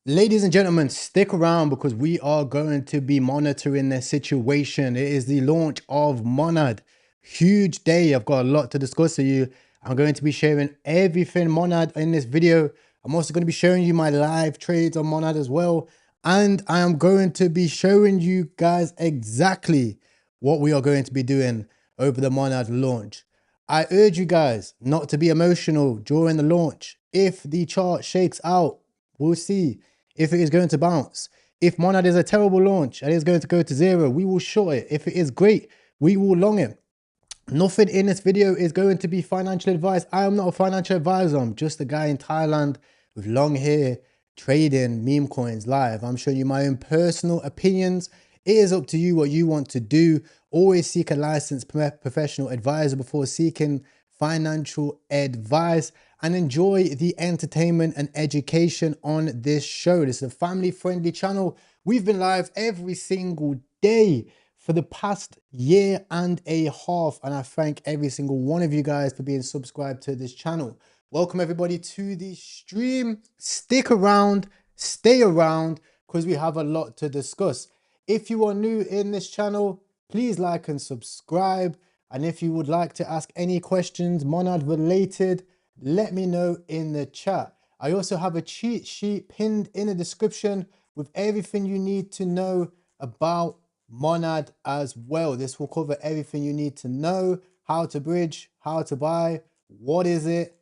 Ladies and gentlemen, stick around because we are going to be monitoring the situation. It is the launch of Monad. Huge day. I've got a lot to discuss with you. I'm going to be sharing everything Monad in this video. I'm also going to be showing you my live trades on Monad as well. And I am going to be showing you guys exactly what we are going to be doing over the Monad launch. I urge you guys not to be emotional during the launch. If the chart shakes out, we'll see if it is going to bounce. If Monad is a terrible launch and it's going to go to zero, we will short it. If it is great, we will long it. Nothing in this video is going to be financial advice. I am not a financial advisor. I'm just a guy in Thailand with long hair trading meme coins live. I'm showing you my own personal opinions. It is up to you what you want to do. Always seek a licensed professional advisor before seeking financial advice, and enjoy the entertainment and education on this show. This is a family-friendly channel. We've been live every single day for the past year and a half, and I thank every single one of you guys for being subscribed to this channel. Welcome everybody to the stream. Stick around, stay around, because we have a lot to discuss. If you are new in this channel, please like and subscribe. And if you would like to ask any questions Monad related, let me know in the chat. I also have a cheat sheet pinned in the description with everything you need to know about Monad as well. This will cover everything you need to know: how to bridge, how to buy, what is it,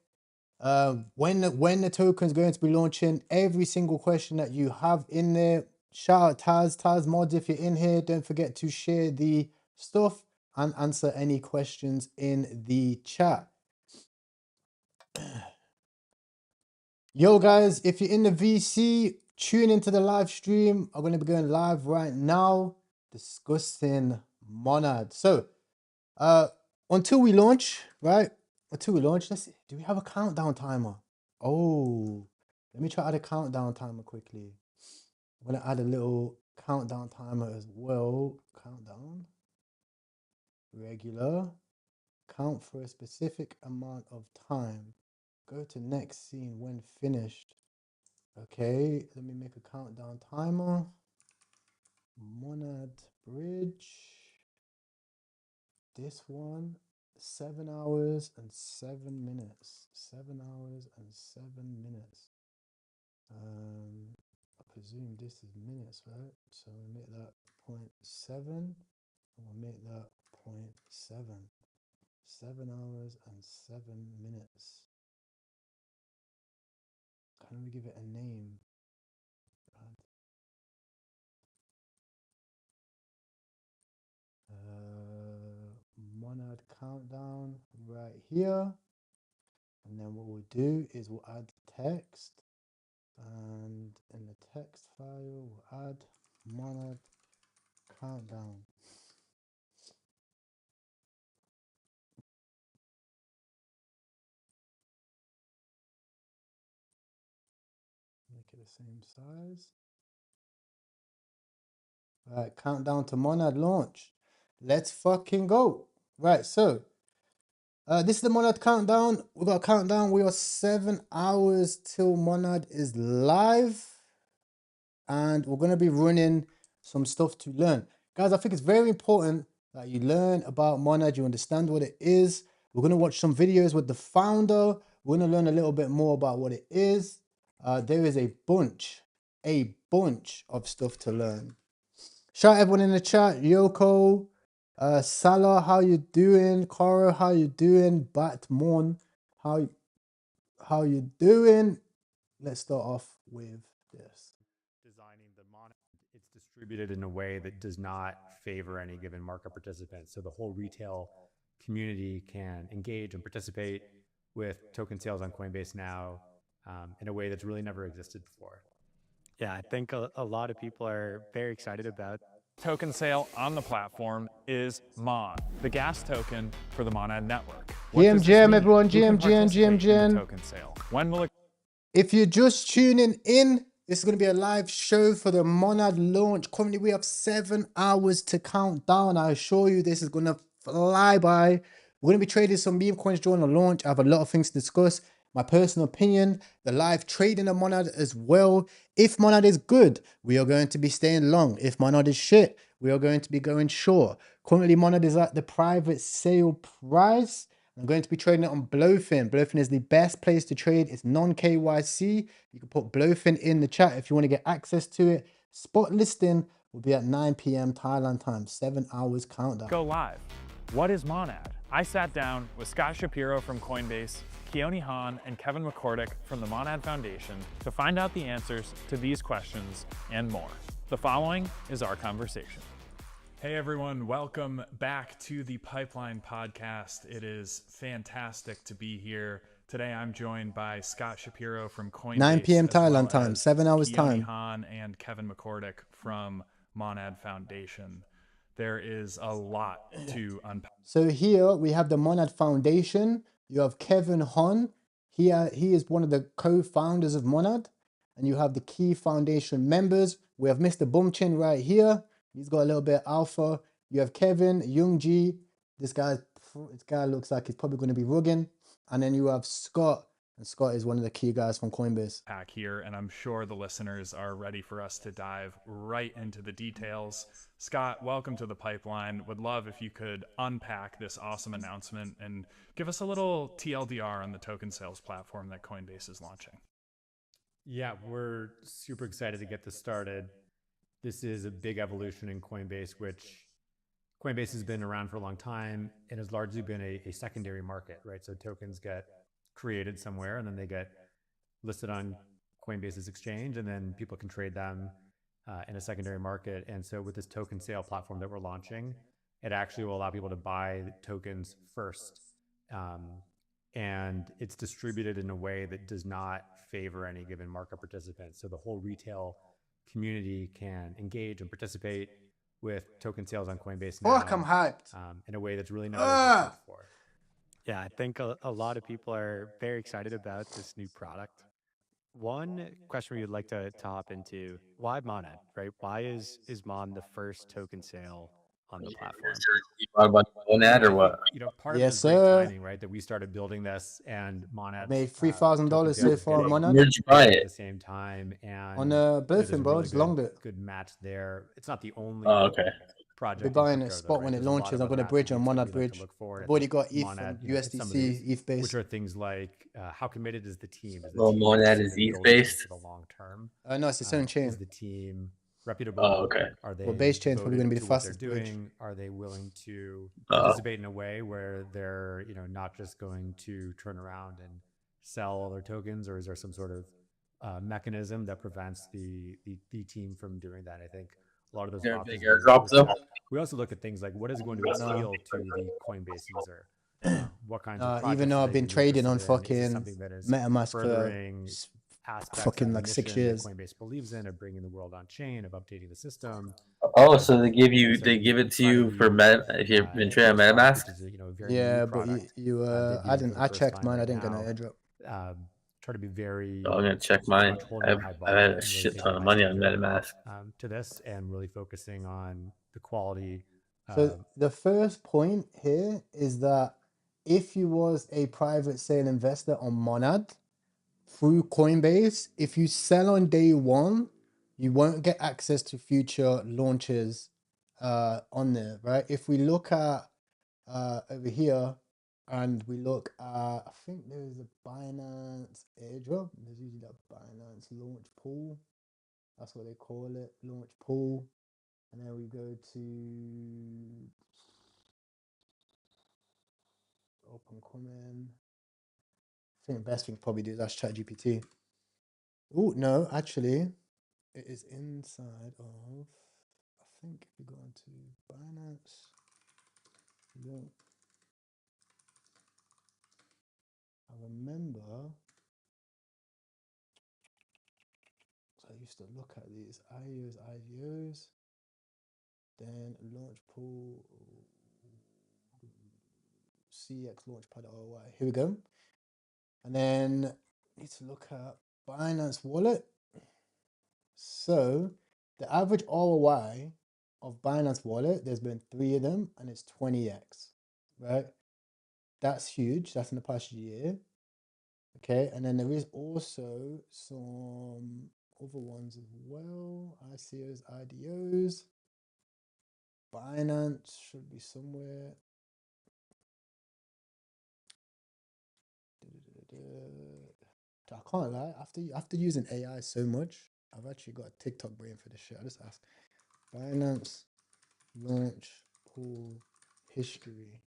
when the token is going to be launching, every single question that you have in there. Shout out Taz Mods if you're in here. Don't forget to share the stuff and answer any questions in the chat. Yo guys, if you're in the VC, tune into the live stream. I'm going to be going live right now discussing Monad. So until we launch, right? Until we launch, let's see. Do we have a countdown timer? Oh, let me try to add a countdown timer quickly. I'm going to add a little countdown timer as well. Countdown. Regular. Count for a specific amount of time. Go to next scene when finished. Okay, let me make a countdown timer. Monad bridge. This one, 7 hours and 7 minutes. 7 hours and 7 minutes. I presume this is minutes, right? So we'll make that 0.7 and we'll make that 0.7. 7 hours and 7 minutes. Can we give it a name? Monad countdown right here. And then what we'll do is we'll add text. And in the text file, we'll add Monad countdown. Make it the same size. All right, countdown to Monad launch. Let's fucking go. Right, so this is the Monad countdown. We got a countdown. We are 7 hours till Monad is live. And we're going to be running some stuff to learn. Guys, I think it's very important that you learn about Monad, you understand what it is. We're going to watch some videos with the founder. We're going to learn a little bit more about what it is. There is a bunch of stuff to learn. Shout out everyone in the chat. Yoko, Salah, how you doing? Cora, how you doing? Batmon, how you doing? Let's start off with this. Designing the Monad, it's distributed in a way that does not favor any given market participant. So the whole retail community can engage and participate with token sales on Coinbase now in a way that's really never existed before. Yeah, I think a lot of people are very excited about. Token sale on the platform is MON, the gas token for the Monad network. GM, everyone, Who can GM. participate in the token sale? When will it? If you're just tuning in, this is going to be a live show for the Monad launch. Currently, we have 7 hours to count down. I assure you, this is going to fly by. We're going to be trading some meme coins during the launch. I have a lot of things to discuss. my personal opinion, the live trading of Monad as well. If Monad is good, we are going to be staying long. If Monad is shit, we are going to be going short. Currently, Monad is at the private sale price. I'm going to be trading it on Blowfin. Blowfin is the best place to trade. It's non-KYC. You can put Blowfin in the chat if you want to get access to it. Spot listing will be at 9 p.m. Thailand time, 7 hours countdown. Go live. What is Monad? I sat down with Scott Shapiro from Coinbase, Keone Han, and Kevin McCordick from the Monad Foundation to find out the answers to these questions and more. The following is our conversation. Hey everyone, welcome back to the Pipeline Podcast. It is fantastic to be here. Today I'm joined by Scott Shapiro from Coinbase. 9 p.m. as well Thailand time, as 7 hours Keone time. Han and Kevin McCordick from Monad Foundation. There is a lot to unpack. So here we have the Monad Foundation. You have Kevin Hon. He is one of the co-founders of Monad. And you have the key foundation members. We have Mr. Bumchin right here. He's got a little bit of alpha. You have Kevin, Youngji. This guy looks like he's probably going to be rugging. And then you have Scott. And Scott is one of the key guys from Coinbase. Pack here, and I'm sure the listeners are ready for us to dive right into the details. Scott, welcome to the Pipeline. Would love if you could unpack this awesome announcement and give us a little TLDR on the token sales platform that Coinbase is launching. Yeah, we're super excited to get this started. This is a big evolution in Coinbase, which Coinbase has been around for a long time and has largely been a secondary market, right? So tokens get created somewhere and then they get listed on Coinbase's exchange, and then people can trade them in a secondary market. And so with this token sale platform that we're launching, it actually will allow people to buy tokens first. And it's distributed in a way that does not favor any given market participant. So the whole retail community can engage and participate with token sales on Coinbase now. Fuck, I'm hyped. In a way that's really not existed before. Yeah, I think a lot of people are very excited about this new product. One question we would like to hop into: why Monad, right? Why is Mon the first token sale on the platform? You thought about Monad or what? Part Yes, of it is great sir. timing, right? That we started building this and Monad Made $3,000 so far on Monad. Where'd you buy at it? the same time, and On there's Blowfin, a bro. really Just longed it. good match there. It's not the only Oh, okay. project. I'll be buying in it crypto, spot though, when right? it There's a lot launches. of I've got a other bridge on attributes that Monad we like to Bridge. look for I've at already got ETH Monad, from at some of these, USDC, ETH which based. are things like how committed is the team? Is the Well, team Monad interested is in ETH building this based? for the long term? No, it's its own Is chain. the team reputable? Oh, okay. Are they Well, base chain's probably devoted going to be to the what they're fastest bridge. doing? Are they willing to Oh. participate in a way where they're not just going to turn around and sell all their tokens, or is there some sort of mechanism that prevents the team from doing that? I think a lot of those Is there a options big are airdrop though? we also look at things like what is going to appeal to the Coinbase user. What kinds of projects Even though are I've they been gonna be trading on interested in? Is this fucking something that is MetaMask for furthering aspects fucking of the like 6 mission years. that Coinbase believes in, of bringing the world on chain, of updating the system? Oh, so they give And so it we to try to you for be, if you've been trading in this product, MetaMask. which is a very Yeah, new but product, you debuting for the I first checked time mine. I right didn't get an now. airdrop. Try to be very Oh, I'm gonna check mine. much holding a high bar I've had and a really shit taking ton a of high money on standard MetaMask. to this, and really focusing on the quality. So the first point here is that if you was a private sale investor on Monad through Coinbase, if you sell on day one, you won't get access to future launches on there, right? If we look at over here and we look at, I think there is a Binance airdrop. There's usually that Binance launch pool. That's what they call it, launch pool. And then we go to open comment. I think the best thing to probably do is ask ChatGPT. Oh, no, actually, it is inside of, I think if you go into Binance, look, I remember, so I used to look at these IOs, then launch pool, CX launchpad ROI. Here we go. And then need to look at Binance Wallet. So the average ROI of Binance Wallet, there's been 3 of them, and it's 20x, right? That's huge. That's in the past year. Okay, and then there is also some other ones as well. ICOs, IDOs. Binance should be somewhere. I can't lie. After using AI so much, I've actually got a TikTok brain for this shit. I just asked Binance launch pool history,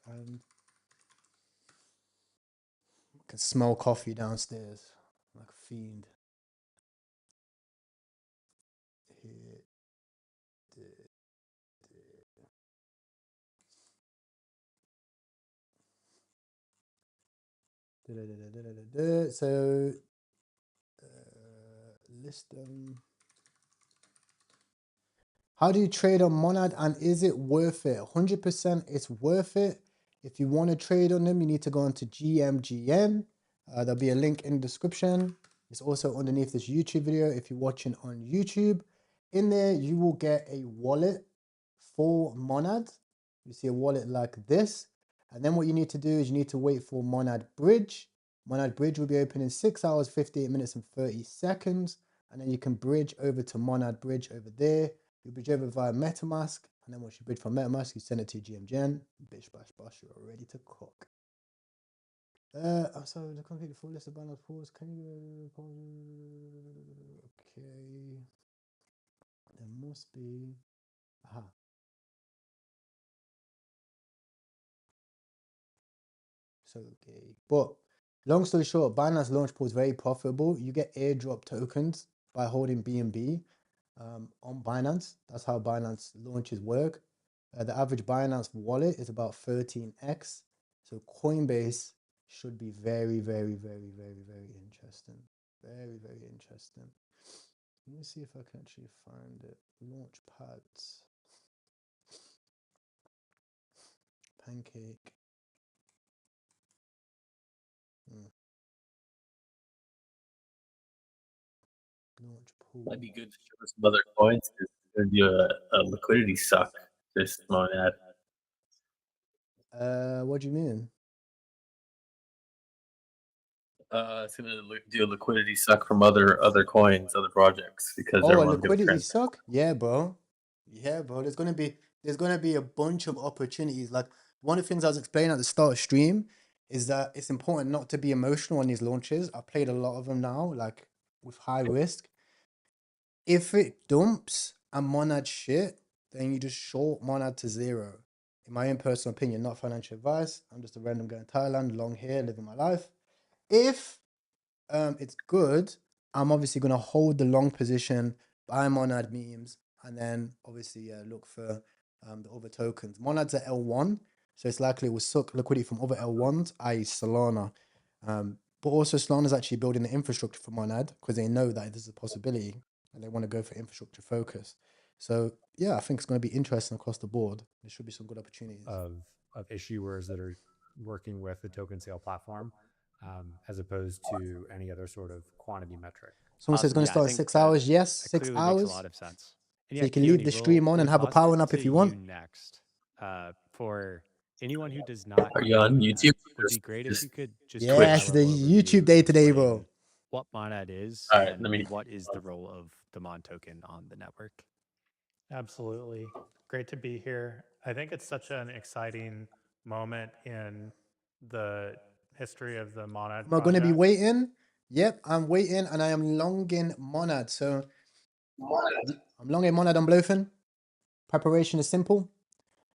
and I can smell coffee downstairs like a fiend. Here, so list them. How do you trade on Monad and is it worth it? 100% it's worth it. If you want to trade on them, you need to go onto GMGN. There'll be a link in the description. It's also underneath this YouTube video if you're watching on YouTube. In there, you will get a wallet for Monad. You see a wallet like this. And then what you need to do is you need to wait for Monad Bridge. Monad Bridge will be open in 6 hours, 58 minutes and 30 seconds. And then you can bridge over to Monad Bridge over there. You bridge over via MetaMask, and then once you bridge from MetaMask, you send it to GMGen. Bish bash bash, you're ready to cook. So to complete the full list of Binance pools, can you okay. There must be So okay. But long story short, Binance launch pool is very profitable. You get airdrop tokens by holding BNB on Binance. That's how Binance launches work. The average Binance wallet is about 13x. So Coinbase should be very, very, very, very, very interesting. Very, very interesting. Let me see if I can actually find it. Launch pads. Pancake. Launch pool. Might be good to show us some other coins. It's going to do a liquidity suck this Monad. What do you mean? It's going to do a liquidity suck from other coins, other projects, because a everyone's going to liquidity suck? Yeah, bro. Yeah, bro. There's gonna be a bunch of opportunities. Like one of the things I was explaining at the start of stream is that it's important not to be emotional on these launches. I've played a lot of them now, like with high risk. If it dumps and Monad shit, then you just short Monad to zero. In my own personal opinion, not financial advice. I'm just a random guy in Thailand, long hair, living my life. If it's good, I'm obviously gonna hold the long position, buy Monad memes, and then obviously look for the other tokens. Monad's at L1, so it's likely it will suck liquidity from other L1s, i.e. Solana. But also Solana's actually building the infrastructure for Monad because they know that this is a possibility and they want to go for infrastructure focus. So yeah, I think it's going to be interesting across the board. There should be some good opportunities of issuers that are working with the token sale platform, as opposed to any other sort of quantity metric. Someone says it's going to start in 6 hours. Yes, 6 hours. Makes a lot of sense. And so you can leave the stream on and have a power up if you want. Next, for anyone who does not, Are you on YouTube? Would be great if you could just yes, the YouTube day today, bro. What Monad is, all right, and what is the role of the Mon token on the network? Absolutely. Great to be here. I think it's such an exciting moment in the history of the Monad. Am I going to be waiting? Yep, I'm waiting and I am longing Monad. So I'm longing Monad on Blowfin. Preparation is simple.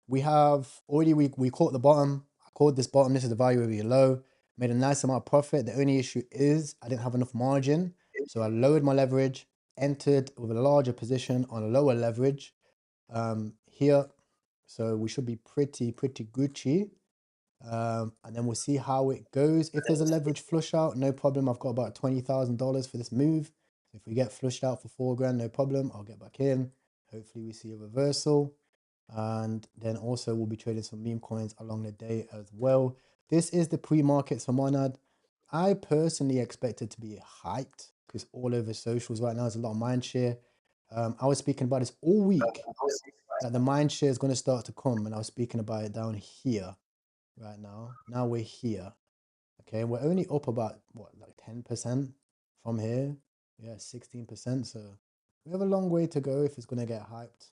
We have already, we caught the bottom. I called this bottom. This is the value of your low. Made a nice amount of profit. The only issue is I didn't have enough margin. So I lowered my leverage, entered with a larger position on a lower leverage here. So we should be pretty Gucci. And then we'll see how it goes. If there's a leverage flush out, no problem. I've got about $20,000 for this move. If we get flushed out for $4,000, no problem. I'll get back in. Hopefully we see a reversal. And then also we'll be trading some meme coins along the day as well. This is the pre-markets for Monad. I personally expect it to be hyped because all over socials right now, there's a lot of mind share. I was speaking about this all week, that the mind share is going to start to come. And I was speaking about it down here right now. Now we're here. Okay, we're only up about what, like 10% from here. Yeah, 16%. So we have a long way to go if it's gonna get hyped.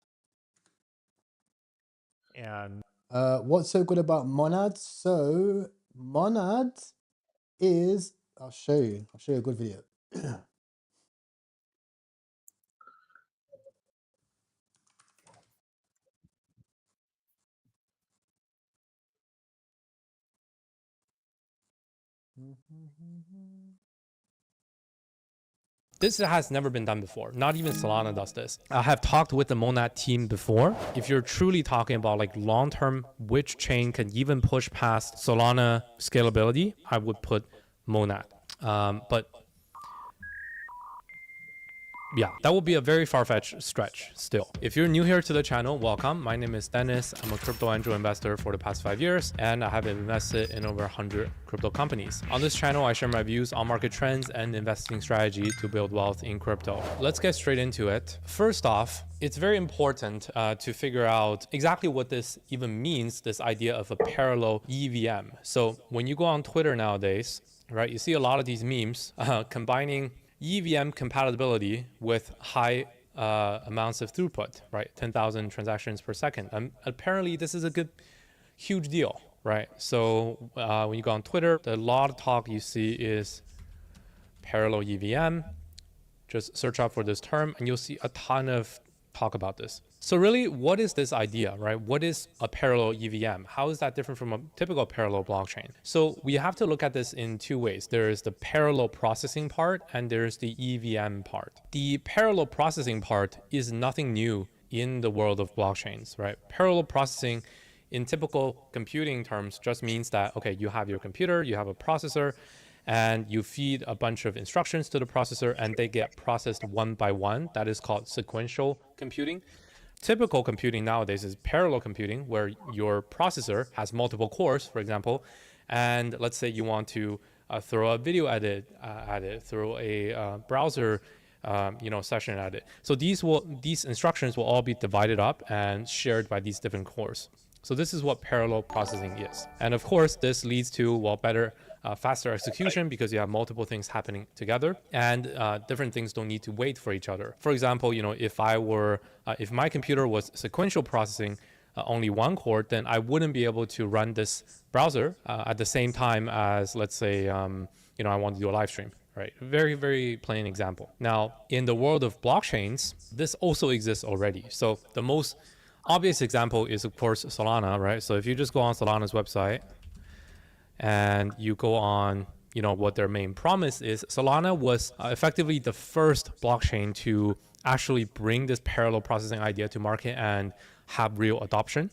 And What's so good about Monad? So Monad is, I'll show you a good video. This has never been done before. Not even Solana does this. I have talked with the Monad team before. If you're truly talking about like long-term, which chain can even push past Solana scalability, I would put Monad. But yeah, that would be a very far-fetched stretch still. If you're new here to the channel, welcome. My name is Dennis. I'm a crypto angel investor for the past 5 years, and I have invested in over 100 crypto companies. On this channel, I share my views on market trends and investing strategy to build wealth in crypto. Let's get straight into it. First off, it's very important to figure out exactly what this even means, this idea of a parallel EVM. So when you go on Twitter nowadays, right, you see a lot of these memes combining EVM compatibility with high amounts of throughput, right? 10,000 transactions per second. Apparently, this is a huge deal, right? So when you go on Twitter, a lot of talk you see is parallel EVM. Just search up for this term and you'll see a ton of talk about this. So really, what is this idea, right? What is a parallel EVM? How is that different from a typical parallel blockchain? So we have to look at this in two ways. There is the parallel processing part and there's the EVM part. The parallel processing part is nothing new in the world of blockchains, right? Parallel processing in typical computing terms just means that, okay, you have your computer, you have a processor, and you feed a bunch of instructions to the processor and they get processed one by one. That is called sequential computing. Typical computing nowadays is parallel computing, where your processor has multiple cores, for example, and let's say you want to throw a video edit at it, throw a browser session at it. So these instructions will all be divided up and shared by these different cores. So this is what parallel processing is. And of course, this leads to better faster execution because you have multiple things happening together, and different things don't need to wait for each other. For example, if my computer was sequential processing only one core, then I wouldn't be able to run this browser at the same time as, let's say, I want to do a live stream. Right, very, very plain example. Now, in the world of blockchains, this also exists already. So the most obvious example is, of course, Solana, right? So if you just go on Solana's website, and you go on, what their main promise is. Solana was effectively the first blockchain to actually bring this parallel processing idea to market and have real adoption.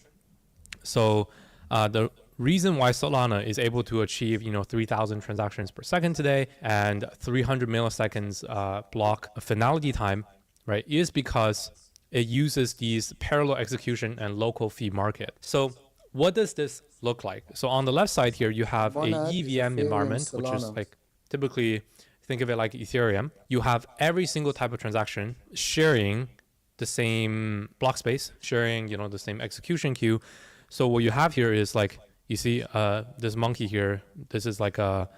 So the reason why Solana is able to achieve, 3,000 transactions per second today and 300 milliseconds block finality time, right, is because it uses these parallel execution and local fee market. So what does this look like? So on the left side here, you have a EVM environment, which is like typically, think of it like Ethereum. You have every single type of transaction sharing the same block space, sharing, the same execution queue. So what you have here is like, you see this monkey here. This is like an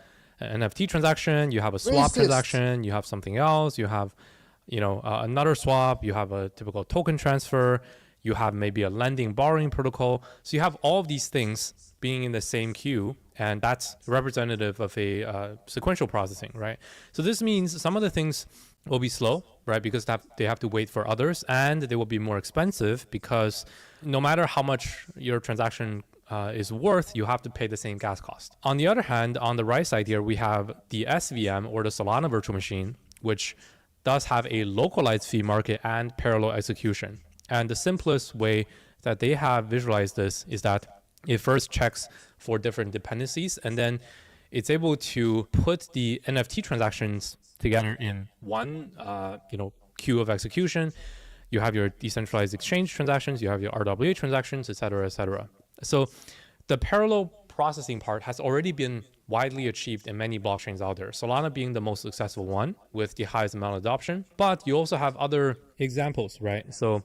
NFT transaction. You have a swap transaction. You have something else. You have, another swap. You have a typical token transfer. You have maybe a lending borrowing protocol. So you have all of these things being in the same queue, and that's representative of a sequential processing, right? So this means some of the things will be slow, right? Because they have to wait for others, and they will be more expensive because no matter how much your transaction is worth, you have to pay the same gas cost. On the other hand, on the right side here, we have the SVM, or the Solana virtual machine, which does have a localized fee market and parallel execution. And the simplest way that they have visualized this is that it first checks for different dependencies, and then it's able to put the NFT transactions together in one, queue of execution. You have your decentralized exchange transactions, you have your RWA transactions, et cetera, et cetera. So the parallel processing part has already been widely achieved in many blockchains out there, Solana being the most successful one with the highest amount of adoption. But you also have other examples, right? So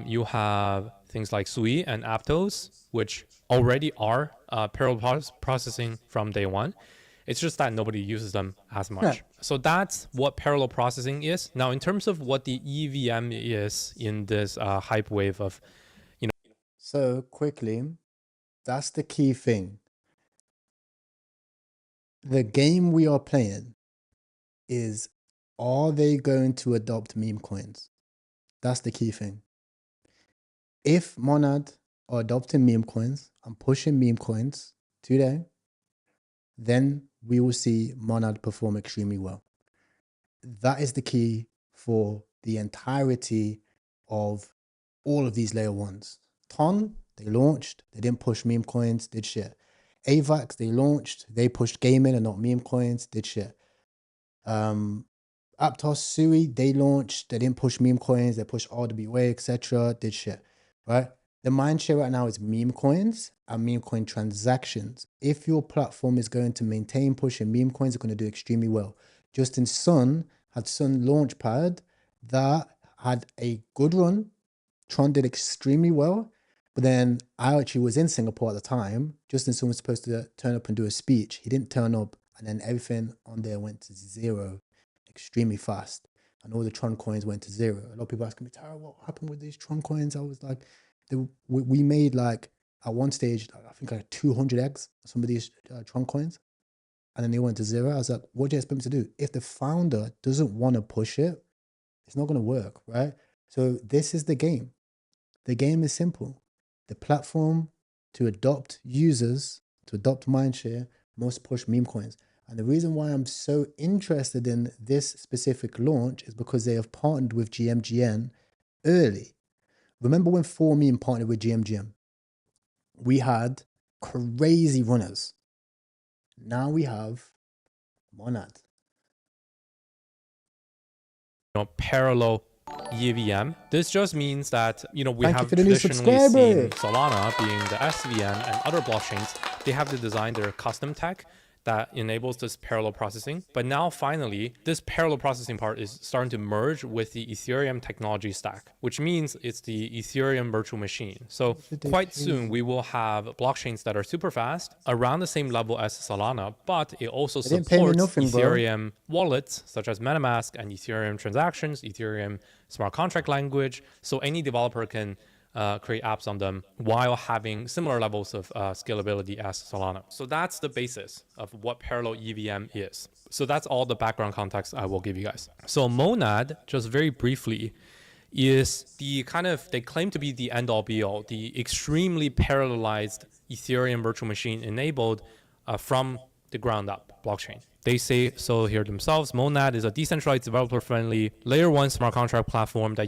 you have things like Sui and Aptos, which already are parallel processing from day one. It's just that nobody uses them as much. So that's what parallel processing is. Now, in terms of what the EVM is in this hype wave of, So quickly, that's the key thing. The game we are playing is, are they going to adopt meme coins? That's the key thing. If Monad are adopting meme coins and pushing meme coins today, then we will see Monad perform extremely well. That is the key for the entirety of all of these layer ones. Ton, they launched, they didn't push meme coins, did shit. AVAX, they launched, they pushed gaming and not meme coins, did shit. Aptos, Sui, they launched, they didn't push meme coins, they pushed RWA, etc., did shit, right? The mind share right now is meme coins and meme coin transactions. If your platform is going to maintain pushing meme coins, it's going to do extremely well. Justin Sun had Sun Launchpad that had a good run. Tron did extremely well. But then I actually was in Singapore at the time. Justin Sun was supposed to turn up and do a speech. He didn't turn up, and then everything on there went to zero extremely fast. And all the Tron coins went to zero. A lot of people asking me, Tara, what happened with these Tron coins? I was like, we made like at one stage, I think like 200 eggs, some of these Tron coins. And then they went to zero. I was like, what do you expect me to do? If the founder doesn't want to push it, it's not going to work, right? So this is the game. The game is simple. The platform to adopt users, to adopt mindshare, must push meme coins. And the reason why I'm so interested in this specific launch is because they have partnered with GMGN early. Remember when 4Meme partnered with GMGN? We had crazy runners. Now we have Monad. Parallel EVM. This just means that, we Thank you have for the new traditionally seen subscriber. Solana being the SVM and other blockchains. They have to design their custom tech that enables this parallel processing. But now finally, this parallel processing part is starting to merge with the Ethereum technology stack, which means it's the Ethereum virtual machine. So quite soon we will have blockchains that are super fast, around the same level as Solana, but it also supports Ethereum wallets such as MetaMask and Ethereum transactions, Ethereum smart contract language. So any developer can create apps on them while having similar levels of scalability as Solana. So that's the basis of what parallel EVM is. So that's all the background context I will give you guys. So Monad, just very briefly, is the they claim to be the end all be all, the extremely parallelized Ethereum virtual machine enabled from the ground up blockchain. They say so here themselves. Monad is a decentralized, developer-friendly layer 1 smart contract platform that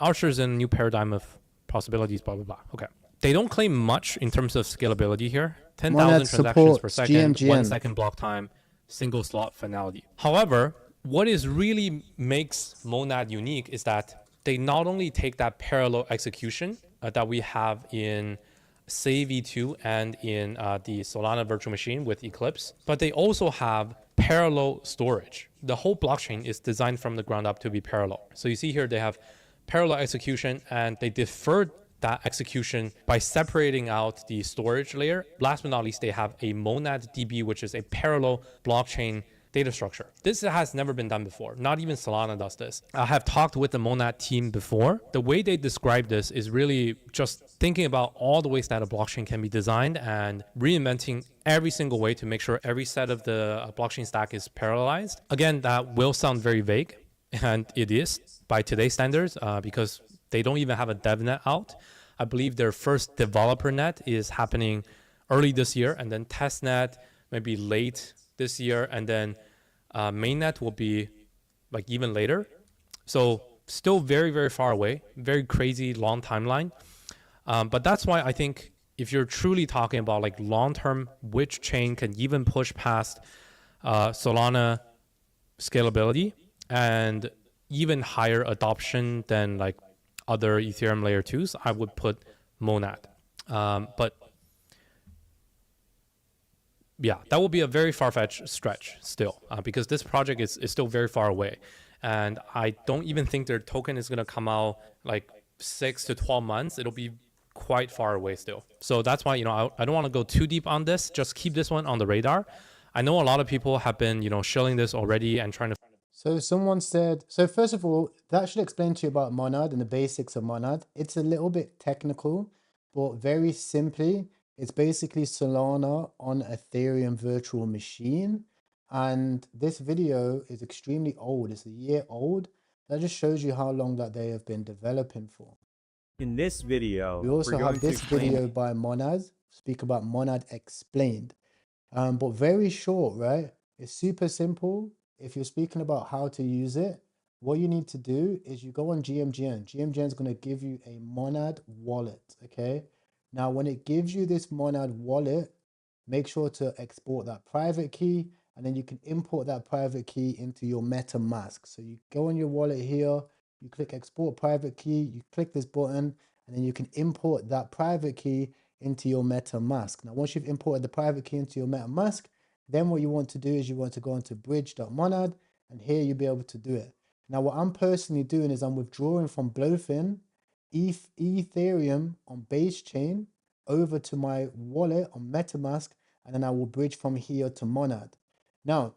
ushers in a new paradigm of possibilities, blah, blah, blah. Okay. They don't claim much in terms of scalability here. 10,000 transactions per second, GMGN. 1 second block time, single slot finality. However, what really makes Monad unique is that they not only take that parallel execution that we have in SAV2 and in the Solana virtual machine with Eclipse, but they also have parallel storage. The whole blockchain is designed from the ground up to be parallel. So you see here they have parallel execution, and they deferred that execution by separating out the storage layer. Last but not least, they have a Monad DB, which is a parallel blockchain data structure. This has never been done before. Not even Solana does this. I have talked with the Monad team before. The way they describe this is really just thinking about all the ways that a blockchain can be designed and reinventing every single way to make sure every set of the blockchain stack is parallelized. Again, that will sound very vague, and it is by today's standards because they don't even have a dev net out. I believe their first developer net is happening early this year, and then test net maybe late this year, and then mainnet will be like even later. So still very, very far away, very crazy long timeline. But that's why I think if you're truly talking about like long-term, which chain can even push past Solana scalability and even higher adoption than like other Ethereum layer 2s, I would put Monad. But yeah, that will be a very far-fetched stretch still because this project is still very far away. And I don't even think their token is going to come out like 6 to 12 months. It'll be quite far away still. So that's why, I don't want to go too deep on this. Just keep this one on the radar. I know a lot of people have been, shilling this already and trying to. So someone said, so first of all, that should explain to you about Monad and the basics of Monad. It's a little bit technical, but very simply, it's basically Solana on Ethereum virtual machine. And this video is extremely old. It's a year old. That just shows you how long that they have been developing for. In this video, We also have this video by Monad, speak about Monad explained. But very short, right? It's super simple. If you're speaking about how to use it, what you need to do is you go on GMGN. GMGN is going to give you a Monad wallet, okay? Now, when it gives you this Monad wallet, make sure to export that private key, and then you can import that private key into your MetaMask. So you go on your wallet here, you click export private key, you click this button, and then you can import that private key into your MetaMask. Now, once you've imported the private key into your MetaMask, then what you want to do is you want to go into bridge.monad, and here you'll be able to do it. Now, what I'm personally doing is I'm withdrawing from Blowfin Ethereum on base chain over to my wallet on MetaMask, and then I will bridge from here to Monad. Now,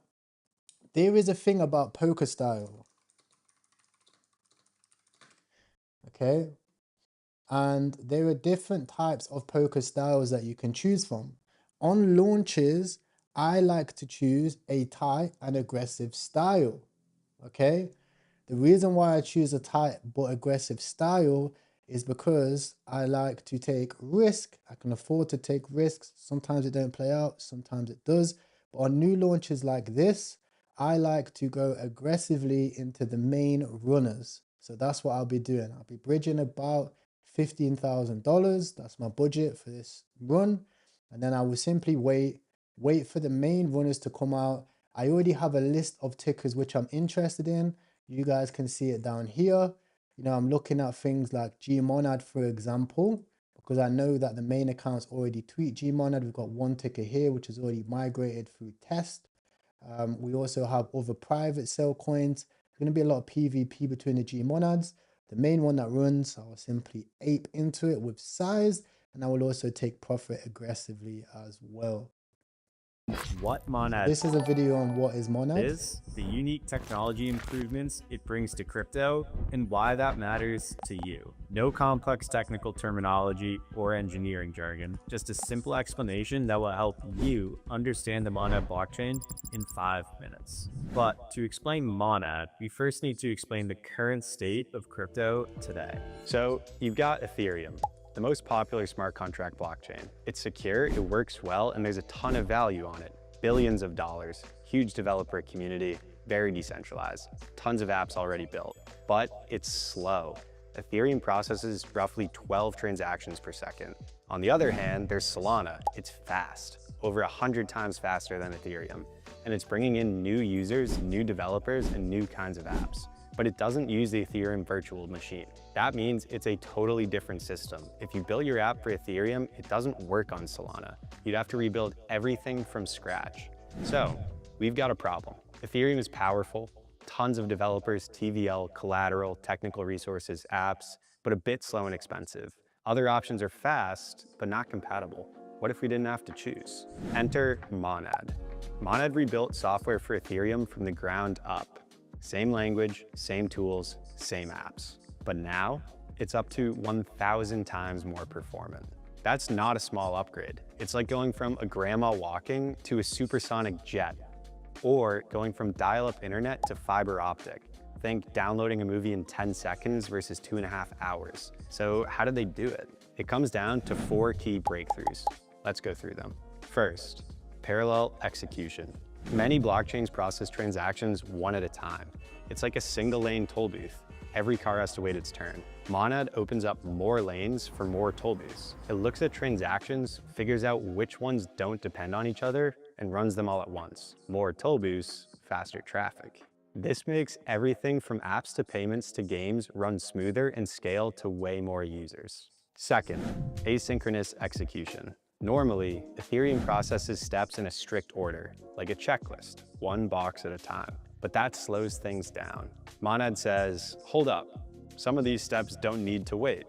there is a thing about poker style, okay? And there are different types of poker styles that you can choose from. On launches, I like to choose a tight and aggressive style, okay? The reason why I choose a tight but aggressive style is because I like to take risk. I can afford to take risks. Sometimes it don't play out, sometimes it does. But on new launches like this, I like to go aggressively into the main runners. So that's what I'll be doing. I'll be bridging about $15,000. That's my budget for this run. And then I will simply wait for the main runners to come out. I already have a list of tickers which I'm interested in. You guys can see it down here. I'm looking at things like Gmonad, for example, because I know that the main account's already tweet Gmonad. We've got one ticker here, which is already migrated through test. We also have other private sale coins. There's going to be a lot of PvP between the Gmonads. The main one that runs, I will simply ape into it with size, and I will also take profit aggressively as well. What Monad This is a video on what is Monad. is, the unique technology improvements it brings to crypto, and why that matters to you. No complex technical terminology or engineering jargon, just a simple explanation that will help you understand the Monad blockchain in 5 minutes. But to explain Monad, we first need to explain the current state of crypto today. So you've got Ethereum, the most popular smart contract blockchain. It's secure, it works well, and there's a ton of value on it. Billions of dollars, huge developer community, very decentralized, tons of apps already built, but it's slow. Ethereum processes roughly 12 transactions per second. On the other hand, there's Solana. It's fast, over 100 times faster than Ethereum, and it's bringing in new users, new developers, and new kinds of apps. But it doesn't use the Ethereum virtual machine. That means it's a totally different system. If you build your app for Ethereum, it doesn't work on Solana. You'd have to rebuild everything from scratch. So we've got a problem. Ethereum is powerful, tons of developers, TVL, collateral, technical resources, apps, but a bit slow and expensive. Other options are fast, but not compatible. What if we didn't have to choose? Enter Monad. Monad rebuilt software for Ethereum from the ground up. Same language, same tools, same apps. But now, it's up to 1,000 times more performant. That's not a small upgrade. It's like going from a grandma walking to a supersonic jet, or going from dial-up internet to fiber optic. Think downloading a movie in 10 seconds versus 2.5 hours. So how did they do it? It comes down to 4 key breakthroughs. Let's go through them. First, parallel execution. Many blockchains process transactions one at a time. It's like a single lane toll booth. Every car has to wait its turn. Monad opens up more lanes for more toll booths. It looks at transactions, figures out which ones don't depend on each other, and runs them all at once. More toll booths, faster traffic. This makes everything from apps to payments to games run smoother and scale to way more users. Second, asynchronous execution. Normally, Ethereum processes steps in a strict order, like a checklist, one box at a time. But that slows things down. Monad says, hold up, some of these steps don't need to wait.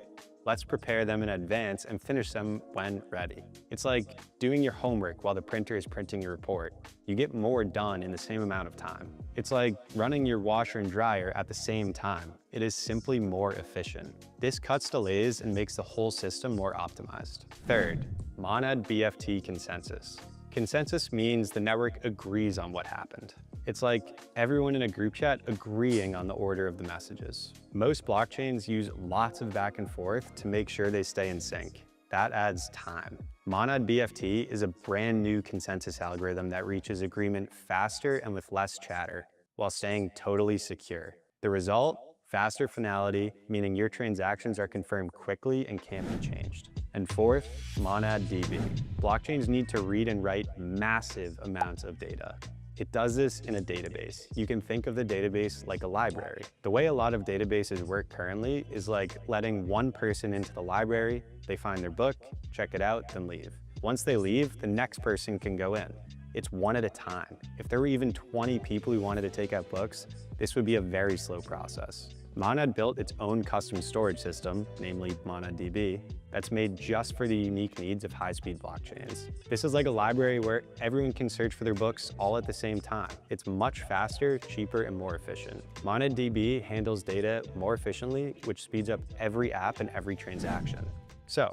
Let's prepare them in advance and finish them when ready. It's like doing your homework while the printer is printing your report. You get more done in the same amount of time. It's like running your washer and dryer at the same time. It is simply more efficient. This cuts delays and makes the whole system more optimized. Third, Monad BFT consensus. Consensus means the network agrees on what happened. It's like everyone in a group chat agreeing on the order of the messages. Most blockchains use lots of back and forth to make sure they stay in sync. That adds time. Monad BFT is a brand new consensus algorithm that reaches agreement faster and with less chatter, while staying totally secure. The result? Faster finality, meaning your transactions are confirmed quickly and can't be changed. And fourth, Monad DB. Blockchains need to read and write massive amounts of data. It does this in a database. You can think of the database like a library. The way a lot of databases work currently is like letting one person into the library, they find their book, check it out, then leave. Once they leave, the next person can go in. It's one at a time. If there were even 20 people who wanted to take out books, this would be a very slow process. Monad built its own custom storage system, namely MonadDB, that's made just for the unique needs of high-speed blockchains. This is like a library where everyone can search for their books all at the same time. It's much faster, cheaper, and more efficient. MonadDB handles data more efficiently, which speeds up every app and every transaction. So,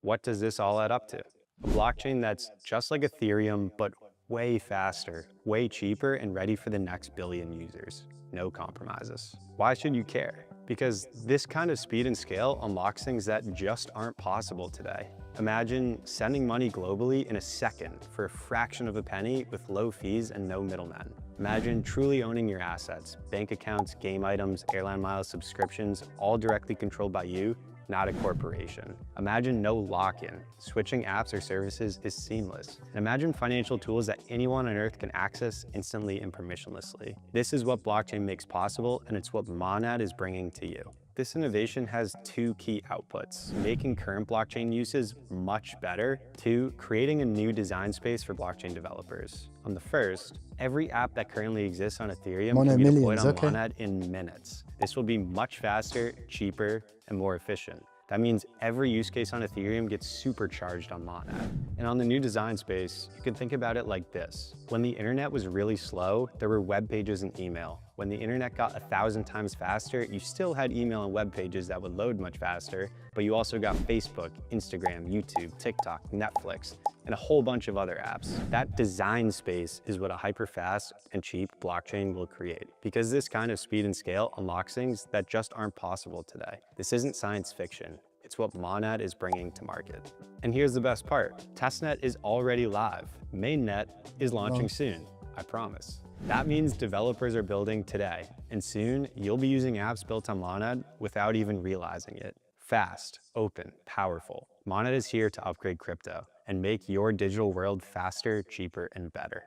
what does this all add up to? A blockchain that's just like Ethereum, but way faster, way cheaper, and ready for the next billion users. No compromises. Why should you care? Because this kind of speed and scale unlocks things that just aren't possible today. Imagine sending money globally in a second for a fraction of a penny with low fees and no middlemen. Imagine truly owning your assets, bank accounts, game items, airline miles, subscriptions, all directly controlled by you, not a corporation. Imagine no lock-in. Switching apps or services is seamless. And imagine financial tools that anyone on Earth can access instantly and permissionlessly. This is what blockchain makes possible, and it's what Monad is bringing to you. This innovation has two key outputs: making current blockchain uses much better, two, creating a new design space for blockchain developers. On the first, every app that currently exists on Ethereum can be deployed on Monad in minutes. This will be much faster, cheaper, and more efficient. That means every use case on Ethereum gets supercharged on Monad. And on the new design space, you can think about it like this. When the internet was really slow, there were web pages and email. When the internet got 1,000 times faster, you still had email and web pages that would load much faster, but you also got Facebook, Instagram, YouTube, TikTok, Netflix, and a whole bunch of other apps. That design space is what a hyper-fast and cheap blockchain will create, because this kind of speed and scale unlocks things that just aren't possible today. This isn't science fiction. It's what Monad is bringing to market. And here's the best part. Testnet is already live. Mainnet is launching soon, I promise. That means developers are building today, and soon you'll be using apps built on Monad without even realizing it. Fast, open, powerful. Monad is here to upgrade crypto and make your digital world faster, cheaper, and better.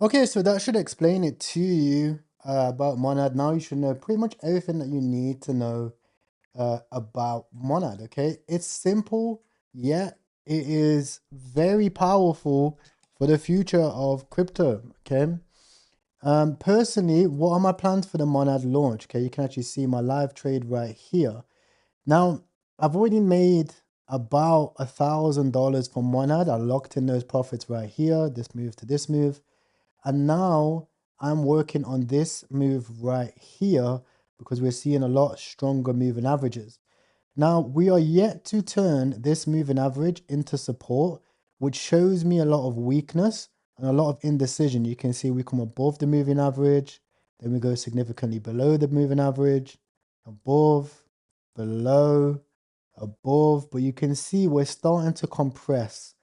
Okay, so that should explain it to you about Monad. Now you should know pretty much everything that you need to know about Monad, okay? It's simple, yet it is very powerful for the future of crypto, okay? Personally, what are my plans for the Monad launch? Okay, you can actually see my live trade right here. Now, I've already made about $1,000 from Monad. I locked in those profits right here, this move to this move. And now I'm working on this move right here because we're seeing a lot stronger moving averages. Now, we are yet to turn this moving average into support, which shows me a lot of weakness and a lot of indecision. You can see we come above the moving average, then we go significantly below the moving average, above, below, above, but you can see we're starting to compress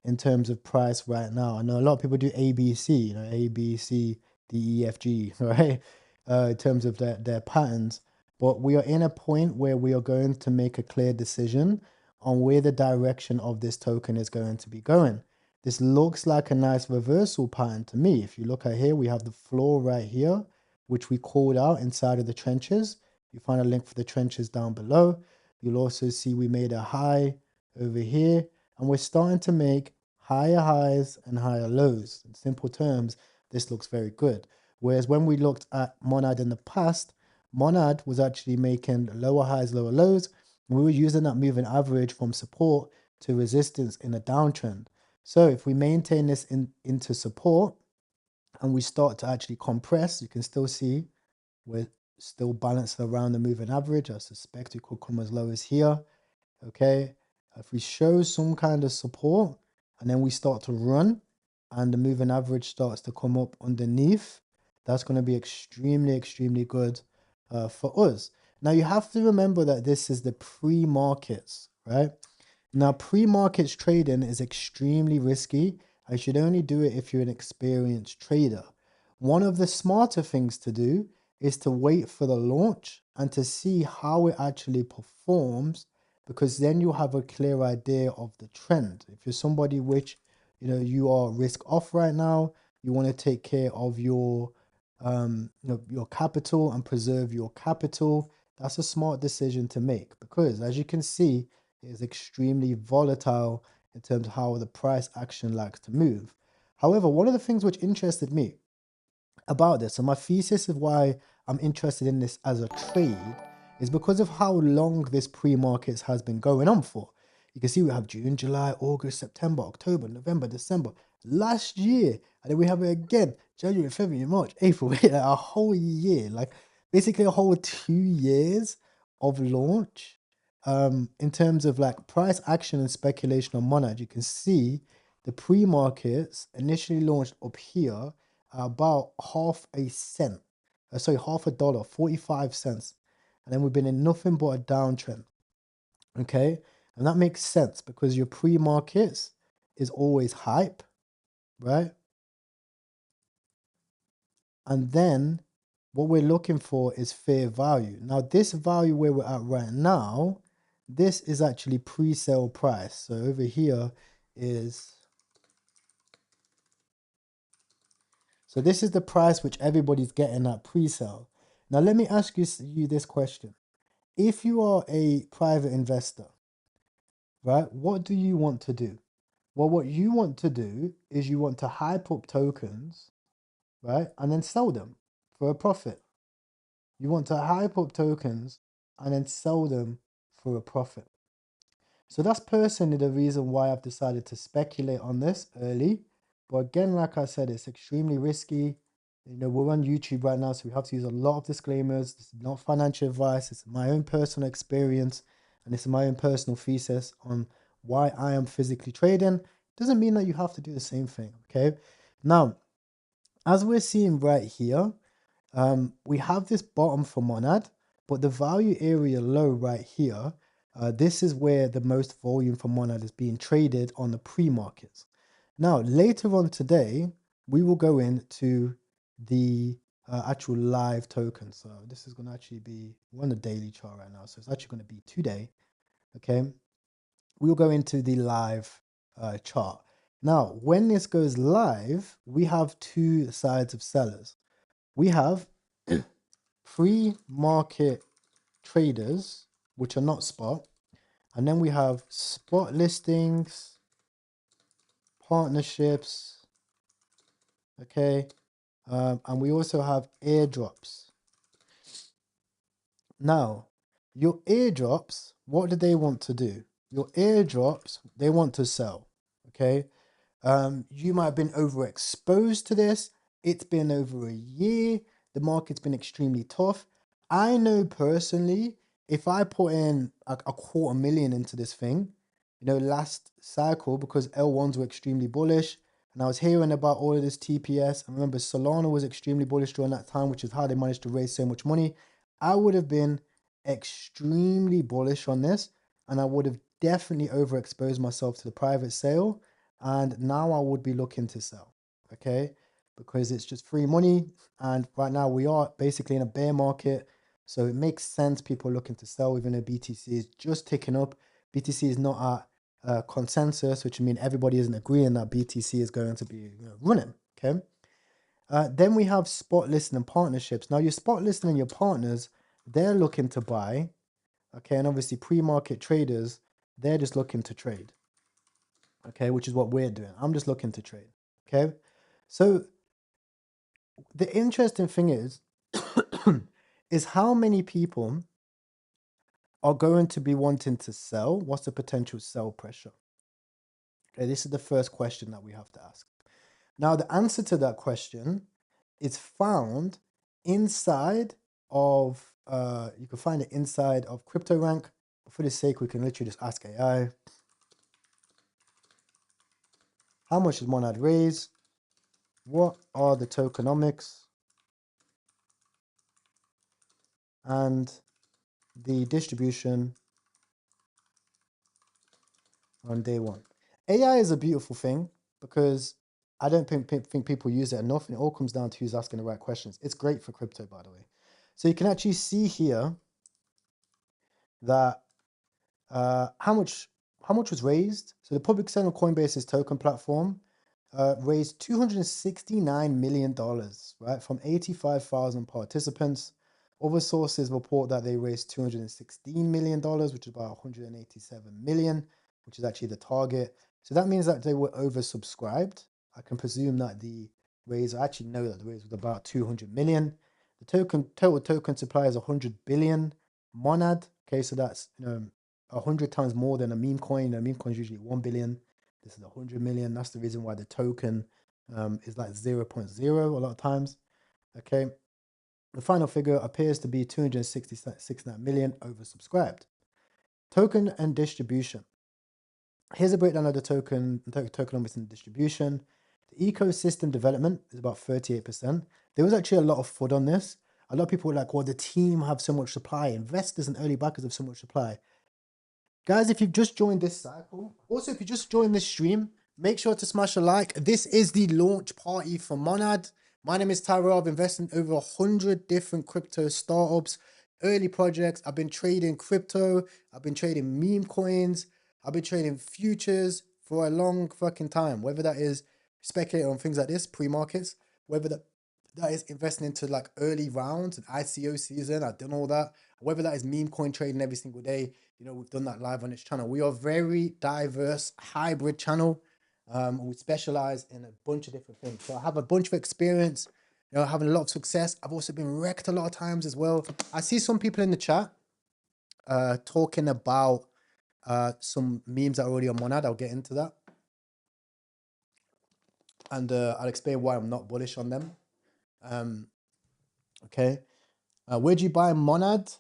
in terms of price right now. I know a lot of people do ABC, you know, A, B, C, D, E, F, G, right? In terms of their patterns. But we are in a point where we are going to make a clear decision on where the direction of this token is going to be going. This looks like a nice reversal pattern to me. If you look at here, we have the floor right here, which we called out inside of the trenches. You find a link for the trenches down below. You'll also see we made a high over here, and we're starting to make higher highs and higher lows. In simple terms, this looks very good. Whereas when we looked at Monad in the past, Monad was actually making lower highs, lower lows. And we were using that moving average from support to resistance in a downtrend. So if we maintain this into support and we start to actually compress, you can still see we're still balanced around the moving average. I suspect it could come as low as here. Okay, if we show some kind of support and then we start to run and the moving average starts to come up underneath, that's going to be extremely good for us. Now you have to remember that this is the pre-markets, right? Now pre-markets trading is extremely risky. I should only do it if you're an experienced trader. One of the smarter things to do is to wait for the launch and to see how it actually performs, because then you'll have a clear idea of the trend. If you're somebody which, you are risk off right now, you want to take care of your your capital and preserve your capital, that's a smart decision to make, because as you can see, it is extremely volatile in terms of how the price action likes to move. However, one of the things which interested me about this, and my thesis of why I'm interested in this as a trade, is because of how long this pre-markets has been going on for. You can see we have June, July, August, September, October, November, December, last year, and then we have it again, January, February, March, April, a whole year, like basically a whole 2 years of launch. In terms of like price action and speculation on Monad, you can see the pre-markets initially launched up here about half a cent, half a dollar, 45 cents. And then we've been in nothing but a downtrend. Okay. And that makes sense because your pre-markets is always hype, right? And then what we're looking for is fair value. Now, this value where we're at right now, this is actually pre-sale price. So over here is, so this is the price which everybody's getting at pre-sale. Now, let me ask you this question. If you are a private investor, right, what do you want to do? Well, what you want to do is you want to hype up tokens, right, and then sell them for a profit. You want to hype up tokens and then sell them for a profit. So that's personally the reason why I've decided to speculate on this early. But again, like I said, it's extremely risky. We're on YouTube right now, so we have to use a lot of disclaimers. This is not financial advice. It's my own personal experience, and it's my own personal thesis on why I am physically trading. Doesn't mean that you have to do the same thing, okay? Now, as we're seeing right here, we have this bottom for Monad, but the value area low right here, this is where the most volume for Monad is being traded on the pre-markets. Now, later on today, we will go into the actual live token. So this is going to actually be, we're on the daily chart right now, so it's actually going to be today, okay? We'll go into the live chart. Now, when this goes live, we have two sides of sellers. We have pre-market traders, which are not spot, and then we have spot listings, partnerships, okay, and we also have airdrops. Now, your airdrops, what do they want to do? Your airdrops, they want to sell, okay? You might have been overexposed to this. It's been over a year. The market's been extremely tough. I know personally, if I put in a $250,000 into this thing, last cycle, because L1s were extremely bullish, and I was hearing about all of this TPS. I remember Solana was extremely bullish during that time, which is how they managed to raise so much money. I would have been extremely bullish on this, and I would have definitely overexposed myself to the private sale. And now I would be looking to sell, okay? Because it's just free money. And right now we are basically in a bear market. So it makes sense people are looking to sell, even though BTC is just ticking up. BTC is not at consensus, which means everybody isn't agreeing that BTC is going to be running, okay? Then we have spot listing and partnerships. Now your spot listing and your partners, they're looking to buy, okay? And obviously pre-market traders, they're just looking to trade. Okay, which is what we're doing. I'm just looking to trade. Okay, so the interesting thing is is how many people are going to be wanting to sell. What's the potential sell pressure? Okay, this is the first question that we have to ask. Now, the answer to that question is found inside of, you can find it inside of CryptoRank. But for the sake, we can literally just ask AI, how much is Monad raise? What are the tokenomics and the distribution on day one? AI is a beautiful thing because I don't think people use it enough, and it all comes down to who's asking the right questions. It's great for crypto, by the way. So you can actually see here that how much was raised. So the public sale on Coinbase's token platform raised $269 million, right, from 85,000 participants. Other sources report that they raised $216 million, which is about 187 million, which is actually the target. So that means that they were oversubscribed. I can presume that the raise, I actually know that the raise was about 200 million. The total token supply is 100 billion monad. Okay, so that's 100 times more than a meme coin. A meme coin is usually 1 billion. This is 100 million. That's the reason why the token is like 0.0 a lot of times. Okay. The final figure appears to be 269 million oversubscribed. Token and distribution. Here's a breakdown of the tokenomics and distribution. The ecosystem development is about 38%. There was actually a lot of FUD on this. A lot of people were like, well, the team have so much supply. Investors and early backers have so much supply. Guys, if you've just joined this cycle, also if you just joined this stream, make sure to smash a like. This is the launch party for Monad. My name is Tyrell. I've invested in over 100 different crypto startups, early projects. I've been trading crypto. I've been trading meme coins. I've been trading futures for a long fucking time. Whether that is speculating on things like this, pre-markets, whether that is investing into like early rounds and ICO season. I've done all that. Whether that is meme coin trading every single day. We've done that live on this channel. We are very diverse, hybrid channel. We specialize in a bunch of different things. So I have a bunch of experience, having a lot of success. I've also been wrecked a lot of times as well. I see some people in the chat talking about some memes that are already on Monad. I'll get into that. And I'll explain why I'm not bullish on them. Okay. Where do you buy Monad?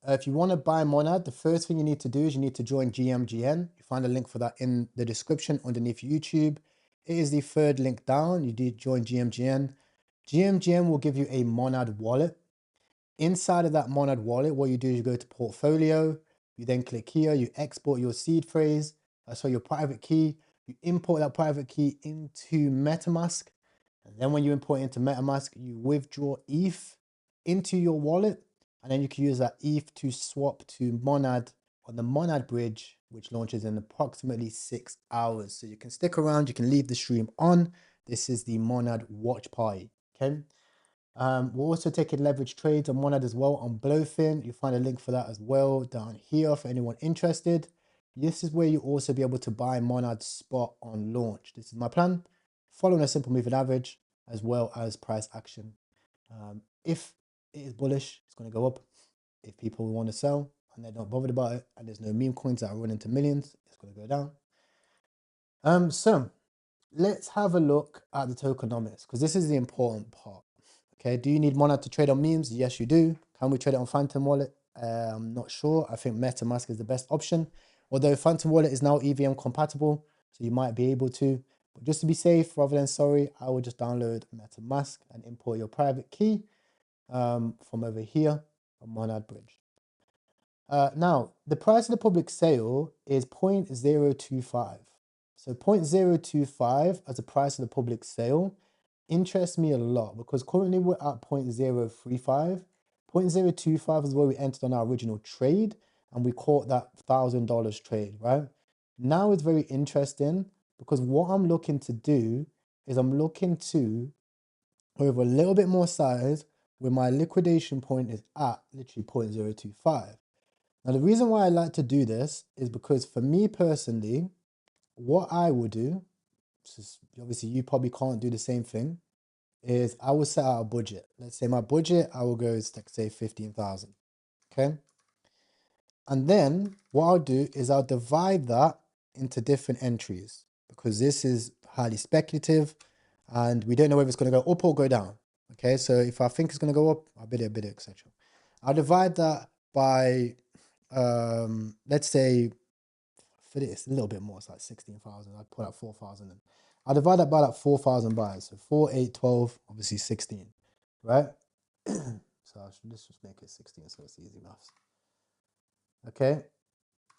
If you want to buy Monad, the first thing you need to do is you need to join GMGN. You find a link for that in the description underneath YouTube. It is the third link down. You did join GMGN. GMGN will give you a Monad wallet. Inside of that Monad wallet, what you do is you go to portfolio. You then click here. You export your seed phrase. So your private key. You import that private key into MetaMask. And then when you import it into MetaMask, you withdraw ETH into your wallet. And then you can use that ETH to swap to Monad on the Monad bridge, which launches in approximately 6 hours. So you can stick around, you can leave the stream on. This is the Monad watch party, okay? We're also taking leverage trades on Monad as well on Blowfin. You'll find a link for that as well down here for anyone interested. This is where you also be able to buy Monad spot on launch. This is my plan, following a simple moving average as well as price action. If it is bullish, it's going to go up. If people want to sell and they're not bothered about it and there's no meme coins that are running to millions, it's going to go down. So let's have a look at the tokenomics because this is the important part. Okay, do you need Monad to trade on memes? Yes, you do. Can we trade it on Phantom Wallet? I'm not sure. I think MetaMask is the best option. Although Phantom Wallet is now EVM compatible, so you might be able to. But just to be safe, rather than sorry, I will just download MetaMask and import your private key from over here on Monad Bridge. Now, the price of the public sale is 0.025. So 0.025 as the price of the public sale interests me a lot because currently we're at 0.035. 0.025 is where we entered on our original trade and we caught that $1,000 trade, right? Now it's very interesting because what I'm looking to do is I'm looking to go over a little bit more size where my liquidation point is at literally 0.025. Now, the reason why I like to do this is because for me personally, what I will do, obviously you probably can't do the same thing, is I will set out a budget. Let's say my budget, I will go to say 15,000. Okay. And then what I'll do is I'll divide that into different entries because this is highly speculative and we don't know whether it's going to go up or go down. Okay. So if I think it's going to go up, I'll bid it, etc. I'll divide that by, let's say, for this, a little bit more, it's like 16,000. I'd put out 4,000 in. I'll divide that by like 4,000 buys. So 4, 8, 12, obviously 16, right? So let's just make it 16 so it's easy maths. Okay.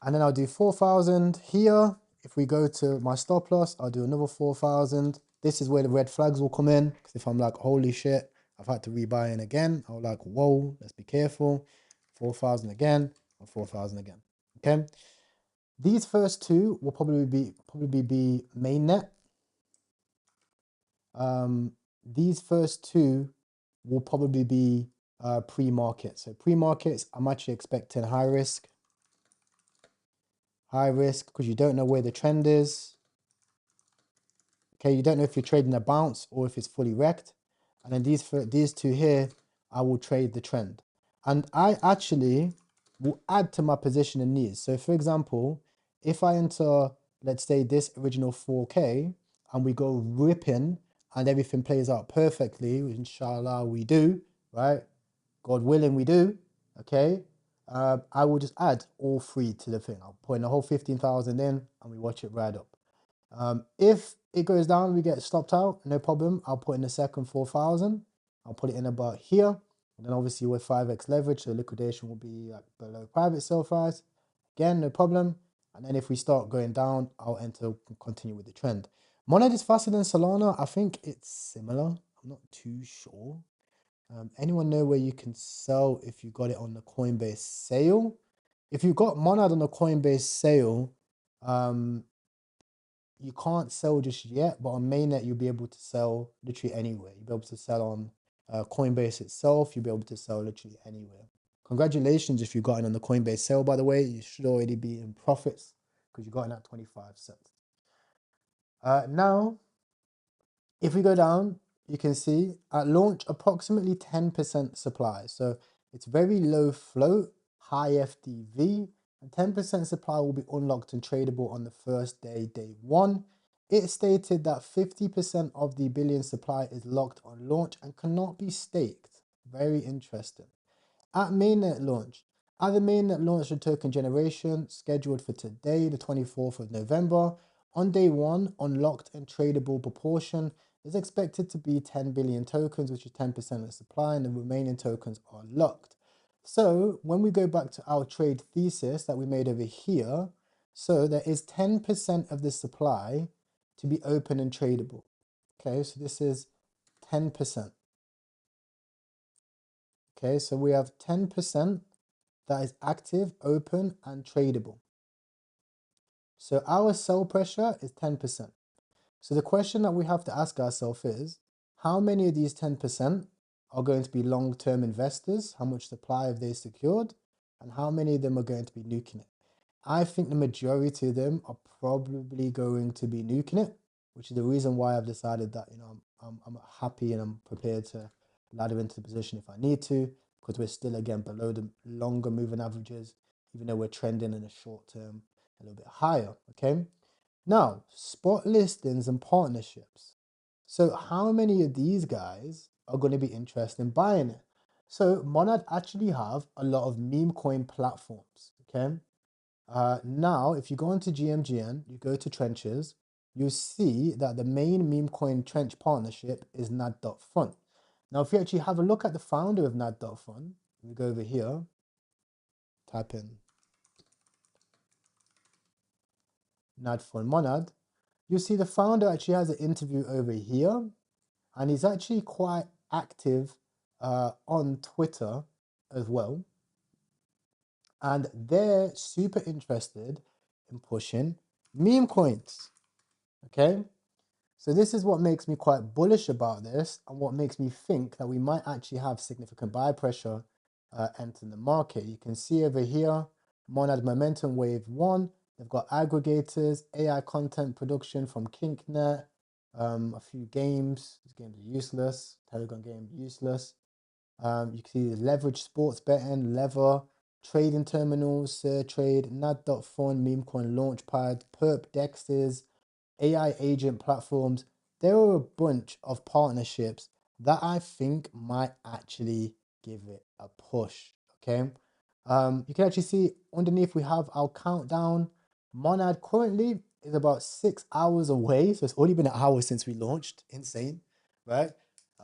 And then I'll do 4,000 here. If we go to my stop loss, I'll do another 4,000. This is where the red flags will come in. Because if I'm like, holy shit, I've had to rebuy in again. I'll like, whoa, let's be careful. 4,000 again, or 4,000 again. Okay. These first two will probably be mainnet. These first two will probably be pre-market. So pre-markets, I'm actually expecting high risk. High risk because you don't know where the trend is. Okay, you don't know if you're trading a bounce or if it's fully wrecked. And then these two here, I will trade the trend. And I actually will add to my position in these. So for example, if I enter, let's say this original 4K and we go ripping and everything plays out perfectly, inshallah we do, right? God willing we do, okay? I will just add all three to the thing. I'll put in the whole 15,000 in and we watch it ride up. If it goes down, we get stopped out, no problem. I'll put in the second 4,000. I'll put it in about here. And then obviously with 5x leverage, so liquidation will be like below private sale price. Again, no problem. And then if we start going down, I'll continue with the trend. Monad is faster than Solana. I think it's similar. I'm not too sure. Anyone know where you can sell if you got it on the Coinbase sale? If you got Monad on the Coinbase sale, you can't sell just yet, but on mainnet you'll be able to sell literally anywhere. You'll be able to sell on Coinbase itself. You'll be able to sell literally anywhere. Congratulations if you got it on the Coinbase sale, by the way. You should already be in profits because you got it at 25 cents. Now, if we go down, you can see at launch approximately 10% supply. So it's very low float, high FDV, and 10% supply will be unlocked and tradable on the first day, day one. It stated that 50% of the billion supply is locked on launch and cannot be staked. Very interesting. At mainnet launch, the mainnet launch of token generation scheduled for today, the 24th of November. On day one, unlocked and tradable proportion is expected to be 10 billion tokens, which is 10% of the supply, and the remaining tokens are locked. So when we go back to our trade thesis that we made over here, so there is 10% of the supply to be open and tradable. Okay, so this is 10%. Okay, so we have 10% that is active, open, and tradable. So our sell pressure is 10%. So the question that we have to ask ourselves is, how many of these 10% are going to be long-term investors? How much supply have they secured? And how many of them are going to be nuking it? I think the majority of them are probably going to be nuking it, which is the reason why I've decided that, you know, I'm happy and I'm prepared to ladder into the position if I need to, because we're still, again, below the longer moving averages, even though we're trending in the short term a little bit higher, okay? Now, spot listings and partnerships. So how many of these guys are going to be interested in buying it? So Monad actually have a lot of meme coin platforms, okay? Now, if you go into GMGN, you go to Trenches, you see that the main meme coin trench partnership is nad.fun. Now, if you actually have a look at the founder of nad.fun, we go over here, type in nad.fun Monad, you see the founder actually has an interview over here, and he's actually quite active on Twitter as well. And they're super interested in pushing meme coins. Okay, so this is what makes me quite bullish about this and what makes me think that we might actually have significant buy pressure entering the market. You can see over here, Monad Momentum Wave 1. They've got aggregators, AI content production from KinkNet, A few games. These games are useless. Telegram game useless. You can see leverage sports betting, lever, trading terminals, trade, nad.fund, memecoin launchpad, perp dexters, AI agent platforms. There are a bunch of partnerships that I think might actually give it a push. Okay. You can actually see underneath we have our countdown. Monad currently is about 6 hours away. So it's only been an hour since we launched. Insane, right?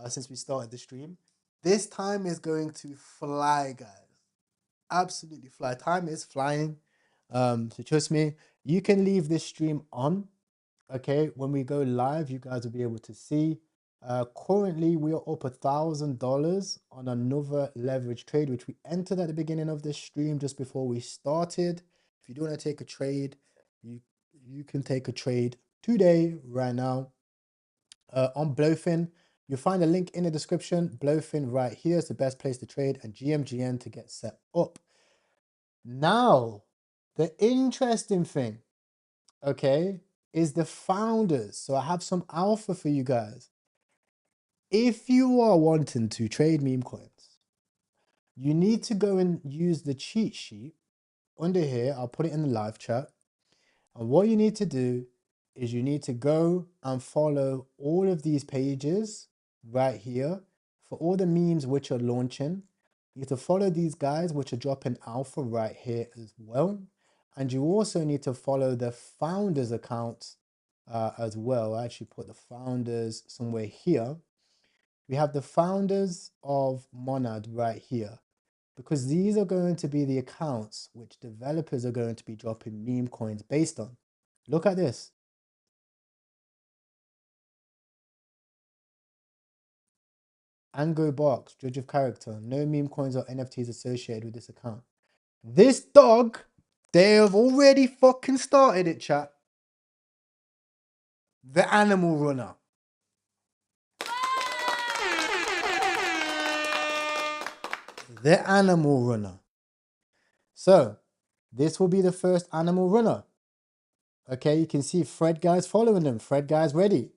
Since we started the stream. This time is going to fly, guys. Absolutely fly. Time is flying. So trust me, you can leave this stream on. Okay, when we go live, you guys will be able to see. Currently, we are up $1,000 on another leverage trade, which we entered at the beginning of this stream just before we started. If you do want to take a trade, you can take a trade today, right now. On Blowfin, you'll find a link in the description. Blowfin right here is the best place to trade, and GMGN to get set up. Now, the interesting thing, okay, is the founders. So I have some alpha for you guys. If you are wanting to trade meme coins, you need to go and use the cheat sheet under here. I'll put it in the live chat. And what you need to do is you need to go and follow all of these pages right here for all the memes which are launching. You have to follow these guys which are dropping alpha right here as well. And you also need to follow the founders accounts as well. I actually put the founders somewhere here. We have the founders of Monad right here, because these are going to be the accounts which developers are going to be dropping meme coins based on. Look at this. Ango Box, Judge of Character. No meme coins or NFTs associated with this account. This dog, they have already fucking started it, chat. The Animal Runner. The Animal Runner. So, this will be the first Animal Runner. Okay, you can see Fred Guy's following them. Fred Guy's ready,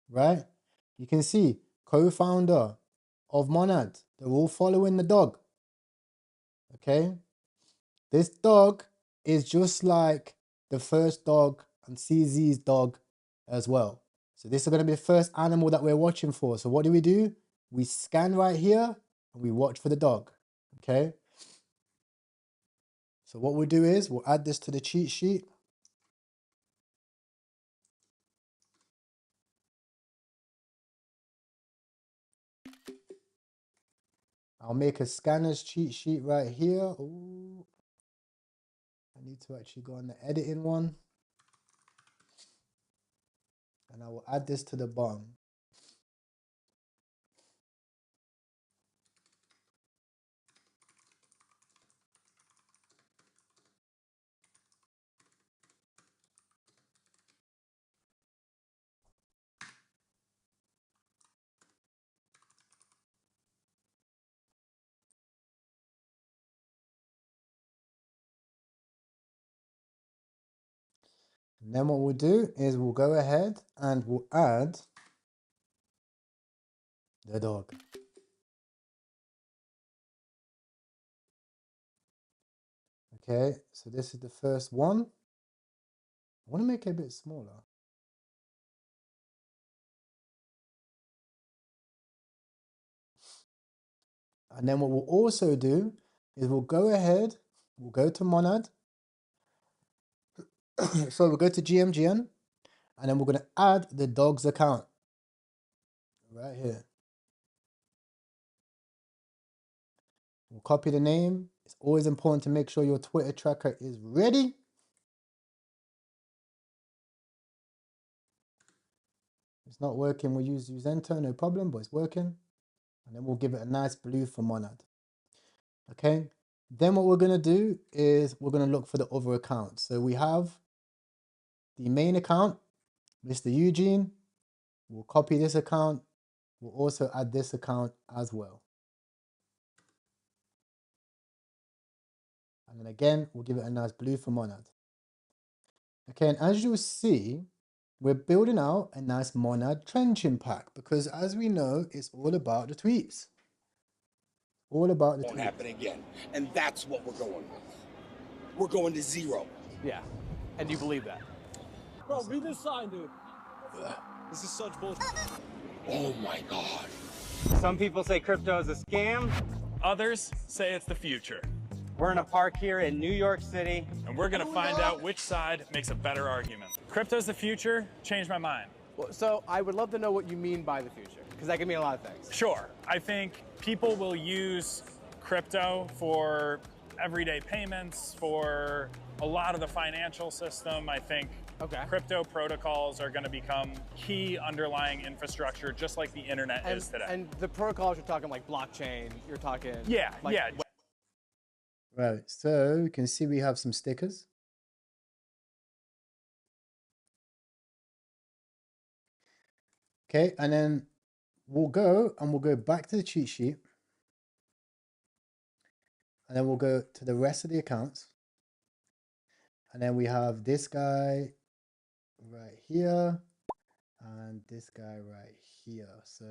right? You can see co-founder of Monad. They're all following the dog. Okay, this dog is just like the first dog and CZ's dog as well. So this is going to be the first animal that we're watching for. So what do? We scan right here and we watch for the dog. Okay. So what we'll do is we'll add this to the cheat sheet. I'll make a scanner's cheat sheet right here. Ooh. I need to actually go on the editing one. And I will add this to the bottom. And then what we'll do is we'll go ahead and we'll add the dog. Okay, so this is the first one. I want to make it a bit smaller. And then what we'll also do is we'll go ahead, we'll go to Monad. So we'll go to GMGN, and then we're going to add the dog's account right here. We'll copy the name. It's always important to make sure your Twitter tracker is ready. It's not working, we'll use Uzento, no problem, but it's working. And then we'll give it a nice blue for Monad. Okay, then what we're going to do is we're going to look for the other accounts. So we have the main account, Mr. Eugene. We'll copy this account. We'll also add this account as well. And then again, we'll give it a nice blue for Monad. Okay, and as you'll see, we're building out a nice monad trenching pack because, as we know, it's all about the tweets. All about the tweets. Won't happen again. And that's what we're going with. We're going to zero. Yeah. And you believe that? Bro, read this sign, dude. This is such bullshit. Oh my God. Some people say crypto is a scam. Others say it's the future. We're in a park here in New York City. And we're gonna find out which side makes a better argument. Crypto's the future, changed my mind. Well, so I would love to know what you mean by the future, because that can mean a lot of things. Sure, I think people will use crypto for everyday payments, for a lot of the financial system. I think crypto protocols are gonna become key underlying infrastructure, just like the internet is today. And the protocols, you're talking like blockchain, you're talking... Yeah, like, yeah. Right, so you can see we have some stickers. Okay, and then we'll go back to the cheat sheet. And then we'll go to the rest of the accounts. And then we have this guy right here and this guy right here. So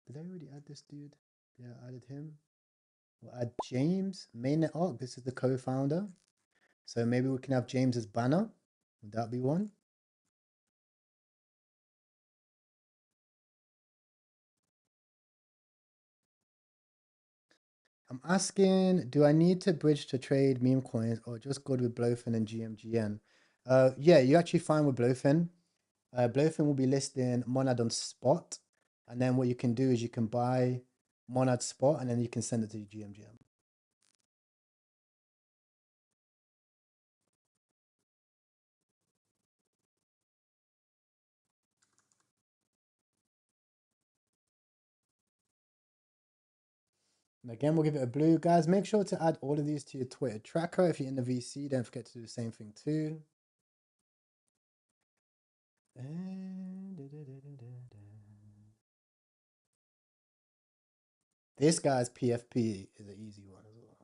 did I already add this dude? Yeah, I added him. We'll add James, mainnet arc. This is the co-founder. So maybe we can have James as banner. Would that be one? I'm asking, do I need to bridge to trade meme coins or just good with Blowfin and GMGN? Yeah, you're actually fine with Blowfin. Blowfin will be listing Monad on spot. And then what you can do is you can buy Monad spot and then you can send it to GMGN. And again, we'll give it a blue. Guys, make sure to add all of these to your Twitter tracker. If you're in the VC, don't forget to do the same thing too. This guy's PFP is an easy one as well.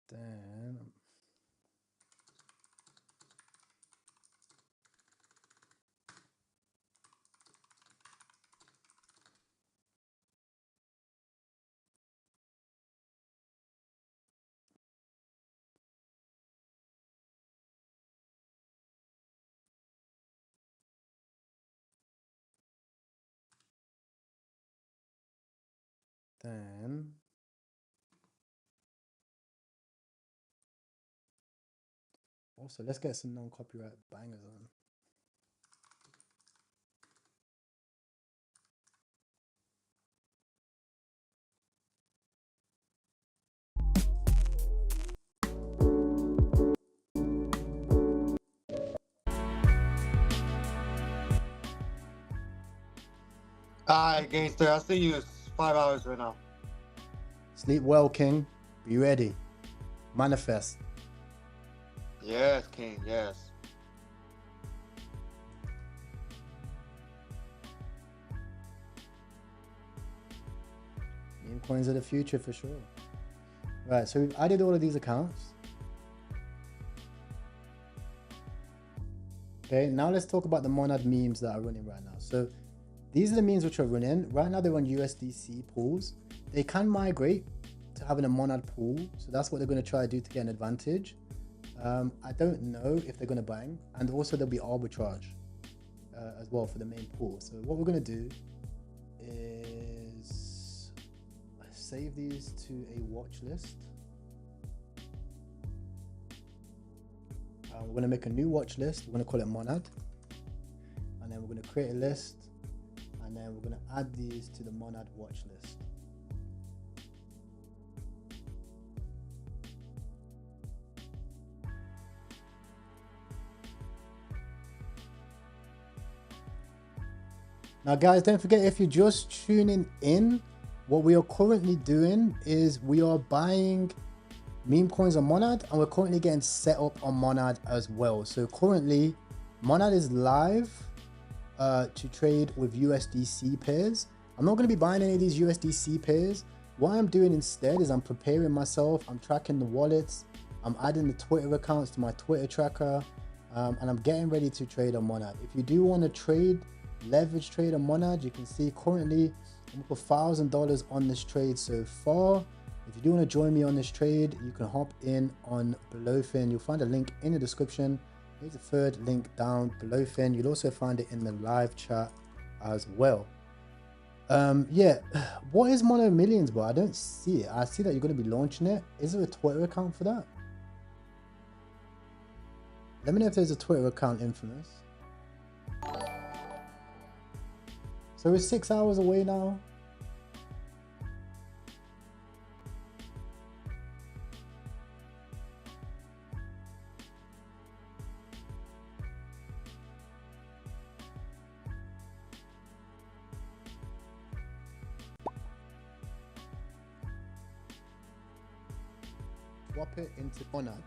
Damn. Then also let's get some non-copyright bangers on. Alright, gangster, I'll see you in 5 hours right now. Sleep well, King. Be ready. Manifest. Yes, King, yes. Meme coins are the future for sure. Right, so we've added all of these accounts. Okay, now let's talk about the Monad memes that are running right now. So these are the memes which are running. Right now they're on USDC pools. They can migrate to having a Monad pool. So that's what they're going to try to do to get an advantage. I don't know if they're going to bang. And also there'll be arbitrage as well for the main pool. So what we're going to do is save these to a watch list. We're going to make a new watch list. We're going to call it Monad. And then we're going to create a list. And then we're going to add these to the Monad watch list. Now guys, don't forget, if you're just tuning in, what we are currently doing is we are buying meme coins on Monad, and we're currently getting set up on Monad as well. So currently Monad is live to trade with USDC pairs. I'm not going to be buying any of these USDC pairs. What I'm doing instead is I'm preparing myself, I'm tracking the wallets, I'm adding the Twitter accounts to my Twitter tracker, and I'm getting ready to trade on Monad. If you do want to trade, leverage trade on Monad, you can see currently I'm up $1,000 on this trade so far. If you do want to join me on this trade, you can hop in on Belowfin. You'll find a link in the description. Here's the third link down Belowfin. You'll also find it in the live chat as well. Yeah, what is Mono Millions, bro? I don't see it. I see that you're going to be launching it. Is there a Twitter account for that? Let me know if there's a Twitter account, Infamous. So we're 6 hours away now. Swap it into Monad.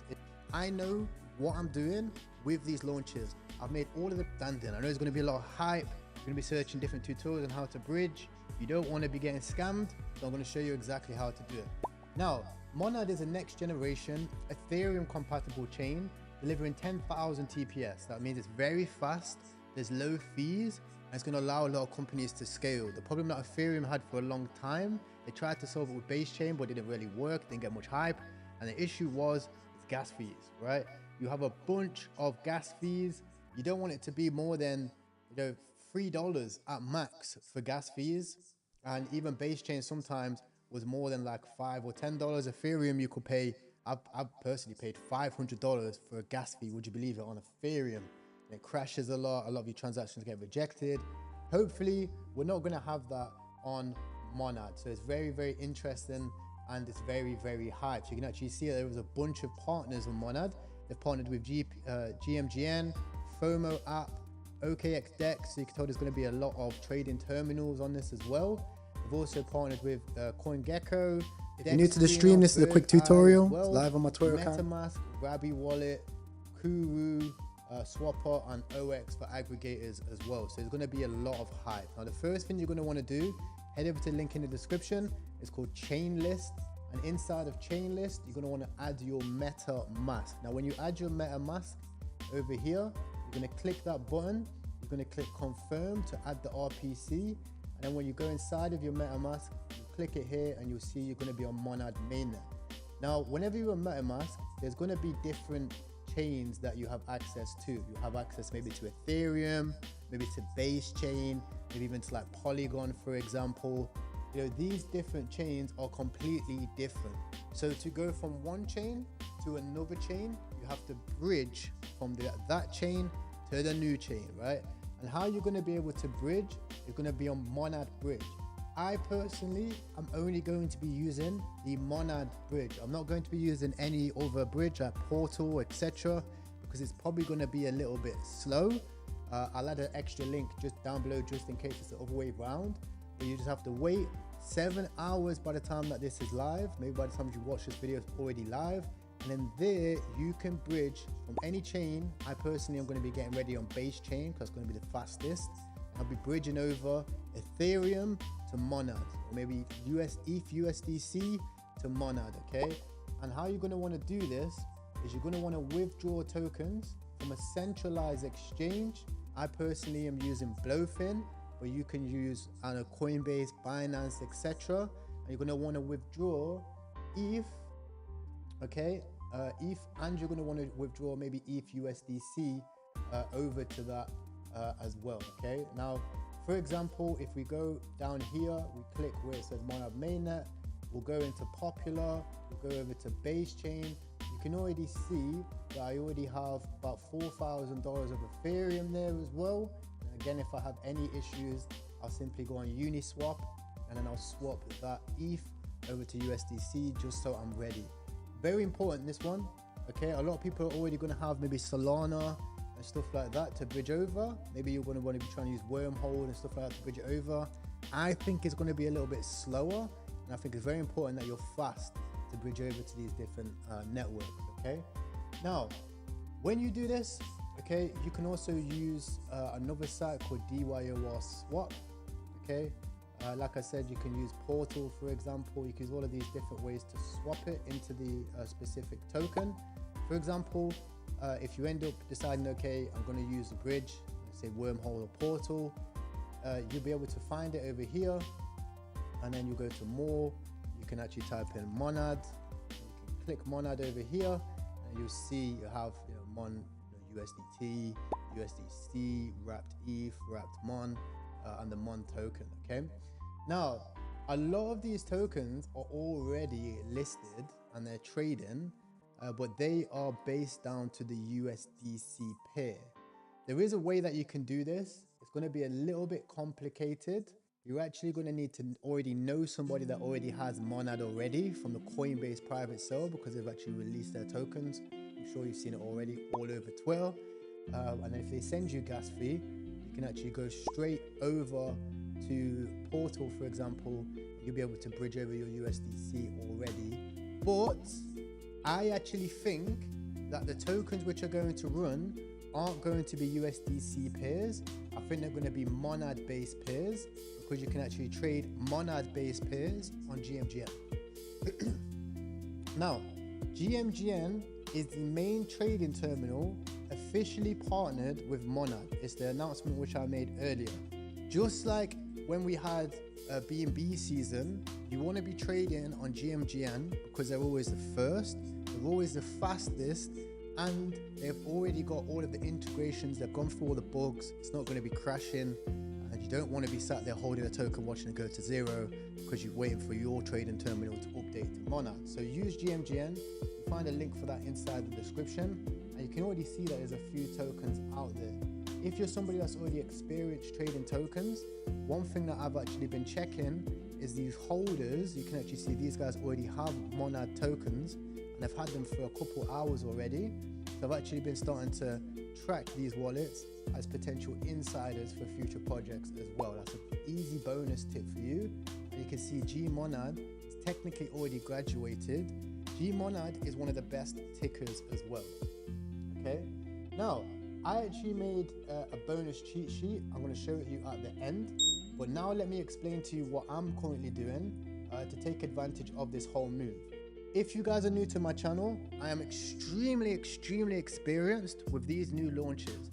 I know what I'm doing with these launches. I've made all of the standing. I know there's going to be a lot of hype. You're going to be searching different tutorials on how to bridge. You don't want to be getting scammed, so I'm going to show you exactly how to do it. Now, Monad is a next generation Ethereum compatible chain delivering 10,000 TPS. That means it's very fast, there's low fees, and it's going to allow a lot of companies to scale. The problem that Ethereum had for a long time, they tried to solve it with base chain, but it didn't really work, didn't get much hype. And the issue was it's gas fees, right? You have a bunch of gas fees. You don't want it to be more than, $3 at max for gas fees. And even base chain sometimes was more than like $5 or $10. Ethereum, you could pay, I've personally paid $500 for a gas fee. Would you believe it, on Ethereum? And it crashes a lot of your transactions get rejected. Hopefully, we're not gonna have that on Monad. So it's very, very interesting. And it's very, very hyped. You can actually see there was a bunch of partners on Monad. They've partnered with GMGN, FOMO app, OKX Dex. So you can tell there's going to be a lot of trading terminals on this as well. We've also partnered with CoinGecko. If you're new to the stream, this is a quick tutorial. Well, it's live on my Twitter account. MetaMask, Grabby Wallet, Kuru, Swapper, and OX for aggregators as well. So there's going to be a lot of hype. Now, the first thing you're going to want to do, head over to the link in the description. It's called Chainlist, and inside of Chainlist, you're going to want to add your MetaMask. Now, when you add your MetaMask over here, you're going to click that button. You're going to click Confirm to add the RPC, and then when you go inside of your MetaMask, you click it here, and you'll see you're going to be on Monad mainnet. Now, whenever you're on MetaMask, there's going to be different chains that you have access to. You have access maybe to Ethereum, maybe to Base Chain, maybe even to like Polygon, for example. These different chains are completely different. So to go from one chain to another chain, you have to bridge from that chain to the new chain, right? And how you're going to be able to bridge, you're going to be on Monad Bridge. I personally am only going to be using the Monad Bridge. I'm not going to be using any other bridge like Portal, etc., because it's probably going to be a little bit slow. I'll add an extra link just down below just in case it's the other way around. But you just have to wait 7 hours by the time that this is live. Maybe by the time you watch this video, it's already live. And then there you can bridge from any chain. I personally am going to be getting ready on Base Chain because it's going to be the fastest. I'll be bridging over Ethereum to Monad, or maybe ETH USDC to Monad, okay? And how you're going to want to do this is you're going to want to withdraw tokens from a centralized exchange. I personally am using Belowfin, but you can use Coinbase, Binance, etc. And you're going to want to withdraw ETH, okay? ETH, and you're going to want to withdraw maybe ETH USDC over to that as well, okay? Now, for example, if we go down here, we click where it says Monad Mainnet, we'll go into Popular, we'll go over to Base Chain. You can already see that I already have about $4,000 of Ethereum there as well. And again, if I have any issues, I'll simply go on Uniswap and then I'll swap that ETH over to USDC just so I'm ready. Very important, this one, okay? A lot of people are already going to have maybe Solana and stuff like that to bridge over. Maybe you're going to want to be trying to use Wormhole and stuff like that to bridge it over. I think it's going to be a little bit slower, and I think it's very important that you're fast to bridge over to these different networks, okay? Now, when you do this, okay, you can also use another site called DYOR Swap, okay? Like I said, you can use Portal, for example. You can use all of these different ways to swap it into the specific token. For example, if you end up deciding, okay, I'm going to use a bridge, let's say Wormhole or Portal, you'll be able to find it over here, and then you go to more. You can actually type in Monad. You can click Monad over here, and you'll see you have USDT, USDC, wrapped ETH, wrapped Mon, and the Mon token. Okay. Now, a lot of these tokens are already listed and they're trading, but they are based down to the USDC pair. There is a way that you can do this. It's going to be a little bit complicated. You're actually going to need to already know somebody that already has Monad already from the Coinbase private sale, because they've actually released their tokens. I'm sure you've seen it already all over Twitter. And if they send you gas fee, you can actually go straight over to Portal, for example. You'll be able to bridge over your USDC already. But I actually think that the tokens which are going to run aren't going to be USDC pairs. I think they're going to be Monad based pairs, because you can actually trade Monad based pairs on GMGN. Now, GMGN is the main trading terminal officially partnered with Monad. It's the announcement which I made earlier. Just like when we had a BNB season, you want to be trading on GMGN because they're always the first, they're always the fastest, and they've already got all of the integrations. They've gone through all the bugs. It's not going to be crashing, and you don't want to be sat there holding a token watching it go to zero because you're waiting for your trading terminal to update to Monad. So use GMGN. You find a link for that inside the description, and you can already see that there's a few tokens out there. If you're somebody that's already experienced trading tokens, one thing that I've actually been checking is these holders. You can actually see these guys already have Monad tokens, and I've had them for a couple hours already. So I've actually been starting to track these wallets as potential insiders for future projects as well. That's an easy bonus tip for you. And you can see Gmonad is technically already graduated. Gmonad is one of the best tickers as well. Okay. Now, I actually made a bonus cheat sheet. I'm going to show it you at the end. But now let me explain to you what I'm currently doing to take advantage of this whole move. If you guys are new to my channel, I am extremely experienced with these new launches.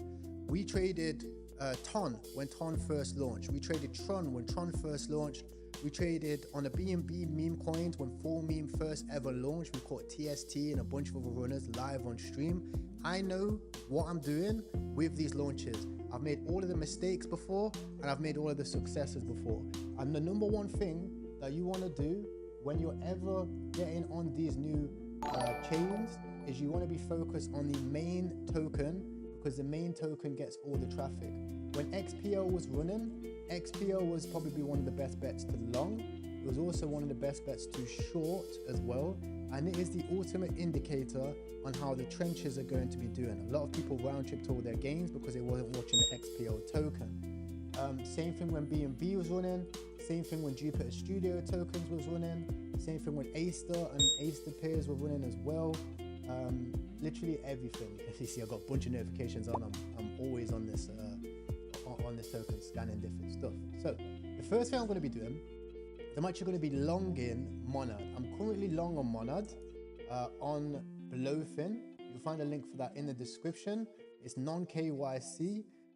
We traded TON when TON first launched. We traded Tron when Tron first launched. We traded on the BNB meme coins when Full Meme first ever launched. We caught TST and a bunch of other runners live on stream. I know what I'm doing with these launches. I've made all of the mistakes before, and I've made all of the successes before. And the number one thing that you want to do when you're ever getting on these new chains is you want to be focused on the main token, because the main token gets all the traffic. When XPO was running, XPO was probably one of the best bets to long. It was also one of the best bets to short as well. And it is the ultimate indicator on how the trenches are going to be doing. A lot of people round tripped all their gains because they wasn't watching the XPO token. Same thing when BNB was running. Same thing when Jupiter Studio tokens was running. Same thing when Aster and Aster pairs were running as well. Literally everything. As you see, I've got a bunch of notifications on. I'm always on this token, scanning different stuff. So the first thing I'm going to be doing, I'm actually going to be long in Monad. I'm currently long on Monad on Blowfin. You'll find a link for that in the description. It's non-KYC,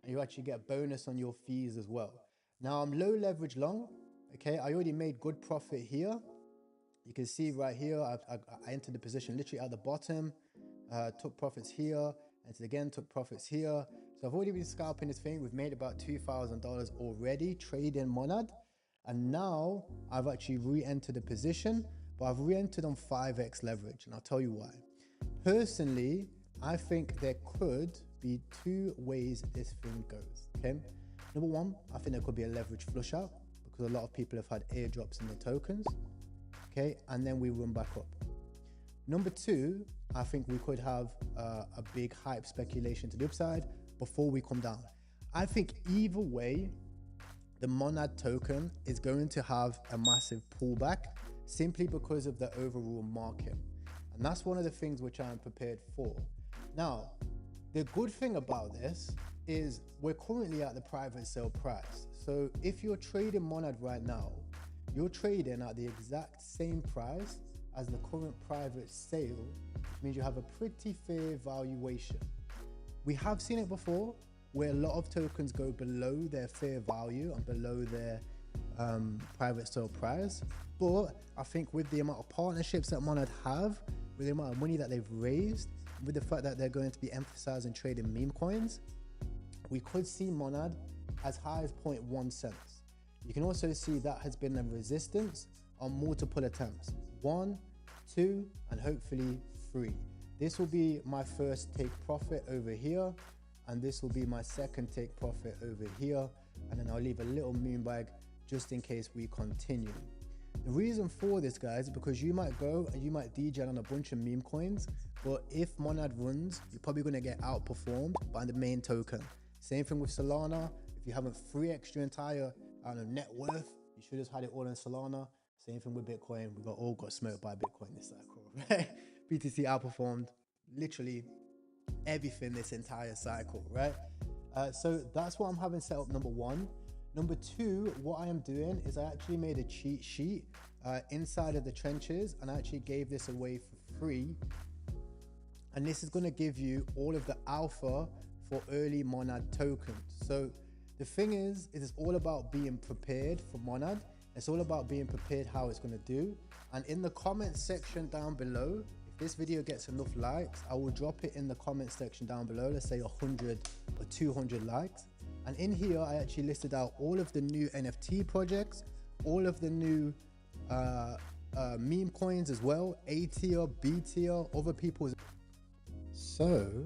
and you actually get a bonus on your fees as well. Now I'm low leverage long. Okay, I already made good profit here. You can see right here, I entered the position literally at the bottom, took profits here, entered again, took profits here. So I've already been scalping this thing. We've made about $2,000 already trading Monad. And now I've actually re-entered the position, but I've re-entered on 5x leverage. And I'll tell you why. Personally, I think there could be two ways this thing goes, okay? Number one, I think there could be a leverage flush out because a lot of people have had airdrops in the tokens, okay? And then we run back up. Number two, I think we could have a big hype speculation to the upside before we come down. I think either way, the Monad token is going to have a massive pullback simply because of the overall market. And that's one of the things which I'm prepared for. Now, the good thing about this is we're currently at the private sale price. So if you're trading Monad right now, you're trading at the exact same price as the current private sale, which means you have a pretty fair valuation. We have seen it before where a lot of tokens go below their fair value and below their private sale price. But I think with the amount of partnerships that Monad have, with the amount of money that they've raised, with the fact that they're going to be emphasizing trading meme coins, we could see Monad as high as 0.1 cents. You can also see that has been a resistance on multiple attempts. 1, 2, and hopefully 3. This will be my first take profit over here, and this will be my second take profit over here, and then I'll leave a little moon bag just in case we continue. The reason for this, guys, is because you might go and you might DJ on a bunch of meme coins, but if Monad runs, you're probably going to get outperformed by the main token. Same thing with Solana. If you haven't 3x your entire net worth, you should have had it all in Solana. Same thing with Bitcoin. We all got smoked by Bitcoin this cycle, right? BTC outperformed literally everything this entire cycle, right? So that's what I'm having set up, number 1. Number 2, what I am doing is I actually made a cheat sheet inside of the trenches, and I actually gave this away for free. And this is going to give you all of the alpha for early Monad tokens. So the thing is it's all about being prepared for Monad. It's all about being prepared how it's going to do. And in the comment section down below, if this video gets enough likes, I will drop it in the comment section down below. Let's say 100 or 200 likes. And in here, I actually listed out all of the new NFT projects, all of the new meme coins as well, A tier, B tier, other people's. So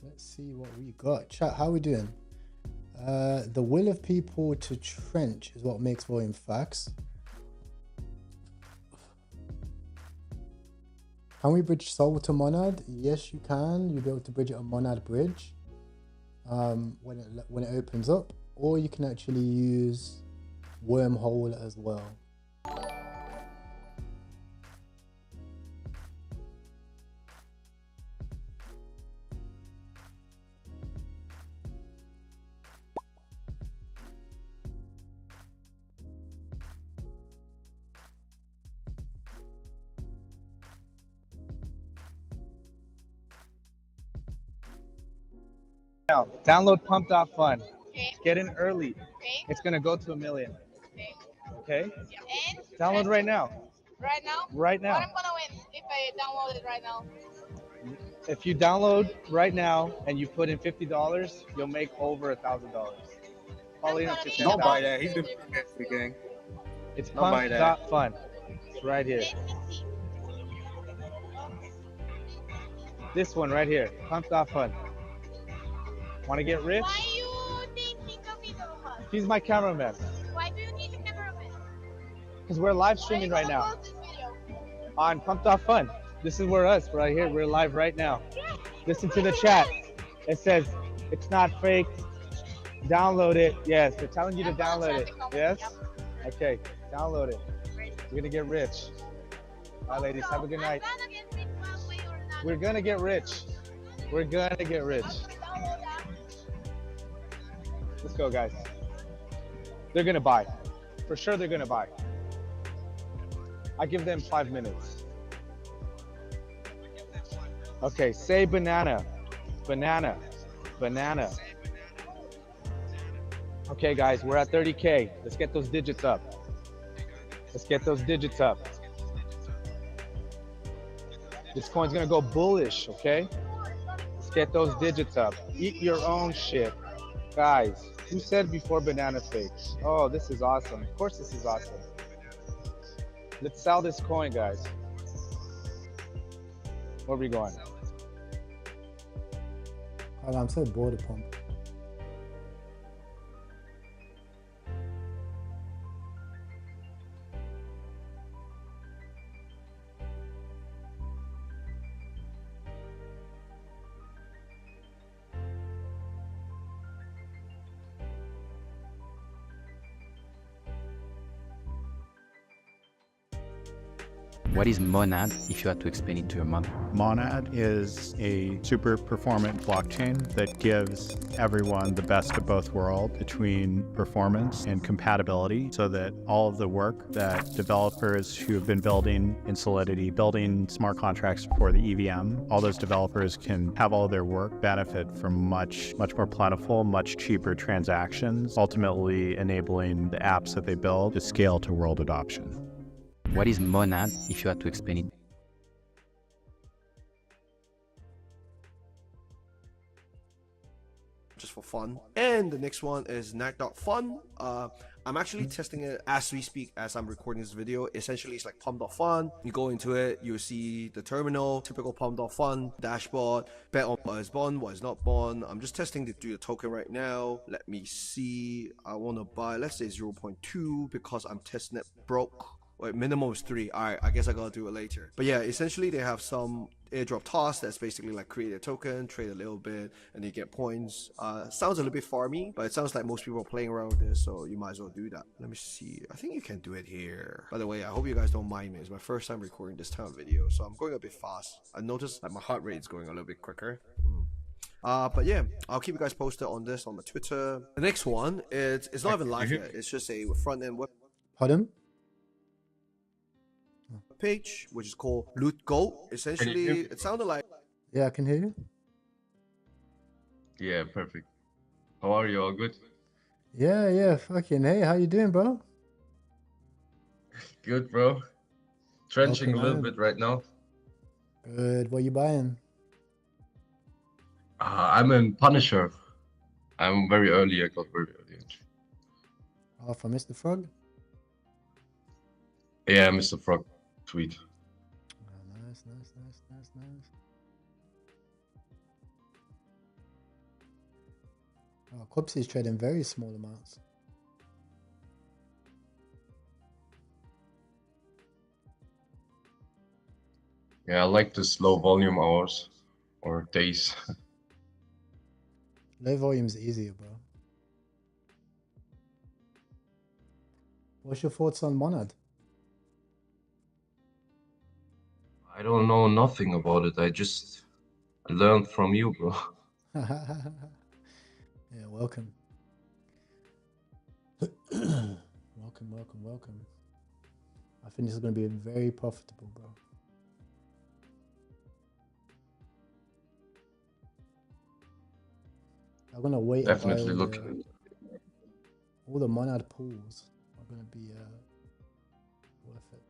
let's see what we got. Chat, how are we doing? The will of people to trench is what makes volume facts. Can we bridge Sol to Monad? Yes, you can. You'll be able to bridge it on Monad bridge when it opens up, or you can actually use Wormhole as well. Now, download pump.fun. Okay. Get in early. Okay. It's going to go to 1 million. Okay. Okay? Yeah. And download right now. Right now? Right now. What I'm going to win if I download it right now? If you download right now and you put in $50, you'll make over $1,000. Probably up to 10,000. Don't buy that. He's going to do that again. It's pump.fun. It's right here. This one right here. Pump.fun. Want to get rich? Why you thinking of me so much? He's my cameraman. Why do you need a cameraman? Because we're live streaming right now. On Pump.fun. This is where us, right here. We're live right now. Listen to the chat. It says, it's not fake. Download it. Yes, they're telling you to download it. Yes? Okay, download it. You're going to get rich. Bye, ladies. Have a good night. We're going to get rich. We're going to get rich. Let's go, guys. They're going to buy. For sure, they're going to buy. I give them 5 minutes. Okay, say banana. Banana. Banana. Okay, guys, we're at 30K. Let's get those digits up. Let's get those digits up. This coin's going to go bullish, okay? Let's get those digits up. Eat your own shit. Guys, who said before banana fakes? Oh, this is awesome. Of course this is awesome. Let's sell this coin, guys. Where are we going? Oh, I'm so bored of pump. What is Monad, if you had to explain it to your mom? Monad is a super performant blockchain that gives everyone the best of both worlds between performance and compatibility, so that all of the work that developers who have been building in Solidity, building smart contracts for the EVM, all those developers can have all their work benefit from much more plentiful, much cheaper transactions, ultimately enabling the apps that they build to scale to world adoption. What is Monad, if you had to explain it? Just for fun. And the next one is Knack.fun. I'm actually testing it as we speak, as I'm recording this video. Essentially, it's like Pump.fun. You go into it, you see the terminal, typical Pump.fun dashboard, bet on what is bond, what is not bond. I'm just testing to do the token right now. Let me see. I want to buy, let's say 0.2 because I'm testing it broke. Wait, minimum is 3. Alright, I guess I gotta do it later. But yeah, essentially they have some airdrop task that's basically like create a token, trade a little bit, and you get points. Sounds a little bit farmy, but it sounds like most people are playing around with this, so you might as well do that. Let me see. I think you can do it here. By the way, I hope you guys don't mind me. It's my first time recording this kind of video, so I'm going a bit fast. I noticed that my heart rate is going a little bit quicker. But yeah, I'll keep you guys posted on this on my Twitter. The next one, it's not even live yet. It's just a front end web. Pardon? Page, which is called Loot Go. Essentially, it sounded like. Yeah, I can hear you. Yeah, perfect. How are you? All good? Yeah, fucking hey, how you doing, bro? Good, bro. Trenching a little man. bit right now. Good. What you buying? I'm in Punisher. I'm very early. I got very early entry. Oh, from Mr. Frog? Yeah, Mr. Frog. Tweet. Oh, nice. Oh, Copsy's trading very small amounts. Yeah, I like the slow volume hours or days. Low volume's easier, bro. What's your thoughts on Monad? I don't know nothing about it. I just learned from you, bro. Yeah, welcome. welcome. I think this is going to be very profitable, bro. I'm going to wait Definitely and buy looking. all the Monad pools are going to be worth it.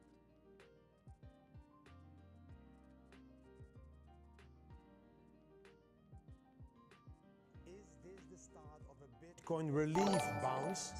Is this the start of a Bitcoin relief bounce?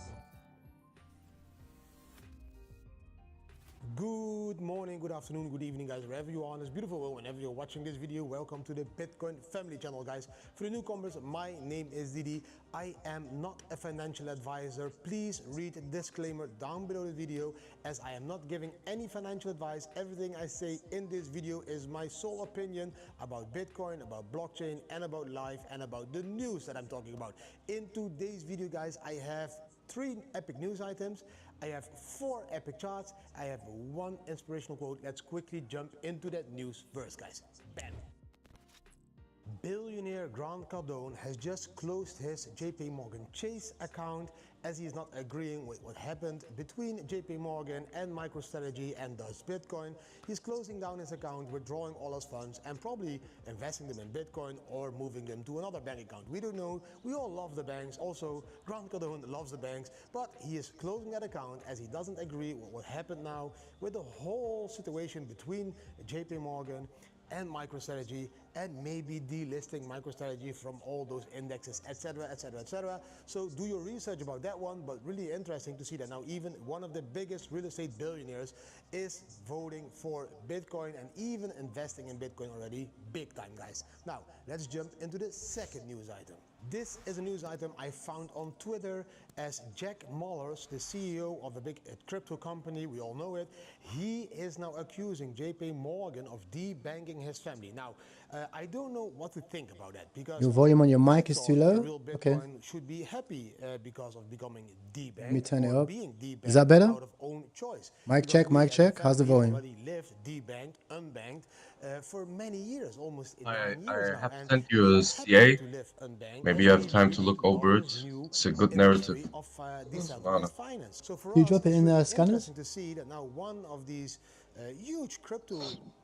Good morning, good afternoon, good evening, guys, wherever you are on this beautiful world, whenever you're watching this video. Welcome to the Bitcoin family channel, guys. For the newcomers, my name is Didi. I am not a financial advisor. Please read the disclaimer down below the video, as I am not giving any financial advice. Everything I say in this video is my sole opinion about Bitcoin, about blockchain, and about life, and about the news that I'm talking about. In today's video, guys, I have 3 epic news items. I have 4 epic charts. I have 1 inspirational quote. Let's quickly jump into that news first, guys. Bam. Billionaire Grant Cardone has just closed his JP Morgan Chase account, as he is not agreeing with what happened between JP Morgan and MicroStrategy and thus Bitcoin. He's closing down his account, withdrawing all his funds, and probably investing them in Bitcoin or moving them to another bank account. We don't know. We all love the banks. Also, Grant Cardone loves the banks, but he is closing that account as he doesn't agree with what happened now with the whole situation between JP Morgan and MicroStrategy, and maybe delisting MicroStrategy from all those indexes, etc. So do your research about that one, but really interesting to see that now even one of the biggest real estate billionaires is voting for Bitcoin and even investing in Bitcoin already, big time, guys. Now let's jump into the second news item. This is a news item I found on Twitter as Jack Mallers, the CEO of a big crypto company, we all know it, he is now accusing JP Morgan of debanking his family. Now, I don't know what to think about that because Your volume on your I mic is too thought low. real Okay, Bitcoin should be happy because of becoming let me debanked turn it or up. being Is that debanked better? out of own choice. Mic Because check, we mic as a check. How's the family volume? already lived debanked, unbanked for many years, almost I 9 years now, have and sent we you a are happy CA. to live unbanked Maybe as you have we time to believe look a lot over it. is new It's a good in the narrative. history of Solana. decentralized finance. So for Can you us, drop it it's in really scanners? interesting to see that now one of these huge crypto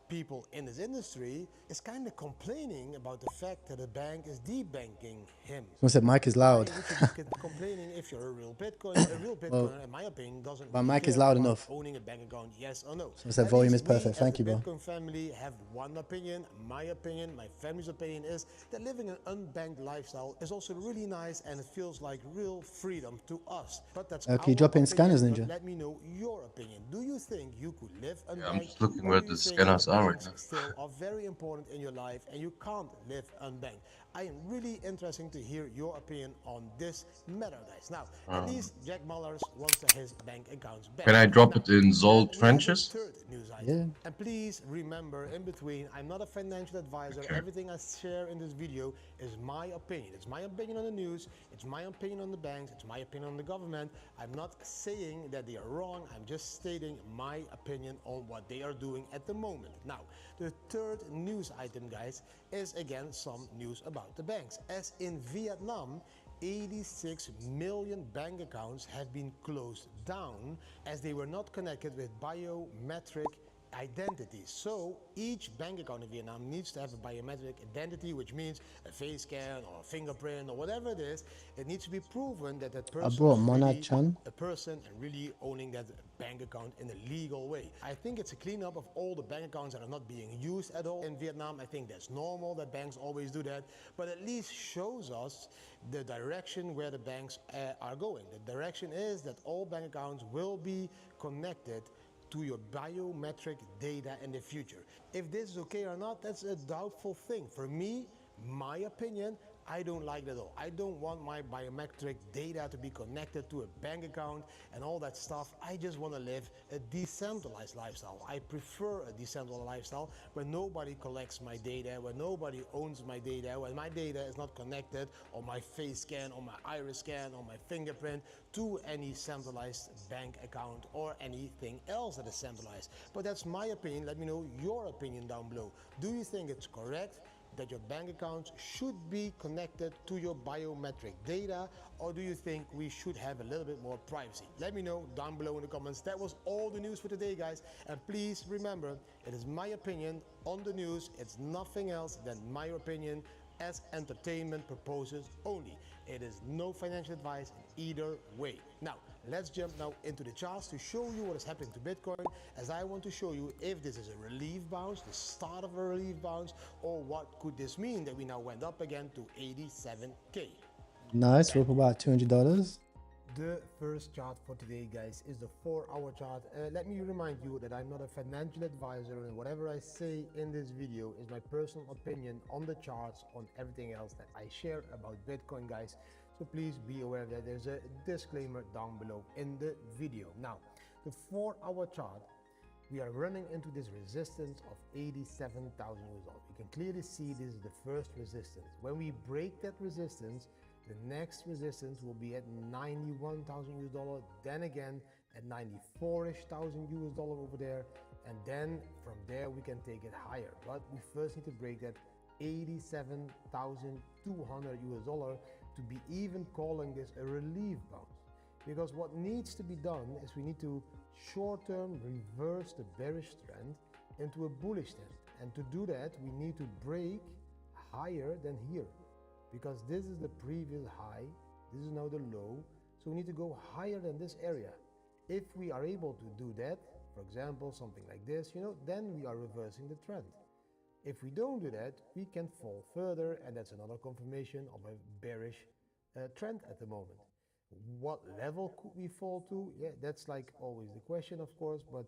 people in this industry is kind of complaining about the fact that a bank is debanking him. Someone said mic is loud. Why would you be complaining if you're a real Bitcoiner? A real Well, Bitcoiner, in my opinion, doesn't my really mic is care loud about enough. owning a bank account, yes or no. Someone said At volume least is perfect. we, Thank as you, the bro. Bitcoin family, have one opinion. My opinion, my family's opinion is that living an unbanked lifestyle is also really nice and it feels like real freedom to us. But that's Can you our drop it in opinion. scanners, But Ninja? let me know your opinion. Do you think you could live Yeah, I'm unbanked, just looking or where do you the think that scanners are right banks now. still are very important in your life and you can't live unbanked? I am really interested to hear your opinion on this matter, guys. Now, at least Jack Mallers wants his bank accounts back. Can I drop Now, it in Zold then we have the trenches? third news item. Yeah. And please remember, in between, I'm not a financial advisor. Okay. Everything I share in this video is my opinion. It's my opinion on the news. It's my opinion on the banks. It's my opinion on the government. I'm not saying that they are wrong. I'm just stating my opinion on what they are doing at the moment. Now, the third news item, guys, is again some news about the banks. As in Vietnam, 86 million bank accounts have been closed down as they were not connected with biometric identities. So each bank account in Vietnam needs to have a biometric identity, which means a face scan or a fingerprint or whatever it is. It needs to be proven that that I person brought is Monad really Chan. a person and really owning that bank account in a legal way. I think it's a cleanup of all the bank accounts that are not being used at all in Vietnam. I think that's normal that banks always do that, but at least shows us the direction where the banks are going. The direction is that all bank accounts will be connected to your biometric data in the future. If this is okay or not, that's a doubtful thing. For me, my opinion, I don't like that at all. I don't want my biometric data to be connected to a bank account and all that stuff. I just want to live a decentralized lifestyle. I prefer a decentralized lifestyle where nobody collects my data, where nobody owns my data, where my data is not connected on my face scan, on my iris scan, on my fingerprint to any centralized bank account or anything else that is centralized. But that's my opinion. Let me know your opinion down below. Do you think it's correct that your bank accounts should be connected to your biometric data, or do you think we should have a little bit more privacy? Let me know down below in the comments. That was all the news for today, guys. And please remember, it is my opinion on the news. It's nothing else than my opinion as entertainment purposes only. It is no financial advice in either way. Now, let's jump now into the charts to show you what is happening to Bitcoin, as I want to show you if this is a relief bounce, the start of a relief bounce, or what could this mean that we now went up again to 87K. Nice. We're up about $200. The first chart for today, guys, is the 4-hour chart. Let me remind you that I'm not a financial advisor, and whatever I say in this video is my personal opinion on the charts, on everything else that I share about Bitcoin, guys. So please be aware that there's a disclaimer down below in the video. Now, the 4-hour chart, we are running into this resistance of 87,000 US dollars. You can clearly see this is the first resistance. When we break that resistance, the next resistance will be at 91,000 US dollar, then again at 94-ish thousand US dollar over there, and then from there we can take it higher. But we first need to break that 87,200 US dollar to be even calling this a relief bounce. Because what needs to be done is we need to short-term reverse the bearish trend into a bullish trend, and to do that we need to break higher than here. Because this is the previous high, this is now the low, so we need to go higher than this area. If we are able to do that, for example, something like this, then we are reversing the trend. If we don't do that, we can fall further, and that's another confirmation of a bearish trend at the moment. What level could we fall to? Yeah, that's like always the question, of course, but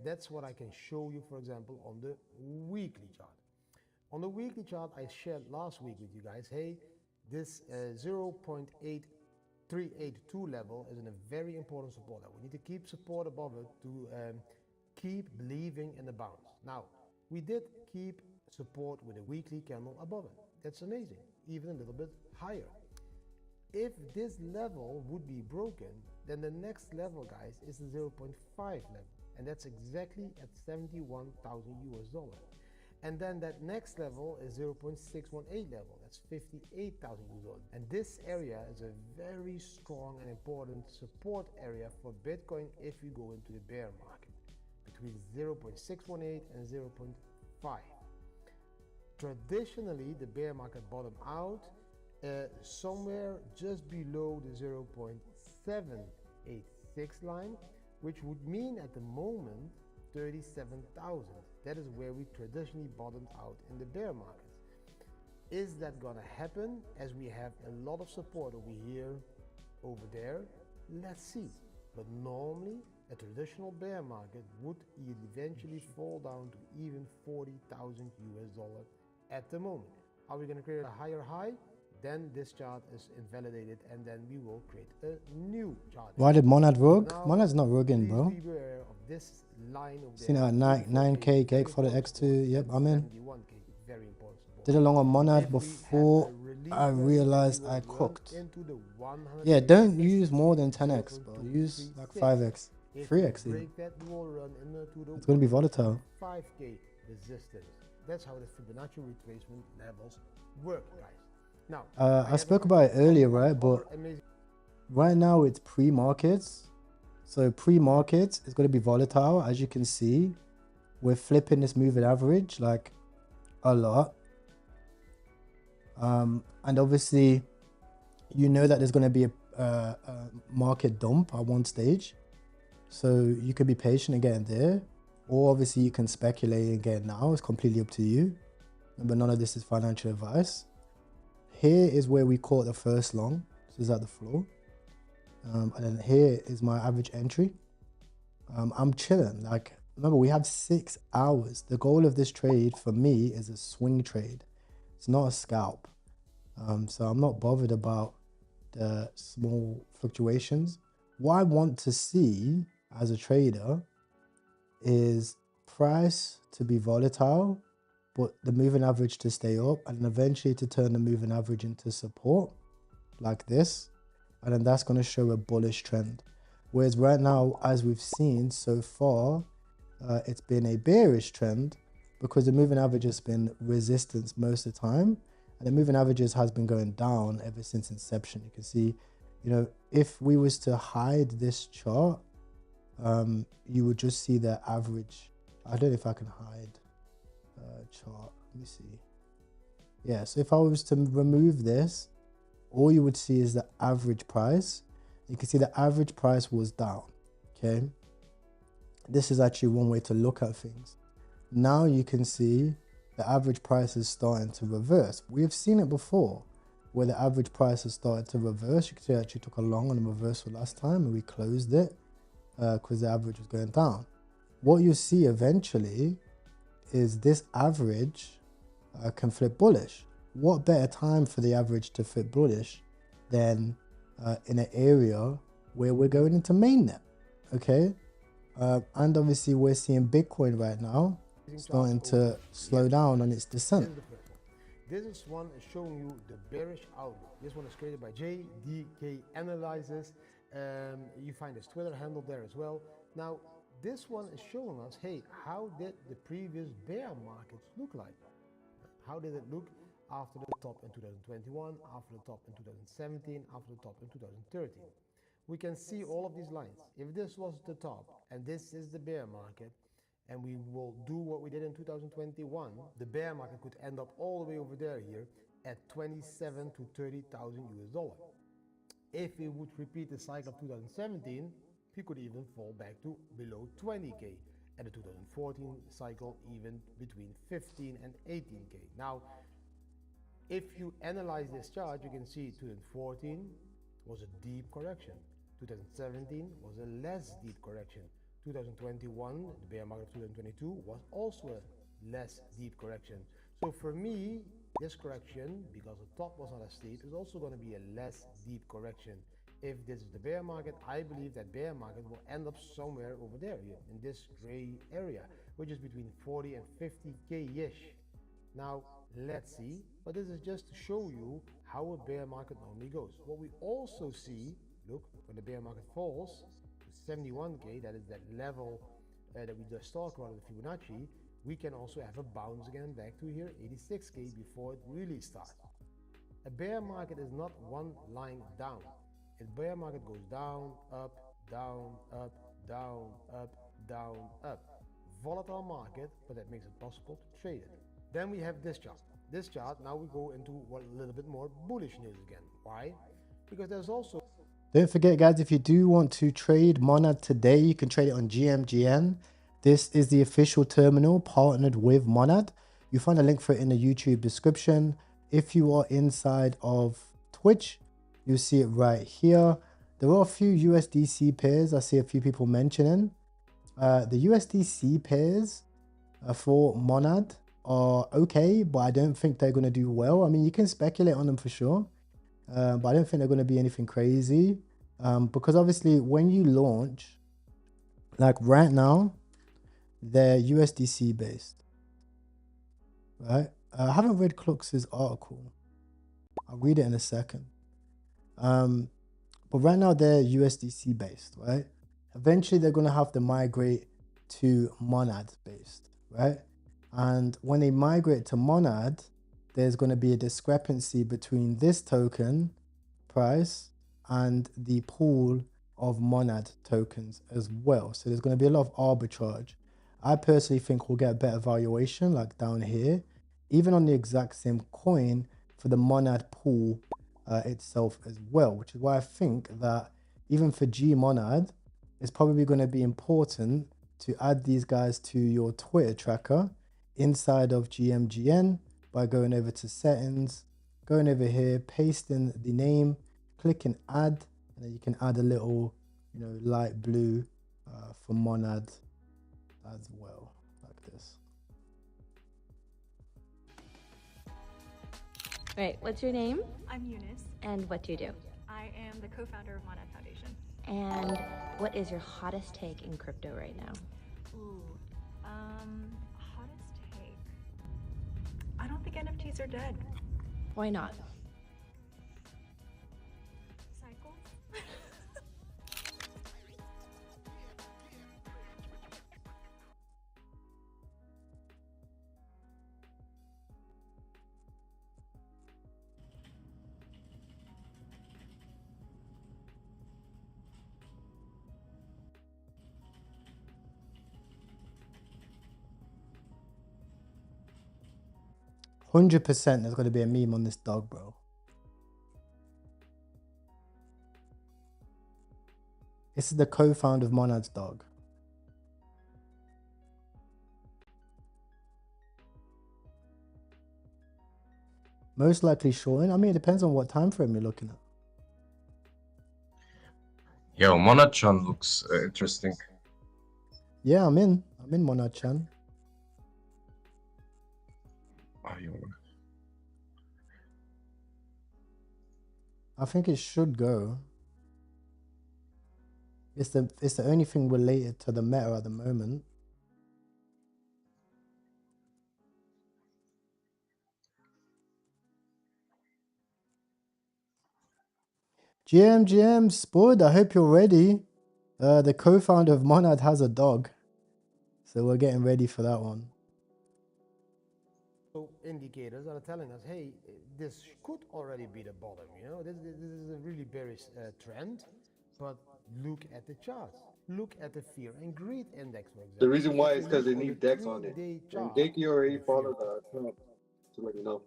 that's what I can show you, for example, on the weekly chart. On the weekly chart, I shared last week with you guys, hey, This 0.8382 level is a very important support level. We need to keep support above it to keep believing in the bounce. Now, we did keep support with a weekly candle above it. That's amazing, even a little bit higher. If this level would be broken, then the next level, guys, is the 0.5 level, and that's exactly at 71,000 US dollars. And then that next level is 0.618 level, that's 58,000 US dollars. And this area is a very strong and important support area for Bitcoin if you go into the bear market, between 0.618 and 0.5. Traditionally, the bear market bottomed out somewhere just below the 0.786 line, which would mean at the moment 37,000. That is where we traditionally bottomed out in the bear market. Is that gonna happen as we have a lot of support over here, over there? Let's see. But normally a traditional bear market would eventually fall down to even 40,000 US dollars at the moment. Are we gonna create a higher high? Then this chart is invalidated, and then we will create a new chart. Why did Monad rogue? Now, Monad's not roguing, bro. beware of this line over Seen it there. at 9K, cake for the X2. Yep, I'm in. 71K, very important support. Did a long on Monad If we before had a release I value, realized we I will run cooked. into the 100 Yeah, don't resistance use more than 10x, bro. circle Use like 236. 5x, If 3x we even. break that, we will run into the It's gonna be volatile. 5K resistance. That's how the Fibonacci retracement levels work, guys. Now, I spoke about it earlier, right? But right now it's pre-markets. So pre-markets is going to be volatile. As you can see, we're flipping this moving average like a lot. And obviously, you know that there's going to be a market dump at one stage. So you could be patient and get in there. Or obviously you can speculate and get it now. It's completely up to you. But none of this is financial advice. Here is where we caught the first long. This is at the floor. And then here is my average entry. I'm chilling. Like, remember, we have 6 hours. The goal of this trade for me is a swing trade. It's not a scalp. So I'm not bothered about the small fluctuations. What I want to see as a trader is price to be volatile, but the moving average to stay up, and then eventually to turn the moving average into support like this, and then that's going to show a bullish trend. Whereas right now, as we've seen so far, it's been a bearish trend because the moving average has been resistance most of the time, and the moving averages has been going down ever since inception. You can see, you know, if we was to hide this chart, you would just see the average. I don't know if I can hide chart. Let me see. Yeah, so if I was to remove this, all you would see is the average price. You can see the average price was down. Okay, this is actually one way to look at things. Now you can see the average price is starting to reverse. We've seen it before where the average price has started to reverse. You can see I actually took a long on the reversal last time and we closed it because the average was going down. What you see eventually is this average can flip bullish. What better time for the average to flip bullish than in an area where we're going into mainnet, okay? And obviously we're seeing Bitcoin right now starting to slow down on its descent. This is one showing you the bearish outlook. This one is created by JDK Analysis. You find his Twitter handle there as well. Now, this one is showing us, hey, how did the previous bear markets look like? How did it look after the top in 2021, after the top in 2017, after the top in 2013? We can see all of these lines. If this was the top and this is the bear market, and we will do what we did in 2021, the bear market could end up all the way over there here at 27 to 30,000 US dollars. If we would repeat the cycle of 2017, we could even fall back to below 20K. And the 2014 cycle even between 15 and 18K. Now, if you analyze this chart, you can see 2014 was a deep correction. 2017 was a less deep correction. 2021, the bear market of 2022, was also a less deep correction. So for me, This correction, because the top was not as steep, is also going to be a less deep correction. If this is the bear market, I believe that bear market will end up somewhere over there in this gray area, which is between 40 and 50k-ish. Now, let's see, but this is just to show you how a bear market normally goes. What we also see, look, when the bear market falls to 71k, that is that level that we just talked about, the Fibonacci, we can also have a bounce again back to here, 86k, before it really starts. A bear market is not one line down. A bear market goes down, up, down, up, down, up, down, up. Volatile market, but that makes it possible to trade it. Then we have this chart. This chart, now we go into a little bit more bullish news again. Why? Because there's also... Don't forget, guys, if you do want to trade Monad today, you can trade it on GMGN. This is the official terminal partnered with Monad. You find a link for it in the YouTube description. If you are inside of Twitch, you'll see it right here. There are a few USDC pairs I see a few people mentioning. The USDC pairs for Monad are okay, but I don't think they're going to do well. I mean, you can speculate on them for sure, but I don't think they're going to be anything crazy, because obviously when you launch, like right now, they're USDC based, right? I haven't read Klux's article. I'll read it in a second. But right now they're USDC based, right? Eventually they're going to have to migrate to Monad based, right? And when they migrate to Monad, there's going to be a discrepancy between this token price and the pool of Monad tokens as well. So there's going to be a lot of arbitrage. I personally think we'll get a better valuation like down here, even on the exact same coin for the Monad pool itself as well, which is why I think that even for Gmonad, it's probably going to be important to add these guys to your Twitter tracker inside of GMGN by going over to settings, going over here, pasting the name, clicking add, and then you can add a little, you know, light blue for Monad as well, like this. Right, what's your name? I'm Eunice. And what do you do? I am the co-founder of Monad Foundation. And what is your hottest take in crypto right now? Ooh, hottest take. I don't think NFTs are dead. Why not? Cycles? 100% there's going to be a meme on this dog, bro. This is the co-founder of Monad's dog. Most likely shorting. I mean, it depends on what time frame you're looking at. Yo, Monad-chan looks interesting. Yeah, I'm in Monad-chan. I think it should go. It's the only thing related to the meta at the moment. GM Spud, I hope you're ready. The co-founder of Monad has a dog, so we're getting ready for that one. Indicators that are telling us, hey, this could already be the bottom, you know, this is a really bearish trend, but look at the charts, look at the fear and greed index, for example. The reason why is because they need DEX on it. And Dake already followed Trump, to let you know.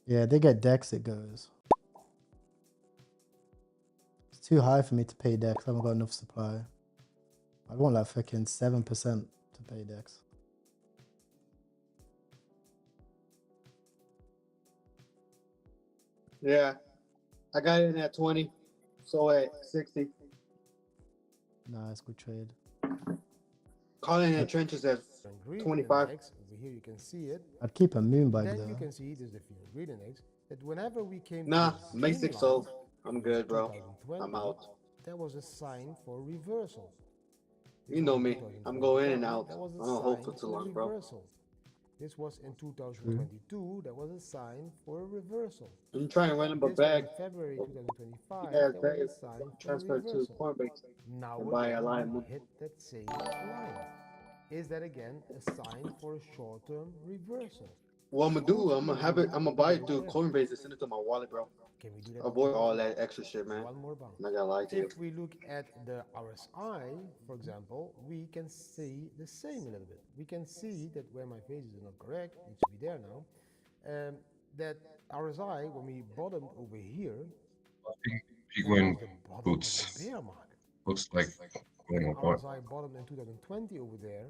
Yeah, they get DEX, it goes. It's too high for me to pay DEX. I haven't got enough supply. I want like fucking 7% to pay DEX. Yeah, I got it in at 20, so at 60. Nice, good trade. calling it trenches at Green 25. index, over here you can see it. I'd keep a moon bug Then you though. can see there's the fear and greed index, that whenever we came Nah, to this make green 6 line, I'm in good, bro. 2020, I'm out. that was a sign for reversal. You know me. I'm going in and out. That was I a don't hold sign for too for long, bro. reversal. This was in 2022, that was a sign for a reversal. I'm trying to run him a This was bag. in February 2025, Yeah, that was a sign for a transfer to reversal. Coinbase Now and buy a again, line. we hit that same line. Is that again a sign for a short-term reversal? What I'm gonna do, I'm gonna have it. I'm gonna buy it through There. Coinbase and send it to my wallet, bro. Can we do that? Avoid all that extra shit, man. One more bounce. I'm not gonna lie to you. If we look at the RSI, for example, we can see the same a little bit. We can see that where my pages are not correct, it should be there now. That RSI, when we bottomed over here, Penguin boots. bear market. Looks like going apart. RSI bottomed in 2020 over there.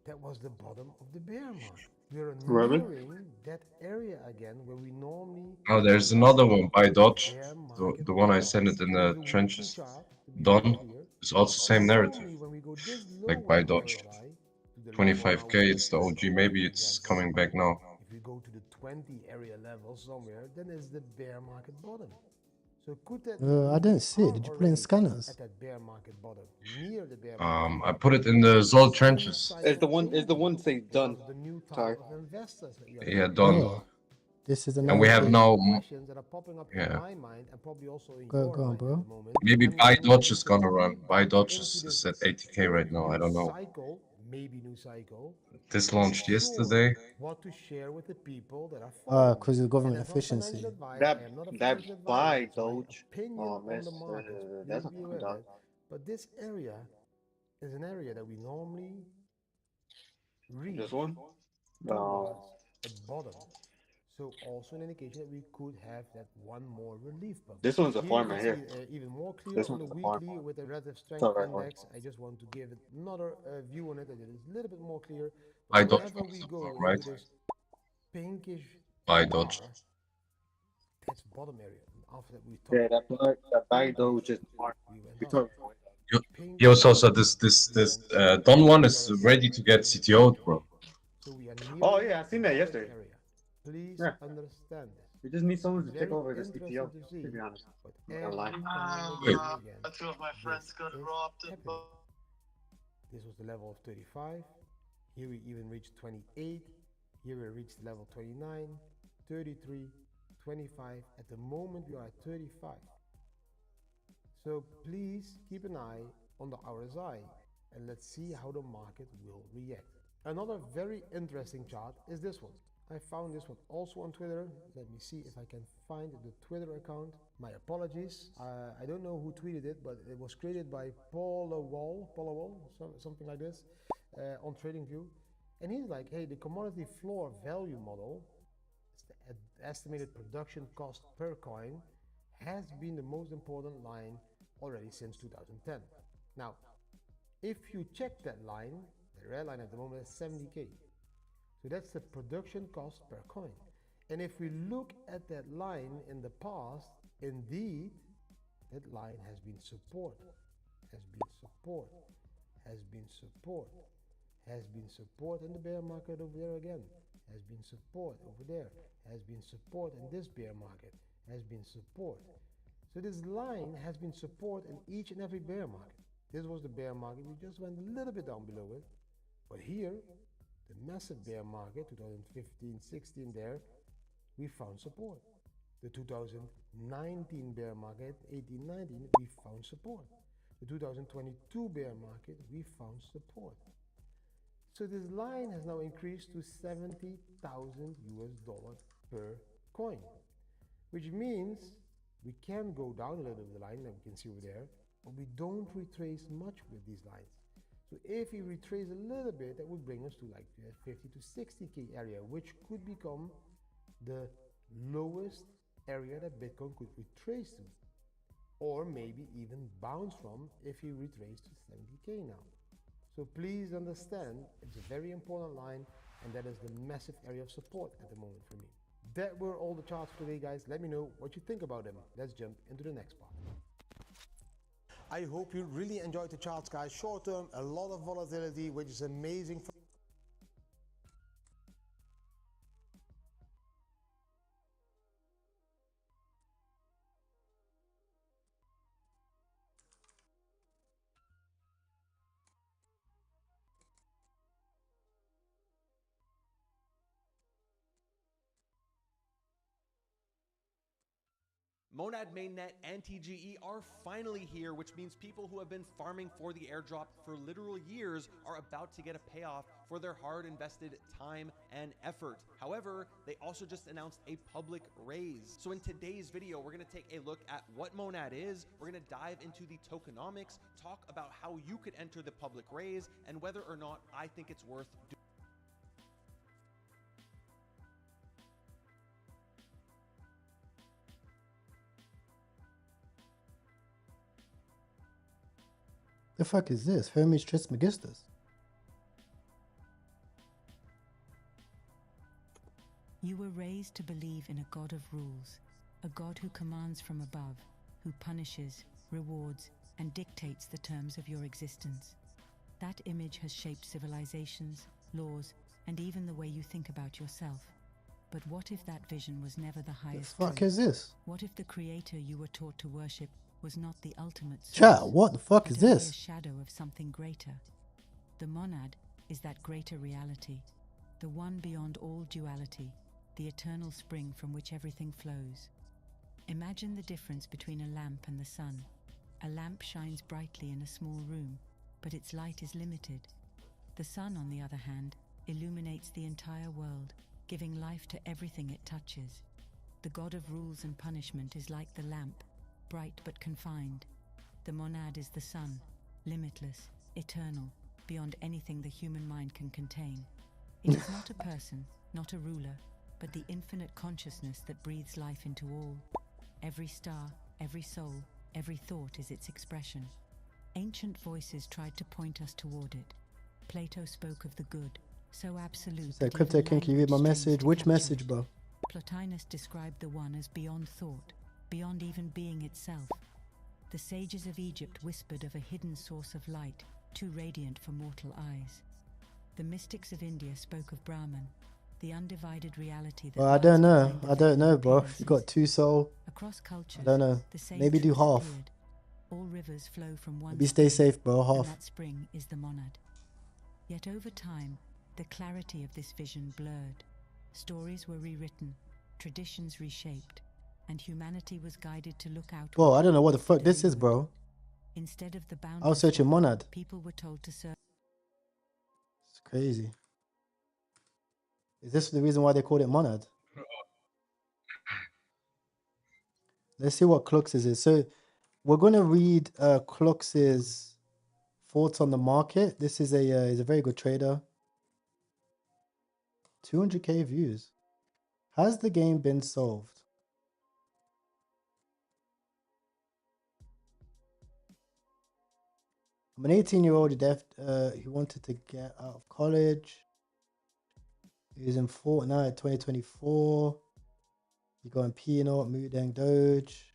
That was the bottom of the bear market. We're Really? nearing that area again where we normally. Oh, there's another one by Dodge. The one I sent it in the trenches. Done. It's also same narrative. Like by Dodge. 25k, it's the OG. Maybe it's coming back now. If you go to the 20 area level somewhere, then it's the bear market bottom. So could that I didn't see it. Did you put it in scanners? at that bear market bottom, near the bear I put it in the Zol trenches. It's the one say done. Sorry. Yeah, done. Oh, this is another. And we have now. Questions that are popping up in Yeah. my mind and probably also in Go on, bro. Maybe buy Dodge is gonna run. Buy Dodge is at 80k right now. I don't know. Cycle, maybe new cycle. This launched yesterday. What to share with the people that are following. Because of government efficiency. That buy Doge. Oh, man, that's a fucking dog. But this area is an area that we normally reach. This one? At bottom. So also an indication that we could have that one more relief bump. This one's a farmer you here. can see, even more clear This on the one's a farmer. weekly with the relative strength Sorry, index. I just want to give it another view on it that it is a little bit more clear. Buy Dodge Whenever was we the go farm, into right? this pinkish Buy Dodge. bar, that's bottom area. And after that we talk. Yeah, that buy Doge is farm. Yo, so this Don one is ready to get CTO'd, bro. So we are Oh yeah, I seen that yesterday. Please Yeah. understand this. We just need someone to take Very over the interesting CTO, to see. to be honest. But I'm not gonna lie. every time Wait. again, Two of my friends got robbed. this was the level of 35. Here we even reached 28. Here we reached level 29, 33, 25. At the moment we are at 35. So please keep an eye on the RSI and let's see how the market will react. Another very interesting chart is this one. I found this one also on Twitter. Let me see if I can find the Twitter account. My apologies. I don't know who tweeted it, but it was created by Paula Wall, something like this, on TradingView. And he's like, hey, the commodity floor value model, it's the estimated production cost per coin, has been the most important line already since 2010. Now, if you check that line, the red line at the moment is 70K. So that's the production cost per coin. And if we look at that line in the past, indeed, that line has been support, has been support, has been support, has been support in the bear market over there again, has been support over there, has been support in this bear market, has been support. So this line has been support in each and every bear market. This was the bear market, we just went a little bit down below it. But here, the massive bear market, 2015-16 there, we found support. The 2019 bear market, 18-19, we found support. The 2022 bear market, we found support. So this line has now increased to $70,000 per coin, which means we can go down a little bit of the line that we can see over there, but we don't retrace much with these lines. So if we retrace a little bit, that would bring us to like 50 to 60K area, which could become the lowest area that Bitcoin could retrace to, or maybe even bounce from if you retrace to 70K now. So please understand, it's a very important line, and that is the massive area of support at the moment for me. That were all the charts for today, guys. Let me know what you think about them. Let's jump into the next part. I hope you really enjoyed the charts, guys. Short term, a lot of volatility, which is amazing. Monad Mainnet and TGE are finally here, which means people who have been farming for the airdrop for literal years are about to get a payoff for their hard invested time and effort. However, they also just announced a public raise. So in today's video, we're going to take a look at what Monad is. We're going to dive into the tokenomics, talk about how you could enter the public raise, and whether or not I think it's worth doing. The fuck is this? Hermes Trismegistus. You were raised to believe in a God of rules, a God who commands from above, who punishes, rewards, and dictates the terms of your existence. That image has shaped civilizations, laws, and even the way you think about yourself. But what if that vision was never the highest The fuck truth? is this? What if the creator you were taught to worship was not the ultimate source, Chat, what the fuck is but only this? a shadow of something greater? The monad is that greater reality, the one beyond all duality, the eternal spring from which everything flows. Imagine the difference between a lamp and the sun. A lamp shines brightly in a small room, but its light is limited. The sun, on the other hand, illuminates the entire world, giving life to everything it touches. The God of rules and punishment is like the lamp, bright but confined. The monad is the sun, limitless, eternal, beyond anything the human mind can contain. It is not a person, not a ruler, but the infinite consciousness that breathes life into all. Every star, every soul, every thought is its expression. Ancient voices tried to point us toward it. Plato spoke of the good, so absolute Said, that Crypto even King, can you read my language strains message? to Which capture message, it. bro? Plotinus described the one as beyond thought, beyond even being itself. The sages of Egypt whispered of a hidden source of light, too radiant for mortal eyes. The mystics of India spoke of Brahman, the undivided reality that Well, I lies don't know. behind the I don't veil know, of bro. You appearances. got two soul. Across I cultures, don't know. the same Maybe do truth half. appeared. All rivers flow from one Maybe stay spring, safe, bro. and Half. that spring is the monad. Yet over time, the clarity of this vision blurred. Stories were rewritten, traditions reshaped, and humanity was guided to look out. Bro, I don't know what the fuck this is, bro. Instead of the I was boundless searching world, monad. people were told to search. It's crazy. Is this the reason why they called it monad? Let's see what Clux's is. So we're gonna read Clux's thoughts on the market. This is he's a very good trader. 200k views. Has the game been solved? I'm an 18-year-old who wanted to get out of college. He was in Fortnite 2024. You got in Peanut, Mudang Doge.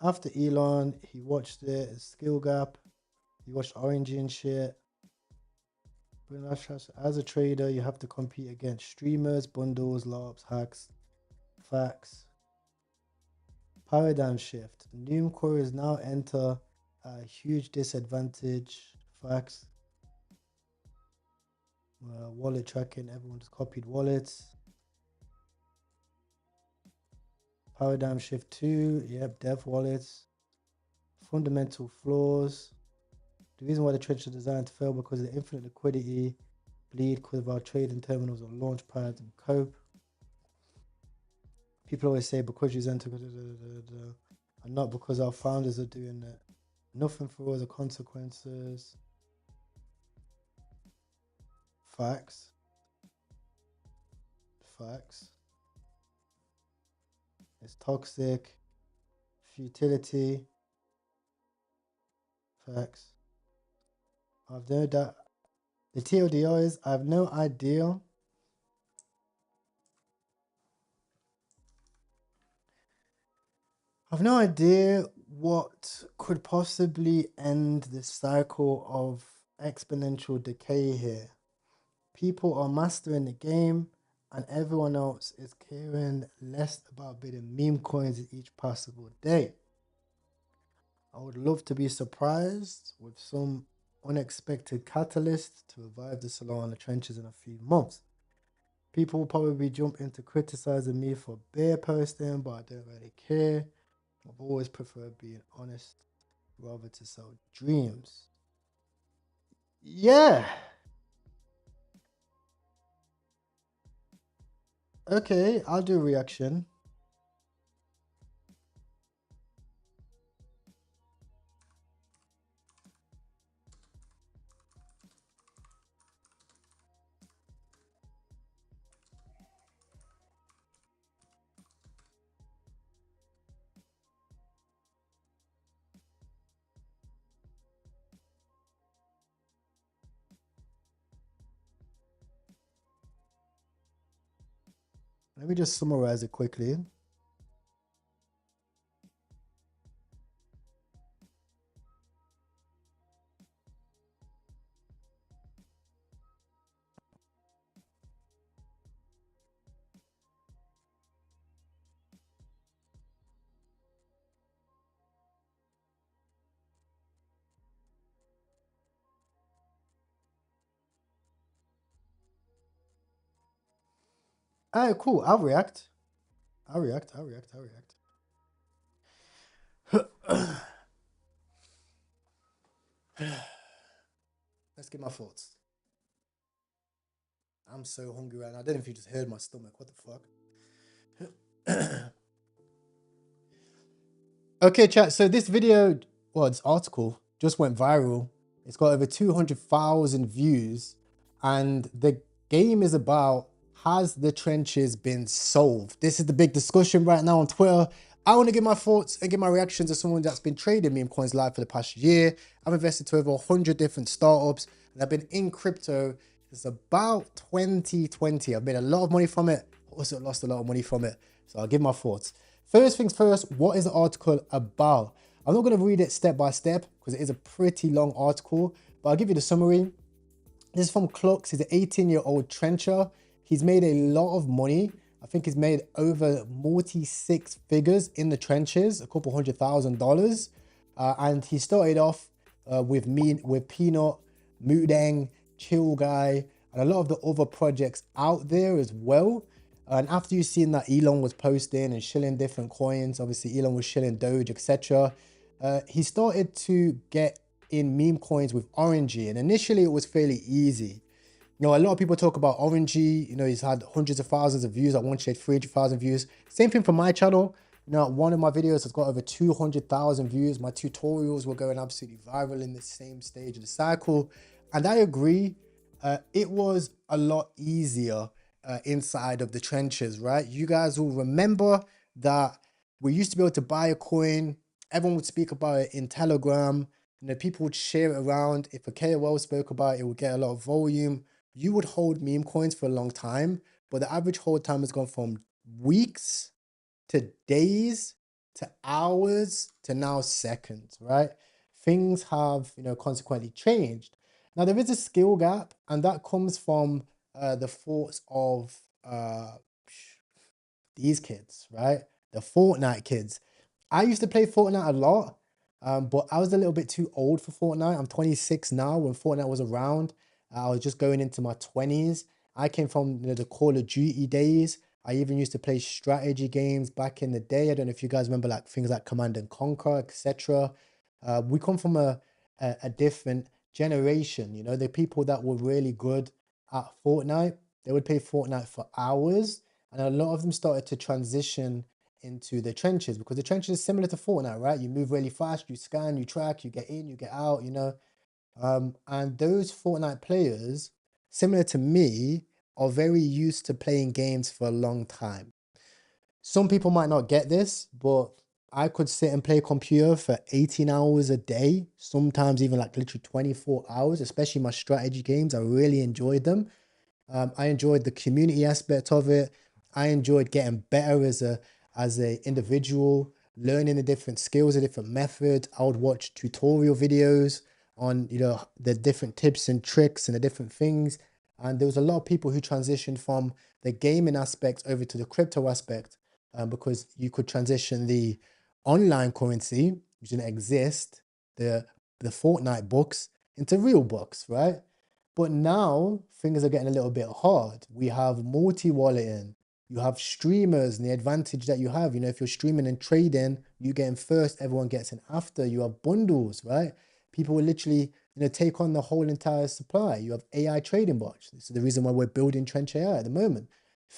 After Elon, he watched it, Skill Gap. He watched Orangey and shit. As a trader, you have to compete against streamers, bundles, LARPs, hacks, facts. Paradigm shift. Noom couriers now enter at a huge disadvantage. Facts. Wallet tracking. Everyone just copied wallets. Paradigm shift 2. Yep, dev wallets. Fundamental flaws. The reason why the trade is designed to fail because of the infinite liquidity, bleed because of our trading terminals or launch pads and cope. People always say because you enter and not because our founders are doing it. Nothing for us are consequences. Facts. Facts. It's toxic. Futility. Facts. I've no doubt. The TLDR is I have no idea I've no idea what could possibly end the cycle of exponential decay here. People are mastering the game and everyone else is caring less about bidding meme coins each possible day. I would love to be surprised with some unexpected catalyst to revive the salon and the trenches in a few months. People will probably jump into criticizing me for bear posting, but I don't really care. I've always preferred being honest rather to sell dreams. Yeah. Okay, I'll do a reaction. Let me just summarize it quickly. All right, cool. I'll react. I'll react. Let's get my thoughts. I'm so hungry right now. I don't know if you just heard my stomach. What the fuck? Okay, chat. So this video, well, this article just went viral. It's got over 200,000 views. And the game is about, has the trenches been solved? This is the big discussion right now on Twitter. I want to give my thoughts and give my reactions as someone that's been trading meme coins live for the past year. I've invested to over 100 different startups. And I've been in crypto since about 2020. I've made a lot of money from it. Also lost a lot of money from it. So I'll give my thoughts. First things first, what is the article about? I'm not going to read it step by step because it is a pretty long article, but I'll give you the summary. This is from Clux. He's an 18-year-old trencher. He's made a lot of money. I think he's made over multi-six figures in the trenches, a couple $100,000. And he started off with Peanut, Mudeng, Chill Guy, and a lot of the other projects out there as well. And after you've seen that Elon was posting and shilling different coins, obviously Elon was shilling Doge, etc. He started to get in meme coins with Orangey, and initially it was fairly easy. You know, a lot of people talk about Orangey. You know, he's had hundreds of thousands of views. At one stage, 300,000 views. Same thing for my channel. You know, one of my videos has got over 200,000 views. My tutorials were going absolutely viral in the same stage of the cycle, and I agree. It was a lot easier inside of the trenches, right? You guys will remember that we used to be able to buy a coin. Everyone would speak about it in Telegram. You know, people would share it around. If a KOL spoke about it, it would get a lot of volume. You would hold meme coins for a long time, but the average hold time has gone from weeks to days to hours to now seconds, right? Things have, you know, consequently changed. Now there is a skill gap, and that comes from the thoughts of these kids, right? The Fortnite kids. I used to play Fortnite a lot, but I was a little bit too old for Fortnite. I'm 26 now. When Fortnite was around, I was just going into my 20s. I came from, you know, the Call of Duty days. I even used to play strategy games back in the day. I don't know if you guys remember like things like Command and Conquer, etc. We come from a different generation. You know, the people that were really good at Fortnite, they would play Fortnite for hours, and a lot of them started to transition into the trenches, because the trenches is similar to Fortnite, right? You move really fast, you scan, you track, you get in, you get out, you know. And those Fortnite players, similar to me, are very used to playing games for a long time. Some people might not get this, but I could sit and play computer for 18 hours a day, sometimes even like literally 24 hours, especially my strategy games. I really enjoyed them. I enjoyed the community aspect of it. I enjoyed getting better as a individual. learning the different skills, the different methods. I would watch tutorial videos on, you know, the different tips and tricks and the different things. And there was a lot of people who transitioned from the gaming aspect over to the crypto aspect, because you could transition the online currency, which didn't exist, the Fortnite books, into real books, right? But now things are getting a little bit hard. We have multi-walleting, you have streamers, and the advantage that you have, you know, if you're streaming and trading, you get in first, everyone gets in after. You have bundles, right? People will literally, you know, take on the whole entire supply. You have AI trading bots. This is the reason why we're building Trench AI at the moment.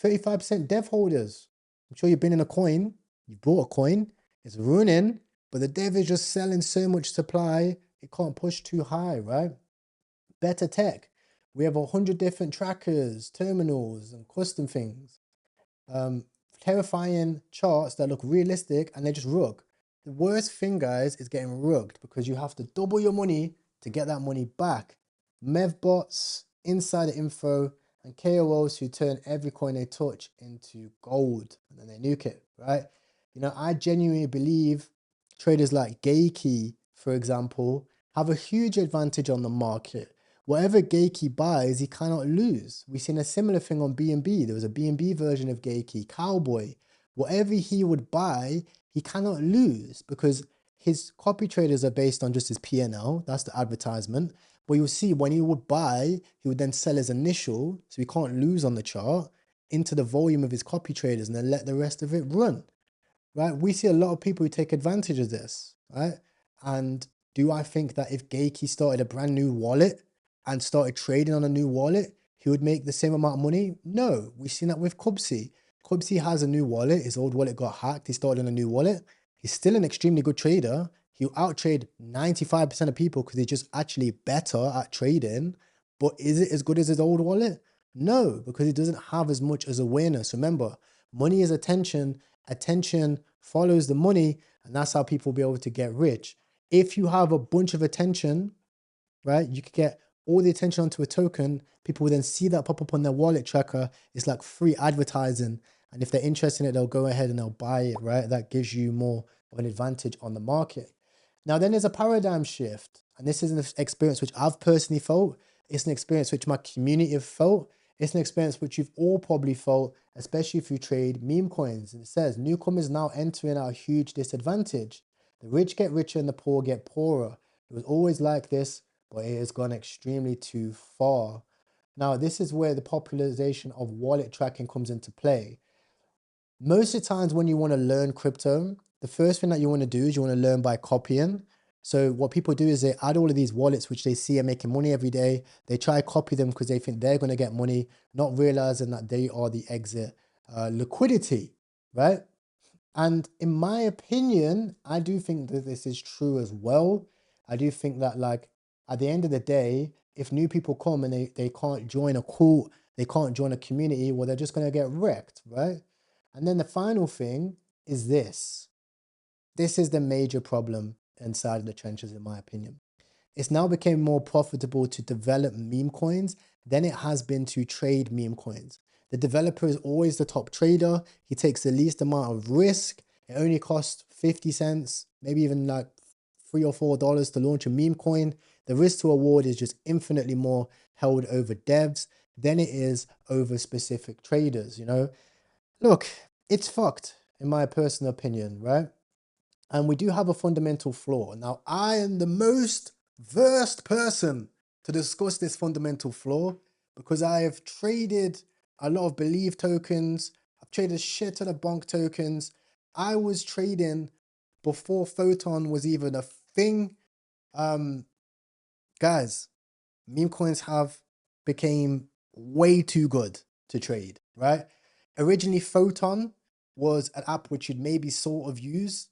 35% dev holders. I'm sure you've been in a coin, you bought a coin, it's running, but the dev is just selling so much supply, it can't push too high, right? Better tech. We have 100 different trackers, terminals, and custom things. Terrifying charts that look realistic and they just rug. The worst thing, guys, is getting rugged because you have to double your money to get that money back. Mevbots, insider info, and KOLs who turn every coin they touch into gold and then they nuke it, right? You know, I genuinely believe traders like Gayki, for example, have a huge advantage on the market. Whatever Gayki buys, he cannot lose. We've seen a similar thing on BNB. There was a BNB version of Gayki, Cowboy. Whatever he would buy, he cannot lose because his copy traders are based on just his P&L. That's the advertisement. But you'll see when he would buy, he would then sell his initial, so he can't lose on the chart, into the volume of his copy traders and then let the rest of it run, right? We see a lot of people who take advantage of this, right? And do I think that if Gayki started a brand new wallet and started trading on a new wallet, he would make the same amount of money? No, we've seen that with Kubsi. Kubsi has a new wallet. His old wallet got hacked. He started on a new wallet. He's still an extremely good trader. He'll outtrade 95% of people because he's just actually better at trading. But is it as good as his old wallet? No, because he doesn't have as much as awareness. Remember, money is attention. Attention follows the money, and that's how people will be able to get rich. If you have a bunch of attention, right, you could get all the attention onto a token. People will then see that pop up on their wallet tracker. It's like free advertising. And if they're interested in it, they'll go ahead and they'll buy it, right? That gives you more of an advantage on the market. Now, then there's a paradigm shift. And this is an experience which I've personally felt. It's an experience which my community have felt. It's an experience which you've all probably felt, especially if you trade meme coins. And it says, newcomers now entering at a huge disadvantage. The rich get richer and the poor get poorer. It was always like this, but it has gone extremely too far. Now, this is where the popularization of wallet tracking comes into play. Most of the times when you want to learn crypto, the first thing that you want to do is you want to learn by copying. So what people do is they add all of these wallets which they see are making money every day. They try to copy them because they think they're going to get money, not realizing that they are the exit liquidity, right? And in my opinion, I do think that this is true as well. I do think that, like, at the end of the day, if new people come and they can't join a cult, they can't join a community, well, they're just going to get wrecked, right? And then the final thing is this. This is the major problem inside of the trenches, in my opinion. It's now became more profitable to develop meme coins than it has been to trade meme coins. The developer is always the top trader. He takes the least amount of risk. It only costs 50 cents, maybe even like $3 or $4 to launch a meme coin. The risk to reward is just infinitely more held over devs than it is over specific traders, you know? Look, it's fucked, in my personal opinion, right? And we do have a fundamental flaw. Now, I am the most versed person to discuss this fundamental flaw because I have traded a lot of Believe tokens. I've traded a shit ton of Bonk tokens. I was trading before Photon was even a thing. Guys, meme coins have became way too good to trade, right? Originally, Photon was an app which you'd maybe sort of use.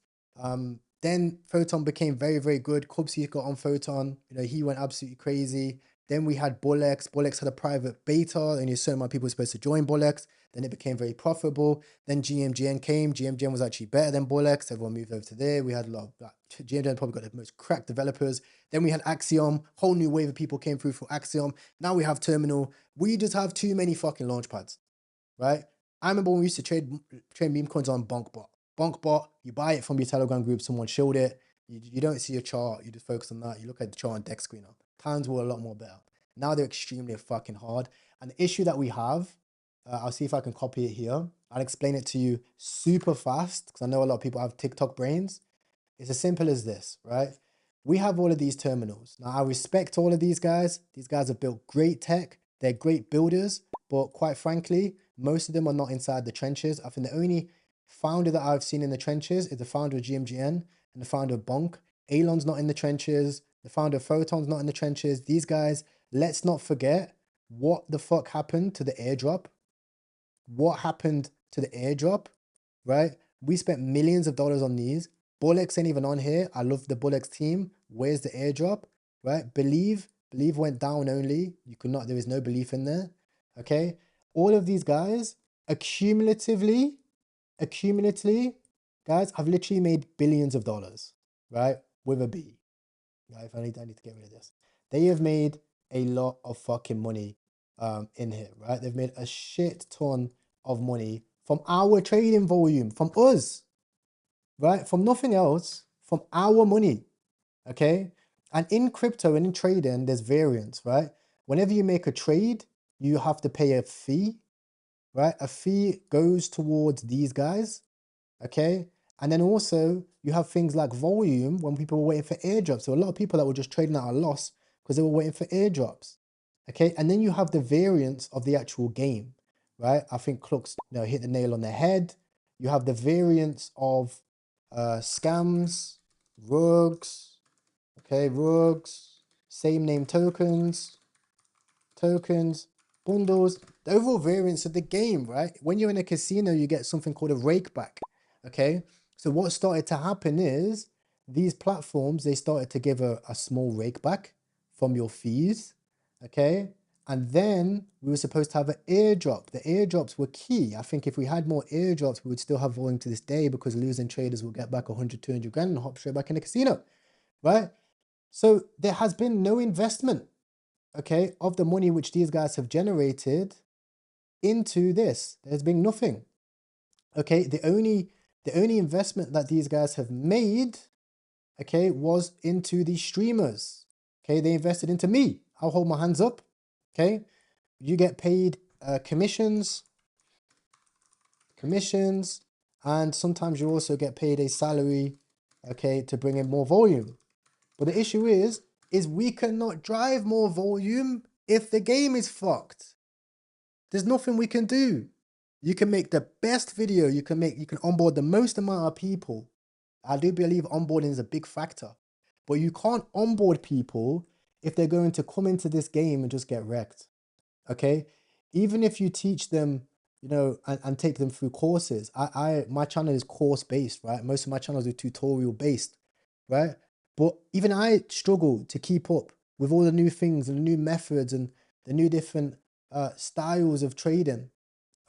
Then Photon became very, very good. Kubsi got on Photon. You know, he went absolutely crazy. Then we had Bullex. Bullex had a private beta, and a certain amount of people were supposed to join Bullex. Then it became very profitable. Then GMGN came. GMGN was actually better than Bullex. Everyone moved over to there. We had a lot of GMGN probably got the most cracked developers. Then we had Axiom. Whole new wave of people came through for Axiom. Now we have Terminal. We just have too many fucking launch pads, right? I remember when we used to trade meme coins on Bonkbot. Bonk bot, you buy it from your Telegram group, someone showed it. You don't see a chart, you just focus on that. You look at the chart on deck screener. Times were a lot more better. Now they're extremely fucking hard. And the issue that we have, I'll see if I can copy it here. I'll explain it to you super fast because I know a lot of people have TikTok brains. It's as simple as this, right? We have all of these terminals. Now, I respect all of these guys. These guys have built great tech. They're great builders. But quite frankly, most of them are not inside the trenches. I think the only founder that I've seen in the trenches is the founder of GMGN and the founder of Bonk. Elon's not in the trenches. The founder of Photon's not in the trenches. These guys, let's not forget what the fuck happened to the airdrop. What happened to the airdrop, right? We spent millions of dollars on these. Bullx ain't even on here. I love the Bullx team. Where's the airdrop, right? Believe went down only. You could not, there is no belief in there, okay? All of these guys, accumulatively, guys, I've literally made billions of dollars, right? With a B. Right? I need to get rid of this. They have made a lot of fucking money in here, right? They've made a shit ton of money from our trading volume, from us, right? From nothing else, from our money, okay? And in crypto and in trading, there's variance, right? Whenever you make a trade, you have to pay a fee, right? A fee goes towards these guys, okay? And then also you have things like volume when people were waiting for airdrops. So a lot of people that were just trading at a loss because they were waiting for airdrops, okay? And then you have the variance of the actual game, right? I think Clux, hit the nail on the head. You have the variance of scams, rugs, okay, rugs, same name tokens, bundles, the overall variance of the game, right? When you're in a casino, you get something called a rake back, okay? So what started to happen is these platforms, they started to give a small rake back from your fees, okay? And then we were supposed to have an airdrop. The airdrops were key. I think if we had more airdrops, we would still have volume to this day because losing traders will get back 100, 200 grand and hop straight back in the casino, right? So there has been no investment, okay, of the money which these guys have generated into this. There's been nothing, okay? The only investment that these guys have made, okay, was into the streamers, okay? They invested into me. I'll hold my hands up, okay? You get paid commissions, and sometimes you also get paid a salary, okay, to bring in more volume. But the issue is we cannot drive more volume if the game is fucked. There's nothing we can do. You can make the best video, you can onboard the most amount of people. I do believe onboarding is a big factor. But you can't onboard people if they're going to come into this game and just get wrecked. Okay? Even if you teach them, and take them through courses. My channel is course based, right? Most of my channels are tutorial based, right? But even I struggle to keep up with all the new things and the new methods and the new different styles of trading.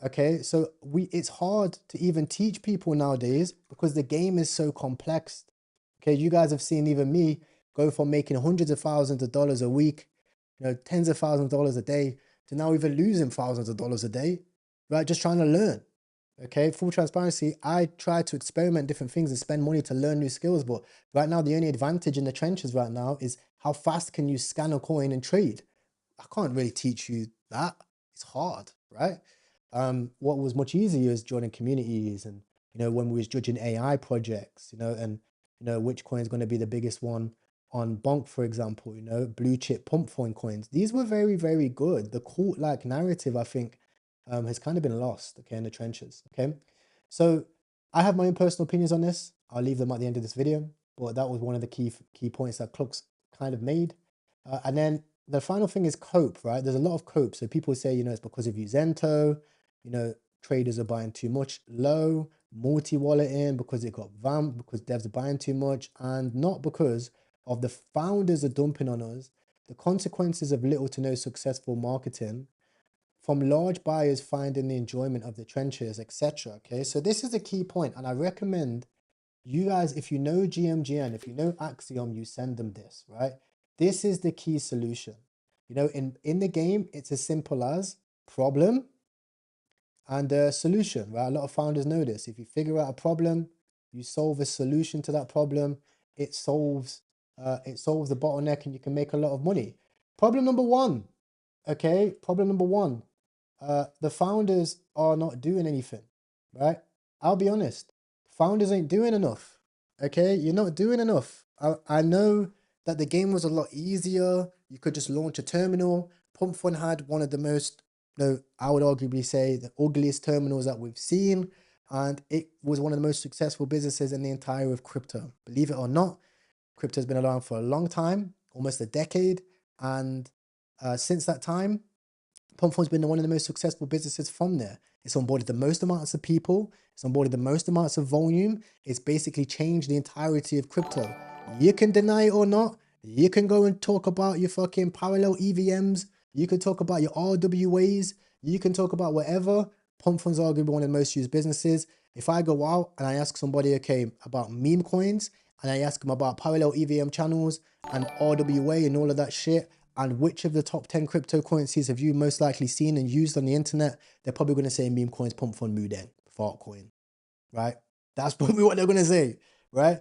Okay, so it's hard to even teach people nowadays because the game is so complex. Okay, you guys have seen even me go from making hundreds of thousands of dollars a week, tens of thousands of dollars a day, to now even losing thousands of dollars a day, right? Just trying to learn. Okay, full transparency, I try to experiment different things and spend money to learn new skills, but right now the only advantage in the trenches right now is how fast can you scan a coin and trade. I can't really teach you that. It's hard, right? What was much easier is joining communities and, when we was judging AI projects, and, which coin is going to be the biggest one on Bonk, for example, blue chip pump phone coins. These were very, very good. The cult-like narrative, I think, has kind of been lost, okay, in the trenches, okay? So I have my own personal opinions on this. I'll leave them at the end of this video, but that was one of the key points that Clux kind of made. And then the final thing is cope, right? There's a lot of cope. So people say, it's because of Uzento, traders are buying too much low, multi-wallet in because it got vamped, because devs are buying too much, and not because of the founders are dumping on us, the consequences of little to no successful marketing, from large buyers finding the enjoyment of the trenches, etc. Okay, so this is a key point, and I recommend you guys, if you know GMGN, if you know Axiom, you send them this, right? This is the key solution. In the game, it's as simple as problem, and a solution, right? A lot of founders know this. If you figure out a problem, you solve a solution to that problem, it solves the bottleneck and you can make a lot of money. Problem number one, okay? Problem number one, the founders are not doing anything, right? I'll be honest. Founders ain't doing enough, okay? You're not doing enough. I know that the game was a lot easier. You could just launch a terminal. Pump Fund had one of the most, I would arguably say the ugliest terminals that we've seen. And it was one of the most successful businesses in the entire of crypto. Believe it or not, crypto has been around for a long time, almost a decade. And since that time, Pump Fund's been one of the most successful businesses from there. It's onboarded the most amounts of people. It's onboarded the most amounts of volume. It's basically changed the entirety of crypto. You can deny it or not. You can go and talk about your fucking parallel EVMs. You can talk about your RWAs. You can talk about whatever. Pump Fund's arguably one of the most used businesses. If I go out and I ask somebody, okay, about meme coins, and I ask them about parallel EVM channels and RWA and all of that shit, and which of the top 10 cryptocurrencies have you most likely seen and used on the internet, they're probably going to say meme coins, Pump Fund, Muden, Fartcoin, right? That's probably what they're going to say, right?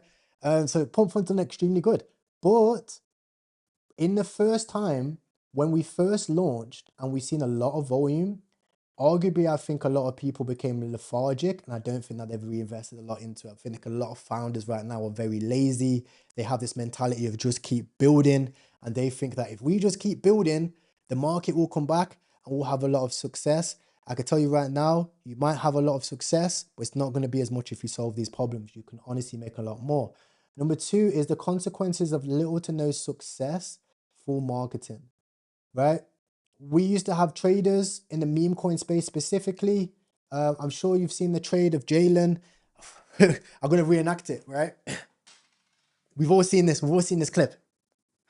So Pump Fund's done extremely good. But in the first time, when we first launched and we've seen a lot of volume, arguably, I think a lot of people became lethargic, and I don't think that they've reinvested a lot into it. I think a lot of founders right now are very lazy. They have this mentality of just keep building, and they think that if we just keep building, the market will come back and we'll have a lot of success. I can tell you right now, you might have a lot of success, but it's not going to be as much if you solve these problems. You can honestly make a lot more. Number two is the consequences of little to no success for marketing, right? We used to have traders in the meme coin space specifically. I'm sure you've seen the trade of Jalen. I'm going to reenact it, right? We've all seen this. We've all seen this clip,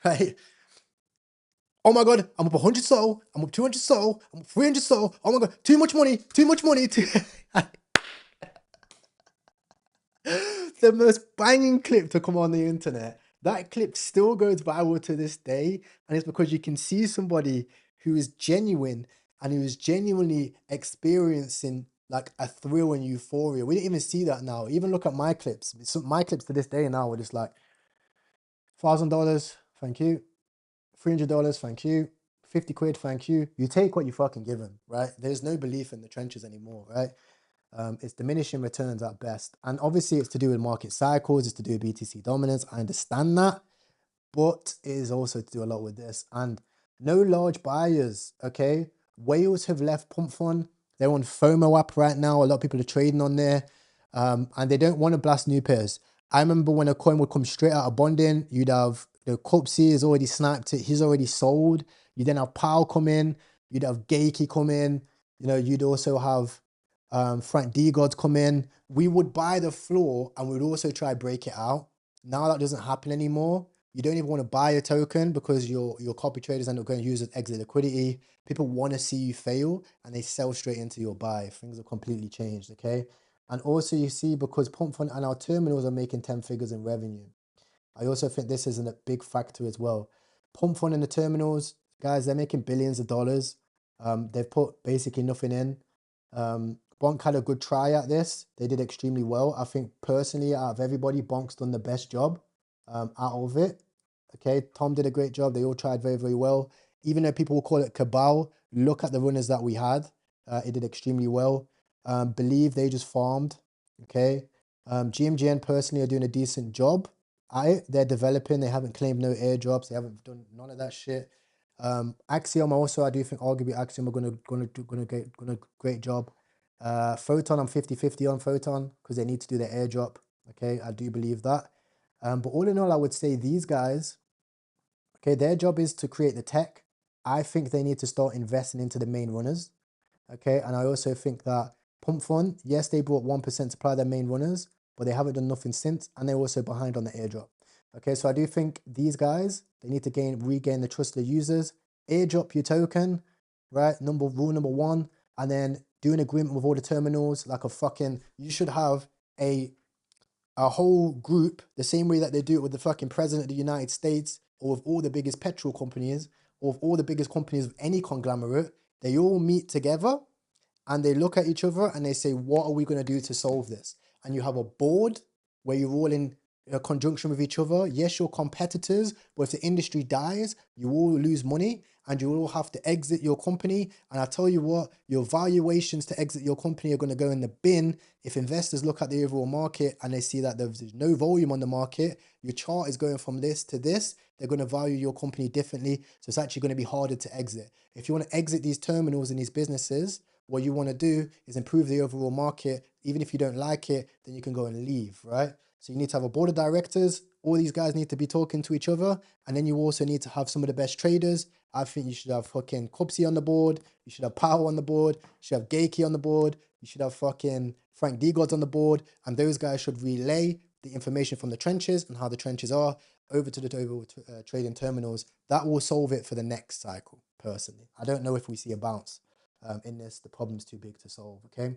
right? Oh my God, I'm up 100 SOL. I'm up 200 SOL. I'm up 300 SOL. Oh my God, too much money. Too much money. The most banging clip to come on the internet. That clip still goes viral to this day. And it's because you can see somebody who is genuine and who is genuinely experiencing like a thrill and euphoria. We didn't even see that now. Even look at my clips. My clips to this day now are just like $1,000, thank you. $300, thank you. 50 quid, thank you. You take what you fucking given, right? There's no belief in the trenches anymore, right? It's diminishing returns at best. And obviously it's to do with market cycles. It's to do with BTC dominance. I understand that. But it is also to do a lot with this. And no large buyers, okay? Whales have left Pump Fund. They're on FOMO app right now. A lot of people are trading on there. And they don't want to blast new pairs. I remember when a coin would come straight out of bonding, you'd have the Copsy has already snapped it. He's already sold. You then have Powell come in. You'd have Gakey come in. You know, you'd also have Frank D-Gods come in. We would buy the floor and we'd also try break it out. Now that doesn't happen anymore. You don't even want to buy a token because your copy traders end up going to use it as exit liquidity. People want to see you fail and they sell straight into your buy. Things have completely changed, okay? And also you see because Pump Fund and our terminals are making 10 figures in revenue. I also think this is a big factor as well. Pump Fund and the terminals, guys, they're making billions of dollars. They've put basically nothing in. Bonk had a good try at this. They did extremely well. I think personally, out of everybody, Bonk's done the best job out of it. Okay, Tom did a great job. They all tried very, very well. Even though people will call it cabal, look at the runners that we had. It did extremely well. Believe they just farmed. Okay. GMGN personally are doing a decent job. They're developing. They haven't claimed no airdrops. They haven't done none of that shit. Axiom also, I do think arguably Axiom are gonna get a great job. Photon, I'm 50-50 on Photon because they need to do their airdrop. Okay, I do believe that. But all in all, I would say these guys, okay, their job is to create the tech. I think they need to start investing into the main runners. Okay, and I also think that Pump Fund, yes, they brought 1% supply their main runners, but they haven't done nothing since, and they're also behind on the airdrop. Okay, so I do think these guys, they need to regain the trust of the users, airdrop your token, right? Rule number one, and then do an agreement with all the terminals, like you should have a whole group, the same way that they do it with the fucking president of the United States, or with all the biggest petrol companies, or with all the biggest companies of any conglomerate. They all meet together and they look at each other and they say, what are we going to do to solve this? And you have a board where you're all in a conjunction with each other. Yes, you're competitors, but if the industry dies, you all lose money and you all have to exit your company. And I tell you what, your valuations to exit your company are going to go in the bin. If investors look at the overall market and they see that there's no volume on the market, your chart is going from this to this, they're going to value your company differently. So it's actually going to be harder to exit. If you want to exit these terminals and these businesses, what you want to do is improve the overall market. Even if you don't like it, then you can go and leave, right? So you need to have a board of directors. All these guys need to be talking to each other. And then you also need to have some of the best traders. I think you should have fucking Kupsi on the board. You should have Powell on the board. You should have Gakey on the board. You should have fucking Frank Degods on the board. And those guys should relay the information from the trenches and how the trenches are over to the overall trading terminals. That will solve it for the next cycle, personally. I don't know if we see a bounce in this. The problem's too big to solve, okay?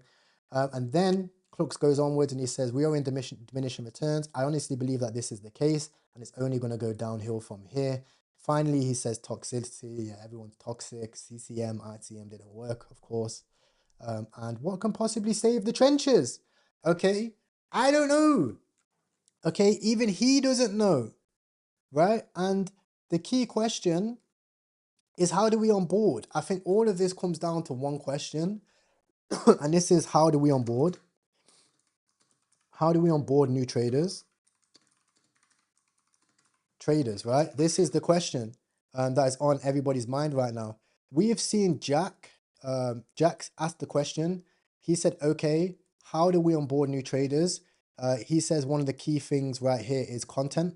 And then Klux goes onwards and he says, we are in diminishing returns. I honestly believe that this is the case and it's only going to go downhill from here. Finally, he says toxicity. Yeah, everyone's toxic. CCM, ITM didn't work, of course. And what can possibly save the trenches? Okay, I don't know. Okay, even he doesn't know, right? And the key question is, how do we onboard? I think all of this comes down to one question. And this is, how do we onboard? How do we onboard new traders? Traders, right? This is the question that is on everybody's mind right now. We have seen Jack. Jack asked the question. He said, okay, how do we onboard new traders? He says one of the key things right here is content.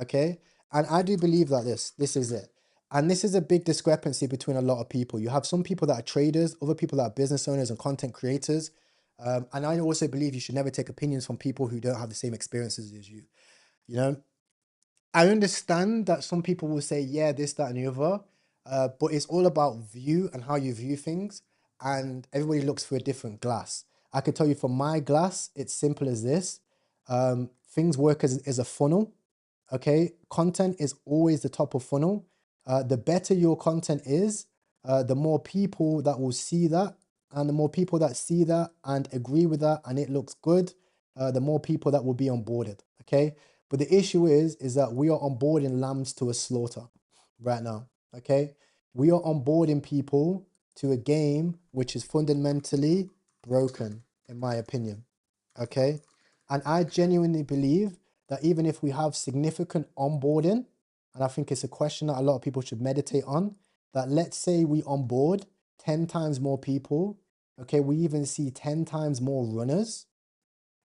Okay. And I do believe that this is it. And this is a big discrepancy between a lot of people. You have some people that are traders, other people that are business owners and content creators. And I also believe you should never take opinions from people who don't have the same experiences as you. You know, I understand that some people will say, yeah, this, that, and the other. But it's all about view and how you view things. And everybody looks through a different glass. I can tell you from my glass, it's simple as this. Things work as a funnel. Okay, content is always the top of funnel. The better your content is, the more people that will see that, and the more people that see that and agree with that, and it looks good, the more people that will be onboarded. Okay, but the issue is that we are onboarding lambs to a slaughter right now. Okay, we are onboarding people to a game which is fundamentally broken, in my opinion. Okay, and I genuinely believe that even if we have significant onboarding, and I think it's a question that a lot of people should meditate on, that let's say we onboard 10 times more people, okay, we even see 10 times more runners,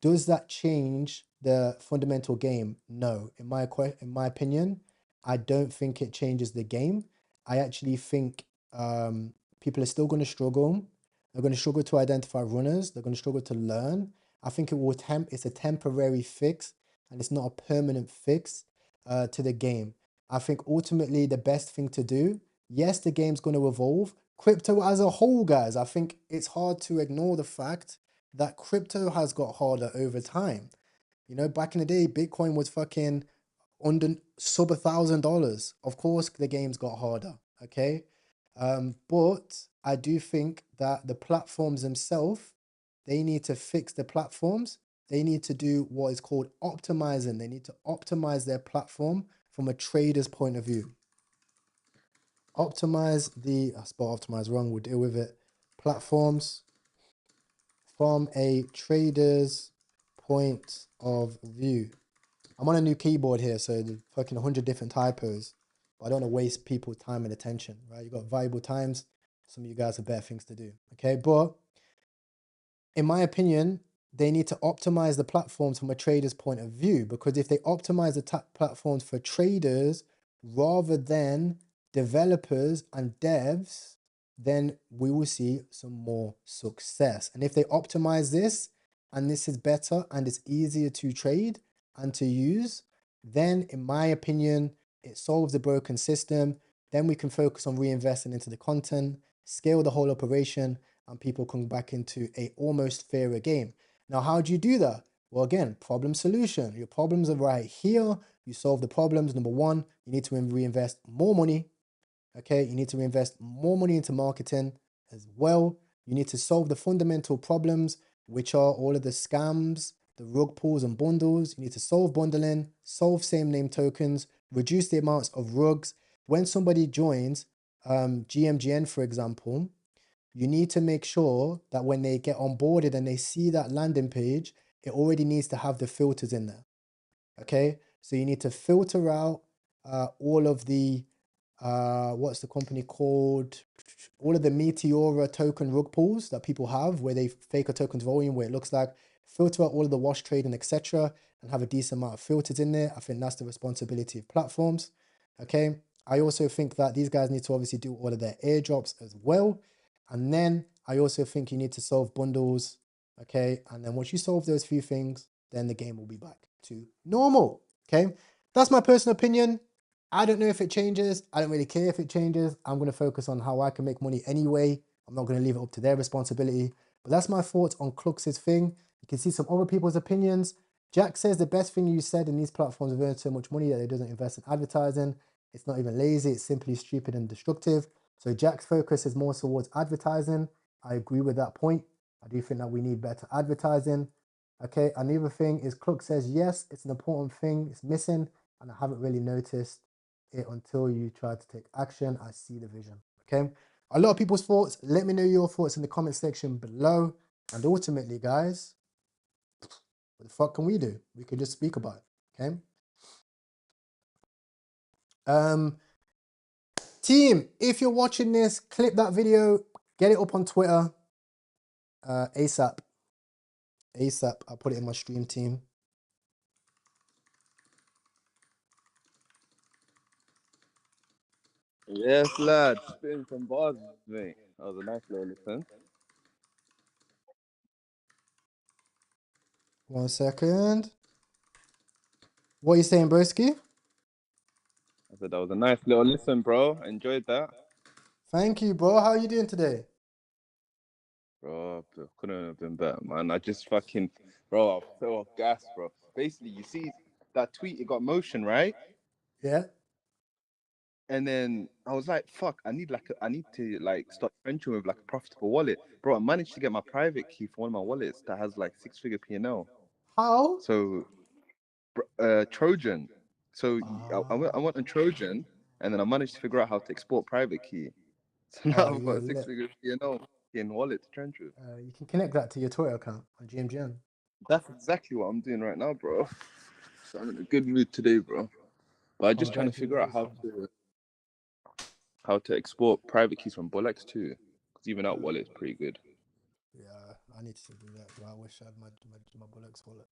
does that change the fundamental game? No. In my opinion, I don't think it changes the game. I actually think people are still going to struggle. They're going to struggle to identify runners. They're going to struggle to learn. I think it's a temporary fix, and it's not a permanent fix to the game. I think ultimately the best thing to do, yes, the game's going to evolve. Crypto as a whole, guys, I think it's hard to ignore the fact that crypto has got harder over time. You know, back in the day, Bitcoin was fucking under sub $1,000. Of course, the game's got harder, okay? But I do think that the platforms themselves, they need to fix the platforms. They need to do what is called optimizing. They need to optimize their platform from a trader's point of view. Optimize I spelled optimize wrong, we'll deal with it. Platforms from a trader's point of view. I'm on a new keyboard here, so there's fucking 100 different typos. But I don't want to waste people's time and attention, right? You've got valuable times. Some of you guys have better things to do, okay? But in my opinion, they need to optimize the platforms from a trader's point of view, because if they optimize the platforms for traders rather than developers and devs, then we will see some more success. And if they optimize this, and this is better and it's easier to trade and to use, then in my opinion, it solves the broken system. Then we can focus on reinvesting into the content, scale the whole operation, and people come back into a almost fairer game. Now, how do you do that? Well, again, problem solution. Your problems are right here. You solve the problems. Number one, you need to reinvest more money. Okay, you need to reinvest more money into marketing as well. You need to solve the fundamental problems, which are all of the scams, the rug pulls and bundles. You need to solve bundling, solve same name tokens, reduce the amounts of rugs. When somebody joins GMGN, for example, you need to make sure that when they get onboarded and they see that landing page, it already needs to have the filters in there. Okay, so you need to filter out all of the what's the company called? All of the Meteora token rug pulls that people have where they fake a token's volume, where it looks like, filter out all of the wash trading, etc., and have a decent amount of filters in there. I think that's the responsibility of platforms. Okay, I also think that these guys need to obviously do all of their airdrops as well. And then I also think you need to solve bundles. Okay, and then once you solve those few things, then the game will be back to normal. Okay, that's my personal opinion. I don't know if it changes. I don't really care if it changes. I'm going to focus on how I can make money anyway. I'm not going to leave it up to their responsibility. But that's my thoughts on Clux's thing. You can see some other people's opinions. Jack says the best thing you said in these platforms have earned so much money that it doesn't invest in advertising. It's not even lazy. It's simply stupid and destructive. So Jack's focus is more towards advertising. I agree with that point. I do think that we need better advertising. Okay, another thing is Clux says, yes, it's an important thing. It's missing, and I haven't really noticed it until you try to take action. I see the vision. Okay, a lot of people's thoughts. Let me know your thoughts in the comment section below. And ultimately, guys, what the fuck can we do? We can just speak about it. Okay. Team, if you're watching this, clip that video, get it up on Twitter ASAP. ASAP. I'll put it in my stream team. Yes, lad. Spitting some bars, mate. That was a nice little listen. 1 second. What are you saying, broski? I said that was a nice little listen, bro. I enjoyed that. Thank you, bro. How are you doing today? Bro, couldn't have been better, man. I just fucking, bro, I fell off gas, bro. Basically, you see that tweet, it got motion, right? Yeah. And then I was like, fuck, I need to start venturing with like a profitable wallet. Bro, I managed to get my private key for one of my wallets that has like 6-figure P&L. How? So, Trojan. So I went on Trojan, and then I managed to figure out how to export private key. So now I've got a 6-figure P&L in wallet to trench with. You can connect that to your Twitter account on GMGN. That's exactly what I'm doing right now, bro. So I'm in a good mood today, bro. But I'm just trying to figure out how to export private keys from Bolex too, because even that wallet is pretty good. Yeah, I need to do that. Bro. I wish I had my Bolex wallet.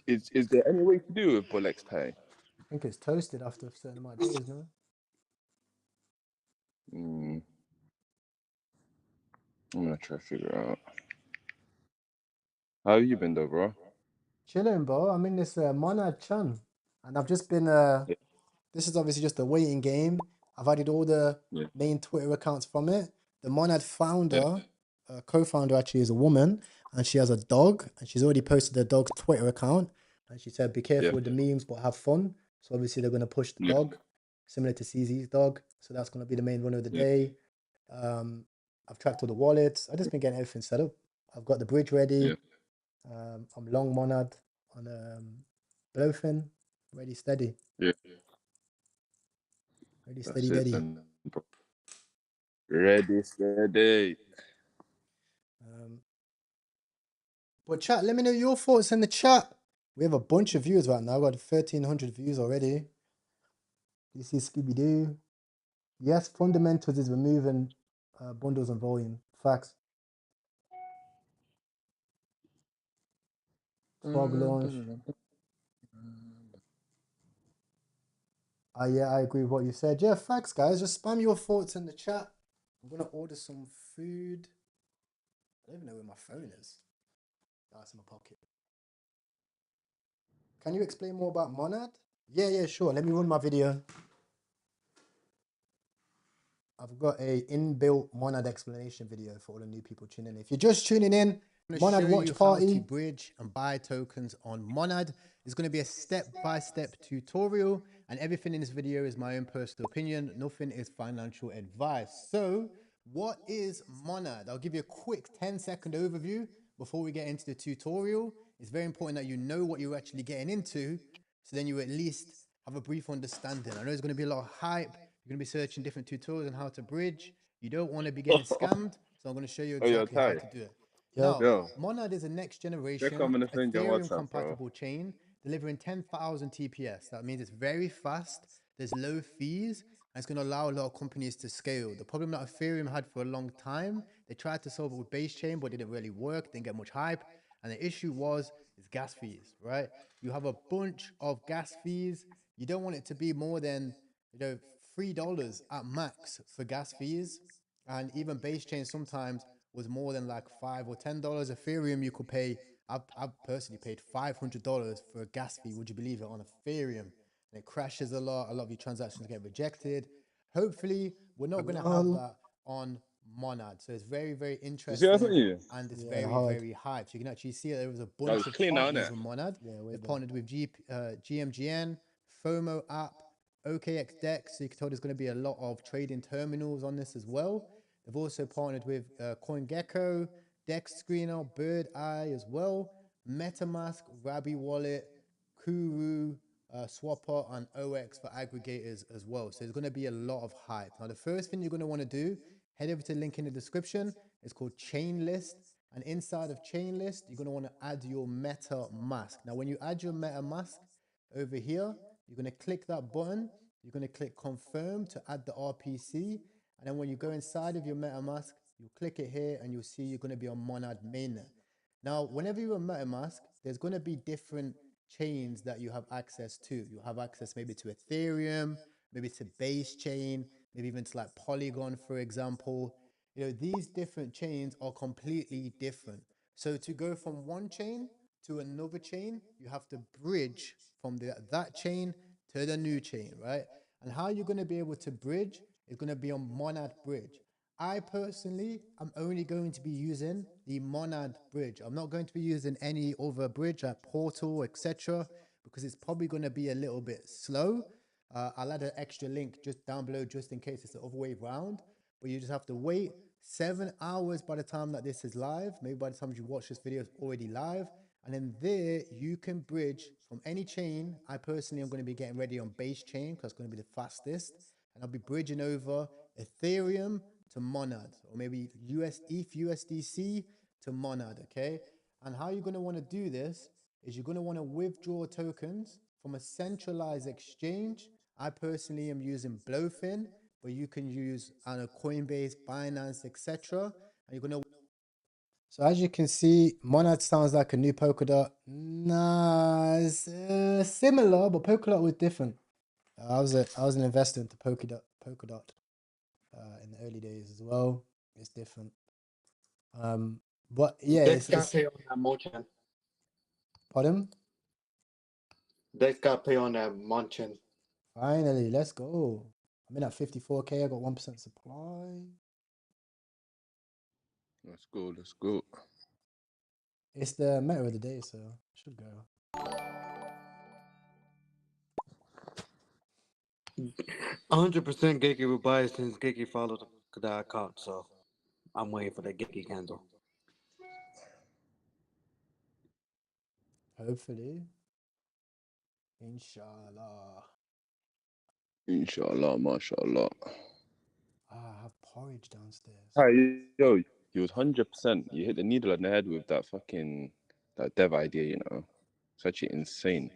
Is there any way to do with Bolex Pay? I think it's toasted after a certain amount of days, no? I'm gonna try to figure out. How have you been though, bro? Chilling, bro. I'm in this Monad Chan, and I've just been this is obviously just a waiting game. I've added all the main Twitter accounts from it. The Monad founder, co-founder actually, is a woman, and she has a dog, and she's already posted her dog's Twitter account, and she said, be careful with the memes, but have fun. So obviously they're going to push the dog, similar to CZ's dog. So that's going to be the main runner of the day. I've tracked all the wallets. I've just been getting everything set up. I've got the bridge ready. I'm long Monad on Blowfin, ready steady. Ready steady daddy. Ready steady. But chat, let me know your thoughts in the chat. We have a bunch of views right now. I've got 1,300 views already. You see Scooby-Doo. Yes, fundamentals is removing bundles and volume. Facts. Fog launch. Yeah, I agree with what you said. Yeah, facts, guys. Just spam your thoughts in the chat. I'm going to order some food. I don't even know where my phone is. Oh, it's in my pocket. Can you explain more about Monad? Yeah, sure. Let me run my video. I've got a inbuilt Monad explanation video for all the new people tuning in. If you're just tuning in, Monad watch party. How to bridge and buy tokens on Monad. It's going to be a step-by-step tutorial, and everything in this video is my own personal opinion. Nothing is financial advice. So What is Monad? I'll give you a quick 10-second overview before we get into the tutorial. It's very important that you know what you're actually getting into, so then you at least have a brief understanding. I know there's going to be a lot of hype. You're going to be searching different tutorials on how to bridge. You don't want to be getting scammed, so I'm going to show you Oh, yo, exactly how Ty. to do it. Now, Yo, Monad is a next check generation I'm gonna send you on Ethereum WhatsApp, bro. compatible chain delivering 10,000 TPS. That means it's very fast, there's low fees, and it's going to allow a lot of companies to scale. The problem that Ethereum had for a long time, they tried to solve it with base chain, but it didn't really work, didn't get much hype. And the issue was is gas fees, right? You have a bunch of gas fees. You don't want it to be more than, $3 at max for gas fees. And even base chain sometimes was more than like $5 or $10. Ethereum, you could pay. I've personally paid $500 for a gas fee. Would you believe it, on Ethereum? And it crashes a lot. A lot of your transactions get rejected. Hopefully, we're not going to have that on Monad. So it's very, very You see, that's interesting, not you. and it's very, very hype. So you can actually see that there was a That was bunch of clean down partners there. with Monad. They partnered with GMGN, FOMO app, OKX Dex. So you can tell there's going to be a lot of trading terminals on this as well. They've also partnered with CoinGecko, Dex Screener, Bird Eye as well, MetaMask, Rabi Wallet, Kuru, Swapper, and OX for aggregators as well. So there's going to be a lot of hype. Now, the first thing you're going to want to do, head over to the link in the description. It's called Chainlist. And inside of Chainlist, you're going to want to add your MetaMask. Now, when you add your MetaMask over here, you're going to click that button. You're going to click confirm to add the RPC. And then when you go inside of your MetaMask, you'll click it here and you'll see you're going to be on Monad mainnet. Now, whenever you're on MetaMask, there's going to be different chains that you have access to. You have access maybe to Ethereum, maybe to Base Chain, maybe even to like Polygon, for example. These different chains are completely different. So to go from one chain to another chain, you have to bridge from that chain to the new chain, right? And how you're going to be able to bridge is going to be on Monad Bridge. I personally am only going to be using the Monad bridge. I'm not going to be using any other bridge like Portal, etc., because it's probably going to be a little bit slow. I'll add an extra link just down below just in case it's the other way around. But you just have to wait 7 hours by the time that this is live. Maybe by the time you watch this video, it's already live. And then there you can bridge from any chain. I personally am going to be getting ready on Base Chain because it's going to be the fastest. And I'll be bridging over Ethereum to Monad, or maybe ETH USDC to Monad, okay? And how you're going to want to do this is you're going to want to withdraw tokens from a centralized exchange. I personally am using Blowfin, but you can use Coinbase, Binance, etc. And you're going to. So as you can see, Monad sounds like a new Polkadot. Nah, it's similar, but Polkadot was different. I was an investor into Polkadot in the early days as well. It's different. But yeah, Dex got it's pay on that Monchan. pardon? Dex got pay on that Monchan. Finally, let's go. I'm in at 54K. I got 1% supply. Let's go. Let's go. It's the meta of the day, so it should go. 100% Geki will buy it since Geki followed the account, so I'm waiting for the Geki candle. Hopefully. Inshallah. Inshallah, mashallah. I have porridge downstairs. Hi, yo, you was 100%. You hit the needle on the head with that dev idea, It's actually insane.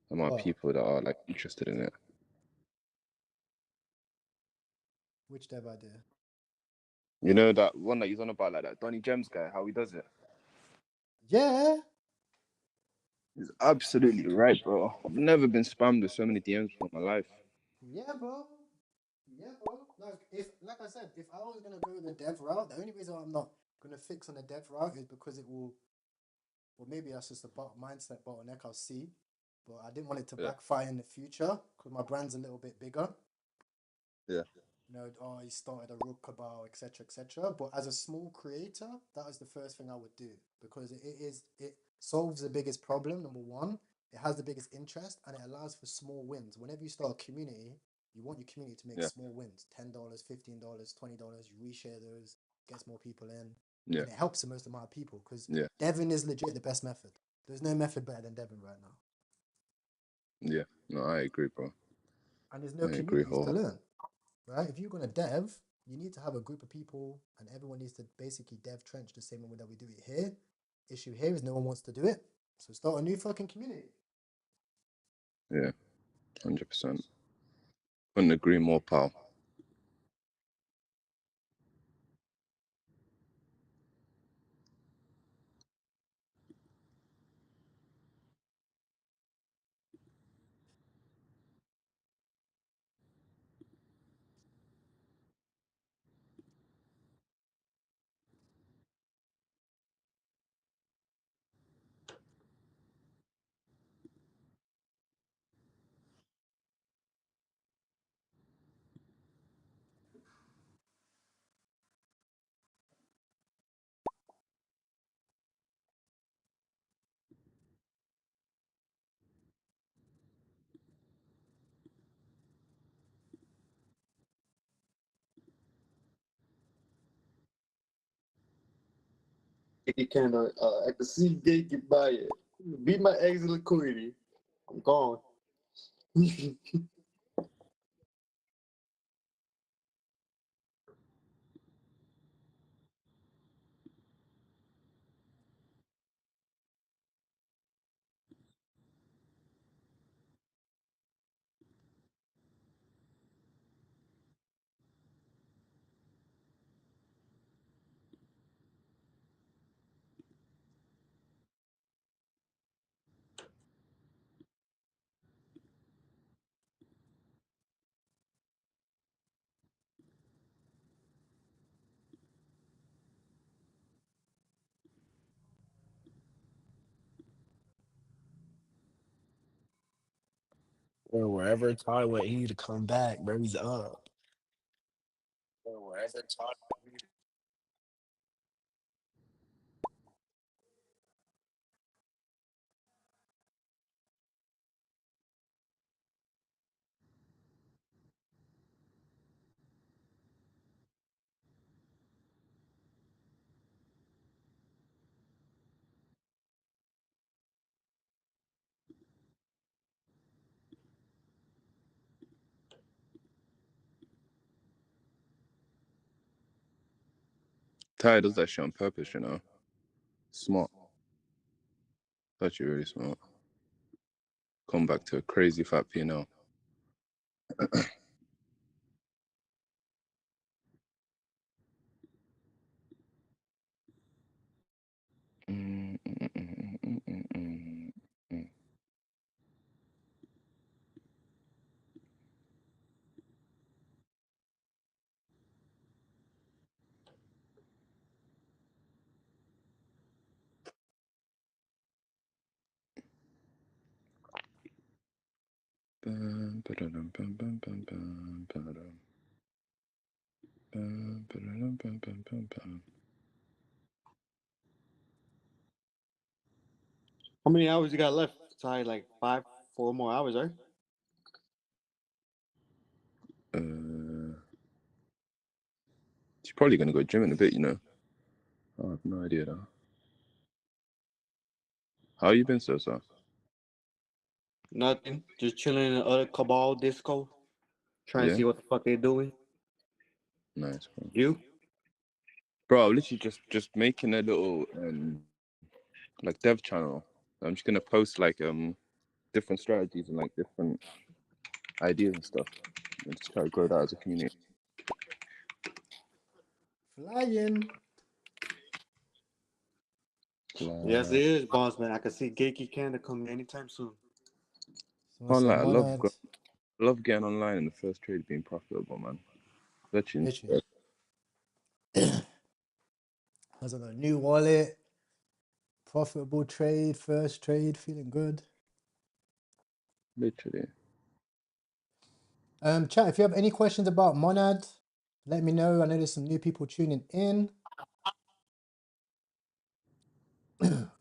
The amount of people that are like interested in it. Which dev idea? You know that one that he's on about, like that Donny Gems guy, how he does it? Yeah. He's absolutely right, bro. I've never been spammed with so many DMs for my life. Yeah, bro. Like I said, if I was gonna go the dev route, the only reason I'm not gonna fix on the dev route is because it will, well, maybe that's just a mindset bottleneck. I'll see, but I didn't want it to backfire in the future because my brand's a little bit bigger. Yeah. He started a Rookabao, etc., etc. But as a small creator, that is the first thing I would do because it solves the biggest problem. Number one, it has the biggest interest and it allows for small wins. Whenever you start a community, You want your community to make Yeah. small wins, $10, $15, $20. You reshare those, gets more people in, Yeah. and it helps the most amount of people because Yeah. Devin is legit the best method. There's no method better than Devin right now. Yeah. No, I agree, bro. And there's no I agree communities to wholeheartedly. learn, right? If you're gonna dev, you need to have a group of people, and everyone needs to basically dev trench the same way that we do it here. Issue here is no one wants to do it, so start a new fucking community. Yeah, 100%. Couldn't agree more, pal. He kind of, I can see Gate get by it. Beat my exit liquidity. I'm gone. Or wherever Ty went, he need to come back, bro. He's up. Or wherever Ty went, Ty does that shit on purpose, you know. Smart. That's really smart. Come back to a crazy fat P&L. How many hours you got left? Ty, like 4 more hours, right? She's probably gonna go gym in a bit, you know. I have no idea though. How you been, Sosa? Nothing. Just chilling in the other Cabal Disco. Trying to Yeah. see what the fuck they doing. Nice, bro. You? Bro, I'm literally just making a little like dev channel. I'm just gonna post like different strategies and like different ideas and stuff. And just try to grow that as a community. Flying. Yes, it is, boss man. I can see Geeky Canada coming anytime soon. Someone said I Monad. love getting online and the first trade being profitable, man. Literally. Has got a new wallet. Profitable trade, first trade, feeling good. Literally. Chat, if you have any questions about Monad, let me know. I know there's some new people tuning in.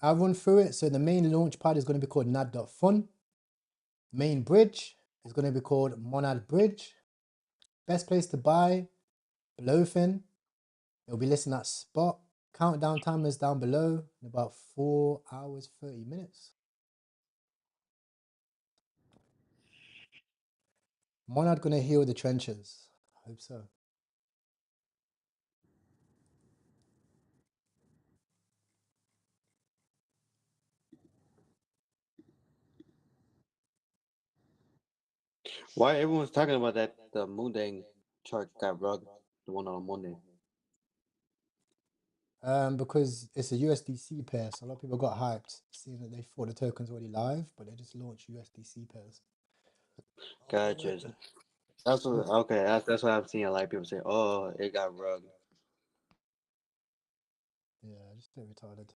I'll run through it. So the main launch pad is going to be called nad.fun. Main bridge is going to be called Monad Bridge. Best place to buy, below fin. It'll be listing at spot. Countdown timers down below in about 4 hours, 30 minutes. Monad gonna heal the trenches. I hope so. Why everyone's talking about that the Moondang chart got rugged, the one on Monday? Because it's a USDC pair, so a lot of people got hyped, seeing that they thought the token's already live, but they just launched USDC pairs. Gotcha. That's what, okay. That's why I'm seeing a lot of people say, "Oh, it got rugged." Yeah, just a bit retarded.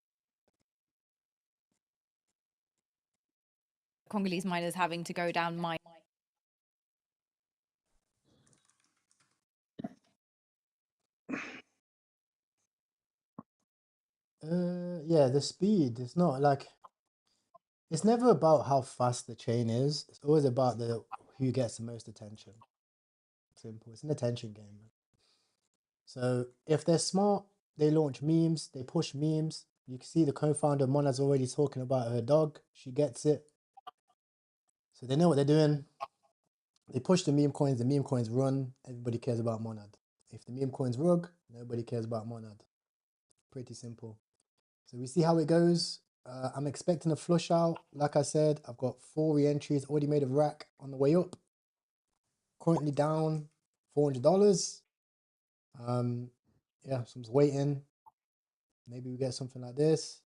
Congolese miners having to go down mine. Yeah, the speed. It's not like it's never about how fast the chain is. It's always about the who gets the most attention. Simple. It's an attention game. So if they're smart, they launch memes. They push memes. You can see the co-founder Mona's already talking about her dog. She gets it. So they know what they're doing. They push the meme coins run, everybody cares about Monad. If the meme coins rug, nobody cares about Monad. Pretty simple. So we see how it goes. I'm expecting a flush out. Like I said, I've got 4 re-entries already made of rack on the way up. Currently down $400. Yeah, so I'm just waiting. Maybe we get something like this.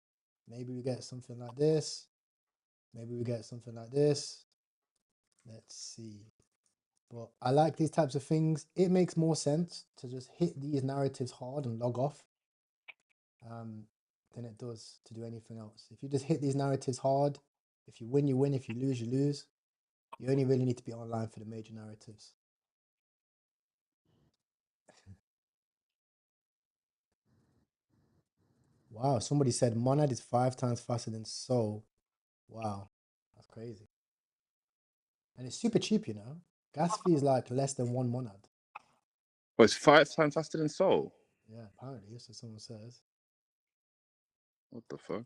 Maybe we get something like this. Maybe we get something like this. Let's see. But I like these types of things. It makes more sense to just hit these narratives hard and log off than it does to do anything else. If you just hit these narratives hard, if you win, you win. If you lose, you lose. You only really need to be online for the major narratives. Wow, somebody said Monad is 5 times faster than Sol. Wow, that's crazy. And it's super cheap, you know. Gas fee is like less than 1 Monad. Oh, it's 5 times faster than Sol? Yeah, apparently, that's what someone says. What the fuck?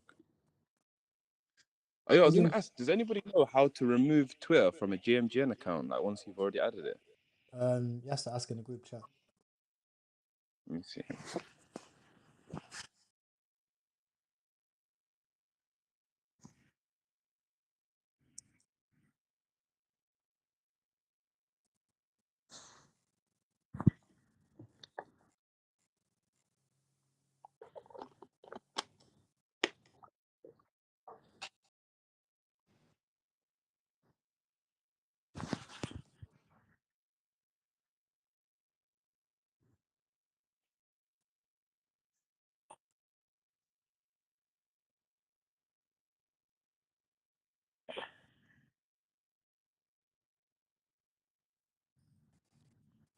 Oh, yeah, I was going to ask, does anybody know how to remove Twitter from a GMGN account, like once you've already added it? You have to ask in the group chat. Let me see.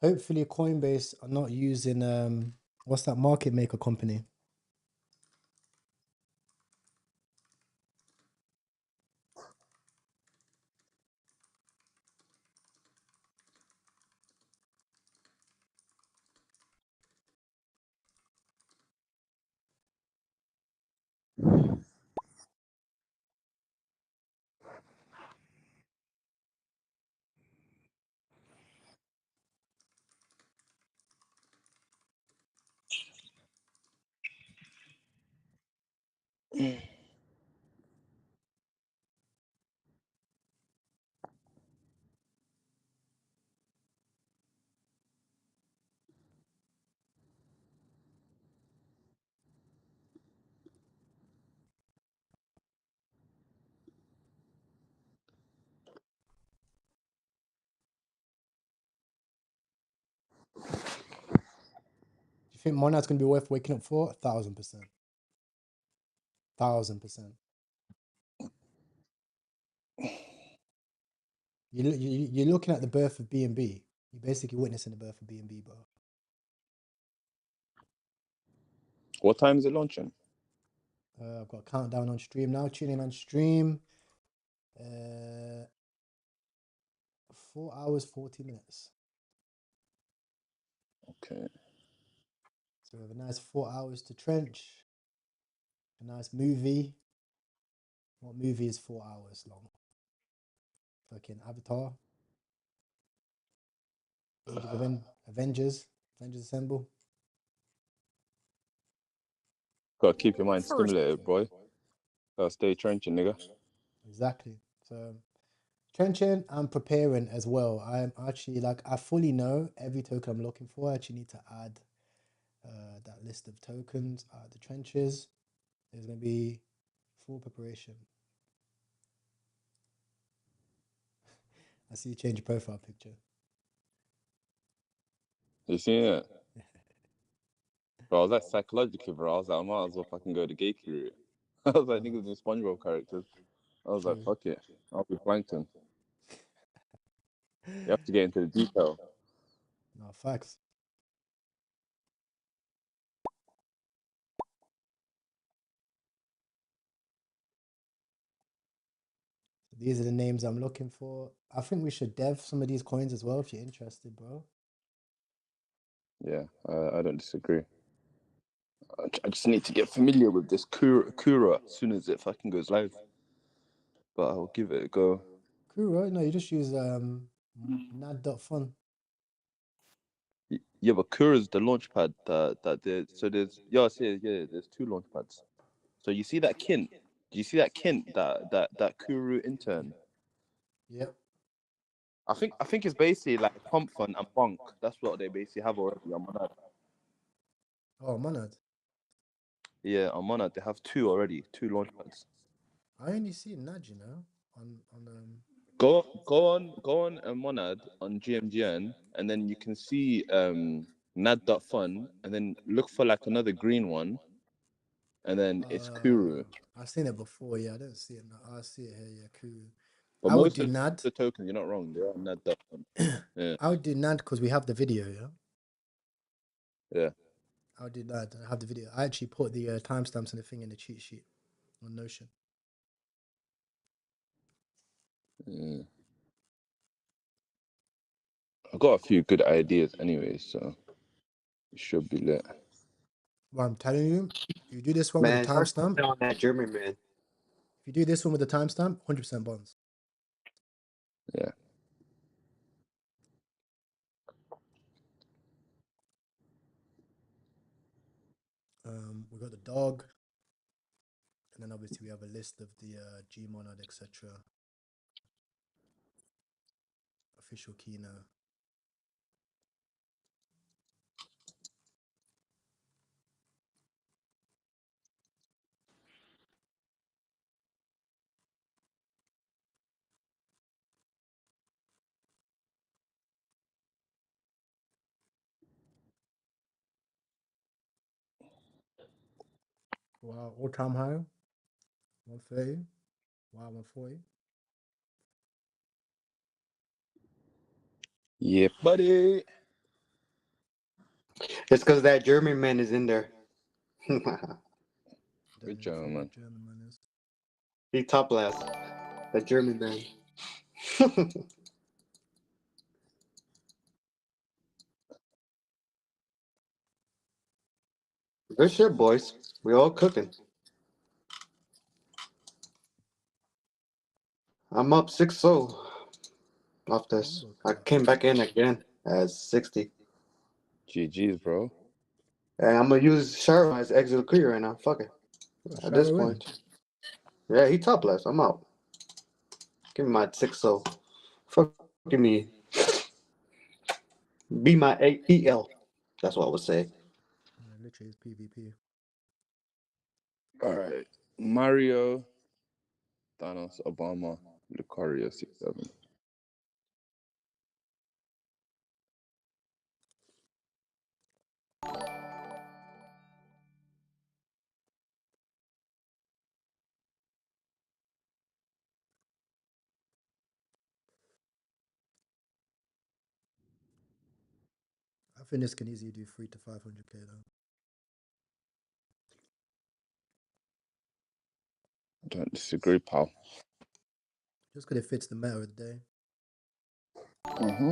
Hopefully Coinbase are not using what's that market maker company? Do you think Monad's going to be worth waking up for? 1,000%. 1,000%. You're looking at the birth of BNB. You're basically witnessing the birth of BNB, bro. What time is it launching? I've got a countdown on stream now. Tune in on stream. 4 hours, 40 minutes. Okay. So we have a nice 4 hours to trench. A nice movie. What movie is 4 hours long? Fucking Avatar. Age of Avengers. Avengers Assemble. Gotta keep your mind stimulated, boy. Gotta stay trenching, nigga. Exactly. So trenching and preparing as well. I'm actually like, I fully know every token I'm looking for. I actually need to add that list of tokens, the trenches. There's going to be full preparation. I see you change your profile picture. You seen it? Bro, I was like psychologically, bro. I was like, I might as well fucking go the geeky route. I was like, niggas do SpongeBob characters. I was like, fuck it. I'll be Plankton. You have to get into the detail. No, facts. These are the names I'm looking for. I think we should dev some of these coins as well if you're interested, bro. Yeah, I don't disagree. I just need to get familiar with this Kura as soon as it fucking goes live. But I'll give it a go. Kura? No, you just use nad.fun. Yeah, but Kura's the launchpad that there's there's two launchpads. So you see that Kint? Do you see that Kint that Kuru intern? Yep. I think it's basically like Pump Fund and Bonk. That's what they basically have already on Monad. Oh, Monad. Yeah, on Monad they have two already, two launchpads. I only see Nad, you know, on Go on Monad on GMGN, and then you can see Nad.fun, and then look for like another green one, and then it's Kuru. I've seen it before. Yeah, I don't see it now. I see it here. Yeah, Kuru. But I would most do of Nad. the tokens, you're not wrong. They're on Nad.fun. Yeah. I would do Nad because we have the video. Yeah. Yeah. I would do Nad. I have the video. I actually put the timestamps and the thing in the cheat sheet on Notion. Yeah. I've got a few good ideas anyway, so it should be lit. Well, I'm telling you, you do this one Man, with a start timestamp. on that German man. If you do this one with a timestamp, 100% bonds. Yeah. We got the dog, and then obviously we have a list of the G monad, etc. Official key now. Wow, all time high, 130. Wow, 140. Yeah, buddy. It's because that German man is in there. Good German man. German man is. He top last. That German man. Good shit, boys. We all cooking. I'm up 6-0 off this. I came back in again at 60. GG's, bro. And I'm gonna use Sharo as exit clear right now. Fuck it. At this point. Yeah, he top last. I'm out. Give me my 6-0. Fuck me. Be my AEL. That's what I would say. Yeah, literally, it's PvP. All right. Mario, Thanos, Obama, Lucario, 6-7. I think this can easily do 3 to 500k though. I don't disagree, pal. Just because it fits the meta of the day. Mm-hmm.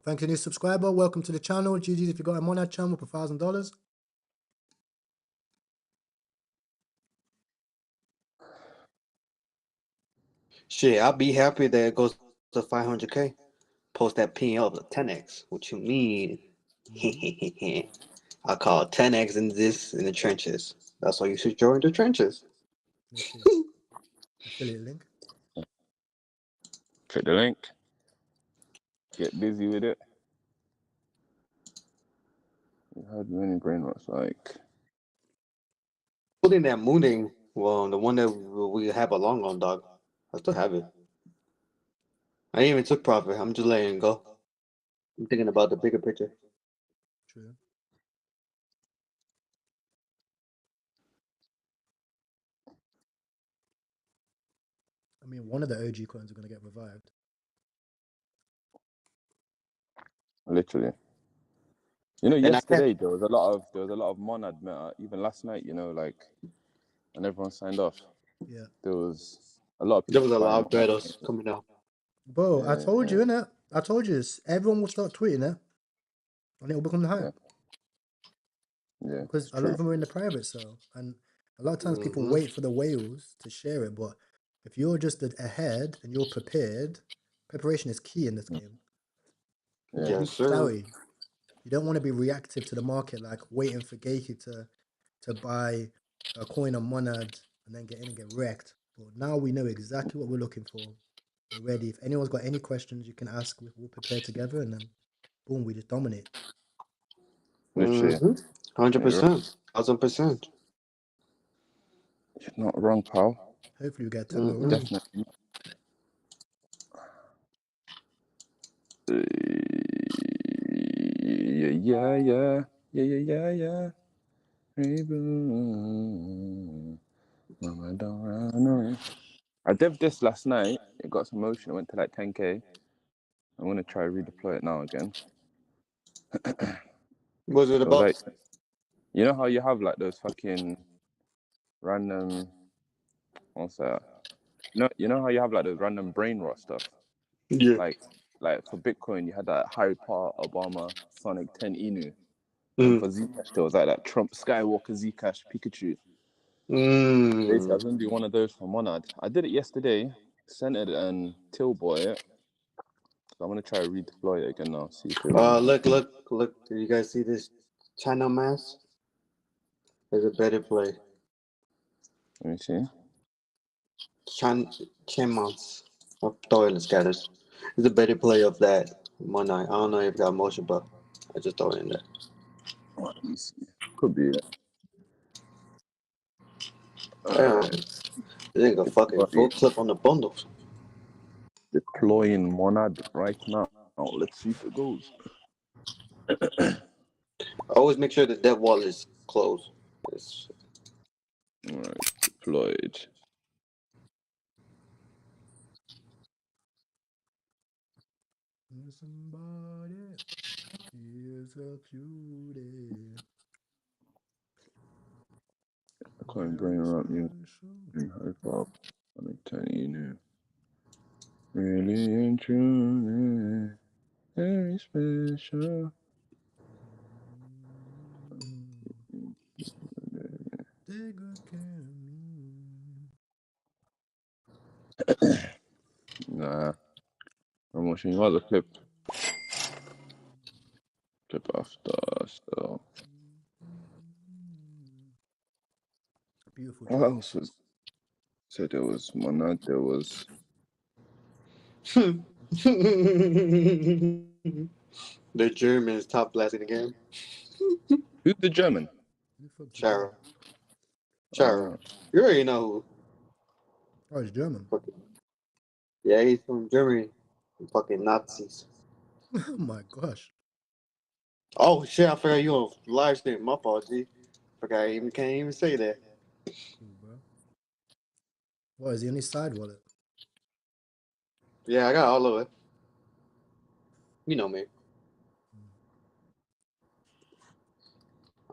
Thanks to new subscriber. Welcome to the channel. GG's if you got a Monad channel for $1,000. Shit, I'll be happy that it goes to 500K. Post that pin up to 10x. What you mean? I call 10x in the trenches. That's why you should join the trenches. Let's see. Affiliate link. Click the link. Get busy with it. How do any brain rot's like? Putting that mooning, well, the one that we have a long on, dog. I still have it. I ain't even took profit. I'm just letting it go. I'm thinking about the bigger picture. True. I mean, one of the OG coins are going to get revived. Literally. You know, yesterday there was a lot of Monad meta. Even last night, you know, like, and everyone signed off. Yeah. There was a lot of people. There was a lot of battles coming out. Bro, I told you, innit? I told you this. Everyone will start tweeting it, and it will become the hype. Yeah. Because a lot of them are in the private cell, and a lot of times people wait for the whales to share it. But if you're just ahead and you're prepared, preparation is key in this game. Yeah. Yes, sir. Sorry, you don't want to be reactive to the market, like waiting for Geiki to buy a coin on Monad and then get in and get wrecked. But now we know exactly what we're looking for. We're ready. If anyone's got any questions, you can ask. We'll prepare together, and then boom, we just dominate. 100%, 1000%. You're not wrong, pal. Hopefully, we get 10 more. Definitely. Yeah. Mama don't run away. I dev'd this last night. It got some motion. It went to like 10K. I'm gonna try redeploy it now again. What's it about? Like, you know how you have like those fucking random, what's that? You know how you have like those random brain rot stuff? Yeah. Like for Bitcoin, you had that Harry Potter, Obama, Sonic 10 Inu. And for Zcash, there was like that Trump, Skywalker, Zcash, Pikachu. Basically, I was gonna do one of those for Monad. I did it yesterday, sent it and Tillboy it. So I'm gonna try to redeploy it again now. See if it Look. Do you guys see this China mask? There's a better play. Let me see. Chanmans of toilet scatters. It's a better play of that Monad. I don't know if it got motion, but I just throw it in there. Let me see. Could be it. This ain't a fucking full clip on the bundles. Deploying Monad right now. Let's see if it goes. Always make sure the dev wallet is closed. Alright, deployed. Somebody is a cutie. I can't bring her up yet. Hope up. I'm telling you now. Really and truly, very special. Take good care of me. Nah. I'm watching other clip. Clip after, so. Beautiful. What else was? So there was Monad, there was. The German is top blasting again. Who's the German? Shara. You already know who. Oh, he's German. Yeah, he's from Germany. Fucking Nazis. Oh my gosh. Oh shit, I forgot you on live stream. My fault, G. Forgot I can't even say that. Cool, bro. What, is he on his side wallet? Yeah, I got all of it. You know me.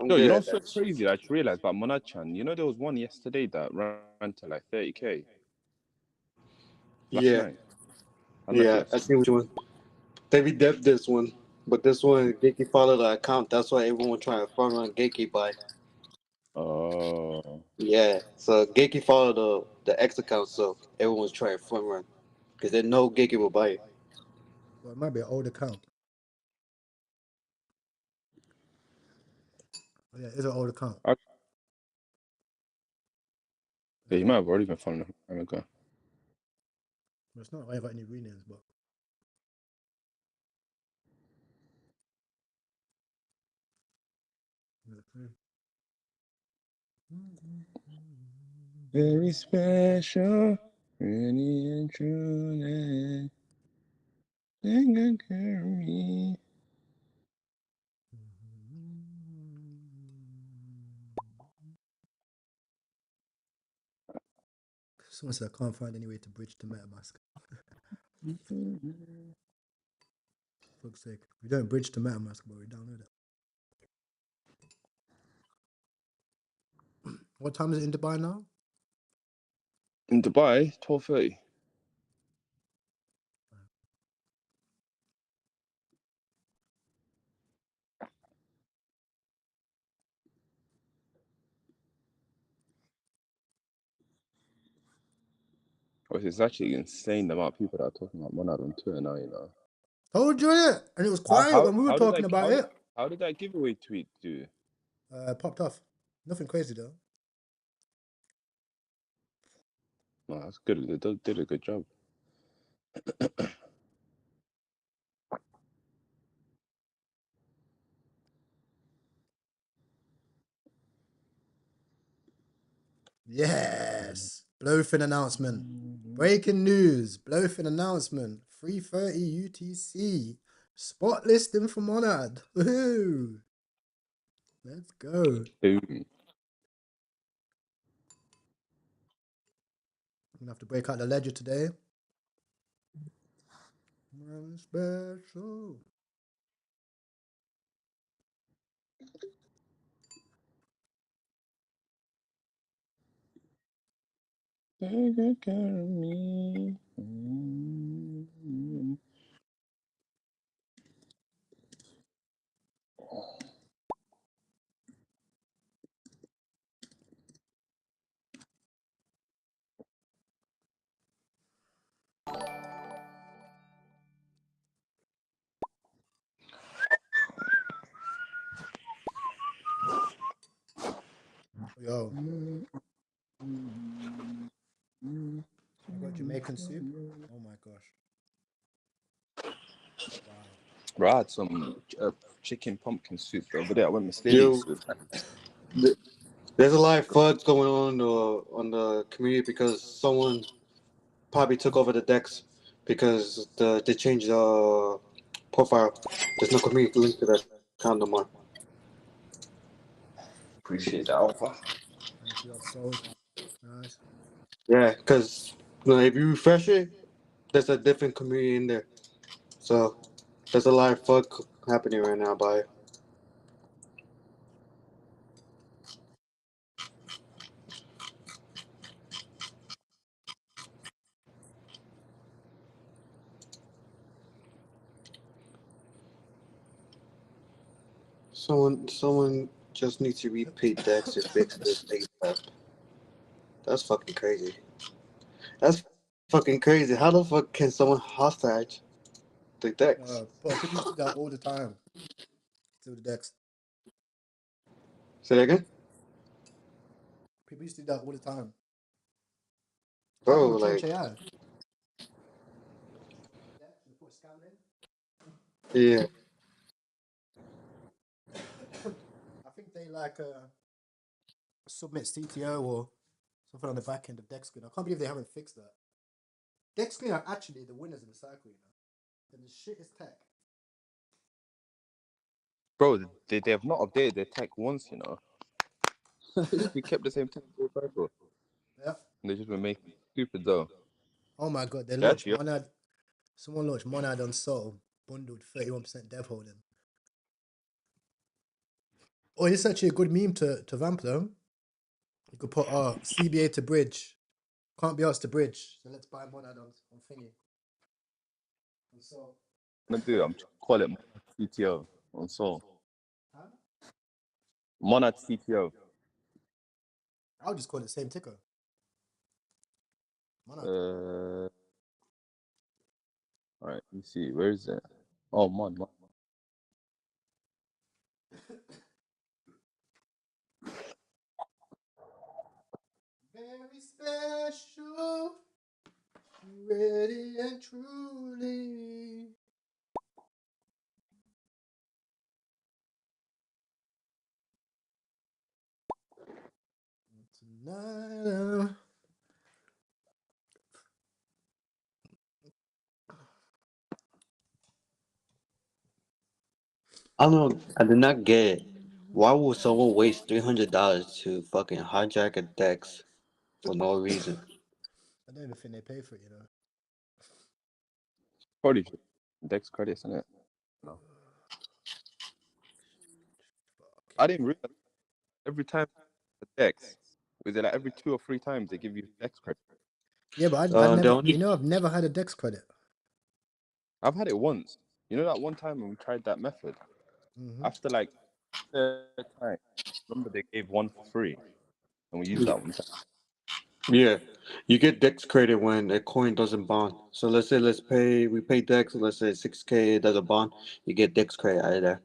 No, you know what's so crazy? I just realized about Monad-chan. You know there was one yesterday that ran to like 30K. Last night. Yeah, I see which one. They redepped this one. But this one, Geeky followed the account. That's why everyone trying to front run Geeky by. Oh. Yeah. So Geeky followed the X account, so everyone's trying to front run because they know Geeky will buy it. Well, it might be an old account. Oh, yeah, it's an old account. Yeah, you might have already been following him a time ago. Well, it's not like I got any renames, but. Very special, really and truly. Take good care of me. Someone said I can't find any way to bridge to MetaMask. Fuck's sake. We don't bridge to MetaMask, but we download it. What time is it in Dubai now? In Dubai, 12:30. It's actually insane the amount of people that are talking about Monad on Twitter now, you know. Told you it! And it was quiet when we were talking about it. How did that giveaway tweet do? Popped off. Nothing crazy though. No, that's good. They did a good job. Yes. Blowfin announcement. Breaking news. Blowfin announcement. 3:30 UTC. Spot listing for Monad. Woohoo! Let's go. Boom. I'm gonna have to break out the ledger today. I'm special. Take good care of me. Yo. I got Jamaican soup. Oh my gosh. Wow. Bro, I had some chicken pumpkin soup over there. I went mysterious with that. There's a lot of FUDs going on the community because someone probably took over the decks because they changed the profile. There's no community link to that account no more. Appreciate that offer. Thank you. I've sold. Nice. Yeah, because if you refresh it, there's a different community in there. So there's a lot of FUD happening right now by it. Someone just needs to repeat decks to fix this ASAP. That's fucking crazy. That's fucking crazy. How the fuck can someone hostage the decks? But people used to do that all the time. Still the decks. Say that again? People used to do that all the time. Bro, With like, Trench AI. yeah. I think they like submit CTO or something on the back end of deck screen. I can't believe they haven't fixed that. Deck screen are actually the winners of the cycle, you know. And the shit is tech. Bro, they have not updated their tech once, you know. We kept the same tech for a cycle. Yeah. And they just been making stupid though. Oh my god, they launched Monad. Someone launched Monad on Sol, bundled 31% dev holding. Oh, it's actually a good meme to vamp though. You could put CBA to bridge. Can't be asked to bridge. So let's buy Monad on thingy. And so I'm gonna call it CTO on Sol. Monad CTO. I'll just call it the same ticker. All right, let me see. Where is it? Oh, Mon. Very special, ready and truly. Tonight. I don't know. I did not get it. Why would someone waste $300 to fucking hijack a DEX for no reason? I don't even think they pay for it, you know. Probably Dex credits, isn't it? No. I didn't realize every time the Dex, was it like every 2 or 3 times they give you Dex credit? Yeah, but I'd The never, only I've never had a Dex credit. I've had it once. You know that one time when we tried that method? Mm-hmm. After like third time, remember they gave one for free, and we used that one time. Yeah, you get DEX credit when a coin doesn't bond. So let's say we pay DEX, let's say 6K, it doesn't bond, you get DEX credit out of there.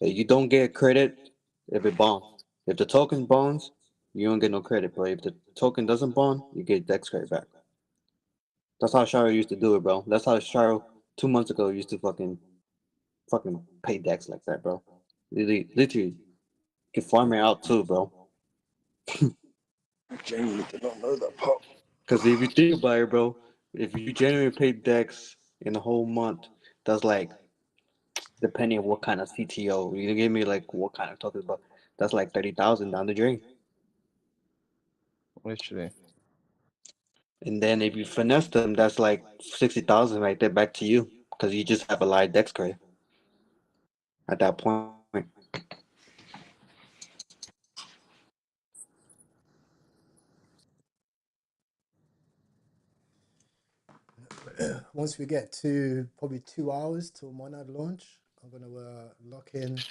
You don't get credit if it bonds. If the token bonds, you don't get no credit, but if the token doesn't bond, you get DEX credit back. That's how Sharo used to do it, bro. That's how Sharo 2 months ago used to fucking pay DEX like that, bro. Literally, you can farm it out too, bro. I genuinely did not know that part. Because if you think about it, bro, if you genuinely pay DEX in a whole month, that's like, depending on what kind of CTO, you give me like what kind of tokens, but that's like 30,000 down the drain. Literally. And then if you finesse them, that's like 60,000 right there back to you, because you just have a live DEX credit at that point. Once we get to probably 2 hours till Monad launch, I'm gonna lock in,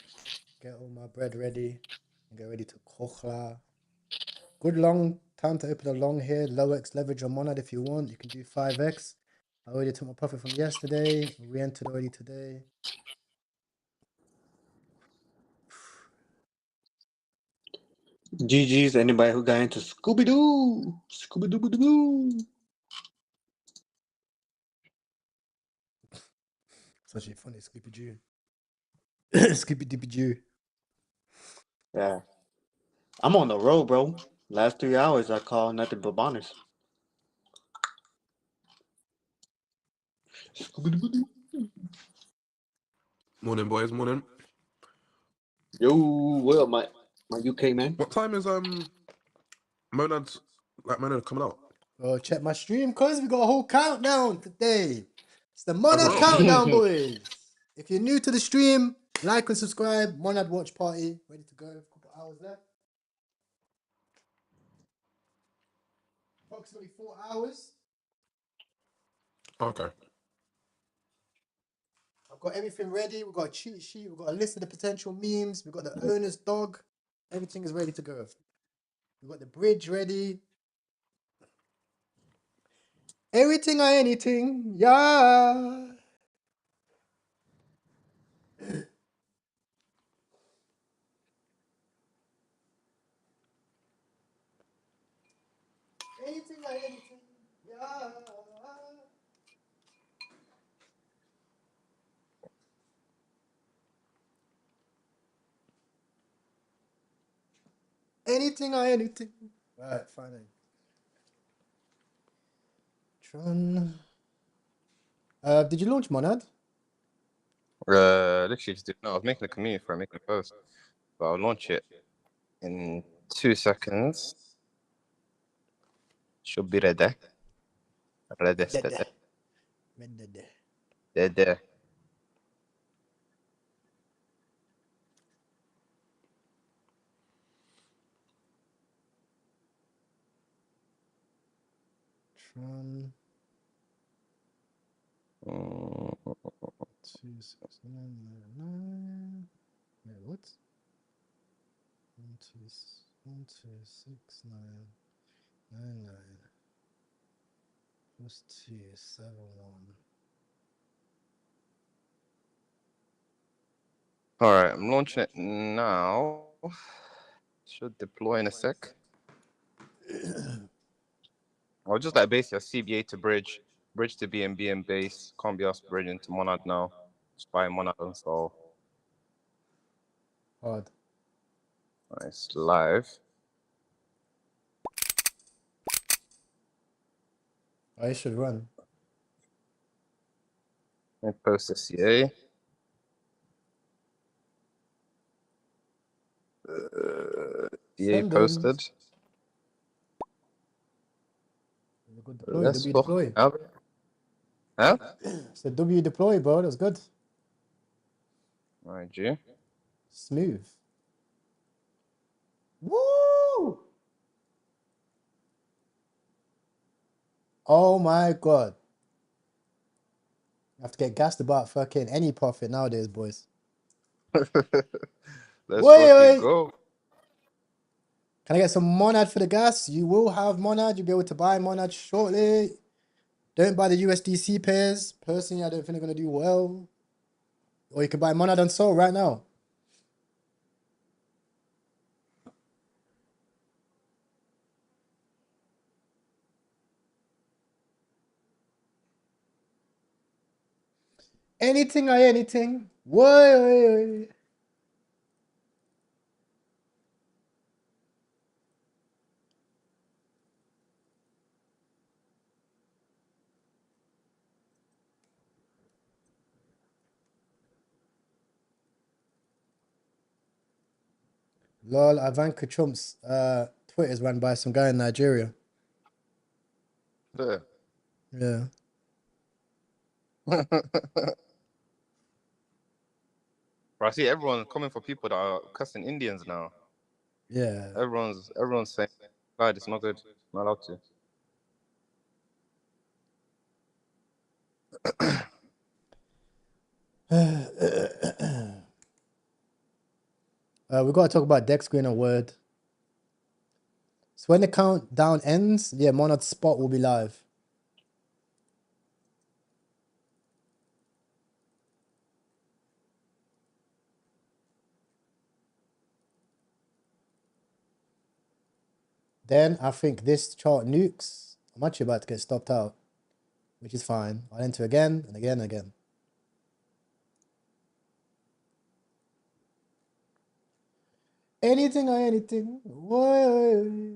get all my bread ready, and get ready to kochla. Good long time to open a long here, low X leverage on Monad if you want. You can do 5X. I already took my profit from yesterday, re-entered already today. GG's anybody who got into Scooby-Doo. Scooby-Doo. It's actually funny, Skippy Jew. Skippy Dippy Jew. Yeah. I'm on the road, bro. Last 3 hours, I call nothing but bonus. Morning, boys. Morning. Yo, what up, my UK man? What time is Monad coming out? Oh, check my stream, cuz we got a whole countdown today. It's the Oh, Monad bro. countdown, boys. If you're new to the stream, like and subscribe. Monad watch party, ready to go. A couple hours left. Approximately 4 hours. Okay. I've got everything ready. We've got a cheat sheet. We've got a list of the potential memes. We've got the owner's dog. Everything is ready to go. We've got the bridge ready. Everything or anything, yeah. Anything or anything, yeah. Anything or anything. Right, fine. Tron. Did you launch Monad? Literally just did. No, I was making a community for making a post, but I'll launch it in 2 seconds. Should be ready. Ready, steady. Ready. Tron. 12699. Wait, what? 12699 plus 271. All right, I'm launching it now. Should deploy in a sec. I'll just like base your CBA to bridge to BNB and base. Can't be asked bridge into Monad now. Just buy Monad and so. Hard. Nice, live. I should run. I post the CA. CA posted. Deploy, Let's W fuck deploy. up. Huh? It's the W deploy, bro. That's good. IG. Smooth. Woo! Oh my god. I have to get gassed about fucking any profit nowadays, boys. Let's Wait. go. Can I get some Monad for the gas? You will have Monad. You'll be able to buy Monad shortly. Don't buy the USDC pairs. Personally, I don't think they're going to do well. Or you can buy Monad and Sol right now. Anything or anything. Whoa. Lol, Ivanka Trump's Twitter is run by some guy in Nigeria. There. Yeah. Bro, I see everyone coming for people that are cussing Indians now. Yeah. Everyone's saying, God, it's not good. Not allowed to. We got to talk about deck screen and word. So when the countdown ends, yeah, Monad spot will be live. Then I think this chart nukes. I'm actually about to get stopped out, which is fine. I'll enter again and again and again. Anything or anything. Whoa.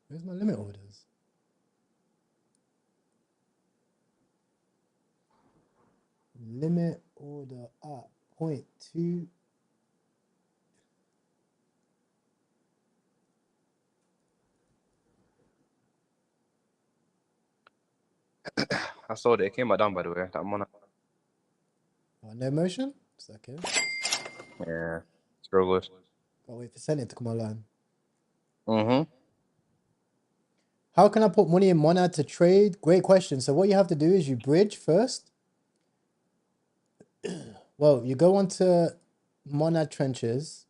Where's my limit orders? Limit order at 0.2. I saw that it came down, by the way. That Monad. Oh, no motion? It's okay. Yeah, it's real good. Gotta wait for Senate to come online. Mm-hmm. How can I put money in Monad to trade? Great question. So what you have to do is you bridge first. Well, you go onto Monad trenches,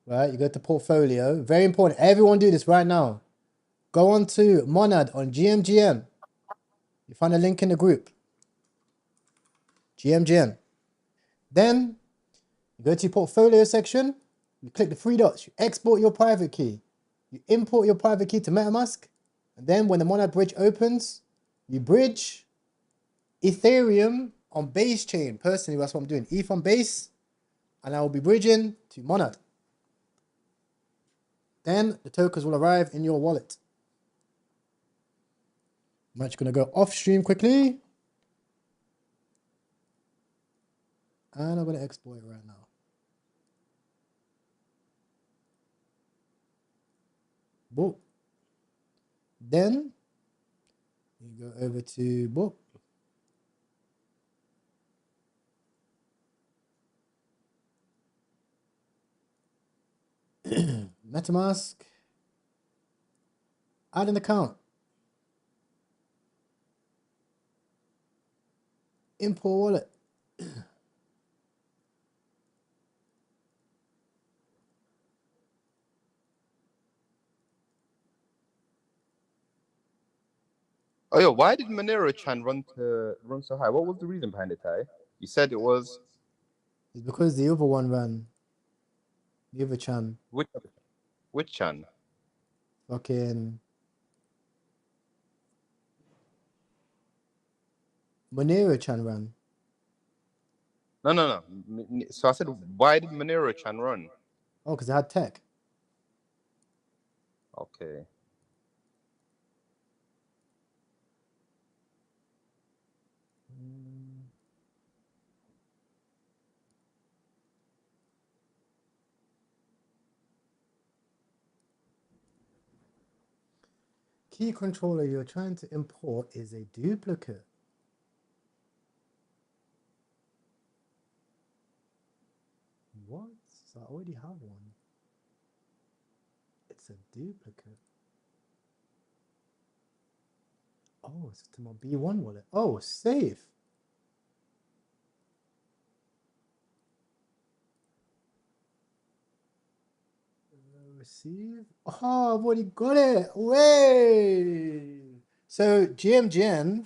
right? You go to portfolio. Very important. Everyone do this right now. Go on to Monad on GMGM. You find a link in the group. GMGM. Then you go to your portfolio section. You click the three dots. You export your private key. You import your private key to MetaMask. And then when the Monad bridge opens, you bridge Ethereum on base chain. Personally, that's what I'm doing. ETH on base. And I will be bridging to Monad. Then the tokens will arrive in your wallet. I'm actually going to go off stream quickly. And I'm going to export it right now. Boom. Then you Go over to book. MetaMask. Add an account. Import wallet. Oh, yo, why did Monero Chan run so high? What was the reason behind it, Ty? You said it was. It's because the other one ran. The other Chan. Which Chan? Fucking Monero Chan ran. No. So I said, why did Monero Chan run? Oh, because it had tech. Okay. Key controller you're trying to import is a duplicate. What? So I already have one. It's a duplicate. Oh, it's to my B1 wallet. Oh, safe. Receive. Oh, I've already got it. Wait. So GMGN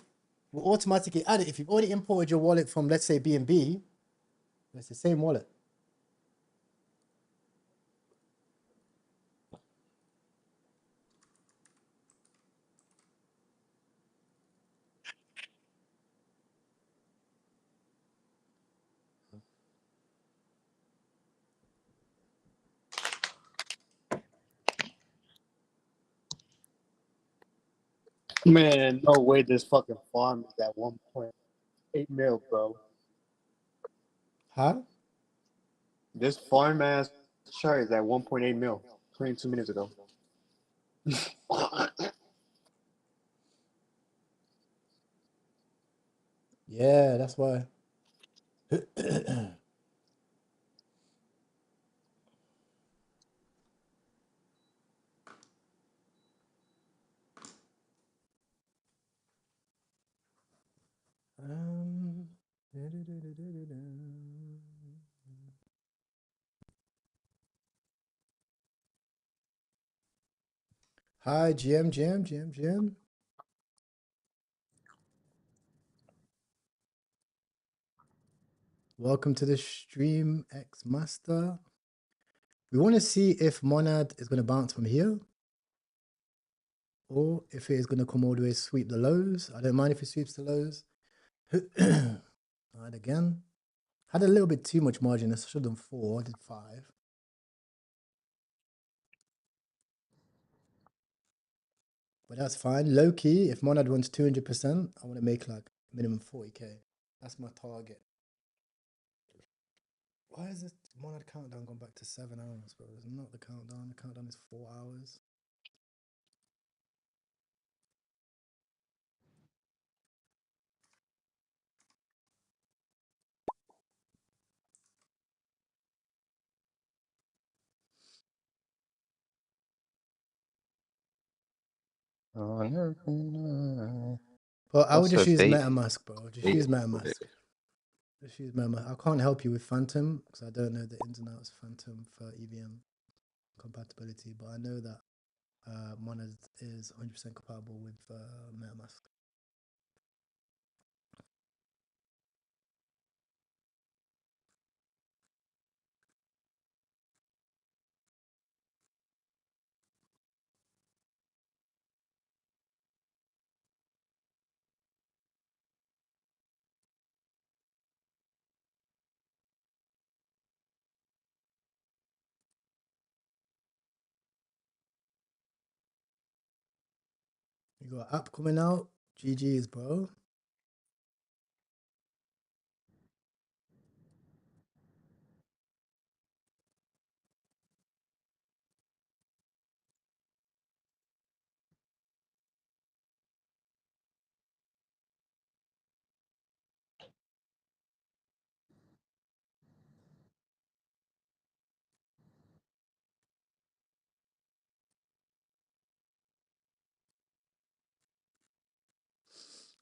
will automatically add it if you've already imported your wallet from, let's say, BNB. It's the same wallet. Man, no way this fucking farm is at 1.8 mil, bro. Huh? This farm ass chart is at 1.8 mil 22 minutes ago. Yeah, that's why. Um, Hi, GM. Welcome to the stream, X Master. We want to see if Monad is going to bounce from here or if it is going to come all the way sweep the lows. I don't mind if it sweeps the lows. All right, again. Had a little bit too much margin. I should have done 4. I did 5. But that's fine. Low key, if Monad wants 200%, I want to make like minimum 40k. That's my target. Why is this Monad countdown gone back to 7 hours, bro? It's not the countdown. The countdown is 4 hours. Well, I would just use MetaMask, bro. Just use MetaMask. Just use MetaMask. I can't help you with Phantom because I don't know the ins and outs of Phantom for EVM compatibility, but I know that Monad is 100% compatible with MetaMask. You got an app coming out. GG's, bro.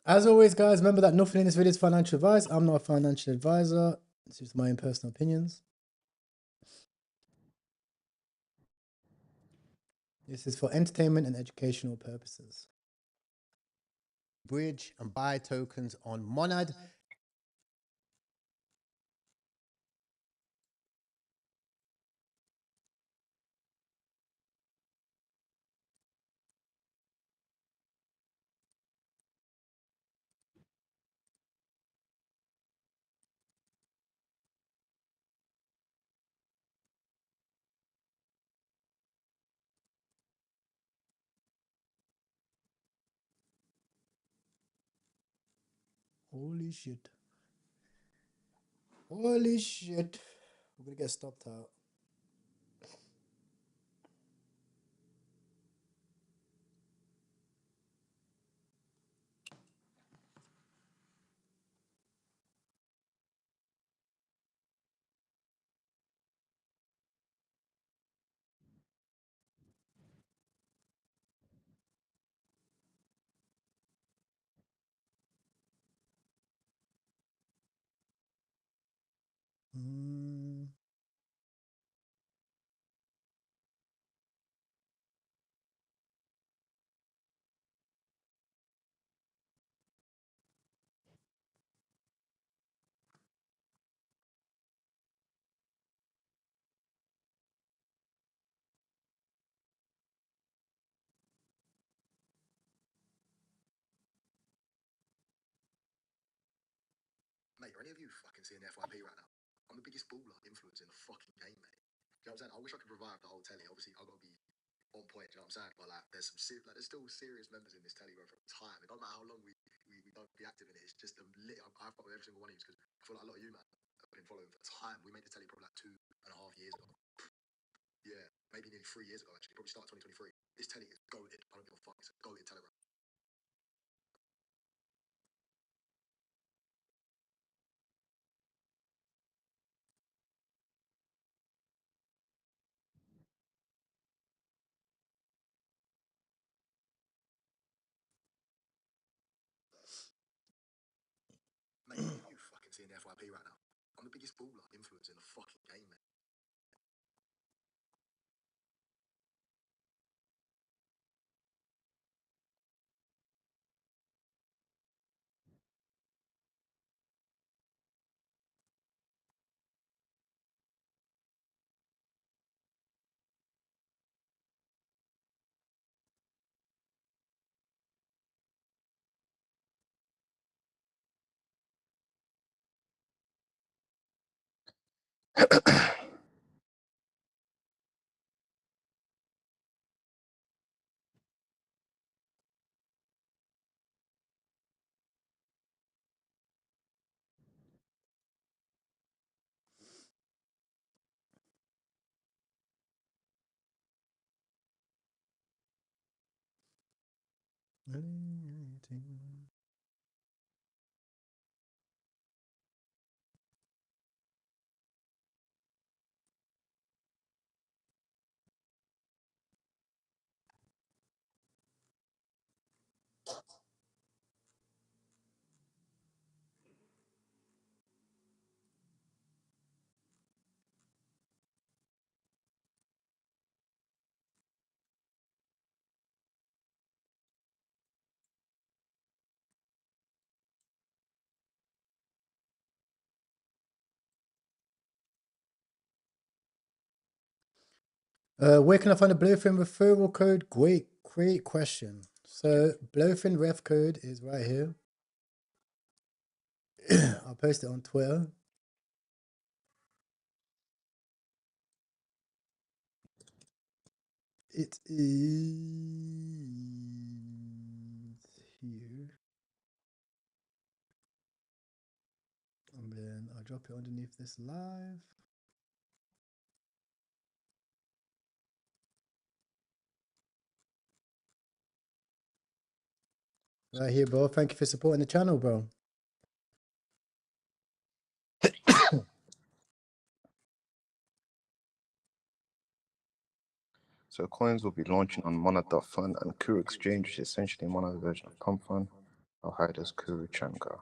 As always, guys, remember that nothing in this video is financial advice. I'm not a financial advisor. This is my own personal opinions. This is for entertainment and educational purposes. Bridge and buy tokens on Monad. Holy shit. Holy shit. We're gonna get stopped out. Mate, are any of you fucking seeing FYP right now? I'm the biggest baller influence in the fucking game, mate. You know what I'm saying? I wish I could revive the whole telly. Obviously, I've got to be on point, you know what I'm saying? But like, there's some there's still serious members in this telly, bro, from time. It doesn't matter how long we don't be active in it. It's just I've got with every single one of you because I feel like a lot of you, man, have been following for time. We made the telly probably like 2.5 years ago. Yeah, maybe nearly 3 years ago, actually. Probably started 2023. This telly is goated. I don't give a fuck. It's a goated telegram. Mate, are any of you fucking seeing the FYP right now? I'm the biggest baller influence in the fucking game, mate. Where can I find a Blowfin referral code? Great question. So Blowfin ref code is right here. I'll post it on Twitter. It is here. And then I'll drop it underneath this live. Right here, bro. Thank you for supporting the channel, bro. So coins will be launching on Monad.fun and Kuru Exchange, which is essentially Monad's version of Pump Fun. How high does Kuru-chan go?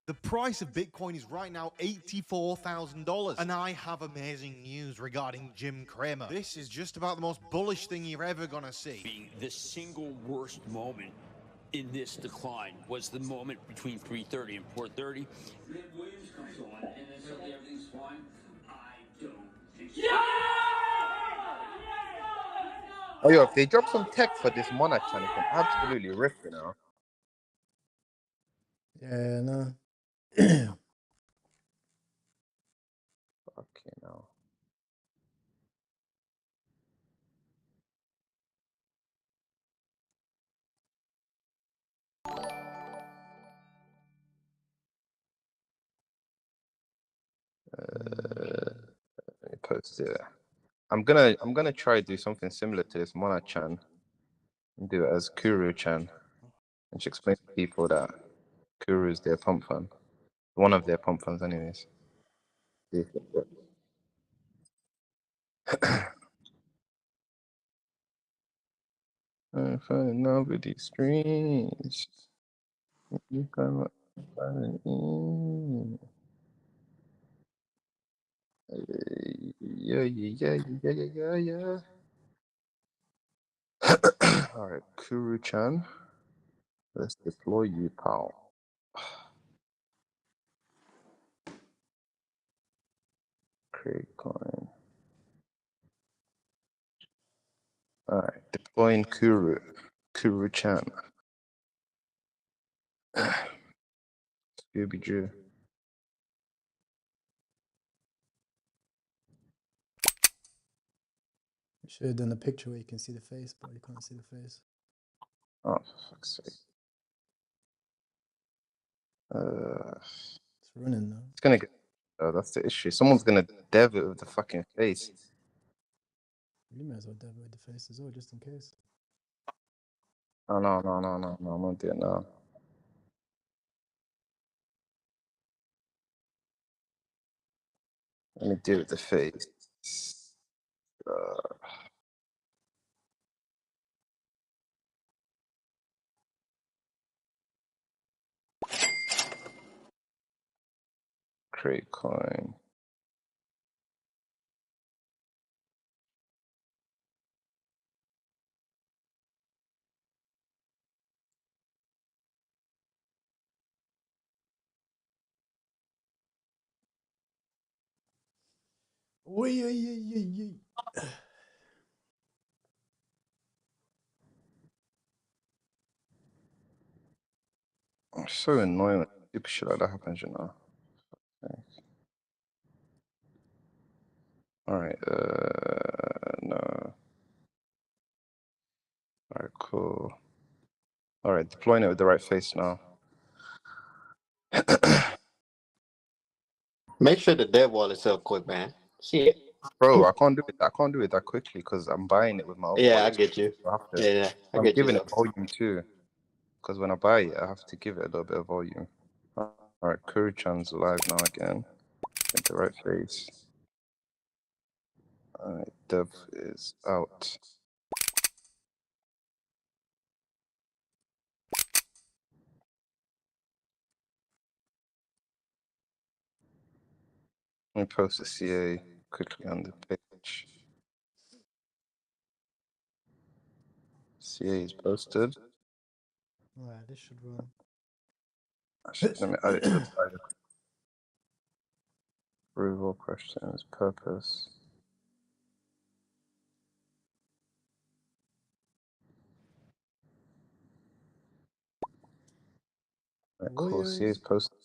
The price of Bitcoin is right now $84,000. And I have amazing news regarding Jim Cramer. This is just about the most bullish thing you're ever gonna see. Being the single worst moment in this decline was the moment between 3:30 and 4:30. Williams comes on and then suddenly everything's fine. I don't think so. Oh, yo, if they drop some tech for this Monad chan, it can absolutely rip, you know. Yeah, no. Okay, now. Let me post it. I'm gonna try to do something similar to this Monad chan and do it as Kuru-chan. And just explain to people that Kuru is their pump fund. One of their pump funds, anyways. See if it works. I find nobody streams. You come yeah. Alright, Kuru-chan. Let's deploy you, pal. Create coin. Alright, deploying Kuru-chan. Scooby-Doo. You should have done a picture where you can see the face, but you can't see the face. Oh, for fuck's sake. It's running now. It's gonna get. Oh, that's the issue. Someone's gonna dev it with the fucking face. You might as well dev with the face as well, just in case. Oh, no. I'm not doing it now. Let me do it with the face. Create coin. I'm so annoying when stupid shit like that happens, you know. Alright, no. Alright, cool. Alright, deploying it with the right face now. Make sure the dev wallet sell quick, man. See it. Bro, I can't do it. I can't do it that quickly because I'm buying it with my other Yeah, I wallet. get you. I have to, Yeah, I I'm get you. giving it So. volume too. Because when I buy it, I have to give it a little bit of volume. Alright, Kuru-chan's live now again. Get the right face. Alright, dev is out. Let me post the CA quickly on the page. CA is posted. Alright, this should run. Let me add it to the title. Approval questions, purpose. Right, cool. CA is posted.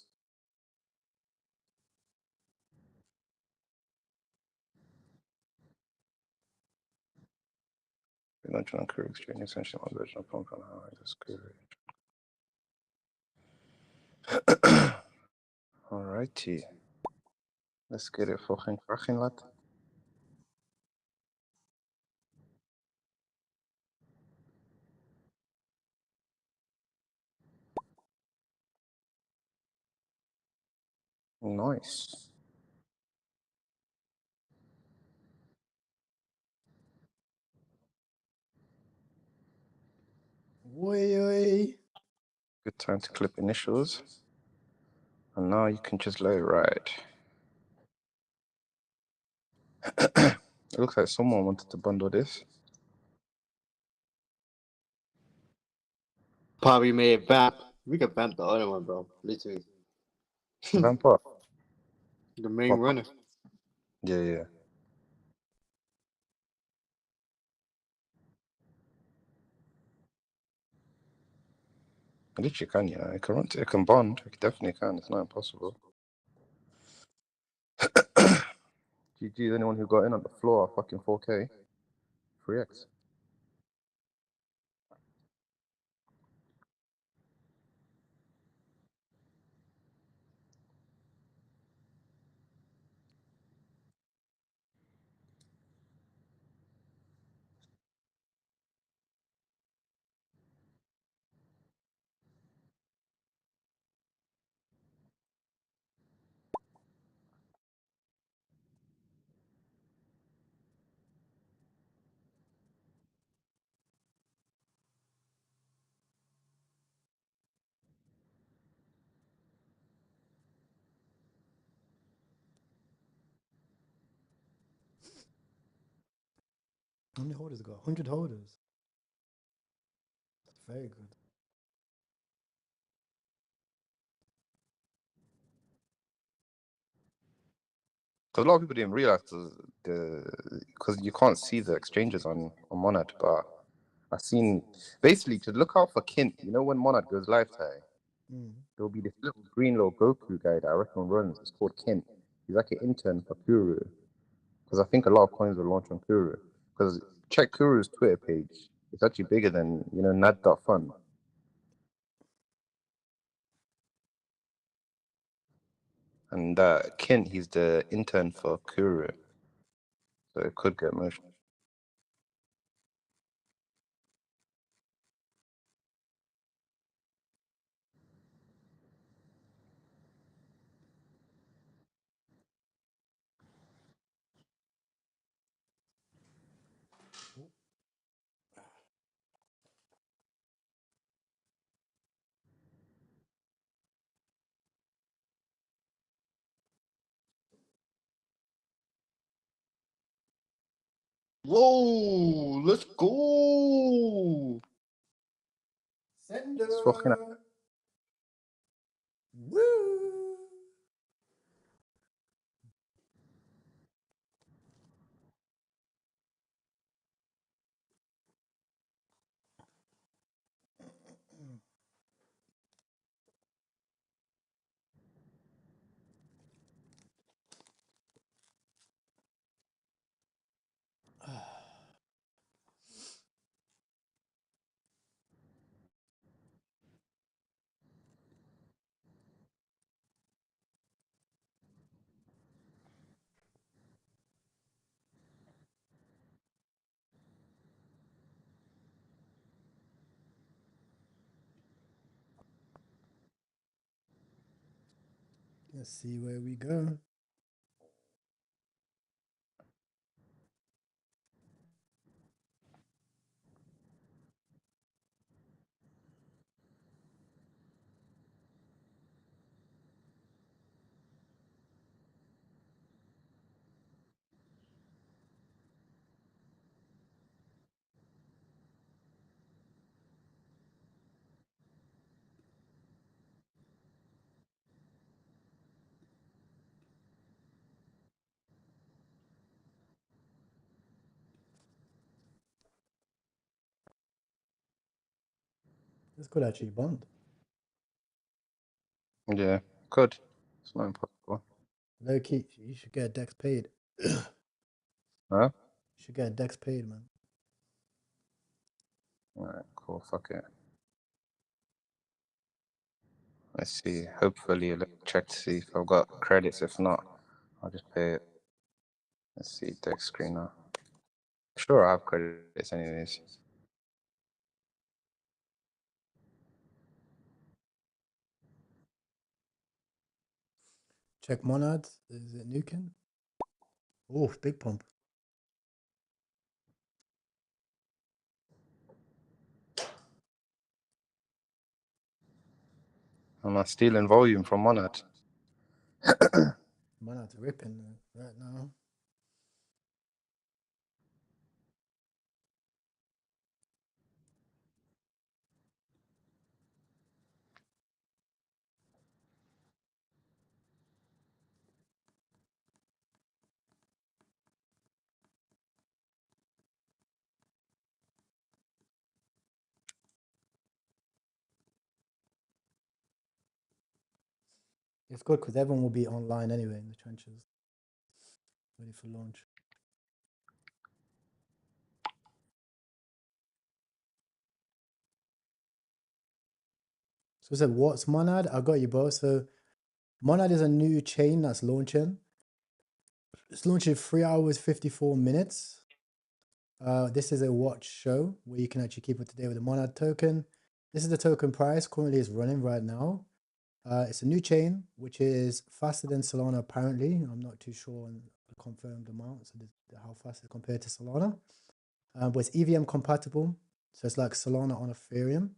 We're launching on Kuru Exchange, essentially one version of pump on how I just Kuru. Alrighty. Let's get it fucking cracking, lad. Nice. Oi. Good time to clip initials. And now you can just let it ride. It looks like someone wanted to bundle this. Probably made vamp. We could vamp the other one, bro. Literally. Vamp up. The main runner. Yeah, yeah. At least you can, yeah. It can run to, it can bond. It definitely can. It's not impossible. GG, anyone who got in on the floor, fucking 4K. 3x. How many holders got? 100 holders. That's very good. Because a lot of people didn't realize because you can't see the exchanges on Monad, but I've seen basically to look out for Kint. You know when Monad goes live, there'll be this little green little Goku guy that I reckon runs. It's called Kint. He's like an intern for Kuru, because I think a lot of coins will launch on Kuru. Because check Kuru's Twitter page. It's actually bigger than Nad.fun. And Kint, he's the intern for Kuru. So it could get merged. Whoa, let's go. Sender. It's fucking Woo. Let's see where we go. This could actually bond. Yeah, could. It's not impossible. Low key, you should get Dex paid. Huh? You should get Dex paid, man. Alright, cool. Fuck it. Let's see. Hopefully, let's check to see if I've got credits. If not, I'll just pay it. Let's see. Deck screener. Sure, I have credits anyways. Check monads. Is it nuking? Oh, big pump. I'm not stealing volume from Monad. Monad's ripping right now. It's good because everyone will be online anyway in the trenches, ready for launch. So I said, what's Monad? I got you, bro. So Monad is a new chain that's launching. It's launching 3 hours, 54 minutes. This is a watch show where you can actually keep up to date with the Monad token. This is the token price. Currently is running right now. It's a new chain, which is faster than Solana apparently. I'm not too sure on the confirmed amount, so how fast it's compared to Solana. But it's EVM compatible. So it's like Solana on Ethereum.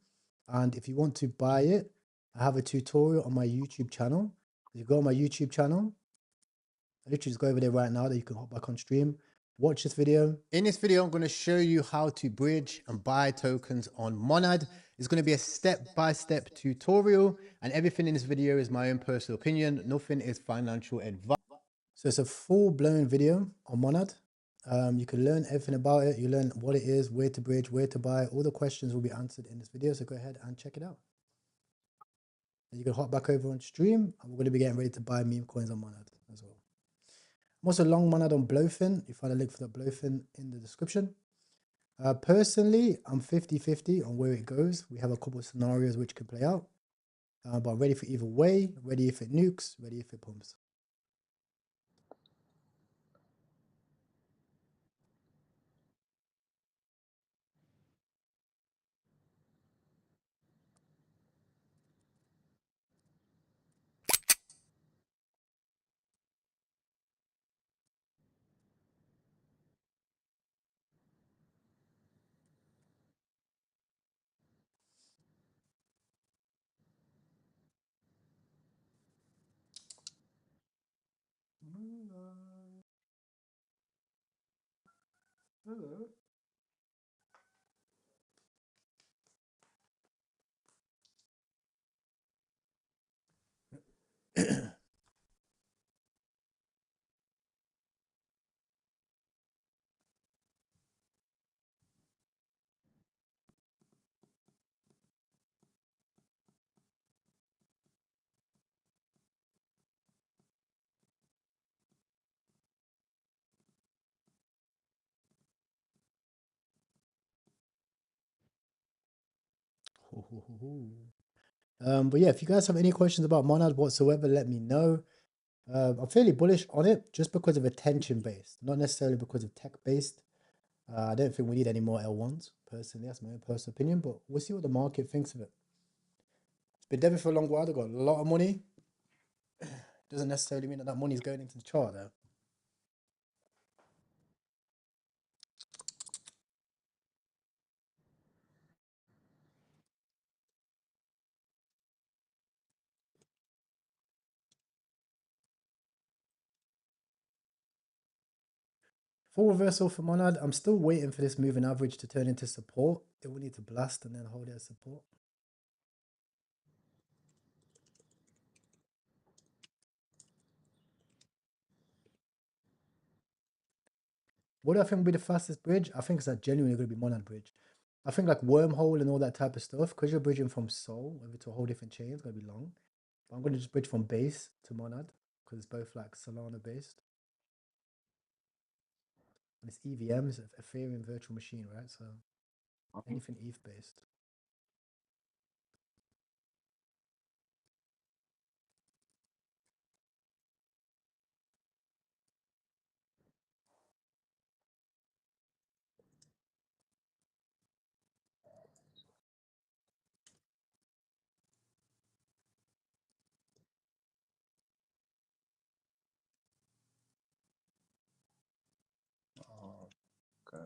And if you want to buy it, I have a tutorial on my YouTube channel. If you go on my YouTube channel, I literally just go over there right now that you can hop back on stream. Watch this video. In this video, I'm going to show you how to bridge and buy tokens on Monad. It's going to be a step-by-step tutorial, and everything in this video is my own personal opinion. Nothing is financial advice. So it's a full-blown video on Monad. You can learn everything about it. You learn what it is, where to bridge, where to buy. All the questions will be answered in this video, so go ahead and check it out. And you can hop back over on stream, and we're going to be getting ready to buy meme coins on Monad as well. I'm also long Monad on Blowfin. You find a link for that Blowfin in the description. Personally, I'm 50-50 on where it goes. We have a couple of scenarios which could play out. But I'm ready for either way, ready if it nukes, ready if it pumps. Hello. But yeah, if you guys have any questions about Monad whatsoever, let me know. I'm fairly bullish on it just because of attention based, not necessarily because of tech based. I don't think we need any more L1s, personally. That's my own personal opinion, but we'll see what the market thinks of it. It's been deving for a long while. They've got a lot of money. Doesn't necessarily mean that that money is going into the chart, though. Full reversal for Monad. I'm still waiting for this moving average to turn into support. It will need to blast and then hold it as support. What do I think will be the fastest bridge? I think it's like genuinely going to be Monad bridge. I think like wormhole and all that type of stuff, because you're bridging from Sol over to a whole different chain, it's going to be long. But I'm going to just bridge from base to Monad because it's both like Solana based. And it's EVM, it's Ethereum virtual machine, right? So anything ETH based. Okay.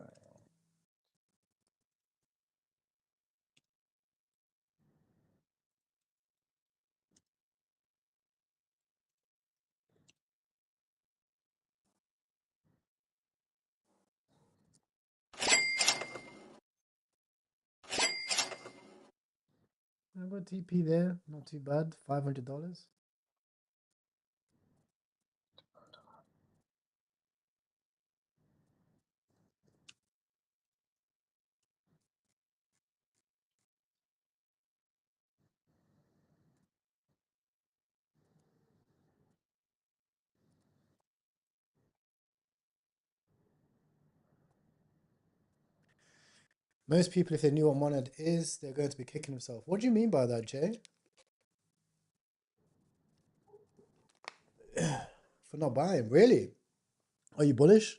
I got TP there. Not too bad. $500. Most people, if they knew what Monad is, they're going to be kicking themselves. What do you mean by that, Jay? For not buying, really? Are you bullish?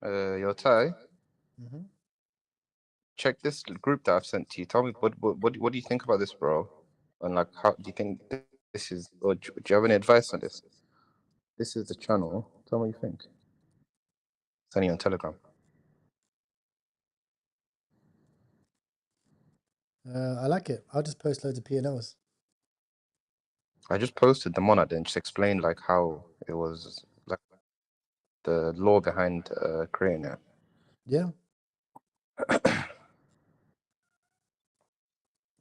Your Ty, Mm-hmm. check this group that I've sent to you. Tell me what do you think about this, bro? And like, how do you think this is? Or do you have any advice on this? This is the channel. Tell me what you think. Send you on Telegram. I like it. I'll just post loads of P&Ls. I just posted the monad and just explained like how it was, like the law behind creating it. Yeah.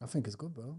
I think it's good, bro.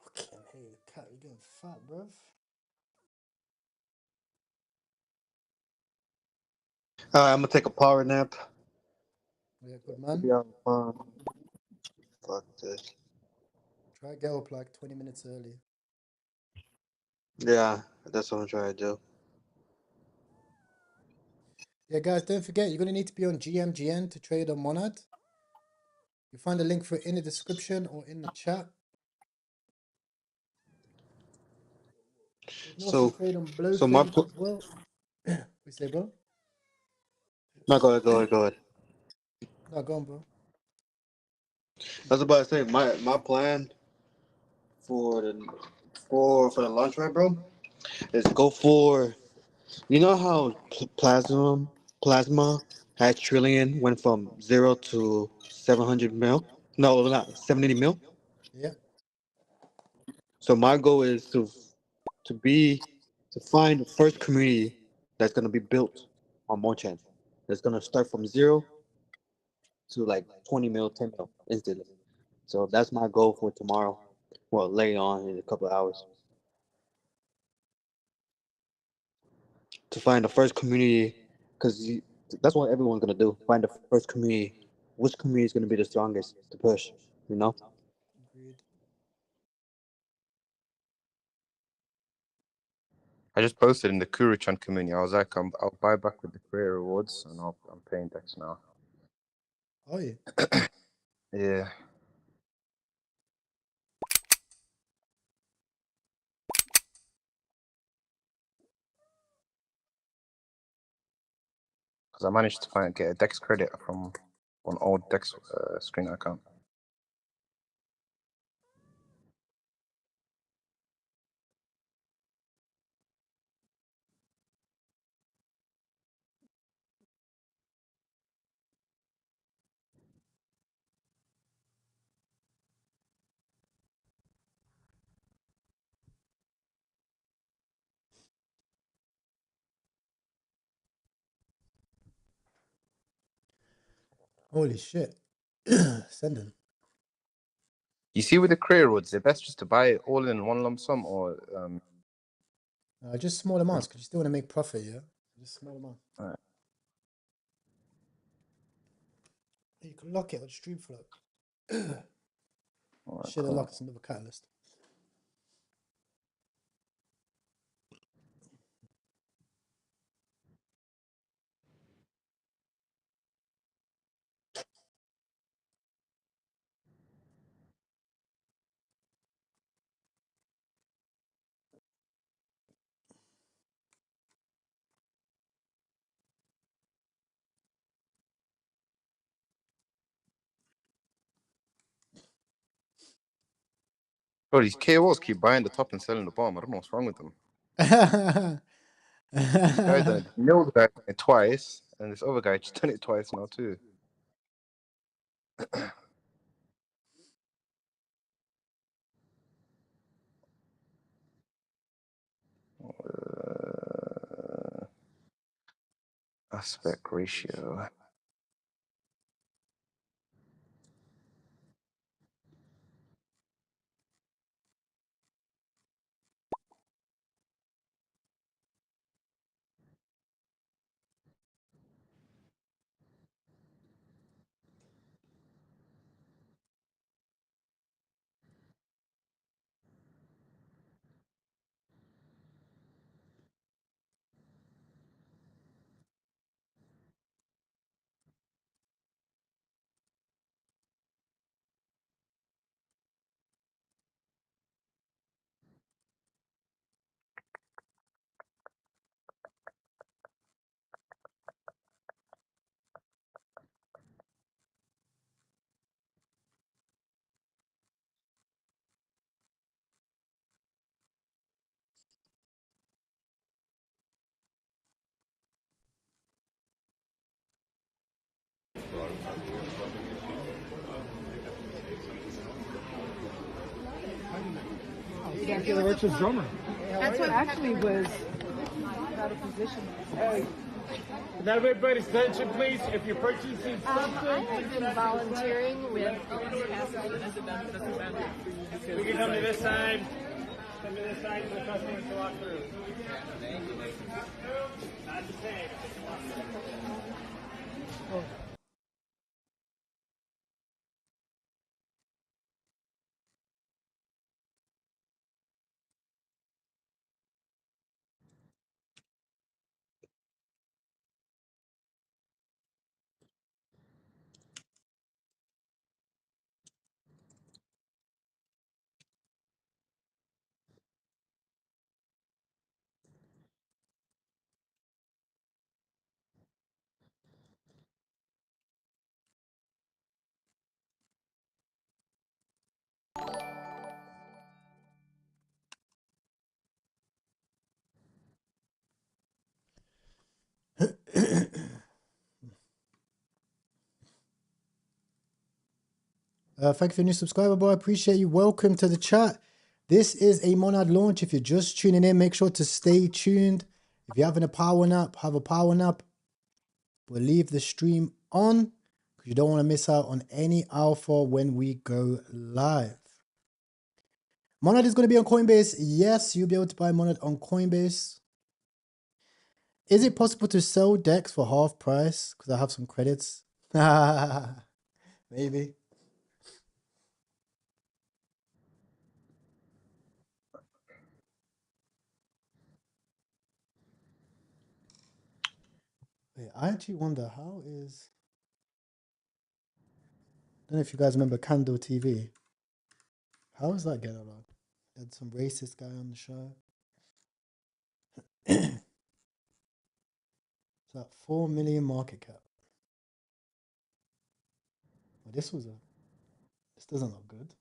Fucking hey, cat, you're getting fat, bruv. I'm gonna take a power nap. Yeah, good man. Fuck this. Try get up like 20 minutes early. Yeah, that's what I'm trying to do. Yeah, guys, don't forget, you're going to need to be on GMGN to trade on Monad. You'll find the link for it in the description or in the chat. You can also trade on So my Blowfin as well. We say, bro? No, go ahead. No, go on, bro. I was about to say my plan for the launch, right, bro, is go for, you know how plasma had trillion went from 0 to 700 mil. No, not 780 mil. Yeah. So my goal is to find the first community that's gonna be built on Mochan. That's gonna start from 0 to like 20 mil, 10 mil instantly. So that's my goal for tomorrow. Well, later on in a couple of hours. To find the first community, because that's what everyone's gonna do. Find the first community. Which community is gonna be the strongest to push? You know. Agreed. I just posted in the Kuruchan community. I was like, I'll buy back with the career rewards, and I'm paying Dex now. Oh yeah. Yeah. Because I managed to get a Dex credit from an old Dex screen account. Holy shit. Sending. You see, with the clear rods, they're best just to buy it all in one lump sum, or just small amounts because you still want to make profit, yeah? Just small amount. Alright. You can lock it on stream flow. Alright, Shit, cool. lock is another catalyst. Bro, these KOs keep buying the top and selling the bottom. I don't know what's wrong with them. This guy done it. You know, the guy done it twice, and this other guy just done it twice now too. Aspect ratio. Particular Richard's drummer. That's what actually was out of position. Hey, can everybody's attention, please? If you're purchasing something, I have been volunteering with. we can come to this side. Come to this side for the customers to walk through. Not the same. Thank you for a new subscriber, boy. I appreciate you. Welcome to the chat. This is a Monad launch. If you're just tuning in, make sure to stay tuned. If you're having a power nap, have a power nap. We'll leave the stream on because you don't want to miss out on any alpha when we go live. Monad is going to be on Coinbase. Yes, you'll be able to buy Monad on Coinbase. Is it possible to sell DEX for half price? Because I have some credits. Maybe. Wait, I actually wonder how is... I don't know if you guys remember Candle TV. How is that getting along? Had some racist guy on the show. It's at 4 million market cap. Well, this doesn't look good.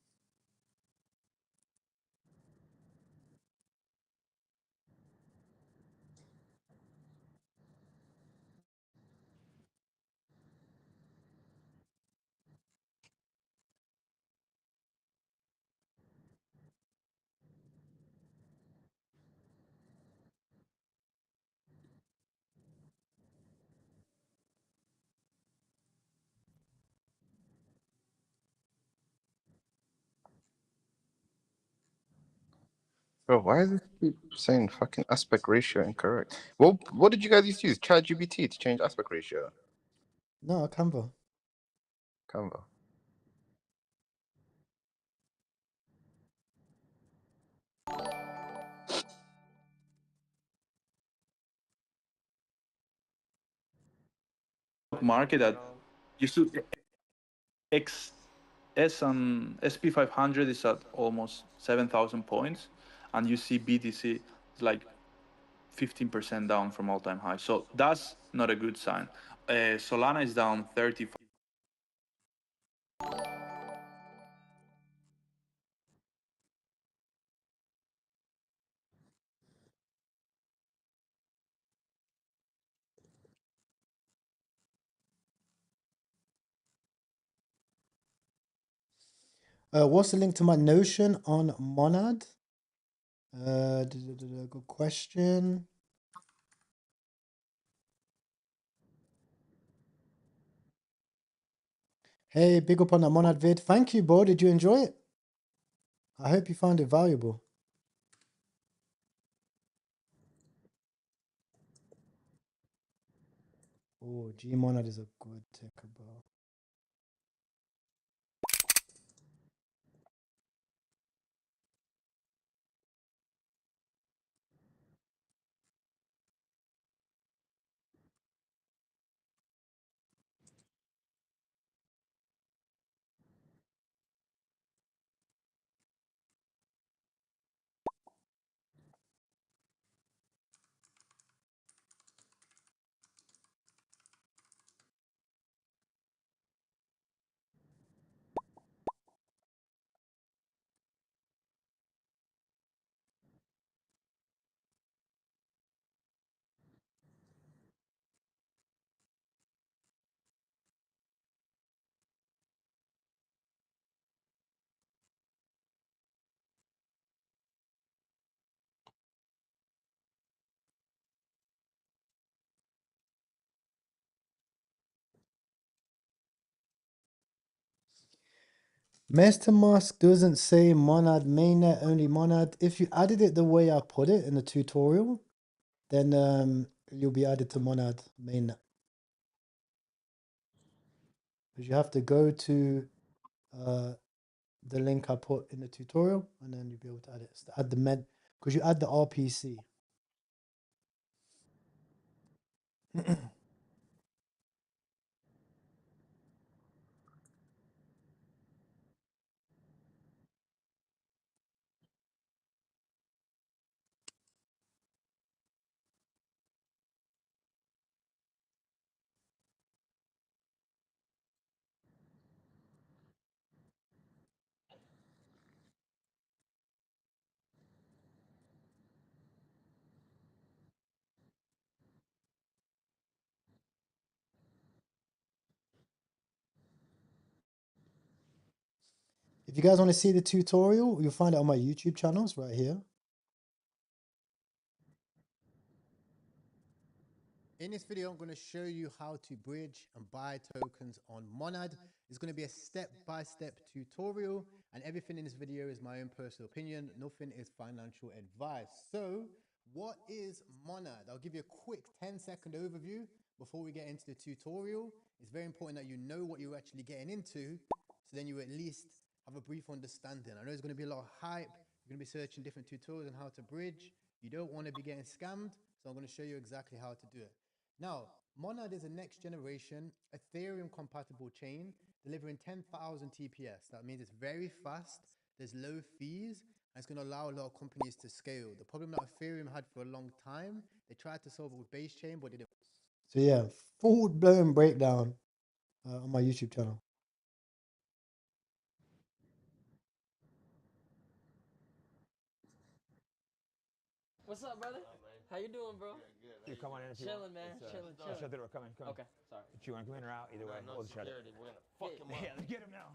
Bro, why is it keep saying fucking aspect ratio incorrect? Well, what did you guys use? ChatGPT to change aspect ratio? No, Canva. Canva. Market that you should X S and SP 500 is at almost 7,000 points, and you see BTC is like 15% down from all-time high. So that's not a good sign. Solana is down 30. What's the link to my Notion on Monad? Good question. Hey, big up on that Monad vid. Thank you, bro. Did you enjoy it? I hope you found it valuable. Oh, G Monad is a good ticker, bro. MasterMask doesn't say Monad mainnet, only Monad. If you added it the way I put it in the tutorial, then you'll be added to Monad mainnet. Because you have to go to the link I put in the tutorial, and then you'll be able to add it. Add the med, because you add the RPC. If you guys want to see the tutorial, you'll find it on my YouTube channels right here. In this video, I'm going to show you how to bridge and buy tokens on Monad. It's going to be a step-by-step tutorial, and everything in this video is my own personal opinion. Nothing is financial advice. So, what is Monad? I'll give you a quick 10-second overview before we get into the tutorial. It's very important that you know what you're actually getting into, so then you at least have a brief understanding. I know there's going to be a lot of hype. You're going to be searching different tutorials on how to bridge. You don't want to be getting scammed, so I'm going to show you exactly how to do it. Now, Monad is a next generation Ethereum compatible chain delivering 10,000 TPS. That means it's very fast, there's low fees, and it's going to allow a lot of companies to scale. The problem that Ethereum had for a long time, they tried to solve it with base chain, but it didn't. So yeah, full-blown breakdown on my YouTube channel. What's up, brother? How you doing, bro? You come on in if you Chilling, want. man. Chilling. Shut the door. Come in. Come in. Okay, sorry. Do you want to come in or out? Either way. No We'll shut it. security. We're gonna fuck him up. Yeah, let's get him now.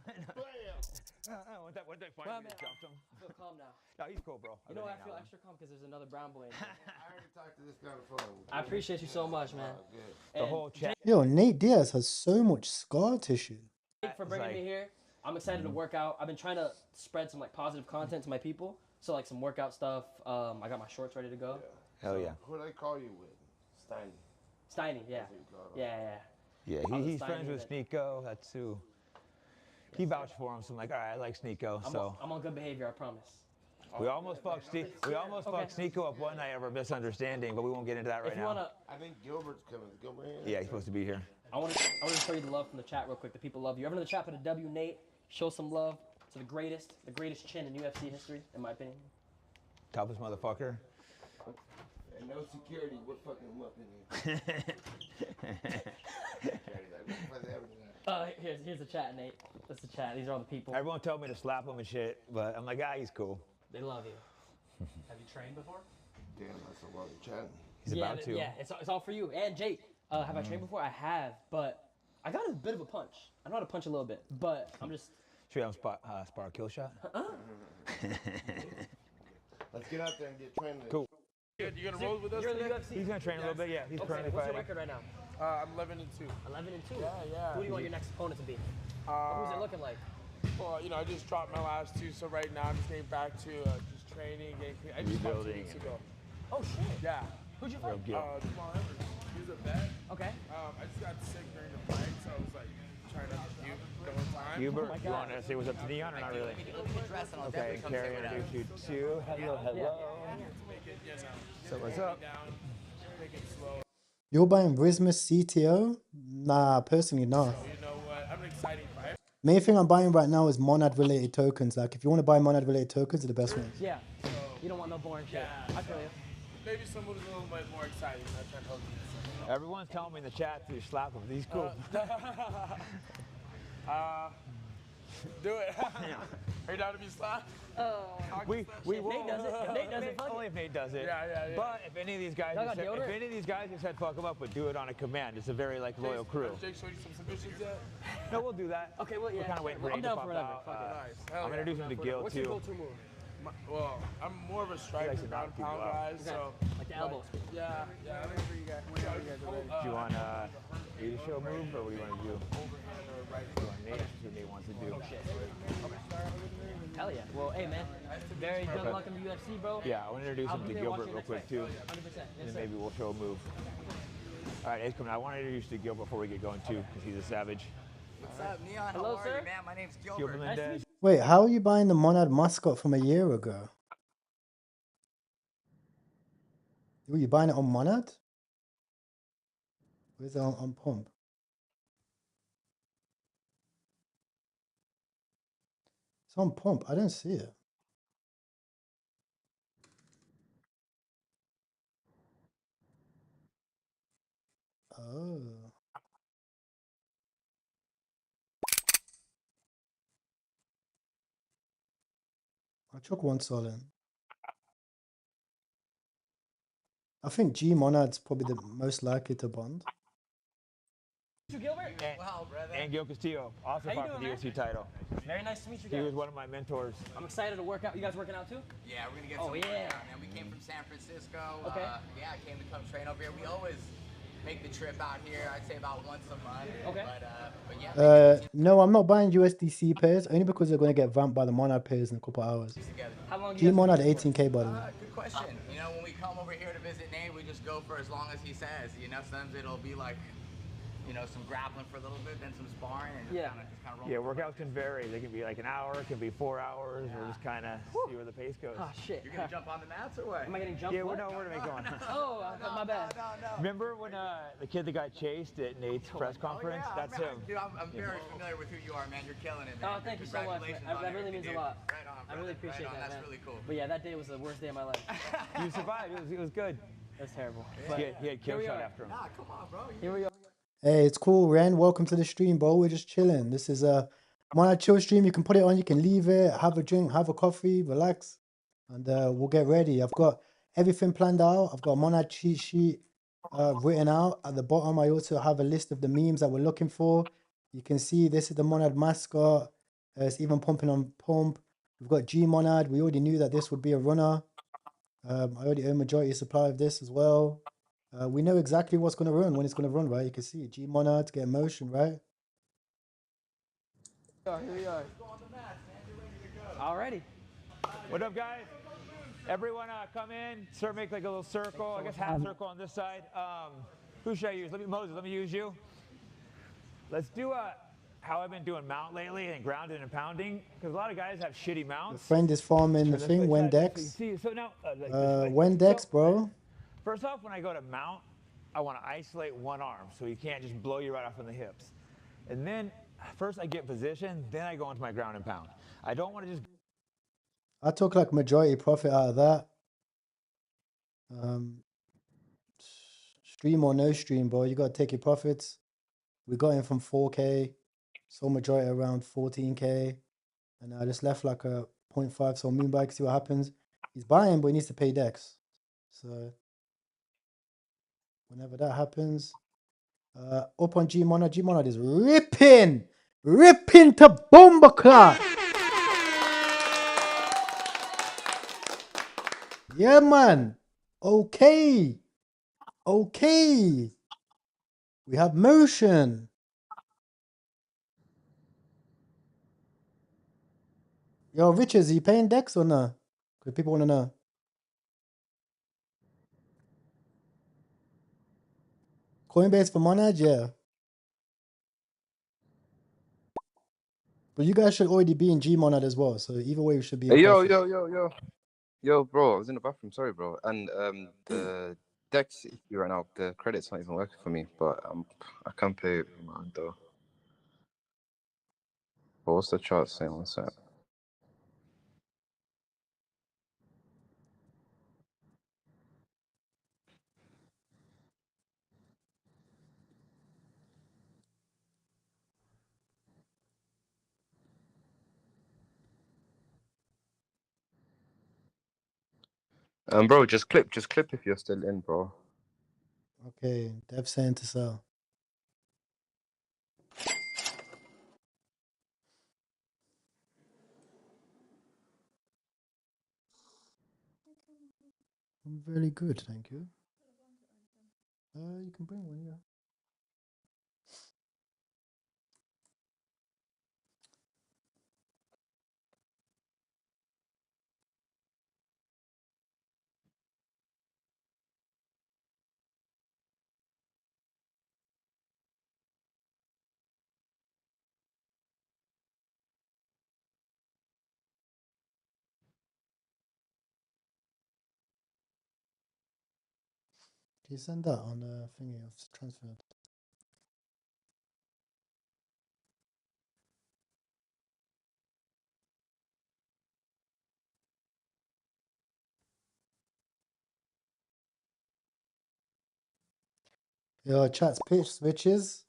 What they find? Well, You man, jumped him. I feel calm now. No, he's cool, bro. You know I feel extra calm because there's another brown boy in here. I already talked to this guy before. I appreciate you so much, man. The whole chat. Yo, Nate Diaz has so much scar tissue. For bringing me here. I'm excited to work out. I've been trying to spread some like positive content to my people. So like some workout stuff. I got my shorts ready to go. Hell yeah. Who they call you with? Steiny. Steiny, yeah. Yeah, he's friends with Sneeko. That's who. He vouched for him, so I'm like, all right, I like Sneeko. I'm on good behavior, I promise. We almost fucked Sneeko up one night over a misunderstanding, but we won't get into that right now. I think Gilbert's coming. Is Gilbert here? Yeah, he's supposed to be here. I want to show you the love from the chat real quick. The people love you. Everyone in the chat put a W, Nate. Show some love to the greatest chin in UFC history, in my opinion. Toughest motherfucker. And no security, we're fucking him up in here. Here's the chat, Nate. That's the chat. These are all the people. Everyone told me to slap him and shit, but I'm like, he's cool. They love you. Have you trained before? Damn, that's a lot of chatting. He's about to. Yeah, it's all for you. And Jake, have I trained before? I have, but I got a bit of a punch. I know how to punch a little bit, but I'm just... Should we have him spar a kill shot? Let's get out there and get trained. Cool. You gonna roll with us You're in the today? UFC? He's gonna train a little bit, yeah. He's currently What's fighting. your record right now? I'm 11-2. 11-2? Yeah. Who do you want your next opponent to be? Who's it looking like? Well, I just dropped my last two, so right now I'm just getting back to just training, I just fought 2 weeks ago. Oh, shit. Yeah. Who'd you fight? Jamal Evers. He was a vet. Okay. I just got sick during the fight, so I was like trying not to puke the whole time. Hubert, you want to say what's up to Neon or not really? Okay, Carrie, introduce you to. Hello. So what's up? You're buying Rismus CTO? Nah, personally, no. So you know what? I'm an exciting fight. Main thing I'm buying right now is monad-related tokens. Like, if you want to buy monad-related tokens, they're the best ones. Yeah. You don't want no boring shit. I feel you. Maybe someone who's a little bit more exciting. I'm trying to help you. Everyone's telling me in the chat to slap him. He's cool. Do it. Are you down to be slapped? We won't. Nate does it. If Nate does it, fuck only if Nate does it. Yeah. But if any of these guys, who said fuck him up, would do it on a command. It's a very loyal crew. Has Jake showed you some submissions yet? No, we'll do that. Okay, well, yeah. We're kind of waiting for Nate to pop out. Nice. I'm introducing him to Gil What's too. your go-to move? Well, I'm more of a striker, ground pound guy, so like the elbows. Yeah. Whenever you guys are ready. Do you want me to show a move, or what do you want to do? Do you want Nate? What Nate wants to do? Hell yeah. Well, hey man, very good luck in the UFC, bro. Yeah, I want to introduce him to Gilbert real quick too. 100%. And then maybe we'll show a move. All right, Ace coming. I want to introduce you to Gilbert before we get going too, because he's a savage. What's up, Neon? Hello, How are sir. you, man? My name's Gilbert. Nice to meet you. Wait, how are you buying the monad mascot from a year ago? Were you buying it on monad? Where's it on pump? It's on pump. I don't see it. Oh. I took one solid. I think G Monad's probably the most likely to bond. You, Gilbert? And Gil Castillo, also fought for the UFC title. Very nice to meet you He guys. was one of my mentors. I'm excited to work out. You guys working out too? Yeah, we're gonna get some workout, man. We came from San Francisco. Okay. Yeah, I came to come train over here. We always make the trip out here. I'd say about once a month. Okay. But yeah. No, I'm not buying USDC pairs only because they're going to get vamped by the Monad pairs in a couple hours. How long G Monad 18K by the way. Good question. You know, when we come over here to visit Nate, we just go for as long as he says. You know, sometimes it'll be like, some grappling for a little bit, then some sparring, and just kind of roll. Yeah, workouts can vary. They can be like an hour, it can be 4 hours, or just kind of see where the pace goes. Oh shit. You're gonna jump on the mats or what? Am I getting jumped? Yeah, we're to make going. Oh, my bad. No. Remember when the kid that got chased at Nate's press conference? Yeah, That's him. Dude, I'm very familiar with who you are, man. You're killing it, man. Oh, thank you so much. That really means a lot. Right on, I really appreciate that, That's man. really cool. But yeah, that day was the worst day of my life. You survived. It was good. That's terrible. He had kill shot after him. Nah, come on, bro. Here we are. Hey, it's cool, Ren. Welcome to the stream, bro. We're just chilling. This is a Monad chill stream. You can put it on, you can leave it, have a drink, have a coffee, relax, and we'll get ready. I've got everything planned out. I've got a Monad cheat sheet written out. At the bottom, I also have a list of the memes that we're looking for. You can see this is the Monad mascot. It's even pumping on pump. We've got G Monad. We already knew that this would be a runner. I already own majority supply of this as well. We know exactly what's going to run, when it's going to run, right? You can see G Monad, get motion, right? Here we are. Alrighty. What up, guys? Everyone come in. Sir, make like a little circle. I guess half circle on this side. Who should I use? Moses, let me use you. Let's do how I've been doing mount lately and grounding and pounding. Because a lot of guys have shitty Your mounts. friend is farming the thing, Wendex. So now, Wendex, bro. First off, when I go to mount, I want to isolate one arm so you can't just blow you right off in the hips. And then first I get position, then I go into my ground and pound. I don't want to just. I took like majority profit out of that. Stream or no stream, bro. You gotta take your profits. We got in from 4K, so majority around 14K, and I just left like a 0.5. So Moonbike, see what happens. He's buying, but he needs to pay Dex. So whenever that happens, up on G Monad is ripping to bomber clock. Yeah, man. Okay. We have motion. Yo, Richards, are you paying Dex or no? Because people want to know. Coinbase for Monad, yeah. But you guys should already be in G Monad as well. So either way, we should be in Hey, profit. yo, bro. I was in the bathroom. Sorry, bro. And the Dex issue right now, the credit's not even working for me. But I can pay man though. But what's the chart saying? What's that? Bro, just clip if you're still in, bro. Okay, Dev saying to sell. I'm very good, thank you. You can bring one, yeah. Can you send that on the thingy of transferred? Yo, chat's pissed, bitches.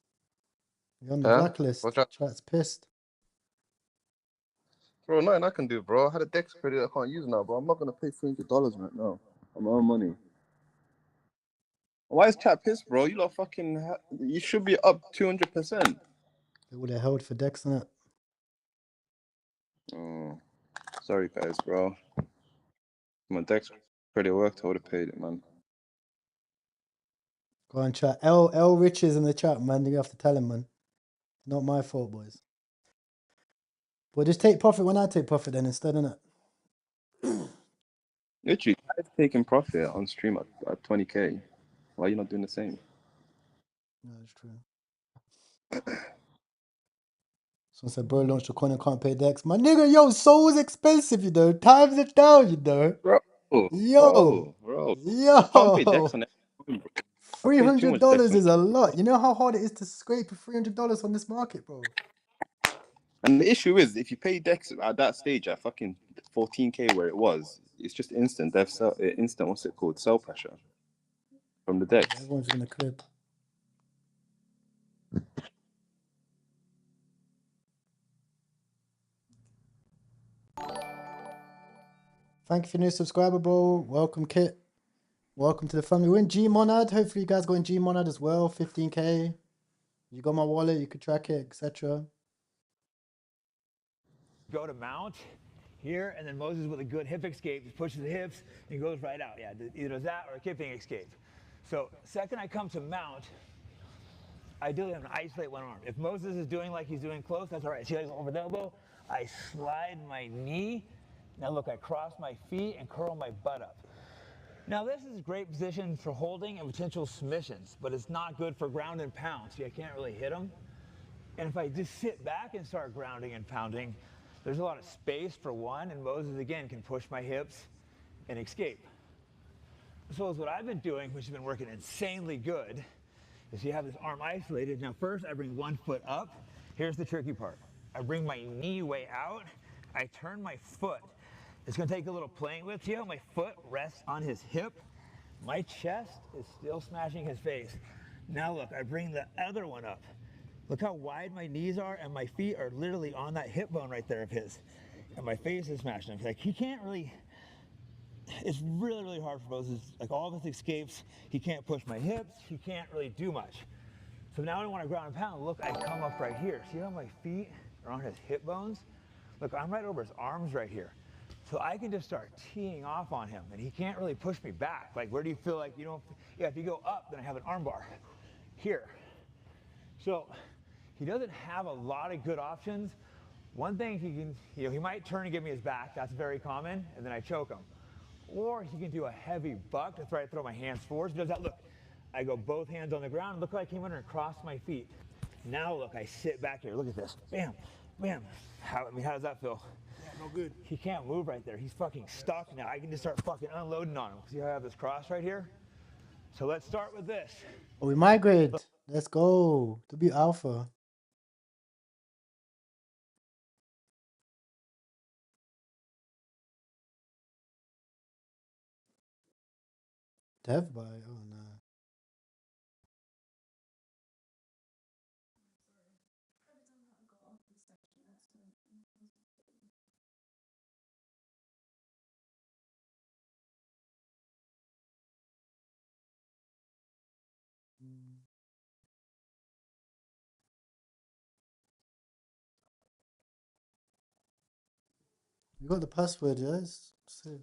You're on the blacklist. What's that? Chat's pissed. Bro, nothing I can do, bro. I had a Dex credit I can't use now, bro. I'm not gonna pay $300 right now on my own money. Why is chat pissed, bro? You lot fucking. You should be up 200%. They would have held for Dex, innit? Oh, sorry, guys, bro. My Dex credit worked. I would have paid it, man. Go on, chat. L Riches in the chat, man. You have to tell him, man. Not my fault, boys. Well, just take profit when I take profit then instead, innit? Literally, guys taking profit on stream at 20K. Why are you not doing the same? No, it's true. Someone said, bro, launched a coin and can't pay Dex. My nigga, yo, Soul's expensive, you know. Times it down, you know. Bro. Yo. Can't pay Dex on it. $300 is a lot. You know how hard it is to scrape $300 on this market, bro? And the issue is, if you pay Dex at that stage at fucking 14K where it was, it's just instant instant, what's it called? Sell pressure from the Dex. Everyone's gonna clip. Thank you for new subscriber, bro. Welcome, Kit. Welcome to the family. We're in G Monad. Hopefully, you guys got in G Monad as well. 15K. You got my wallet. You could track it, etc. Go to mount here, and then Moses with a good hip escape just pushes the hips and goes right out. Yeah, either that or a kipping escape. So second I come to mount, ideally I'm gonna isolate one arm. If Moses is doing like he's doing close, that's all right. See how he's over the elbow? I slide my knee. Now look, I cross my feet and curl my butt up. Now this is a great position for holding and potential submissions, but it's not good for ground and pound. See, I can't really hit them. And if I just sit back and start grounding and pounding, there's a lot of space for one, and Moses again can push my hips and escape. So what I've been doing, which has been working insanely good, is you have this arm isolated. Now first I bring one foot up. Here's the tricky part. I bring my knee way out. I turn my foot. It's gonna take a little playing with. See how my foot rests on his hip? My chest is still smashing his face. Now look, I bring the other one up. Look how wide my knees are, and my feet are literally on that hip bone right there of his. And my face is smashing him. Like, he can't really, it's really, really hard for Moses. Like, all of his escapes, he can't push my hips, he can't really do much. So now when I want to ground and pound, look, I come up right here. See how my feet are on his hip bones? Look, I'm right over his arms right here. So I can just start teeing off on him, and he can't really push me back. Like, where do you feel like you don't, yeah, if you go up, then I have an arm bar here. So he doesn't have a lot of good options. One thing he can, he might turn and give me his back. That's very common, and then I choke him. Or he can do a heavy buck. That's where I throw my hands forward. He does that. Look, I go both hands on the ground. Look like I came under and crossed my feet. Now look, I sit back here. Look at this. Bam, bam. How does that feel? Yeah, no good. He can't move right there. He's fucking stuck now. I can just start fucking unloading on him. See how I have this cross right here? So let's start with this. Oh, we migrate. Let's go. To be alpha. Dev by, oh no. You got the password, yes? So,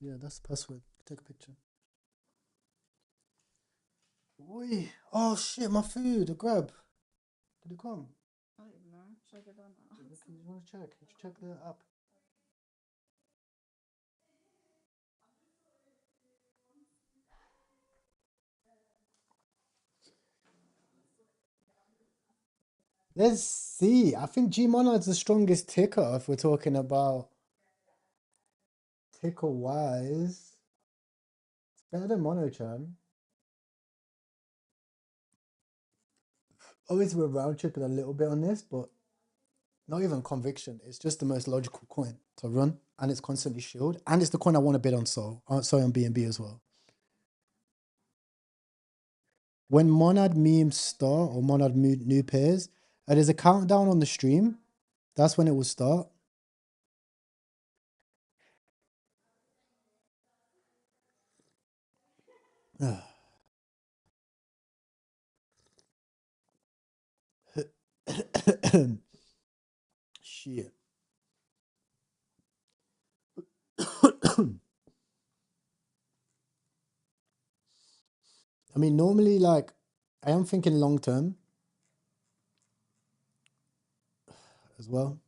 yeah, that's the password. Take a picture. Oi. Oh shit, my food, the grab. Did it come? I don't even know. Should I go down now? You want to check? Did you check the app? Let's see. I think G Monad's the strongest ticker if we're talking about ticker wise. It's better than Monochan. Obviously, we're round tripping a little bit on this, but not even conviction. It's just the most logical coin to run, and it's constantly shield, and it's the coin I want to bid on. So, sorry, on BNB as well. When Monad memes start or Monad new pairs, there's a countdown on the stream. That's when it will start. Shit. I mean, normally, like, I am thinking long term as well.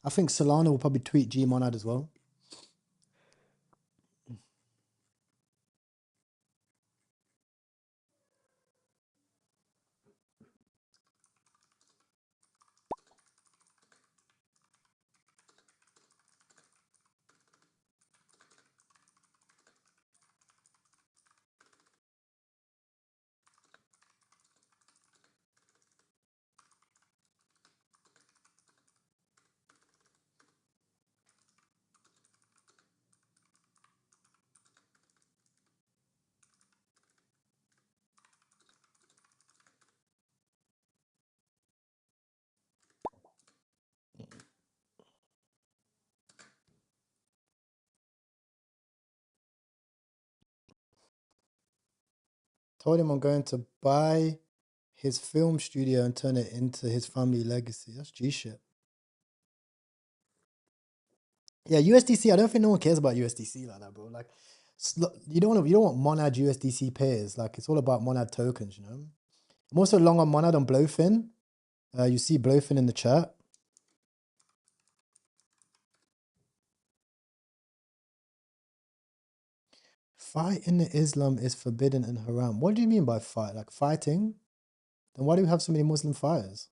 I think Solana will probably tweet G Monad as well. Told him I'm going to buy his film studio and turn it into his family legacy. That's G shit. Yeah, USDC. I don't think no one cares about USDC like that, bro. Like, you don't want Monad USDC pairs. Like, it's all about Monad tokens. You know. I'm also long on Monad on Blowfin. You see Blowfin in the chat. Fight in Islam is forbidden and haram. What do you mean by fight? Like fighting? Then why do we have so many Muslim fighters?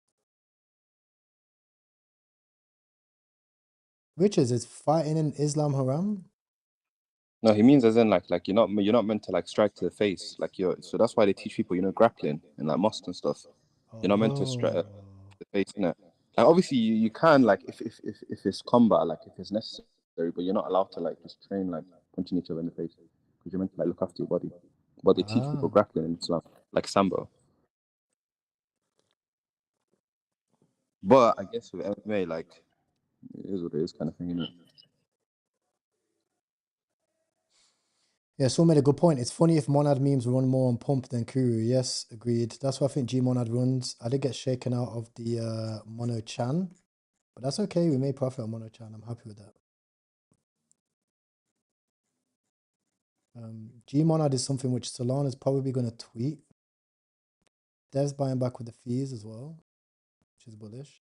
Riches, is fighting in Islam haram? No, he means as in like you're not meant to like strike to the face. Like so that's why they teach people, grappling and like mosque and stuff. You're not meant to strike to the face, innit? Like obviously you can like if it's combat, like if it's necessary, but you're not allowed to like just train like punching each other in the face because you're meant to like look after your body. But they teach people grappling in Islam, like sambo. But I guess with MMA, like it is what it is, kind of thing, innit? Yeah, Saul made a good point. It's funny if Monad memes run more on pump than Kuru. Yes, agreed. That's why I think G Monad runs. I did get shaken out of the Mono Chan, but that's okay. We made profit on Mono Chan. I'm happy with that. G Monad is something which Solana is probably going to tweet. Dev's buying back with the fees as well, which is bullish.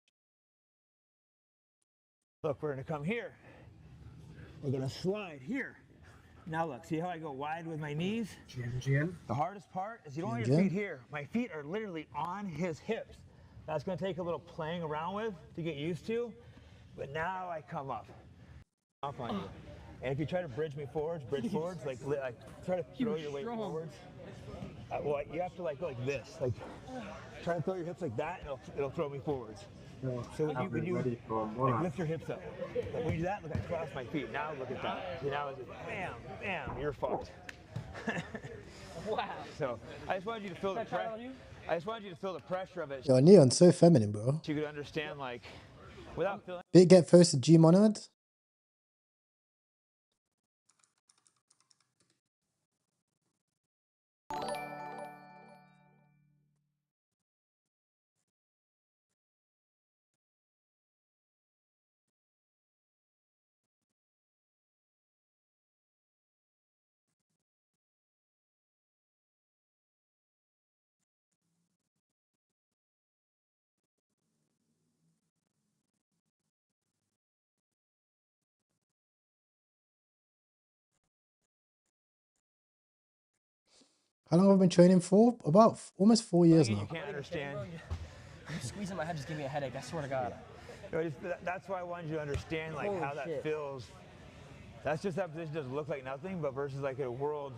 Look, we're going to come here. We're going to slide here. Now look, see how I go wide with my knees? The hardest part is you don't want your feet here. My feet are literally on his hips. That's going to take a little playing around with to get used to. But now I come up on you. And if you try to bridge forwards, like try to throw your weight forwards. Well, you have to like go like this. Like try to throw your hips like that, and it'll throw me forwards. So when you like, lift your hips up. Like when you do that, look, I cross my feet. Now look at that. See, now it's just bam, bam, you're fucked. Wow. So I just wanted you to feel the pressure. I just wanted you to feel the pressure of it. Yo, Neon's so feminine, bro. So you could understand, like, without feeling. Big get first to G Monad. How long have I been training for? About almost 4 years now. You can't understand. Squeezing my head just gave me a headache. I swear to God. That's why I wanted you to understand like how that feels. That's just that position doesn't look like nothing, but versus like in a world,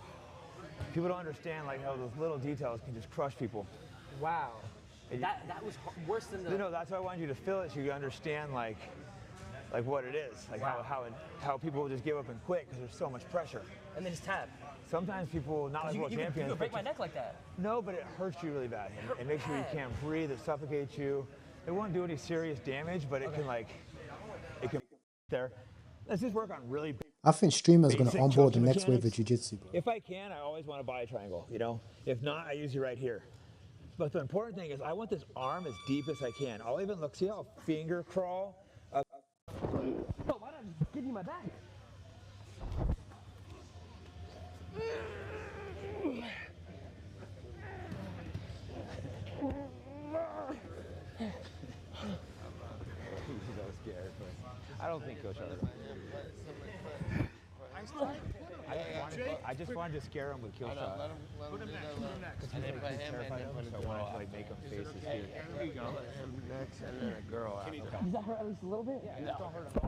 people don't understand like how those little details can just crush people. Wow. That was worse than the. No, that's why I wanted you to feel it so you understand like what it is, like how people just give up and quit because there's so much pressure. And then just tap. Sometimes people, not like world champions. You could break my neck like that. No, but it hurts you really bad. It makes sure you can't breathe. It suffocates you. It won't do any serious damage, but it can it can there. Let's just work on really. I think streamers are going to onboard the next wave of jiu-jitsu, bro. If I can, I always want to buy a triangle, If not, I use you right here. But the important thing is I want this arm as deep as I can. I'll even look, see how I'll finger crawl? Oh, why not just give you my back? I don't think Coach I just wanted to scare him with kill shot. Put him next. And then put him and then put him I wanted to like make him face his fear. There you go. Him next and then a girl. Does that hurt at least a little bit? Yeah, don't hurt him.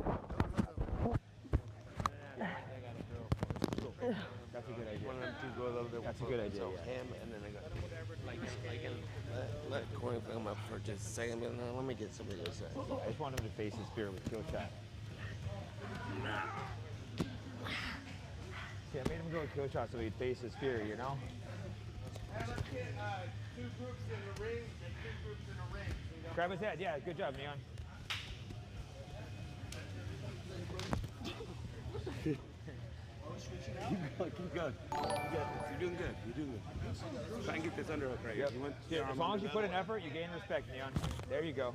That's a good idea. One of them two go a little bit. That's a good idea. So him and then I got like and let Corey bring him up for just a second. But no, let me get somebody else. I just want him to face his fear with kill shot. See, I made him go with kill shot so he'd face his fear, Two groups in the ring and two groups in the ring. Grab his head. Yeah, good job, Neon. Keep going. You're doing good. You're doing good. Try and get this underhook right. Yep. As long as you put in effort, you gain respect, Neon. There you go.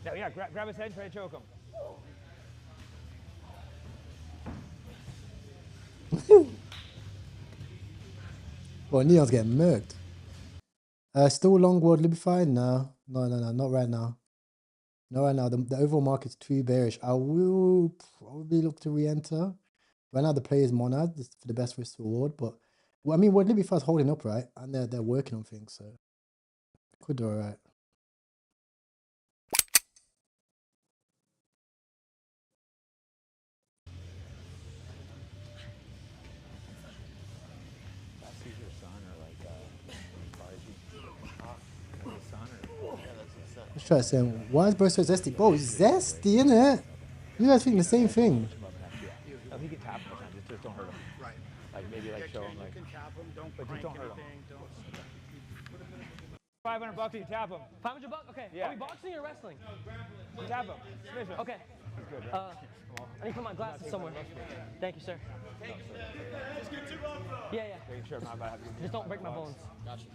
Now, yeah, grab his head and try to choke him. Well, Neon's getting murked. Still long world Libify? No, not right now. Not right now. The overall market's too bearish. I will probably look to re-enter. Right now, the play is Monad for the best risk reward, but well, I mean, what Libify is holding up, right? And they're working on things, so could do all right. Let's try saying, why is bro so zesty? Bro, zesty, innit? You guys think the same thing. No, he can tap him, just don't hurt him. Right. Like maybe like show him like. You can tap him, but just don't hurt him. $500 if you tap him. $500? Okay. Yeah. Are we boxing or wrestling? Tap him. Smash him. Okay. He's good, right? I need to put my glasses somewhere. Thank you, sir. Yeah. Making sure I'm not about to have to Just don't break my bones. Gotcha.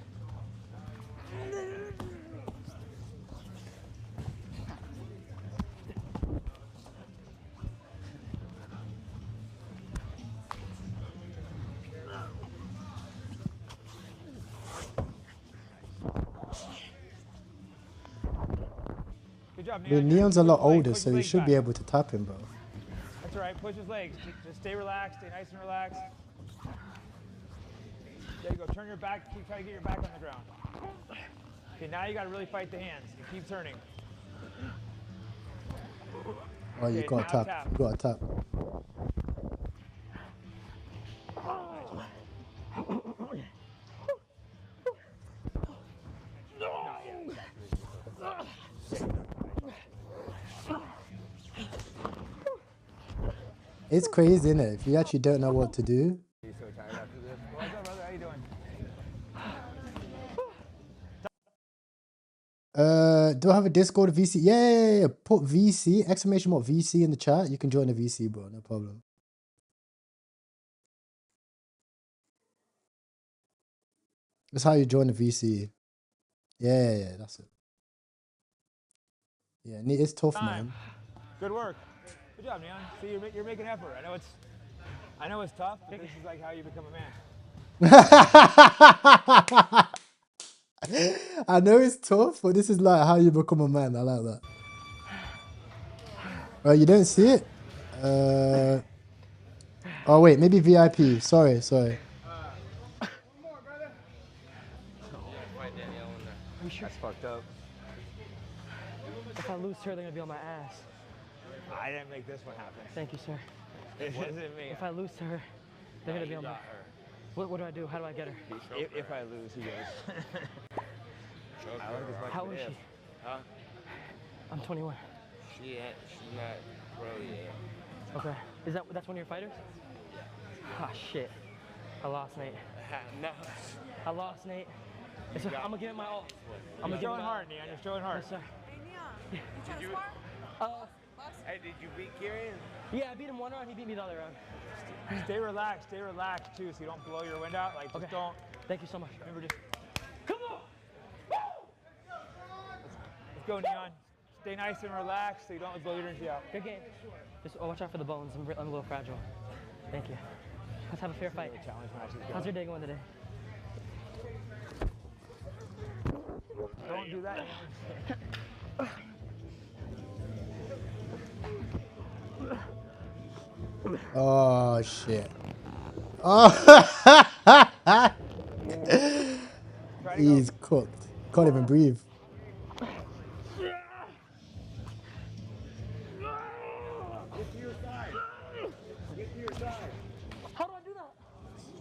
Good job, I mean, Neon's a lot older, so he should be able to tap him, bro. That's all right. Push his legs. Just stay relaxed. Stay nice and relaxed. There you go. Turn your back. Keep trying to get your back on the ground. Okay, now you got to really fight the hands. You keep turning. Oh, you Okay, got to tap. You got to tap. It's crazy, isn't it? If you actually don't know what to do. He's so tired after this. What's up, brother? How you doing? Do I have a Discord VC? Yeah. Put VC, exclamation mark VC in the chat. You can join the VC, bro. No problem. That's how you join the VC. Yeah, that's it. Yeah, it's tough, man. Good work. Good job, Neon. See, you're making effort. I know it's tough, but this is like how you become a man. I know it's tough, but this is like how you become a man. I like that. You don't see it? Oh wait, maybe VIP. Sorry. That's fucked up. If I lose her, they're gonna be on my ass. I didn't make this one happen. Thank you, sir. It wasn't me. If I lose to her, they're gonna be on my ass. What do I do? How do I get her? If I lose, he goes. How old is she? Huh? I'm 21. She's not pro yet. Okay. That's one of your fighters? Ah, shit. I lost, Nate. No. I lost, Nate. I'm gonna give it my all. I'm showing hard, Neon. You're showing hard. Yes, sir. Hey, Neon. You trying to spar? Hey, did you beat Kieran? Yeah, I beat him one round. He beat me the other round. Stay relaxed too, so you don't blow your wind out. Like, just don't. Thank you so much. Remember, just. Come on. Let's go, Neon. Stay nice and relaxed, so you don't blow your energy out. Good game. Just watch out for the bones. I'm a little fragile. Thank you. Let's have a fair fight. How's your day going today? Don't do that. Oh shit. Oh, he's cooked. Can't even breathe. Get to your side. Get to your side. How do I do that?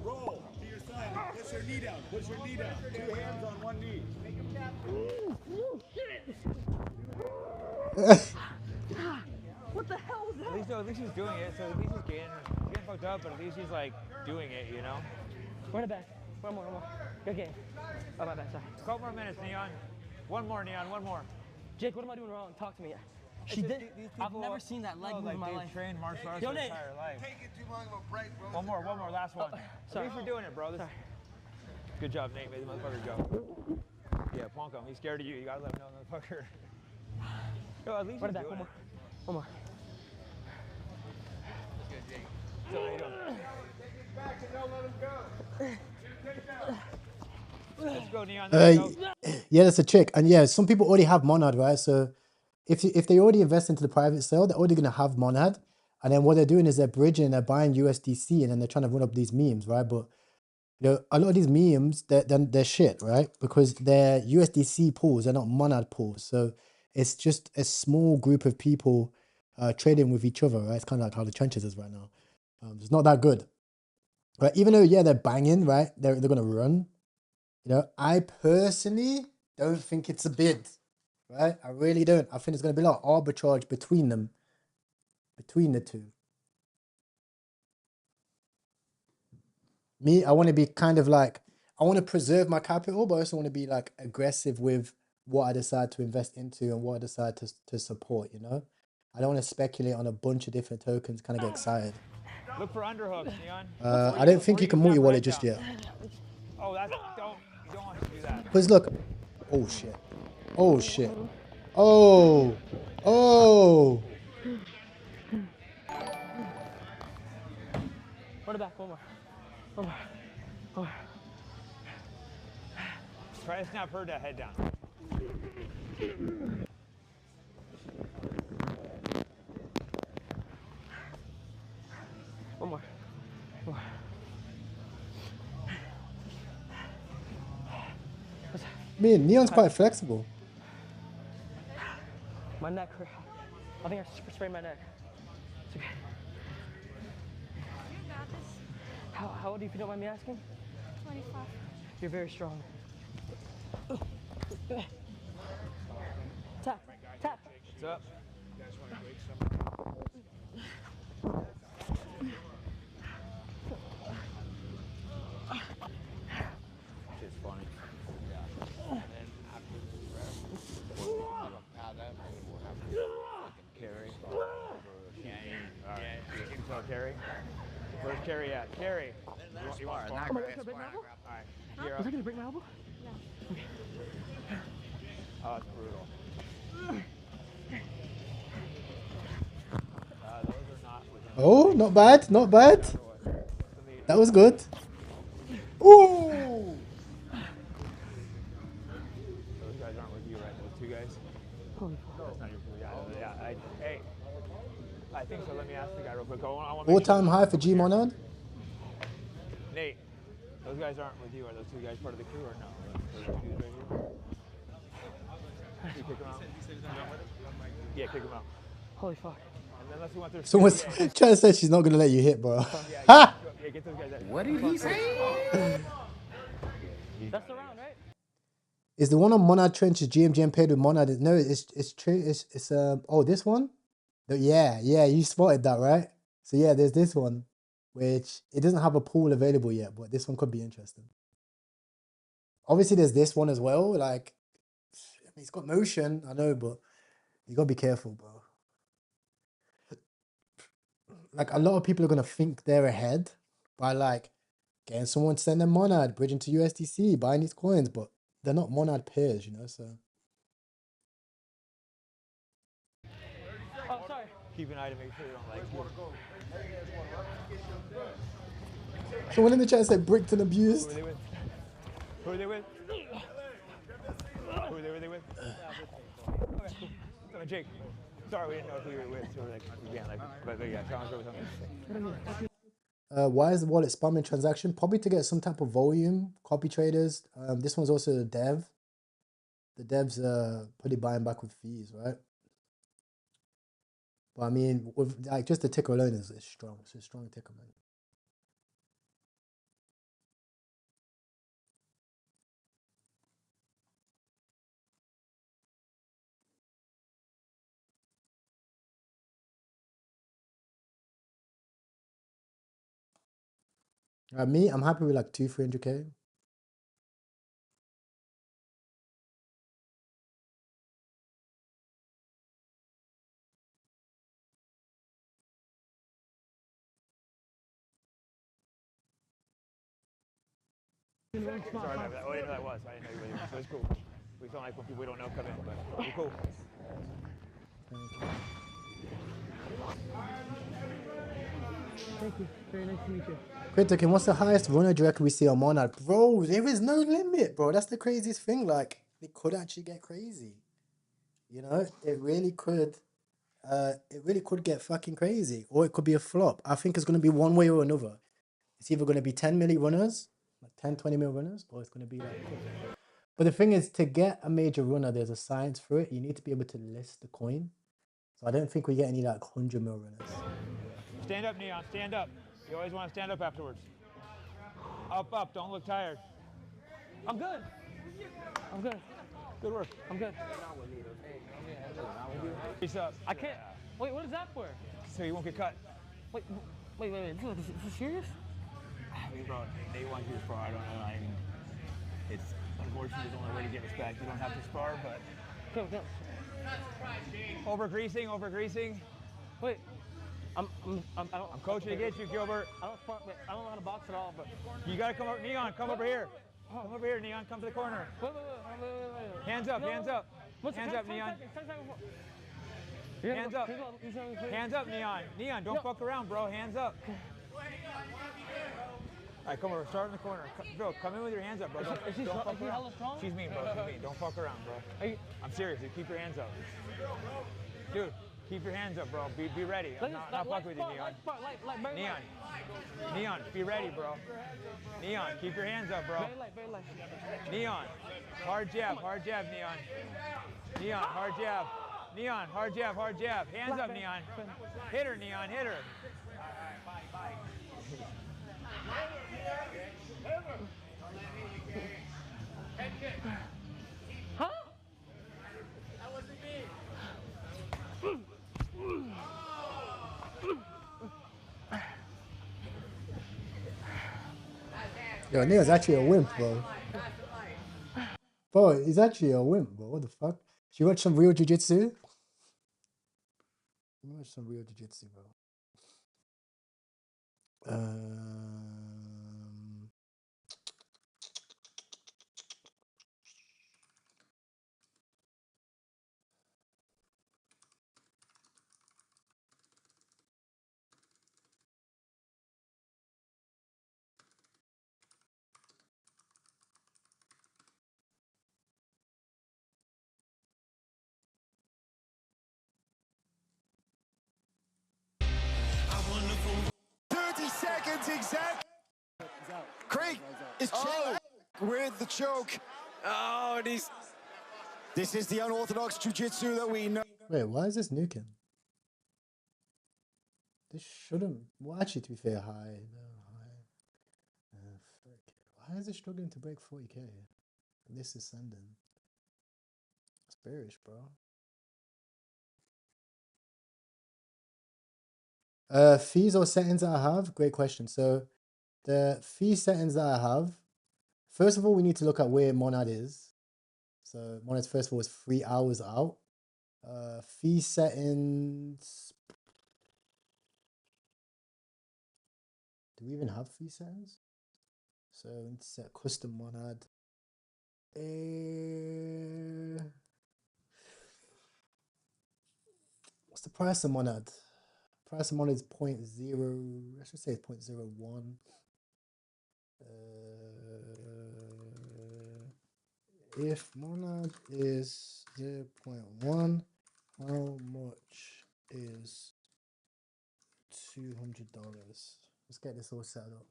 Roll to your side. Push your knee down. Push your knee down. 2 hands on one knee. Make him tap. What the hell was that? At least he's doing it. So at least he's getting fucked up, but at least he's like doing it, you know? Run it back. One more. Good game. Oh, my bad, sorry. A couple more minutes, Neon. One more, Neon, one more. Jake, what am I doing wrong? Talk to me. I've never seen that leg move in my life. Trained martial arts Yo, their Nate. entire life. Taking too long of a break, bro. One more, last one. Sorry. At least you're doing it, bro. Sorry. Good job, Nate. Made the motherfucker go. Yeah, punk him. He's scared of you. You gotta let him know, motherfucker. Yo, at least Run you're it back. doing One more. So, how you doing? Let's go, Neon. Let's go. Yeah, that's a trick. And yeah, some people already have Monad, right? So if they already invest into the private sale, they're already going to have Monad. And then what they're doing is they're bridging, they're buying USDC, and then they're trying to run up these memes, right? But you know, a lot of these memes, they're shit, right? Because they're USDC pools, they're not Monad pools. So it's just a small group of people trading with each other, right? It's kind of like how the trenches is right now. It's not that good, right? Even though, yeah, they're banging, right? They're going to run. You know, I personally don't think it's a bid, right? I really don't. I think there's going to be a lot of arbitrage between them, between the two. Me, I want to be kind of like, I want to preserve my capital, but I also want to be like aggressive with what I decide to invest into and what I decide to support, you know? I don't want to speculate on a bunch of different tokens, kind of get excited. Look for underhooks, Neon. I don't think you can multi-wallet just yet. Oh, that's you don't want to do that. Because look, oh shit. Oh shit. Oh. Oh. Run it back, one more. One more. One more. Try to snap her to head down. One more. One more. Man, Neon's quite flexible. My neck hurt. I think I sprained my neck. It's okay. You got this. How old are you, if you don't mind me asking? 25. You're very strong. Tap. Tap. What's up? You guys want to break some? Shit's funny. Yeah. And then after the we'll have that, we'll have fucking carry. Alright. So carry. Where's Carrie at? Carrie. You want spar? Am I gonna break my elbow? Alright. Was I gonna break my elbow? No. Okay. Oh, it's brutal. Those are not within. Oh, not bad, not bad. That was good. Ooh. Those guys aren't with you, right? Those two guys? Holy That's not your yeah. Hey, I think so. Let me ask the guy real quick. I want All-time high for G Monad. Nate, those guys aren't with you. Are those two guys part of the crew or no? Those two dudes right here? You kick them out? Yeah, kick them out. Holy fuck. And unless you want their Someone's trying to say she's not going to let you hit, bro. Yeah, get those guys out. What did he say? That's the round, right? Is the one on Monad Trenches GMGM paired with Monad? No, it's true. It's oh, this one? Yeah, you spotted that, right? So yeah, there's this one, which it doesn't have a pool available yet, but this one could be interesting. Obviously, there's this one as well. Like, I mean, it's got motion, I know, but you gotta be careful, bro. Like, a lot of people are gonna think they're ahead by like getting someone to send them Monad, bridging to USDC, buying these coins, but they're not Monad pairs, you know. So Oh, sorry. Keep an eye to make sure you don't like you. someone in the chat said Brickton abused. Who are they with? Who are they with? Okay, cool. Jake. Sorry, we didn't know who you were with, so we're like, again, like, but yeah, Sean's over something. Why is the wallet spamming transaction? Probably to get some type of volume, copy traders. This one's also the dev. The dev's probably buying back with fees, right? But I mean, with like just the ticker alone is strong. It's a strong ticker, man. Me, I'm happy with like 200-300K. Sorry about that. Oh, I didn't know that was. I didn't know you were there. So it's cool. We feel like when people we don't know come in, but we're cool. Thank you. Very nice to meet you. KRYPTOKING, what's the highest runner do you reckon we see on Monad? Bro, there is no limit, bro. That's the craziest thing. Like, it could actually get crazy. You know, it really could. It really could get fucking crazy, or it could be a flop. I think it's going to be one way or another. It's either going to be 10 milli runners, like 10, 20 mil runners, or it's going to be like. But the thing is, to get a major runner, there's a science for it. You need to be able to list the coin. So I don't think we get any like 100 mil runners. Stand up, Neon. Stand up. You always want to stand up afterwards. Up, up. Don't look tired. I'm good. I'm good. Good work. I'm good. Face up. I can't. Wait, what is that for? So you won't get cut. Wait. Is this serious? I mean, bro, they want you to spar. I don't know. I mean, it's unfortunately the only way to get respect. You don't have to spar, but. Go. Over greasing. Wait. I'm coaching to get you, Gilbert. I don't know how to box at all, but you gotta come over. Neon, come over here. Come over here, Neon. Come to the corner. Wait. Hands up. Hands up, Neon. Hands up. Hands up, Neon. Neon, don't fuck around, bro. Hands up. All right, come over. Start in the corner. Bro, come in with your hands up, bro. Don't fuck around. She's mean, bro. She's mean. Don't fuck around, bro. I'm serious. Dude. Keep your hands up. Dude, keep your hands up, bro. Be ready. I'm not fucking with you, Neon. Neon, be ready, bro. Neon, keep your hands up, bro. Neon, hard jab, Neon. Neon, hard jab. Neon, hard jab. Hands up, Neon. Hit her, Neon, hit her. Huh? That wasn't me. Yo, Neo's actually a wimp, bro. Bro, he's actually a wimp, bro. What the fuck? Should you watch some real jiu-jitsu? Watch some real jiu-jitsu, bro. Exact. Craig is chilling with the choke. Oh, this is the unorthodox jiu-jitsu that we know. Wait, why is this nuking? This shouldn't. Well, actually, to be fair, high. Why is it struggling to break 40k? This is sending. It's bearish, bro. Fees or settings that I have? Great question. So the fee settings that I have, first of all, we need to look at where Monad is. So Monad, first of all, is 3 hours out. Fee settings. Do we even have fee settings? So we need to set custom Monad. What's the price of Monad? Price of Monad is 0.0. I should say it's 0.01. If Monad is 0.1, how much is $200? Let's get this all set up.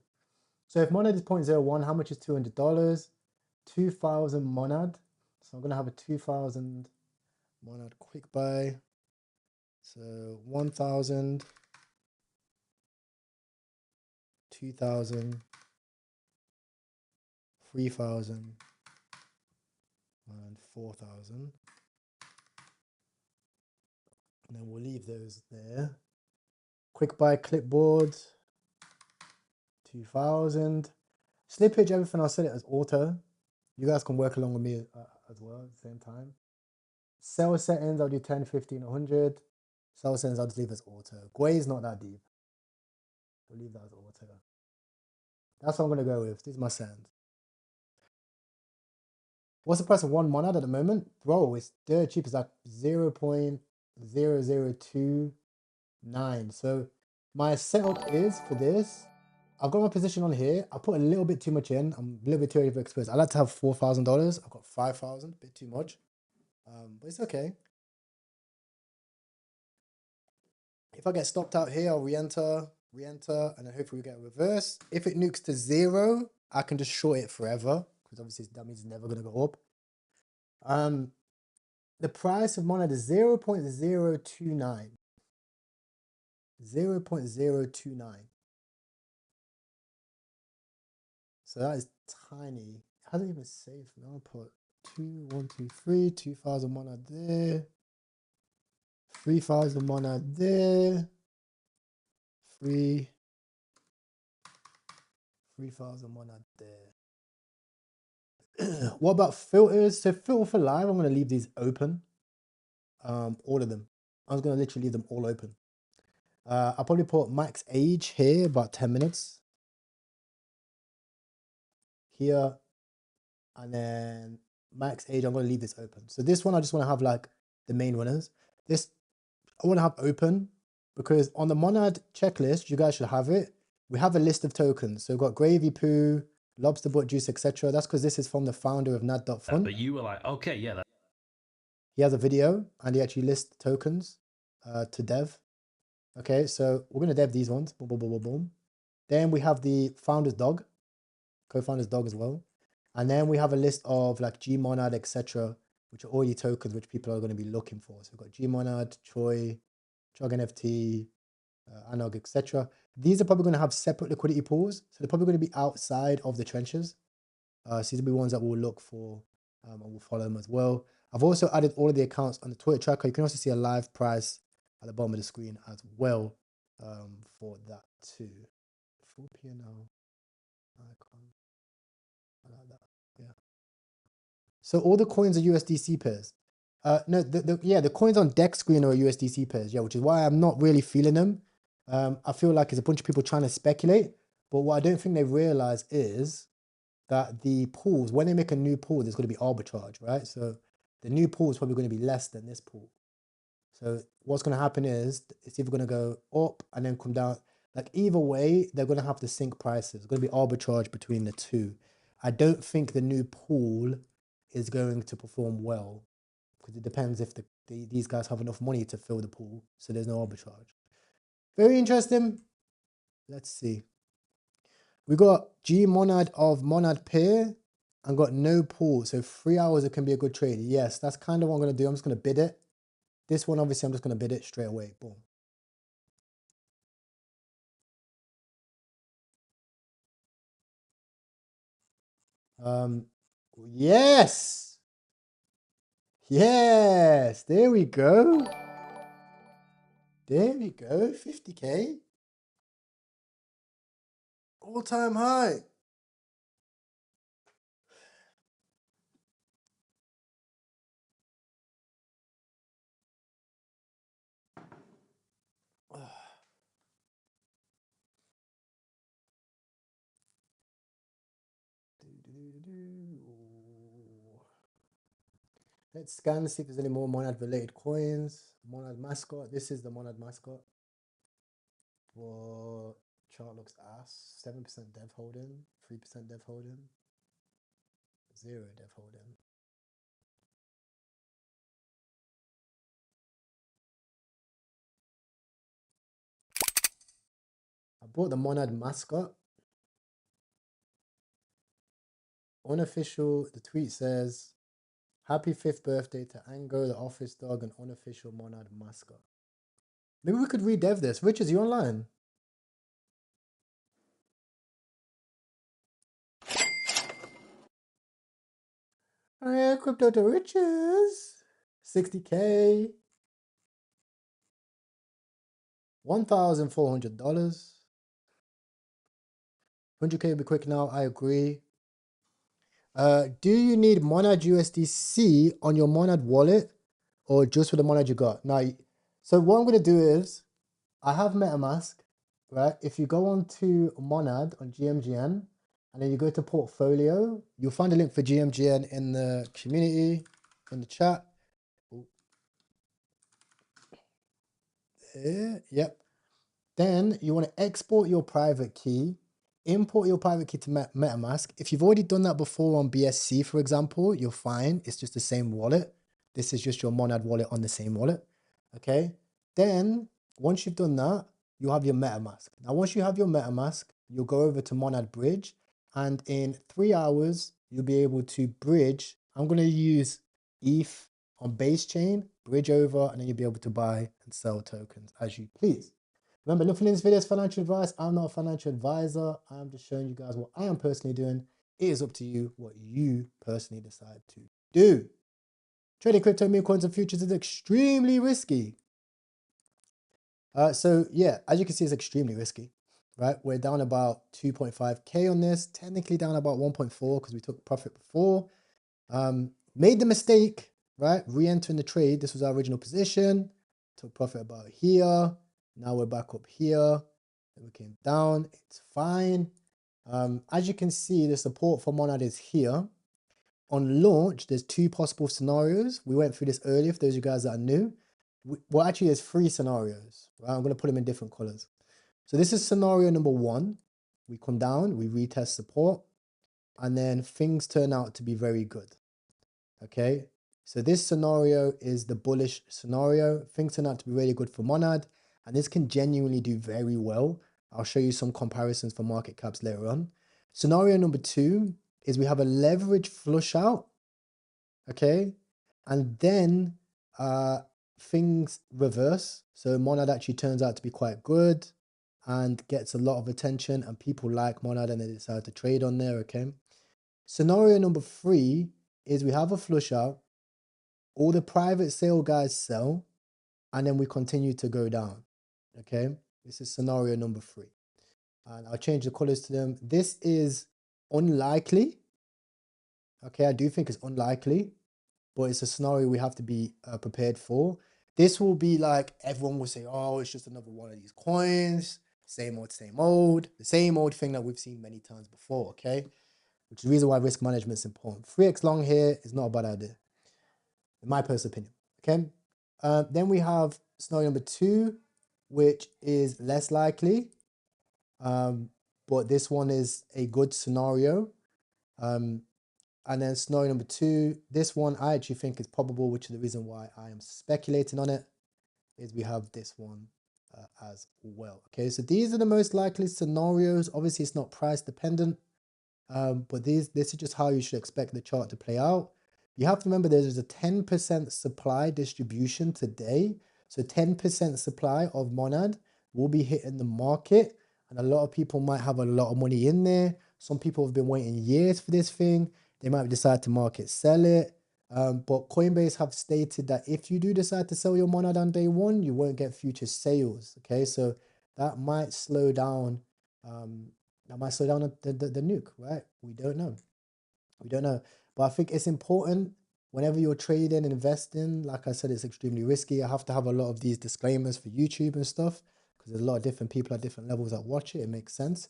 So if Monad is 0.01, how much is $200? 2,000 Monad. So I'm going to have a 2,000 Monad quick buy. So 1,000, 2,000, 3,000, and 4,000. And then we'll leave those there. Quick buy clipboard, 2,000. Slippage, everything I'll set it as auto. You guys can work along with me as well at the same time. Sell settings, I'll do 10, 15, 100. Sell settings, I'll just leave as auto. Gwei is not that deep. We'll leave that as auto. That's what I'm going to go with. This is my settings. What's the price of one Monad at the moment? Bro, it's dirt cheap. It's like 0.0029. So my setup is for this. I've got my position on here. I put a little bit too much in. I'm a little bit too overexposed. I like to have $4,000. I've got 5,000, a bit too much. But it's okay. If I get stopped out here, I'll re-enter, and then hopefully we get a reverse. If it nukes to 0, I can just short it forever, because obviously that means it's never going to go up. The price of Monad is 0.029. 0.029. So that is tiny. It hasn't even saved me. I'll put 2, 1, 2, 3, 2,000 Monad there. 3,000 Monad there. 3,000 Monad there. What about filters? So filter for live, I'm going to leave these open. All of them. I'm going to literally leave them all open. I'll probably put max age here, about 10 minutes. Here. And then max age, I'm going to leave this open. So this one, I just want to have like the main runners. This, I want to have open because on the Monad checklist, you guys should have it. We have a list of tokens. So we've got Gravy Poo, Lobster Butt Juice, etc. That's because this is from the founder of Nad.Fund. But you were like, okay, yeah. He has a video and he actually lists tokens to dev. Okay, so we're going to dev these ones. Boom, boom, boom, boom, boom. Then we have the founder's dog, co-founder's dog as well. And then we have a list of like Gmonad, etc., which are already tokens which people are going to be looking for. So we've got Gmonad, Choi, Chug NFT, Anog, etc. These are probably going to have separate liquidity pools. So they're probably going to be outside of the trenches. So these will be ones that we'll look for and we'll follow them as well. I've also added all of the accounts on the Twitter tracker. You can also see a live price at the bottom of the screen as well for that too. Full P&L icon. I like that. Yeah. So all the coins are USDC pairs. No, the coins on deck screen are USDC pairs. Yeah, which is why I'm not really feeling them. I feel like it's a bunch of people trying to speculate. But what I don't think they realize is that the pools, when they make a new pool, there's going to be arbitrage, right? So the new pool is probably going to be less than this pool. So what's going to happen is it's either going to go up and then come down. Like either way, they're going to have to sync prices. There's going to be arbitrage between the two. I don't think the new pool is going to perform well because it depends if these guys have enough money to fill the pool. So there's no arbitrage. Very interesting. Let's see. We got Gmonad of Monad pair and got no pool. So 3 hours, it can be a good trade. Yes, that's kind of what I'm going to do. I'm just going to bid it. This one, obviously, I'm just going to bid it straight away. Boom. Yes. Yes. There we go. There we go. 50K. All-time high. Let's scan to see if there's any more Monad related coins. Monad mascot. This is the Monad mascot. But chart looks ass. 7% dev holding, 3% dev holding, 0 dev holding. I bought the Monad mascot. Unofficial, the tweet says, happy 5th birthday to Ango, the office dog, and unofficial Monad mascot. Maybe we could redev this. Rich, is you online? Oh yeah, crypto to riches. 60K. $1,400. 100K will be quick now. I agree. Do you need Monad USDC on your Monad wallet or just for the Monad you got? Now, so what I'm going to do is I have MetaMask, right? If you go on to Monad on GMGN and then you go to portfolio, you'll find a link for GMGN in the community, in the chat. There, yep. Then you want to export your private key, import your private key to MetaMask. If you've already done that before on BSC, for example, you're fine. It's just the same wallet. This is just your Monad wallet on the same wallet. Okay. Then once you've done that, you have your MetaMask. Now, once you have your MetaMask, you'll go over to Monad Bridge, and in 3 hours, you'll be able to bridge. I'm going to use ETH on base chain, bridge over, and then you'll be able to buy and sell tokens as you please. Remember, nothing in this video is financial advice. I'm not a financial advisor. I'm just showing you guys what I am personally doing. It is up to you what you personally decide to do. Trading crypto, meme coins, and futures is extremely risky. So yeah, as you can see, it's extremely risky, right? We're down about 2.5K on this, technically down about 1.4 because we took profit before. Made the mistake, right? Re-entering the trade. This was our original position. Took profit about here. Now we're back up here. Then we came down. It's fine. As you can see, the support for Monad is here. On launch, there's 2 possible scenarios. We went through this earlier for those of you guys that are new. Well, actually, there's 3 scenarios. Right? I'm going to put them in different colors. So this is scenario number 1. We come down, we retest support, and then things turn out to be very good. Okay, so this scenario is the bullish scenario. Things turn out to be really good for Monad, and this can genuinely do very well. I'll show you some comparisons for market caps later on. Scenario number 2 is we have a leverage flush out, okay, and then things reverse. So Monad actually turns out to be quite good and gets a lot of attention, and people like Monad and they decide to trade on there, okay. Scenario number 3 is we have a flush out, all the private sale guys sell, and then we continue to go down, okay. This is scenario number 3. And I'll change the colors to them. This is unlikely. Okay, I do think it's unlikely, but it's a scenario we have to be prepared for. This will be like, everyone will say, oh, it's just another one of these coins. Same old, the same old thing that we've seen many times before, okay? Which is the reason why risk management is important. 3x long here is not a bad idea, in my personal opinion, okay? Then we have scenario number 2, which is less likely. But this one is a good scenario. And then scenario number 2, this one I actually think is probable, which is the reason why I am speculating on it, is we have this one as well. Okay, so these are the most likely scenarios. Obviously, it's not price dependent, but this is just how you should expect the chart to play out. You have to remember there's a 10% supply distribution today. So 10% supply of Monad will be hitting the market. And a lot of people might have a lot of money in there. Some people have been waiting years for this thing. They might decide to market sell it. But Coinbase have stated that if you do decide to sell your Monad on day 1, you won't get future sales. Okay, so that might slow down. That might slow down the nuke, right? We don't know. We don't know. But I think it's important whenever you're trading and investing. Like I said, it's extremely risky. I have to have a lot of these disclaimers for YouTube and stuff, because there's a lot of different people at different levels that watch it. It makes sense.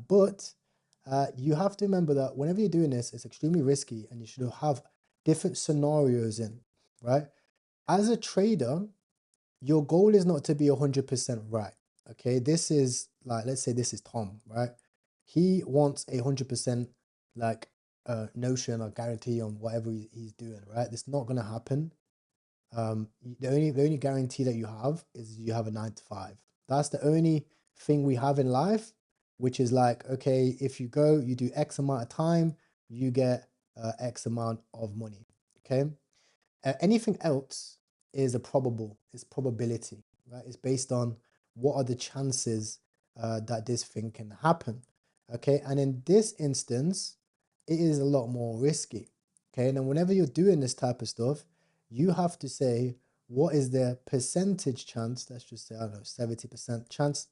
But you have to remember that whenever you're doing this, it's extremely risky, and you should have different scenarios in, right? As a trader, your goal is not to be 100% right. Okay, this is like, let's say this is Tom, right? He wants 100% like notion or guarantee on whatever he's doing, right? It's not going to happen. The only guarantee that you have is you have a 9 to 5. That's the only thing we have in life, which is like, okay, if you go, you do X amount of time, you get X amount of money. Okay, anything else is it's probability, right? It's based on what are the chances that this thing can happen. Okay, and in this instance, it is a lot more risky. Okay, and then whenever you're doing this type of stuff, you have to say, what is the percentage chance, let's just say, I don't know, 70% chance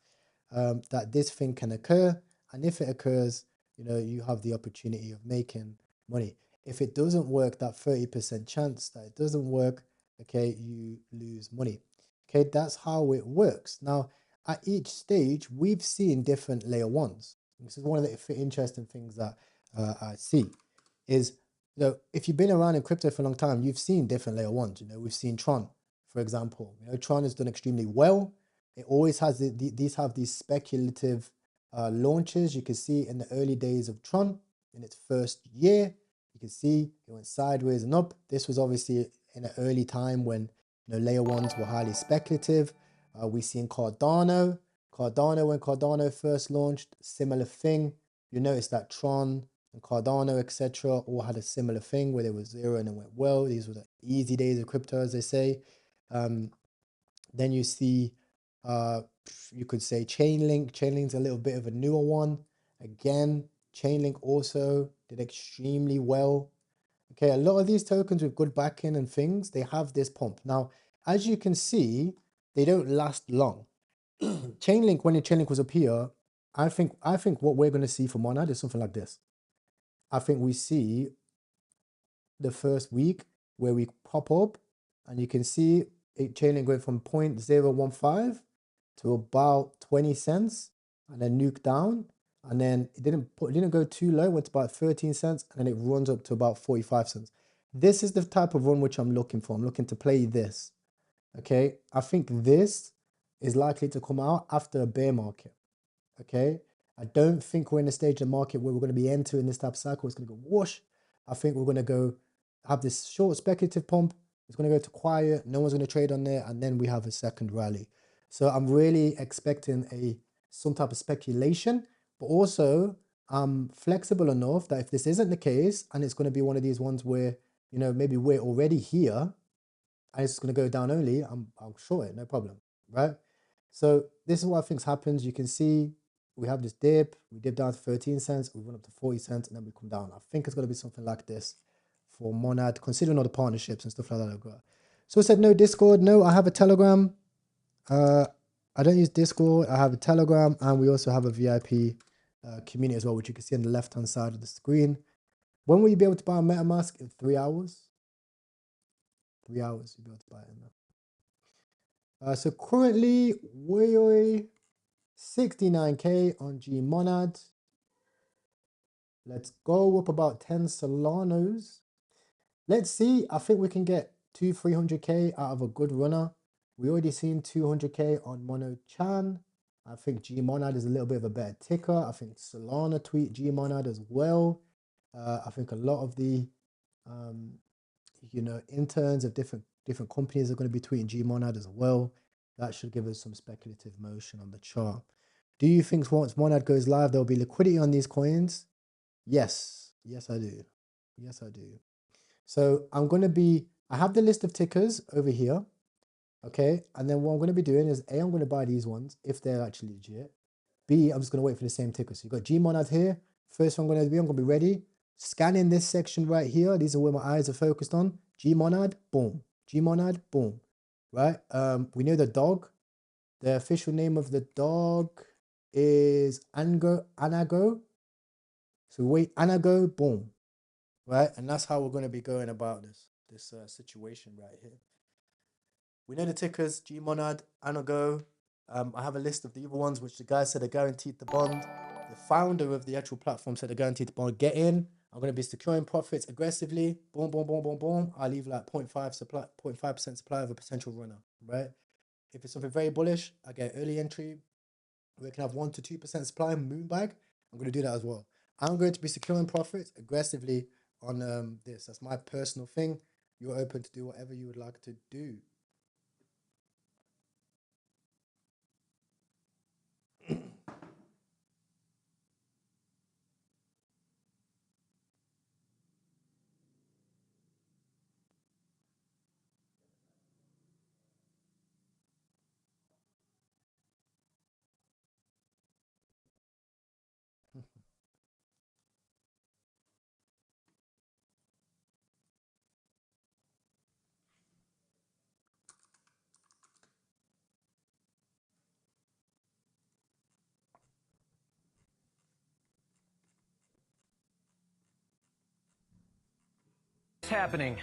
that this thing can occur. And if it occurs, you know, you have the opportunity of making money. If it doesn't work, that 30% chance that it doesn't work, okay, you lose money. Okay, that's how it works. Now, at each stage, we've seen different layer 1s. This is one of the interesting things that I see is, you know, if you've been around in crypto for a long time, you've seen different layer 1s. You know, we've seen Tron, for example. You know, Tron has done extremely well. It always has these have these speculative launches. You can see in the early days of Tron, in its first year, you can see it went sideways and up. This was obviously in an early time when layer ones were highly speculative. We seen Cardano. When Cardano first launched, similar thing. You notice that Tron and Cardano, etc., all had a similar thing where there was zero and it went well. These were the easy days of crypto, as they say. Then you see, you could say Chainlink. Chainlink's a little bit of a newer one. Again, Chainlink also did extremely well. Okay, a lot of these tokens with good backing and things, they have this pump. Now, as you can see, they don't last long. Chainlink, when Chainlink was up here, I think what we're going to see for Monad is something like this. I think we see the first week where we pop up and you can see Chainlink going from 0.015 to about 20 cents and then nuke down. And then it didn't go too low, went to about 13 cents and then it runs up to about 45 cents. This is the type of run which I'm looking for. I'm looking to play this. Okay, I think this is likely to come out after a bear market. Okay, I don't think we're in a stage of the market where we're going to be entering this type of cycle. It's going to go whoosh. I think we're going to go have this short speculative pump. It's going to go to quiet. No one's going to trade on there. And then we have a second rally. So I'm really expecting some type of speculation, but also I'm flexible enough that if this isn't the case and it's going to be one of these ones where, maybe we're already here and it's going to go down only, I'll short it, no problem, right? So this is what I think happens. You can see we have this dip. We dip down to 13 cents. We went up to 40 cents and then we come down. I think it's going to be something like this for Monad, considering all the partnerships and stuff like that I've got. So I said no Discord. No, I have a Telegram. I don't use Discord. I have a Telegram and we also have a VIP community as well, which you can see on the left-hand side of the screen. When will you be able to buy a MetaMask? In 3 hours. 3 hours you'll be able to buy it in there. So currently we're 69k on Gmonad. Let's go up about 10 Solanos. Let's see. I think we can get 200-300k out of a good runner. We already seen 200k on Mono Chan. I think Gmonad is a little bit of a better ticker. I think Solana tweet Gmonad as well. I think a lot of the interns of different companies are going to be tweeting Gmonad as well. That should give us some speculative motion on the chart. Do you think once Monad goes live, there'll be liquidity on these coins? Yes. Yes, I do. Yes, I do. So I have the list of tickers over here. Okay. And then what I'm going to be doing is I'm going to buy these ones if they're actually legit. B, I'm just going to wait for the same ticker. So you've got Gmonad here. First one I'm going to be ready. Scanning this section right here. These are where my eyes are focused on. Gmonad, boom. Gmonad, boom. Right? We know the dog. The official name of the dog is Anago. So wait, Anago, boom. Right? And that's how we're going to be going about this situation right here. We know the tickers, Gmonad, Anago. I have a list of the other ones which the guy said are guaranteed to bond. The founder of the actual platform said they're guaranteed to bond. Get in. I'm going to be securing profits aggressively. Boom, boom, boom, boom, boom. I'll leave like 0.5% supply of a potential runner, right? If it's something very bullish, I get early entry. We can have 1 to 2% supply, moonbag. I'm going to do that as well. I'm going to be securing profits aggressively on this. That's my personal thing. You're open to do whatever you would like to do. What's happening?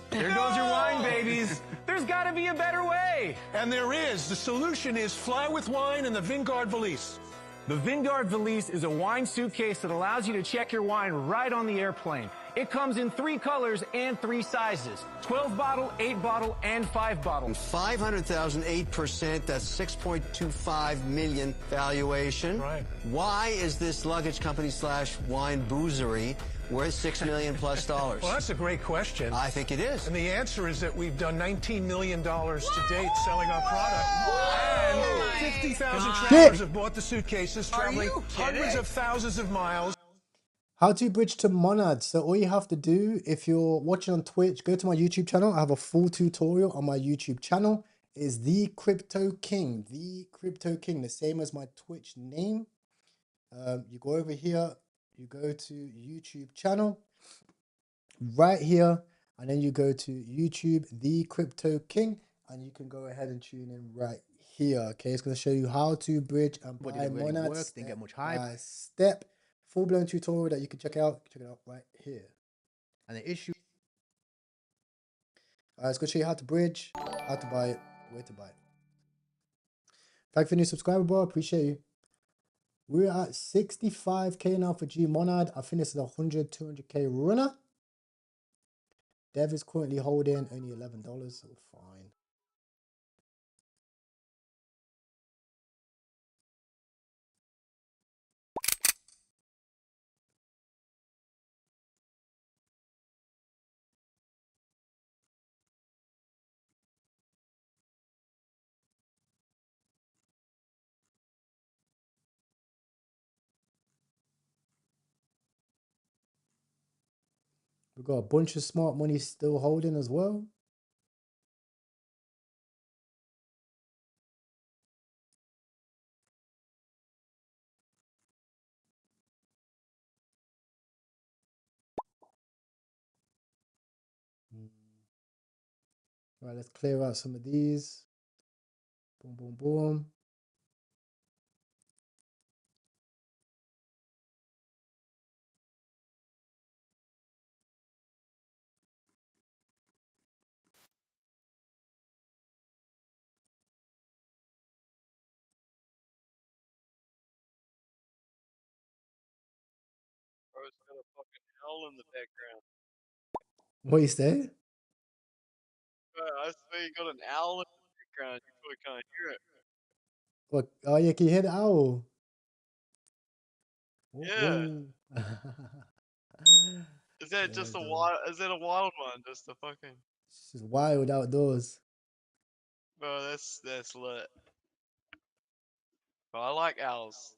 There goes your wine, babies. There's got to be a better way. And there is. The solution is fly with wine and the Vingard valise. The Vanguard Valise is a wine suitcase that allows you to check your wine right on the airplane. It comes in 3 colors and 3 sizes, 12 bottle, 8 bottle, and 5 bottle. 500,000, 8%, that's 6.25 million valuation. Right. Why is this luggage company / wine boozery worth $6 million plus? Well, that's a great question. I think it is. And the answer is that we've done $19 million to date selling our product. And 50,000 travelers have bought the suitcases, traveling hundreds of thousands of miles. How to bridge to Monad. So all you have to do, if you're watching on Twitch, go to my YouTube channel. I have a full tutorial on my YouTube channel. It is The Crypto King. The Crypto King, the same as my Twitch name. You go over here, you go to YouTube channel, right here, and then you go to YouTube, The Crypto King, and you can go ahead and tune in right here. Okay, it's going to show you how to bridge and buy Monad step by step. Full-blown tutorial that you can check out. Check it out right here. And the issue, it's going to show you how to bridge, how to buy it, where to buy it. Thank you for new subscriber, bro. Appreciate you. We're at 65k now for G Monad. I think this is a 100, 200k runner. Dev is currently holding only $11, so fine. We've got a bunch of smart money still holding as well. Right, let's clear out some of these. Boom, boom, boom. Bro's got a fucking owl in the background. What you say? I swear you got an owl in the background. You probably can't hear it. What? Oh yeah, can you hear the owl? Yeah. Ooh. Is that just a wild? Is that a wild one? Just a fucking. It's just wild outdoors. Bro, that's lit. But I like owls.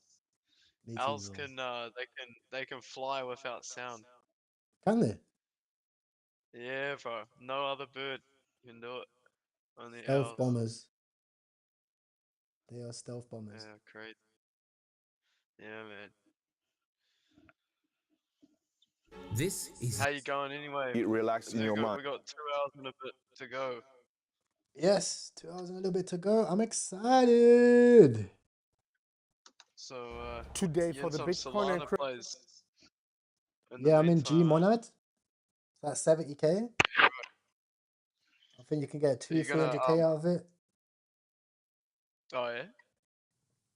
Me too, Owls bro. can they can fly without sound. Can they? Yeah, bro. No other bird can do it. Only Stealth owls. bombers. They are stealth bombers. Yeah, great. Yeah, man. This is How you going anyway? Relax in your mind. We got 2 hours and a bit to go. Yes, 2 hours and a little bit to go. I'm excited. So today for the Bitcoin and crypto. Yeah, I'm in G Monad. That's 70k. I think you can get 200-300k out of it. Oh yeah.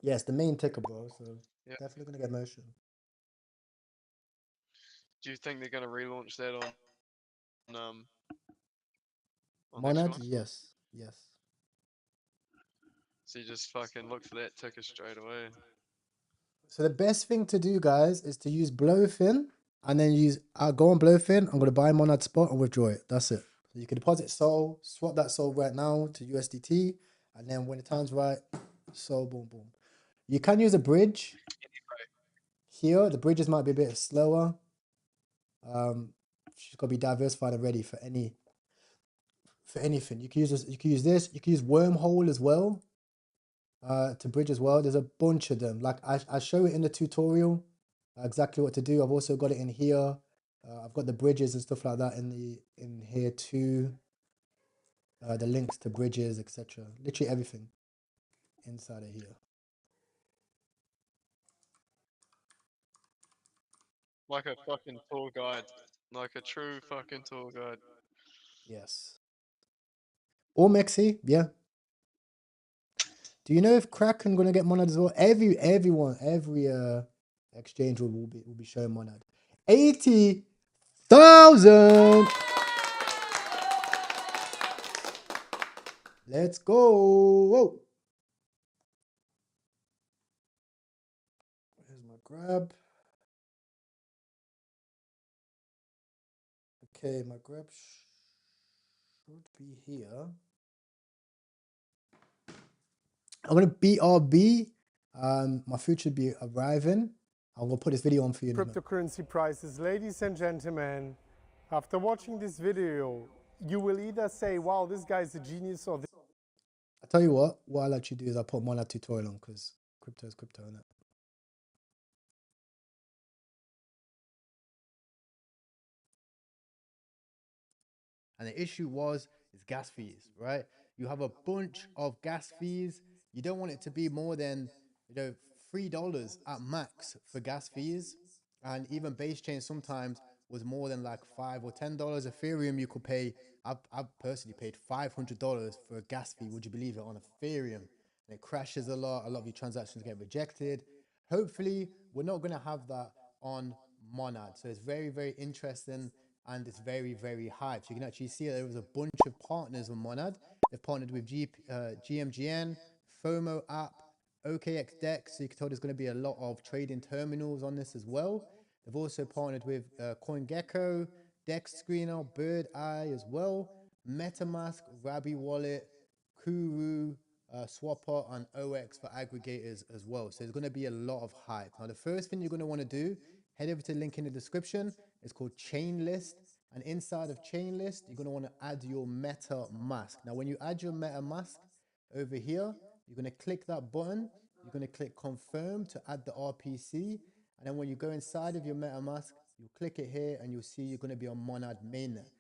Yes, the main ticker, bro. So Yeah. definitely gonna get motion. Do you think they're gonna relaunch that on Monad, next month? yes, yes. So you just fucking look for that ticker straight away. So the best thing to do, guys, is to use Blowfin and then use. I'll go on Blowfin. I'm gonna buy Monad spot and withdraw it. That's it. So you can deposit Sol, swap that Sol right now to USDT, and then when the time's right, Sol, boom, boom. You can use a bridge. Here, the bridges might be a bit slower. She's got to be diversified and ready for anything. You can use this. You can use this. You can use Wormhole as well. To bridge as well. There's a bunch of them. Like I show it in the tutorial exactly what to do. I've also got it in here. I've got the bridges and stuff like that in here too. The links to bridges, etc. Literally everything inside of here. Like a fucking tour guide. Like a true fucking tour guide. Yes. Or Mexi, yeah. Do you know if Kraken gonna get Monad as well? Every exchange will be showing Monad. 80,000. Let's go. Whoa. Here's my grab. Okay, my grab should be here. I'm gonna BRB. My food should be arriving. I'm gonna put this video on for you in a minute. Cryptocurrency prices, ladies and gentlemen. After watching this video, you will either say, wow, this guy's a genius, or I tell you what I'll actually do is I'll put Monad tutorial on because crypto is crypto, innit? And the issue is gas fees, right? You have a bunch of gas fees. You don't want it to be more than, $3 at max for gas fees. And even base chain sometimes was more than like $5 or $10. Ethereum, you could pay, I've personally paid $500 for a gas fee. Would you believe it, on Ethereum? And it crashes a lot. A lot of your transactions get rejected. Hopefully, we're not going to have that on Monad. So it's very, very interesting. And it's very, very hyped. You can actually see there was a bunch of partners on Monad. They've partnered with GMGN, FOMO app, OKX Dex. So you can tell there's going to be a lot of trading terminals on this as well. They've also partnered with CoinGecko, Dex Screener, Bird Eye as well, MetaMask, Rabby Wallet, Kuru, Swapper, and OX for aggregators as well. So there's going to be a lot of hype. Now, the first thing you're going to want to do, head over to the link in the description. It's called Chainlist. And inside of Chainlist, you're going to want to add your MetaMask. Now, when you add your MetaMask over here, you're going to click that button. You're going to click confirm to add the RPC. And then when you go inside of your MetaMask, you click it here and you'll see you're going to be on Monad mainnet.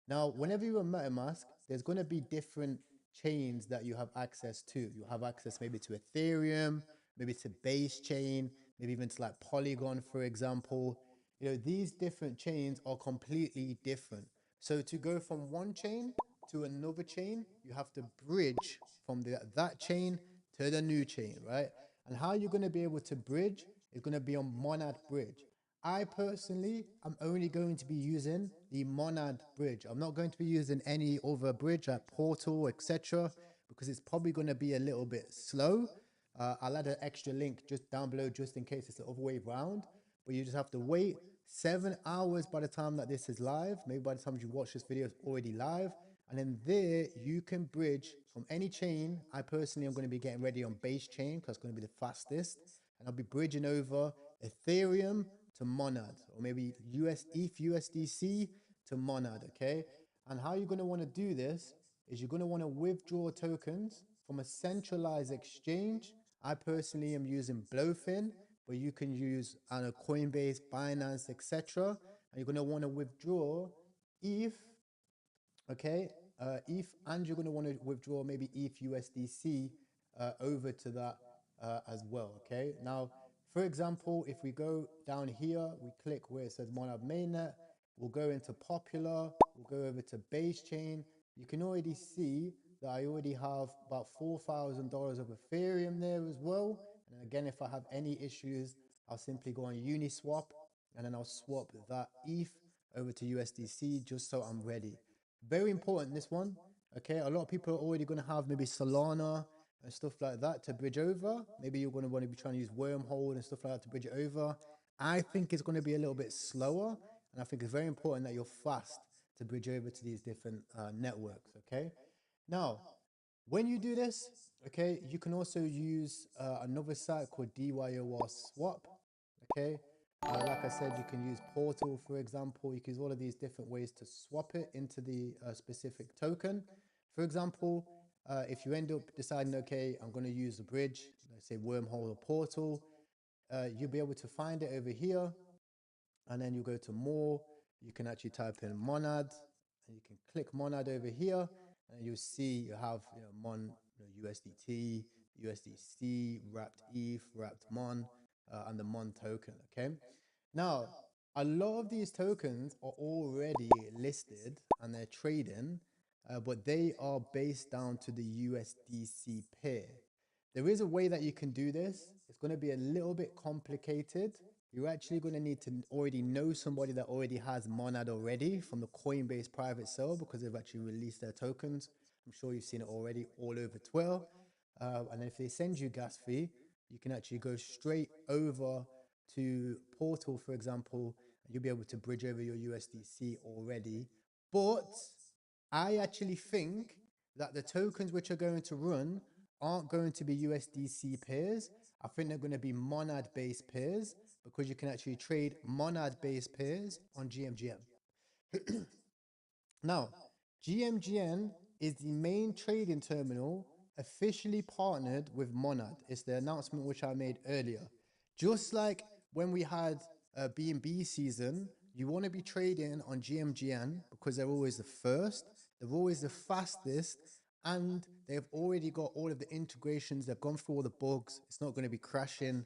Now, whenever you're on MetaMask, there's going to be different chains that you have access to. You have access maybe to Ethereum, maybe to Base Chain, maybe even to like Polygon, for example. These different chains are completely different. So to go from one chain to another chain, you have to bridge from that chain to the new chain, right? And how you're going to be able to bridge is going to be on Monad Bridge. I personally am only going to be using the Monad bridge. I'm not going to be using any other bridge like Portal, etc., because it's probably going to be a little bit slow. I'll add an extra link just down below just in case it's the other way around. But you just have to wait 7 hours by the time that this is live. Maybe by the time you watch this video, it's already live. And then there you can bridge from any chain. I personally am going to be getting ready on Base Chain because it's going to be the fastest. And I'll be bridging over Ethereum to Monad, or maybe ETH USDC to Monad, okay? And how you're going to want to do this is you're going to want to withdraw tokens from a centralized exchange. I personally am using Blowfin, but you can use Coinbase, Binance, etc. And you're going to want to withdraw ETH, okay? ETH, and you're going to want to withdraw maybe ETH USDC over to that as well, okay? Now, for example, if we go down here, we click where it says Monad Mainnet, we'll go into Popular, we'll go over to Base Chain. You can already see that I already have about $4,000 of Ethereum there as well. And again, if I have any issues, I'll simply go on Uniswap and then I'll swap that ETH over to USDC just so I'm ready. Very important, this one. Okay, a lot of people are already going to have maybe Solana and stuff like that to bridge over. Maybe you're going to want to be trying to use Wormhole and stuff like that to bridge it over. I think it's going to be a little bit slower, and I think it's very important that you're fast to bridge over to these different networks, okay? Now, when you do this, okay, you can also use another site called DYOR Swap, okay? Like I said, you can use Portal, for example. You can use all of these different ways to swap it into the specific token. For example, if you end up deciding, okay, I'm going to use a bridge, let's say Wormhole or Portal, you'll be able to find it over here. And then you go to more, you can actually type in Monad, and you can click Monad over here, and you'll see you have USDT, USDC, wrapped ETH, wrapped Mon, and the Mon token, okay? Now, a lot of these tokens are already listed and they're trading, but they are based down to the USDC pair. There is a way that you can do this. It's going to be a little bit complicated. You're actually going to need to already know somebody that already has Monad already from the Coinbase private sale, because they've actually released their tokens. I'm sure you've seen it already all over Twitter. And if they send you gas fee, you can actually go straight over to Portal, for example, and you'll be able to bridge over your USDC already. But I actually think that the tokens which are going to run aren't going to be USDC pairs. I think they're going to be Monad-based pairs, because you can actually trade Monad-based pairs on GMGN. Now, GMGN is the main trading terminal officially partnered with Monad. It's the announcement which I made earlier. Just like when we had B&B season, you want to be trading on GMGN because they're always the first, they're always the fastest, and they've already got all of the integrations. They've gone through all the bugs. It's not going to be crashing,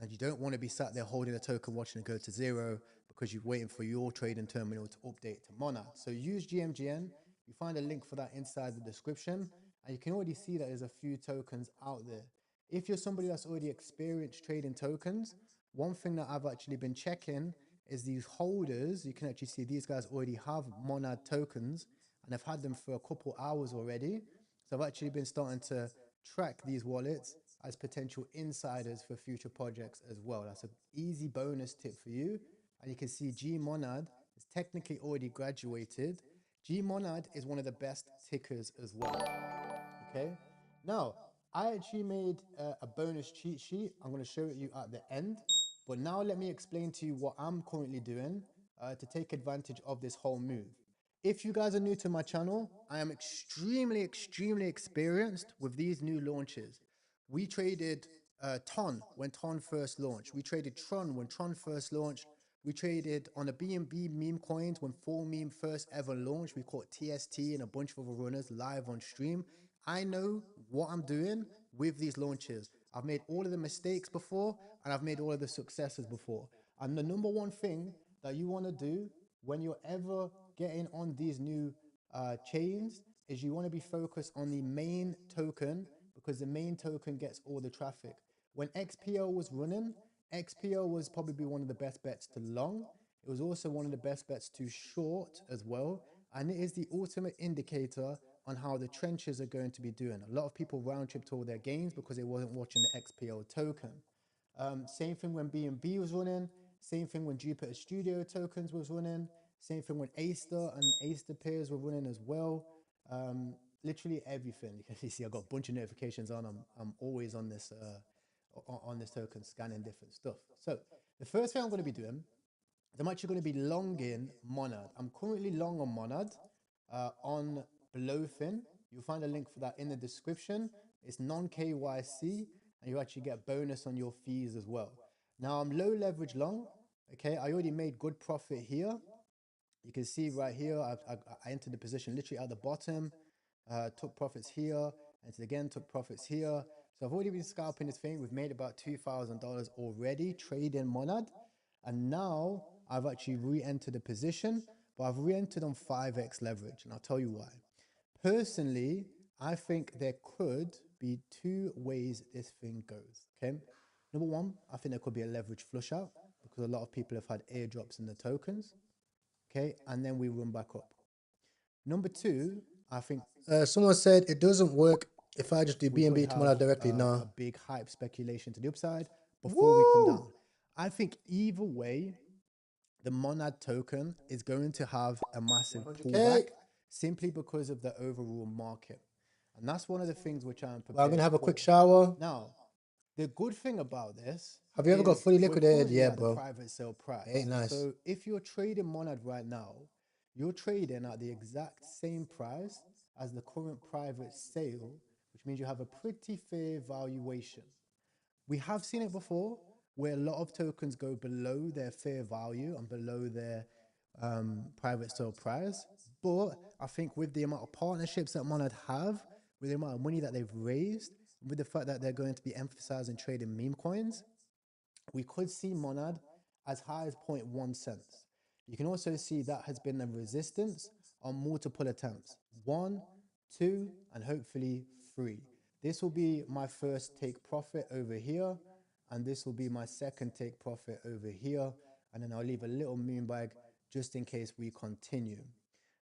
and you don't want to be sat there holding a token watching it go to zero because you're waiting for your trading terminal to update to Monad. So use GMGN. You find a link for that inside the description, and you can already see that there's a few tokens out there. If you're somebody that's already experienced trading tokens, one thing that I've actually been checking is these holders. You can actually see these guys already have Monad tokens, and I've had them for a couple hours already. So I've actually been starting to track these wallets as potential insiders for future projects as well. That's an easy bonus tip for you. And you can see Gmonad is technically already graduated. Gmonad is one of the best tickers as well. Okay. Now, I actually made a bonus cheat sheet. I'm going to show it you at the end. But now let me explain to you what I'm currently doing to take advantage of this whole move. If you guys are new to my channel, I am extremely experienced with these new launches. We traded Ton when Ton first launched. We traded Tron when Tron first launched. We traded on the BNB meme coins when Full Meme first ever launched. We caught TST and a bunch of other runners live on stream. I know what I'm doing with these launches. I've made all of the mistakes before, and I've made all of the successes before. And the number one thing that you want to do when you're ever getting on these new chains is you want to be focused on the main token, because the main token gets all the traffic. When XPO was running, XPO was probably one of the best bets to long. It was also one of the best bets to short as well. And it is the ultimate indicator on how the trenches are going to be doing. A lot of people round tripped all their gains because they wasn't watching the XPO token. Same thing when BNB was running. Same thing when Jupiter Studio tokens was running. Same thing when Aster and Aster pairs were running as well. Literally everything. You see, I've got a bunch of notifications on. I'm always on this token, scanning different stuff. So the first thing I'm going to be doing is I'm actually going to be longing Monad. I'm currently long on Monad on Blowfin. You'll find a link for that in the description. It's non-KYC, and you actually get a bonus on your fees as well. Now I'm low leverage long. Okay, I already made good profit here. You can see right here, I entered the position literally at the bottom, took profits here, entered again, took profits here. So I've already been scalping this thing. We've made about $2,000 already trading Monad. And now I've actually re-entered the position, but I've re-entered on 5x leverage. And I'll tell you why. Personally, I think there could be two ways this thing goes, okay? Number one, I think there could be a leverage flush out because a lot of people have had airdrops in the tokens, okay? And then we run back up. Number two, I think... someone said it doesn't work if I just do BNB to Monad directly. No. A big hype speculation to the upside before we come down. I think either way, the Monad token is going to have a massive pullback simply because of the overall market. And that's one of the things which I'm prepared I'm going to have a for. quick shower. Now, the good thing about this... Have you ever got fully liquidated? Yeah, at the bro. private sale price. Ain't nice. So if you're trading Monad right now, you're trading at the exact same price as the current private sale, which means you have a pretty fair valuation. We have seen it before where a lot of tokens go below their fair value and below their private sale price. But I think with the amount of partnerships that Monad have, with the amount of money that they've raised, with the fact that they're going to be emphasizing trading meme coins, we could see Monad as high as 0.1 cents. You can also see that has been a resistance on multiple attempts. 1, 2, and hopefully 3. This will be my first take profit over here, and this will be my second take profit over here, and then I'll leave a little moon bag just in case we continue.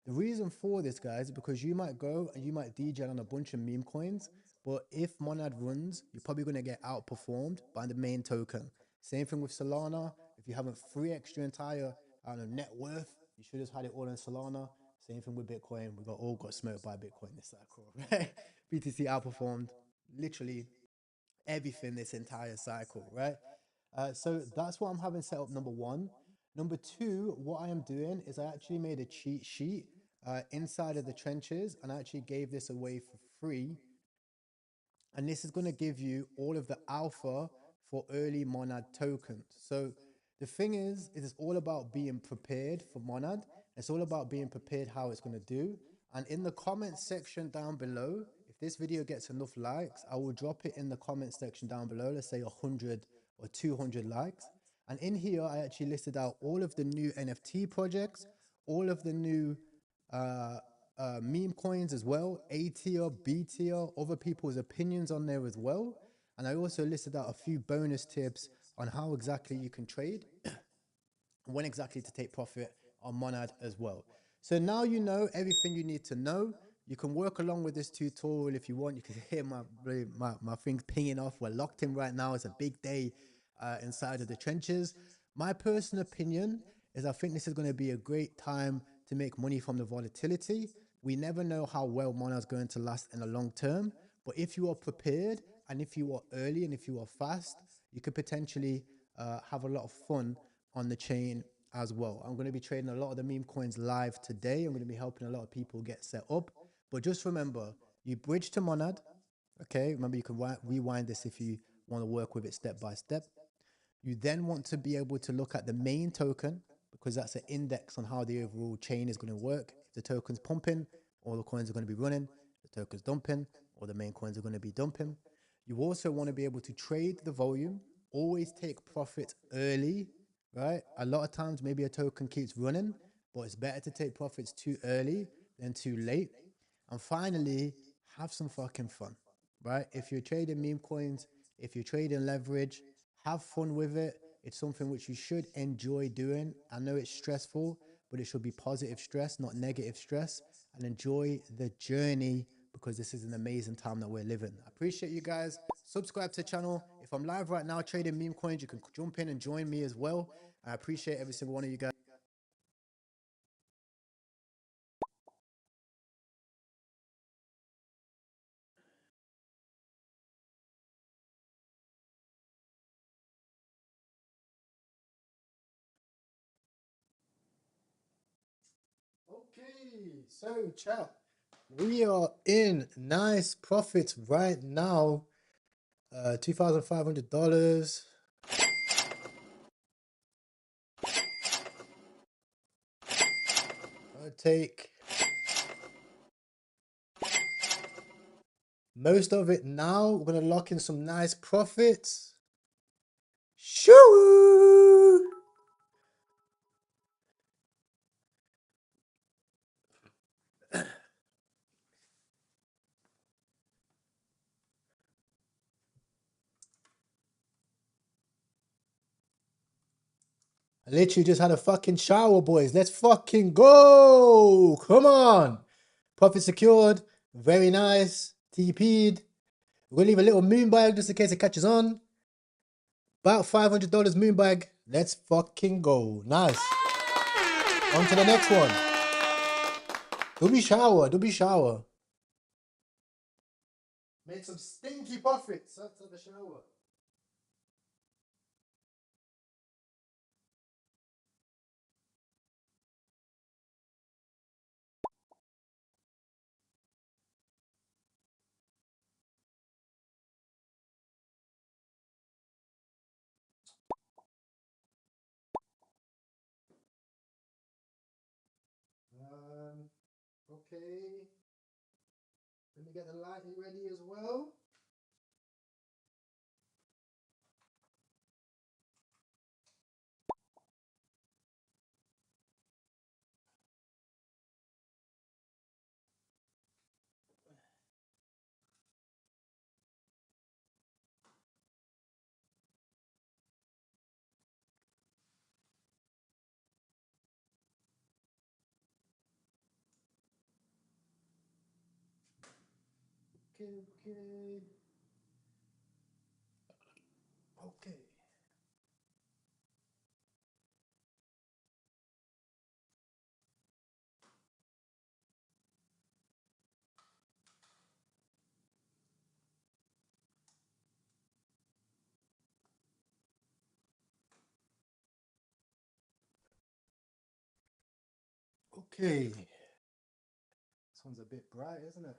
The reason for this, guys, is because you might go and you might DJ on a bunch of meme coins, but if Monad runs, you're probably going to get outperformed by the main token. Same thing with Solana. If you haven't 3x your entire net worth, you should have had it all in Solana. Same thing with Bitcoin. We all got smoked by Bitcoin this cycle, right? BTC outperformed literally everything this entire cycle, right? So that's what I'm having set up, number one. Number two, what I am doing is I actually made a cheat sheet inside of the trenches, and I actually gave this away for free. And this is going to give you all of the alpha for early Monad tokens. So the thing is it's all about being prepared for Monad. It's all about being prepared how it's going to do. And in the comments section down below, if this video gets enough likes, I will drop it in the comment section down below. Let's say 100 or 200 likes. And in here, I actually listed out all of the new NFT projects, all of the new meme coins as well, A tier, B tier, other people's opinions on there as well. And I also listed out a few bonus tips on how exactly you can trade and when exactly to take profit on Monad as well. So now you know everything you need to know. You can work along with this tutorial if you want. You can hear my things pinging off. We're locked in right now. It's a big day inside of the trenches. My personal opinion is I think this is going to be a great time to make money from the volatility. We never know how well Monad is going to last in the long term. But if you are prepared and if you are early and if you are fast, you could potentially have a lot of fun on the chain as well. I'm going to be trading a lot of the meme coins live today. I'm going to be helping a lot of people get set up. But just remember, you bridge to Monad. Okay, remember you can rewind this if you want to work with it step by step. You then want to be able to look at the main token because that's an index on how the overall chain is going to work. If the token's pumping, all the coins are going to be running. If the token's dumping, all the main coins are going to be dumping. You also want to be able to trade the volume, always take profit early, right? A lot of times maybe a token keeps running, but it's better to take profits too early than too late. And finally, have some fucking fun, right? If you're trading meme coins, if you're trading leverage, have fun with it. It's something which you should enjoy doing. I know it's stressful, but it should be positive stress, not negative stress. And enjoy the journey because this is an amazing time that we're living. I appreciate you guys. Subscribe to the channel. If I'm live right now trading meme coins, you can jump in and join me as well. I appreciate every single one of you guys. Okay, so chat, we are in nice profits right now. $2,500. I'll take most of it now. We're gonna lock in some nice profits. Shoo! I literally just had a fucking shower, boys. Let's fucking go. Come on. Profit secured. Very nice. TP'd. We're going to leave a little moon bag just in case it catches on. About $500 moon bag. Let's fucking go. Nice. On to the next one. Don't be shower. Don't be shower. Made some stinky profits after the shower. Okay. Let me get the lighting ready as well. Okay. Okay. This one's a bit bright, isn't it?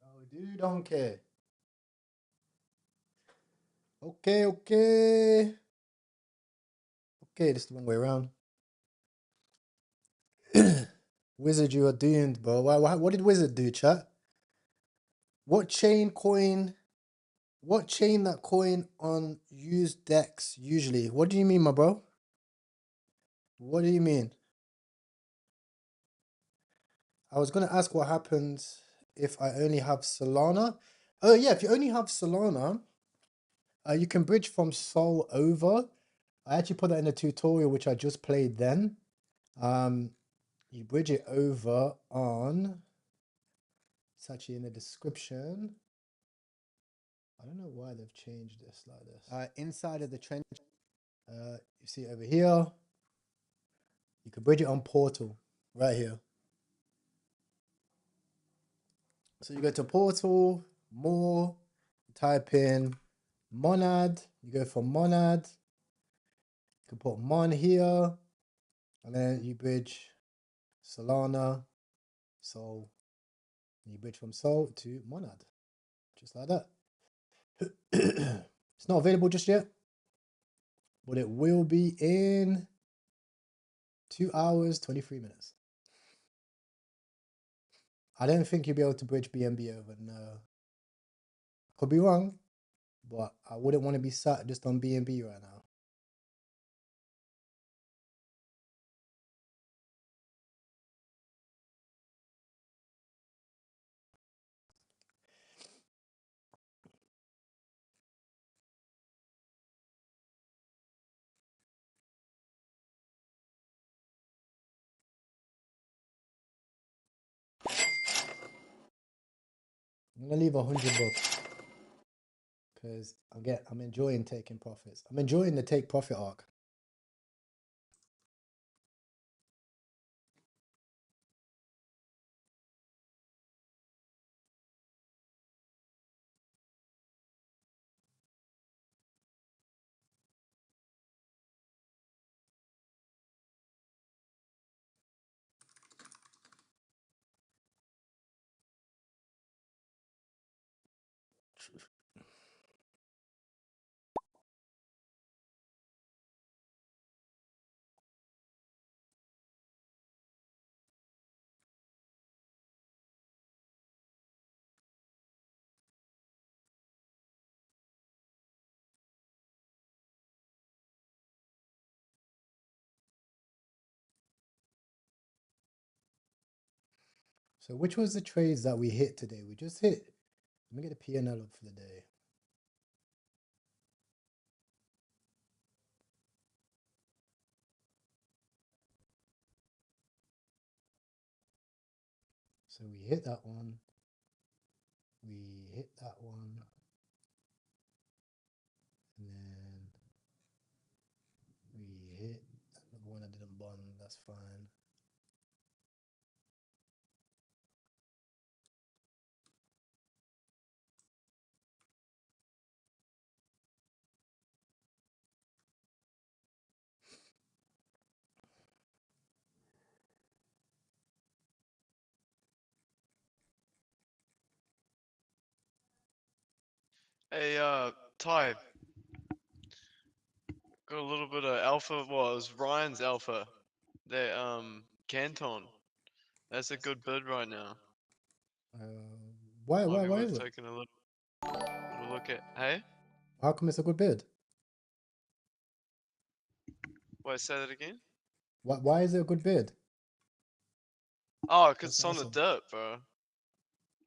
Oh, dude, don't care. Okay, okay. Okay, this is the wrong way around. Wizard, you are doomed, bro. What did Wizard do, chat? What chain that coin on used decks usually? What do you mean, my bro? What do you mean? I was going to ask what happens if I only have Solana. Oh, yeah, if you only have Solana, you can bridge from Sol over. I actually put that in a tutorial, which I just played then. You bridge it over on... It's actually in the description. I don't know why they've changed this like this. Inside of the trench, you see it over here. You can bridge it on Portal, right here. So you go to Portal, more, type in Monad. You go for Monad. You can put Mon here. And then you bridge Solana, Sol. And you bridge from Sol to Monad. Just like that. It's not available just yet, but it will be in 2 hours, 23 minutes. I don't think you'll be able to bridge BNB over, no. Could be wrong, but I wouldn't want to be sat just on BNB right now. I'm gonna leave $100 because I'm enjoying taking profits. I'm enjoying the take profit arc. So which was the trades that we hit today? We just hit. Let me get a P&L up for the day. So we hit that one. We hit that one. And then we hit another one I didn't bond. That's fine. Hey, Ty. Got a little bit of alpha. Well, it was Ryan's alpha. That Canton. That's a good bid right now. Why Might be is worth it? taking a little look at. Hey. How come it's a good bid? Wait, say that again. Why is it a good bid? Oh, cause That's it's on the awesome. dip, bro.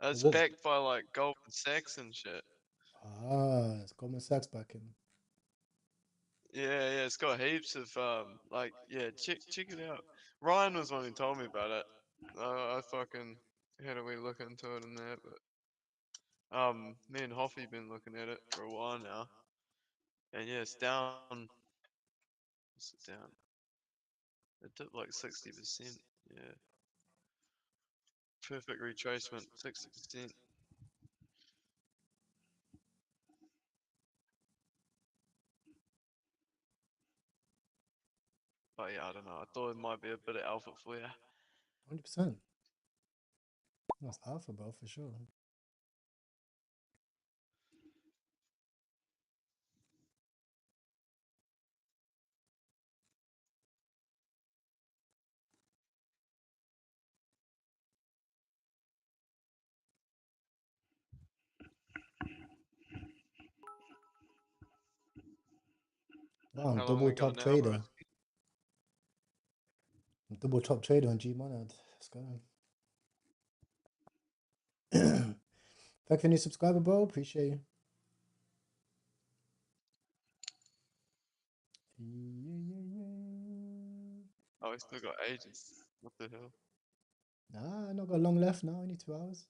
It's What? backed by like Goldman Sachs and shit. Ah, it's Goldman Sachs backing. Yeah, it's got heaps of like, yeah, check it out. Ryan was one who told me about it. I fucking had a wee look into it and that, but me and Hoffy been looking at it for a while now, and yeah, it's down. What's it down? It dipped like 60%. Yeah. Perfect retracement, 60%. But yeah, I don't know. I thought it might be a bit of alpha for you. 100%. That's alpha, bro, for sure. Oh, I'm How long double we got top now, trader. bro? I'm double top trader on G Monad. Let's go. Thank you for new subscriber, bro. Appreciate you. Oh, we still got ages. What the hell? Nah, not got long left now. Only 2 hours.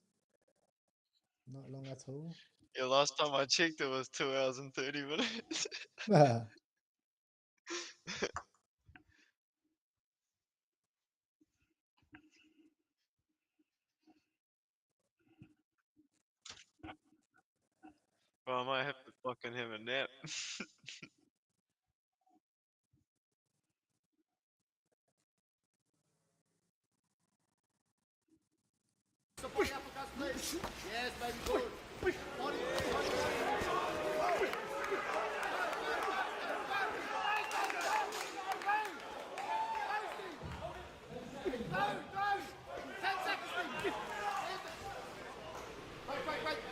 Not long at all. Yeah, last time I checked, it was 2 hours and 30 minutes. Well, I might have to fucking have a nap. Yes, baby, good. Wait,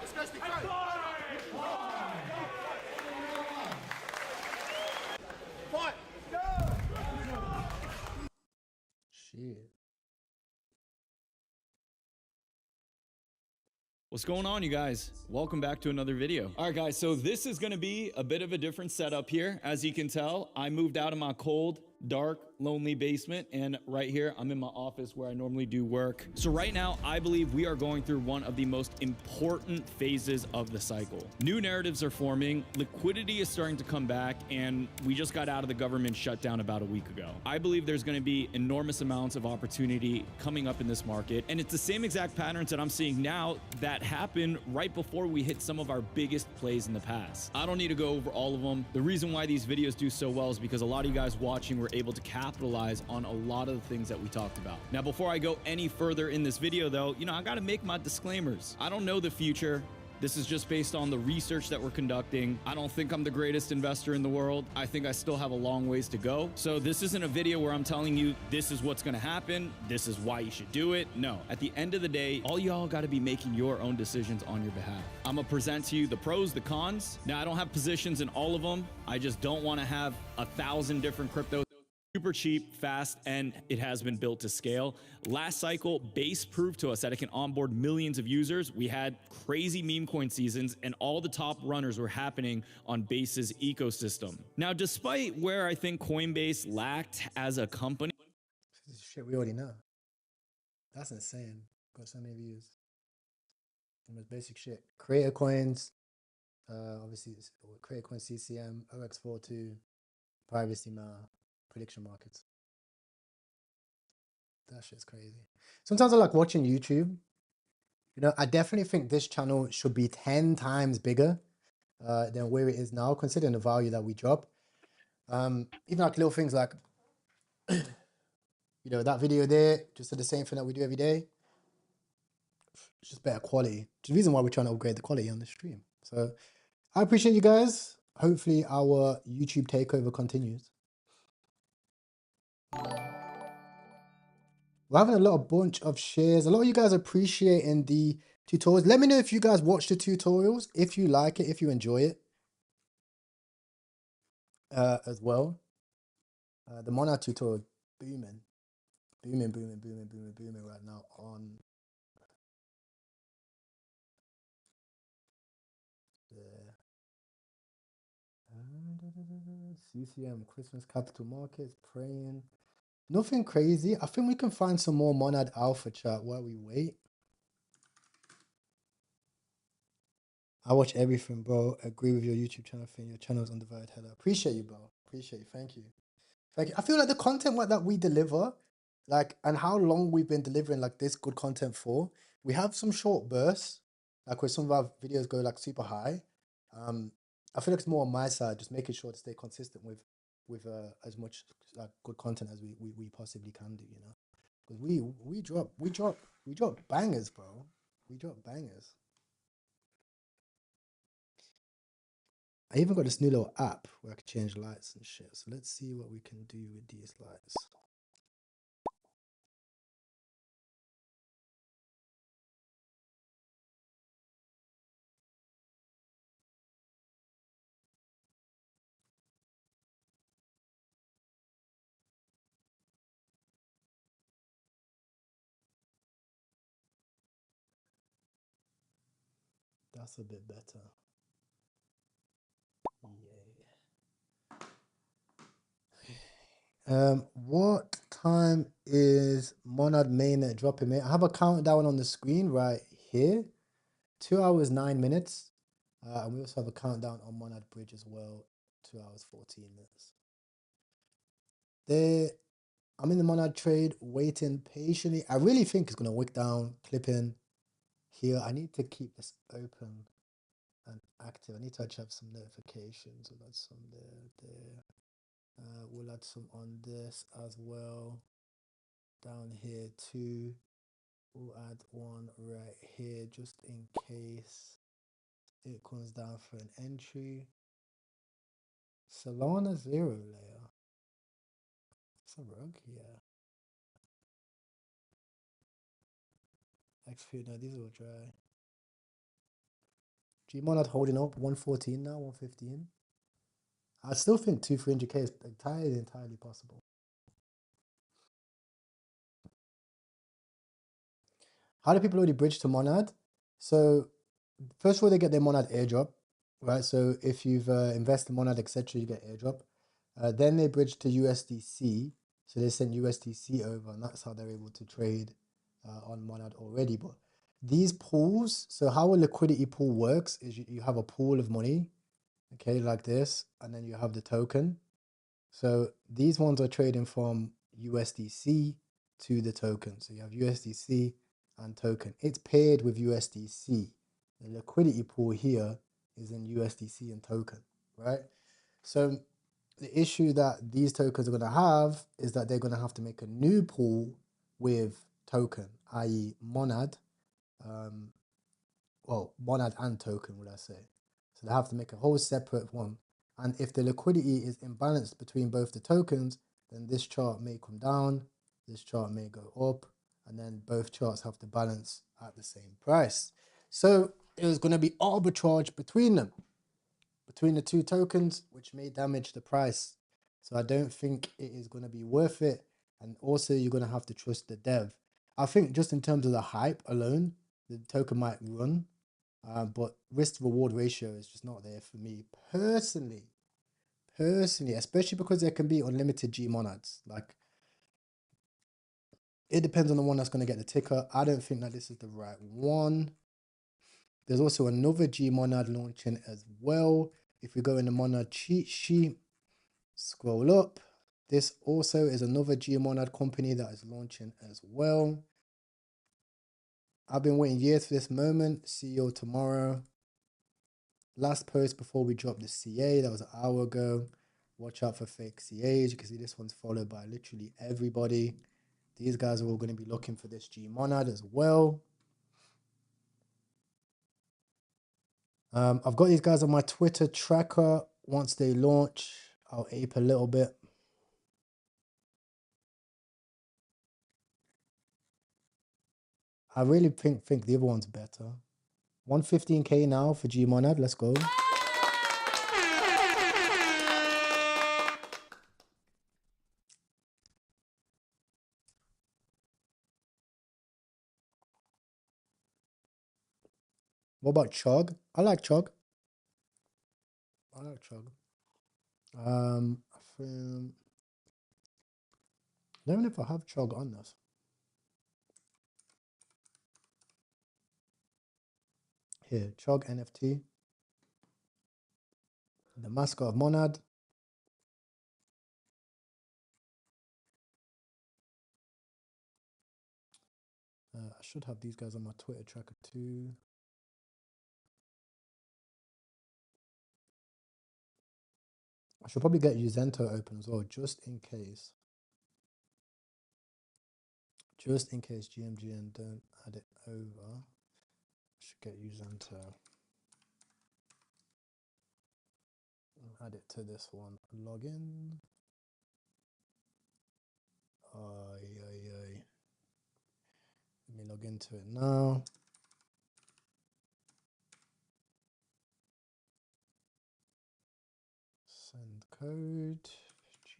let's go, Steve. Fight! Shit. What's going on, you guys? Welcome back to another video. All right, guys, so this is gonna be a bit of a different setup here. As you can tell, I moved out of my cold, dark, lonely basement, and right here, I'm in my office where I normally do work. So right now, I believe we are going through one of the most important phases of the cycle. New narratives are forming, liquidity is starting to come back, and we just got out of the government shutdown about a week ago. I believe there's gonna be enormous amounts of opportunity coming up in this market, and it's the same exact patterns that I'm seeing now that happened right before we hit some of our biggest plays in the past. I don't need to go over all of them. The reason why these videos do so well is because a lot of you guys watching were able to capitalize on a lot of the things that we talked about. Now, before I go any further in this video though, I gotta make my disclaimers. I don't know the future. This is just based on the research that we're conducting. I don't think I'm the greatest investor in the world. I think I still have a long ways to go. So this isn't a video where I'm telling you this is what's gonna happen, this is why you should do it. No, at the end of the day, all y'all gotta be making your own decisions on your behalf. I'm gonna present to you the pros, the cons. Now, I don't have positions in all of them. I just don't wanna have 1,000 different cryptos. Super cheap, fast, and it has been built to scale. Last cycle, Base proved to us that it can onboard millions of users. We had crazy meme coin seasons, and all the top runners were happening on Base's ecosystem. Now, despite where I think Coinbase lacked as a company, This is shit we already know. That's insane. Got so many views. The most basic shit. Creator coins. Obviously, creator coin CCM, OX42, privacy mail, prediction markets. That shit's crazy. Sometimes I like watching YouTube. I definitely think this channel should be 10 times bigger than where it is now, considering the value that we drop. Even like little things like, that video there, just the same thing that we do every day. It's just better quality. It's the reason why we're trying to upgrade the quality on the stream. So I appreciate you guys. Hopefully our YouTube takeover continues. We're having a bunch of shares. A lot of you guys appreciating the tutorials. Let me know if you guys watch the tutorials, if you like it, if you enjoy it as well. The Monad tutorial booming right now on the CCM Christmas capital markets, praying. Nothing crazy. I think we can find some more Monad Alpha chat while we wait. I watch everything, bro. Agree with your YouTube channel thing. Your channel's undivided header. Appreciate you, bro. Appreciate you. Thank you. Thank you. I feel like the content that we deliver, like, and how long we've been delivering like this good content for, we have some short bursts, like where some of our videos go like super high. I feel like it's more on my side, just making sure to stay consistent with as much like good content as we possibly can do, you know. Because we drop bangers, bro. We drop bangers. I even got this new little app where I can change lights and shit. So let's see what we can do with these lights. That's a bit better. Yeah. What time is Monad mainnet dropping, mate? I have a countdown on the screen right here. 2 hours 9 minutes. And we also have a countdown on Monad Bridge as well. 2 hours 14 minutes. I'm in the Monad trade, waiting patiently. I really think it's gonna wick down, clip in here. I need to keep this open and active. I need to actually have some notifications. We'll add some there. We'll add some on this as well. Down here too. We'll add one right here just in case it comes down for an entry. Solana 0 layer. It's a rug, yeah. XP, no, these are all dry. Gmonad holding up 114 now, 115. I still think 200-300k is entirely possible. How do people already bridge to Monad? So first of all, they get their Monad airdrop, right? So if you've invested in Monad, etc., you get airdrop. Then they bridge to USDC. So they send USDC over, and that's how they're able to trade on Monad already. But these pools, so how a liquidity pool works is you have a pool of money, okay, like this, and then you have the token. So these ones are trading from USDC to the token. So you have USDC and token. It's paired with USDC. The liquidity pool here is in USDC and token, right? So the issue that these tokens are going to have is that they're going to have to make a new pool with token, i.e. Monad. Well, Monad and token, would I say. So they have to make a whole separate one. And if the liquidity is imbalanced between both the tokens, then this chart may come down, this chart may go up, and then both charts have to balance at the same price. So it was going to be arbitrage between them, between the two tokens, which may damage the price. So I don't think it is going to be worth it. And also you're going to have to trust the dev. I think just in terms of the hype alone, the token might run, but risk to reward ratio is just not there for me personally, especially because there can be unlimited G monads. Like, it depends on the one that's going to get the ticker. I don't think that this is the right one. There's also another G monad launching as well. If we go in the monad cheat sheet, scroll up, this also is another G monad company that is launching as well. I've been waiting years for this moment. CEO tomorrow. Last post before we dropped the CA, that was an hour ago. Watch out for fake CAs. You can see this one's followed by literally everybody. These guys are all going to be looking for this G monad as well. I've got these guys on my Twitter tracker. Once they launch, I'll ape a little bit. I really think the other one's better. 115k now for G monad. Let's go. What about Chug? I like Chug. I think I don't know if I have Chog on this. Here, Chog NFT. The mascot of Monad. I should have these guys on my Twitter tracker too. I should probably get Uzento open as well, just in case. Just in case GMGN don't add it over. I should get Uzento. Add it to this one. Login. Let me log into it now. Send code.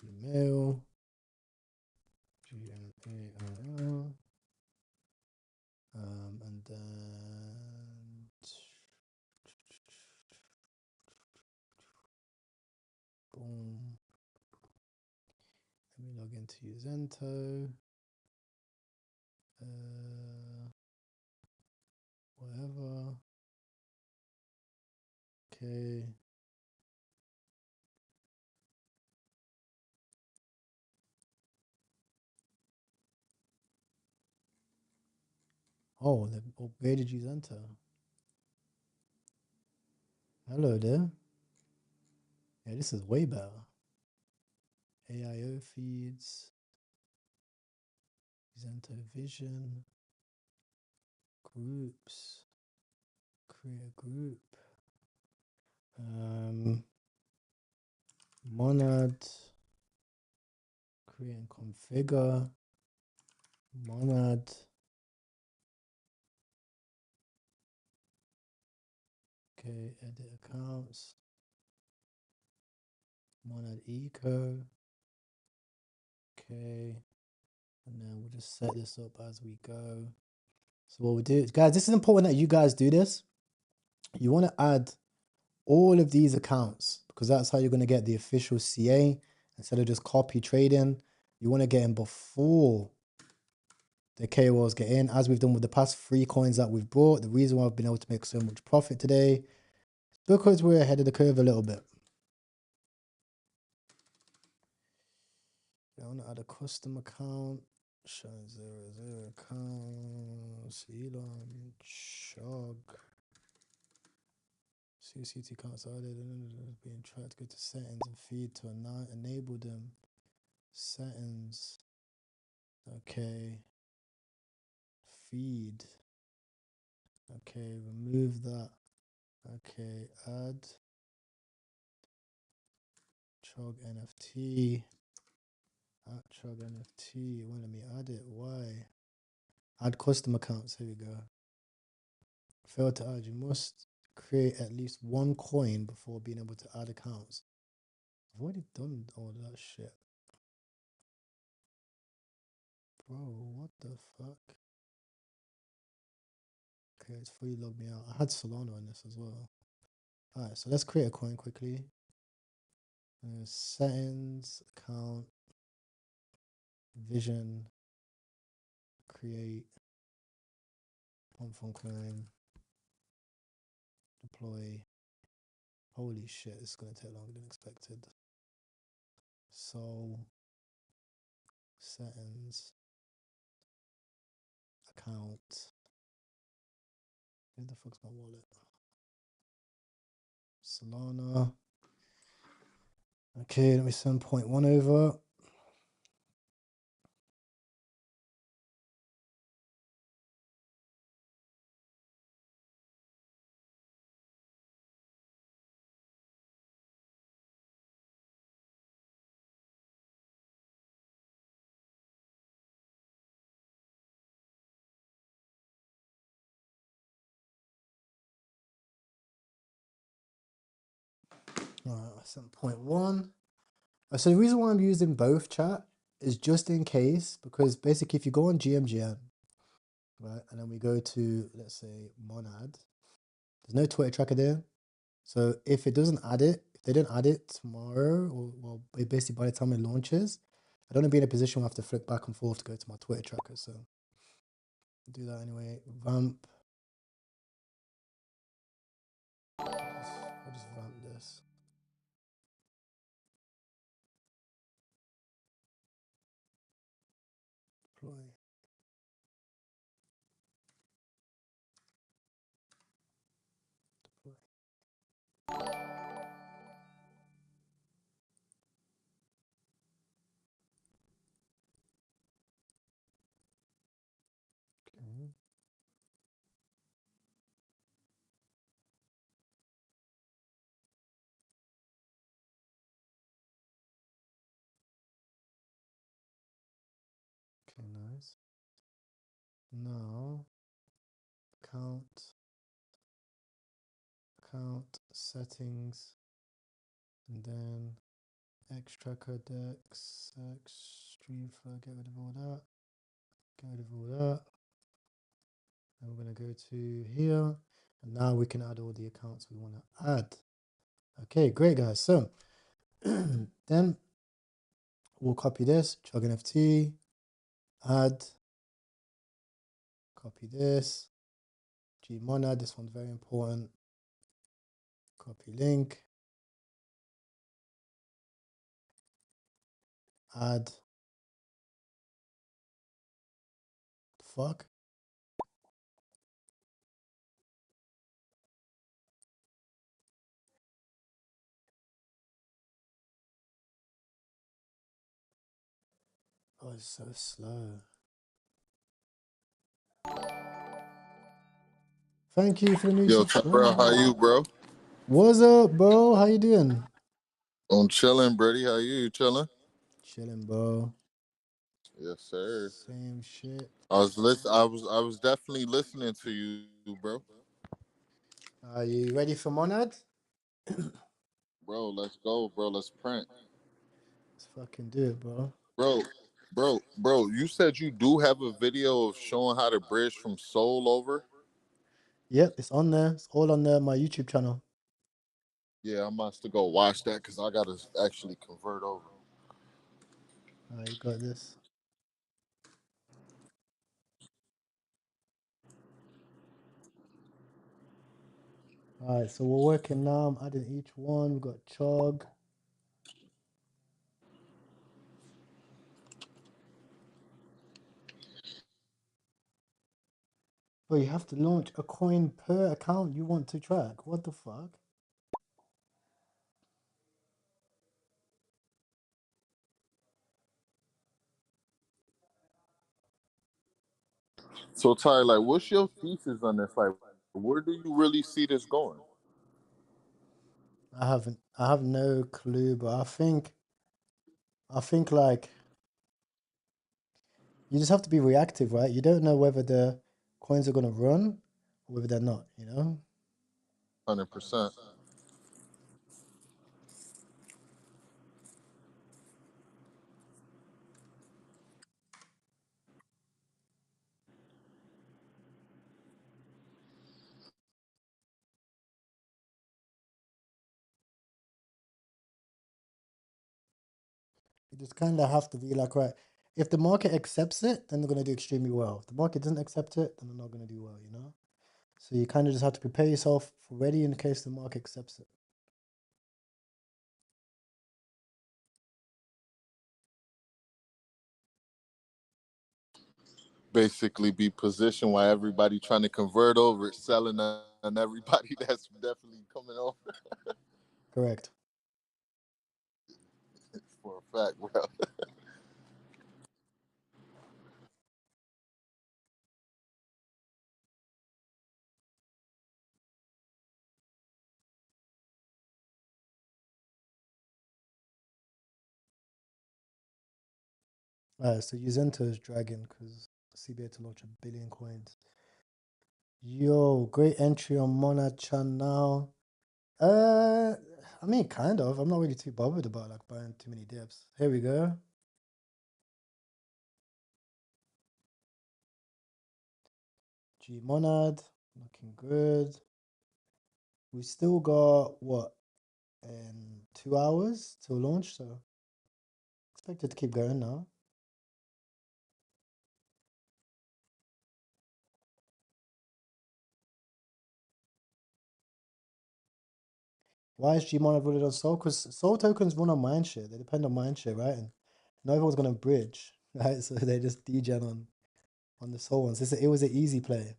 Gmail. GMAIL. And then boom. Let me log into Uzento. Whatever. Okay. Oh, they upgraded Uzento. Hello there. Yeah, this is way better. AIO feeds. Uzento Vision. Groups. Create a group. Monad. Create and configure. Monad. Okay, edit accounts. Monad Eco. Okay. And then we'll just set this up as we go. So what we do, guys, this is important that you guys do this. You want to add all of these accounts because that's how you're going to get the official CA instead of just copy trading. You want to get in before the KOLs get in, as we've done with the past 3 coins that we've brought. The reason why I've been able to make so much profit today is because we're ahead of the curve a little bit. I want to add a custom account. Shine 00 accounts. Elon Chog. CCT accounts added being tried to go to settings and feed to enable them. Settings. Okay. Feed. Okay, remove that. Okay, add. Chog NFT. At Chog NFT. It won't let me add it. Why? Add custom accounts. Here we go. Fail to add. You must create at least 1 coin before being able to add accounts. I've already done all that shit. Bro, what the fuck? Okay, it's fully logged me out. I had Solana on this as well. Alright, so let's create a coin quickly. Settings, account, vision, create, pump from coin, deploy. Holy shit, it's going to take longer than expected. So, settings, account. Where the fuck's my wallet? Solana. Okay, let me send 0.1 over. Alright, I sent 0.1. So the reason why I'm using both, chat, is just in case, because basically if you go on GMGN, right, and then we go to, let's say, Monad, there's no Twitter tracker there. So if it doesn't add it, if they don't add it tomorrow, or well, basically by the time it launches, I don't want to be in a position where I have to flick back and forth to go to my Twitter tracker. So I'll do that anyway. Vamp. I'll just vamp this. Deploy. Okay. Okay, nice. Now, account settings, and then X tracker decks, X stream flow, get rid of all that, get rid of all that. And we're going to go to here, and now we can add all the accounts we want to add. Okay, great guys. So then we'll copy this, chug NFT, add, copy this, Gmonad, this one's very important. Copy link, add, fuck. Oh, it's so slow. Thank you for the new Yo, bro, how you, bro? What's up, bro? How you doing? I'm chilling, Brady. How you? You chilling? Chilling, bro. Yes, sir. Same shit. I was definitely listening to you, bro. Are you ready for Monad? Bro, let's go, bro. Let's print. Let's fucking do it, bro. Bro, you said you do have a video of showing how to bridge from Soul over? Yep, it's on there. It's all on my YouTube channel. Yeah, I must go watch that because I got to actually convert over. All right, you got this. All right, so we're working now. I'm adding each one. We've got Chog. But you have to launch a coin per account you want to track. What the fuck? So, Ty, like, what's your thesis on this? Like, where do you really see this going? I have no clue, but I think like you just have to be reactive, right? You don't know whether the coins are gonna run or whether they're not, you know? 100%. You just kind of have to be like, right, if the market accepts it, then they're going to do extremely well. If the market doesn't accept it, then they're not going to do well, you know? So you kind of just have to prepare yourself for ready in case the market accepts it. Basically be positioned while everybody trying to convert over it, selling on everybody that's definitely coming over. Correct. For a fact, bro. So Uzento is dragging because CBA to launch 1 billion coins. Yo, great entry on Mona Chan now. I mean, kind of. I'm not really too bothered about like buying too many dips. Here we go. Gmonad, looking good. We still got what? 2 hours till launch, so Expect it to keep going now. Why is Gmonad ruled on Sol? Because Sol tokens run on mindshare. They depend on mindshare, right? And not everyone's gonna bridge, right? So they just degen on the Sol ones. It was an easy play.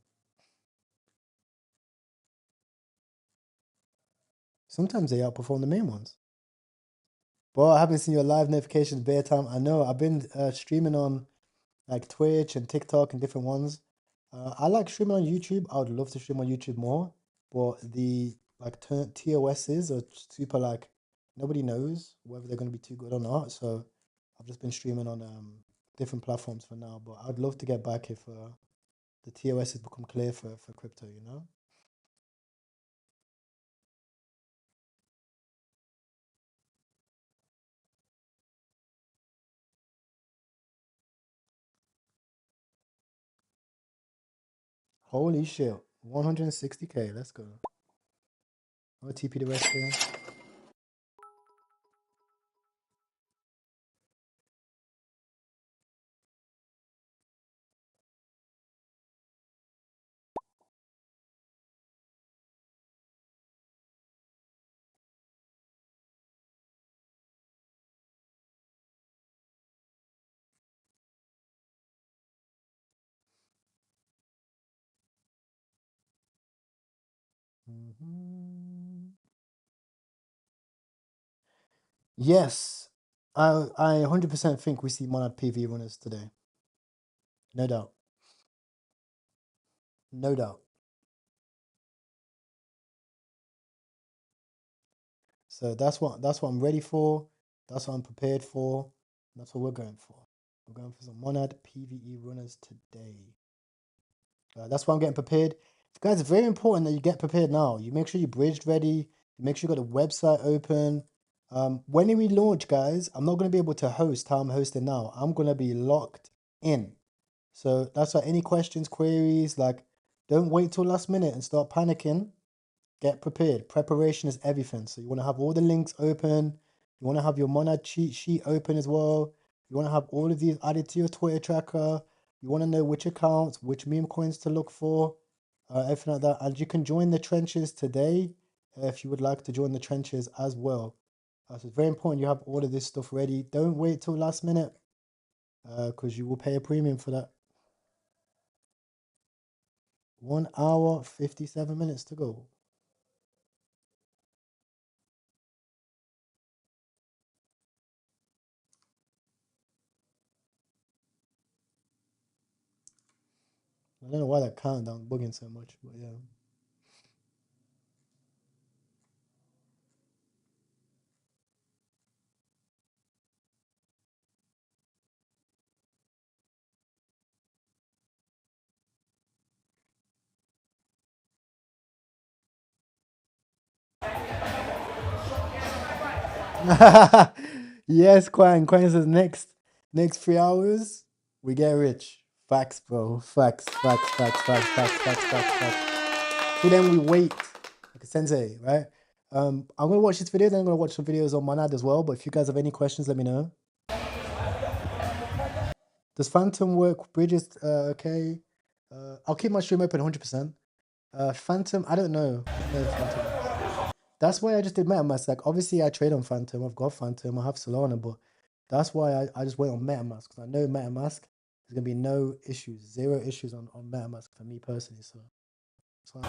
Sometimes they outperform the main ones. Bro, I haven't seen your live notifications bare time. I know. I've been streaming on like Twitch and TikTok and different ones. I like streaming on YouTube. I would love to stream on YouTube more, but the like TOSs are super like nobody knows whether they're going to be too good or not. So I've just been streaming on different platforms for now. But I'd love to get back if the TOSs become clear for crypto. You know. Holy shit! 160K. Let's go. I'll TP the rest here. Yes, I 100% think we see Monad PV runners today. No doubt. No doubt. So that's what I'm ready for. That's what I'm prepared for. That's what we're going for. We're going for some Monad PVE runners today. That's why I'm getting prepared. Guys, it's very important that you get prepared now. You make sure you bridged ready. You make sure you got the website open. When we launch, guys, I'm not going to be able to host how I'm hosting now. I'm going to be locked in. So that's why any questions, queries, like don't wait till last minute and start panicking. Get prepared. Preparation is everything. So you want to have all the links open. You want to have your Monad cheat sheet open as well. You want to have all of these added to your Twitter tracker. You want to know which accounts, which meme coins to look for, everything like that. And you can join the trenches today if you would like to join the trenches as well. So it's very important you have all of this stuff ready. Don't wait till last minute because you will pay a premium for that. 1 hour, 57 minutes to go. I don't know why that countdown bugging so much, but yeah. Yes, Quang. Quang says next 3 hours, we get rich. Facts, bro. Facts. So then we wait, like a sensei, right? I'm gonna watch this video, then I'm gonna watch some videos on Monad as well. But if you guys have any questions, let me know. Does Phantom work? Bridges, okay. I'll keep my stream open 100%. Phantom, I don't know. That's why I just did MetaMask. Like, obviously, I trade on Phantom. I've got Phantom. I have Solana, but that's why I just went on MetaMask because I know MetaMask. There's gonna be no issues, 0 issues on MetaMask for me personally. So it's fine.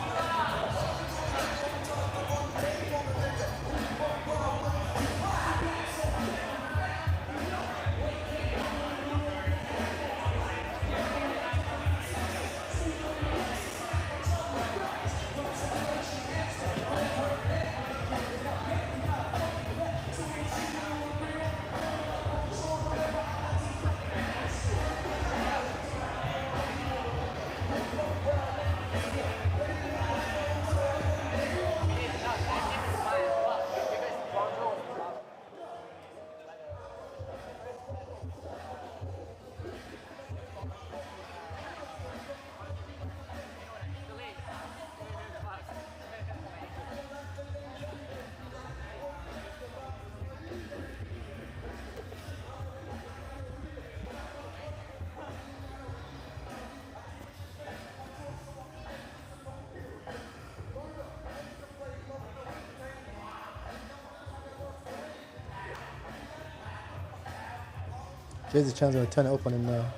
There's a chance I'm gonna turn it up on him now.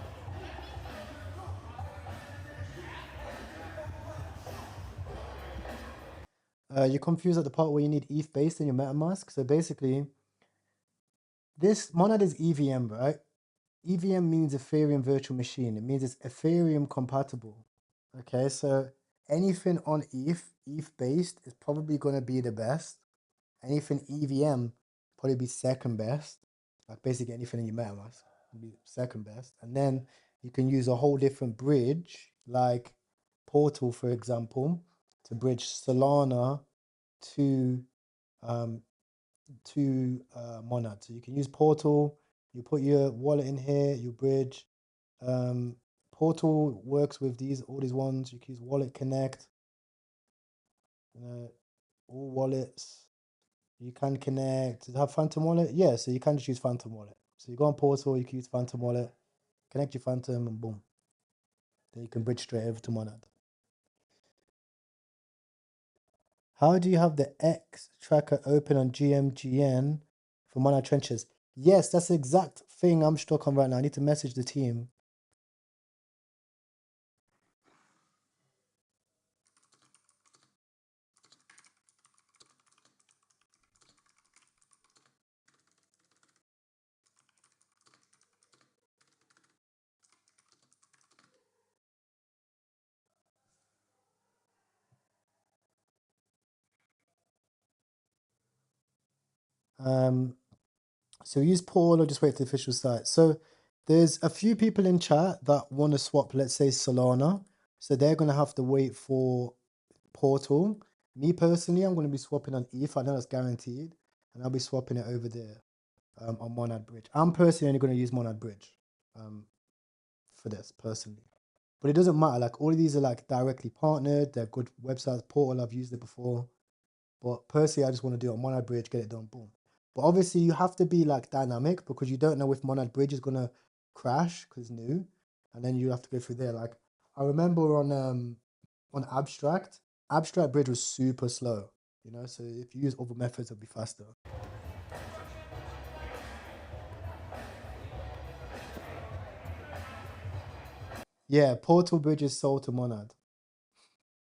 You're confused at the part where you need ETH based in your MetaMask. So basically, this Monad is EVM, right? EVM means Ethereum virtual machine. It means it's Ethereum compatible. Okay, so anything on ETH based is probably going to be the best. Anything EVM probably be second best. Like basically anything in your MetaMask will be second best. And then you can use a whole different bridge, like Portal, for example, to bridge Solana to Monad. So you can use Portal. You put your wallet in here. You bridge. Portal works with all these ones. You can use Wallet Connect. All wallets. You can connect. Does it have Phantom Wallet? Yeah, so you can just use Phantom Wallet. So you go on Portal, you can use Phantom Wallet, connect your Phantom, and boom. Then you can bridge straight over to Monad. How do you have the X tracker open on GMGN for Monad Trenches? Yes, that's the exact thing I'm stuck on right now. I need to message the team. So use Paul or just wait for the official site. So there's a few people in chat that want to swap, let's say Solana. So they're going to have to wait for Portal. Me personally, I'm going to be swapping on ETH. I know that's guaranteed. And I'll be swapping it over there on Monad Bridge. I'm personally only going to use Monad Bridge for this, personally. But it doesn't matter. Like, all of these are, like, directly partnered. They're good websites. Portal, I've used it before. But personally, I just want to do it on Monad Bridge, get it done, boom. But obviously, you have to be, like, dynamic because you don't know if Monad Bridge is going to crash because it's new. And then you have to go through there. Like, I remember on Abstract Bridge was super slow, you know, so if you use other methods, it'll be faster. Yeah, Portal Bridge is Sol to Monad.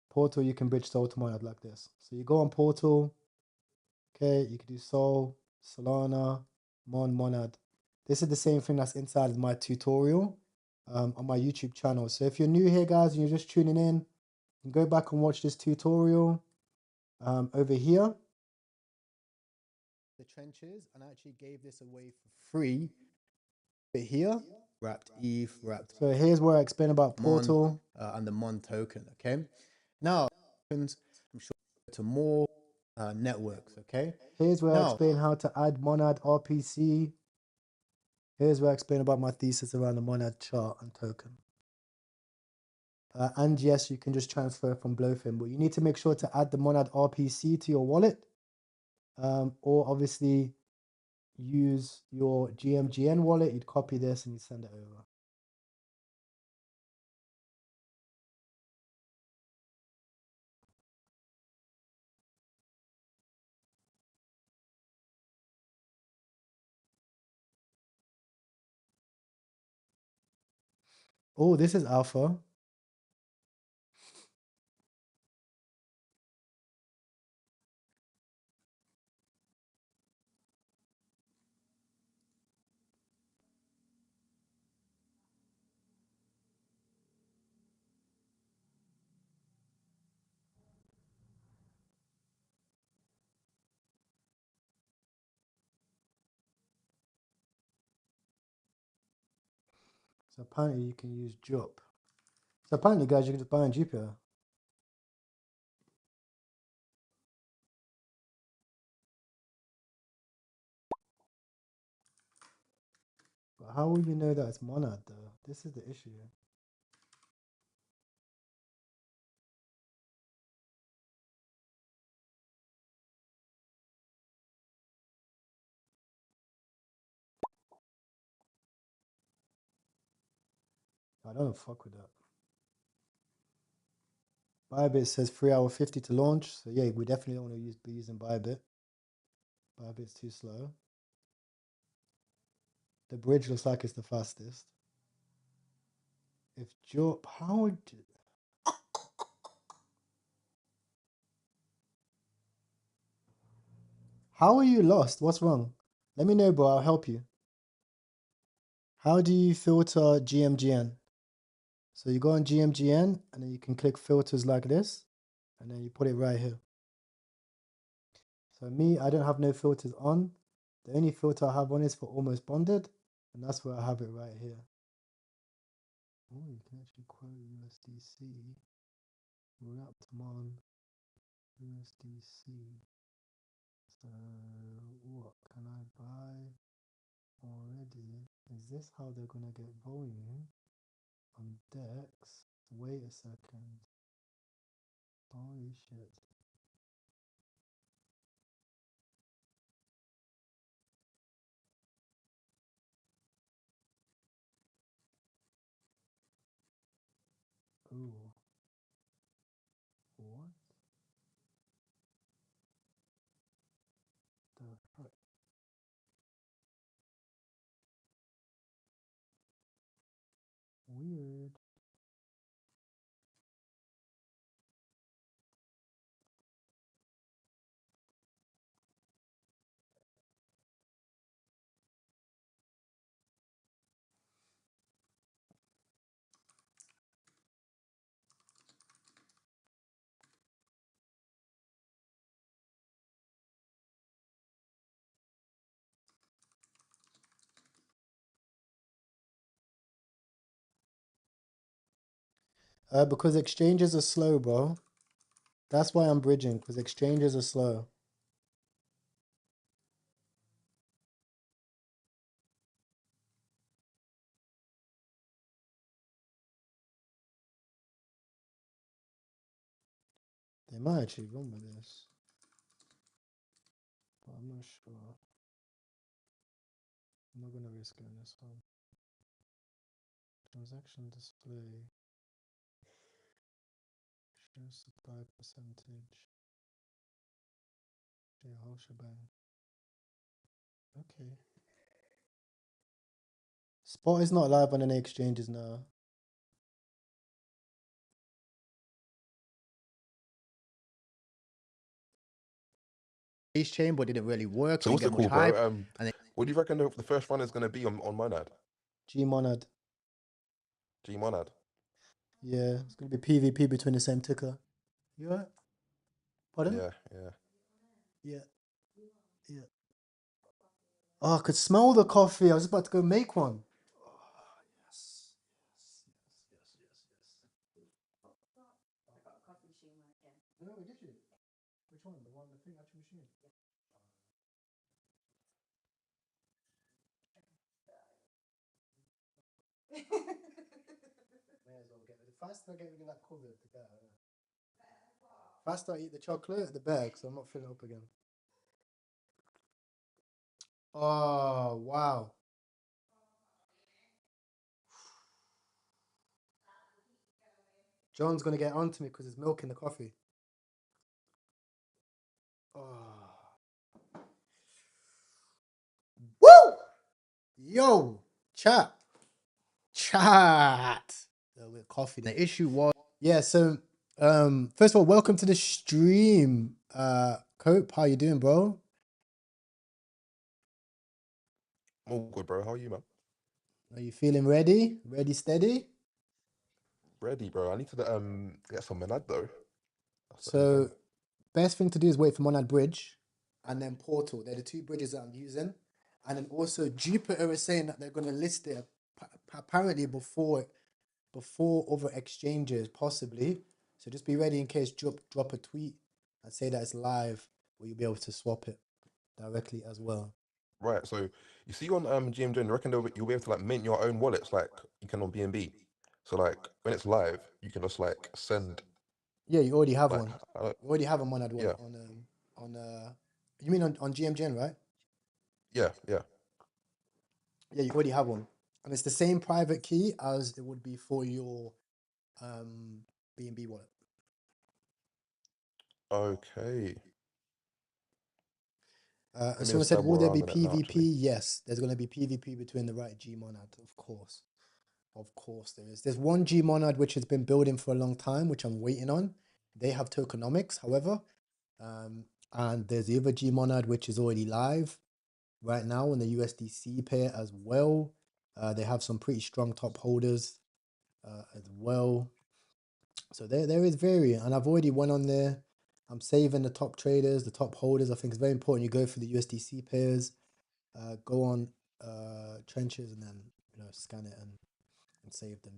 Portal, you can bridge Sol to Monad like this. So you go on Portal, okay, you can do Sol, Solana, Monad. This is the same thing that's inside of my tutorial on my YouTube channel. So if you're new here, guys, and you're just tuning in, you can go back and watch this tutorial over here. The trenches, and I actually gave this away for free. But here, wrapped ETH, wrapped. So here's where I explain about Portal and the Mon token. Okay, now I'm sure to more networks. Okay, here's where I explain how to add Monad RPC. Here's where I explain about my thesis around the Monad chart and token. And yes, you can just transfer from Blowfin, but you need to make sure to add the Monad RPC to your wallet. Or obviously use your GMGN wallet, you'd copy this and you send it over. Oh, this is alpha. So apparently you can use Jup. So apparently, guys, you can just buy on Jupiter. But how will you know that it's Monad though? This is the issue. I don't fuck with that. Bybit says 3 hour 50 to launch. So yeah, we definitely don't want to be using Bybit. Bybit's too slow. The bridge looks like it's the fastest. If Joe, how are you lost? What's wrong? Let me know, bro. I'll help you. How do you filter GMGN? So you go on GMGN and then you can click filters like this, and then you put it right here. So me, I don't have no filters on. The only filter I have on is for almost bonded, and that's where I have it right here. Oh, you can actually quote USDC. Wrap them on USDC. So what can I buy already? Is this how they're gonna get volume on DEX? Wait a second. Holy shit. Ooh. What? The fuck? Weird. Because exchanges are slow, bro. That's why I'm bridging, because exchanges are slow. They might actually run with this, but I'm not sure. I'm not gonna risk it on this one. Transaction display. Show supply percentage. Yeah, whole shebang. Okay. Spot is not live on any exchanges now. Chain, but didn't really work. So what's it called, Hype, bro? and then What do you reckon the first run is going to be on Monad? G Monad. G Monad. Yeah, it's gonna be PvP between the same ticker. You alright? Pardon? Yeah. Yeah. Yeah. Oh, I could smell the coffee. I was about to go make one. Oh, yes. No, did you? Which one? The one, the thing, actual machine? May as well get it. The faster I get rid of that cover, the better. Faster I eat the chocolate, the better, so I'm not filling up again. Oh, wow. John's gonna get onto me because there's milk in the coffee. Oh. Woo! Yo, chat. With coffee. The issue was, yeah. So, first of all, welcome to the stream. Cope, how you doing, bro? I'm all good, bro. How are you, man? Are you feeling ready? Ready, steady? Ready, bro. I need to get some Monad though. So, best thing to do is wait for Monad Bridge and then Portal. They're the two bridges that I'm using. And then also Jupiter is saying that they're going to list it apparently before other exchanges, possibly. So just be ready in case drop a tweet and say that it's live, where you'll be able to swap it directly as well. Right. So you see on GMJ, I reckon you'll be able to like mint your own wallets like you can on BNB. So like when it's live, you can just like send. Yeah, you already have like, one. You already have a Monad wallet on you mean on GMGN, right? Yeah. Yeah, you already have one. And it's the same private key as it would be for your BNB wallet. Okay. And Someone there's said, will there be around in it now, PvP? actually. Yes, there's going to be PvP between the right G monad, of course. Of course there is. There's one G monad which has been building for a long time, which I'm waiting on. They have tokenomics, however. And there's the other G monad which is already live right now on the USDC pair as well. They have some pretty strong top holders as well. So there is variant, and I've already went on there. I'm saving the top traders, the top holders. I think it's very important you go for the USDC pairs, go on trenches, and then scan it and save them.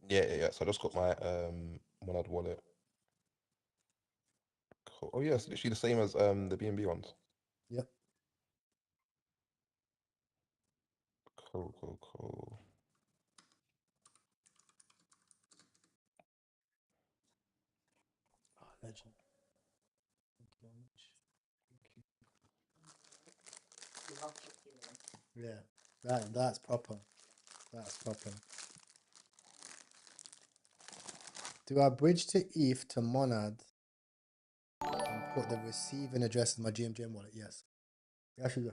Yeah. So I just got my Monad wallet. Cool. Oh yeah, it's literally the same as the BNB ones. Yep. Cool. Oh, legend. Yeah, that's proper. That's proper. Do I bridge to ETH to Monad and put the receiving address in my GMGM wallet? Yes. Yeah, should go.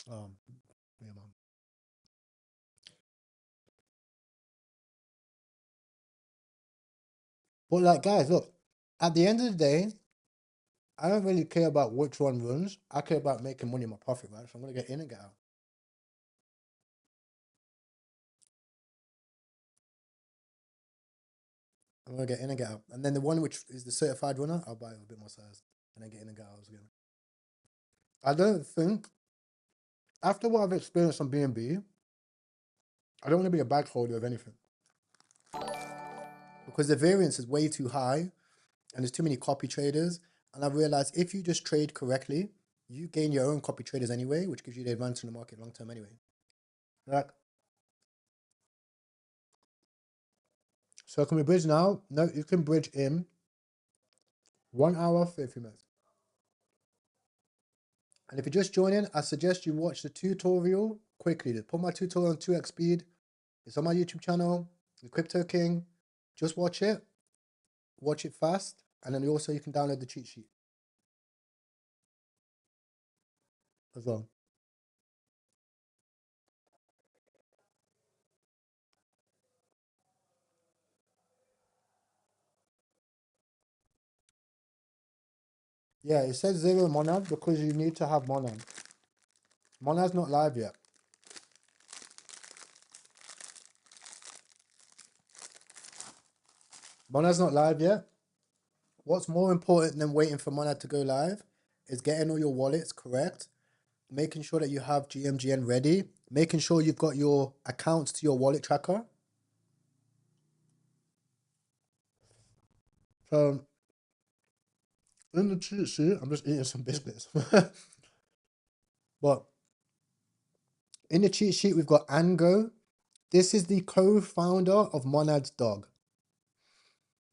Yeah, man. But like, guys, look. At the end of the day, I don't really care about which one runs. I care about making money in my profit, right? So I'm gonna get in and get out. I'm gonna get in and get out. And then the one which is the certified runner, I'll buy it with a bit more size. And then get in and get out again. I don't think, after what I've experienced on BNB, I don't want to be a bag holder of anything. Because the variance is way too high and there's too many copy traders. And I've realized if you just trade correctly, you gain your own copy traders anyway, which gives you the advantage in the market long term anyway. Like, so can we bridge now? No, you can bridge in 1 hour, 50 minutes. And if you're just joining, I suggest you watch the tutorial quickly. Just put my tutorial on 2x speed. It's on my YouTube channel, the Crypto King. Just watch it. Watch it fast. And then also you can download the cheat sheet as well. Yeah, it says 0 Monad because you need to have Monad. Monad's not live yet. Monad's not live yet. What's more important than waiting for Monad to go live is getting all your wallets correct, making sure that you have GMGN ready, making sure you've got your accounts to your wallet tracker. So, in the cheat sheet, I'm just eating some biscuits. But in the cheat sheet, we've got Ango. This is the co-founder of Monad's dog.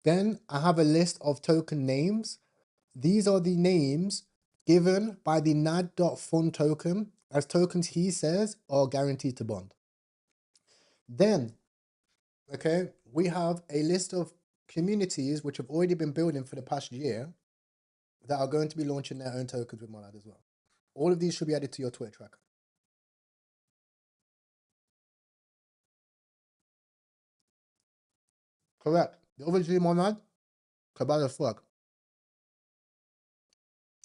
Then I have a list of token names. These are the names given by the NAD.fund token as tokens he says are guaranteed to bond. Then, okay, we have a list of communities which have already been building for the past year that are going to be launching their own tokens with Monad as well. All of these should be added to your Twitter tracker. Correct. The other G Monad, Cabal as fuck.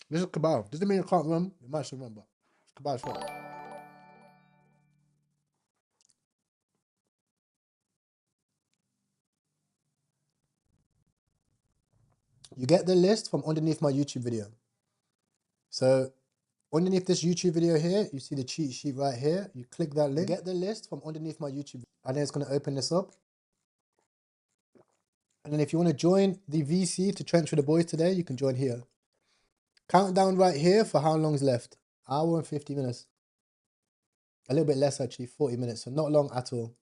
This is Cabal. Doesn't mean it can't run. It might still run, but it's Cabal as fuck. You get the list from underneath my YouTube video. So underneath this YouTube video here, you see the cheat sheet right here. You click that link. You get the list from underneath my YouTube. And then it's going to open this up. And then if you want to join the VC to trench with the boys today, you can join here. Countdown right here for how long's left. Hour and 50 minutes. A little bit less actually, 40 minutes. So not long at all.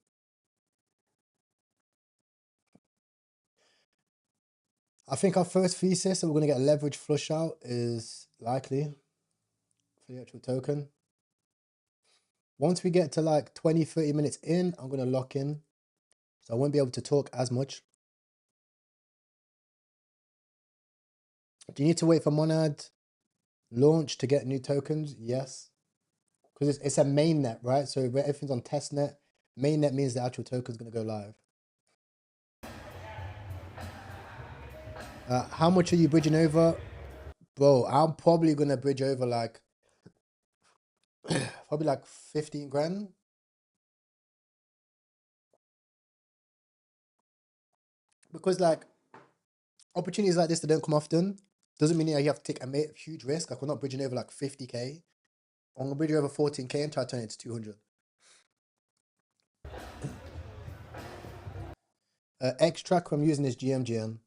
I think our first thesis that we're going to get a leverage flush out is likely for the actual token. Once we get to like 20, 30 minutes in, I'm going to lock in. So I won't be able to talk as much. Do you need to wait for Monad launch to get new tokens? Yes. Because it's a mainnet, right? So where everything's on testnet, mainnet means the actual token's going to go live. How much are you bridging over? Bro, I'm probably going to bridge over like, probably like 15 grand. Because like, opportunities like this that don't come often, doesn't mean that you have to take a huge risk. Like we're not bridging over like 50k. I'm going to bridge over 14k and try to turn it to 200. X tracker I'm using is GMGN.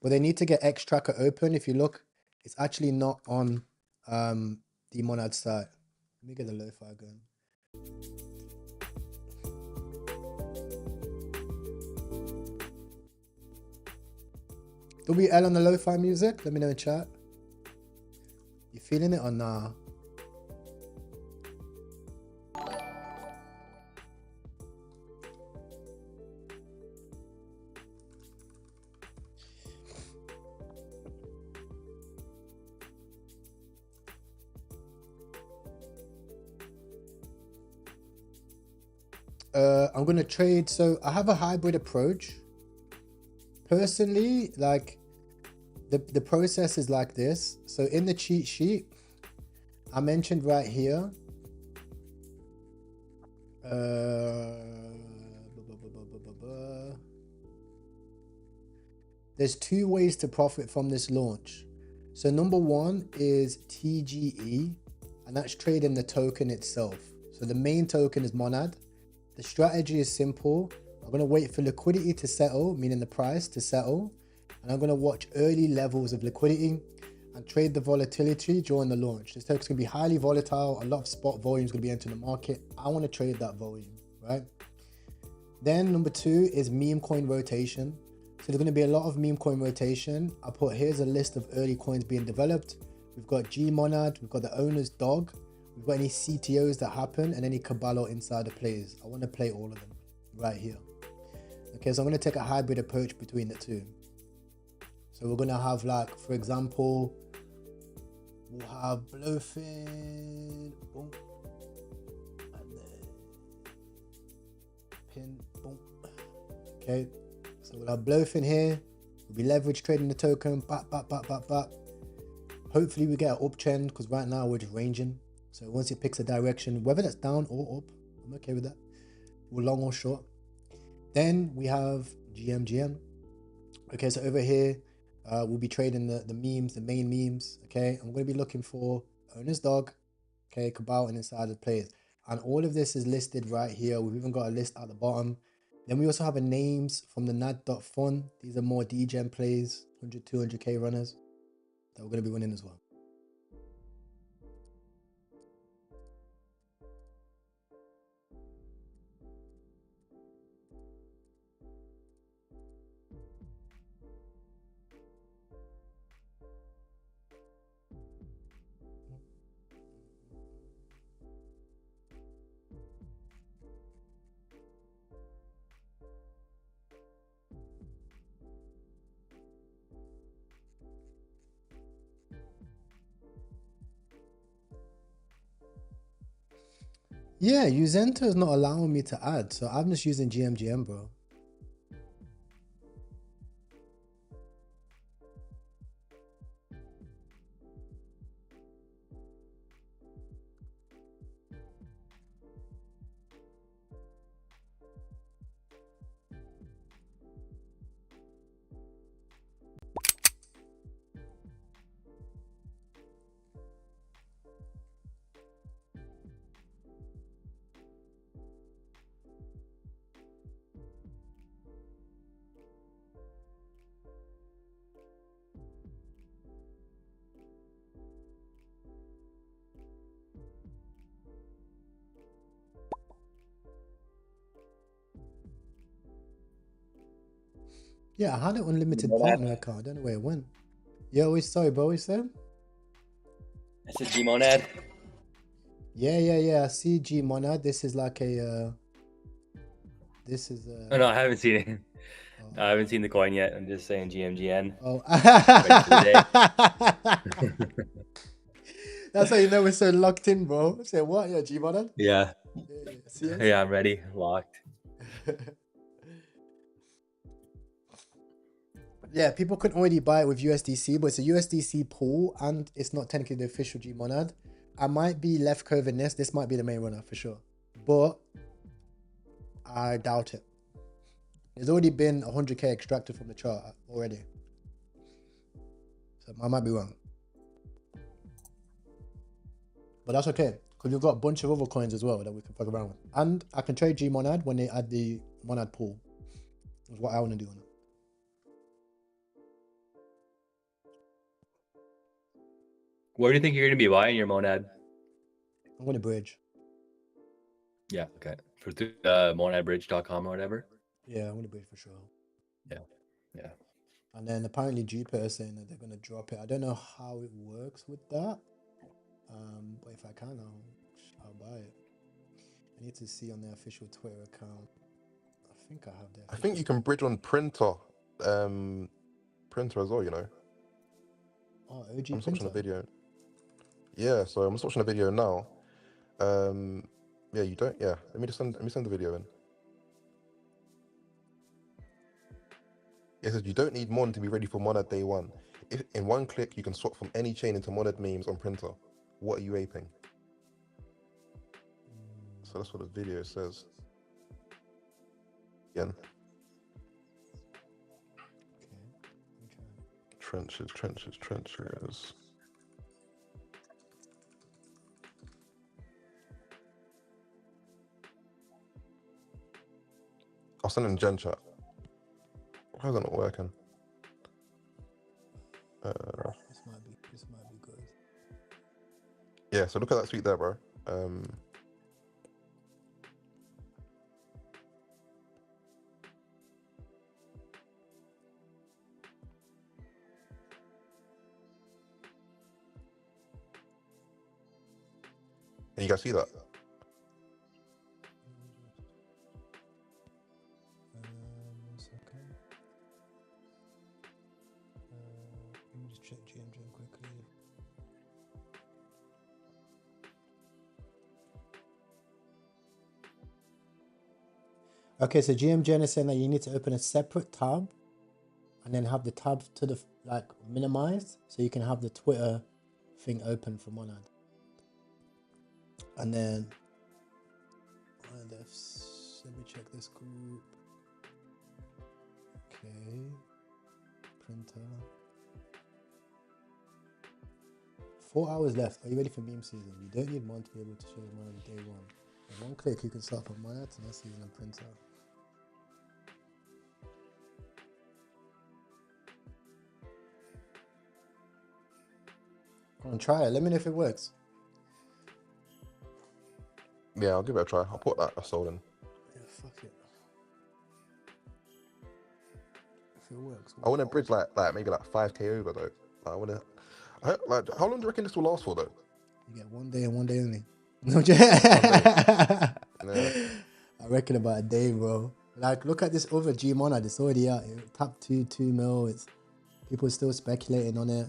But they need to get X tracker open. If you look, it's actually not on the Monad site. Let me get the lo-fi going. WL on the lo-fi music? Let me know in chat. You feeling it or nah? I'm gonna trade. So I have a hybrid approach. Personally, like the process is like this. So in the cheat sheet, I mentioned right here. There's two ways to profit from this launch. So number one is TGE, and that's trading the token itself. So the main token is Monad. The strategy is simple. I'm going to wait for liquidity to settle, meaning the price to settle. And I'm going to watch early levels of liquidity and trade the volatility during the launch. This token's going to be highly volatile. A lot of spot volume is going to be entering the market. I want to trade that volume, right? Then number two is meme coin rotation. So there's going to be a lot of meme coin rotation. I put here's a list of early coins being developed. We've got Gmonad, we've got the owner's dog, we've got any CTOs that happen, and any Caballo insider plays. I want to play all of them right here. Okay, so I'm going to take a hybrid approach between the two. So we're going to have, like, for example, we'll have Blowfin, boom, and then pin, boom. Okay, so we'll have Blowfin here. We'll be leverage trading the token, bap. Hopefully we get an uptrend, because right now we're just ranging. So once it picks a direction, whether that's down or up, I'm okay with that. We're long or short. Then we have GMGM. Okay, so over here, we'll be trading the memes, the main memes. Okay, I'm going to be looking for owner's dog, okay, Cabal and insider players. And all of this is listed right here. We've even got a list at the bottom. Then we also have a names from the nad.fun. These are more DGen plays, 100, 200k runners that we're going to be winning as well. Yeah, Uzento is not allowing me to add, so I'm just using GMGM, bro. Yeah, I had an unlimited partner account. I don't know where it went. Yo, sorry, bro. What you said? I said Gmonad. Yeah. I see Gmonad. This is like a. This is. Oh no, I haven't seen it. I haven't seen the coin yet. I'm just saying GMGN. Oh. Ready for the day. That's how you know we're so locked in, bro. Say what? Yeah, G-Model? Yeah. See us? Yeah, I'm ready. Locked. Yeah, people can already buy it with USDC, but it's a USDC pool and it's not technically the official G monad. I might be left covering this. This might be the main runner for sure, but I doubt it. There's already been 100k extracted from the chart already, so I might be wrong. But that's okay, because we've got a bunch of other coins as well that we can fuck around with. And I can trade G monad when they add the monad pool. That's what I want to do on it. Where do you think you're going to be buying your monad? I'm going to bridge. Yeah, okay. For monadbridge.com or whatever? Yeah, I'm going to bridge for sure. Yeah, yeah. And then apparently Jupiter is saying that they're going to drop it. I don't know how it works with that. But if I can, I'll buy it. I need to see on their official Twitter account. I think I have that. I think you can bridge on printer. Printer as well, you know. Oh, OG I'm just printer. watching a video. Yeah, so I'm just watching a video now. Yeah, you don't. Yeah, let me send the video in. It says you don't need Mon to be ready for Monad day one. If in one click you can swap from any chain into Monad memes on printer. What are you aping? So that's what the video says. Again. Trenches, trenches, trenches. I'll send in Gen chat. Why is that not working? This might be good. Yeah, so look at that tweet there, bro. And you guys see that? One second. Let me just check GMGN quickly. Okay, so GMGN is saying that you need to open a separate tab and then have the tab to the minimized, so you can have the Twitter thing open for Monad. And then let me check this group. Okay, printer. 4 hours left. Are you ready for meme season? You don't need Mon to be able to show your Monad day one. In one click, you can start from Monad to next season and printer. Go on, try it. Let me know if it works. Yeah, I'll give it a try. I'll put that sold in. Yeah, fuck it. If it works. I want to bridge like maybe like 5k over though. I want to. Like, how long do you reckon this will last for though? You get 1 day and 1 day only. No, Yeah. I reckon about a day, bro. Like, look at this other G monad. It's already out. It tapped 2 mil. It's people are still speculating on it.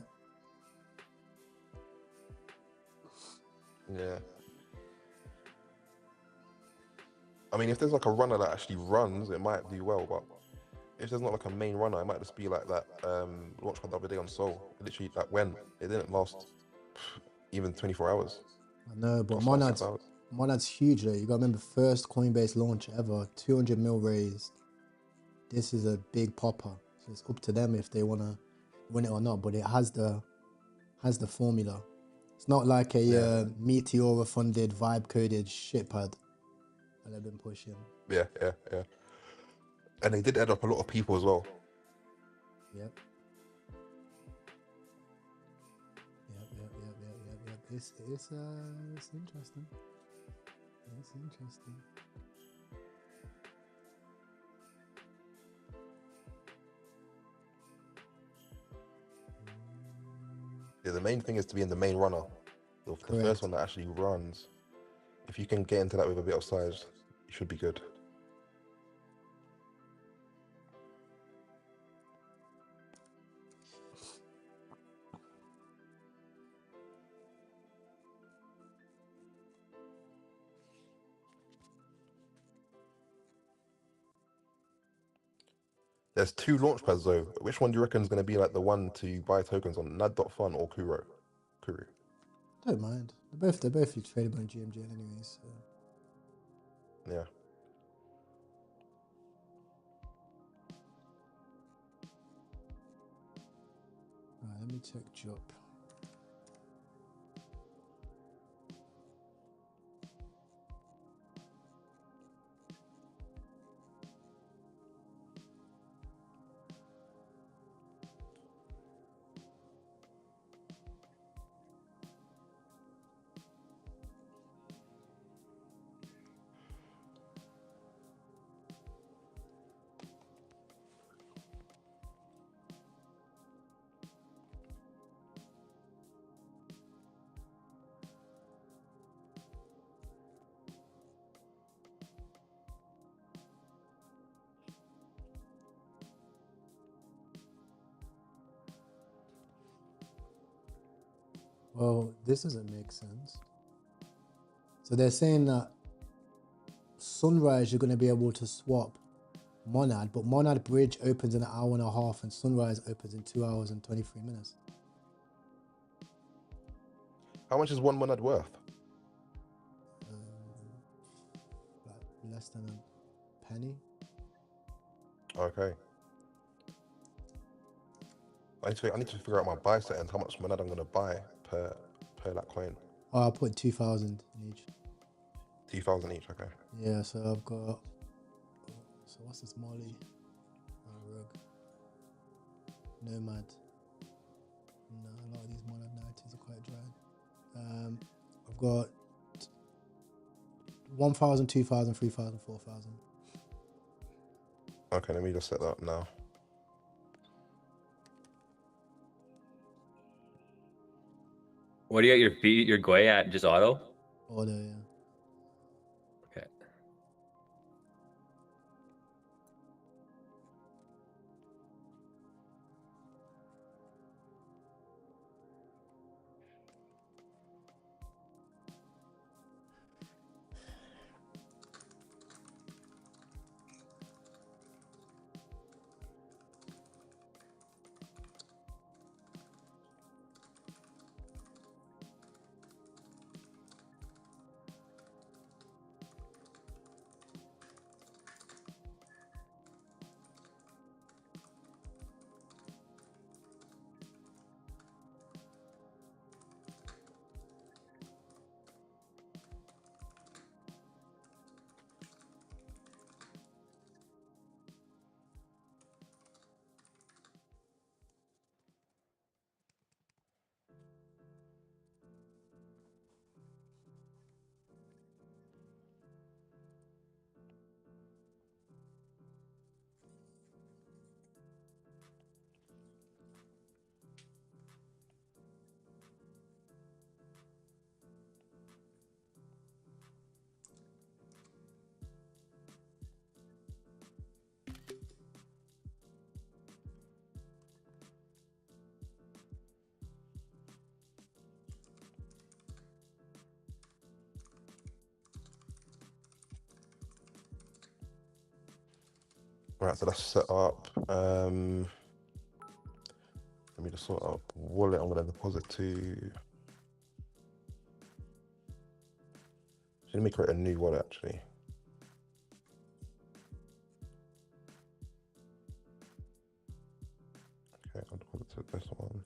Yeah. I mean, if there's like a runner that actually runs, it might do well. But if there's not like a main runner, it might just be like that launch card the other day on Sol. Literally, like when it didn't last even 24 hours. I know, but Just like 6 hours. Monad's huge though. You gotta remember, first Coinbase launch ever, 200 mil raised. This is a big popper. So it's up to them if they wanna win it or not. But it has the formula. It's not like a Meteora funded, vibe coded shitpad that they've been pushing. Yeah. And they did add up a lot of people as well. Yep. It's interesting. It's interesting. Yeah, the main thing is to be in the main runner. The first one that actually runs. If you can get into that with a bit of size, you should be good. There's 2 launch pads though. Which one do you reckon is going to be like the one to buy tokens on? Nad.fun or Kuro? Kuru. Don't mind. They're both tradable on GMGN anyways. So. Yeah. Right, let me check drop. Well, this doesn't make sense. So they're saying that Sunrise you're going to be able to swap Monad, but Monad Bridge opens in an hour and a half and Sunrise opens in 2 hours and 23 minutes. How much is one Monad worth? Like less than a penny. Okay. I need to figure out my buy settings, how much Monad I'm going to buy per that coin. Oh, I'll put 2,000 in each. 2,000 each, okay. Yeah, so I've got. So what's this Molly? Rogue. Nomad. No, a lot of these Monad narratives are quite dry. I've got 1,000, 2,000, 3,000, 4,000. Okay, let me just set that up now. What do you got your Gwei at? Just auto? Auto, yeah. Okay. Right, so that's set up. Let me just sort out wallet I'm going to deposit to. Let me create a new wallet actually. Okay, I'll deposit to this one.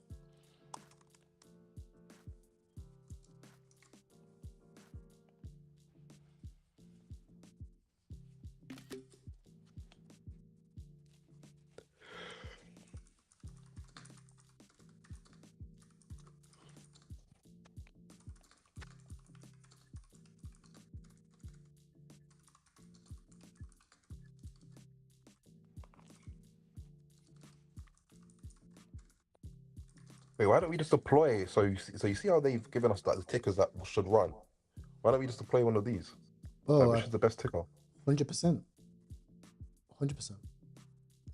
Wait, why don't we just deploy? So you see how they've given us like the tickers that should run. Why don't we just deploy one of these? Oh, like, which is the best ticker? 100%. 100%.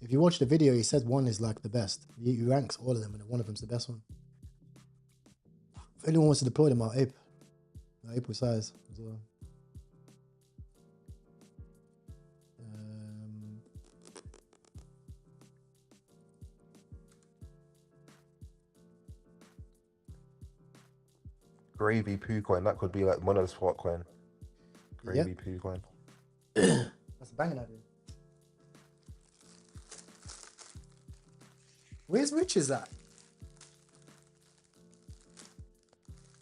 If you watch the video, he says one is like the best. He ranks all of them, and one of them's the best one. If anyone wants to deploy them, I'll ape with size as well. Gravy poo coin. That could be like Monad's spot coin. Gravy Yep. poo coin. That's a banging idea. Where's Riches at?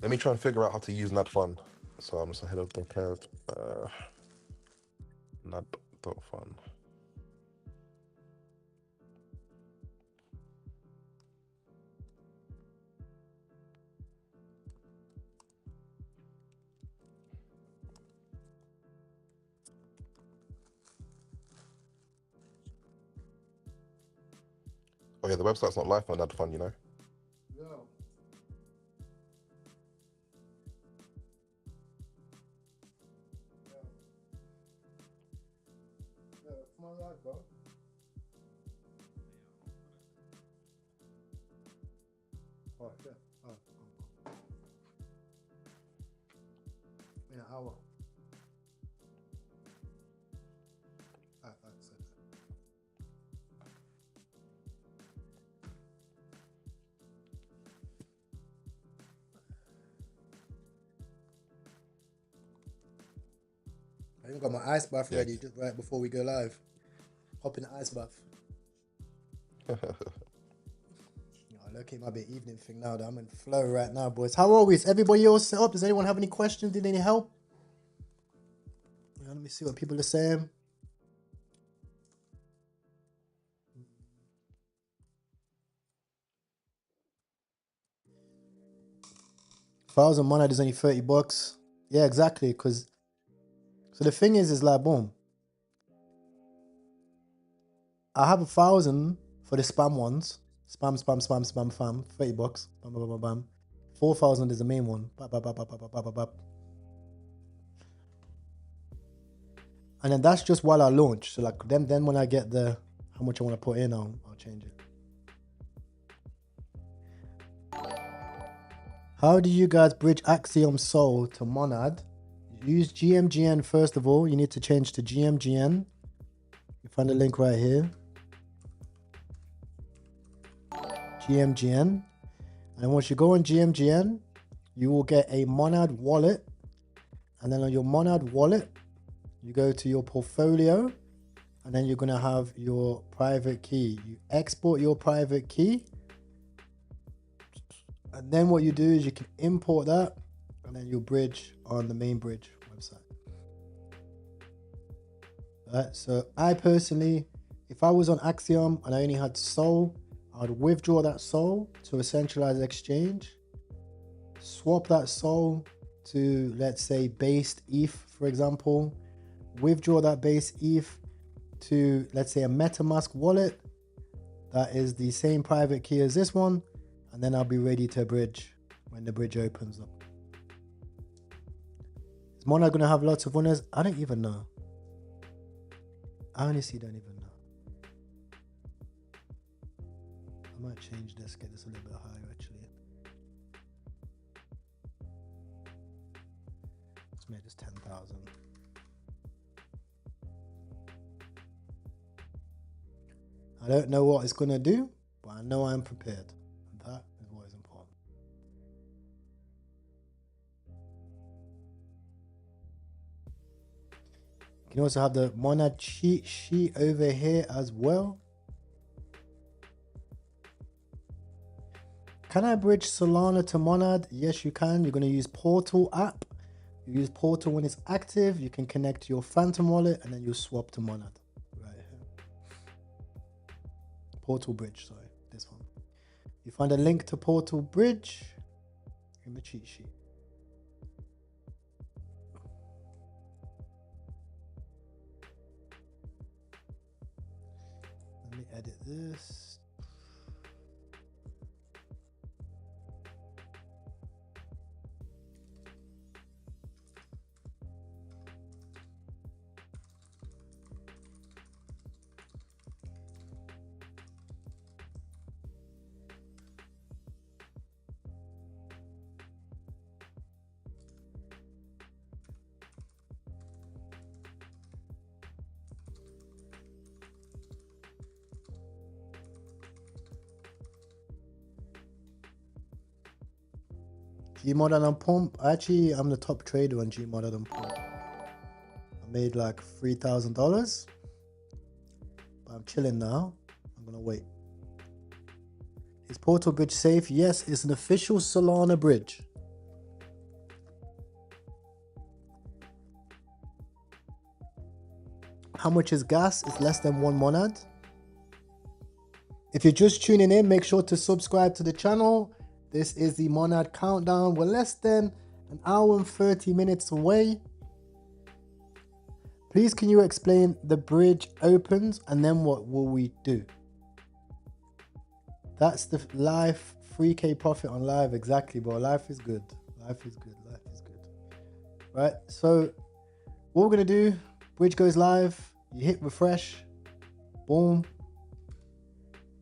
Let me try and figure out how to use NAD.fun. So I'm just ahead of the curve. NAD.fun. Oh yeah, the website's not live on NAD.fun, you know? No. Come on live, bro. Oh, yeah. Oh. In an hour. That's it. I even got my ice bath ready just right before we go live. Hop in the ice bath. Look, it might be an evening thing now that I'm in flow right now, boys. How are we? Is everybody all set up? Does anyone have any questions? Need any help? Let me see what people are saying. $1,000 monad is only $30. Yeah, exactly. Because so the thing is like, boom. I have 1,000 for the spam ones. Spam. $30. Bam, bam, bam, bam. 4,000 is the main one. Bap, bap, bap, bap, bap, bap, bap, bap. And then that's just while I launch. So like then when I get the how much I want to put in, I'll change it. How do you guys bridge Axiom Sol to Monad? Use GMGN first of all. You need to change to GMGN. You find the link right here. GMGN. And once you go on GMGN, you will get a Monad wallet. And then on your Monad wallet, you go to your portfolio. And then you're going to have your private key. You export your private key. And then what you do is you can import that. And then you bridge on the main bridge website. Alright, so I personally, if I was on Axiom and I only had Sol, I'd withdraw that Sol to a centralized exchange, swap that Sol to, let's say, based ETH, for example, withdraw that base ETH to, let's say, a MetaMask wallet that is the same private key as this one, and then I'll be ready to bridge when the bridge opens up. Is Monad going to have lots of winners? I don't even know. I honestly don't even know. I might change this, get this a little bit higher actually. Let's make this 10,000. I don't know what it's going to do, but I know I'm prepared. And that is what is important. You can also have the Monad cheat sheet over here as well. Can I bridge Solana to Monad? Yes, you can. You're going to use Portal app. You use Portal when it's active. You can connect to your Phantom wallet and then you swap to Monad. Right here. Portal Bridge, sorry. This one. You find a link to Portal Bridge in the cheat sheet. Let me edit this. Gmodern on pump. Actually, I'm the top trader on Gmodern on pump. I made like $3,000. But I'm chilling now. I'm gonna wait. Is Portal Bridge safe? Yes, it's an official Solana bridge. How much is gas? It's less than 1 monad. If you're just tuning in, make sure to subscribe to the channel. This is the monad countdown. We're less than an hour and 30 minutes away. Please, can you explain the bridge opens and then what will we do? That's the live 3K profit on live. Exactly, bro. Life is good. Life is good. Life is good. Right. So what we're going to do, bridge goes live. You hit refresh. Boom.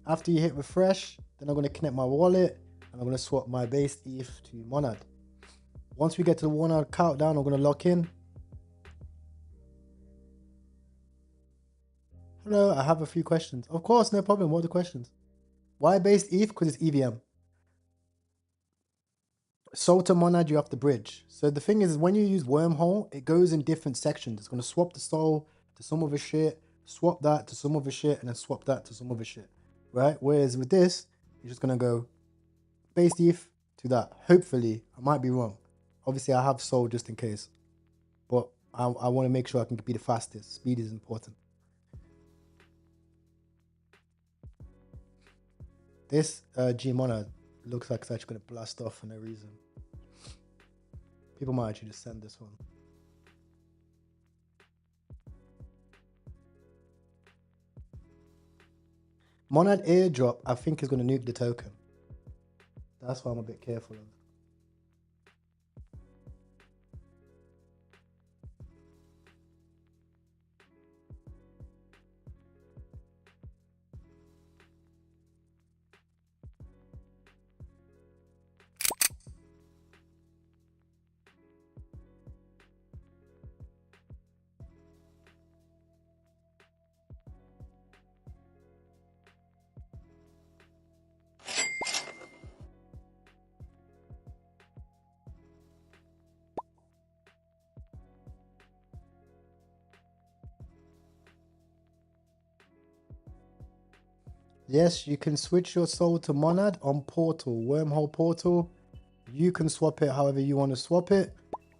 After you hit refresh, then I'm going to connect my wallet and I'm going to swap my base ETH to monad. Once we get to the 1 hour countdown, I'm going to lock in. Hello, I have a few questions. Of course, no problem. What are the questions? Why based ETH? Because it's EVM. Sol to monad, you have to bridge. So the thing is, when you use wormhole, it goes in different sections. It's going to swap the Sol to some other shit, swap that to some other shit, and then swap that to some other shit. Right? Whereas with this, you're just going to go base ETH to that. Hopefully, I might be wrong. Obviously, I have Sol just in case. But I want to make sure I can be the fastest. Speed is important. This Gmonad looks like it's actually going to blast off for no reason. People might actually just send this one. Monad airdrop, I think, is going to nuke the token. That's why I'm a bit careful of. Yes, you can switch your Sol to monad on Portal, Wormhole Portal. You can swap it however you want to swap it.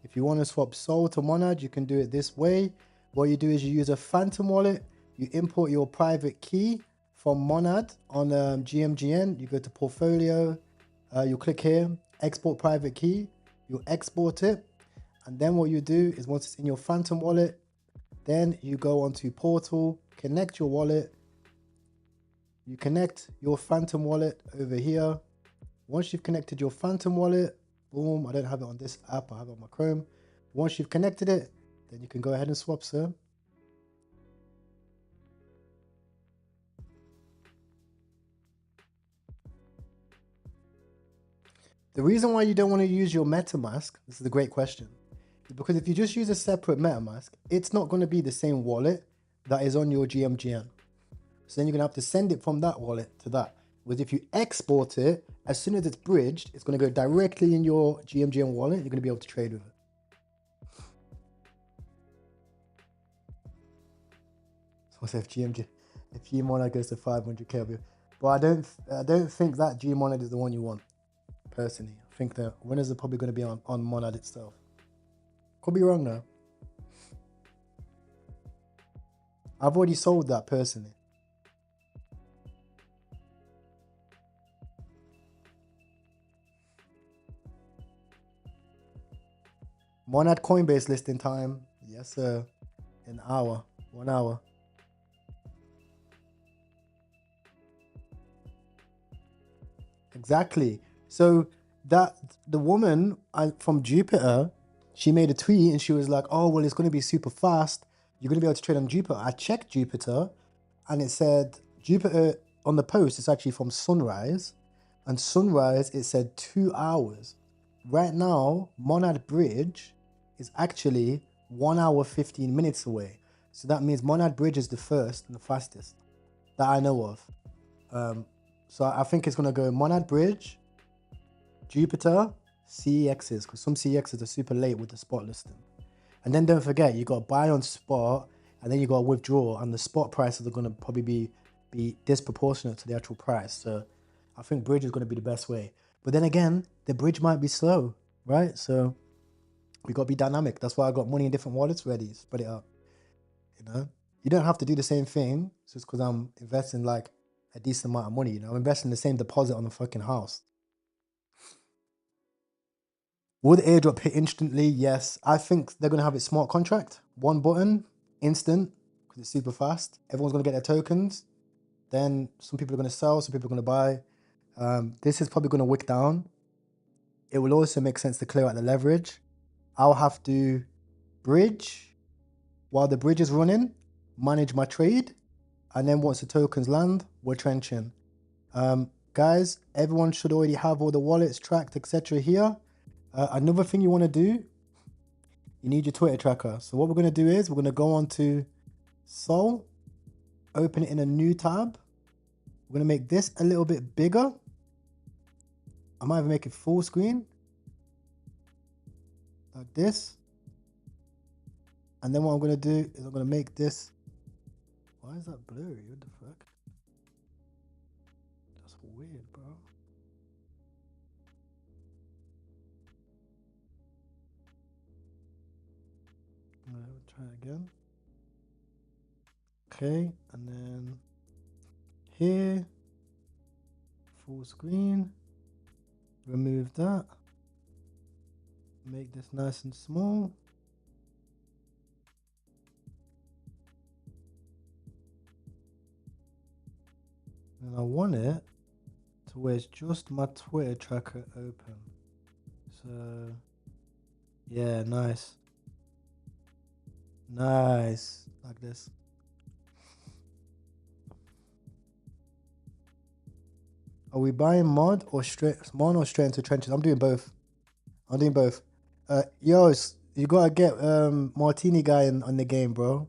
If you want to swap Sol to monad, you can do it this way. What you do is you use a Phantom wallet. You import your private key from monad on GMGN. You go to Portfolio. You click here, Export Private Key. You export it. And then what you do is once it's in your Phantom wallet, then you go onto Portal, connect your wallet. You connect your Phantom wallet over here. Once you've connected your Phantom wallet, boom, I don't have it on this app, I have it on my Chrome. Once you've connected it, then you can go ahead and swap, sir. The reason why you don't want to use your MetaMask, this is a great question, is because if you just use a separate MetaMask, it's not going to be the same wallet that is on your GMGN. So then you're going to have to send it from that wallet to that. Whereas if you export it, as soon as it's bridged, it's going to go directly in your GMGN wallet. You're going to be able to trade with it. So if Gmonad goes to 500k, but I don't think that Gmonad is the one you want. Personally, I think the winners are probably going to be on Monad itself. Could be wrong though. I've already sold that personally. Monad Coinbase listing time. Yes, sir. An hour. 1 hour. Exactly. So that the woman from Jupiter, she made a tweet and she was like, oh, well, it's going to be super fast. You're going to be able to trade on Jupiter. I checked Jupiter and it said Jupiter on the post, it's actually from Sunrise. And Sunrise, it said 2 hours. Right now, Monad Bridge is actually 1 hour 15 minutes away. So that means Monad Bridge is the first and the fastest that I know of. So I think it's going to go Monad Bridge, Jupiter, CEXs, because some CEXs are super late with the spot listing. And then don't forget, you got to buy on spot, and then you got to withdraw, and the spot prices are going to probably be disproportionate to the actual price. So I think bridge is going to be the best way. But then again, the bridge might be slow, right? So we got to be dynamic. That's why I got money in different wallets ready. Spread it out. You know, you don't have to do the same thing just because I'm investing like a decent amount of money. You know, I'm investing the same deposit on a fucking house. Would airdrop hit instantly? Yes. I think they're going to have it smart contract. One button, instant, because it's super fast. Everyone's going to get their tokens. Then some people are going to sell, some people are going to buy. This is probably going to wick down. It will also make sense to clear out the leverage. I'll have to bridge while the bridge is running, manage my trade, and then once the tokens land, we're trenching. Guys, everyone should already have all the wallets tracked, etc. here. Another thing you want to do, you need your Twitter tracker. So what we're going to do is we're going to go on to Sol, open it in a new tab. We're going to make this a little bit bigger. I might even make it full screen. Like this. And then what I'm going to do is I'm going to make this. Why is that blurry? What the fuck? That's weird, bro. Try it again. Okay, and then here, full screen, remove that, make this nice and small. And I want it to where it's just my Twitter tracker open. So, yeah, nice. Nice, like this. Are we buying mod or straight into trenches? I'm doing both. Yo, you gotta get Martini guy on the game, bro.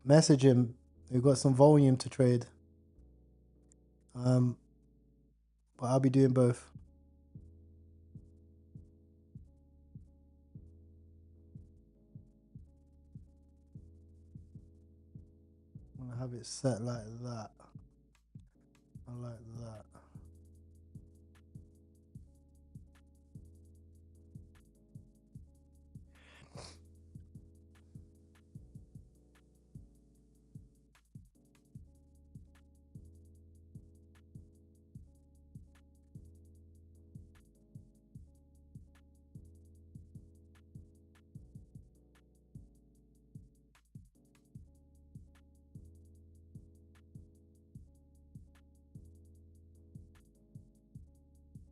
Message him. We've got some volume to trade. But I'll be doing both. I'm gonna have it set like that. I like that.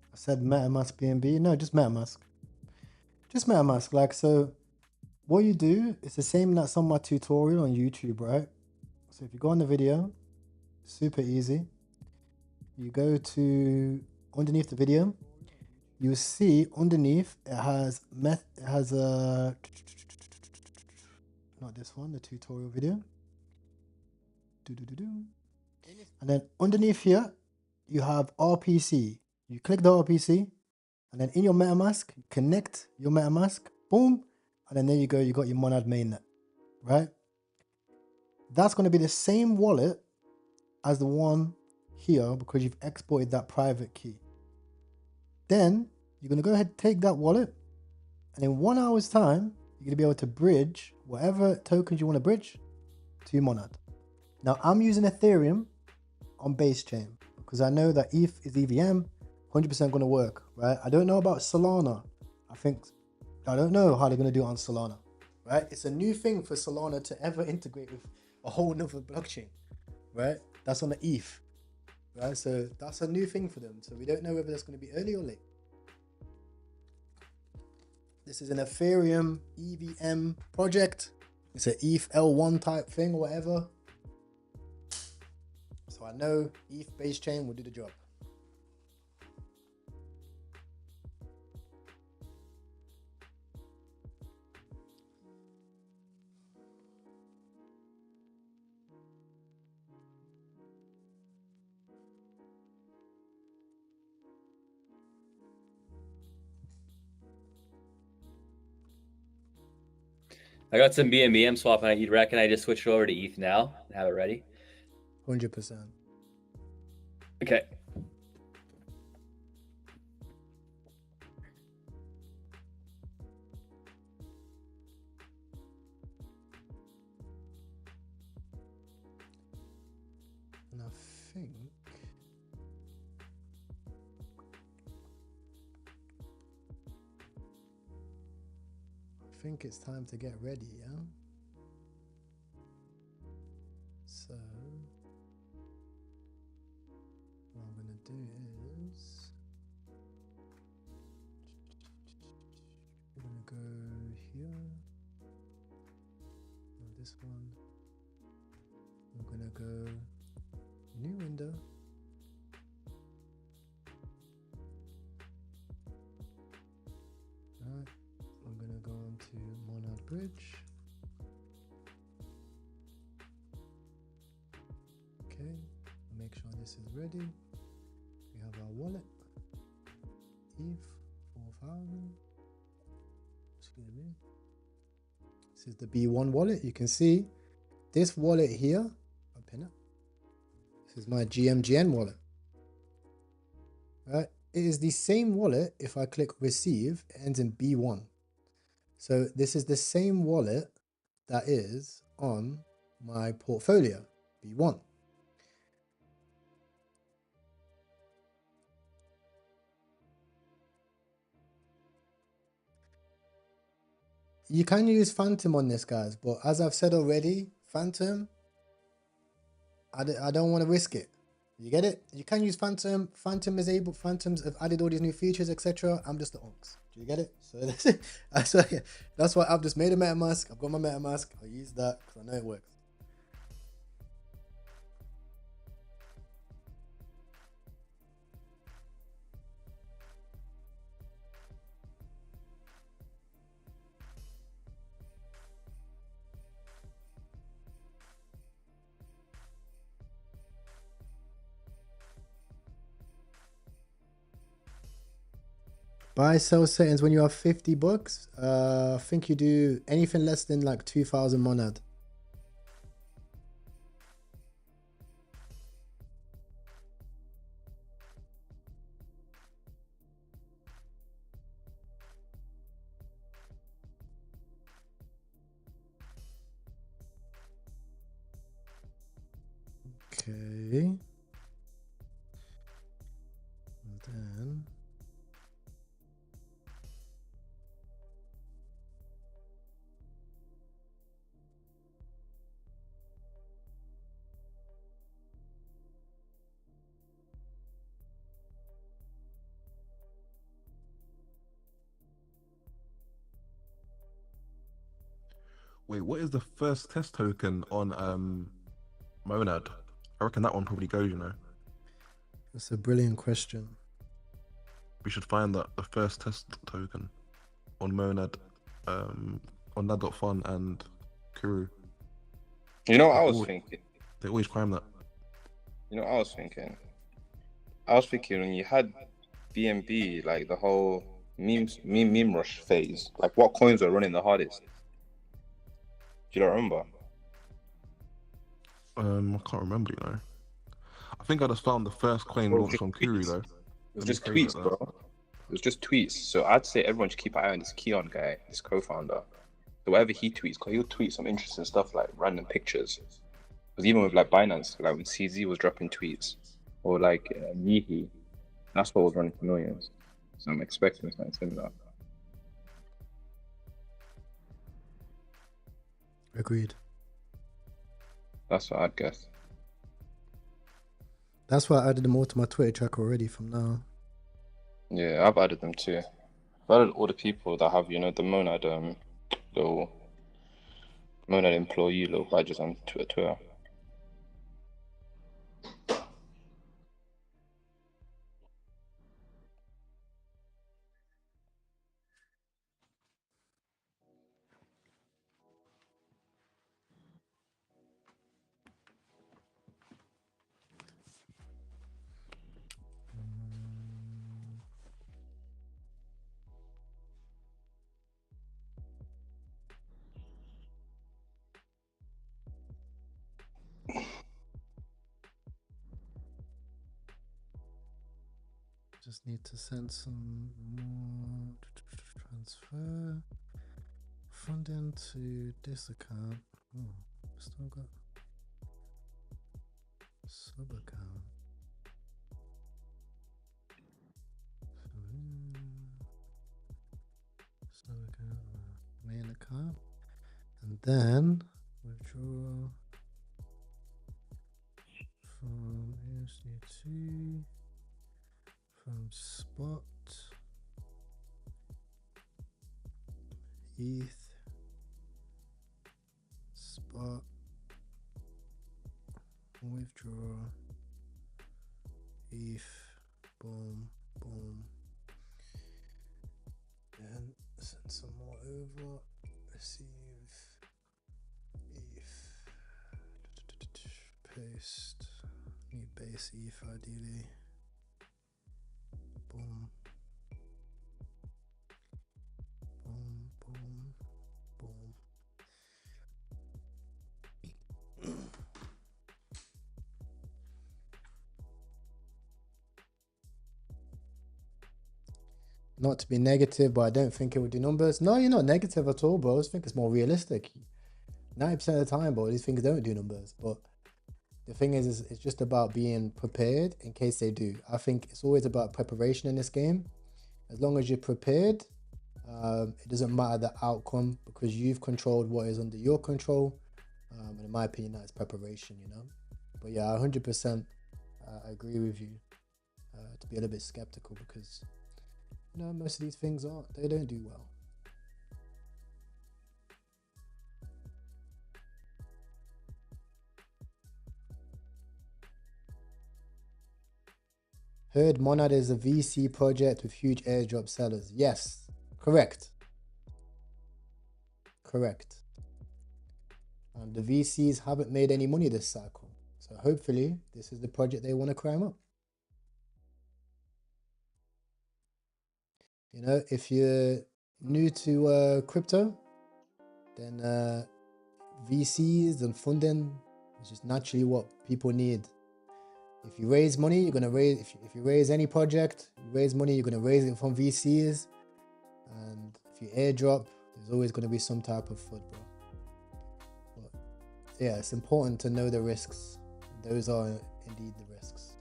I said MetaMask BNB. No, just MetaMask. Just MetaMask. Like, so what you do is the same that's on my tutorial on YouTube, right? So if you go on the video, super easy. You go to underneath the video, you see underneath it has not this one, the tutorial video. And then underneath here, you have RPC. You click the RPC, and then in your MetaMask, connect your MetaMask, boom, and then there you go, you got your Monad mainnet, right? That's going to be the same wallet as the one here because you've exported that private key. Then you're going to go ahead and take that wallet, and in 1 hour's time, you're going to be able to bridge whatever tokens you want to bridge to your Monad. Now, I'm using Ethereum on base chain because I know that ETH is EVM, 100% going to work, right? I don't know about Solana. I don't know how they're going to do it on Solana, right? It's a new thing for Solana to ever integrate with a whole nother blockchain, right? That's on the ETH, right? So that's a new thing for them. So we don't know whether that's going to be early or late. This is an Ethereum EVM project. It's an ETH L1 type thing or whatever. So I know ETH base chain will do the job. I got some BNB I'm swapping. You'd reckon I just switch it over to ETH now and have it ready? 100%. Okay. And I think it's time to get ready, yeah? So what I'm gonna do is we're gonna go here. No, this one. We're gonna go new window. Alright, I'm gonna go on to Monad Bridge. Okay, make sure this is ready. We have our wallet, ETH 4000. Excuse me. This is the B1 wallet. You can see this wallet here. I'll pin it. This is my GMGN wallet. Right, it is the same wallet. If I click receive, it ends in B1. So this is the same wallet that is on my portfolio, B1. You can use Phantom on this, guys, but as I've said already, Phantom, I don't want to risk it. You get it? You can use Phantom. Phantoms have added all these new features, etc. I'm just the onks. Do you get it? So that's why I've just made a MetaMask. I've got my MetaMask. I'll use that because I know it works. Buy sell settings when you have 50 bucks. I think you do anything less than like 2,000 monad. Okay. And then Wait, what is the first test token on Monad? I reckon that one probably goes, you know. that's a brilliant question. We should find that the first test token on Monad, on Nad.fun and Kuru. You know what I was thinking? They always climb that. You know what I was thinking? I was thinking when you had BNB, like the whole meme rush phase, like what coins were running the hardest? Do you not remember? I can't remember, you know. I think I just found the first coin launched on Kuru though. It was just tweets, bro. It was just tweets. So I'd say everyone should keep an eye on this Keon guy, this co-founder. So whatever he tweets, because he'll tweet some interesting stuff like random pictures. Because even with like Binance, like when CZ was dropping tweets, or like Mihi, that's what was running for millions. So I'm expecting something similar. Agreed. That's what I'd guess. That's why I added them all to my Twitter track already from now. Yeah, I've added them too. I've added all the people that have, you know, the Monad little Monad employee little badges on Twitter. Just need to send some more transfer funding to this account. Oh, still got sub account. Sub account, main account, and then withdraw from USDT from spot ETH spot withdraw ETH boom boom, and send some more over, receive ETH, paste new base ETH ideally, boom boom boom boom. Not to be negative, but I don't think it would do numbers. No, you're not negative at all, bro. I think it's more realistic. 90% of the time, bro, these things don't do numbers. But the thing is it's just about being prepared in case they do. I think it's always about preparation in this game. As long as you're prepared, it doesn't matter the outcome because you've controlled what is under your control. And in my opinion, that's preparation, you know. But yeah, 100% I agree with you to be a little bit skeptical because, you know, most of these things they don't do well. Heard Monad is a VC project with huge airdrop sellers. Yes, correct. Correct. And the VCs haven't made any money this cycle. So hopefully this is the project they want to climb up. You know, if you're new to crypto, then VCs and funding is just naturally what people need. If you raise money, you're gonna raise. If you raise any project, you raise money, you're gonna raise it from VCs. And if you airdrop, there's always gonna be some type of FUD, bro. But yeah, it's important to know the risks. Those are indeed the risks.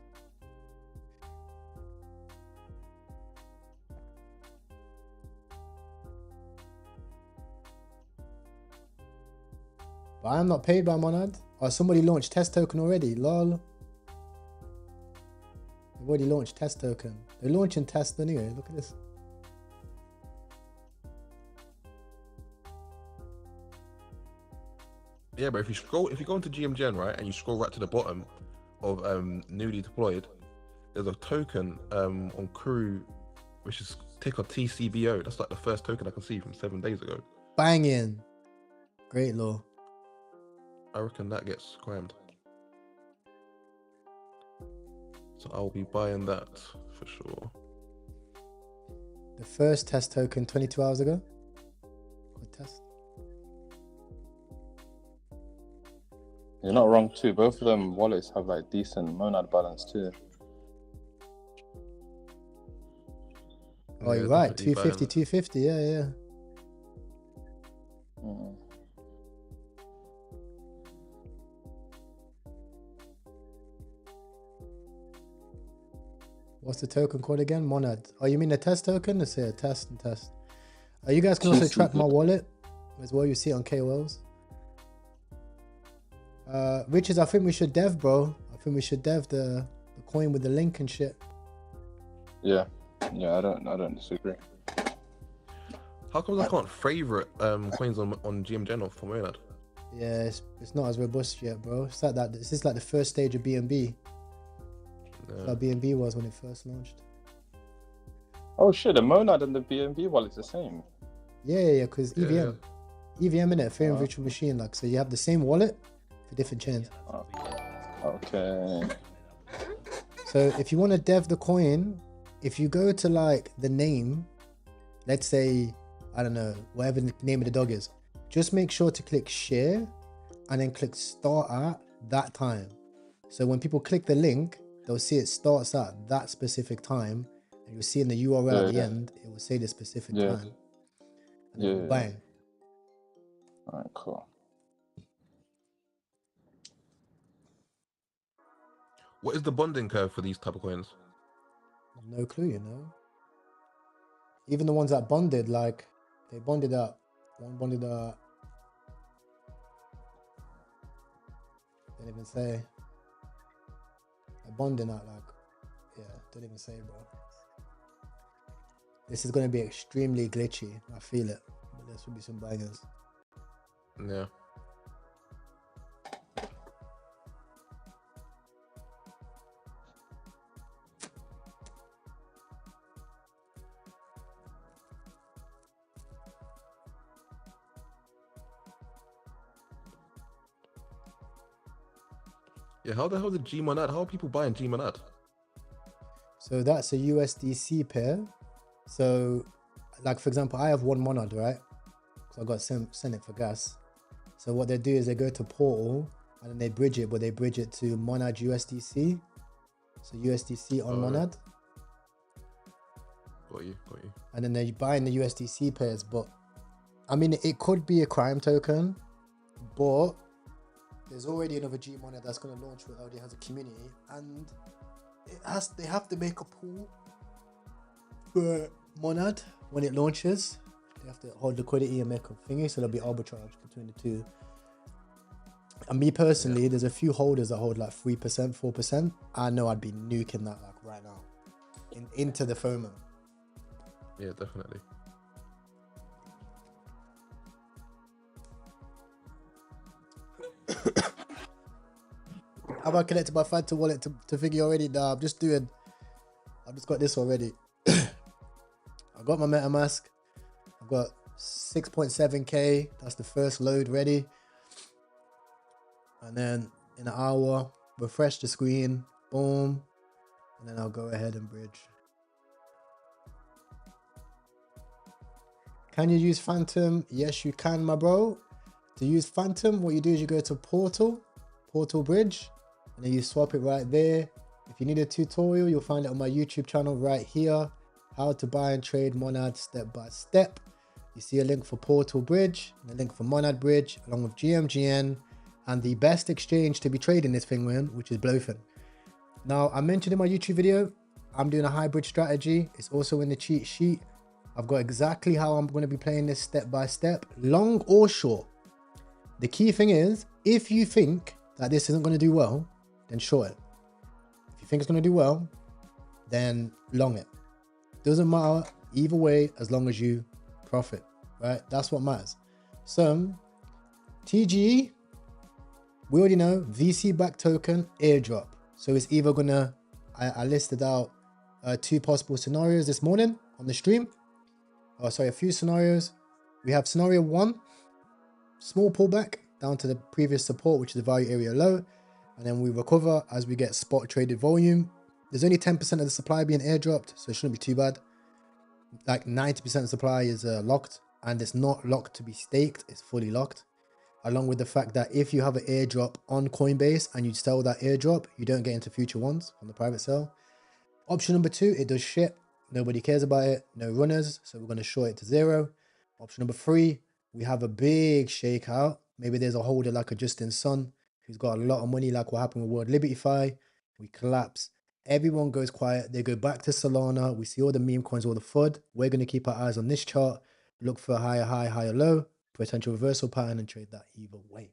But I'm not paid by Monad. Oh, somebody launched test token already. Lol. They've already launched test token. They're launching test anyway. Look at this. Yeah, but if you go into GMGen, right, and you scroll right to the bottom of newly deployed, there's a token on Crew, which is ticker TCBO. That's like the first token I can see from 7 days ago. Banging. Great law. I reckon that gets crammed. So I'll be buying that for sure. The first test token 22 hours ago. Good test. You're not wrong too. Both of them wallets have like decent monad balance too. Oh, you're right. 250, 250. Yeah, yeah. What's the token called again? Monad. Oh, you mean the test token? Let's say a test and test. You guys can also track my wallet as well. You see it on KOLs. Richards, I think we should dev, bro. I think we should dev the coin with the link and shit. Yeah, I don't disagree. How come I can't favorite coins on GMGen or for Monad? Yeah, it's not as robust yet, bro. It's like that. This is like the first stage of BNB. How BNB was when it first launched. Oh shit, the Monad and the BNB wallet's the same. Yeah, because EVM. EVM in it, Ethereum virtual machine, like, so you have the same wallet for different chains. Okay. So if you want to dev the coin, if you go to like the name, let's say, I don't know, whatever the name of the dog is, just make sure to click share and then click start at that time. So when people click the link, they'll see it starts at that specific time And you'll see in the URL at the Yeah. end, it will say the specific Yeah. time. And then we're buying. All right, cool. What is the bonding curve for these type of coins? No clue, you know. Even the ones that bonded, like they bonded up. One bonded up. Didn't even say. They're bonding out like, yeah, don't even say, bro. This is going to be extremely glitchy. I feel it. But there should be some bangers. Yeah. Yeah, how the hell did Gmonad? How are people buying Gmonad? So that's a USDC pair. So, like for example, I have one Monad, right? Because I got sent it for gas. So what they do is they go to Portal and then they bridge it, but they bridge it to Monad USDC. So USDC on Monad. Got you. And then they're buying the USDC pairs. But I mean, it could be a crime token, but there's already another Gmonad that's going to launch with already has a community, and they have to make a pool for Monad when it launches. They have to hold liquidity and make a thingy, so there'll be arbitrage between the two. And me personally, there's a few holders that hold like 3%, 4%. I know I'd be nuking that like right now into the FOMO. Yeah, definitely. Have I connected my Phantom wallet to figure already? Nah, I've just got this already. I got my MetaMask. I've got 6.7K. That's the first load ready. And then in an hour, refresh the screen. Boom. And then I'll go ahead and bridge. Can you use Phantom? Yes, you can, my bro. To use Phantom, what you do is you go to Portal Bridge, and then you swap it right there. If you need a tutorial, you'll find it on my YouTube channel right here. How to buy and trade Monad step by step. You see a link for Portal Bridge and a link for Monad Bridge, along with GMGN and the best exchange to be trading this thing with, which is Blowfin. Now, I mentioned in my YouTube video, I'm doing a hybrid strategy. It's also in the cheat sheet. I've got exactly how I'm going to be playing this step by step, long or short. The key thing is, if you think that this isn't going to do well, then short it. If you think it's going to do well, then long it. Doesn't matter either way, as long as you profit, right? That's what matters. So, TGE, we already know, VC-backed token, airdrop. So it's either going to, I listed out two possible scenarios this morning on the stream. Oh, sorry, a few scenarios. We have scenario 1, small pullback down to the previous support, which is the value area low, and then we recover as we get spot traded volume. There's only 10% of the supply being airdropped, so it shouldn't be too bad. Like 90% of supply is locked, and it's not locked to be staked, it's fully locked. Along with the fact that if you have an airdrop on Coinbase and you sell that airdrop, you don't get into future ones from the private sale. Option number 2, it does shit. Nobody cares about it. No runners. So we're going to short it to 0. Option number 3, we have a big shakeout. Maybe there's a holder like a Justin Sun who's got a lot of money, like what happened with World Liberty. We collapse. Everyone goes quiet. They go back to Solana. We see all the meme coins, all the FUD. We're going to keep our eyes on this chart. Look for a higher high, higher low, potential reversal pattern, and trade that either way.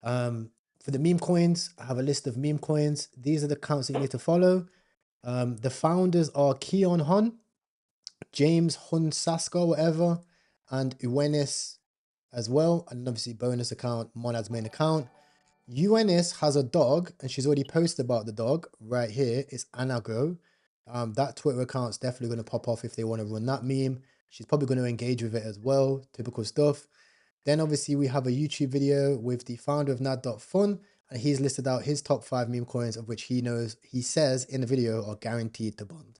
For the meme coins, I have a list of meme coins. These are the accounts that you need to follow. The founders are Keon Hun, James Hun Sasko, whatever, and Uenis as well. And obviously bonus account, Monad's main account. Uenis has a dog, and she's already posted about the dog right here. It's Anago. That Twitter account's definitely going to pop off if they want to run that meme. She's probably going to engage with it as well. Typical stuff. Then obviously we have a YouTube video with the founder of nad.fun, and he's listed out his top 5 meme coins, of which he says in the video are guaranteed to bond.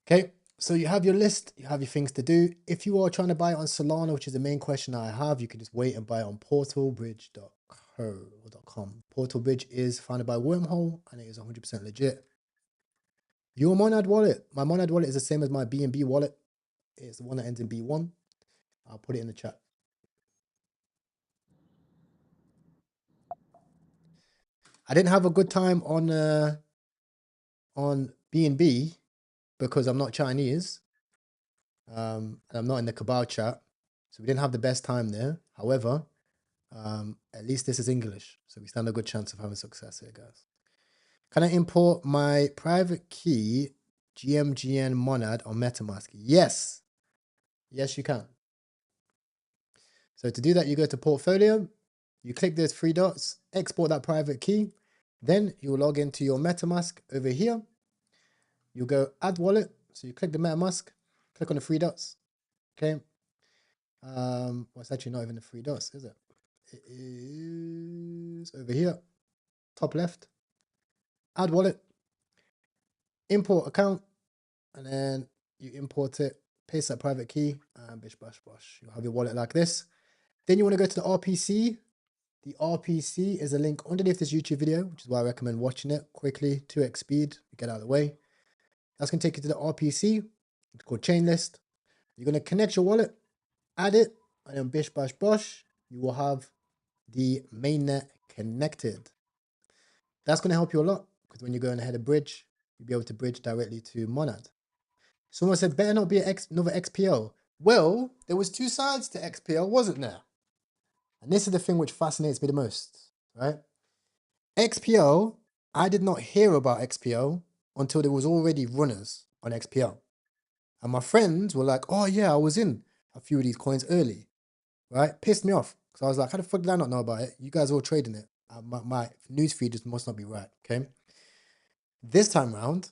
Okay, so you have your list, you have your things to do. If you are trying to buy it on Solana, which is the main question I have, you can just wait and buy it on portalbridge.com. Portal Bridge is founded by Wormhole, and it is 100% legit. Your Monad wallet. My Monad wallet is the same as my BNB wallet. It's the one that ends in B1. I'll put it in the chat. I didn't have a good time on BNB because I'm not Chinese. And I'm not in the Cabal chat. So we didn't have the best time there. However, at least this is English. So we stand a good chance of having success here, guys. Can I import my private key GMGN Monad on MetaMask? Yes. Yes, you can. So to do that, you go to Portfolio. You click those three dots, export that private key. Then you'll log into your MetaMask over here. You go add wallet. So you click the MetaMask, click on the three dots. Okay. Well, it's actually not even the three dots, is it? It is over here, top left. Add wallet, import account, and then you import it, paste that private key, and bish bash bosh. You'll have your wallet like this. Then you want to go to the RPC. The RPC is a link underneath this YouTube video, which is why I recommend watching it quickly, 2x speed, get out of the way. That's going to take you to the RPC. It's called chain list. You're going to connect your wallet, add it, and then bish bash bosh, you will have the mainnet connected. That's going to help you a lot because when you're going ahead of bridge, you'll be able to bridge directly to Monad. Someone said, better not be another XPO. Well, there was two sides to XPO, wasn't there? And this is the thing which fascinates me the most, right? XPO, I did not hear about XPO until there was already runners on XPO. And my friends were like, oh yeah, I was in a few of these coins early, right? Pissed me off. Because I was like, how the fuck did I not know about it? You guys are all trading it. My newsfeed just must not be right, okay? This time round,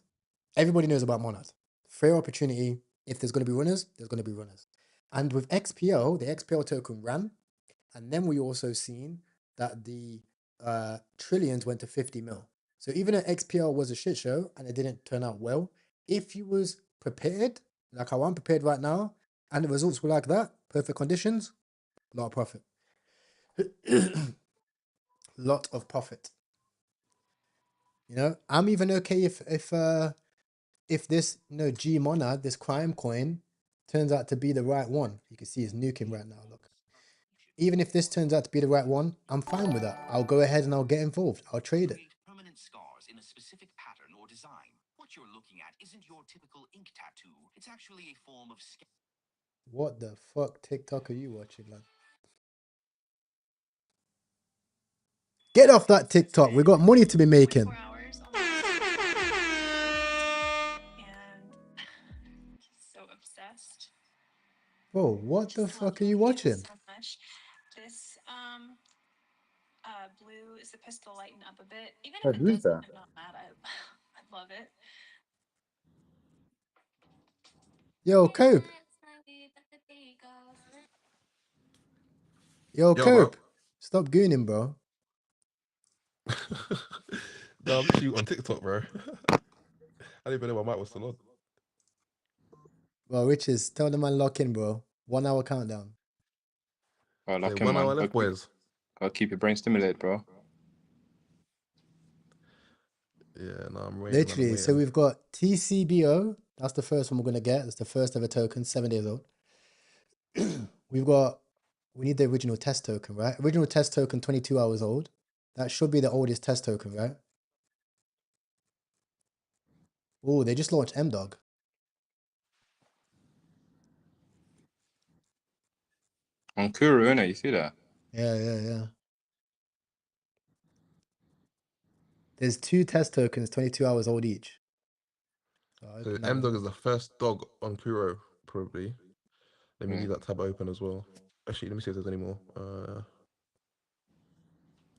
everybody knows about Monad. Fair opportunity. If there's going to be runners, there's going to be runners. And with XPO, the XPO token ran. And then we also seen that the trillions went to 50 mil. So even though XPO was a shit show and it didn't turn out well, if you was prepared, like how I'm prepared right now, and the results were like that, perfect conditions, lot of profit. Lot of profit. You know, I'm even okay if this, you know, G Monad, this crime coin, turns out to be the right one. You can see it's nuking right now. Look, even if this turns out to be the right one, I'm fine with that. I'll go ahead and I'll get involved. I'll trade it. Permanent scars in a specific pattern or design. What you're looking at isn't your typical ink tattoo. It's actually a form of What the fuck TikTok are you watching, lad? Get off that TikTok. We got money to be making. So obsessed. Bro, what the fuck are you watching? So much. This blue is supposed to lighten up a bit. Even if it who's doesn't, that? I'm not mad. I love it. Yo, Cope. Yo, Yo, bro. Cope. Stop gooning, bro. No, I'm literally on TikTok, bro. I didn't even know my mic was still on. Well, Riches, tell the man lock in, bro. 1 hour countdown. Oh, Say lock in, 1 hour man. left, boys. Gotta keep your brain stimulated, bro. Yeah, no, I'm waiting. Literally, so we've got TCBO. That's the first one we're going to get. That's the first ever token, 7 days old. We need the original test token, right? Original test token, 22 hours old. That should be the oldest test token, right? Oh, they just launched MDog. On Kuru, innit? You see that? Yeah. There's 2 test tokens, 22 hours old each. So M-Dog is the first dog on Kuro, probably. Let me leave that tab open as well. Actually, let me see if there's any more.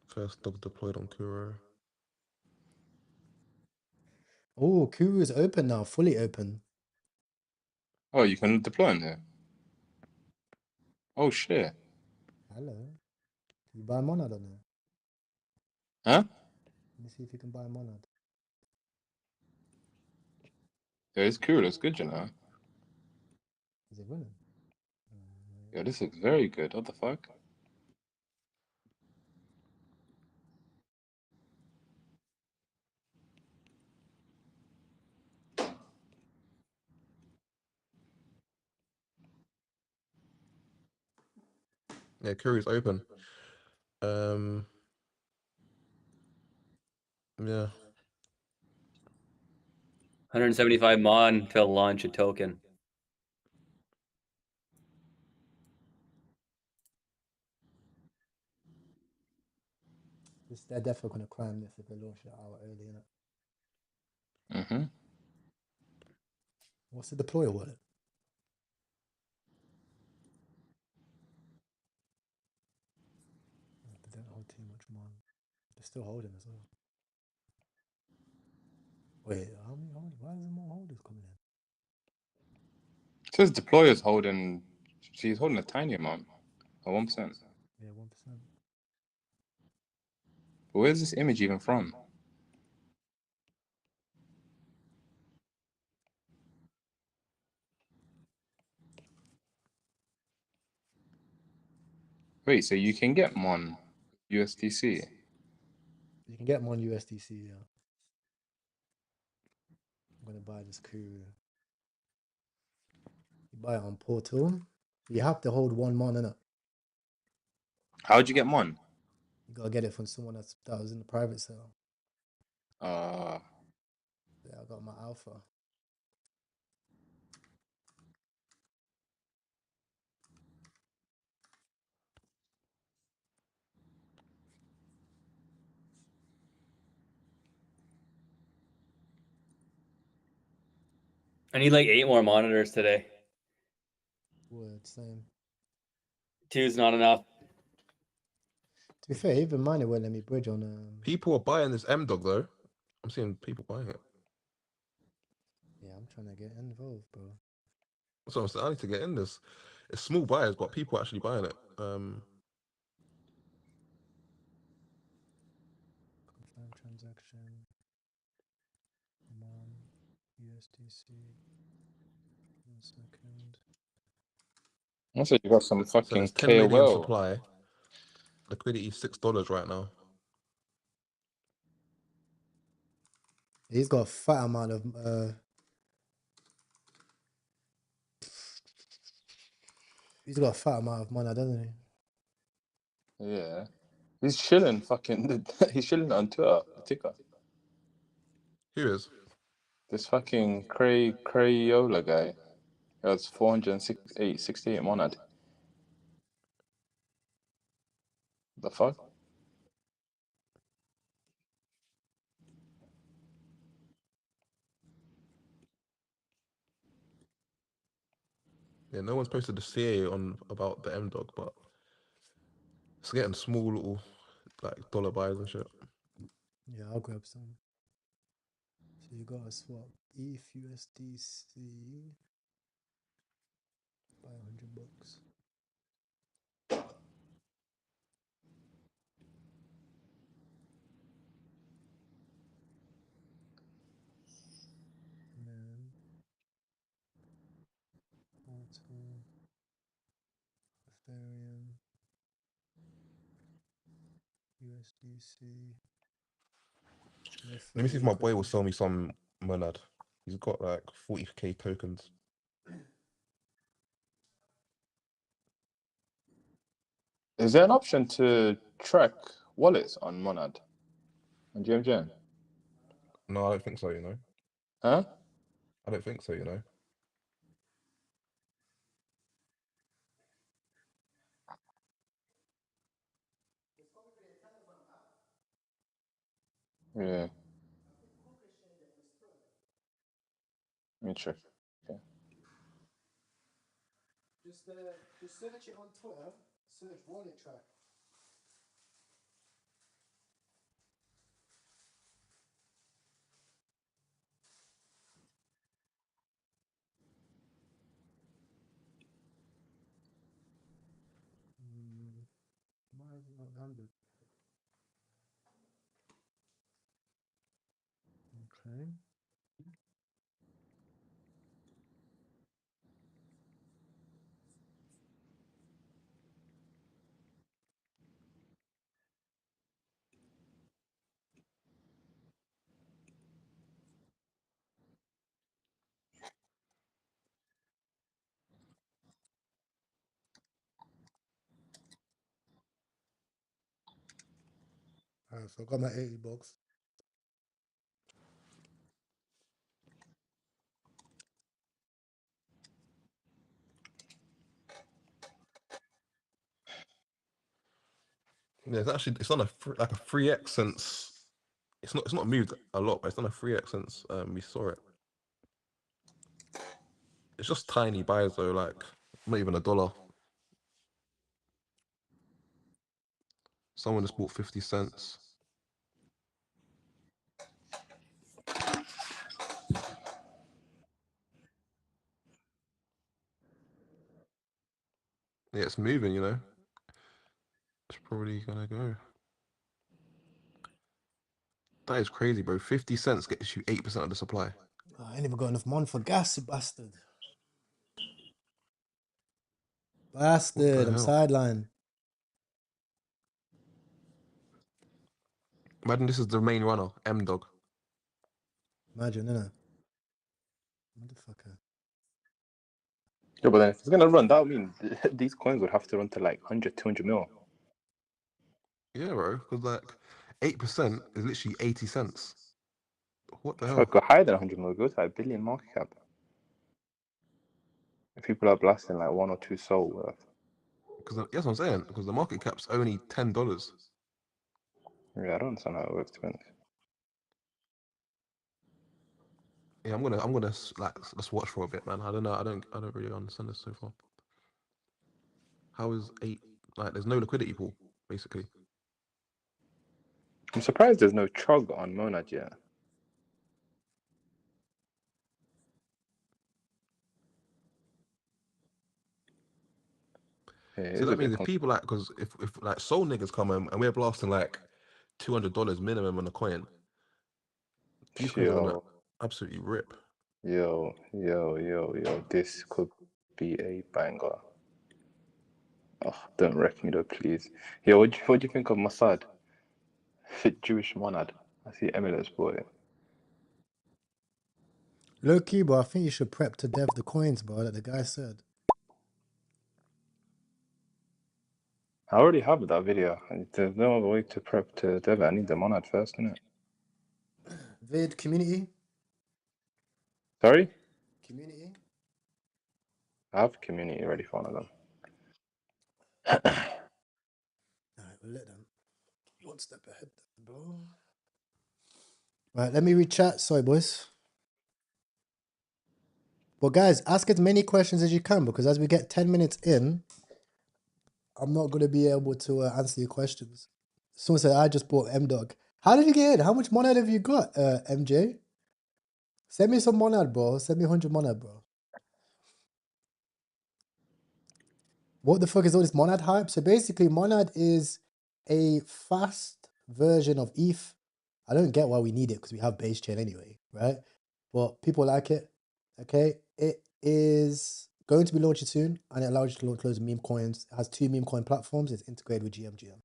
First dog deployed on Kuro. Oh, Kuru is open now, fully open. Oh, you can deploy in there. Oh shit. Hello. Can you buy Monad on there? Huh? Let me see if you can buy Monad. Yeah, it's cool. It's good, you know. Is it running? Yeah, this looks very good. What the fuck? Yeah, Curry's open. Yeah. 175 mon to launch a token. They're definitely gonna climb this if they launch it out early, innit? Mm-hmm. What's the deployer wallet? They don't hold too much more. They're still holding as well. Wait, how many holders? Why is there more holders coming in? It says deployer's holding. She's holding a tiny amount, a 1%. Yeah, 1%. But where's this image even from? Wait, so you can get Mon USDC? You can get Mon USDC, yeah. I'm gonna buy this coup. You buy it on Portal. You have to hold 1 Mon, innit? How'd you get Mon? You gotta get it from someone that was in the private sale. Yeah, I got my alpha. I need like 8 more monitors today. Word, same. 2's not enough. To be fair, even mine won't let me bridge on. People are buying this M dog though. I'm seeing people buying it. Yeah, I'm trying to get involved, bro. That's what I'm saying. I need to get in this. It's small buyers, but people actually buying it. Confirm transaction. Mon USDC. 1 second. Also, you got some So fucking there's 10 million KOL. supply. Liquidity is $6 right now. He's got a fat amount of he's got a fat amount of money, doesn't he? Yeah. He's chilling fucking he's chilling on Twitter, the ticker. Who is? This fucking Crayola guy. He has 468 monad. The fuck? Yeah, no one's posted the CA on about the M dog, but it's getting small little like dollar buys and shit. Yeah, I'll grab some. So you gotta swap ETH USDC by $100. And then Portal, Ethereum, USDC. Let me see if my boy will sell me some monad. He's got like 40k tokens. Is there an option to track wallets on Monad? On GMGN? No, I don't think so, you know. Huh? I don't think so, you know. Yeah. Let me check. Okay. Just search it on Twitter. Search wallet track. Why is it not 100? Okay. Alright, so I got my 80 bucks. Yeah, it's on like a 3x since it's not moved a lot, but it's on a 3x since we saw it. It's just tiny buys though, like not even $1. Someone just bought 50 cents. Yeah, it's moving, you know. It's probably gonna go. That is crazy, bro. 50 cents gets you 8% of the supply. Oh, I ain't even got enough money for gas, you bastard. Bastard, I'm sidelined. Imagine this is the main runner, M Dog. Imagine, innit? Motherfucker. Yeah, but then if it's gonna run, that would mean these coins would have to run to like 100, 200 mil. Yeah, bro. Because like 8% is literally 80 cents. What the If I hell? go higher than 100 mil, go to like $1 billion market cap. If people are blasting like 1 or 2 SOL worth. Because that's what I'm saying. Because the market cap's only $10. Yeah, I don't understand how it works, to be honest. Yeah, I'm gonna like let's watch for a bit, man. I don't know. I don't really understand this so far. How is 8 like? There's no liquidity pool basically. I'm surprised there's no chug on Monad yet. Yeah, So that means if people like, because if like soul niggas come and we're blasting like $200 minimum on a coin, these coins are gonna absolutely rip. Yo, this could be a banger. Oh, don't wreck me though, please. Yo, what do you think of Mossad? Fit Jewish monad. I see Emile's bought it. Low key, bro, I think you should prep to dev the coins, bro, that the guy said. I already have that video. There's no other way to prep to dev it. I need the monad first, innit? Vid community? Sorry? Community? I have community ready for one of them. Alright, we'll let them. One step ahead, bro. Right, let me read chat. Sorry, boys. Well, guys, ask as many questions as you can because as we get 10 minutes in, I'm not going to be able to answer your questions. Someone said, I just bought M-Dog. How did you get in? How much monad have you got, MJ? Send me some monad, bro. Send me 100 monad, bro. What the fuck is all this monad hype? So basically, monad is a fast version of ETH. I don't get why we need it because we have base chain anyway, right? But people like it, okay? It is going to be launching soon and it allows you to launch loads of meme coins. It has 2 meme coin platforms. It's integrated with GMGM.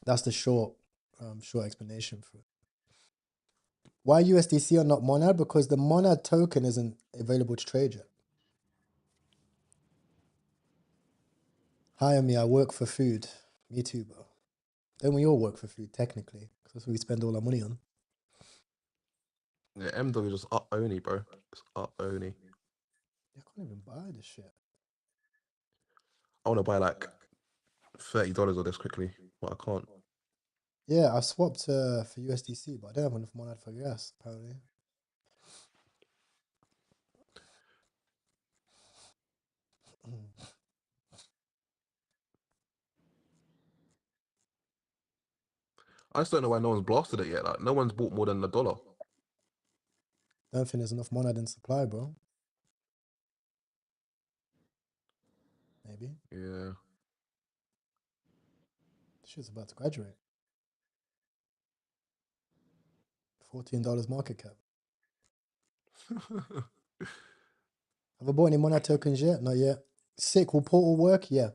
That's the short explanation for it. Why USDC are not monad? Because the monad token isn't available to trade yet. Hi, Ami, I work for food. Me too, bro. Don't we all work for food, technically? Because that's what we spend all our money on. Yeah, M Dog is just up only, bro. It's up only. I can't even buy this shit. I want to buy like $30 of this quickly, but I can't. Yeah, I swapped for USDC, but I don't have enough monad for gas, apparently. I just don't know why no one's blasted it yet. Like, no one's bought more than $1. Don't think there's enough monad in supply, bro. Maybe. Yeah. Shit's about to graduate. $14 market cap. Have I bought any monad tokens yet? Not yet. Sick. Will Portal work? Yeah.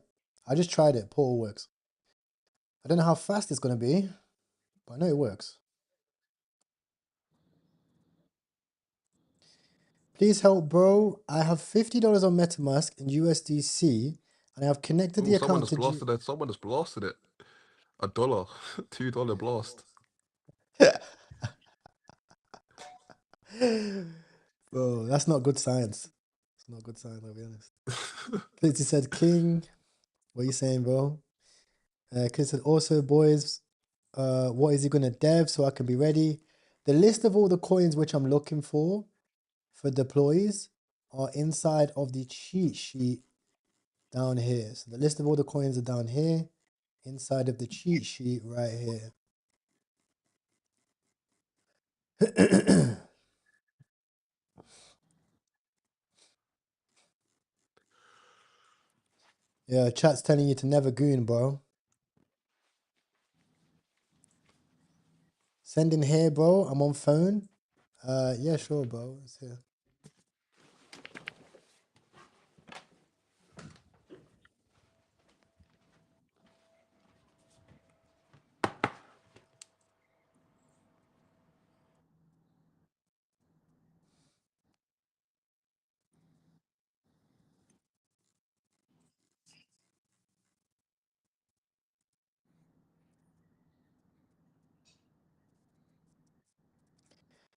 I just tried it. Portal works. I don't know how fast it's going to be, but I know it works. Please help, bro. I have $50 on MetaMask and USDC, and I have connected the account to Someone just blasted it. $1, $2 blast. Bro, that's not good science. It's not good science, I'll be honest. Clitzy said, King, what are you saying, bro? Clitzy said, also, boys, what is he going to dev so I can be ready? The list of all the coins which I'm looking for deploys are inside of the cheat sheet down here. So the list of all the coins are down here, inside of the cheat sheet right here. Yeah, chat's telling you to never goon, bro. Send in here, bro. I'm on phone. Yeah, sure, bro. It's here.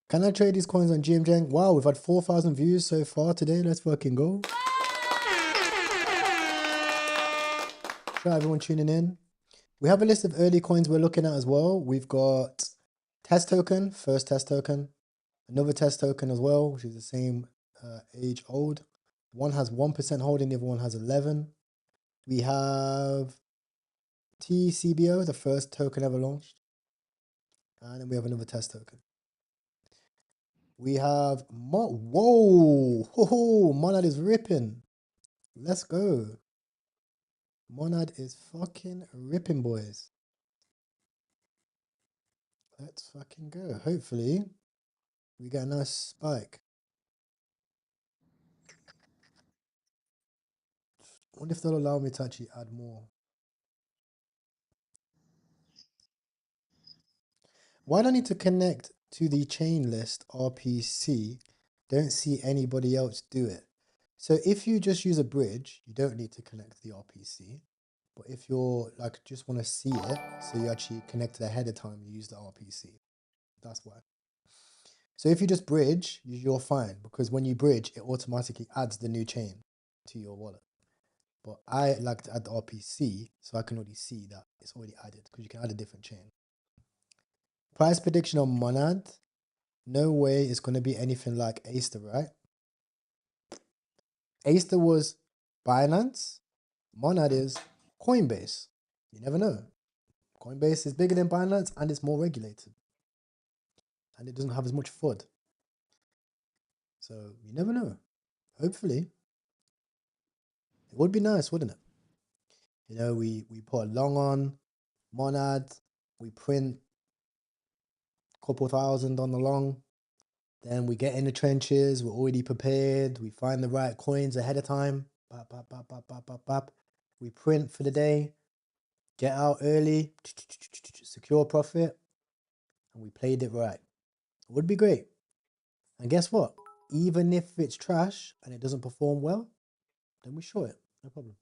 Can I trade these coins on GMJang? Wow, we've had 4,000 views so far today. Let's fucking go. Shout out everyone tuning in. We have a list of early coins we're looking at as well. We've got test token, first test token, another test token as well, which is the same age old. One has 1% holding, the other one has 11. We have TCBO, the first token ever launched. And then we have another test token. We have whoa, Monad is ripping. Let's go. Monad is fucking ripping, boys. Let's fucking go. Hopefully, we get a nice spike. I wonder if they'll allow me to actually add more. Why do I need to connect to the chain list RPC? Don't see anybody else do it. So if you just use a bridge, you don't need to connect to the RPC. But if you're like just want to see it, so you actually connect it ahead of time, you use the RPC. That's why. So if you just bridge, you're fine, because when you bridge, it automatically adds the new chain to your wallet. But I like to add the RPC, so I can already see that it's already added, because you can add a different chain. Price prediction on Monad. No way it's going to be anything like Aster, right? Aster was Binance. Monad is Coinbase. You never know. Coinbase is bigger than Binance and it's more regulated. And it doesn't have as much FUD. So you never know. Hopefully. It would be nice, wouldn't it? You know, we put a long on Monad. We print a couple thousand on the long. Then we get in the trenches. We're already prepared. We find the right coins ahead of time. Bop, bop, bop, bop, bop, bop, bop. We print for the day. Get out early. Secure profit. And we played it right. It would be great. And guess what? Even if it's trash and it doesn't perform well, then we short it. No problem.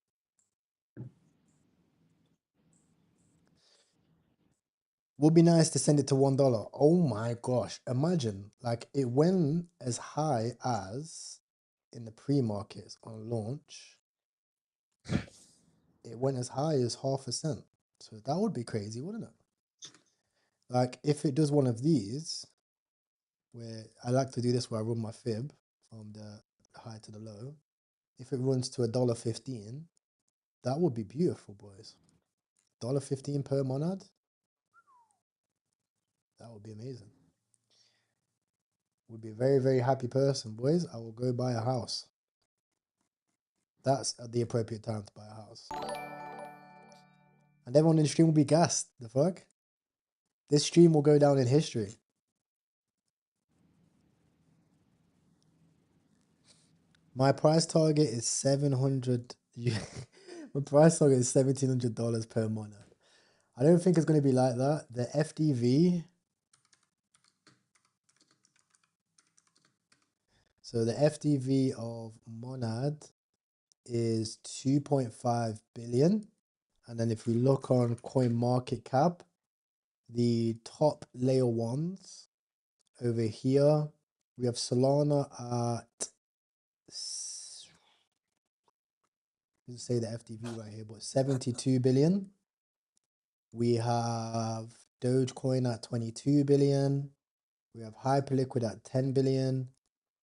Would be nice to send it to $1. Oh my gosh. Imagine, like, it went as high as in the pre-markets on launch. It went as high as 0.5 cent. So that would be crazy, wouldn't it? Like, if it does one of these, where I like to do this where I run my fib from the high to the low. If it runs to $1.15, that would be beautiful, boys. $1.15 per monad. That would be amazing. Would be a very, very happy person, boys. I will go buy a house. That's at the appropriate time to buy a house. And everyone in the stream will be gassed. The fuck? This stream will go down in history. My price target is 700. My price target is $1,700 per monad. I don't think it's going to be like that. The FDV. So the FDV of Monad is 2.5 billion. And then if we look on coin market cap, the top layer ones over here, we have Solana at, let's say the FTV right here, but 72 billion. We have Dogecoin at 22 billion. We have Hyperliquid at 10 billion.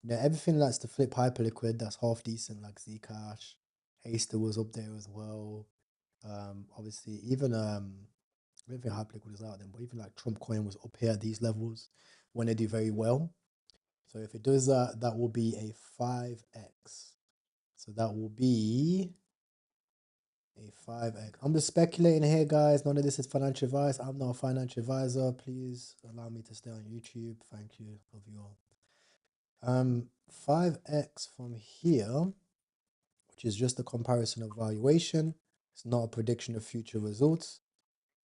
Now everything that's to flip Hyperliquid, that's half decent, like Zcash. Haster was up there as well. Obviously, even I don't think Hyperliquid is out then, but even like Trump coin was up here at these levels when they do very well. So if it does that, that will be a 5x. So that will be a 5x. I'm just speculating here, guys. None of this is financial advice. I'm not a financial advisor. Please allow me to stay on YouTube. Thank you. Love you all. 5x from here, which is just a comparison of valuation. It's not a prediction of future results.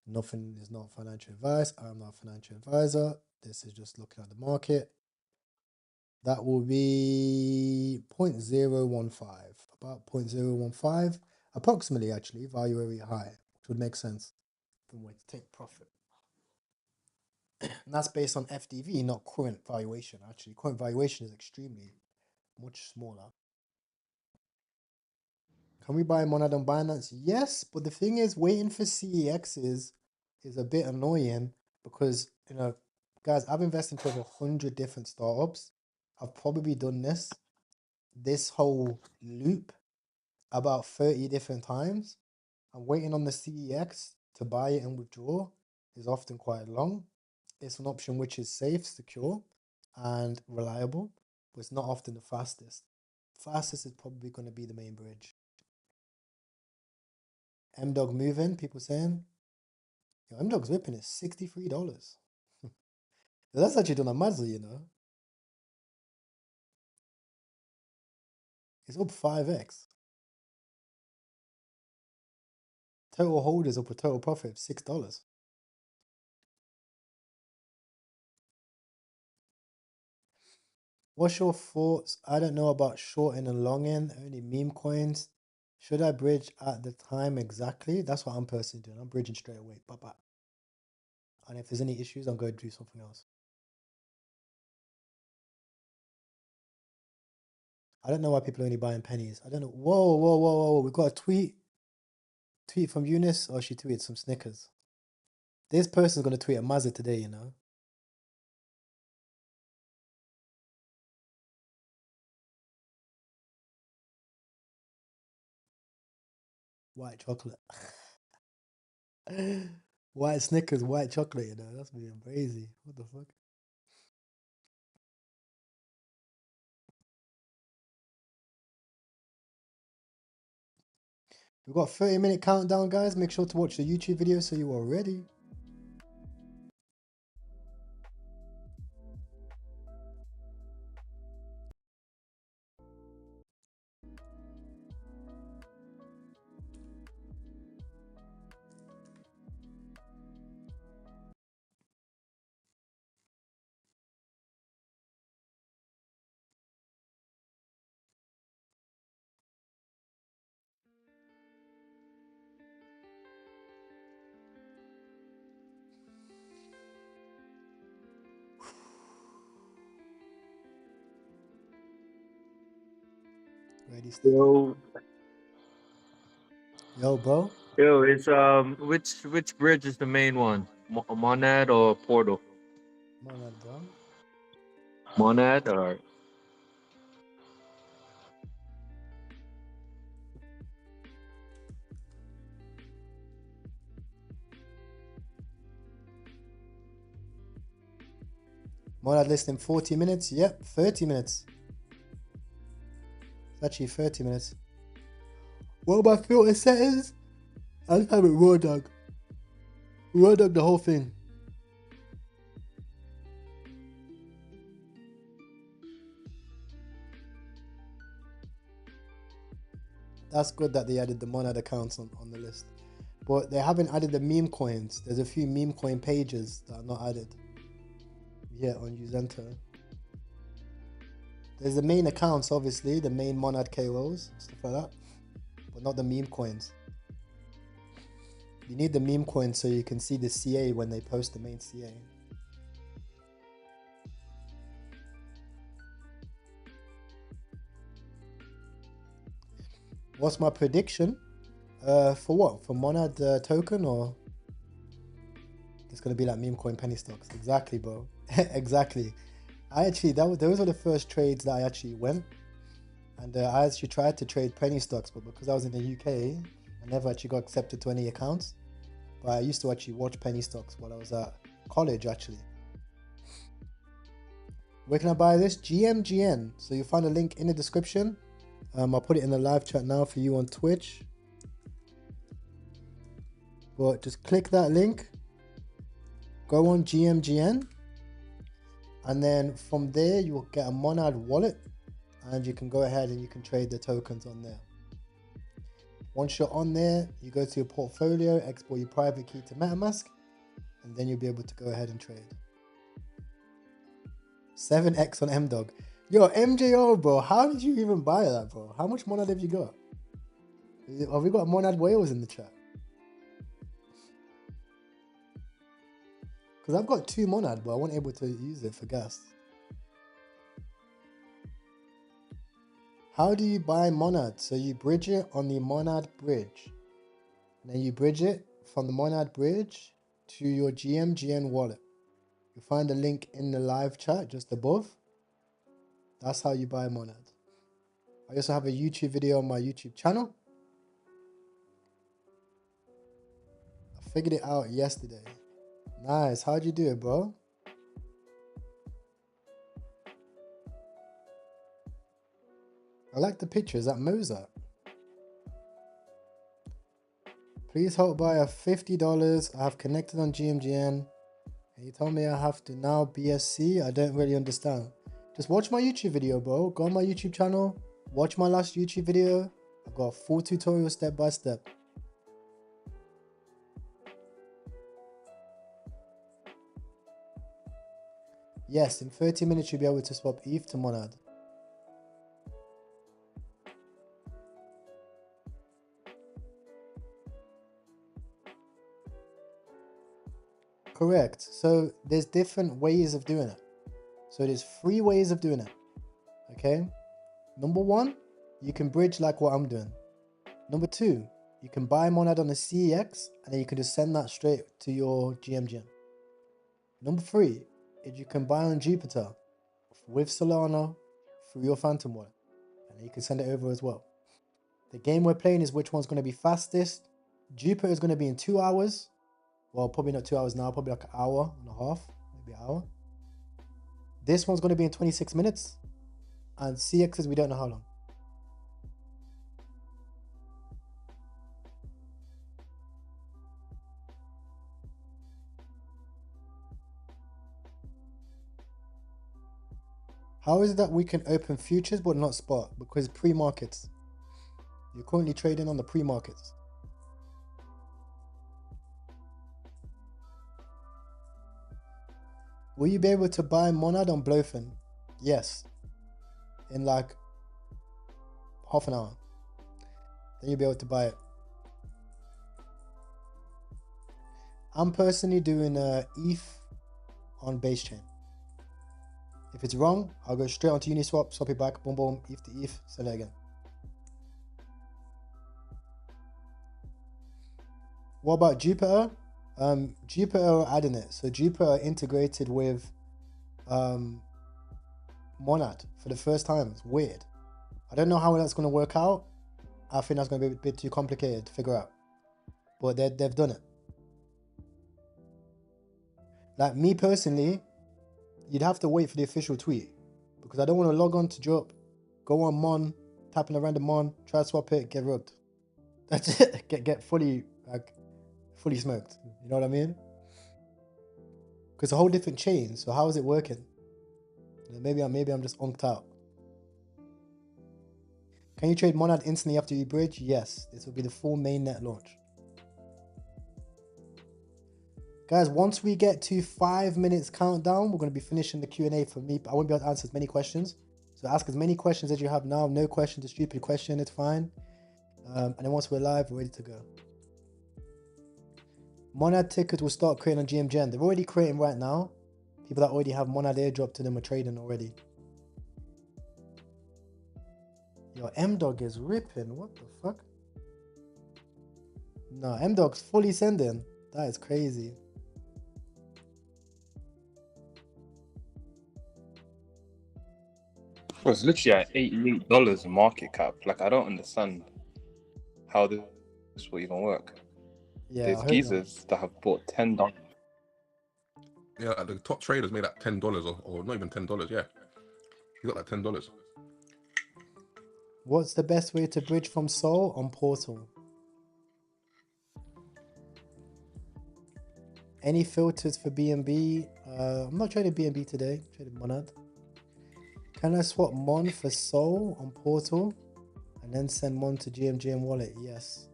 Nothing is not financial advice. I'm not a financial advisor. This is just looking at the market. That will be 0.015, about 0.015, approximately actually, value area high, which would make sense from where to take profit. And that's based on FDV, not current valuation. Actually, current valuation is extremely much smaller. Can we buy Monad on Binance? Yes, but the thing is, waiting for CEXs is a bit annoying because, you know, guys, I've invested into over 100 different startups. I've probably done this whole loop about 30 different times. And waiting on the CEX to buy it and withdraw is often quite long. It's an option which is safe, secure, and reliable, but it's not often the fastest. Fastest is probably going to be the main bridge. M-Dog moving, people saying. Yo, M-Dog's whipping is $63. That's actually done a muzzle, you know. It's up 5x. Total holders up a total profit of $6. What's your thoughts? I don't know about shorting and longing, only meme coins. Should I bridge at the time exactly? That's what I'm personally doing. I'm bridging straight away. Bye-bye. And if there's any issues, I'm going to do something else. I don't know why people are only buying pennies. I don't know. Whoa, whoa, whoa, whoa. We got a tweet. Tweet from Eunice. Oh, she tweeted some Snickers. This person's going to tweet a Mazda today, you know. White chocolate. White Snickers, white chocolate, you know. That's being crazy. What the fuck? We've got a 30-minute countdown, guys. Make sure to watch the YouTube video so you are ready. Ready, Yo, yo, bro. yo, it's which bridge is the main one? Monad or Portal? Monad, bro. Monad or Monad list in 40 minutes. Yep, 30 minutes. It's actually 30 minutes. What about filter settings? I just have it raw dog. Raw dog the whole thing. That's good that they added the Monad accounts on the list. But they haven't added the meme coins. There's a few meme coin pages that are not added. Yeah, on Uzento. There's the main accounts, obviously, the main Monad KOs, stuff like that. But not the meme coins. You need the meme coin so you can see the CA when they post the main CA. What's my prediction? For what? For Monad token, or it's gonna be like meme coin penny stocks? Exactly, bro. Exactly. I actually those were the first trades that I actually went, and I actually tried to trade penny stocks, but because I was in the UK, I never actually got accepted to any accounts. But I used to actually watch penny stocks while I was at college, actually. Where can I buy this? GMGN. So you'll find a link in the description. I'll put it in the live chat now for you on Twitch. But just click that link. Go on GMGN. And then from there, you will get a Monad wallet. And you can go ahead and you can trade the tokens on there. Once you're on there, you go to your portfolio, export your private key to MetaMask, and then you'll be able to go ahead and trade. 7x on MDog. Yo, MJO, bro, how did you even buy that, bro? How much Monad have you got? Have we got Monad whales in the chat? Because I've got 2 Monad, but I wasn't able to use it for gas. How do you buy Monad? So you bridge it on the Monad bridge. And then you bridge it from the Monad bridge to your GMGN wallet. You'll find the link in the live chat just above. That's how you buy Monad. I also have a YouTube video on my YouTube channel. I figured it out yesterday. Nice. How'd you do it, bro? I like the picture. Is that Mozart? Please help buy a $50. I have connected on GMGN. And you told me I have to now BSC. I don't really understand. Just watch my YouTube video, bro. Go on my YouTube channel. Watch my last YouTube video. I've got a full tutorial step by step. Yes, in 30 minutes you'll be able to swap ETH to Monad. Correct. So there's different ways of doing it. So there's 3 ways of doing it. Okay. Number 1, you can bridge like what I'm doing. Number 2, you can buy Monad on the CEX and then you can just send that straight to your GMGN. Number 3 is you can buy on Jupiter with Solana through your Phantom wallet. And then you can send it over as well. The game we're playing is which one's going to be fastest. Jupiter is going to be in 2 hours. Well, probably not 2 hours now, probably like an hour and a half, maybe an hour. This one's going to be in 26 minutes. And CXs, we don't know how long. How is it that we can open futures but not spot? Because pre-markets. You're currently trading on the pre-markets. Will you be able to buy Monad on Blowfin? Yes. In like half an hour. Then you'll be able to buy it. I'm personally doing ETH on base chain. If it's wrong, I'll go straight onto Uniswap, swap it back, boom, boom, ETH to ETH, sell it again. What about Jupiter? Jupiter are adding it. So Jupiter are integrated with Monad for the first time. It's weird. I don't know how that's going to work out. I think that's going to be a bit too complicated to figure out. But they've done it. Like me personally, you'd have to wait for the official tweet because I don't want to log on to drop, go on Mon, tap in a random Mon, try to swap it, get rubbed. That's it. Get fully smoked. You know what I mean? Because it's a whole different chain. So how is it working? Maybe I'm just onked out. Can you trade Monad instantly after you bridge? Yes. This will be the full mainnet launch. Guys, once we get to 5 minutes countdown, we're going to be finishing the Q&A for me. I won't be able to answer as many questions. So ask as many questions as you have now. No question, a stupid question, it's fine. And then once we're live, we're ready to go. Monad tickets will start creating on GMGN. They're already creating right now. People that already have Monad airdrop to them are trading already. Yo, M-Dog is ripping. What the fuck? No, M-Dog's fully sending. That is crazy. Bro, it's literally at $88 market cap. Like, I don't understand how this will even work. Yeah, There's geezers that have bought $10. Yeah, like the top traders made like $10 or not even $10. Yeah, he got like $10. What's the best way to bridge from Sol on Portal? Any filters for BNB? I'm not trading BNB today. I'm trading Monad. Can I swap Mon for Sol on Portal and then send Mon to GMGM wallet? Yes.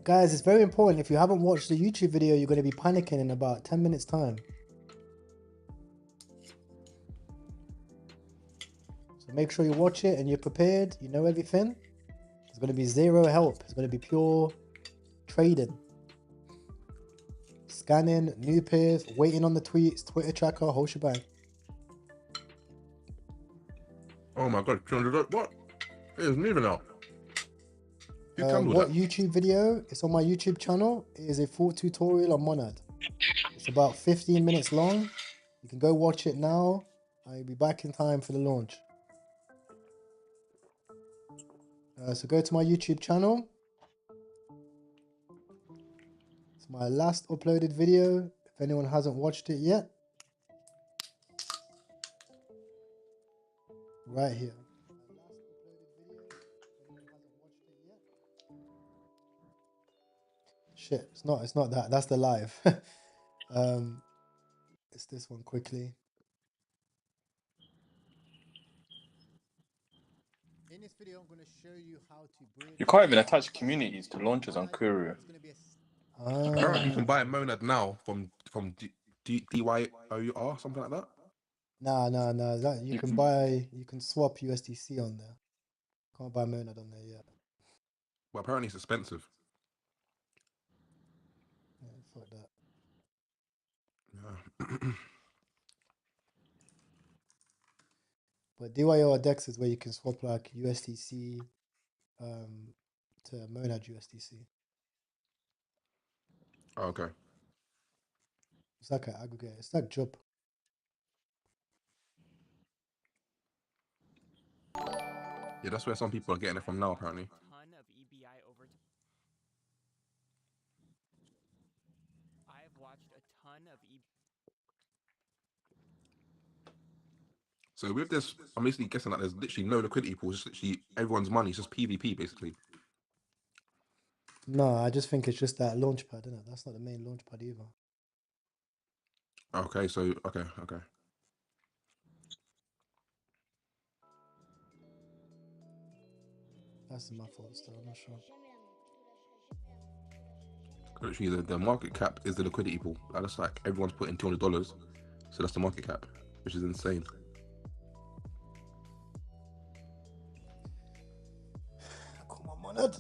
Guys, it's very important. If you haven't watched the YouTube video, you're going to be panicking in about 10 minutes time. So make sure you watch it and you're prepared. You know everything. There's going to be zero help. It's going to be pure trading. Scanning, new pairs, waiting on the tweets, Twitter tracker, whole shebang. Oh my god, what? It is moving now. What YouTube video? It's on my YouTube channel. It is a full tutorial on Monad. It's about 15 minutes long. You can go watch it now. I'll be back in time for the launch. So go to my YouTube channel. It's my last uploaded video. If anyone hasn't watched it yet. Right here. Shit, it's not that. That's the live. It's this one quickly. In this video, I'm going to show you how to bridge. You can't even attach communities to launches on Kuru. Apparently, you can buy a Monad now from DYOR, something like that. Nah. That you can swap USDC on there. Can't buy Monad on there yet. Well, apparently it's expensive. Yeah, fuck that. Yeah. But DYOR Dex is where you can swap like USDC to Monad USDC. Oh, okay. It's like an aggregate. It's like Jup. Yeah, that's where some people are getting it from now, apparently. I've watched a ton of So with this, I'm basically guessing that there's literally no liquidity pool. It's just literally everyone's money. It's just PvP, basically. No, I just think it's just that launchpad, isn't it? That's not the main launchpad either. Okay, so, okay. That's my fault still, I'm not sure. Literally, the market cap is the liquidity pool. That's like everyone's putting $200, so that's the market cap, which is insane. Come on, Monad.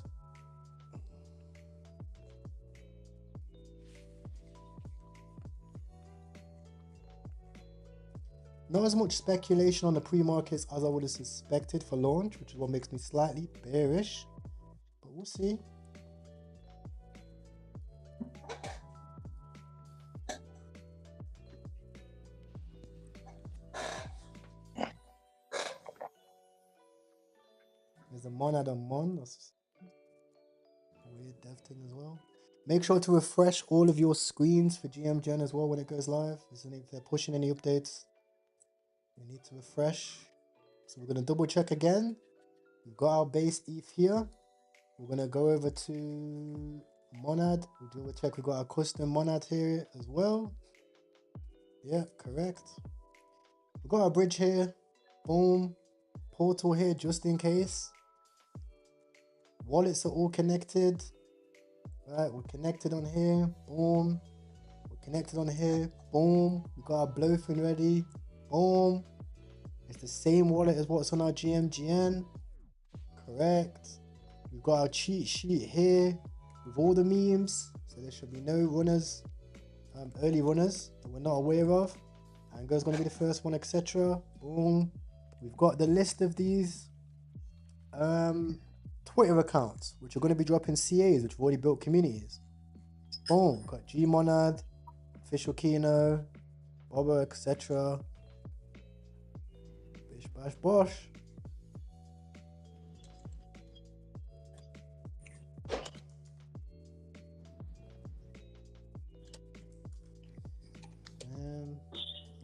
Not as much speculation on the pre-markets as I would have suspected for launch, which is what makes me slightly bearish. But we'll see. There's a Monad on Mon. That's a weird dev thing as well. Make sure to refresh all of your screens for GMGen as well when it goes live. If they're pushing any updates, we need to refresh. So we're going to double check again. We've got our base ETH here. We're going to go over to Monad. We'll double check. We've got our custom Monad here as well. Yeah, correct. We've got our bridge here. Boom. Portal here just in case. Wallets are all connected. Right, we're connected on here. Boom. We're connected on here. Boom. We've got our blowfin ready. Boom. It's the same wallet as what's on our GMGN. Correct. We've got our cheat sheet here. with all the memes. So there should be no runners, early runners that we're not aware of. Anger's going to be the first one, etc. Boom. We've got the list of these Twitter accounts, which are going to be dropping CAs, which have already built communities. Boom. Got Gmonad, Official Kino, Bobber, etc. Bish bash bosh.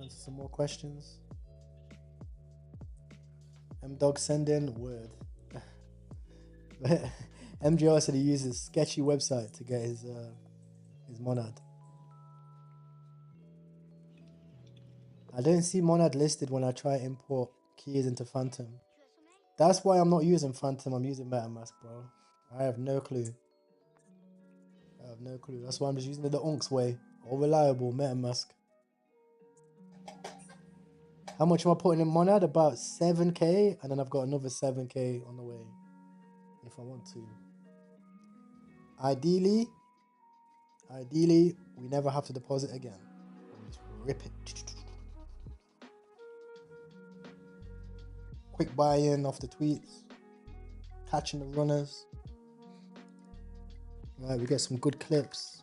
Answer some more questions. M-Dog send in word. MGR said he uses sketchy website to get his Monad. I don't see Monad listed when I try import keys into Phantom. That's why I'm not using Phantom, I'm using MetaMask, bro. I have no clue. That's why I'm just using it the Unks way. All reliable, MetaMask. How much am I putting in Monad? About 7k, and then I've got another 7k on the way. If I want to. Ideally, we never have to deposit again. We just rip it. Quick buy-in off the tweets. Catching the runners. Right, we get some good clips.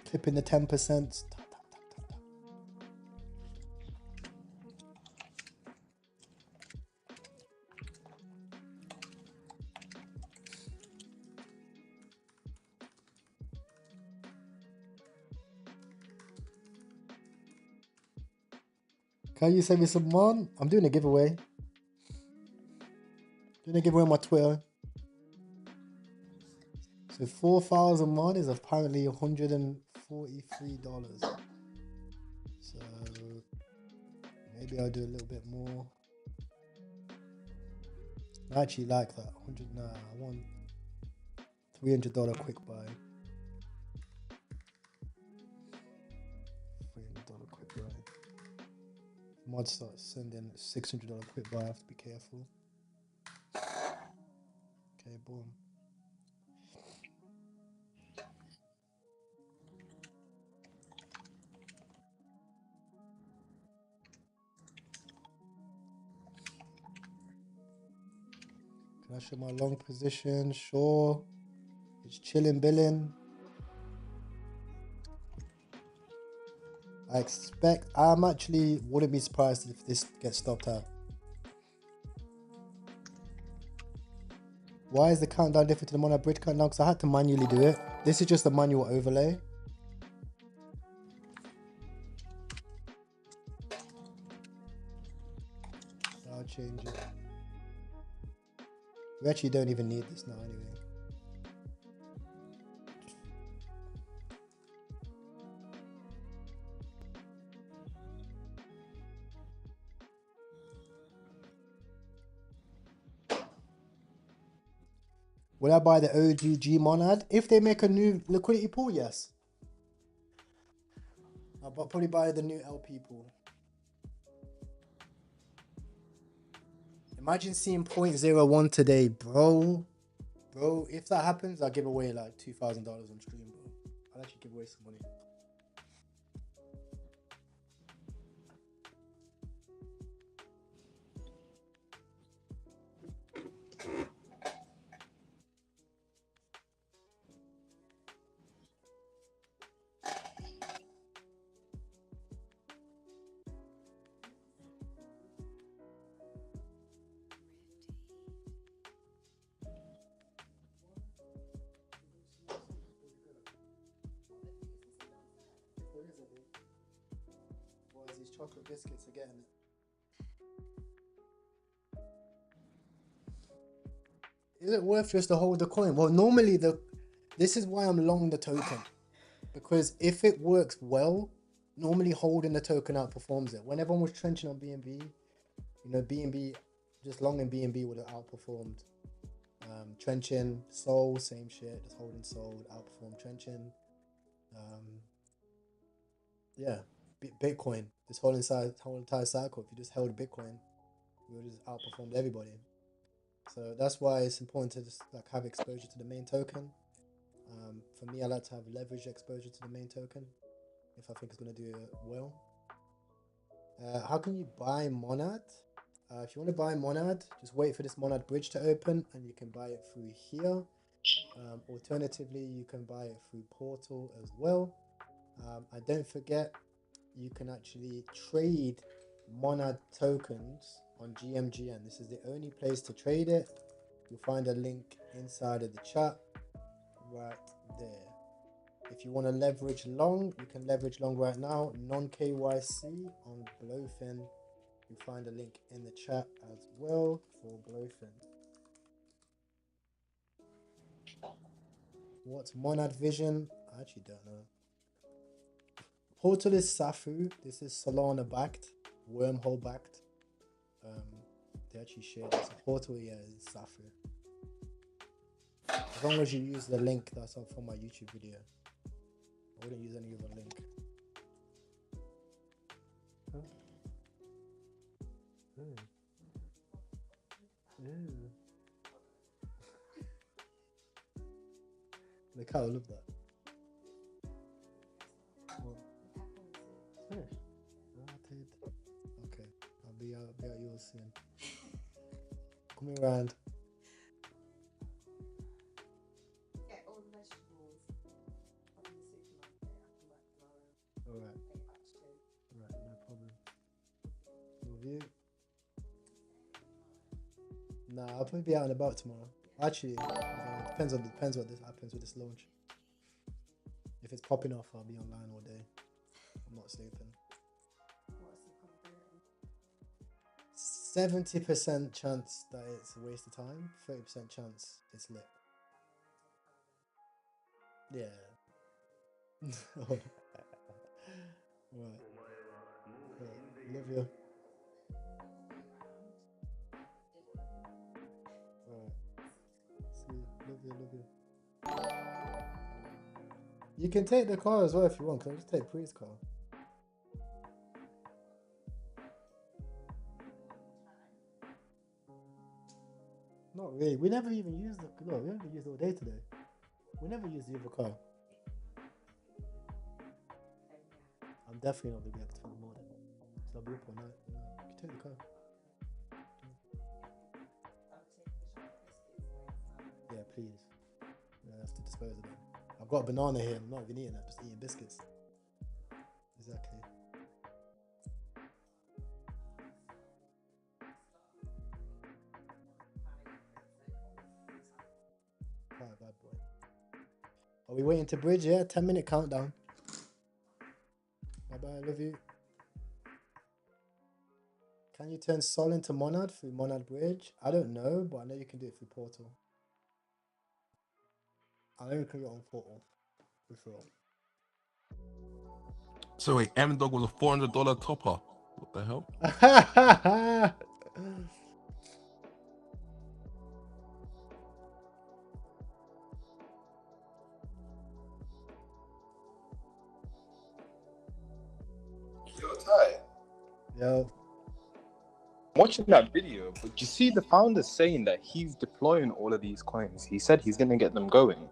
Clipping the 10%. Can you send me some mon? I'm doing a giveaway. Doing a giveaway on my Twitter. So 4,000 mon is apparently $143. So maybe I'll do a little bit more. I actually like that. I want $300 quick buy. $300 quick buy. Mod starts sending $600 quick buy. I have to be careful. Okay, boom. Can I show my long position? Sure. It's chilling, billing. I'm actually wouldn't be surprised if this gets stopped out. Why is the countdown different to the Monad bridge countdown? Because I had to manually do it. This is just a manual overlay. I'll change it. We actually don't even need this now anyway. Will I buy the OG Monad? If they make a new liquidity pool, yes. I'll probably buy the new LP pool. Imagine seeing 0.01 today, bro. Bro, if that happens, I'll give away like $2,000 on stream, bro. I'll actually give away some money. These chocolate biscuits are getting it. Is it worth just to hold the coin? Well, normally this is why I'm long the token. Because if it works well, normally holding the token outperforms it. When everyone was trenching on BNB, you know, BNB, just long in BNB would have outperformed. Trenching, Sol, same shit, just holding Sol, outperform trenching. Yeah, Bitcoin, this whole entire cycle, if you just held Bitcoin, we would just outperformed everybody. So that's why it's important to just like have exposure to the main token. For me, I like to have leverage exposure to the main token if I think it's going to do well. How can you buy Monad? If you want to buy Monad, just wait for this Monad bridge to open and you can buy it through here. Alternatively, you can buy it through Portal as well. And don't forget, you can actually trade Monad tokens on GMGN. This is the only place to trade it. You'll find a link inside of the chat right there. If you want to leverage long, you can leverage long right now. Non-KYC on Blowfin. You'll find a link in the chat as well for Blowfin. What's Monad Vision? I actually don't know. Portal is Safu. This is Solana backed, wormhole backed. They actually share this. Portal, yeah, is Safu. As long as you use the link that's up from my YouTube video. I wouldn't use any other link. Huh? Look how I love that. Okay, I'll be out yours soon. Coming around. Get all the vegetables from the supermarket. I come back tomorrow. Alright. Right, no problem. Love you. Nah, I'll probably be out and about tomorrow. Actually, depends what this happens with this launch. If it's popping off, I'll be online all day. I'm not sleeping. What's the probability? 70% chance that it's a waste of time, 30% chance it's lit. Yeah. Right. Love you. Love you. You can take the car as well if you want. Can I just take Pre's car? Not really. We never even used the. No, we haven't used it all day today. We never used the other car. I'm definitely not gonna be active in the morning, so I'll be up all night. You can take the car. Yeah, please. I have to dispose of them. I've got a banana here. I'm not even eating it. I'm just eating biscuits. Exactly. Alright, bad boy. Are we waiting to bridge? Yeah, 10-minute countdown. Bye bye. Love you. Can you turn Sol into Monad through Monad Bridge? I don't know, but I know you can do it through Portal. I know you can get on Portal. For sure. So wait, M-Dog was a $400 topper. What the hell? Yo. Watching that video, but you see the founder saying that he's deploying all of these coins. He said he's gonna get them going.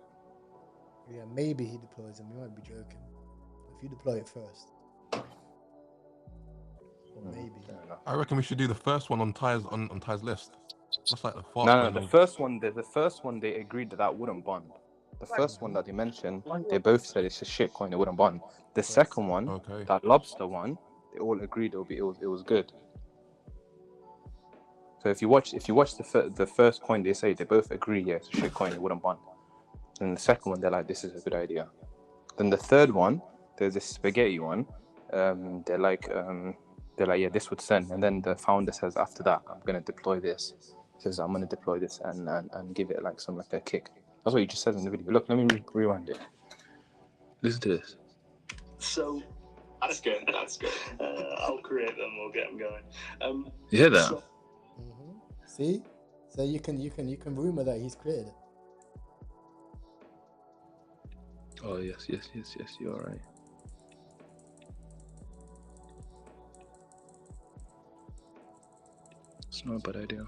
Yeah, maybe he deploys them. He might be joking. If you deploy it first. Or maybe. I reckon we should do the first one on Ty's on Ty's list. That's like the fart. No, the first one they agreed that wouldn't bond. The first one that they mentioned, they both said it's a shit coin, it wouldn't bond. The second one, that lobster one, they all agreed it was good. So if you watch the first coin, they say they both agree, yeah, it's a shit coin, it wouldn't bond. And the second one, they're like, this is a good idea. Then the third one, there's this spaghetti one. They're like, yeah, this would send. And then the founder says, after that, I'm gonna deploy this. He says, I'm gonna deploy this and give it like a kick. That's what he just said in the video. Look, let me rewind it. Listen to this. So that's good. I'll create them. We'll get them going. You hear that? See? So you can rumor that he's created it. Oh yes, you're right. It's not a bad idea.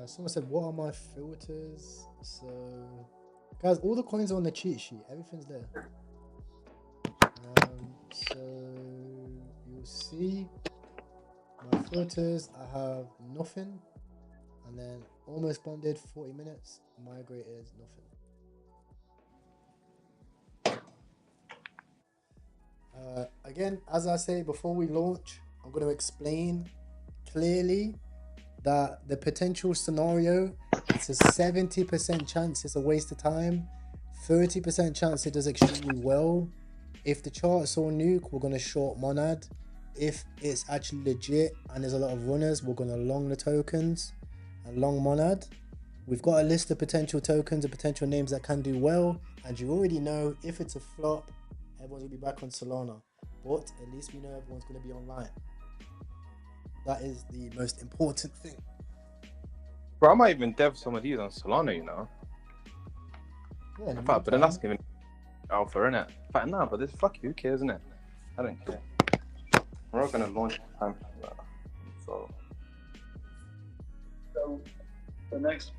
Someone said, what are my filters? So, guys, all the coins are on the cheat sheet. Everything's there. So, you'll see my filters. I have nothing. And then almost bonded, 40 minutes. Migrated, nothing. Again, as I say, before we launch, I'm going to explain clearly that the potential scenario, it's a 70% chance it's a waste of time, 30% chance it does extremely well. If the chart's all nuke, we're going to short monad. If it's actually legit and there's a lot of runners, we're going to long the tokens and long monad. We've got a list of potential tokens and potential names that can do well, and you already know if it's a flop, everyone's going to be back on Solana, but at least we know everyone's going to be online. That is the most important thing. Bro, I might even dev some of these on Solana, you know. Yeah, in fact, but then that's giving alpha, innit? In fact, nah, but this, fuck you, who cares, innit? I don't care. We're not gonna launch time for that. So the next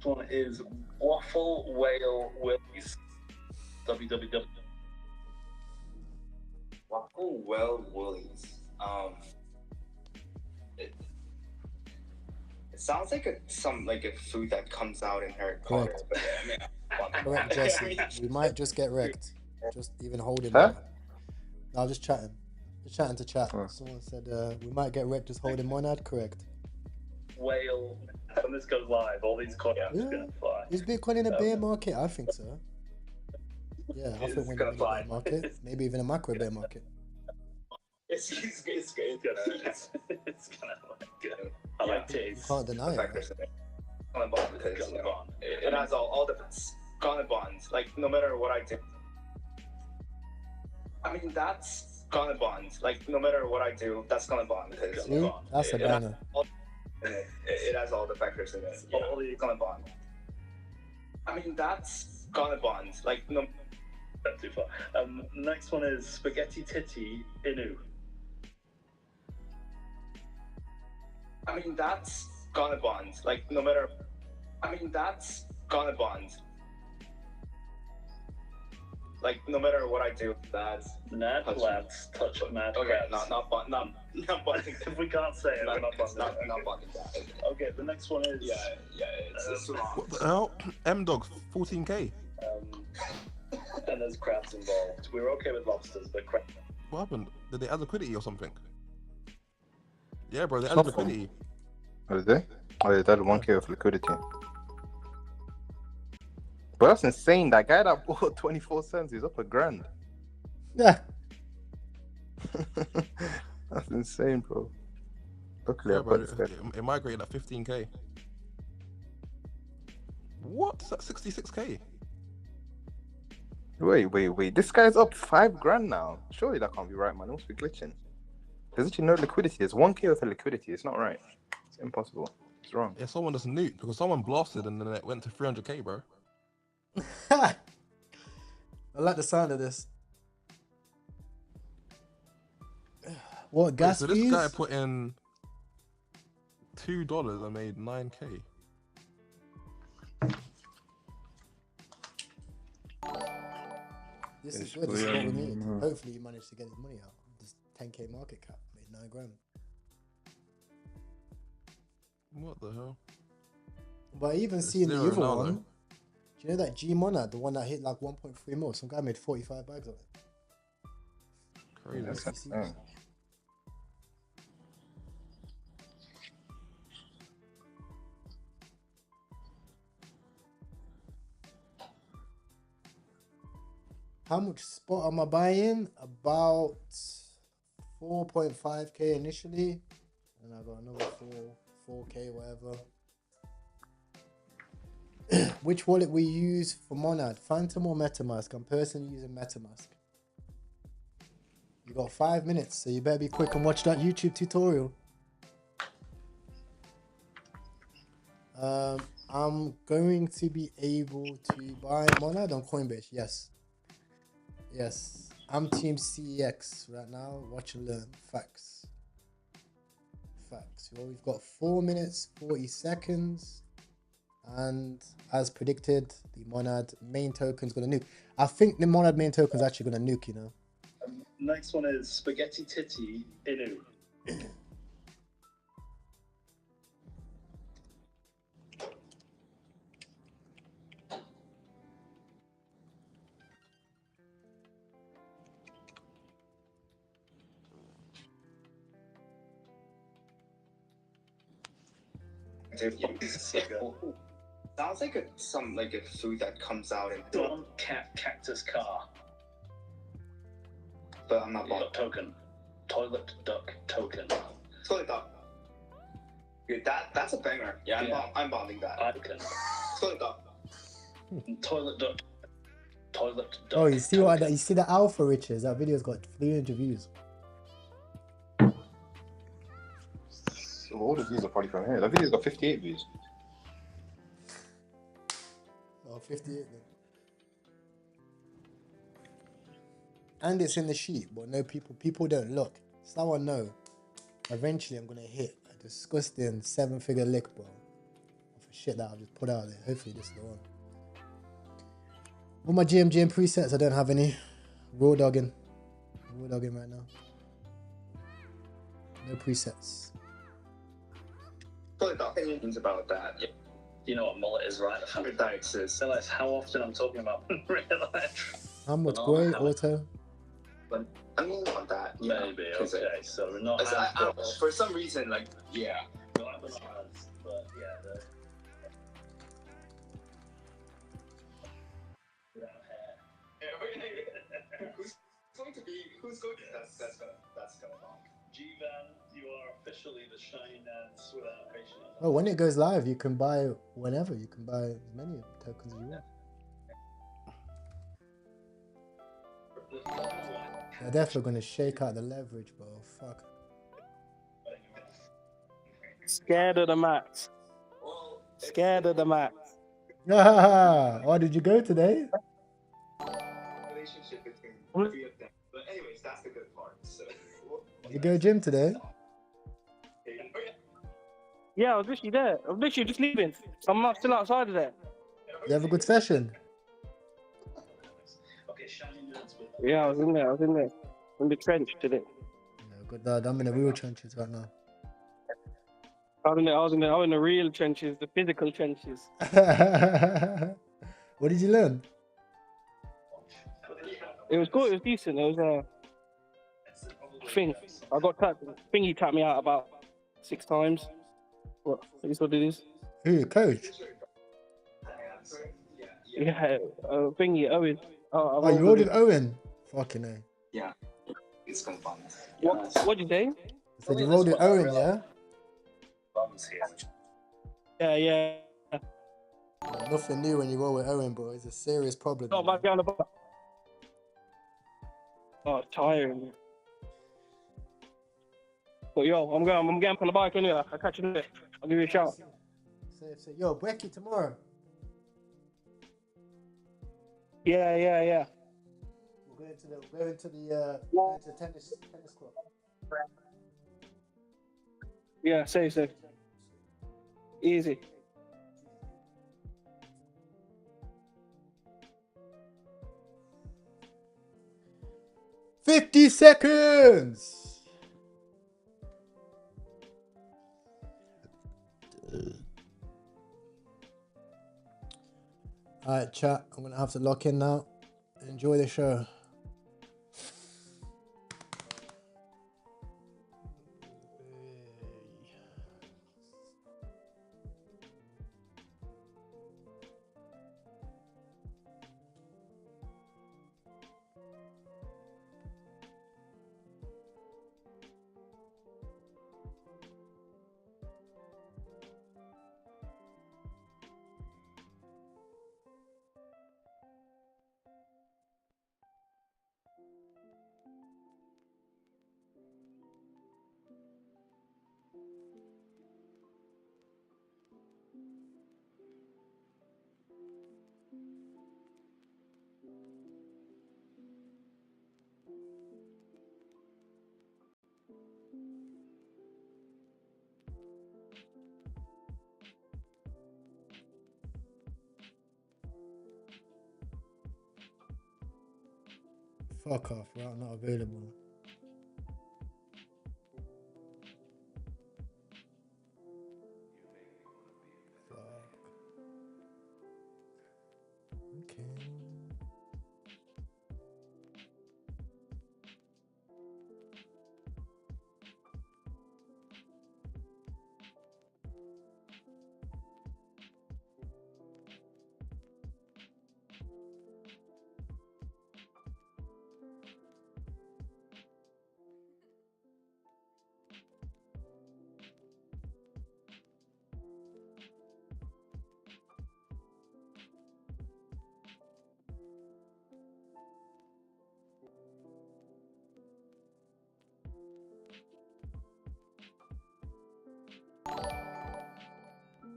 one is Waffle Whale Willies. www. Waffle Whale Willies. It sounds like a food that comes out in Harry Potter. Correct. But I mean, Correct, Jesse. We might just get wrecked. Just even holding Huh? monad. No, just chatting. Just chatting to chat. Someone said we might get wrecked just holding monad. Correct. Whale. When this goes live, all these coins are gonna fly. Is Bitcoin in a bear market? I think so. Yeah, I think we're in a mini bear market. Maybe even a macro bear market. It's gonna I like taste. You can't deny it. Right? It has all the gonna bonds. Like no matter what I do. I mean that's gonna bond. Like no matter what I do, that's gonna bond. See? That's a banner. It has all the factors in it. All the gonna bond. I mean that's gonna bond. Like no. That's too far. Next one is Spaghetti Titty Inu. I mean that's gonna bond. Like no matter. I mean that's gonna bond. Like no matter what I do, that's Nat Labs touch Nat. Okay, not bonding. If we can't say it, I'm not bonding. Not bonding that. Okay, the next one is It's What the hell? M-Dog, 14k. And there's crabs involved. We were okay with lobsters, but crab. What happened? Did they add liquidity or something? Yeah, bro, they added Something. liquidity. what is they? Oh, they added 1k of liquidity. But that's insane. That guy that bought 24 cents, he's up a grand. Yeah. That's insane, bro. Luckily, Yeah, I've bro, got this guy. it migrated at 15k. What? That's 66k. Wait. This guy's up 5 grand now. Surely that can't be right, man. It must be glitching. There's actually no liquidity. There's 1k worth of liquidity. It's not right. It's impossible. It's wrong. Yeah, someone just nuked because someone blasted and then it went to 300k, bro. I like the sound of this. What Wait, gas so this fees? guy put in $2 and made 9k. This is good. This is what we need. Hopefully, he managed to get his money out. This 10k market cap made 9 grand. What the hell? But I even It's see in the zero other now, one. though. Do you know that G Monad, the one that hit like 1.3 mil? Some guy made 45 bags on it. Crazy. That's insane. How much spot am I buying? About 4.5k initially, and I got another 4k whatever. Which wallet we use for Monad, Phantom or MetaMask? I'm personally using MetaMask. You got 5 minutes, so you better be quick and watch that YouTube tutorial. I'm going to be able to buy Monad on Coinbase. Yes. I'm Team CEX right now. Watch and learn. Facts. facts. Well, we've got 4 minutes 40 seconds, and as predicted, the Monad main token's gonna nuke. I think the Monad main token's actually gonna nuke. You know. Next one is Spaghetti Titty Inu. Sounds like some like a food that comes out in Cactus car. But I'm not You got token. Toilet duck token. Toilet duck. Dude, that's a banger. Yeah, I'm bonding that. Token. Toilet duck. Toilet duck. Toilet duck. Oh, you see what? You see the alpha riches? That video's got 300 views. So all the views are probably from here. That video's got 58 views. Oh, 58 then. And it's in the sheet, but no people don't look. Someone know. Eventually I'm gonna hit a disgusting 7-figure lick, bro. For shit that I've just put out there. Hopefully this is the one. All my GMGM presets, I don't have any. Raw dogging right now. No presets. Opinions about that. Yeah. You know what mullet is, right? I realize how often I'm talking about real life. How much great auto? But I mean on that. Yeah, maybe, okay. So we're not I don't know, for some reason, like, yeah. But yeah, Who's going to that's gonna bonk. G-Van, you are officially the shiny dance without patient. Oh, when it goes live, you can buy whenever. You can buy as many tokens as you want. They're definitely going to shake out the leverage, bro. Fuck. Scared of the max. Scared of the max. Oh, did you go today? Relationship between three of them. But anyways, that's the good part. So Did you go gym today? Yeah, I was literally there. I was literally just leaving. I'm not still outside of there. You have a good session? Yeah, I was in there. In the trench today. Yeah, good lad. I'm in the real trenches right now. I was in the real trenches, the physical trenches. What did you learn? It was good. It was decent. It was thing. I got tapped. Thingy tapped me out about 6 times. What? Is what it is? Who, your coach? Yeah, Thingy, Owen. Oh, you ordered Owen? Fucking A. Yeah, it's gonna bond. What'd you say? I said you rolled with Owen, yeah? Yeah. Nothing new when you roll with Owen, bro. It's a serious problem. Oh, my God. Oh, tiring. But yo, I'm getting on the bike anyway. I'll catch you in a bit. I'll give you a shout. Say, yo, Brecky tomorrow. Yeah. We'll go into the tennis club. Yeah, safe. Easy. $50 seconds. Alright, chat. I'm gonna have to lock in now. Enjoy the show. Fuck off, route not available. Fuck. Okay.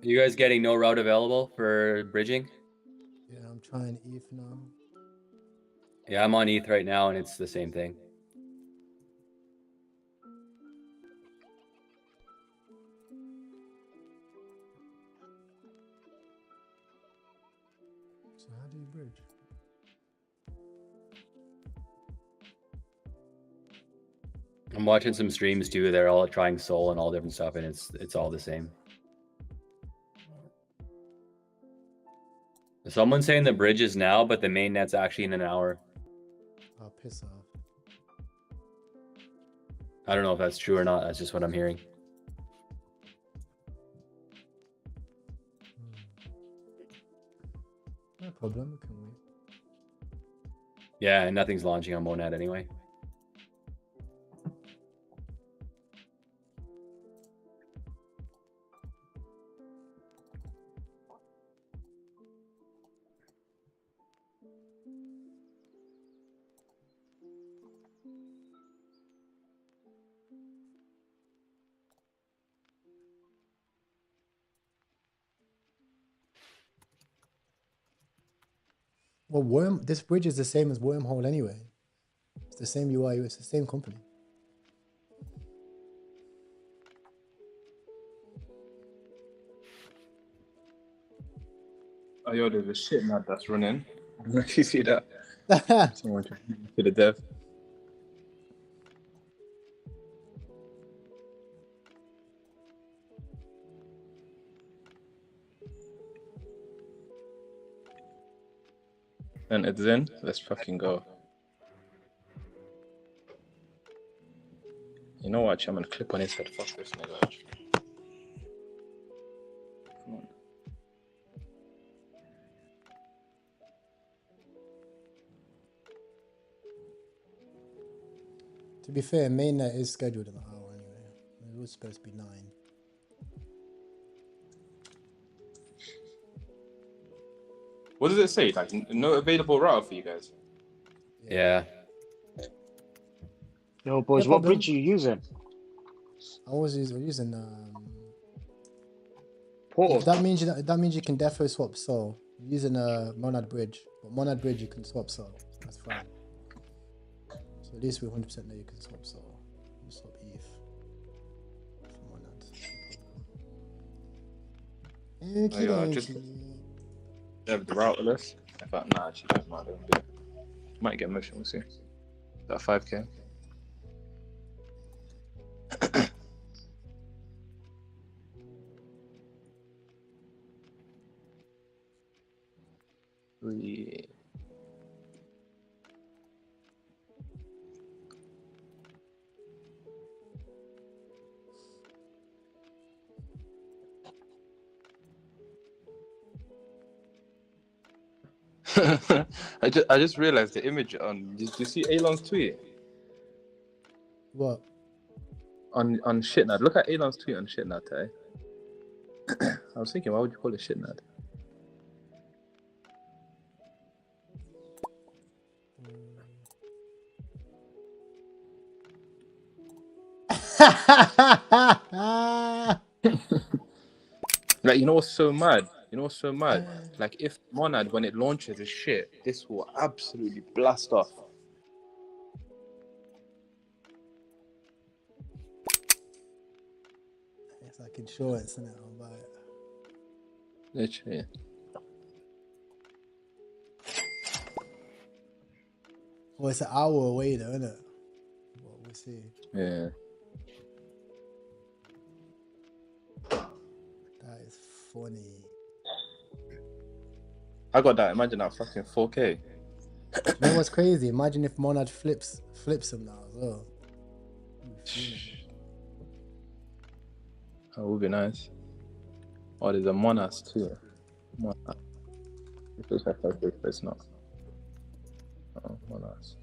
Are you guys getting no route available for bridging? Yeah, I'm trying ETH now. Yeah, I'm on ETH right now, and it's the same thing. So how do you bridge? I'm watching some streams too. They're all trying Sol and all different stuff, and it's all the same. Someone's saying the bridge is now, but the main net's actually in an hour. Oh, piss off. I don't know if that's true or not. That's just what I'm hearing. No problem, we can wait. Yeah, and nothing's launching on Monad anyway. Well, this bridge is the same as Wormhole anyway. It's the same UI, it's the same company. Oh, yo, there's a shit nut that's running. I don't know if you see that. Someone to the dev. And it's in. Let's fucking go. You know what? I'm gonna clip on his head. Fuck this nigga. Come on. To be fair, mainnet is scheduled in an hour anyway. It was supposed to be 9. What does it say? Like, no available router for you guys? Yeah. Yo, boys, No what problem. bridge are you using? I was using Portal. if that means you can defo swap Sol. I'm using a Monad bridge, but Monad bridge you can swap Sol. That's fine. So at least we 100% know you can swap Sol. You swap ETH for Monad. Oh, yeah, just have the router list. In fact, nah, actually, don't mind. Don't do it. Might get motion. We'll see. That 5K. Three. I just realized the image on. Did you see Elon's tweet? What? On Shitnut. Look at Elon's tweet on Shitnut, eh? I was thinking, why would you call it Shitnut? Like, you know what's so mad? You know what's so mad? Like, if Monad, when it launches, is shit, this will absolutely blast off. It's like insurance, isn't it? I'll buy it. Literally. Well, it's an hour away though, isn't it? Well, we'll see. Yeah. That is funny. I got that. Imagine that fucking 4K. You know what's crazy? Imagine if Monad flips him now as well. That would be nice. Oh, there's a Monas too. Monas. It looks like a big, but it's not. Oh, Monas.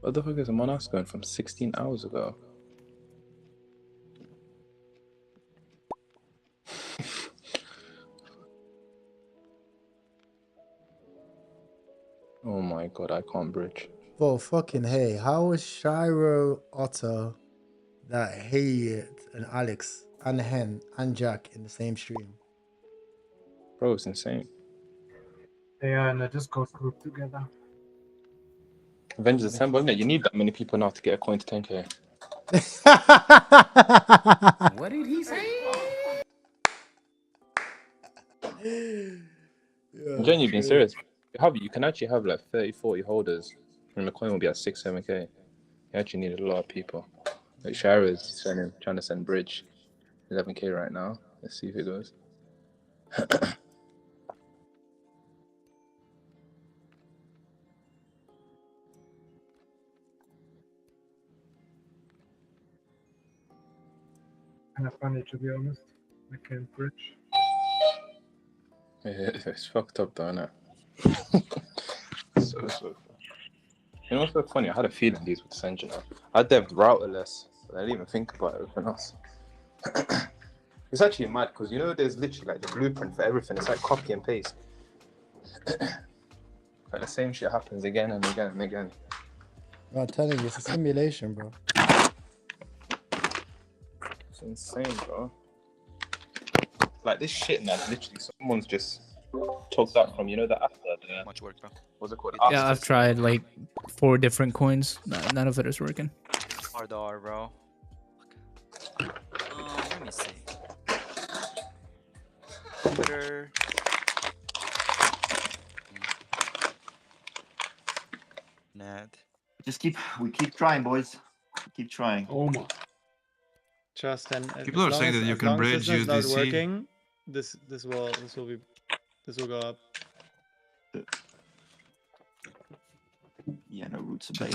What the fuck is a Monas going from 16 hours ago? Oh my god, I can't bridge. Well, fucking hey, how is Shiro Otter, that Hayet and Alex and Hen and Jack in the same stream? Bro, it's insane. They are in a Discord group together. Avengers Assemble, isn't it? You need that many people now to get a coin to 10k. What did he say? I'm genuinely being serious. You can actually have like 30, 40 holders, and the coin will be at 6, 7k. You actually need a lot of people. Like Shara is trying to send bridge 11k right now. Let's see if it goes. Kind of funny, to be honest. I can't bridge. Yeah, it's fucked up, though, isn't it? so funny. You know what's so funny? I had a feeling these would send, you know. I dev'd routerless, but I didn't even think about everything else. It's actually mad because you know there's literally like the blueprint for everything. It's like copy and paste. Like the same shit happens again and again and again. I'm telling you, it's a simulation, bro. It's insane, bro. Like this shit, man. Literally, someone's just took that from the after the much work, bro. What's it called? Yeah, I've tried like 4 different coins. None of it is working. Hard R, bro. Let me see. Twitter. Net. We keep trying, boys. Keep trying. Oh my. Just and People are saying that you can bridge USDC. Not USDC. working. This will go up. Yeah, no roots of bait.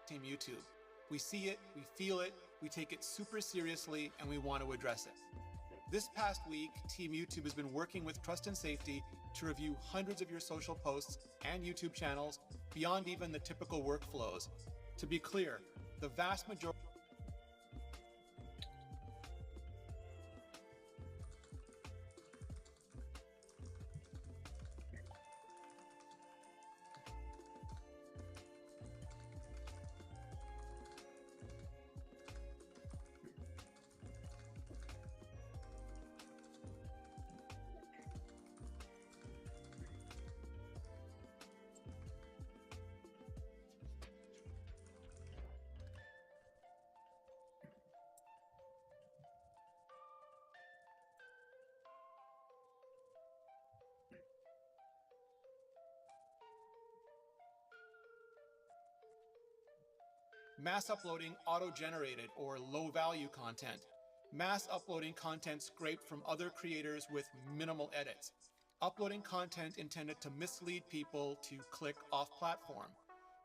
Team YouTube. We see it, we feel it, we take it super seriously, and we want to address it. This past week, Team YouTube has been working with Trust and Safety to review hundreds of your social posts and YouTube channels beyond even the typical workflows. To be clear, the vast majority Mass uploading auto-generated or low-value content. Mass uploading content scraped from other creators with minimal edits. Uploading content intended to mislead people to click off-platform.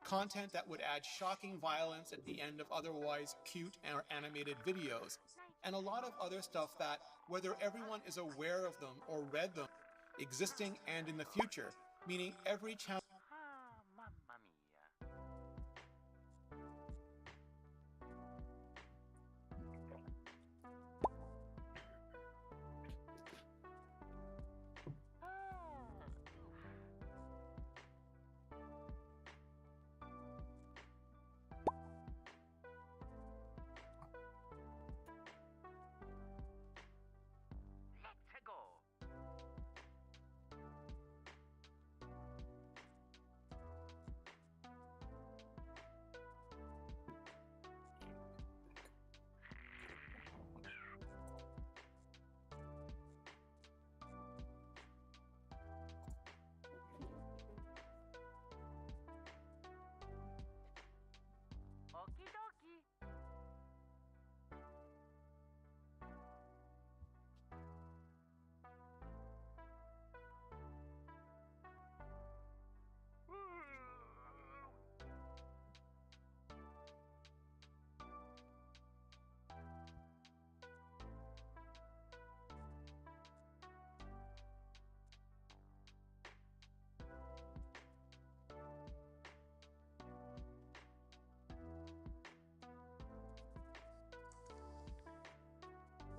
Content that would add shocking violence at the end of otherwise cute or animated videos. And a lot of other stuff that, whether everyone is aware of them or read them, existing and in the future, meaning every channel.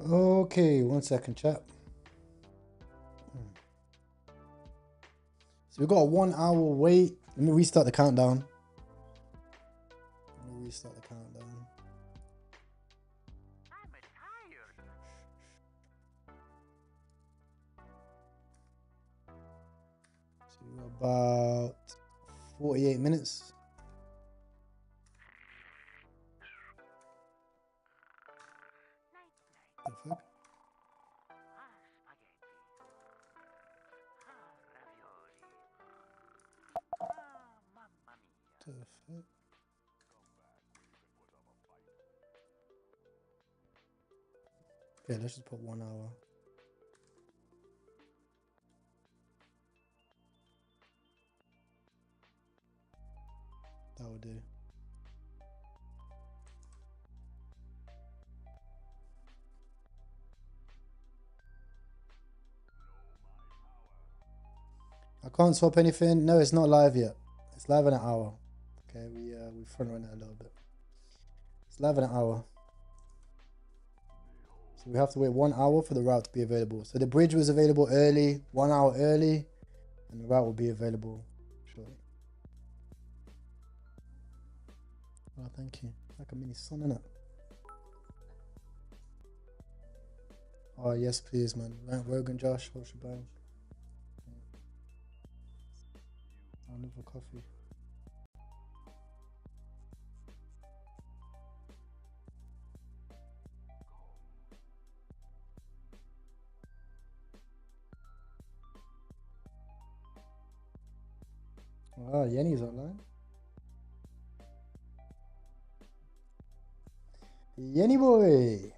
Okay, 1 second, chat. So we've got a 1 hour wait. Let me restart the countdown. So about 48 minutes. The fuck? The fuck? Okay, let's just put 1 hour. That will do. I can't swap anything. No, it's not live yet. It's live in an hour. Okay, we front run it a little bit. It's live in an hour. So we have to wait 1 hour for the route to be available. So the bridge was available early, 1 hour early, and the route will be available shortly. Oh, thank you. Like a mini sun, innit? Oh, yes, please, man. Rogan Josh, what should buy? I'll live for coffee. Ah, Yenny's online. Yenny boy.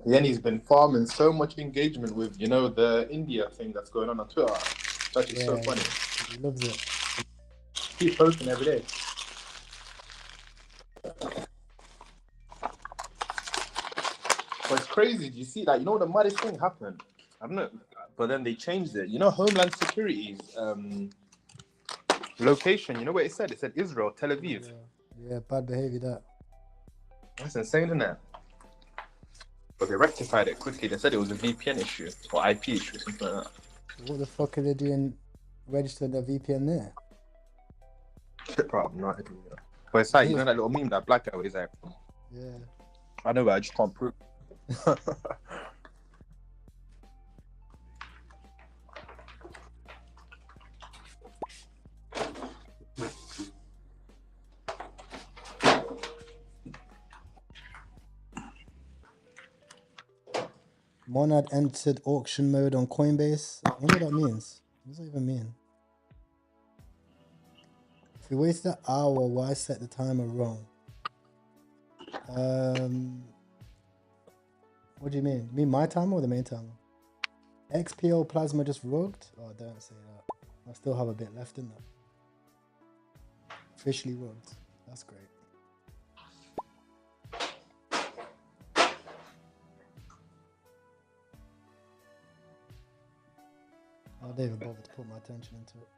Yenny's been farming so much engagement with, you know, the India thing that's going on Twitter. It's actually so funny. He loves it. Keep posting every day. But it's crazy. Do you see that? You know, the maddest thing happened. I don't know, but then they changed it. You know, Homeland Security's location. You know what it said? It said Israel, Tel Aviv. Yeah, bad behavior. That. That's insane, isn't it? But they rectified it quickly. They said it was a VPN issue or IP issue, something like that. What the fuck are they doing? Registering their VPN there? Probably not. But it's like, you know that little meme that black guy is like, yeah. I know, but I just can't prove. Monad entered auction mode on Coinbase. I wonder what that means. What does that even mean? If we wasted an hour, why set the timer wrong? What do you mean? You mean my timer or the main timer? XPO plasma just rugged? Oh, don't say that. I still have a bit left in that. Officially rugged. That's great. I didn't even bother to put my attention into it.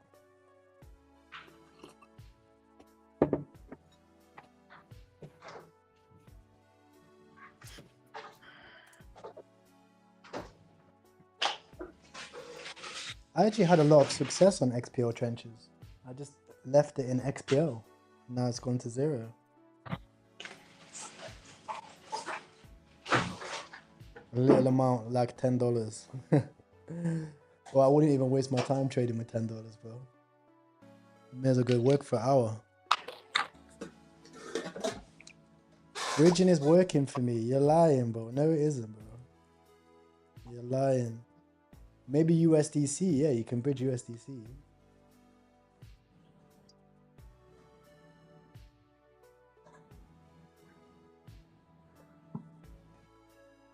I actually had a lot of success on XPO trenches. I just left it in XPO. Now it's gone to 0. A little amount, like $10. Well, I wouldn't even waste my time trading with $10, bro. May as well go work for an hour. Bridging is working for me. You're lying, bro. No, it isn't, bro. You're lying. Maybe USDC. Yeah, you can bridge USDC.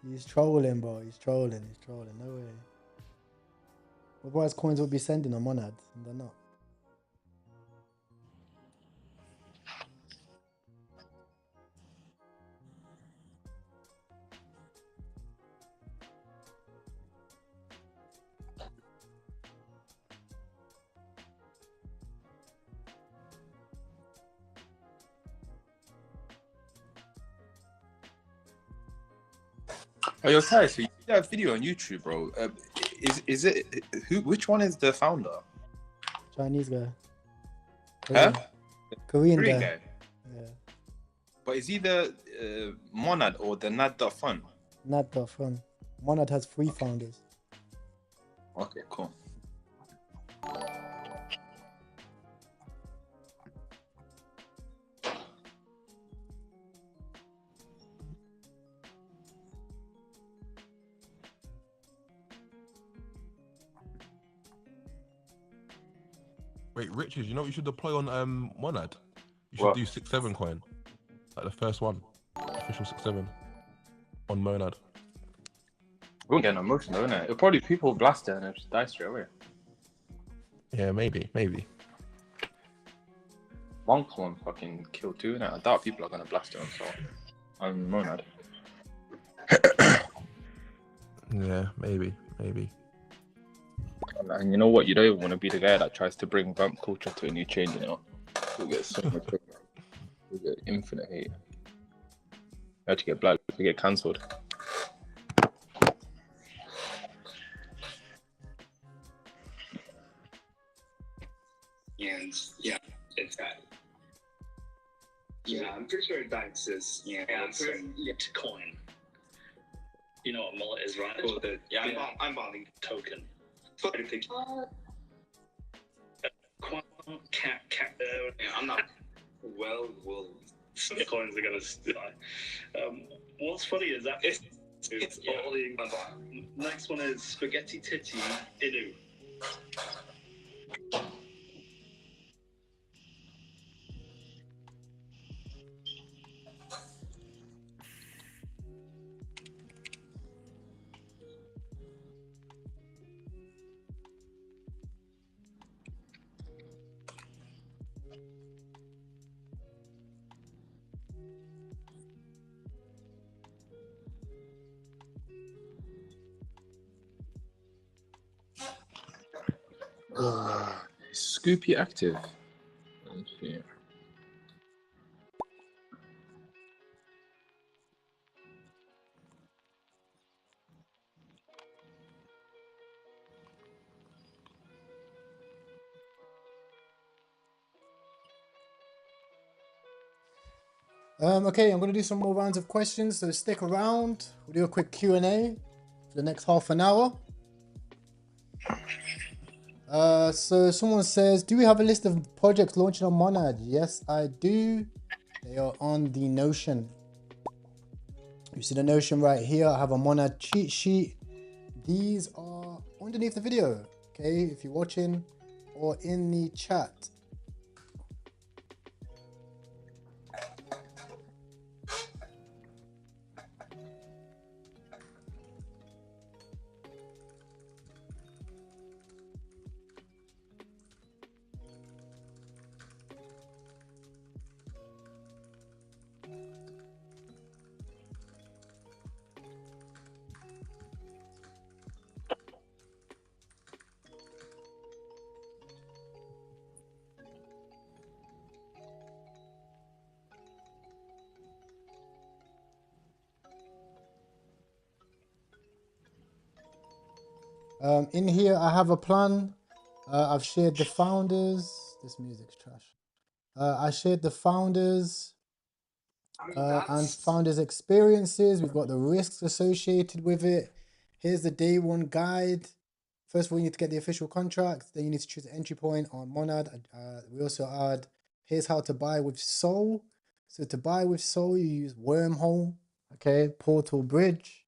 He's trolling, bro. He's trolling. He's trolling. No way. Otherwise, coins will be sending on Monad, and they're not. Oh, you're tired. So you did that video on YouTube, bro. Is it who? Which one is the founder? Chinese guy. Huh? Korean Korean guy. guy. Yeah. But is he the Monad or the Nad.fun? Nad.fun. Monad has 3 founders. Okay, cool. Wait, Richard, you know what you should deploy on Monad? You should What? do 6-7 coin. Like the first one. Official 6-7 on Monad. We won't get no motion, though, innit? It'll probably people blast it and it'll just die straight away. Yeah, maybe. Monk one fucking kill too, innit? I doubt people are gonna blast it on Monad. Yeah, maybe. And you know what? You don't even want to be the guy that tries to bring vamp culture to a new chain, you know? You'll get so much hate. You'll get infinite hate. You have to get black, you get cancelled. And yeah, it's that. Yeah, I'm pretty sure Dice is Bitcoin. You know what mullet is, right? Or the, I'm bonding token. I'm not well. Coins are gonna die. What's funny is that it's all the next one is spaghetti titty inu. Scoopy active. Let's see. Okay, I'm going to do some more rounds of questions, so stick around. We'll do a quick Q&A for the next half an hour. So someone says, do we have a list of projects launching on Monad? Yes, I do. They are on the Notion. You see the Notion right here. I have a Monad cheat sheet. these are underneath the video, okay? If you're watching or in the chat. In here, I have a plan. I've shared the founders. This music's trash. I shared the founders and founders' experiences. We've got the risks associated with it. Here's the day one guide. First of all, you need to get the official contract. Then you need to choose the entry point on Monad. We also add, here's how to buy with Sol. So to buy with Sol, you use Wormhole, okay, Portal Bridge.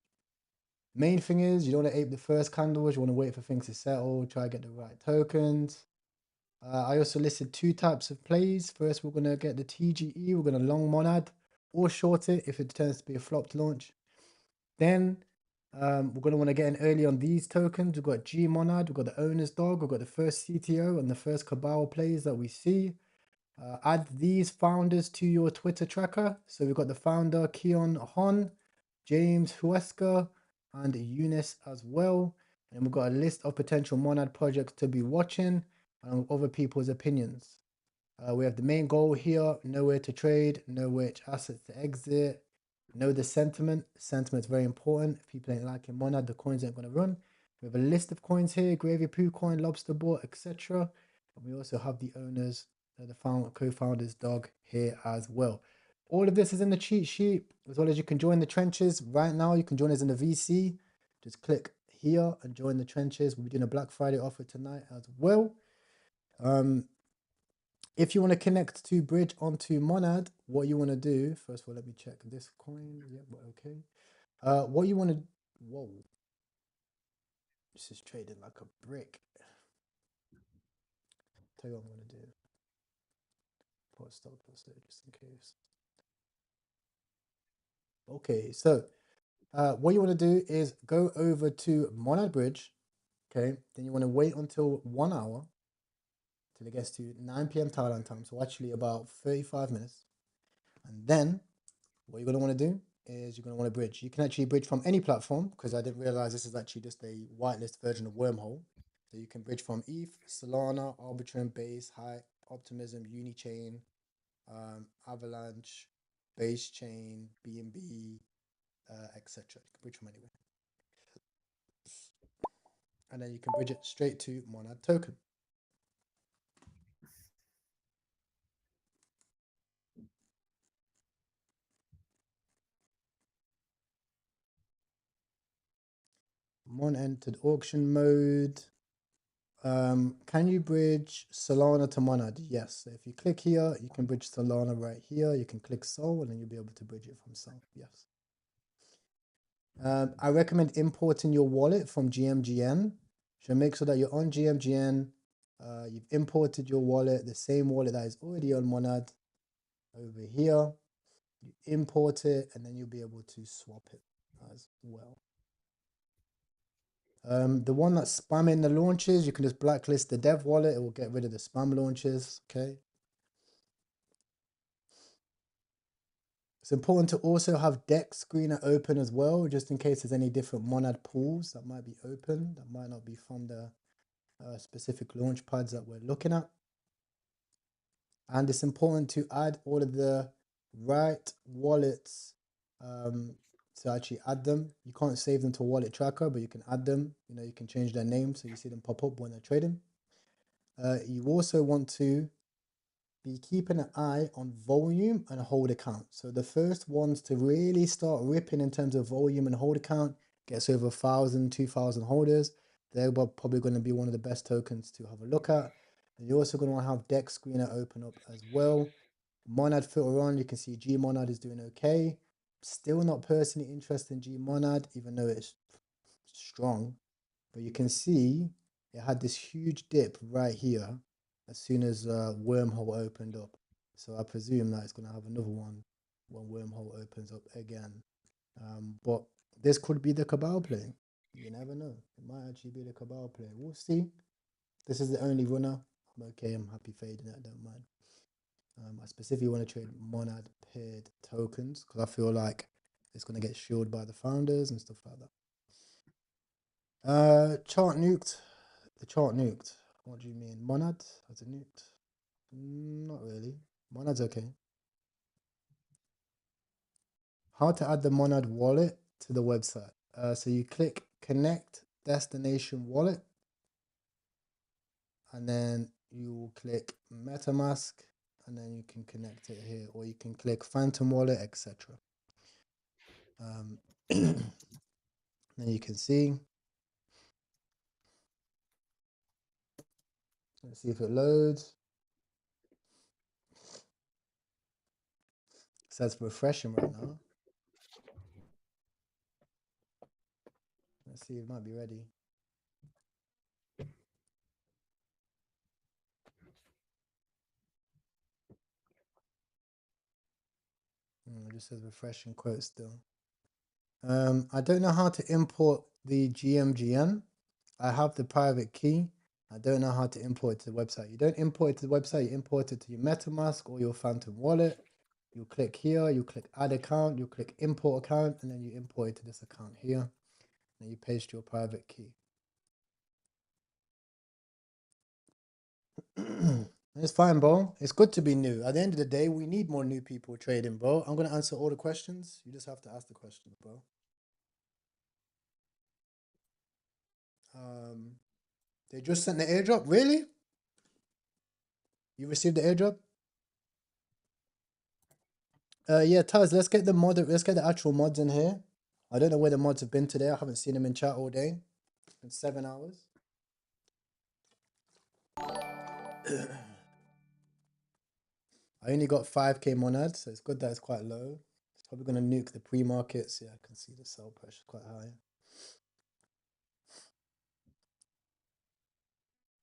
Main thing is you don't want to ape the first candles. You want to wait for things to settle, try to get the right tokens. I also listed two types of plays. First, we're going to get the TGE. We're going to long Monad or short it if it turns to be a flopped launch. Then we're going to want to get in early on these tokens. We've got G Monad, we've got the owner's dog, we've got the first CTO and the first Cabal plays that we see. Add these founders to your Twitter tracker. So we've got the founder Keon Hon, James Huesca, and Eunice as well. And we've got a list of potential Monad projects to be watching and other people's opinions. We have the main goal here, know where to trade, know which assets to exit, know the sentiment. Sentiment is very important. If people ain't liking Monad, the coins ain't going to run. We have a list of coins here, Gravy Poo coin, Lobster Ball, etc. And we also have the owners, the co-founder's dog here as well. All of this is in the cheat sheet, as well as you can join the trenches. Right now, you can join us in the VC. Just click here and join the trenches. We'll be doing a Black Friday offer tonight as well. If you want to connect to Bridge onto Monad, what you want to do, first of all, let me check this coin. Yeah, we're okay. What you want to, whoa. This is trading like a brick. Tell you what I'm going to do. Put stop loss there just in case. Okay, so what you want to do is go over to Monad Bridge. Okay, then you want to wait until 1 hour till it gets to 9 p.m. Thailand time. So actually about 35 minutes. And then what you're going to want to do is you're going to want to bridge. You can actually bridge from any platform because I didn't realize this is actually just a whitelist version of Wormhole. So you can bridge from ETH, Solana, Arbitrage, Base, Hype, Optimism, Unichain, Avalanche, Base Chain, BNB, etc. You can bridge from anywhere. And then you can bridge it straight to Monad token. Mon entered auction mode. Can you bridge Solana to Monad? Yes. So if you click here, you can bridge Solana right here. You can click Sol and then you'll be able to bridge it from Sol. Yes. I recommend importing your wallet from GMGN. So make sure that you're on GMGN. You've imported your wallet, the same wallet that is already on Monad over here. You import it and then you'll be able to swap it as well. The one that's spamming the launches, you can just blacklist the dev wallet. It will get rid of the spam launches. Okay. It's important to also have Dex Screener open as well, just in case there's any different Monad pools that might be open, that might not be from the specific launch pads that we're looking at. And it's important to add all of the right wallets to actually add them. You can't save them to a wallet tracker, but you can add them. You know, you can change their name so you see them pop up when they're trading. You also want to be keeping an eye on volume and hold account. So the first ones to really start ripping in terms of volume and hold account gets over 1,000, 2,000 holders. They're probably going to be one of the best tokens to have a look at. And you're also going to want to have Dex Screener open up as well. Monad filter on, you can see G Monad is doing okay. Still not personally interested in G Monad, even though it's strong. But you can see it had this huge dip right here as soon as wormhole opened up. So I presume that it's going to have another one when wormhole opens up again. But this could be the cabal play. You never know. It might actually be the cabal play. We'll see. This is the only runner. I'm okay. I'm happy fading it. I don't mind. I specifically want to trade monad paired tokens because I feel like it's going to get shielded by the founders and stuff like that. Chart nuked. The chart nuked. What do you mean? Monad? Has it nuked? Not really. Monad's okay. How to add the monad wallet to the website. So you click connect destination wallet and then you will click MetaMask and then you can connect it here, or you can click Phantom Wallet, etc. Then you can see. Let's see if it loads. It says refreshing right now. Let's see, it might be ready. It just says refreshing quote still. I don't know how to import the GMGN. I have the private key. I don't know how to import it to the website. You don't import it to the website, you import it to your MetaMask or your Phantom Wallet. You click here, you click add account, you click import account, and then you import it to this account here. And you paste your private key. It's fine, bro. It's good to be new. At the end of the day, we need more new people trading, bro. I'm going to answer all the questions. You just have to ask the questions, bro. They just sent the airdrop. Really? You received the airdrop? Yeah, Taz, let's get the actual mods in here. I don't know where the mods have been today. I haven't seen them in chat all day. It's been 7 hours. I only got 5k monad, so it's good that it's quite low. It's probably going to nuke the pre-markets. Yeah, I can see the sell pressure quite high.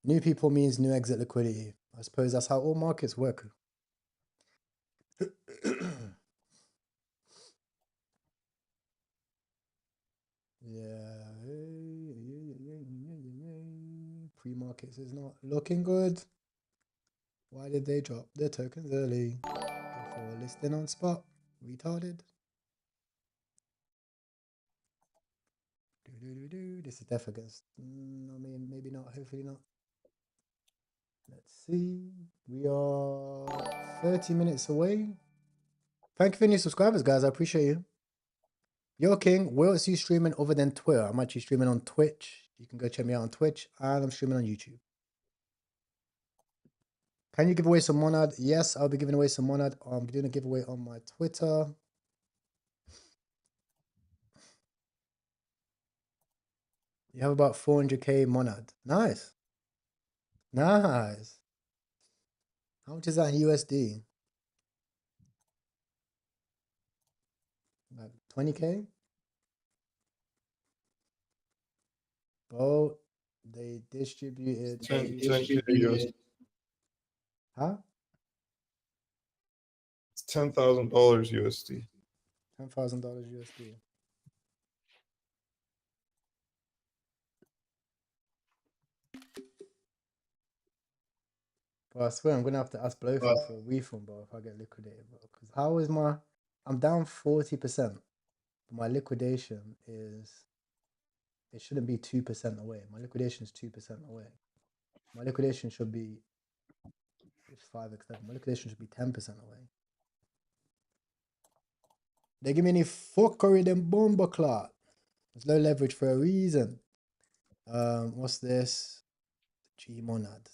New people means new exit liquidity. I suppose that's how all markets work. Yeah. Pre-markets is not looking good. Why did they drop their tokens early before listing on spot? Retarded. This is def against. I mean, maybe not. Hopefully not. Let's see. We are 30 minutes away. Thank you for your new subscribers, guys. I appreciate you. Yo, King, where else are you streaming other than Twitter? I'm actually streaming on Twitch. You can go check me out on Twitch. And I'm streaming on YouTube. Can you give away some monad? Yes, I'll be giving away some monad. I'm doing a giveaway on my Twitter. You have about 400k monad. Nice. Nice. How much is that in USD? Like 20k? Bro, they distributed. 10K USD. Huh? It's $10,000 USD. $10,000 USD. Bro, I swear I'm gonna have to ask Blowfield for a refund, bro, if I get liquidated, bro. Because how is I'm down 40%. But my liquidation is, it shouldn't be 2% away. My liquidation is 2% away. My liquidation should be, it's 5x7. My liquidation should be 10% away. They give me any fuckery, them bomber clot. There's low leverage for a reason. What's this? G monad.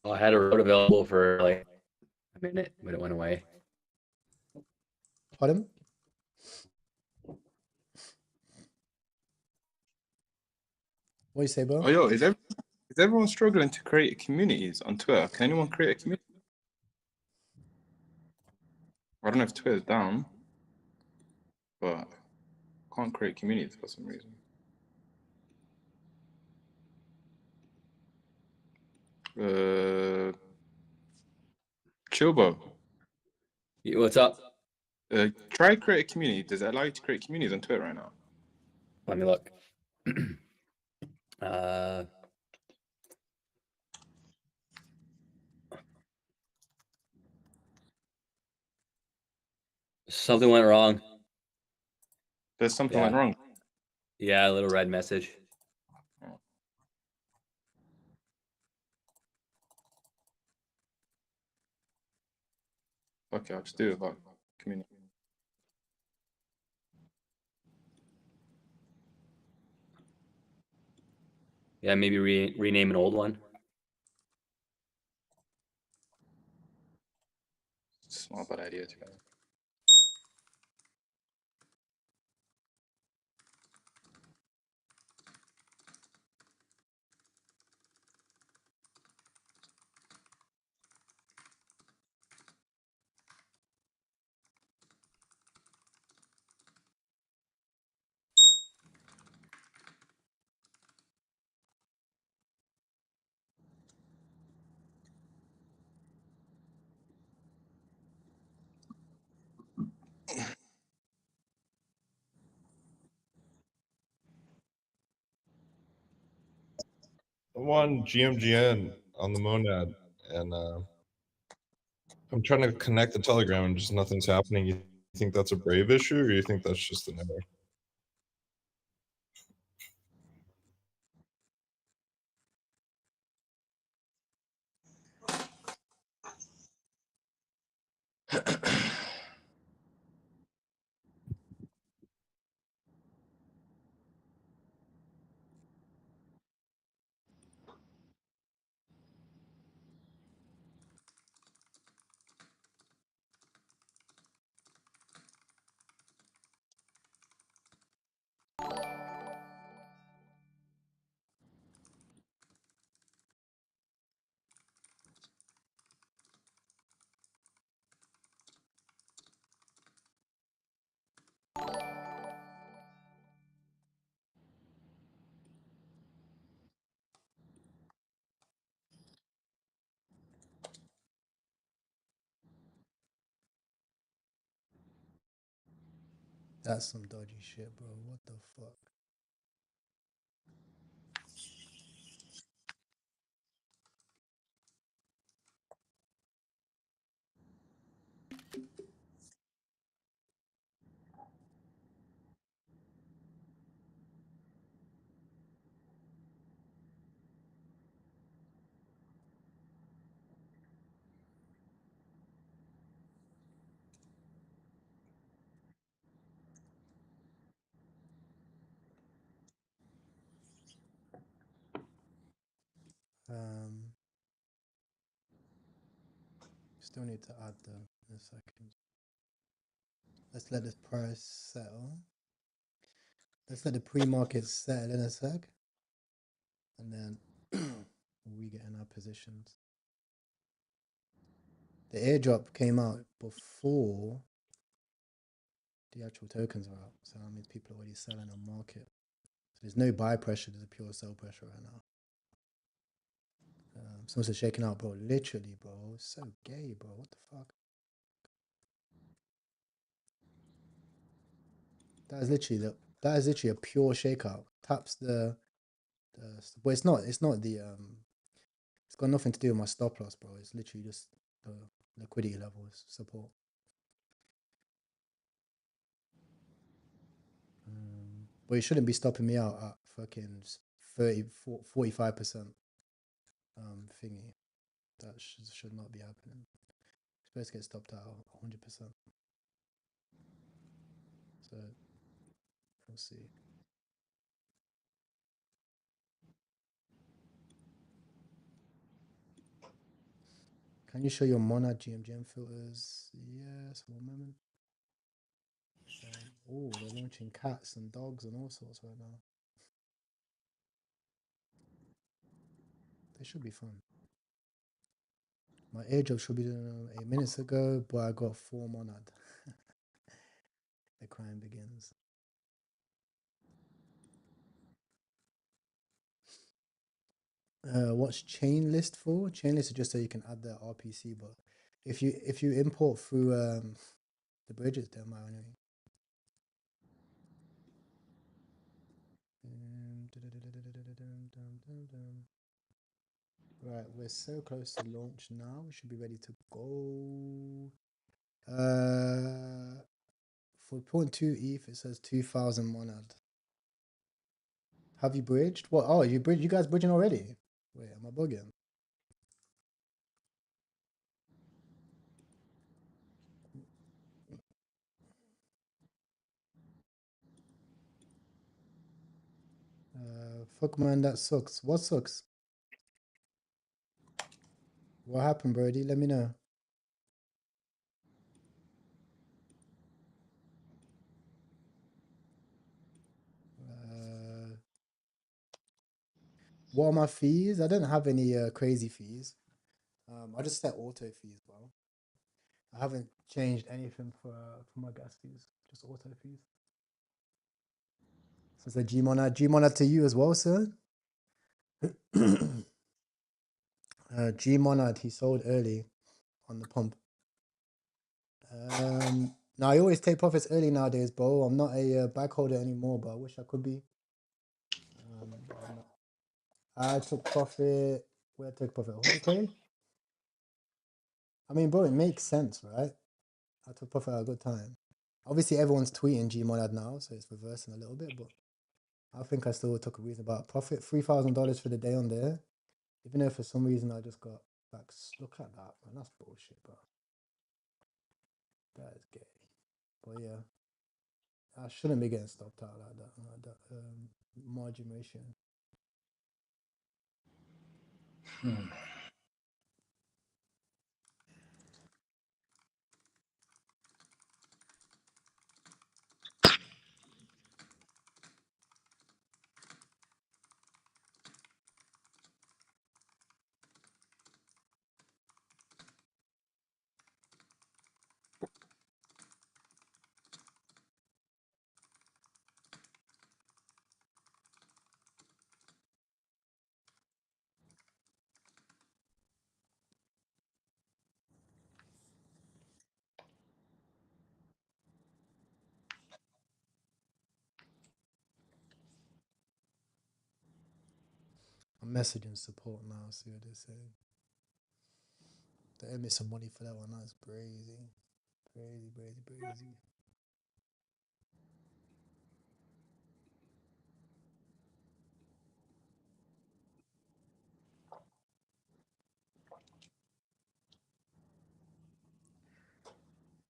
I had a road available for like a minute, but it went away. Pardon? What do you say, bro? Oh, yo, is everyone struggling to create communities on Twitter? Can anyone create a community? I don't know if Twitter's down, but I can't create communities for some reason. Chilbo. What's up? Try create a community. Does it allow you to create communities on Twitter right now? Let me look. Something went wrong. There's something went wrong. Yeah, a little red message. Okay, I'll just do it like community. Yeah, maybe rename an old one. It's not a bad idea to be honest. I'm on GMGN on the Monad, and I'm trying to connect the Telegram, and just nothing's happening. You think that's a Brave issue, or you think that's just an error? That's some dodgy shit, bro. What the fuck? Still need to add the in a second. Let's let this price settle. Let's let the pre-market settle in a sec. And then we get in our positions. The airdrop came out before the actual tokens are out. So that means people are already selling on market. So there's no buy pressure, there's a pure sell pressure right now. Someone's shaking out, bro. Literally, bro. It's so gay, bro. What the fuck? That is literally a pure shakeout. Taps the but it's not the it's got nothing to do with my stop loss, bro. It's literally just the liquidity levels support. But it shouldn't be stopping me out at fucking 45% thingy. That should not be happening. It's supposed to get stopped out 100%. So we'll see. Can you show your Monad GMGM filters? Yes, one moment. Oh, they're launching cats and dogs and all sorts right now. They should be fun. My airdrop should be done 8 minutes ago, but I got 4 Monad. The crime begins. What's chain list for? Chain list is just so you can add the RPC, but if you import through the bridges, don't mind anyway. Right, we're so close to launch now. We should be ready to go. For 0.2 ETH, it says 2,000 monad. Have you bridged? What? Oh, you guys bridging already? Wait, am I bugging? Fuck man, that sucks. What sucks? What happened, Brody? Let me know. What are my fees? I don't have any crazy fees. I just set auto fees, bro. I haven't changed anything for my gas fees. Just auto fees. So it's a Gmonad to you as well, sir. Gmonad, he sold early on the pump. Now I always take profits early nowadays, bro. I'm not a bag holder anymore, but I wish I could be. But I'm not. I took profit. Where I took profit? 100K. I mean, bro, it makes sense, right? I took profit at a good time. Obviously, everyone's tweeting Gmonad now, so it's reversing a little bit, but I think I still took a reasonable profit. $3,000 for the day on there. Even though for some reason I just got like, look at that, man. That's bullshit, bro. That is gay. But yeah, I shouldn't be getting stopped out like that margin ratio. I'm messaging support now, see what they say. They owe me some money for that one. That's crazy. Crazy.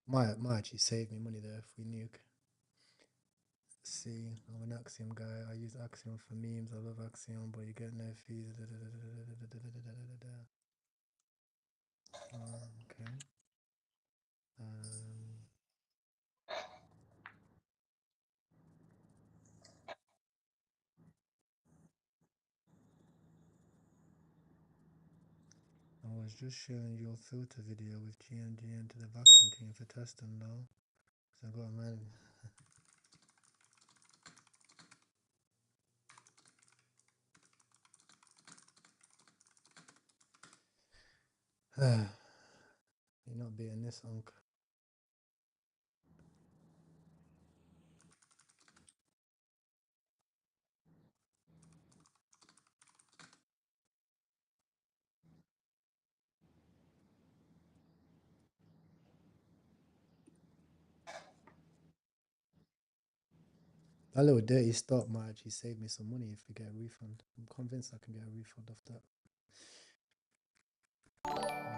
Might actually save me money there if we nuke. Let's see, I'm an Axiom guy. I use Axiom for memes. I love Axiom, but you get no fees. Okay. I was just showing your filter video with GMGN to the vacuum team for testing though. So I got a man. You're not beating this, Unc. That little dirty stop might actually save me some money if we get a refund. I'm convinced I can get a refund off that.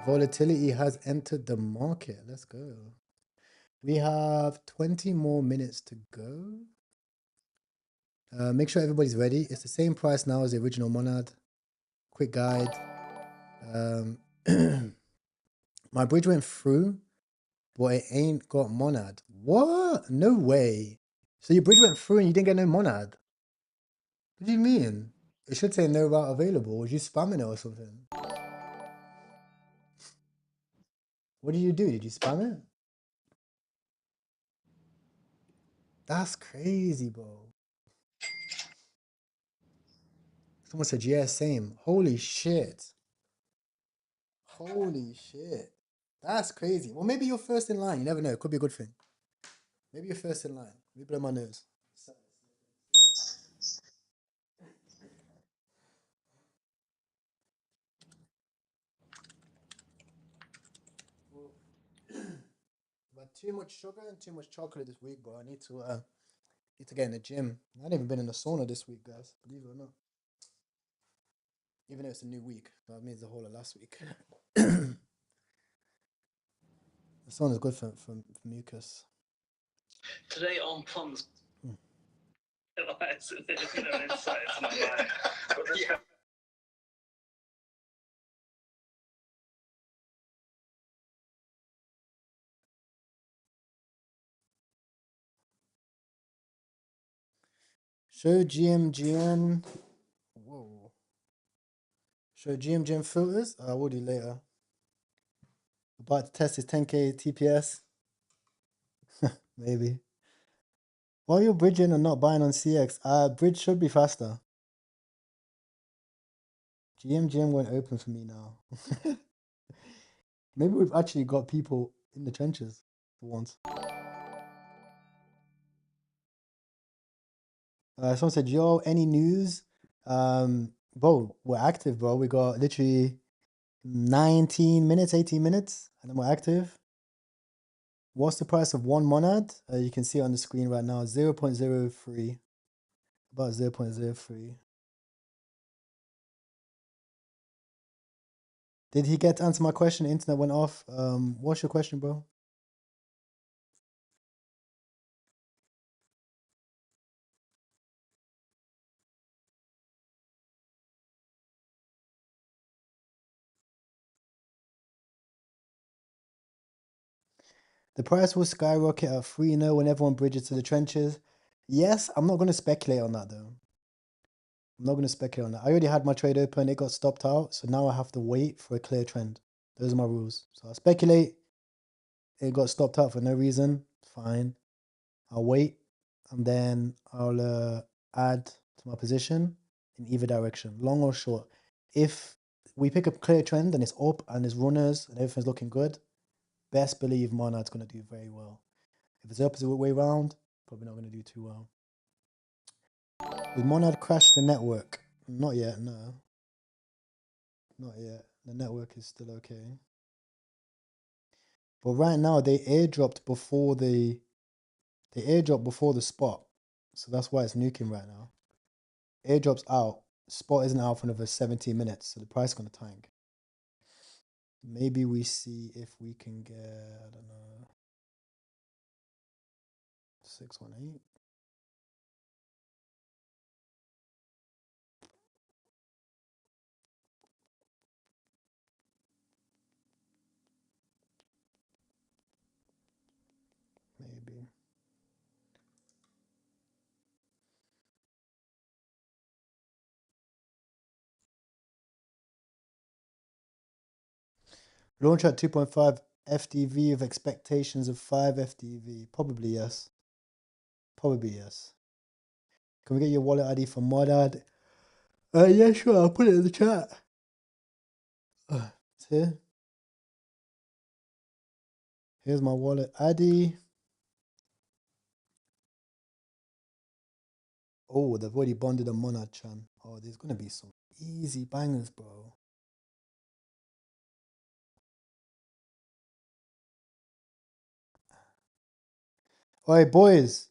Volatility has entered the market. Let's go. We have 20 more minutes to go. Make sure everybody's ready. It's the same price now as the original Monad. Quick guide. My bridge went through, but it ain't got Monad. What? No way. So your bridge went through and you didn't get no Monad? What do you mean? It should say no route available. Was you spamming it or something? What did you do? Did you spam it? That's crazy, bro. Someone said, yeah, same. Holy shit. Holy shit. That's crazy. Well, maybe you're first in line. You never know. It could be a good thing. Maybe you're first in line. Let me blow my nose. But too much sugar and too much chocolate this week, bro. I need to get in the gym. I haven't even been in the sauna this week, guys. Believe it or not. Even though it's a new week, that means the whole of last week. The sauna is good for mucus. Today on Plums. It's, you know, insight into my mind. But this Show GMGN. Whoa. Show GMGN filters. I will do later. About to test his 10k TPS. Maybe. While you're bridging and not buying on CX, bridge should be faster. GMGN won't open for me now. Maybe we've actually got people in the trenches for once. Someone said, yo, any news? Bro, we're active, bro. We got literally 19 minutes, 18 minutes, and then we're active. What's the price of one monad? You can see it on the screen right now, 0.03. About 0.03. Did he get to answer my question? The internet went off. What's your question, bro? The price will skyrocket at 3-0 when everyone bridges to the trenches. Yes, I'm not going to speculate on that, though. I'm not going to speculate on that. I already had my trade open. It got stopped out. So now I have to wait for a clear trend. Those are my rules. So I'll speculate. It got stopped out for no reason. Fine. I'll wait. And then I'll add to my position in either direction, long or short. If we pick a clear trend and it's up and there's runners and everything's looking good, best believe Monad's going to do very well. If it's the opposite way around, probably not going to do too well. Will Monad crash the network? Not yet, no. Not yet. The network is still okay. But right now they airdropped before the spot. So that's why it's nuking right now. Airdrop's out. Spot isn't out for another 17 minutes, so the price is gonna tank. Maybe we see if we can get, I don't know, 618. Maybe. Launch at 2.5 FDV with expectations of 5 FDV. Probably yes. Probably yes. Can we get your wallet ID for Modad? Yeah, sure. I'll put it in the chat. It's here. Here's my wallet ID. Oh, they've already bonded a Monad Chan. Oh, there's gonna be some easy bangers, bro. Alright, boys.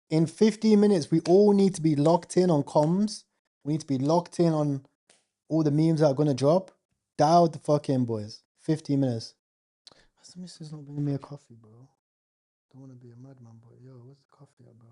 In 15 minutes, we all need to be locked in on comms. We need to be locked in on all the memes that are gonna drop. Dial the fuck in, boys. 15 minutes. The missus not bringing me a coffee, bro. Don't want to be a madman, but yo, where's the coffee at, bro?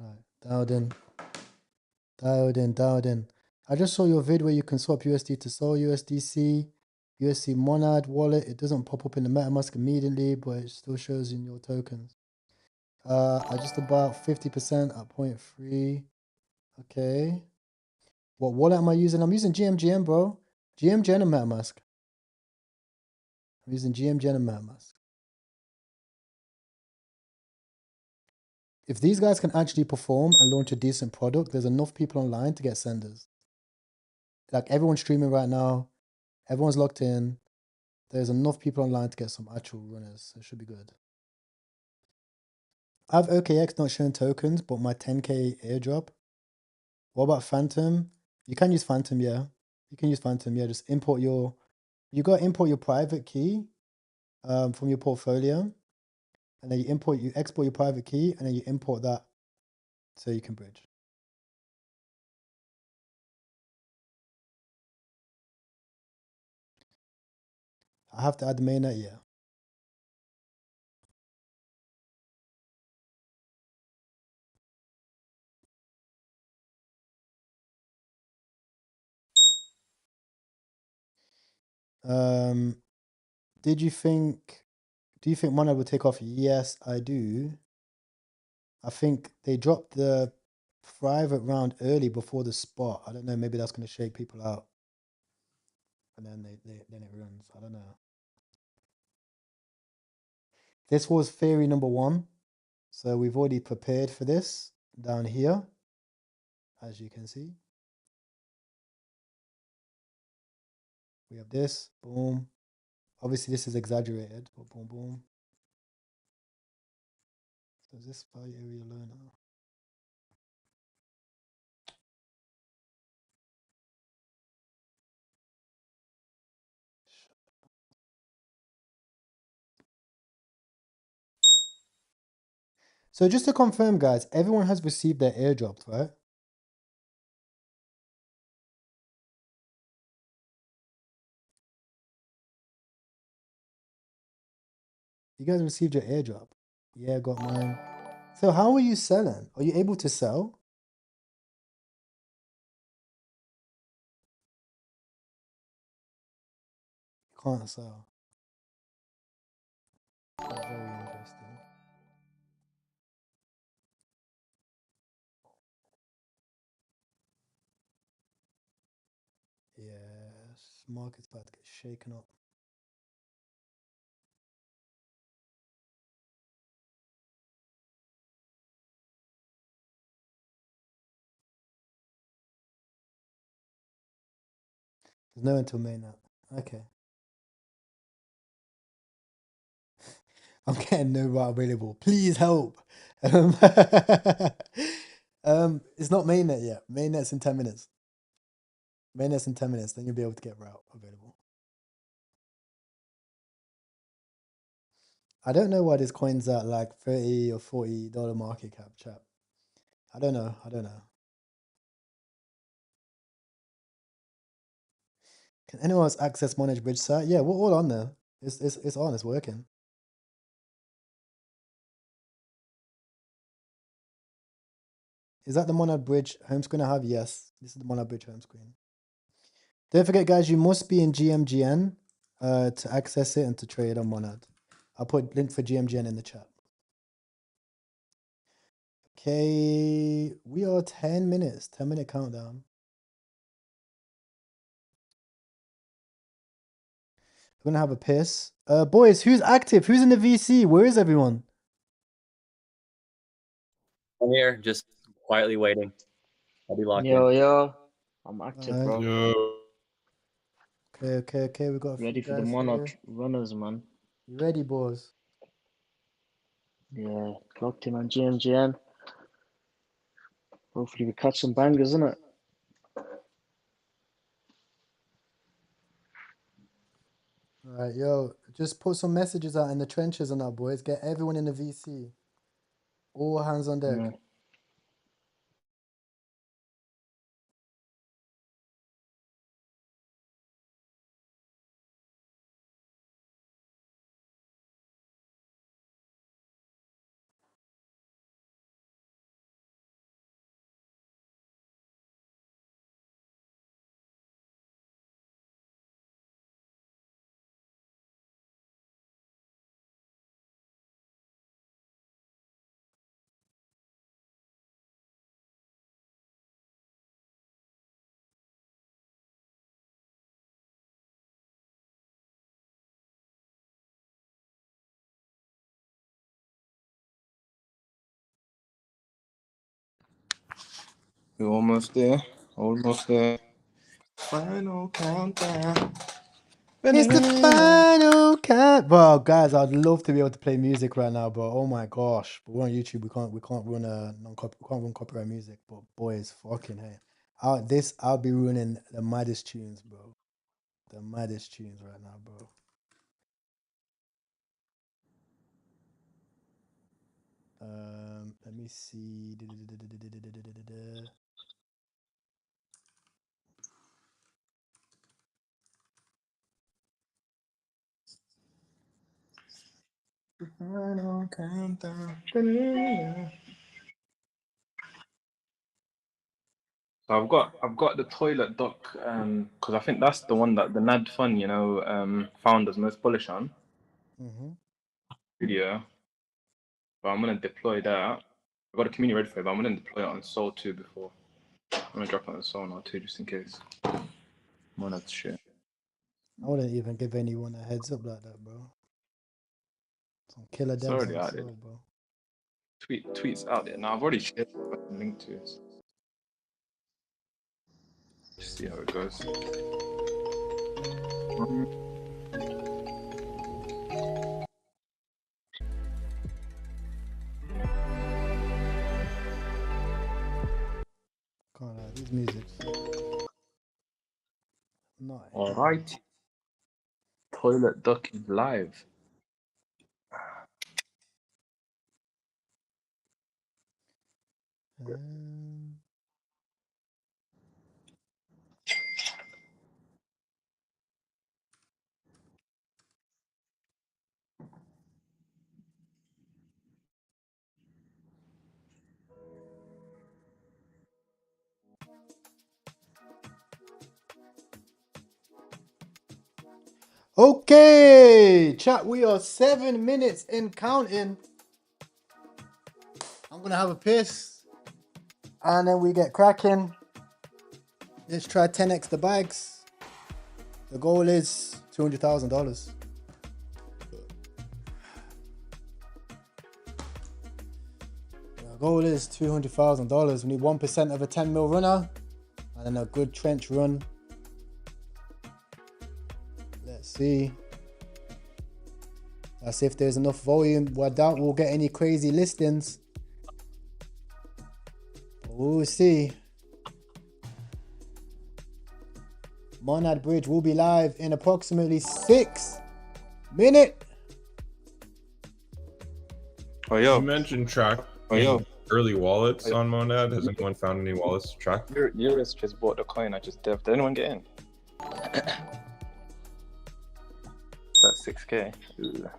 Right, dialed in. I just saw your vid where you can swap USD to Sol, USDC, USD Monad wallet. It doesn't pop up in the MetaMask immediately, but it still shows in your tokens. I just about 50% at 0.3. Okay. What wallet am I using? I'm using GMGN, bro. GMGN and MetaMask. I'm using GMGN and MetaMask. If these guys can actually perform and launch a decent product, there's enough people online to get senders. Like everyone's streaming right now. Everyone's locked in. There's enough people online to get some actual runners. So it should be good. I have OKX not showing tokens, but my 10K airdrop. What about Phantom? You can use Phantom, yeah. You can use Phantom, yeah. Just import your... You got to import your private key from your portfolio. And then you export your private key, and then you import that so you can bridge. I have to add the mainnet, yeah. Do you think Monad will take off? Yes, I do. I think they dropped the private round early before the spot. I don't know, maybe that's going to shake people out. And then then it runs. I don't know. This was theory number 1. So we've already prepared for this down here, as you can see. We have this, boom. Obviously this is exaggerated, but boom, boom. So is this value area learner? So just to confirm, guys, everyone has received their airdrops, right? You guys received your airdrop. Yeah, got mine. So how are you selling? Are you able to sell? You can't sell. That's very interesting. Yes, market's about to get shaken up. There's no until May now. Okay. I'm getting no route available. Please help. It's not mainnet yet. Mainnet's in 10 minutes. Mainnet's in 10 minutes. Then you'll be able to get route available. I don't know why this coin's at like $30 or $40 market cap, chap. I don't know. Can anyone else access Monage Bridge site? Yeah, we're all on there. It's on. It's working. Is that the Monad Bridge home screen I have? Yes. This is the Monad Bridge home screen. Don't forget, guys, you must be in GMGN to access it and to trade on Monad. I'll put link for GMGN in the chat. Okay, we are 10 minutes. 10-minute countdown. We're gonna have a piss. Boys, who's active? Who's in the VC? Where is everyone? I'm here, just quietly waiting. I'll be locked Yo, in. yo. I'm active, bro. Okay. We got a Ready few for the guys monarch here. runners, man. You ready, boys? Yeah, locked in on GMGN. Hopefully we catch some bangers, innit? All right, yo, just put some messages out in the trenches on that, boys. Get everyone in the VC. All hands on deck. Yeah. We're almost there. Almost there. Final countdown. It's the final count. Bro, guys, I'd love to be able to play music right now, but oh my gosh. But we're on YouTube. We can't run we can't run copyright music. But boys, fucking hey. I'll be ruining the maddest tunes, bro. The maddest tunes right now, bro. Let me see. Final countdown. So I've got the toilet doc because I think that's the one that the Nad Fun, found as most bullish on video. But I'm gonna deploy that. I've got a community ready for it, but I'm gonna deploy it on Sol 2 before. I'm gonna drop it on Sol now too, just in case. Monad shit. I wouldn't even give anyone a heads up like that, bro. Some killer It's devs already on out there. Soul, bro. Tweets out there. Now I've already shared the link to it. Just see how it goes. Can't lie, these musics. Not Alright. Toilet ducking live. Okay, chat, we are 7 minutes in counting. I'm gonna have a piss and then we get cracking. Let's try 10x the bags. The goal is $200,000. The goal is $200,000. We need 1% of a 10 mil runner and then a good trench run. Let's see. Let's see if there's enough volume. Well, I doubt we'll get any crazy listings. But we'll see. Monad Bridge will be live in approximately 6 minutes. Oh, yo. You mentioned track early wallets on Monad. Has anyone found any wallets to track? Eurus just bought the coin I just devved. Did anyone get in? That's 6K. Ooh.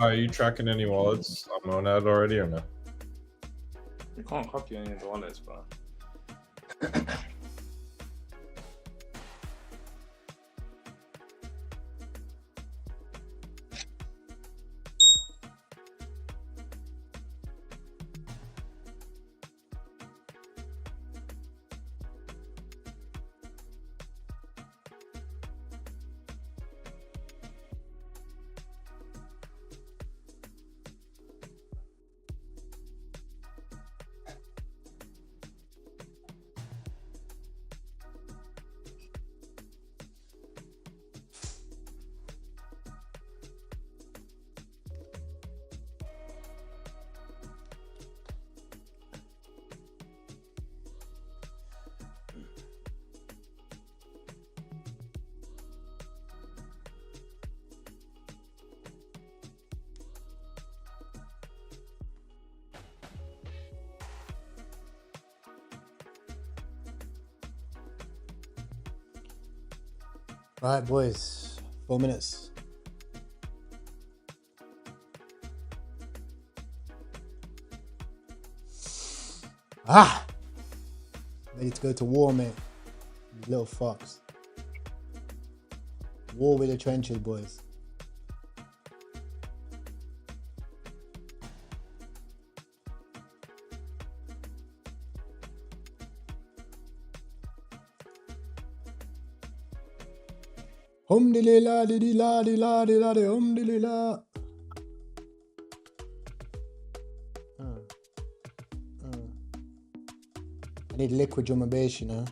Are you tracking any wallets on Monad already or no? You can't copy any of the wallets, but All right, boys. 4 minutes. Ready to go to war, mate. You little fucks. War with the trenches, boys. Alhamdulillah, didillah, dillah, dillah, alhamdulillah. I need liquid on my base, you know.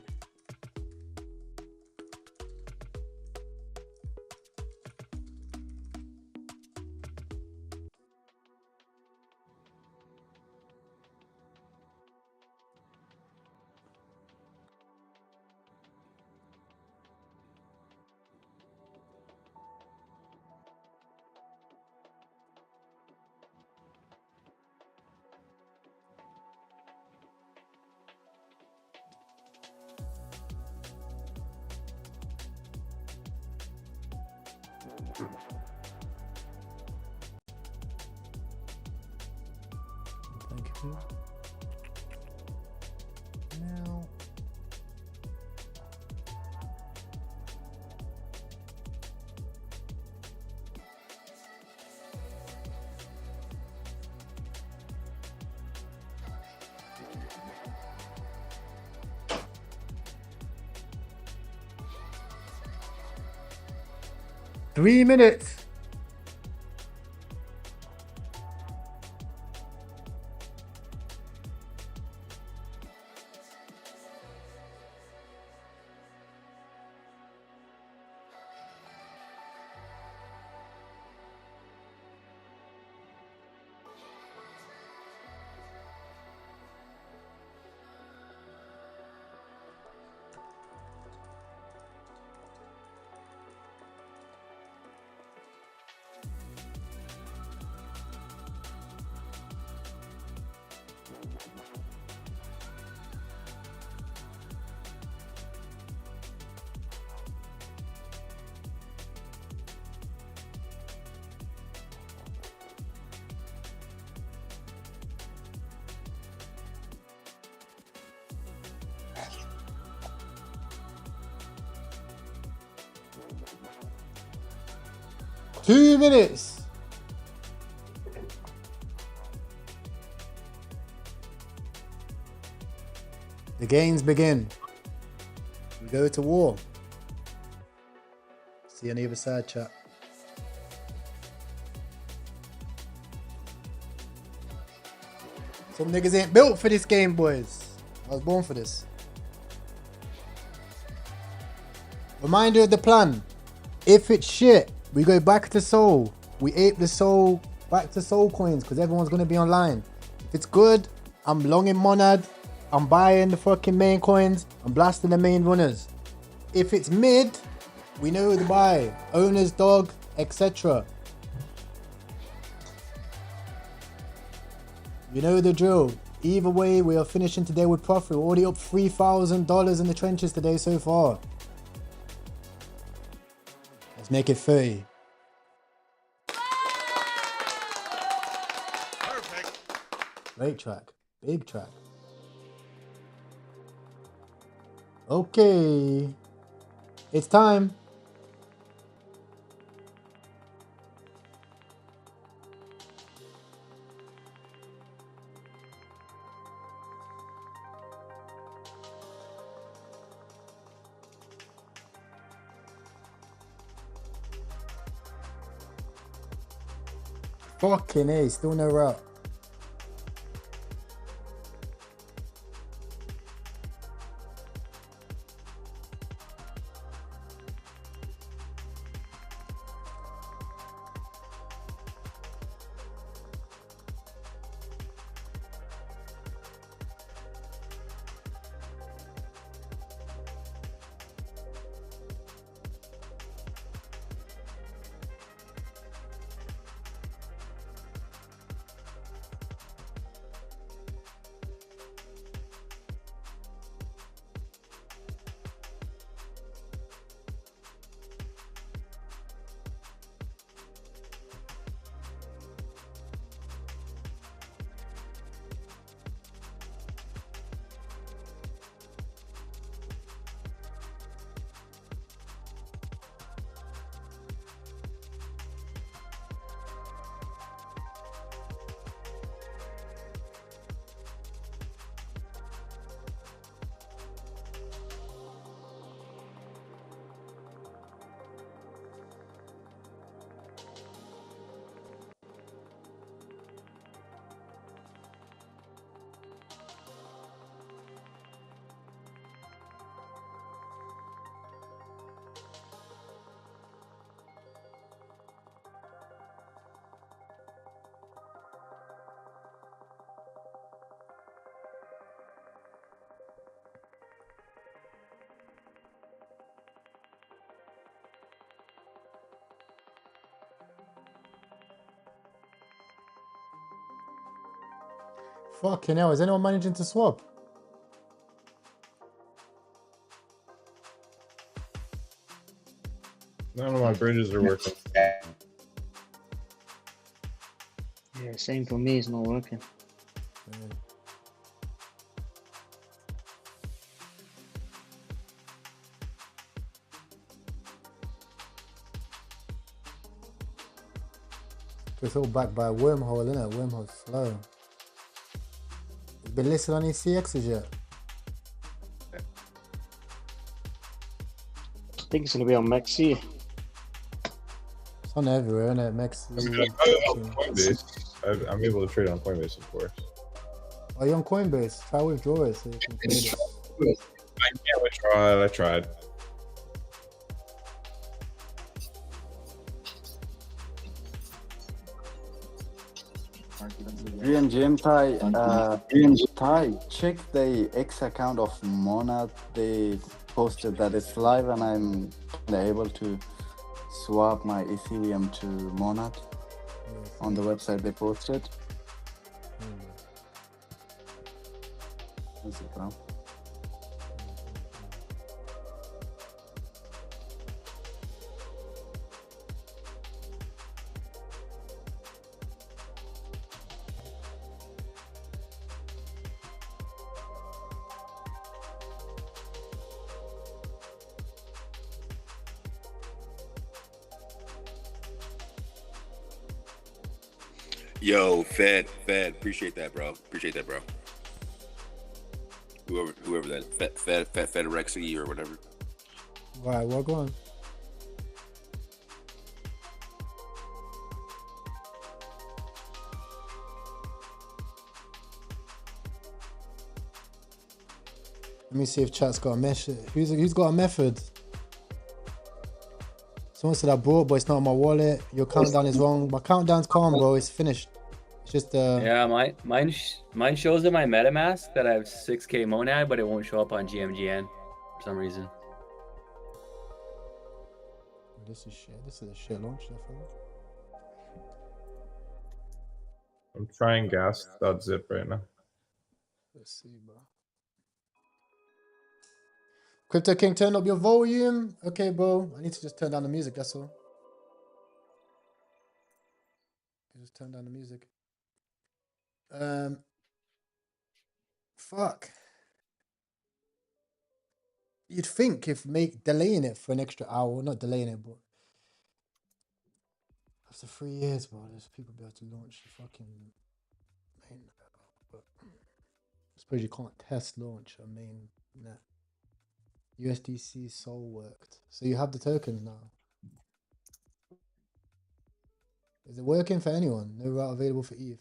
Thank you. Now. Three minutes. Two minutes. The games begin. We go to war. See you on the other side, chat. Some niggas ain't built for this game, boys. I was born for this. Reminder of the plan. If it's shit, we go back to Soul. We ape the Soul back to Soul coins because everyone's going to be online. If it's good, I'm longing Monad. I'm buying the fucking main coins. I'm blasting the main runners. If it's mid, we know who to buy. Owner's dog, etc. You know the drill. Either way, we are finishing today with profit. We're already up $3,000 in the trenches today so far. Let's make it 30. Perfect. Great track. Big track. Okay. It's time. Fucking A, still no route. Fucking hell, is anyone managing to swap? None of my bridges are working. Yeah, same for me. It's not working. It's all backed by a wormhole, isn't it? Wormhole's slow. It's been listed on these CXs yet? I think it's gonna be on Maxi. It's on everywhere, isn't it? Maxi. I mean, on Coinbase. I'm able to trade on Coinbase, of course. Are you on Coinbase? Try withdrawal so you can trade it. I can't withdraw it. I tried. GM Thai, check the X account of Monad. They posted that it's live and I'm able to swap my Ethereum to Monad on the website they posted. What's it, bro? Yo, Fed, appreciate that, bro. Appreciate that, bro. Whoever that, Fedrexy or whatever. Right, well, go on. Let me see if chat's got a method. Who's got a method? Someone said I bought, but it's not on my wallet. Your countdown is wrong. My countdown's calm, bro. It's finished. It's just Yeah, mine shows in my MetaMask that I have 6K monad, but it won't show up on GMGN for some reason. This is shit. This is a shit launch, I feel. I'm trying gas.zip right now. Let's see, bro. Crypto King, turn up your volume. Okay, bro. I need to just turn down the music, that's all. Just turn down the music. Fuck. You'd think if delaying it for an extra hour, not delaying it, but after 3 years, bro, there's people be able to launch the fucking main. But I suppose you can't test launch a main net. USDC Sol worked. So you have the tokens now. Is it working for anyone? No route available for ETH.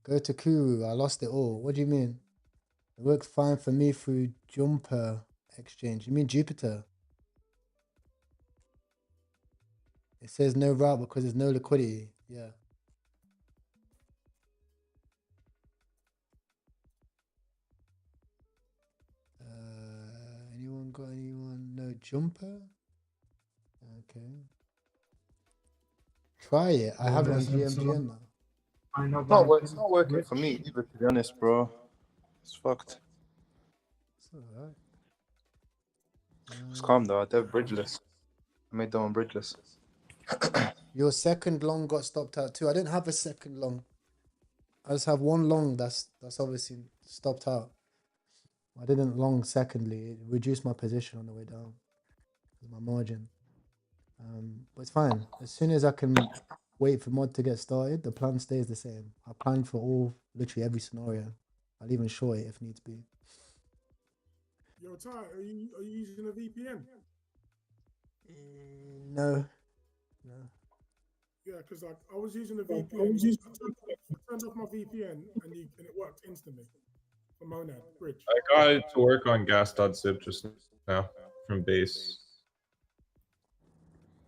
Go to Kuru. I lost it all. What do you mean? It worked fine for me through Jumper Exchange. You mean Jupiter? It says no route because there's no liquidity. Yeah. Anyone got anyone? No Jumper? Okay. Try it. I have it on GMGN now. It's not working for me either, to be honest, bro. It's fucked. It's alright. It's calm though. They're bridgeless. I made them on bridgeless. Your second long got stopped out too. I didn't have a second long. I just have one long that's obviously stopped out. I didn't long secondly. It reduced my position on the way down. My margin. But it's fine. As soon as I can wait for mod to get started, the plan stays the same. I plan for literally every scenario. I'll even short it if needs be. Yo, Ty, are you using a VPN? No. Yeah, because like I was using a VPN. I turned off my VPN and it worked instantly for Monad Bridge. I got it to work on gas.zip just now from base.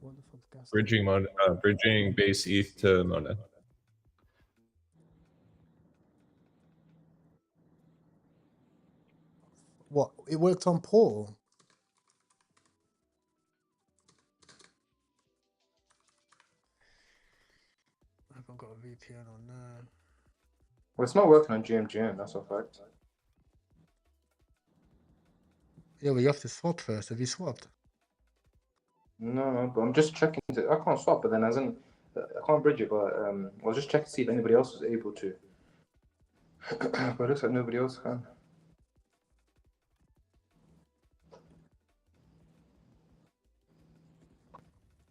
What the fuck's gas? Bridging base ETH to Monad. What? It worked on Portal? I haven't got a VPN on there. Well, it's not working on GMGN. That's a fact. Yeah, but you have to swap first. Have you swapped? No, but I'm just checking. I can't swap, but then as in, I can't bridge it. But I'll just check to see if anybody else is able to. But it looks like nobody else can.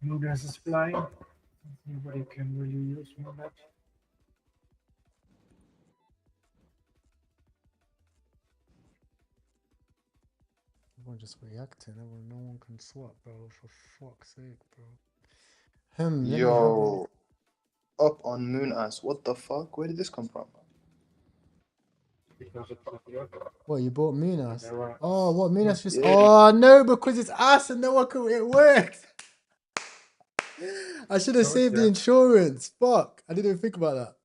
No gas is flying. Nobody can really use that. Everyone just reacting. No one can swap, bro. For fuck's sake, bro. Let me have a Yo, up on Moon Ass. What the fuck? Where did this come from? What, you bought Munas? Yeah, right. Oh, what Munas just? Yeah. Oh no, because it's us and no one can. It worked. I should have saved the insurance. Fuck, I didn't even think about that.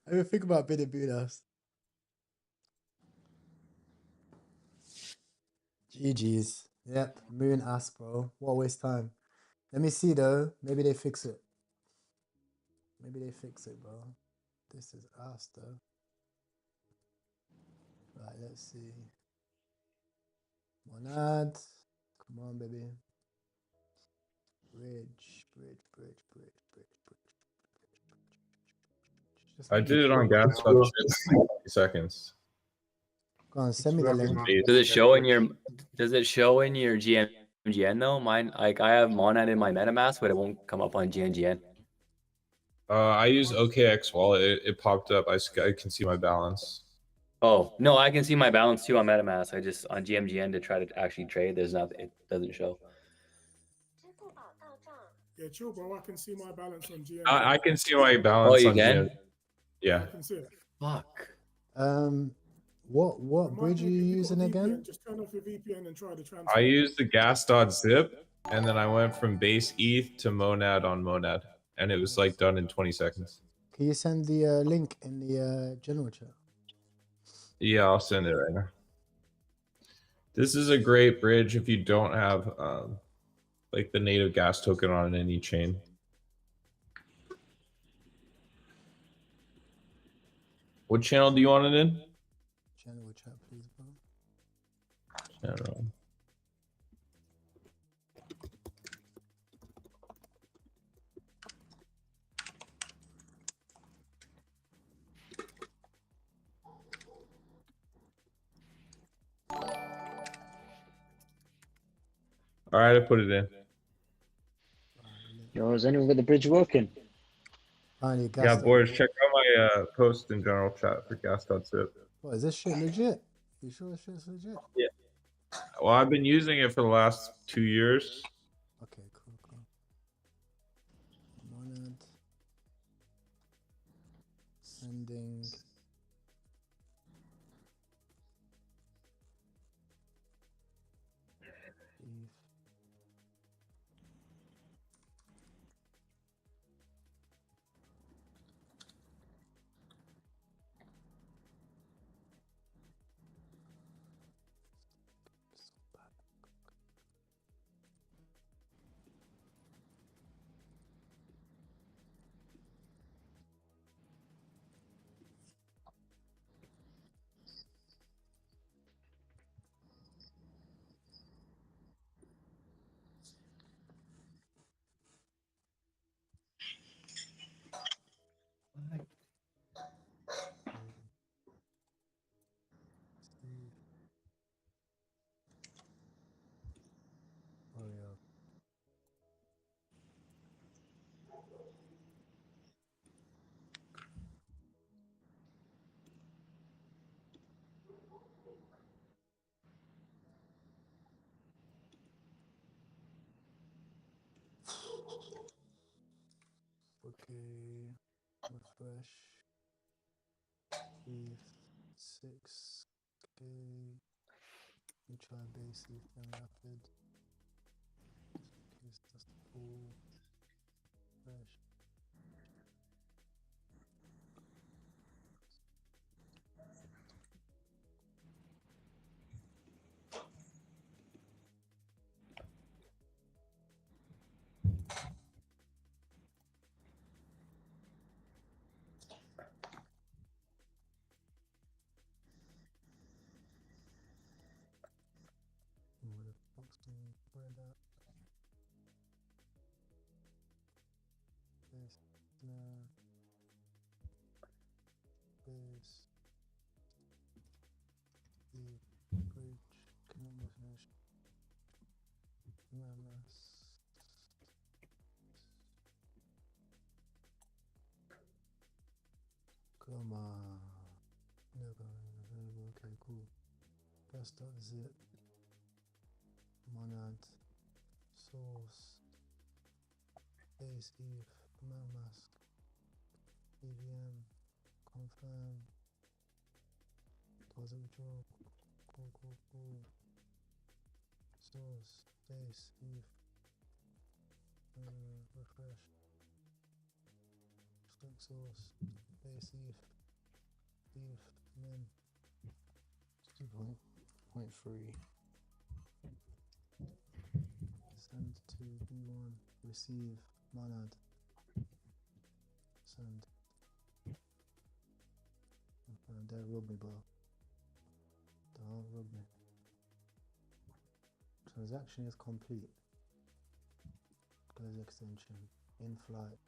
I didn't think about bidding Munas. GG's. Yep, Moon ass, bro. What a waste time. Let me see though. Maybe they fix it. Maybe they fix it, bro. This is ass though. Right, let's see. Monad. Come on, baby. Bridge. I did it on gas in 60 seconds. Go on, send me the link. Does it show in your GMGN though? Mine, like I have Monad in my MetaMask, but it won't come up on GMGN. I use OKX wallet. It popped up. I can see my balance. Oh no, I can see my balance too on MetaMask. I just on GMGN to try to actually trade. There's nothing. It doesn't show. Yeah, chill, bro. I can see my balance on GM. I can see my balance. Oh, you on can? GM. Yeah. I can see it. Fuck. What bridge are you using again? Just turn off your VPN and try to transfer. I used the gas.zip, and then I went from base ETH to Monad on Monad, and it was like done in 20 seconds. Can you send the link in the general chat? Yeah, I'll send it right now. This is a great bridge if you don't have like the native gas token on any chain. What channel do you want it in? General chat, please, bro. General. All right, I put it in. Yo, is anyone got the bridge working? Yeah, boys, check out my post in general chat for gas.zip. What, is this shit legit? You sure this shit's legit? Yeah. Well, I've been using it for the last 2 years. Okay, cool. Monad. Sending. Oh yeah. Okay. Refresh. ETH 6K. We try basic then rapid. Case that's the pool. Fresh. Base. The bridge. Come on. Okay, cool. Best of zip. Monad. Source. Base ETH. MetaMask. EVM. Confirm. Deposit withdrawal. Cool. Source. Base ETH. Refresh. Stack source. Base ETH. Min. 2.3. Send to B1. Receive. Monad. Send. Don't rub me, bro. Don't rub me. Transaction is complete. Close extension. In flight.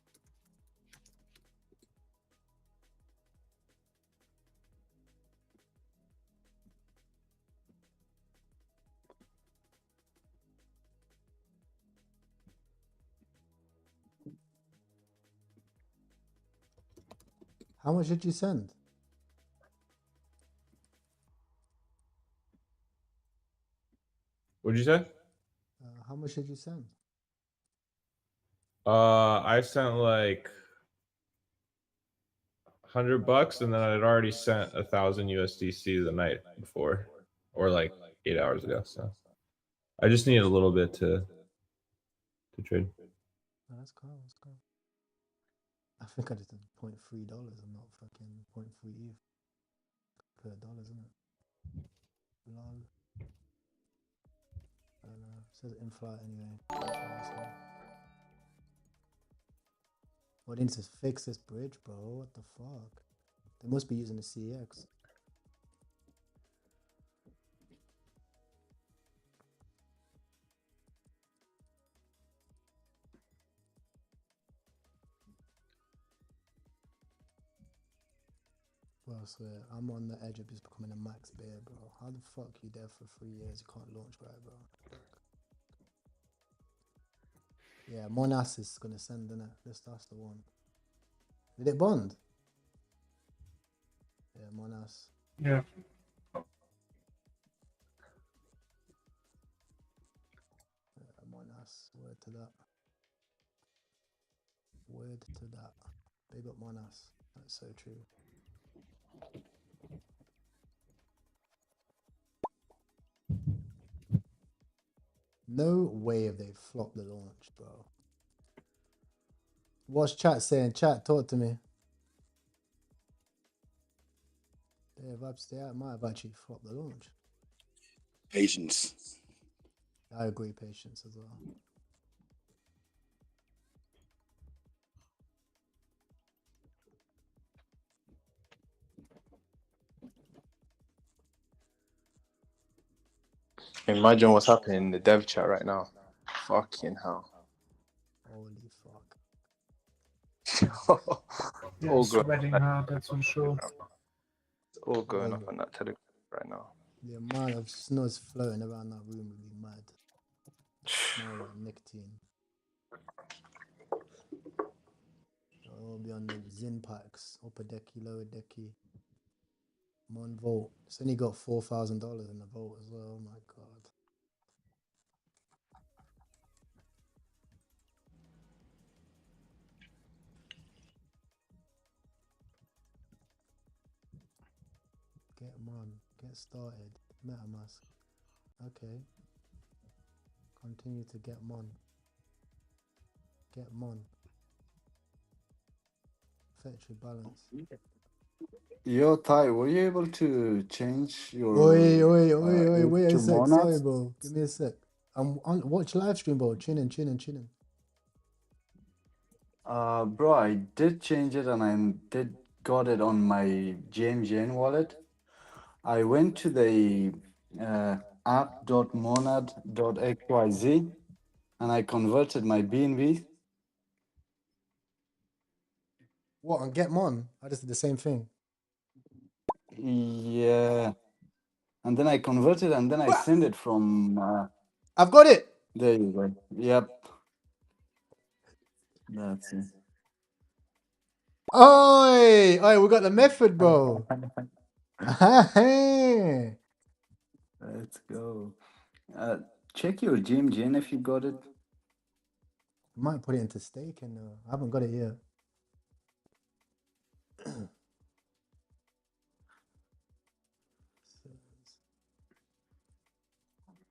How much did you send? What'd you say? How much did you send? I sent like $100, and then I'd already sent 1,000 USDC the night before, or like 8 hours ago. So I just needed a little bit to trade. Oh, that's cool. I think I just did $0.3 and not fucking 0.3 ETH per dollar, isn't it? Lol. I don't know. It says in flight anyway. Well, they need to fix this bridge, bro. What the fuck? They must be using the CX. Well, I swear, I'm on the edge of just becoming a max bear, bro. How the fuck you there for 3 years? You can't launch right, bro. Yeah, Monas is gonna send, innit? That's the one. Did it bond? Yeah, Monas. Yeah. Monas, word to that. Word to that. Big up Monas. That's so true. No way have they flopped the launch, bro. What's chat saying? Chat, talk to me. Yeah, vibes, they might have actually flopped the launch. Patience. I agree, patience as well. Imagine what's happening in the dev chat right now. Fucking hell. Holy fuck. Yeah, All sweating going hard, that's for sure. It's all going off on that Telegram right now. The amount of snows floating around that room would be mad. Smell like nicotine. I'll be on the Zin packs, upper decky, lower decky. Mon Volt. It's only got $4,000 in the Volt as well. Oh my god. Get Mon. Get started. MetaMask. Okay. Continue to get Mon. Get Mon. Fetch your balance. Yo, Ty, were you able to change your Oi, ETH wait to a sec. Sorry, Monad? bro. Give me a sec. I'm on watch live stream, bro. Chinning. Bro, I did change it and I did got it on my JMGN wallet. I went to the app.monad.xyz and I converted my BNB. What, on Get Mon? I just did the same thing. Yeah. And then I converted and then I send it from. I've got it. There you go. Yep. That's it. Oi, oi, we got the method, bro. Let's go. Check your GMGN if you got it. Might put it into staking though. I haven't got it yet.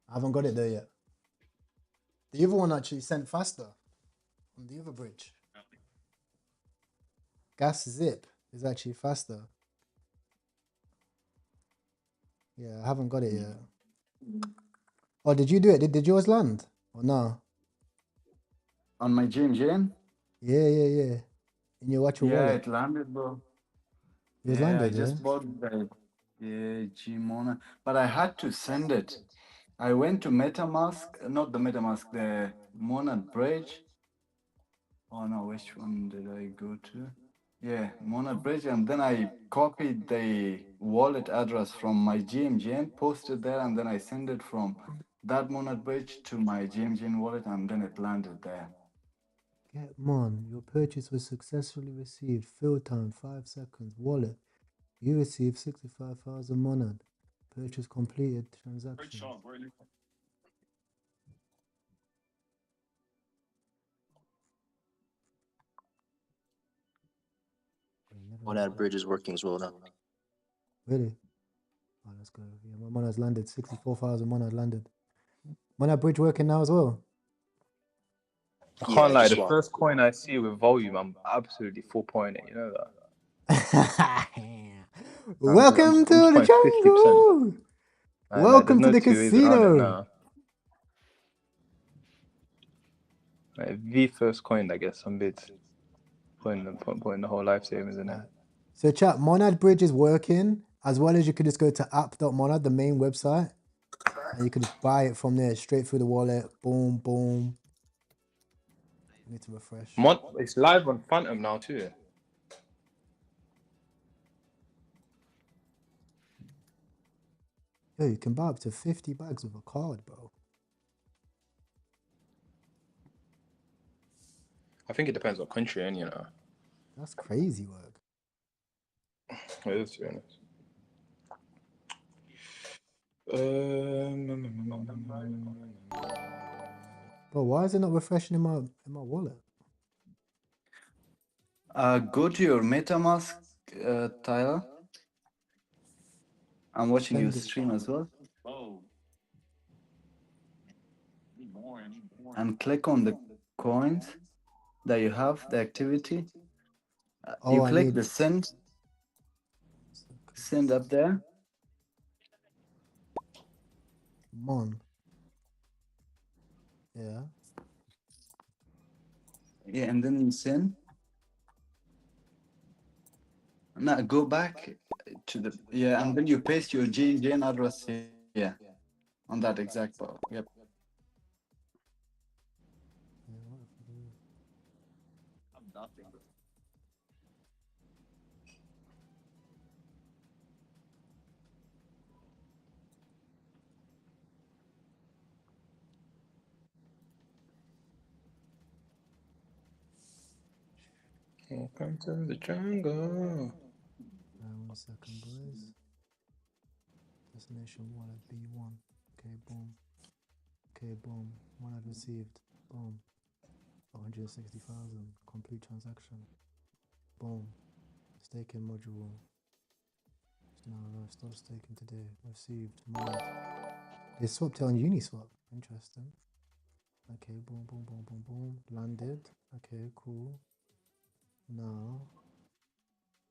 I haven't got it there yet. The other one actually sent faster on the other bridge. Gas Zip is actually faster. Yeah, I haven't got it yet. Oh, did you do it? Did yours land? Or no? On my GMGN? Yeah. In your actual Yeah, wallet. it landed, bro. Yours Yeah, I landed, just yeah? bought the Gmona, but I had to send it. I went to MetaMask, not the MetaMask, the Monad Bridge. Oh no, which one did I go to? Yeah, Monad Bridge, and then I copied the wallet address from my GMGN, posted there, and then I sent it from that Monad Bridge to my GMGN wallet, and then it landed there. Get Mon, your purchase was successfully received. Fill time 5 seconds. Wallet. You received 65,000 Monad. Purchase completed. Transaction. Well, that bridge is working as well now. Really? Oh, let's go. Yeah, my Monad's landed. 64,000 Monad landed. Monad bridge working now as well. I can't lie. The first coin I see with volume, I'm absolutely 4.8. You know that. Welcome to the jungle. Welcome to the casino. The first coin, I guess, some bids. Putting the whole life savings in it. So chat, Monad bridge is working, as well as you could just go to app.monad, the main website, and you could just buy it from there straight through the wallet. Boom, boom. I need to refresh. It's live on Phantom now too. Yo, you can buy up to 50 bags with a card, bro. I think it depends on country, and you know. That's crazy work. It is, to be honest. Bro, why is it not refreshing in my wallet? Go to your MetaMask, Tyler. I'm watching your stream as well. And click on the coins that you have, the activity. You click the send up there. Mon. Yeah. Yeah, and then you send. Now go back to the and then you paste your GMGN address here on that exact bar. Yep. Welcome to the jungle. 1 second, boys. Destination wallet B1. Okay, boom. Okay, boom. Monad received. Boom. 160,000. Complete transaction. Boom. Staking module. No, start staking today. Received. Monad. They swapped it on Uniswap. Interesting. Okay, boom, boom, boom, boom, boom. Landed. Okay, cool. Now,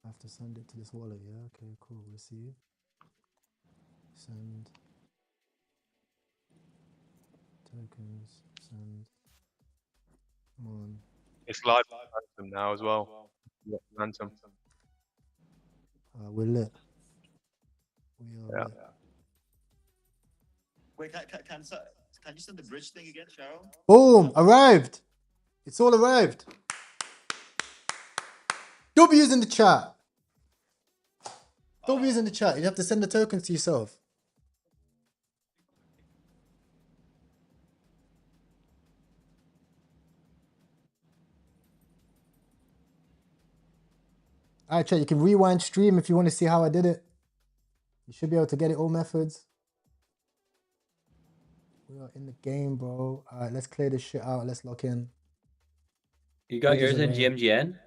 I have to send it to this wallet, yeah? Okay, cool. Receive. Send. Tokens. Send. Come on. It's live on Phantom now as well. Yeah, Phantom. We're lit. We are lit. Wait, can you send the bridge thing again, Cheryl? Boom! Arrived! It's all arrived. Don't be using the chat. Don't be using the chat. You have to send the tokens to yourself. Alright, chat, you can rewind stream if you want to see how I did it. You should be able to get it all methods. We are in the game, bro. Alright, let's clear this shit out. Let's lock in. You got Bridges yours in arranged. GMGN?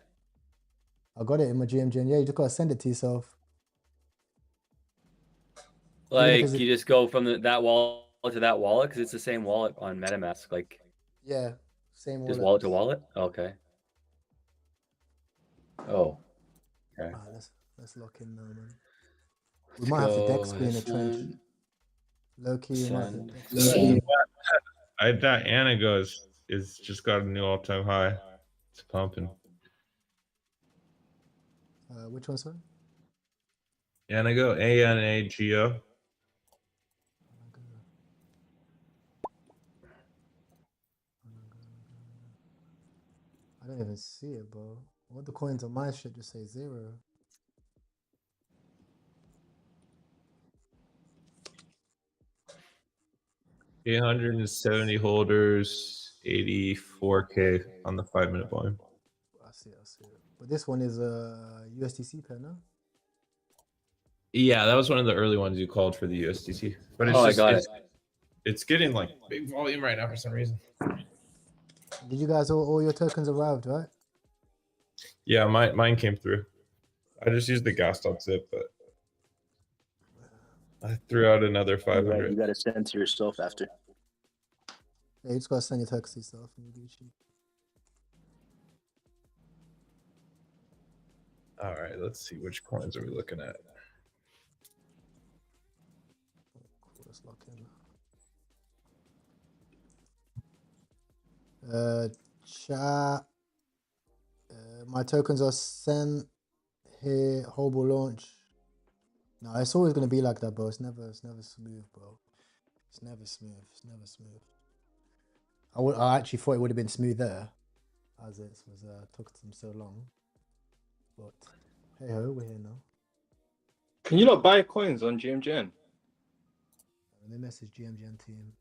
I got it in my GMGN. Yeah, you just gotta send it to yourself. Like, it's a- you just go from that wallet to that wallet because it's the same wallet on MetaMask. Like, Yeah, same just wallet. wallet to wallet. Okay. Oh. Okay. Alright, let's lock in now, man. We might have to deck screen a trench. Send. Low key, we might have to Send. deck screen. That Anago is just got a new all-time high. It's pumping. Which one, sorry? Anago, ANAGO. I don't even see it, bro. All the coins on my shit just say 0. $870 holders, 84K on the 5-minute volume. I see it. But this one is a USDC pair, no? Yeah, that was one of the early ones you called for the USDC. But it's Oh, just, I got it. It's getting like big volume right now for some reason. Did you guys all your tokens arrived, right? Yeah, mine came through. I just used the gas.zip, but I threw out another 500. You gotta send to yourself after. Yeah, you just gotta send your tokens to yourself and you'll be cheap. All right, let's see, which coins are we looking at? Cool, let's lock in. Chat. My tokens are sent here. Hobo launch. No, it's always gonna be like that, bro. It's never smooth, bro. It's never smooth. I actually thought it would have been smoother, as it was took them so long. But hey ho, we're here now. Can you not buy coins on GMGN? Let me message GMGN team.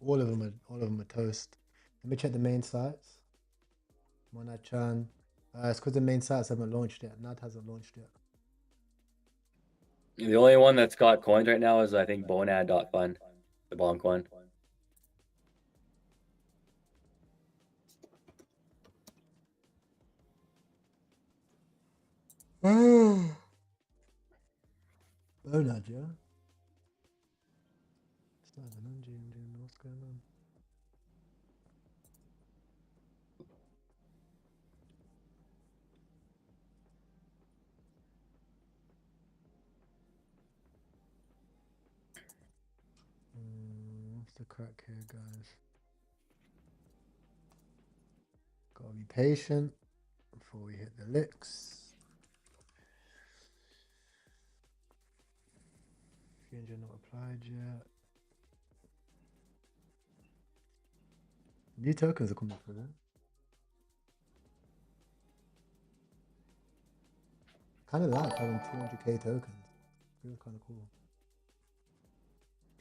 All of them are toast. Let me check the main sites. Monad Chan. It's because the main sites haven't launched yet. Nad hasn't launched yet. The only one that's got coins right now is, I think, Bonad.fund, the bomb coin. Bonad, yeah? It's not even on GMGN. What's going on? What's the crack here, guys? Gotta be patient before we hit the licks. Future not applied yet. New tokens are coming through. Kind of like having 200k tokens. Feels kind of cool.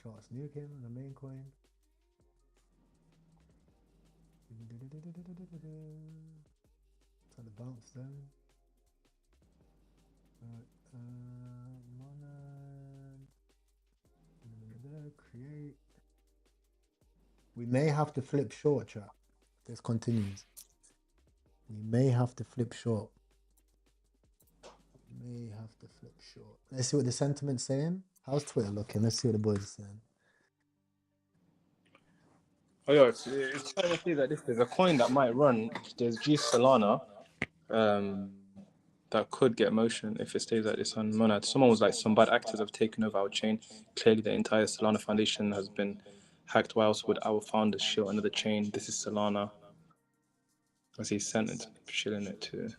Charts new came on the main coin. Trying to bounce down. Monad. Create. We may have to flip short, chat. This continues. We may have to flip short. Let's see what the sentiment's saying. How's Twitter looking? Let's see what the boys are saying. Oh yeah, it's trying to see that if there's a coin that might run, there's G Solana. that could get motion if it stays like this on Monad. Someone was like, some bad actors have taken over our chain. Clearly, the entire Solana Foundation has been hacked. Why else would our founders shield another chain? This is Solana. As he sent it, shilling it to.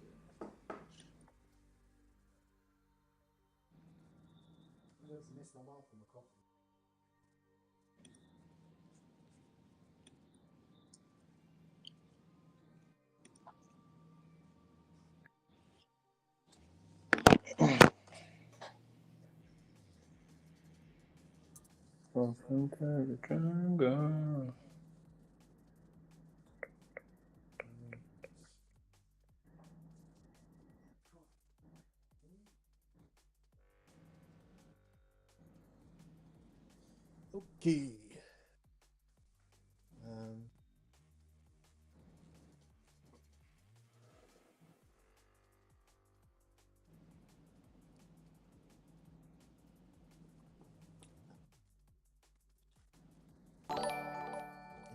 Okay.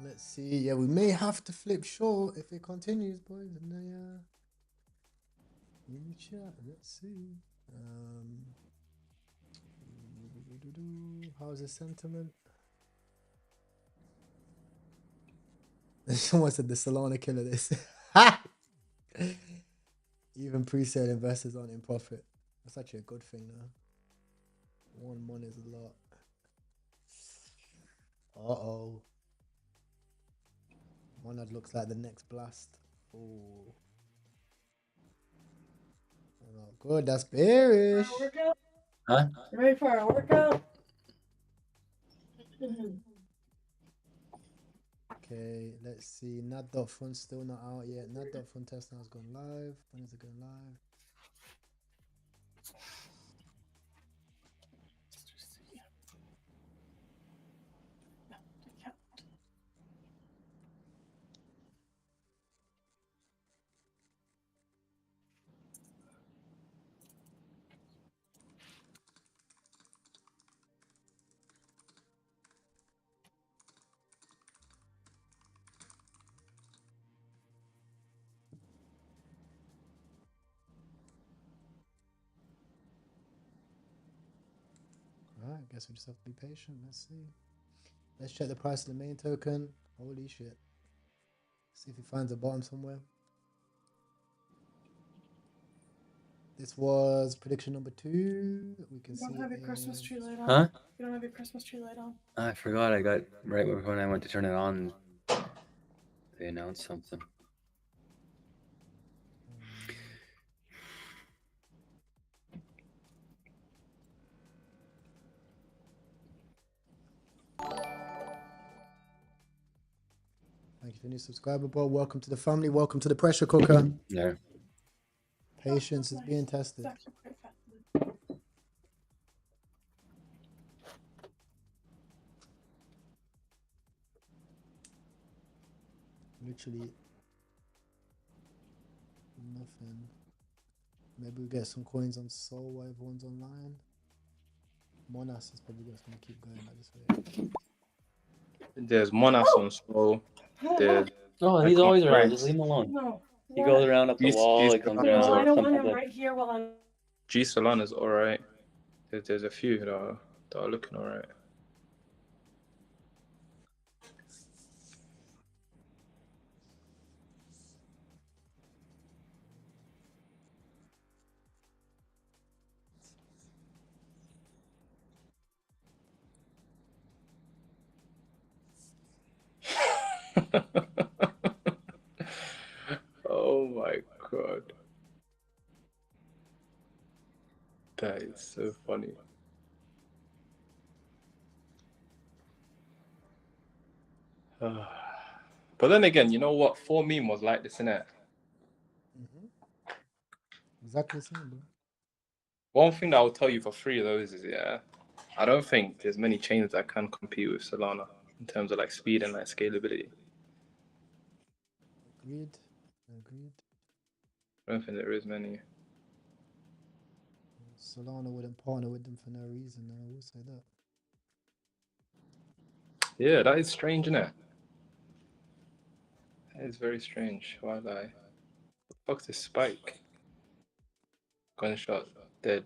Let's see. Yeah, we may have to flip short if it continues, boys. In the chat. Let's see. How's the sentiment? Someone said the Solana killer this. Even pre-sale investors aren't in profit. That's actually a good thing now. 1 money is a lot. Uh-oh. Monad looks like the next blast. Oh. Oh, good, that's bearish. Huh? Ready for a workout? Okay, let's see. Nat.fun still not out yet. Nat.fun test now has gone live. When is it going live? Alright, I guess we just have to be patient. Let's see. Let's check the price of the main token. Holy shit. See if he finds a bottom somewhere. This was prediction number 2. We can You see don't have your it Christmas tree light on. Huh? You don't have your Christmas tree light on. I forgot. I got right when I went to turn it on. They announced something. Thank you for new subscriber, bro. Welcome to the family. Welcome to the pressure cooker. Yeah. Patience is being tested. Literally nothing. Maybe we get some coins on Sol while everyone's online. Monas is probably just gonna keep going like this way. There's Monas on Slow. There's Oh, he's always around. Just leave him alone. No. He goes around up the wall. He comes around. No, I don't want Sometimes him I- right here while I'm. G Solana's alright. There's a few that are looking alright. Oh my god. That is so funny. But then again, you know what? 4 meme was like this, innit? Exactly the same, bro. One thing that I'll tell you for free though is yeah, I don't think there's many chains that can compete with Solana in terms of like speed and like scalability. Agreed. Agreed. I don't think there is many. Solana wouldn't partner with them for no reason, I will say that. Yeah, that is strange, isn't it? That is very strange. Why lie? What the fuck's this spike? Gunshot dead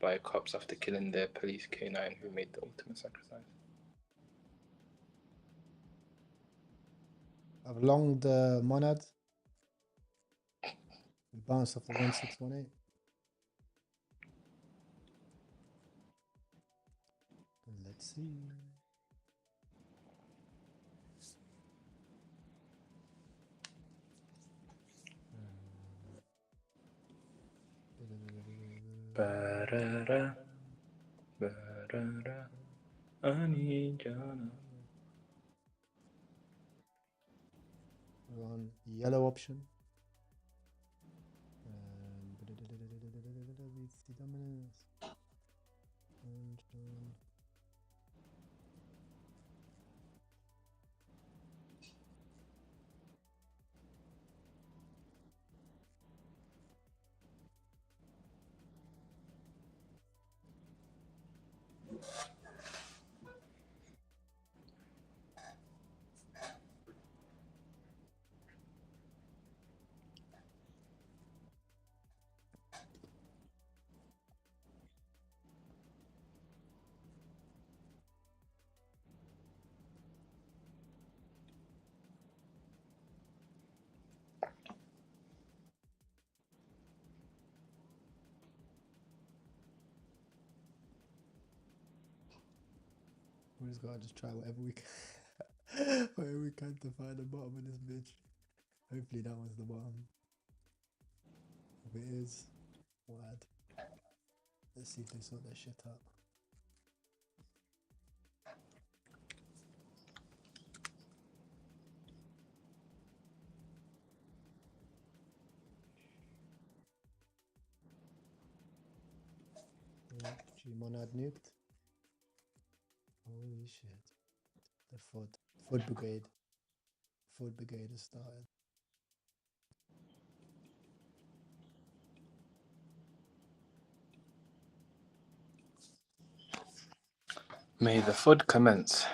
by cops after killing their police K9 who made the ultimate sacrifice. I've longed the monad. We bounced off the 1618. Let's see. Ba-da-da, ba-da-da, I need ya now. We're on yellow option. VC dominance. We just gotta try whatever we can, whatever we can to find the bottom of this bitch. Hopefully that one's the bottom. If it is, what? Let's see if they sort that shit out. Yeah, G-Monad nuked. Holy shit. The Foot Brigade. Foot Brigade has started. May the FUD commence.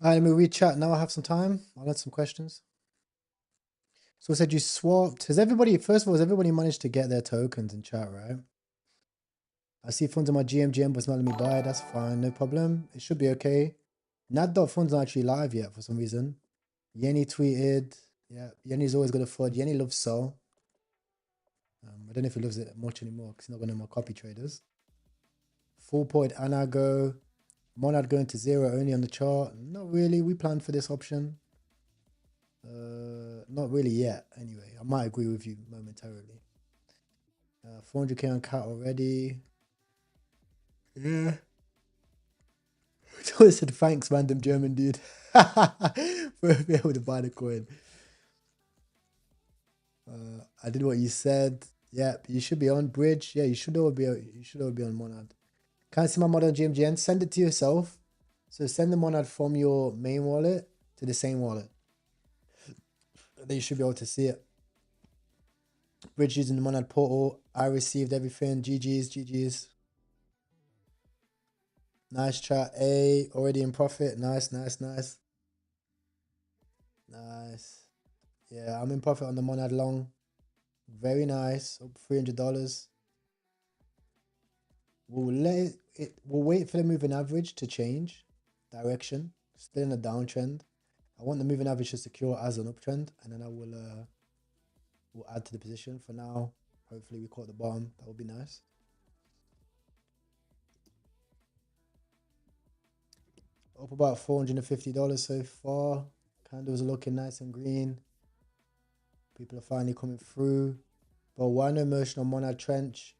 Alright, let me read chat now. I have some time. I'll add some questions. So I said you swapped. Has everybody, first of all, has everybody managed to get their tokens in chat, right? I see funds on my GMGM, but it's not letting me buy. That's fine, no problem. It should be okay. Nad.fund's not actually live yet for some reason. Yenny tweeted. Yeah, Yenny's always got a FUD. Yenny loves Sol. I don't know if he loves it much anymore because he's not going to more copy traders. Full point Anago. Monad going to zero only on the chart. Not really. We planned for this option. Not really yet. Anyway, I might agree with you momentarily. 400k on cat already. Yeah. Someone said thanks, random German dude, for being able to buy the coin. I did what you said. Yeah, you should be on bridge. Yeah, you should all be on Monad. Can't see my mod on GMGN. Send it to yourself. So send the Monad from your main wallet to the same wallet. Then you should be able to see it. Bridge using the Monad portal. I received everything. GG's. Nice chat. A already in profit. Nice. Yeah, I'm in profit on the Monad long. Very nice. Up $300. We'll wait for the moving average to change direction. Still in a downtrend. I want the moving average to secure as an uptrend, and then I will we'll add to the position. For now, hopefully we caught the bottom. That would be nice. Up about $450 so far. Candles are looking nice and green. People are finally coming through. But why no motion on Monad Trench?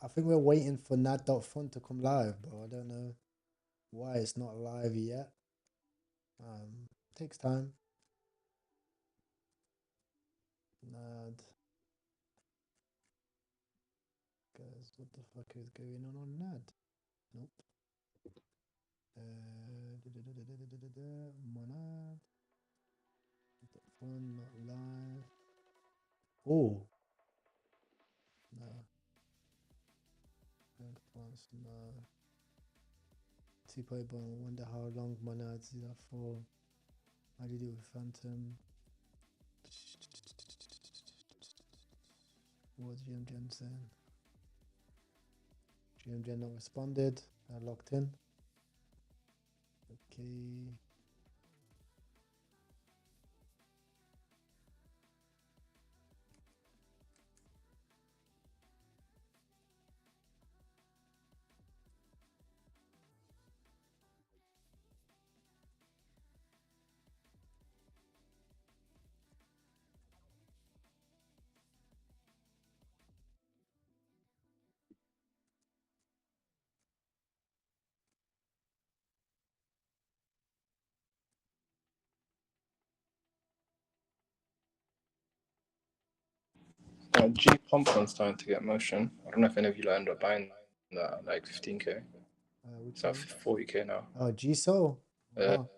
I think we're waiting for nad.fund to come live, bro. I don't know why it's not live yet. Takes time. Nad. Guys, what the fuck is going on Nad? Nope. Monad. Fund not live. Oh. No. No. T-Pipe bone. Wonder how long Monads is that for. How do you do with Phantom? What's GMGen saying? GMGen not responded. I locked in. Okay. G pump one's starting to get motion. I don't know if any of you end up buying that like 15k. It's at 40k now. Oh, G-Sol. Wow.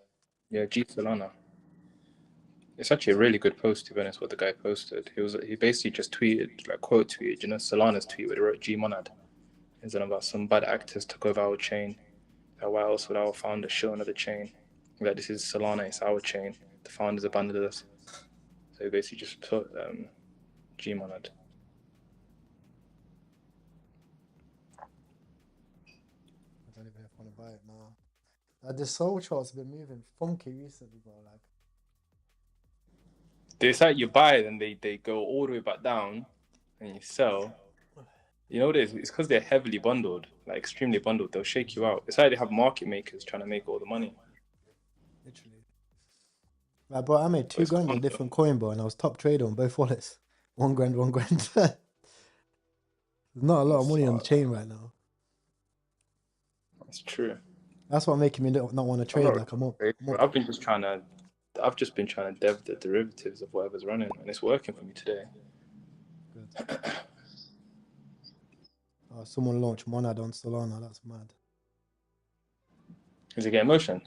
Yeah, G Solana. It's actually a really good post, to be honest, what the guy posted. He basically just tweeted, like quote tweeted, you know, Solana's tweet where he wrote G Monad. It's about some bad actors took over our chain. Why else would our founders show another chain? Like, this is Solana, it's our chain. The founders abandoned us. So he basically just put G Monad. I don't even know if I want to buy it now. The soul charts have been moving funky recently, bro. Like, It's like you buy it and they go all the way back down and you sell. You know what it is? It's because they're heavily bundled, like extremely bundled. They'll shake you out. It's like they have market makers trying to make all the money. literally. Like, bro, I made $2 on a different coin, bro, and I was top trader on both wallets. $1 grand, $1 grand. There's not a lot of money on the chain right now. That's true. That's what making me not want to trade. Like, I'm up. I've just been trying to dev the derivatives of whatever's running, and it's working for me today. Good. Oh, someone launched Monad on Solana. That's mad. Is it getting motion?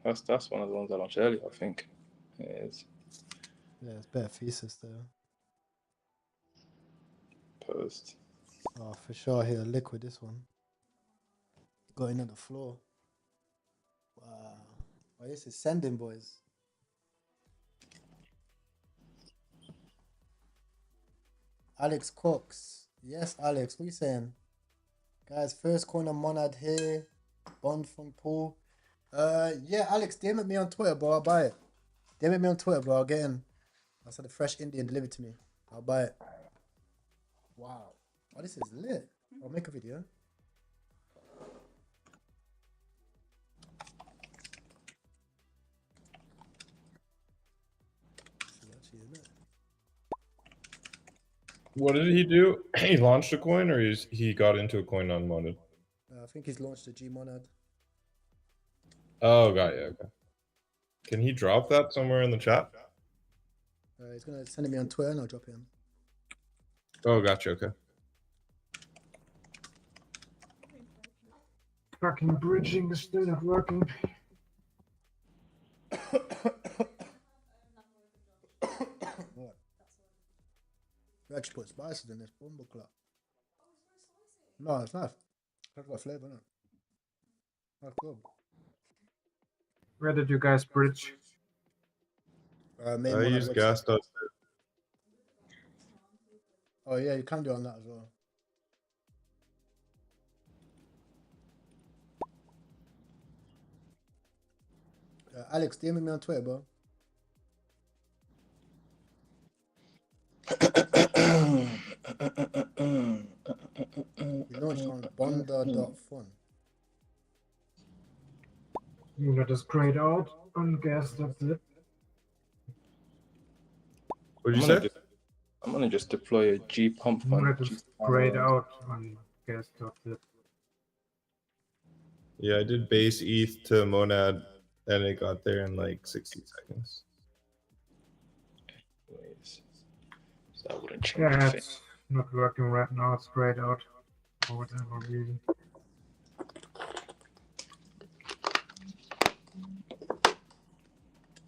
Yeah. That's one of the ones I launched earlier, I think. It is. Yeah, it's better thesis there. Post. Oh, for sure. I hit a liquid this one. Got in at the floor. Wow. Oh, this is sending, boys. Alex Cox. Yes, Alex. What are you saying? Guys, first coin on Monad here. Bond from Paul. Yeah, Alex, DM at me on Twitter, bro. I'll buy it. DM at me on Twitter, bro. I'll get in. I said a fresh Indian delivered to me. I'll buy it. Wow. Oh, this is lit. I'll make a video. This is actually lit. What did he do? He launched a coin, or he got into a coin on Monad? I think he's launched a G Monad. Oh, got you. Okay. Can he drop that somewhere in the chat? He's gonna send it me on Twitter and I'll drop him. Oh, gotcha. Okay. Fucking bridging is still not working. What? We actually put spices in this bumble club. No, it's nice. It's got flavor, no. That's good. Where did you guys bridge? I use gas dust. Oh yeah, you can do on that as well. Alex, DM me on Twitter, bro. We launched on bonder.fun. Let us grayed out on gas. That's it. What did you say? I'm gonna just deploy a G pump fund. Let us grayed out on gas. That's it. Yeah, I did base ETH to Monad, and it got there in like 60 seconds. So I wouldn't change Yeah, a thing. it's not working right now. It's grayed out for whatever reason.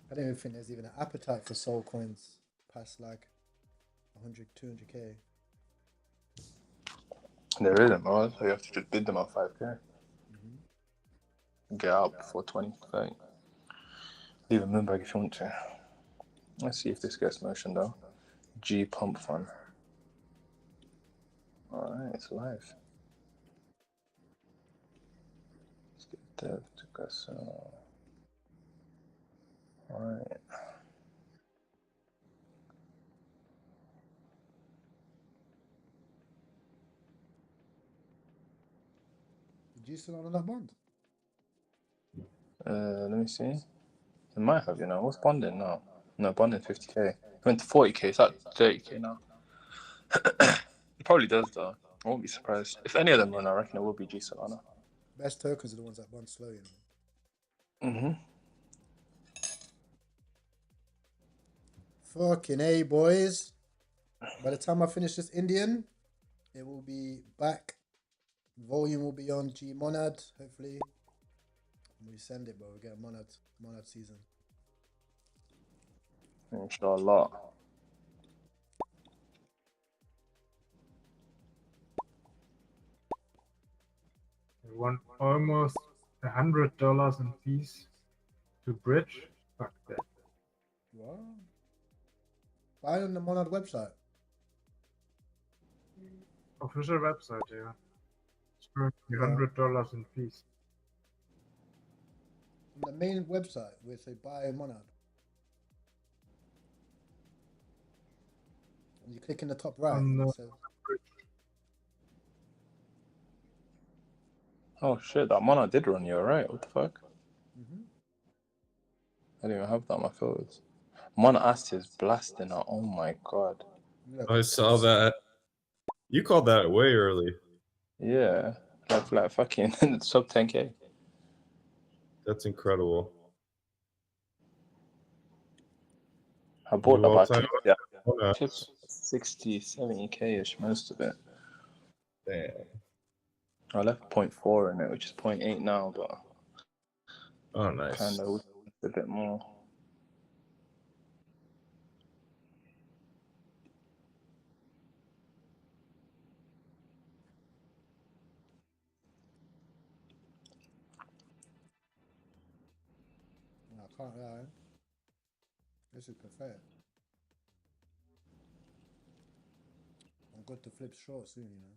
I don't even think there's even an appetite for soul coins past like 100, 200k. There isn't, bro. So you have to just bid them at 5k. Get out before 20, 30. Leave a Moonbag if you want to. Let's see if this gets motion though. G pump fund. Alright, it's live. Let's get Dev to go so. Alright. Did you still on that bond? Let me see. It might have, you know. What's bonding now? No, bonding 50k. It went to 40k, it's at 30k now. It probably does though. I won't be surprised. If any of them run, I reckon it will be G Solana. Best tokens are the ones that bond slow, you know. Mm-hmm. Fucking A, boys. By the time I finish this Indian, it will be back. Volume will be on G Monad, hopefully. We send it, bro. We get a Monad season. Inshallah. I want almost $100 in fees to bridge. Fuck that. What? Buy on the Monad website. Official website, yeah. It's currently $100 in fees. On the main website where it say buy Monad. And you click in the top right. And it says, Oh shit, that Mana did run you, alright? What the fuck? Mhm. I didn't even have that on my photos. Mana Ast is blasting out. Oh my god. I saw that. You called that way early. Yeah. Like fucking sub 10k. That's incredible. I bought New about all-time 60, 70k-ish, most of it. Damn. I left 0.4 in it, which is 0.8 now, but oh, nice. Kind of a bit more. no, I can't lie. This is pathetic. I'm good to flip short soon, you know.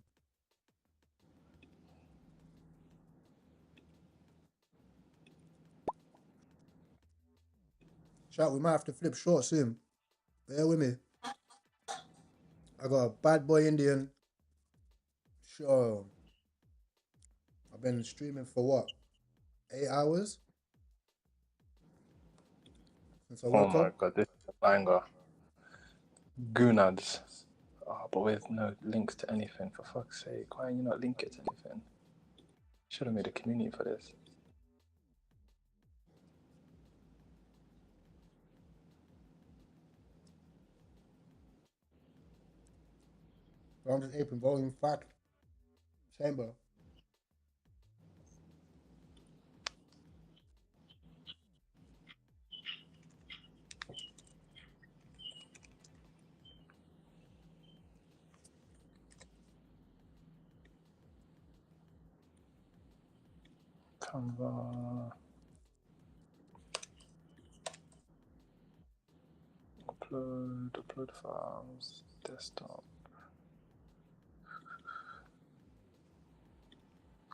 Shout, we might have to flip short soon. Bear with me. I got a bad boy Indian. Sure. I've been streaming for what? 8 hours? Since I Oh woke my up. god, this is a banger. Goonads. Oh, but with no links to anything, for fuck's sake. Why are you not link it to anything? Should have made a community for this. I'm just aping volume fact. Chamber. Canva. Upload files, desktop.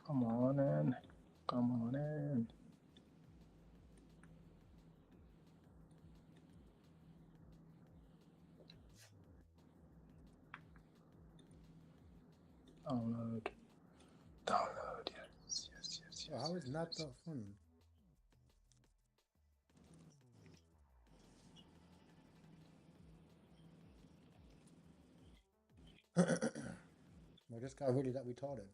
Come on in. Come on in. Download. Download. Yes. Oh, how is that fun? Well, this guy really that retarded.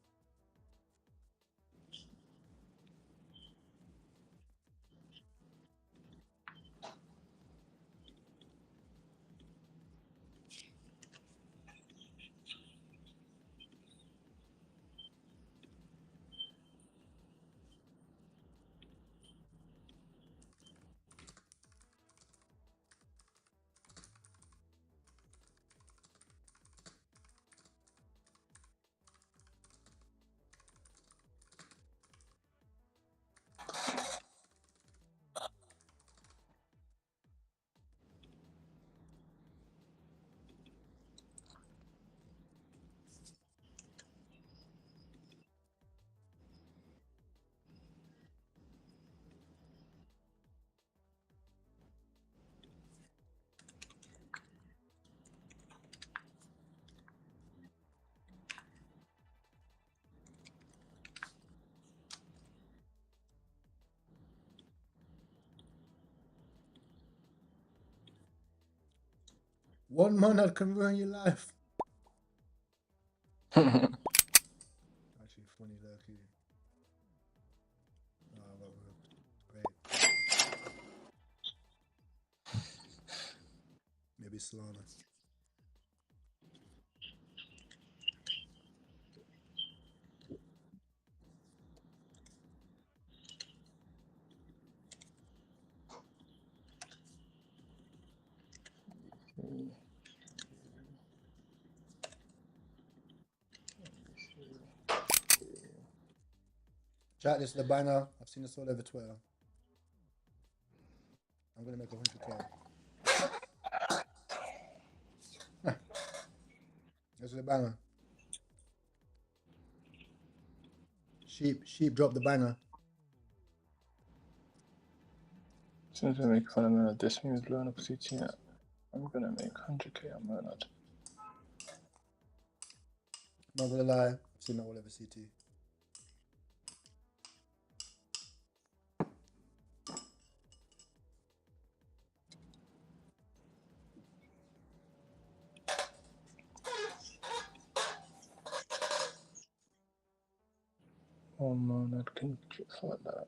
One monad can ruin your life. Actually funny, Loki. Oh, well, great. Maybe Solana. Chat, this is the banger. I've seen this all over Twitter. I'm gonna make 100K. This is the banger. Sheep drop the banger. Since we make fun of Monad, this means blowing up CT net. I'm gonna make 100K on Monad. Not gonna lie, I've seen that all over CT. Oh Monad, can you just like that?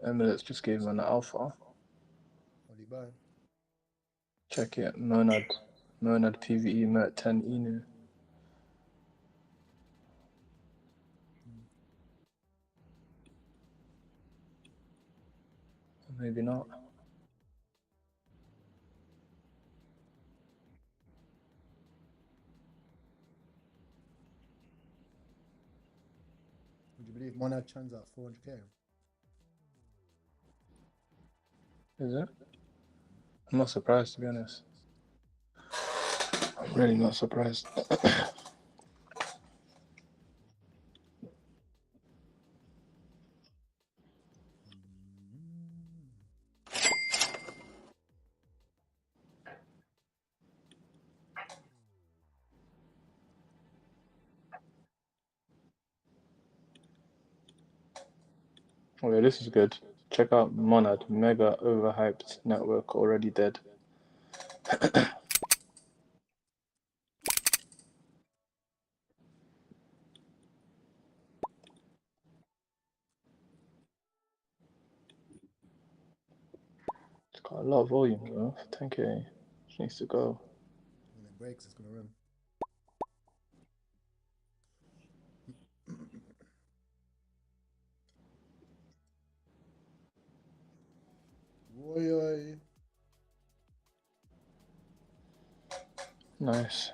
Emirates just gave him an alpha. What do you buy? Check it, Monad PVE Mert 10 Inu. Maybe not. Would you believe Monad churns out 400K? Is it? I'm not surprised, to be honest. I'm really not surprised. Oh yeah, this is good. Check out Monad, mega overhyped network already dead. It's got a lot of volume though, for 10K. Just needs to go. When it breaks, it's gonna run. Oi. Nice.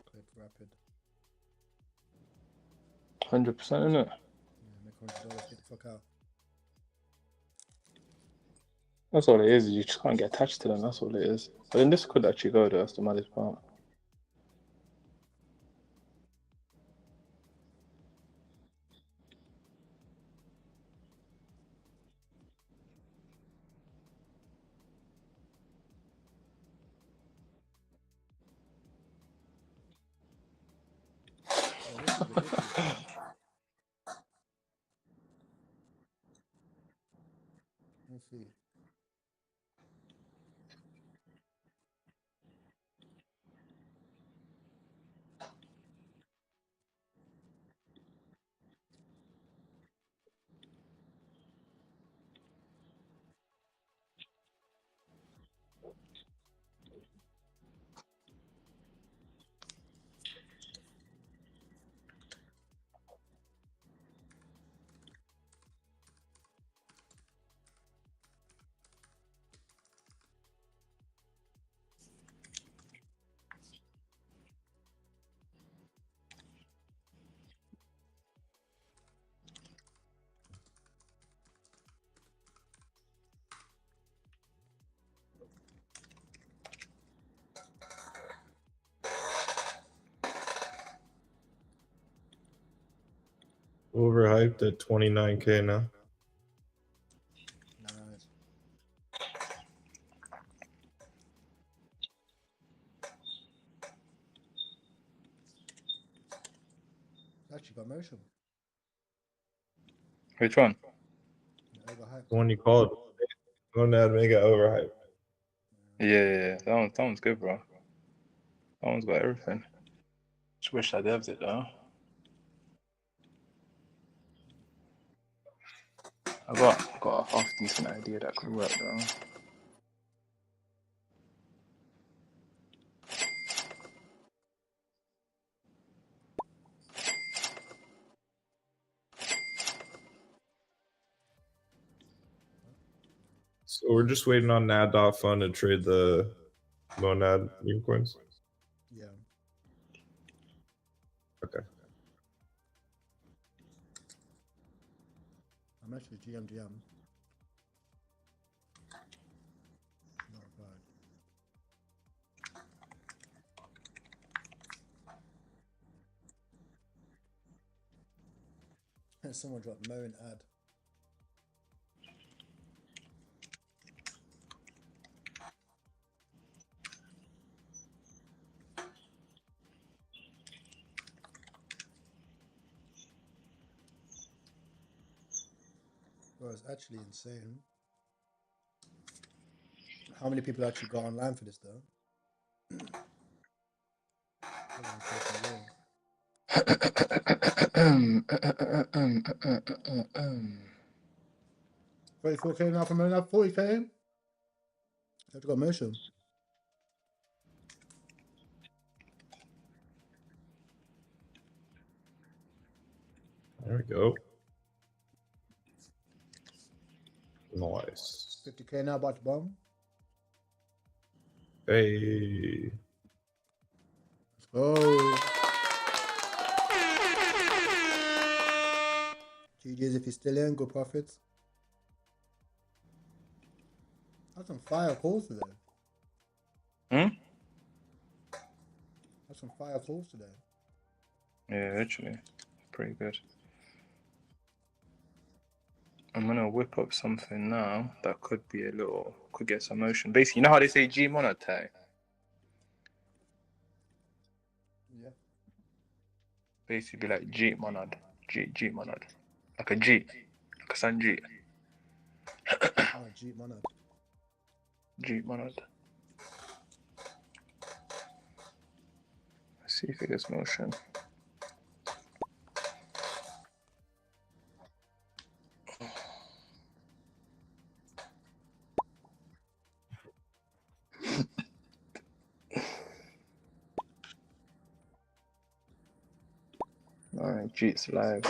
Clip rapid. 100%, innit? Yeah, make $100, get the fuck out. That's all it is, you just can't get attached to them, that's all it is. But then this could actually go though, that's the maddest part. Let's see. Overhyped at 29K now. Nice. Actually got motion. Which one? Overhyped. The one you called. Monad mega overhyped. Yeah, that one's good, bro. That one's got everything. Just wish I devs it though. I got a half decent idea that could work though. So we're just waiting on Nad.fun to trade the Monad meme coins. Yeah. Okay. I'm actually GMGM. Not bad. Someone dropped moan ad. Bro, it's actually insane. How many people actually got online for this though? 34K now from Moan, 40K. I've got motion. There we go. Nice. 50K now, about to bomb. Hey. Let's go. GG's if you're still in, good profits. That's some fire calls today. That's some fire calls today. Yeah, literally. Pretty good. I'm gonna whip up something now that could be could get some motion. Basically, you know how they say G monetize? Yeah. Basically like G monad. G monad. Like a G. Like a Sun G. Oh, G monad. G monad. Let's see if it gets motion. Alright, G, it's live.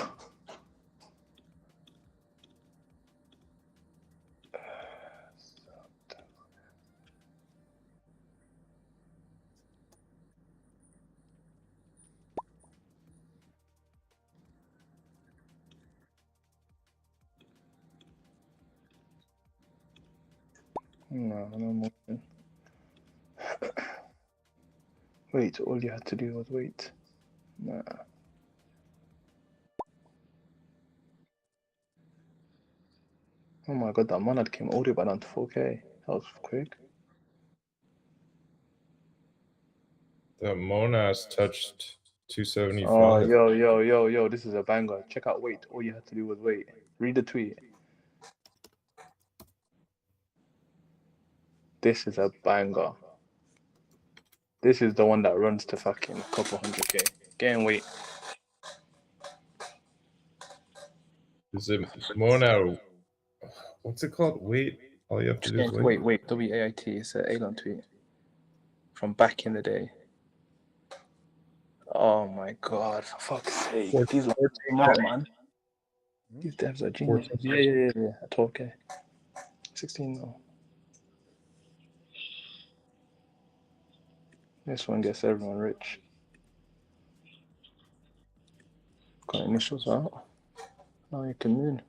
No motion. Wait, all you had to do was wait. Nah. Oh my god, that monad came all the way back down to 4K. That was quick. That Monas touched 275. Oh, yo, this is a banger. Check out wait. All you had to do was wait. Read the tweet. This is a banger. This is the one that runs to fucking a couple 100K. Get in wait. Is it Monad? What's it called? Wait. All you have to Just do is get wait. wait. WAIT. It's an Elon tweet from back in the day. Oh my god, for fuck's sake. These are smart, man. These devs are genius. Yeah. At 12K. 16 though. This one gets everyone rich. Got initials out. Now you can moon.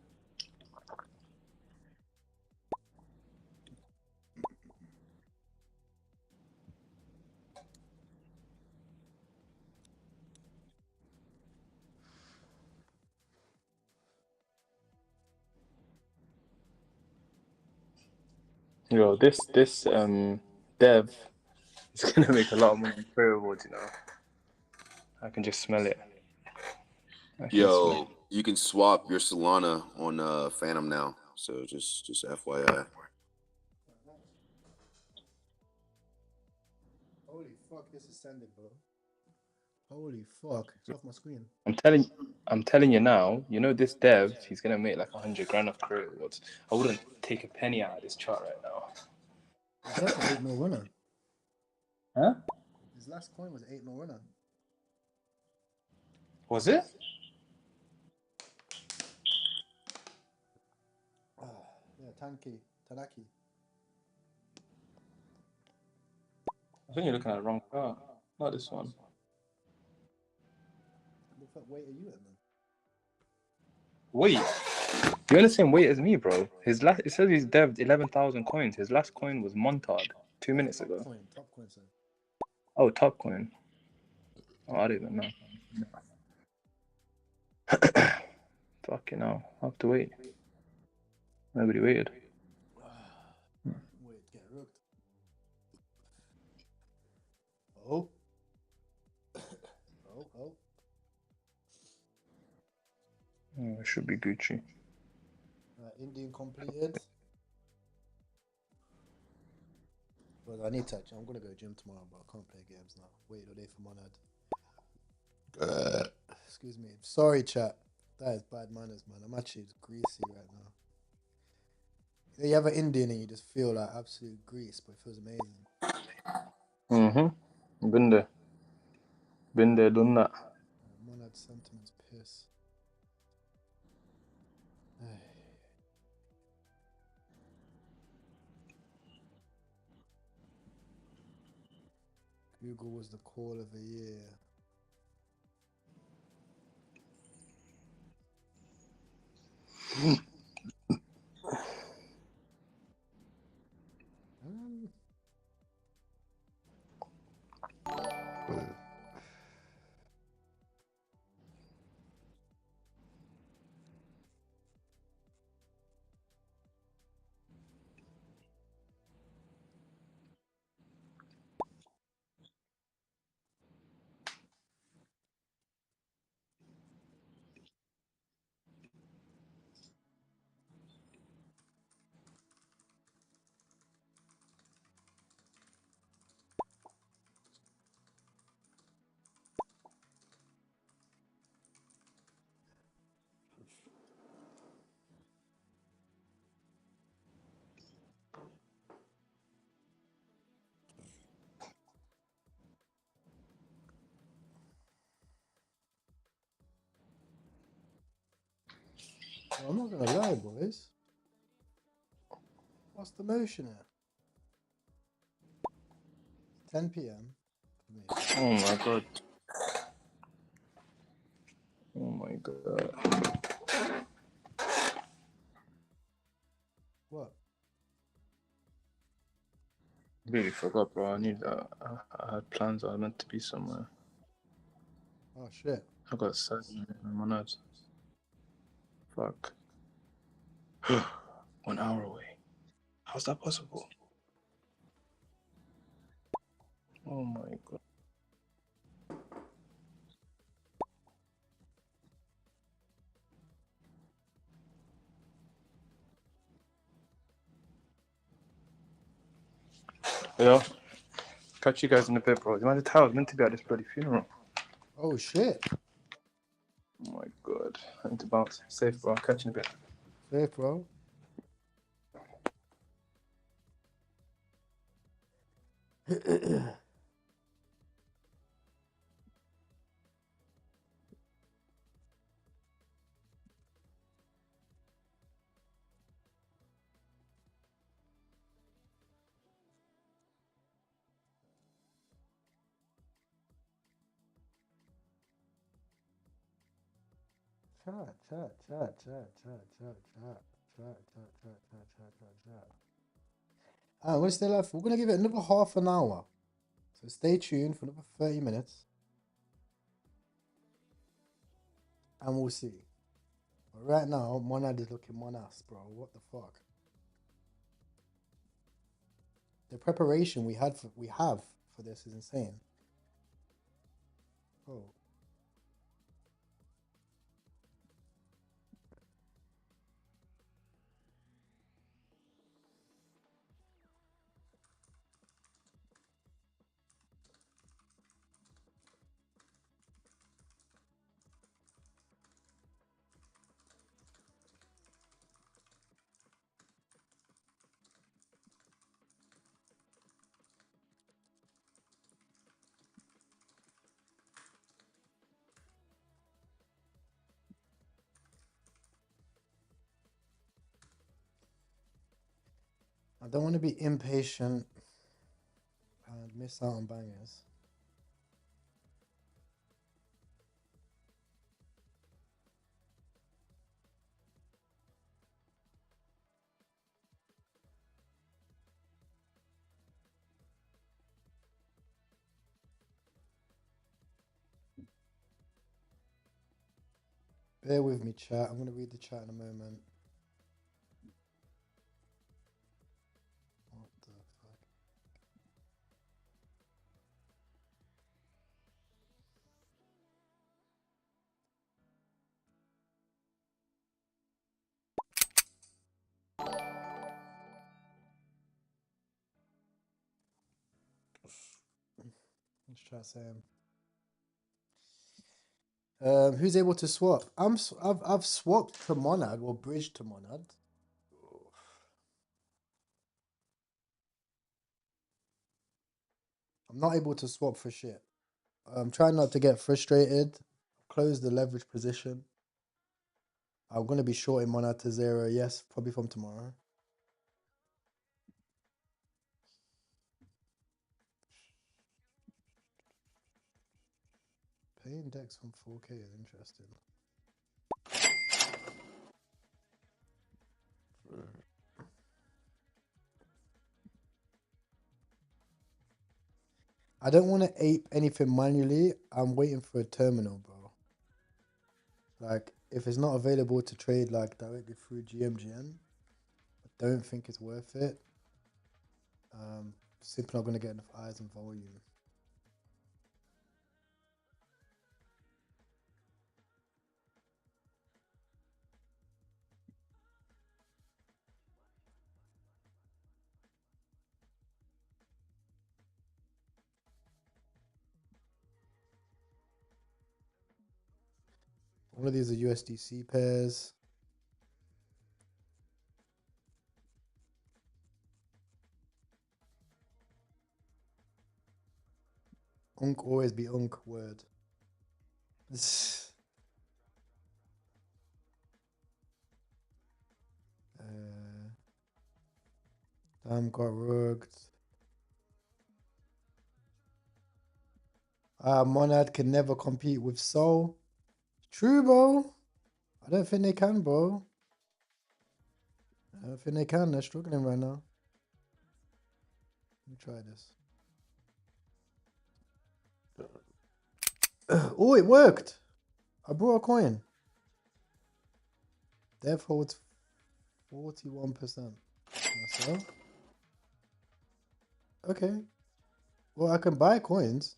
Yo, this dev is gonna make a lot of money in Pro Rewards, you know. I can just smell it. Yo, you can swap your Solana on Phantom now. So just FYI. Holy fuck, this is sending, bro. Holy fuck, it's off my screen. I'm telling you now, you know this dev, he's gonna make like 100 grand off Pro Rewards. I wouldn't take a penny out of this chart right now. That's an 8 mil winner. Huh? His last coin was 8 mil winner. Was it? Yeah, Tanaki. I think you're looking at the wrong chart. Not this one. What the fuck weight are you in then? Wait, you're in the same weight as me, bro. His last, it says he's dev'd 11,000 coins. His last coin was Montard 2 minutes ago. Top coin, sir. Oh, top coin. Oh, I don't even know. Fucking hell, I have to wait. Nobody waited. Wait, get rooked. Oh. Oh. Oh, it should be Gucci. Indian completed. But I need to I'm gonna go gym tomorrow, but I can't play games now. Wait all day for Monad. Excuse me. Sorry, chat. That is bad manners, man. I'm actually greasy right now. You have an Indian and you just feel like absolute grease, but it feels amazing. Been there, done that. Monad sentiments piss. Google was the call of the year. Well, I'm not gonna lie, boys. What's the motion here? 10 p.m. Oh my god. Oh my god. What? Really forgot, bro. I had plans. I was meant to be somewhere. Oh shit. I got sad in my notes. Fuck. 1 hour away. How's that possible? Oh my god. Yeah. Catch you guys in a bit, bro. The amount of time I was meant to be at this bloody funeral. Oh shit. Oh my god. I need to bounce. Safe, bro. Catch you in a bit. Safe, bro. Chat. We're still left. We're gonna give it another half an hour. So stay tuned for another 30 minutes. And we'll see. But right now, Monad is looking monass, bro. What the fuck? The preparation we have for this is insane. Oh. I don't want to be impatient and miss out on bangers. Bear with me, chat. I'm going to read the chat in a moment. What the fuck? Let's try Sam. Who's able to swap? I've swapped to Monad or bridged to Monad. I'm not able to swap for shit. I'm trying not to get frustrated. Close the leverage position. I'm gonna be shorting Monad to 0. Yes, probably from tomorrow. Pay index from 4K is interesting. I don't want to ape anything manually. I'm waiting for a terminal, bro. Like, if it's not available to trade like directly through GMGN, I don't think it's worth it. Simply not going to get enough eyes and volume. One of these are USDC pairs. Unk always be unk word. Damn, got rugged. Monad can never compete with Soul. True, bro. I don't think they can, bro. I don't think they can. They're struggling right now. Let me try this. Oh, it worked. I brought a coin. Dev holds 41%. So, okay. Well, I can buy coins.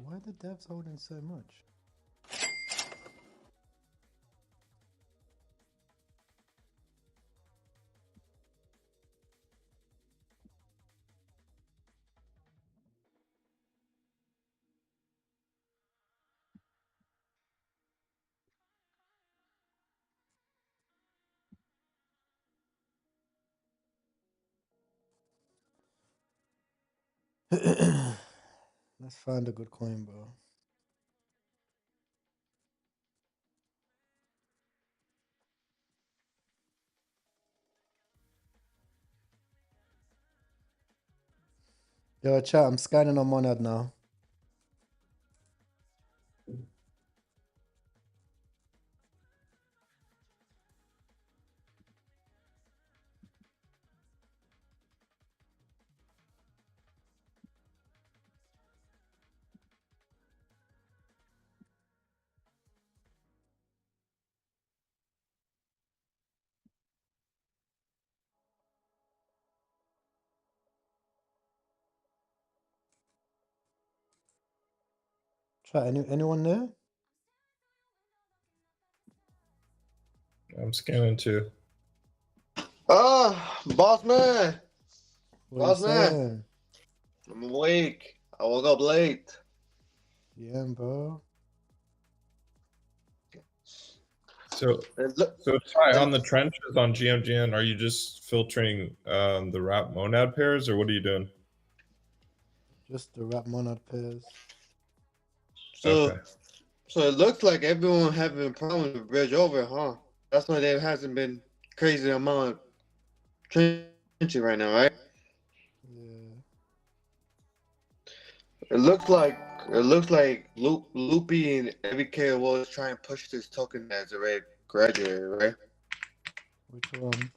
why are the devs holding so much? Let's find a good coin, bro. Yo, chat, I'm scanning on Monad now. Chat, anyone there? I'm scanning too. Ah, boss man. What you Boss man. saying? I'm awake. I woke up late. Yeah, bro. So Ty, on the trenches on GMGN, are you just filtering the wrap monad pairs, or what are you doing? Just the wrap Monad pairs. So, Okay. so it looks like everyone having problems with bridge over, huh? That's why there hasn't been crazy amount of trenching right now, right? Yeah. It looks like Loopy and every KO is trying to push this token as already graduated, right? Which one?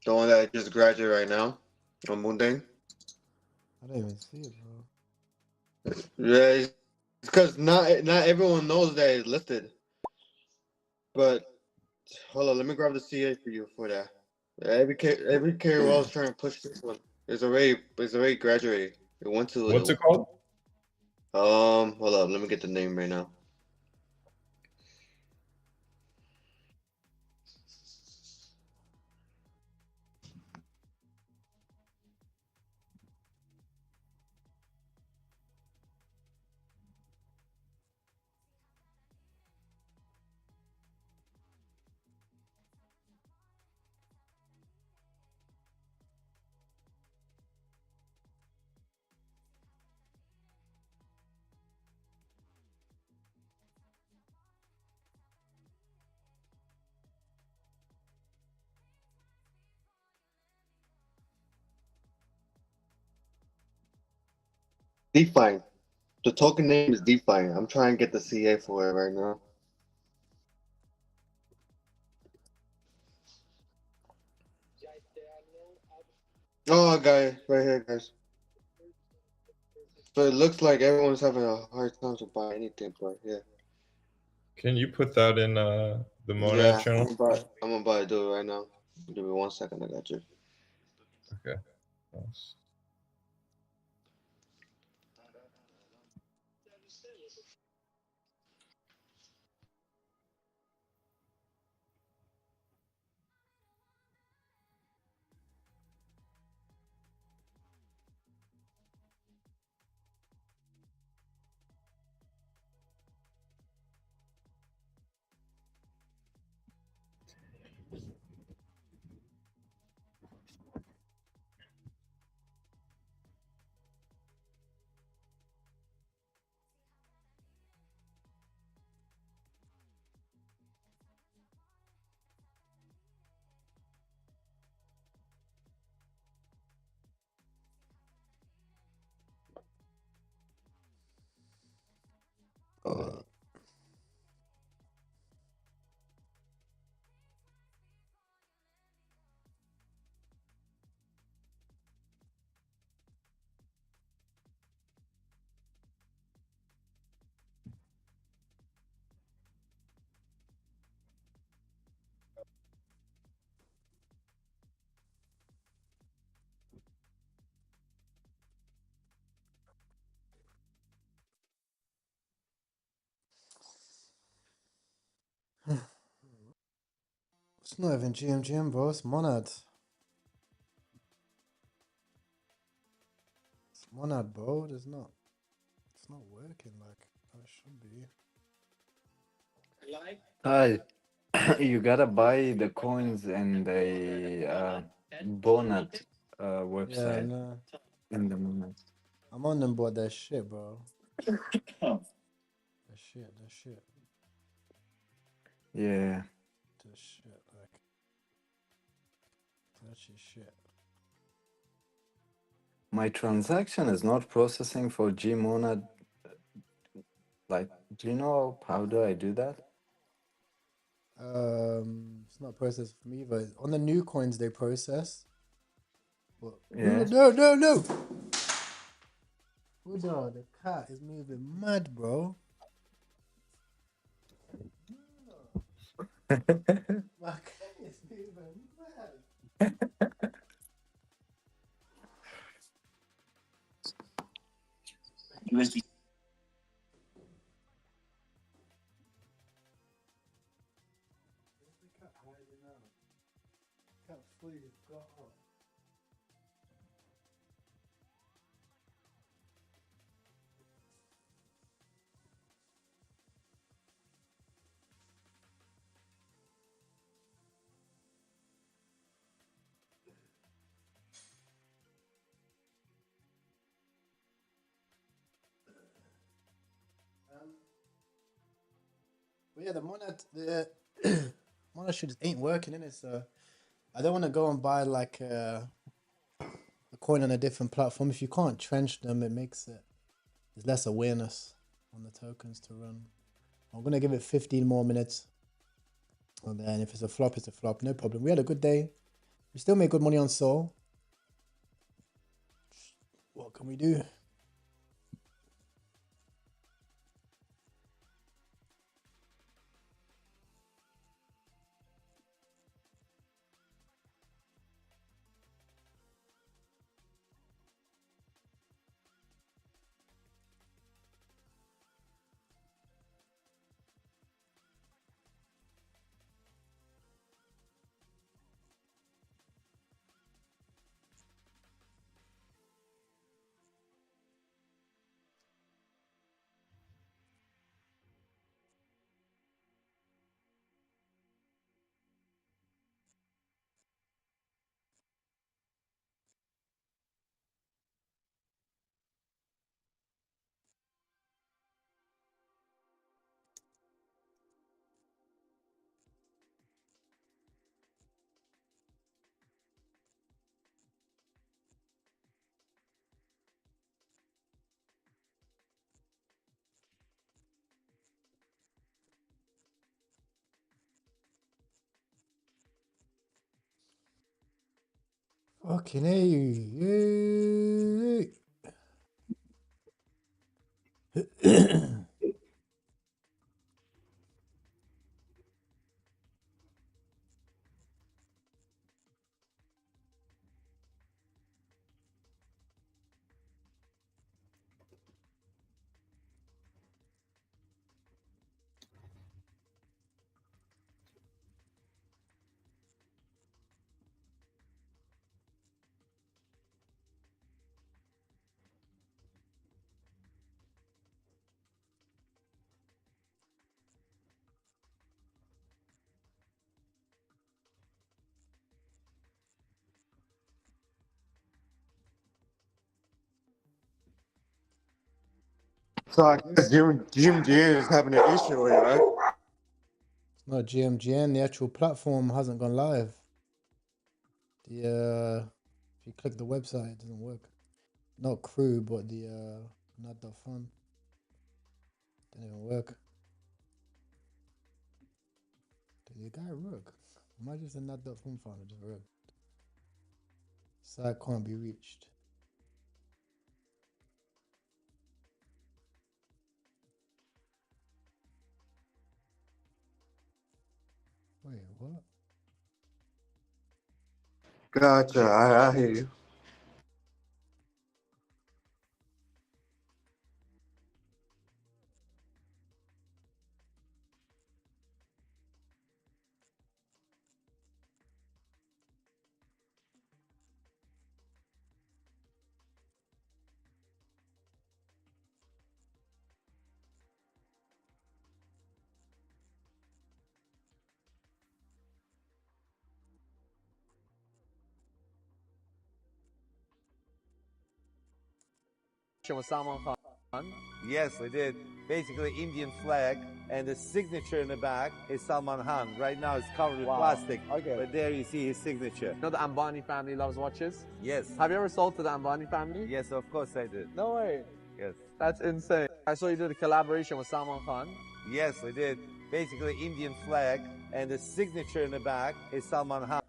The one that just graduated right now on Moondang. I don't even see it, bro. Yeah, it's because not everyone knows that it's listed. But hold on, let me grab the CA for you for that. Every KO is trying to push this one. It's already graduated. It went to What's it called? Hold on, let me get the name right now. Define. The token name is Define. I'm trying to get the CA for it right now. Oh, I got it right here, guys. So it looks like everyone's having a hard time to buy anything, but yeah. Can you put that in the monad Yeah, channel? I'm about to do it right now. Give me 1 second, I got you. Okay. Nice. It's not even GMGM, bro. It's Monad. It's Monad, bro. It's not working like how it should be. Hi. You gotta buy the coins in the Bonnet Yeah, website no. in the moment. I'm on them, but they're shit, bro. They're shit. They're shit. Yeah. They're shit. Like, they're actually shit. My transaction is not processing for Gmonad. Like, do you know how do I do that? It's not processed for me, but on the new coins they process. But Yeah. no. Buddha, the cat is moving mad, bro. My cat is moving mad. USD. Where's the cat hiding out? Cat fully got up. But yeah, the Monad shit just ain't working, innit? So I don't want to go and buy like a coin on a different platform. If you can't trench them, it makes it there's less awareness on the tokens to run. I'm gonna give it 15 more minutes. And then if it's a flop, it's a flop. No problem. We had a good day. We still make good money on Sol. What can we do? Fucking hey. So I guess Jim J is having an issue with it, right? It's not GMGN. The actual platform hasn't gone live. If you click the website, it doesn't work. Not crew, but the not.fun. Didn't even work. Did the guy work? Imagine if the not.fun founder just worked. Site can't be reached. Wait, what? Gotcha. I hear you. with Salman Khan? Yes, I did. Basically, Indian flag, and the signature in the back is Salman Khan. Right now, it's covered with plastic. Okay. But there you see his signature. You know the Ambani family loves watches? Yes. Have you ever sold to the Ambani family? Yes, of course I did. No way. Yes. That's insane. I saw you did a collaboration with Salman Khan. Yes, I did. Basically, Indian flag, and the signature in the back is Salman Khan.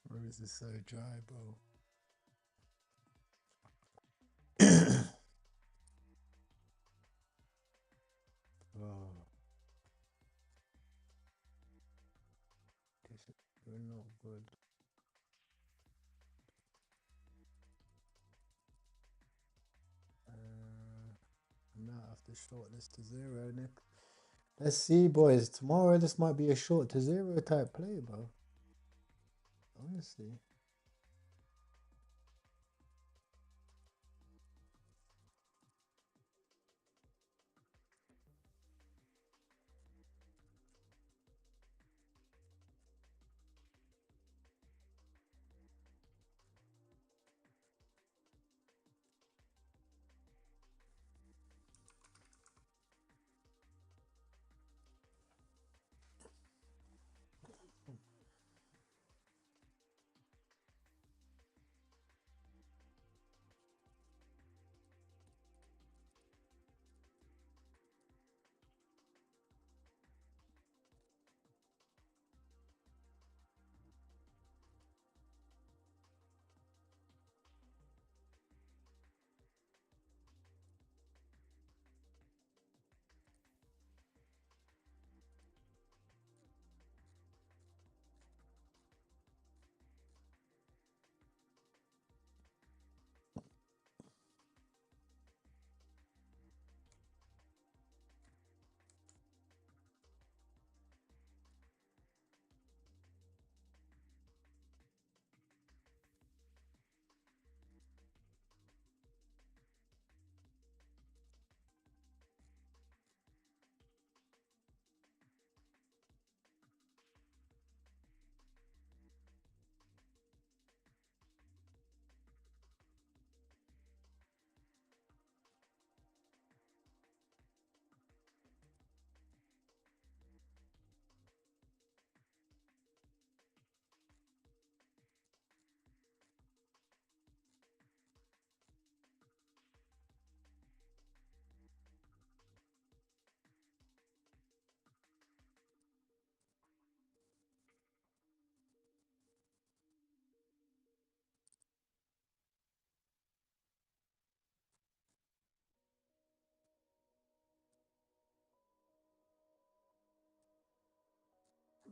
Bro, this is so dry, bro. Oh. This is not good. I might have to shortlist to zero, Nick. Let's see, boys. Tomorrow, this might be a short to zero type play, bro. Honestly.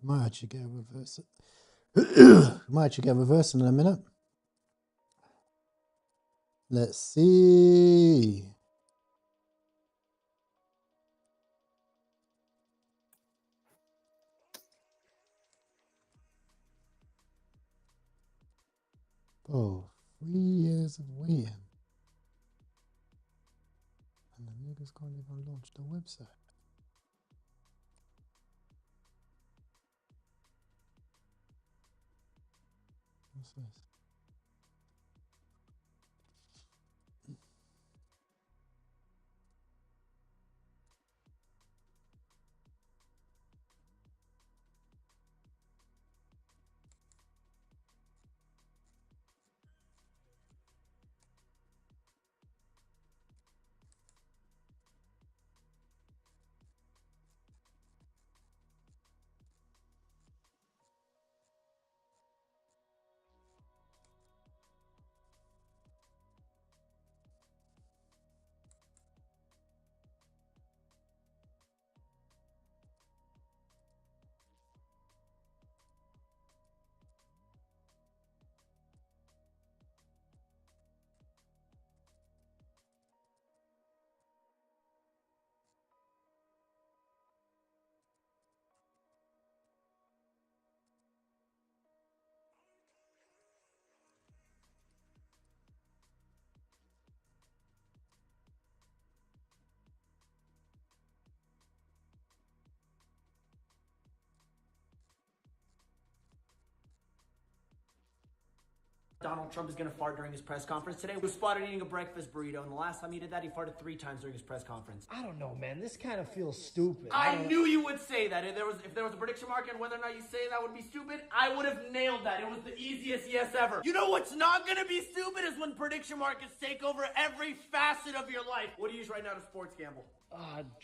Might actually get a reverse. Might actually get a reverse in a minute. Let's see. Oh, 3 years of waiting. And the niggas can't even launch the website. What's this? Donald Trump is going to fart during his press conference today. He was spotted eating a breakfast burrito, and the last time he did that, he farted 3 times during his press conference. I don't know, man. This kind of feels stupid. I knew you would say that. If there was a prediction market, whether or not you say that would be stupid, I would have nailed that. It was the easiest yes ever. You know what's not going to be stupid is when prediction markets take over every facet of your life. What do you use right now to sports gamble?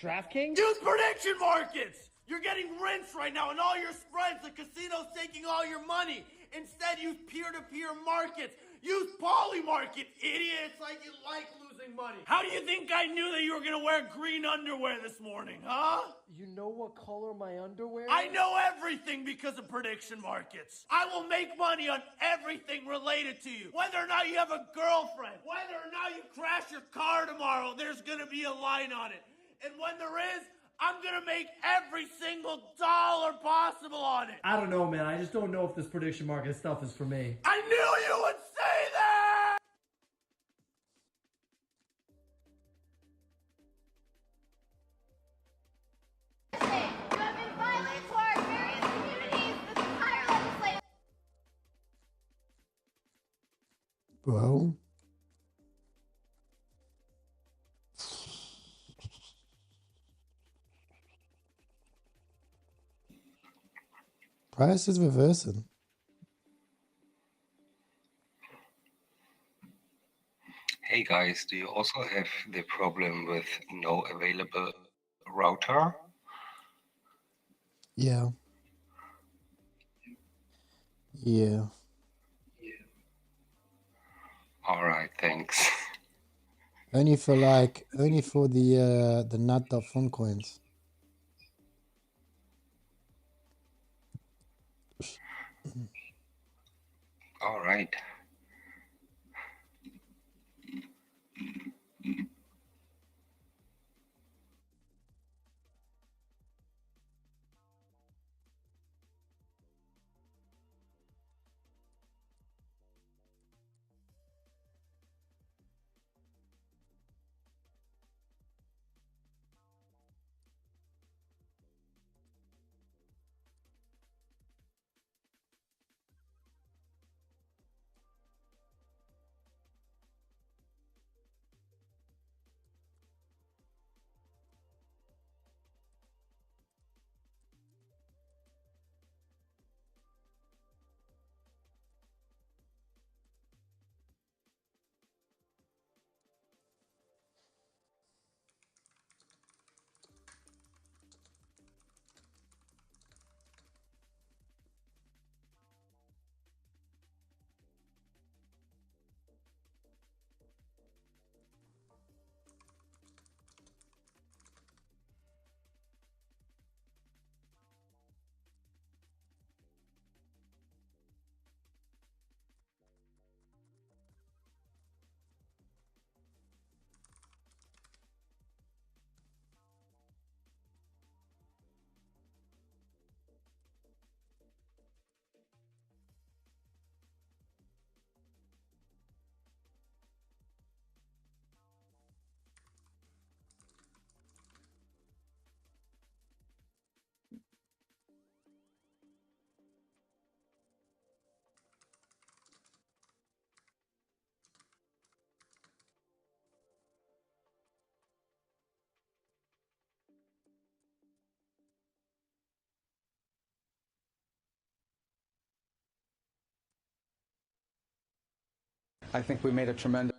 DraftKings? Use prediction markets! You're getting rinsed right now in all your spreads. The casino's taking all your money. Instead, use peer-to-peer markets. Use poly market, idiot. It's like you like losing money. How do you think I knew that you were going to wear green underwear this morning, huh? You know what color my underwear is? I know everything because of prediction markets. I will make money on everything related to you. Whether or not you have a girlfriend, whether or not you crash your car tomorrow, there's going to be a line on it. And when there is, I'm gonna make every single dollar possible on it. I don't know, man. I just don't know if this prediction market stuff is for me. I knew you would say that! Bro. Price is reversing. Hey guys, do you also have the problem with no available router? Yeah. Yeah. Alright, thanks. Only for the nat.fun coins. Alright. I think we made a tremendous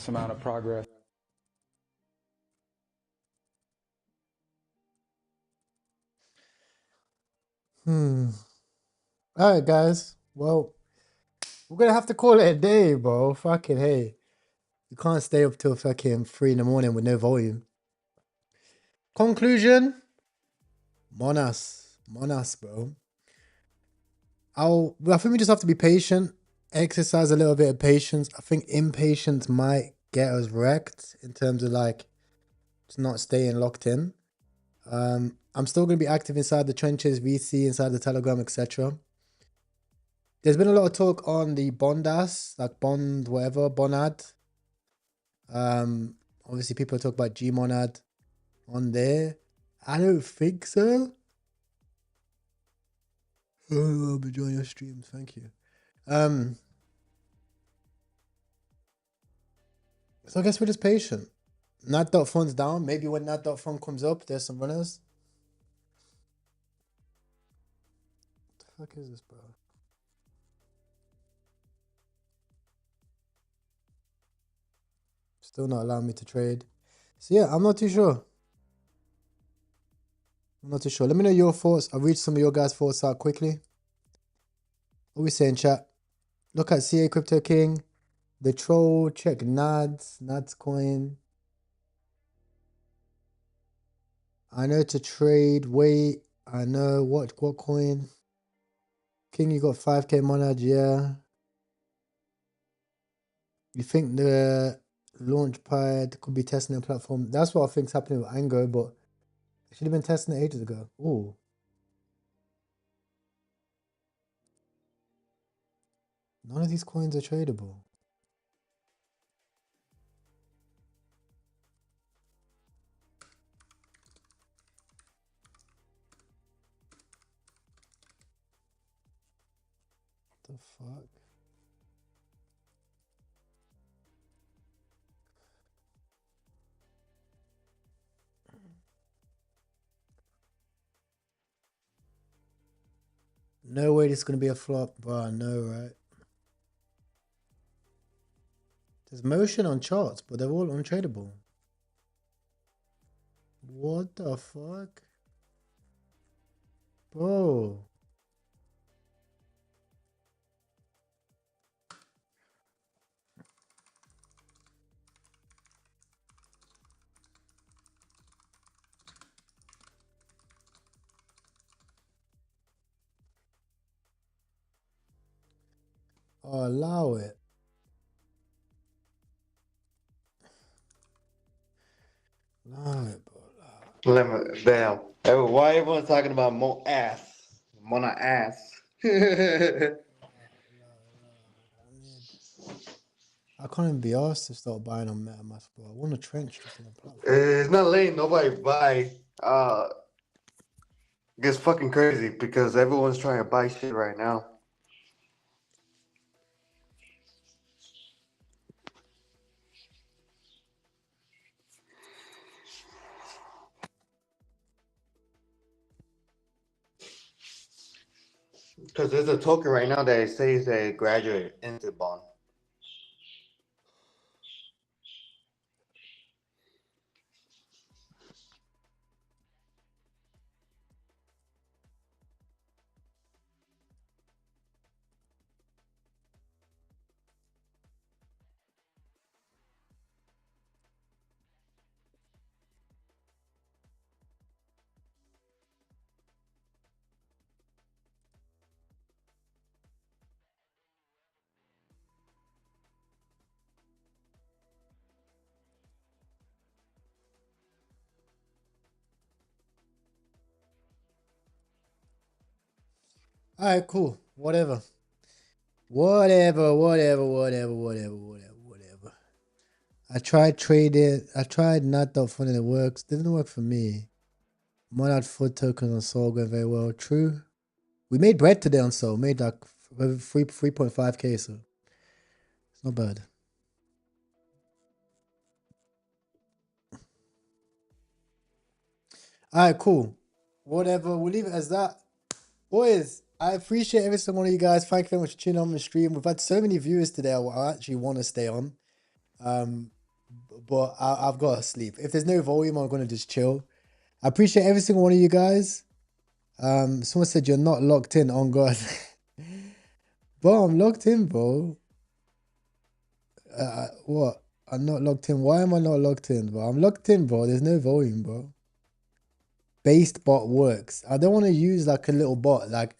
amount of progress. Alright, guys. Well, we're gonna have to call it a day, bro. Fucking hey. You can't stay up till fucking 3 in the morning with no volume. Conclusion. Monas, bro. I think we just have to be patient. Exercise a little bit of patience. I think impatience might get us wrecked in terms of like just not staying locked in. I'm still going to be active inside the trenches, VC, inside the Telegram, etc. There's been a lot of talk on the Bondas, like bond, whatever, Bonad. Obviously, people talk about Gmonad on there. I don't think so. Oh, I'll be enjoying your streams. Thank you. So I guess we're just patient. Nat.fun's down. Maybe when Nat.fun comes up, there's some runners. What the fuck is this, bro? Still not allowing me to trade. So yeah, I'm not too sure. I'm not too sure. Let me know your thoughts. I'll read some of your guys' thoughts out quickly. What we saying, chat? Look at CA Crypto King. The troll. Check Nads. Nads coin. I know to trade. Wait. I know what coin. King, you got 5k monad, yeah. You think the launch pad could be testing the platform? That's what I think's happening with Ango, but it should have been testing it ages ago. Oh. None of these coins are tradable. What the fuck? No way this is going to be a flop, bro. I know, right? There's motion on charts, but they're all untradeable. What the fuck? Bro. Oh, allow it. Allow it, bro. Damn. Why everyone talking about more ass? Mona ass. I can't even be asked to start buying on MetaMask, bro. I want a trench just on the platform. It's not letting nobody buy. It's fucking crazy because everyone's trying to buy shit right now. Because there's a token right now that says they graduate into bond. Alright, cool. Whatever. I tried trading. I tried Nat.fun and it works. Didn't work for me. Monad foot token on Sol going very well. True. We made bread today on Sol. Made like 3.5k, so it's not bad. Alright, cool. Whatever. We'll leave it as that. Boys, I appreciate every single one of you guys. Thank you very much for tuning on the stream. We've had so many viewers today. I actually want to stay on. But I've got to sleep. If there's no volume, I'm going to just chill. I appreciate every single one of you guys. Someone said you're not locked in. On God. Bro, I'm locked in, bro. What? I'm not locked in. Why am I not locked in, bro? I'm locked in, bro. There's no volume, bro. Based bot works. I don't want to use like a little bot. Like,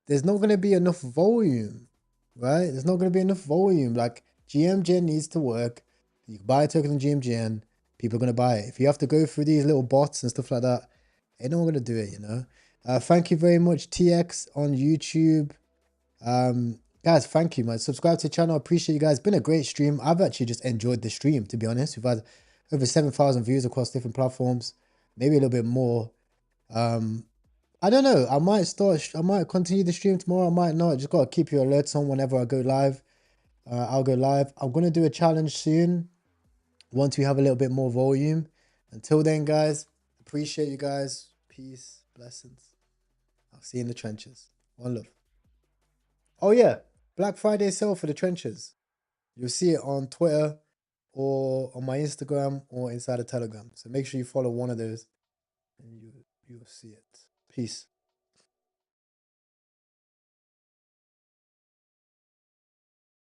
there's not going to be enough volume, right? There's not going to be enough volume. Like, GMGN needs to work. You can buy a token on GMGN. People are going to buy it. If you have to go through these little bots and stuff like that, ain't no one going to do it, you know? Thank you very much, TX on YouTube. Guys, thank you, man. Subscribe to the channel. I appreciate you guys. It's been a great stream. I've actually just enjoyed the stream, to be honest. We've had over 7,000 views across different platforms. Maybe a little bit more. I don't know. I might continue the stream tomorrow. I might not. Just gotta keep you alerts on whenever I go live. I'll go live. I'm gonna do a challenge soon once we have a little bit more volume. Until then, guys, appreciate you guys. Peace, blessings. I'll see you in the trenches. One love. Oh yeah, Black Friday sale for the trenches. You'll see it on Twitter or on my Instagram or inside of Telegram. So make sure you follow one of those and you'll see it. Peace.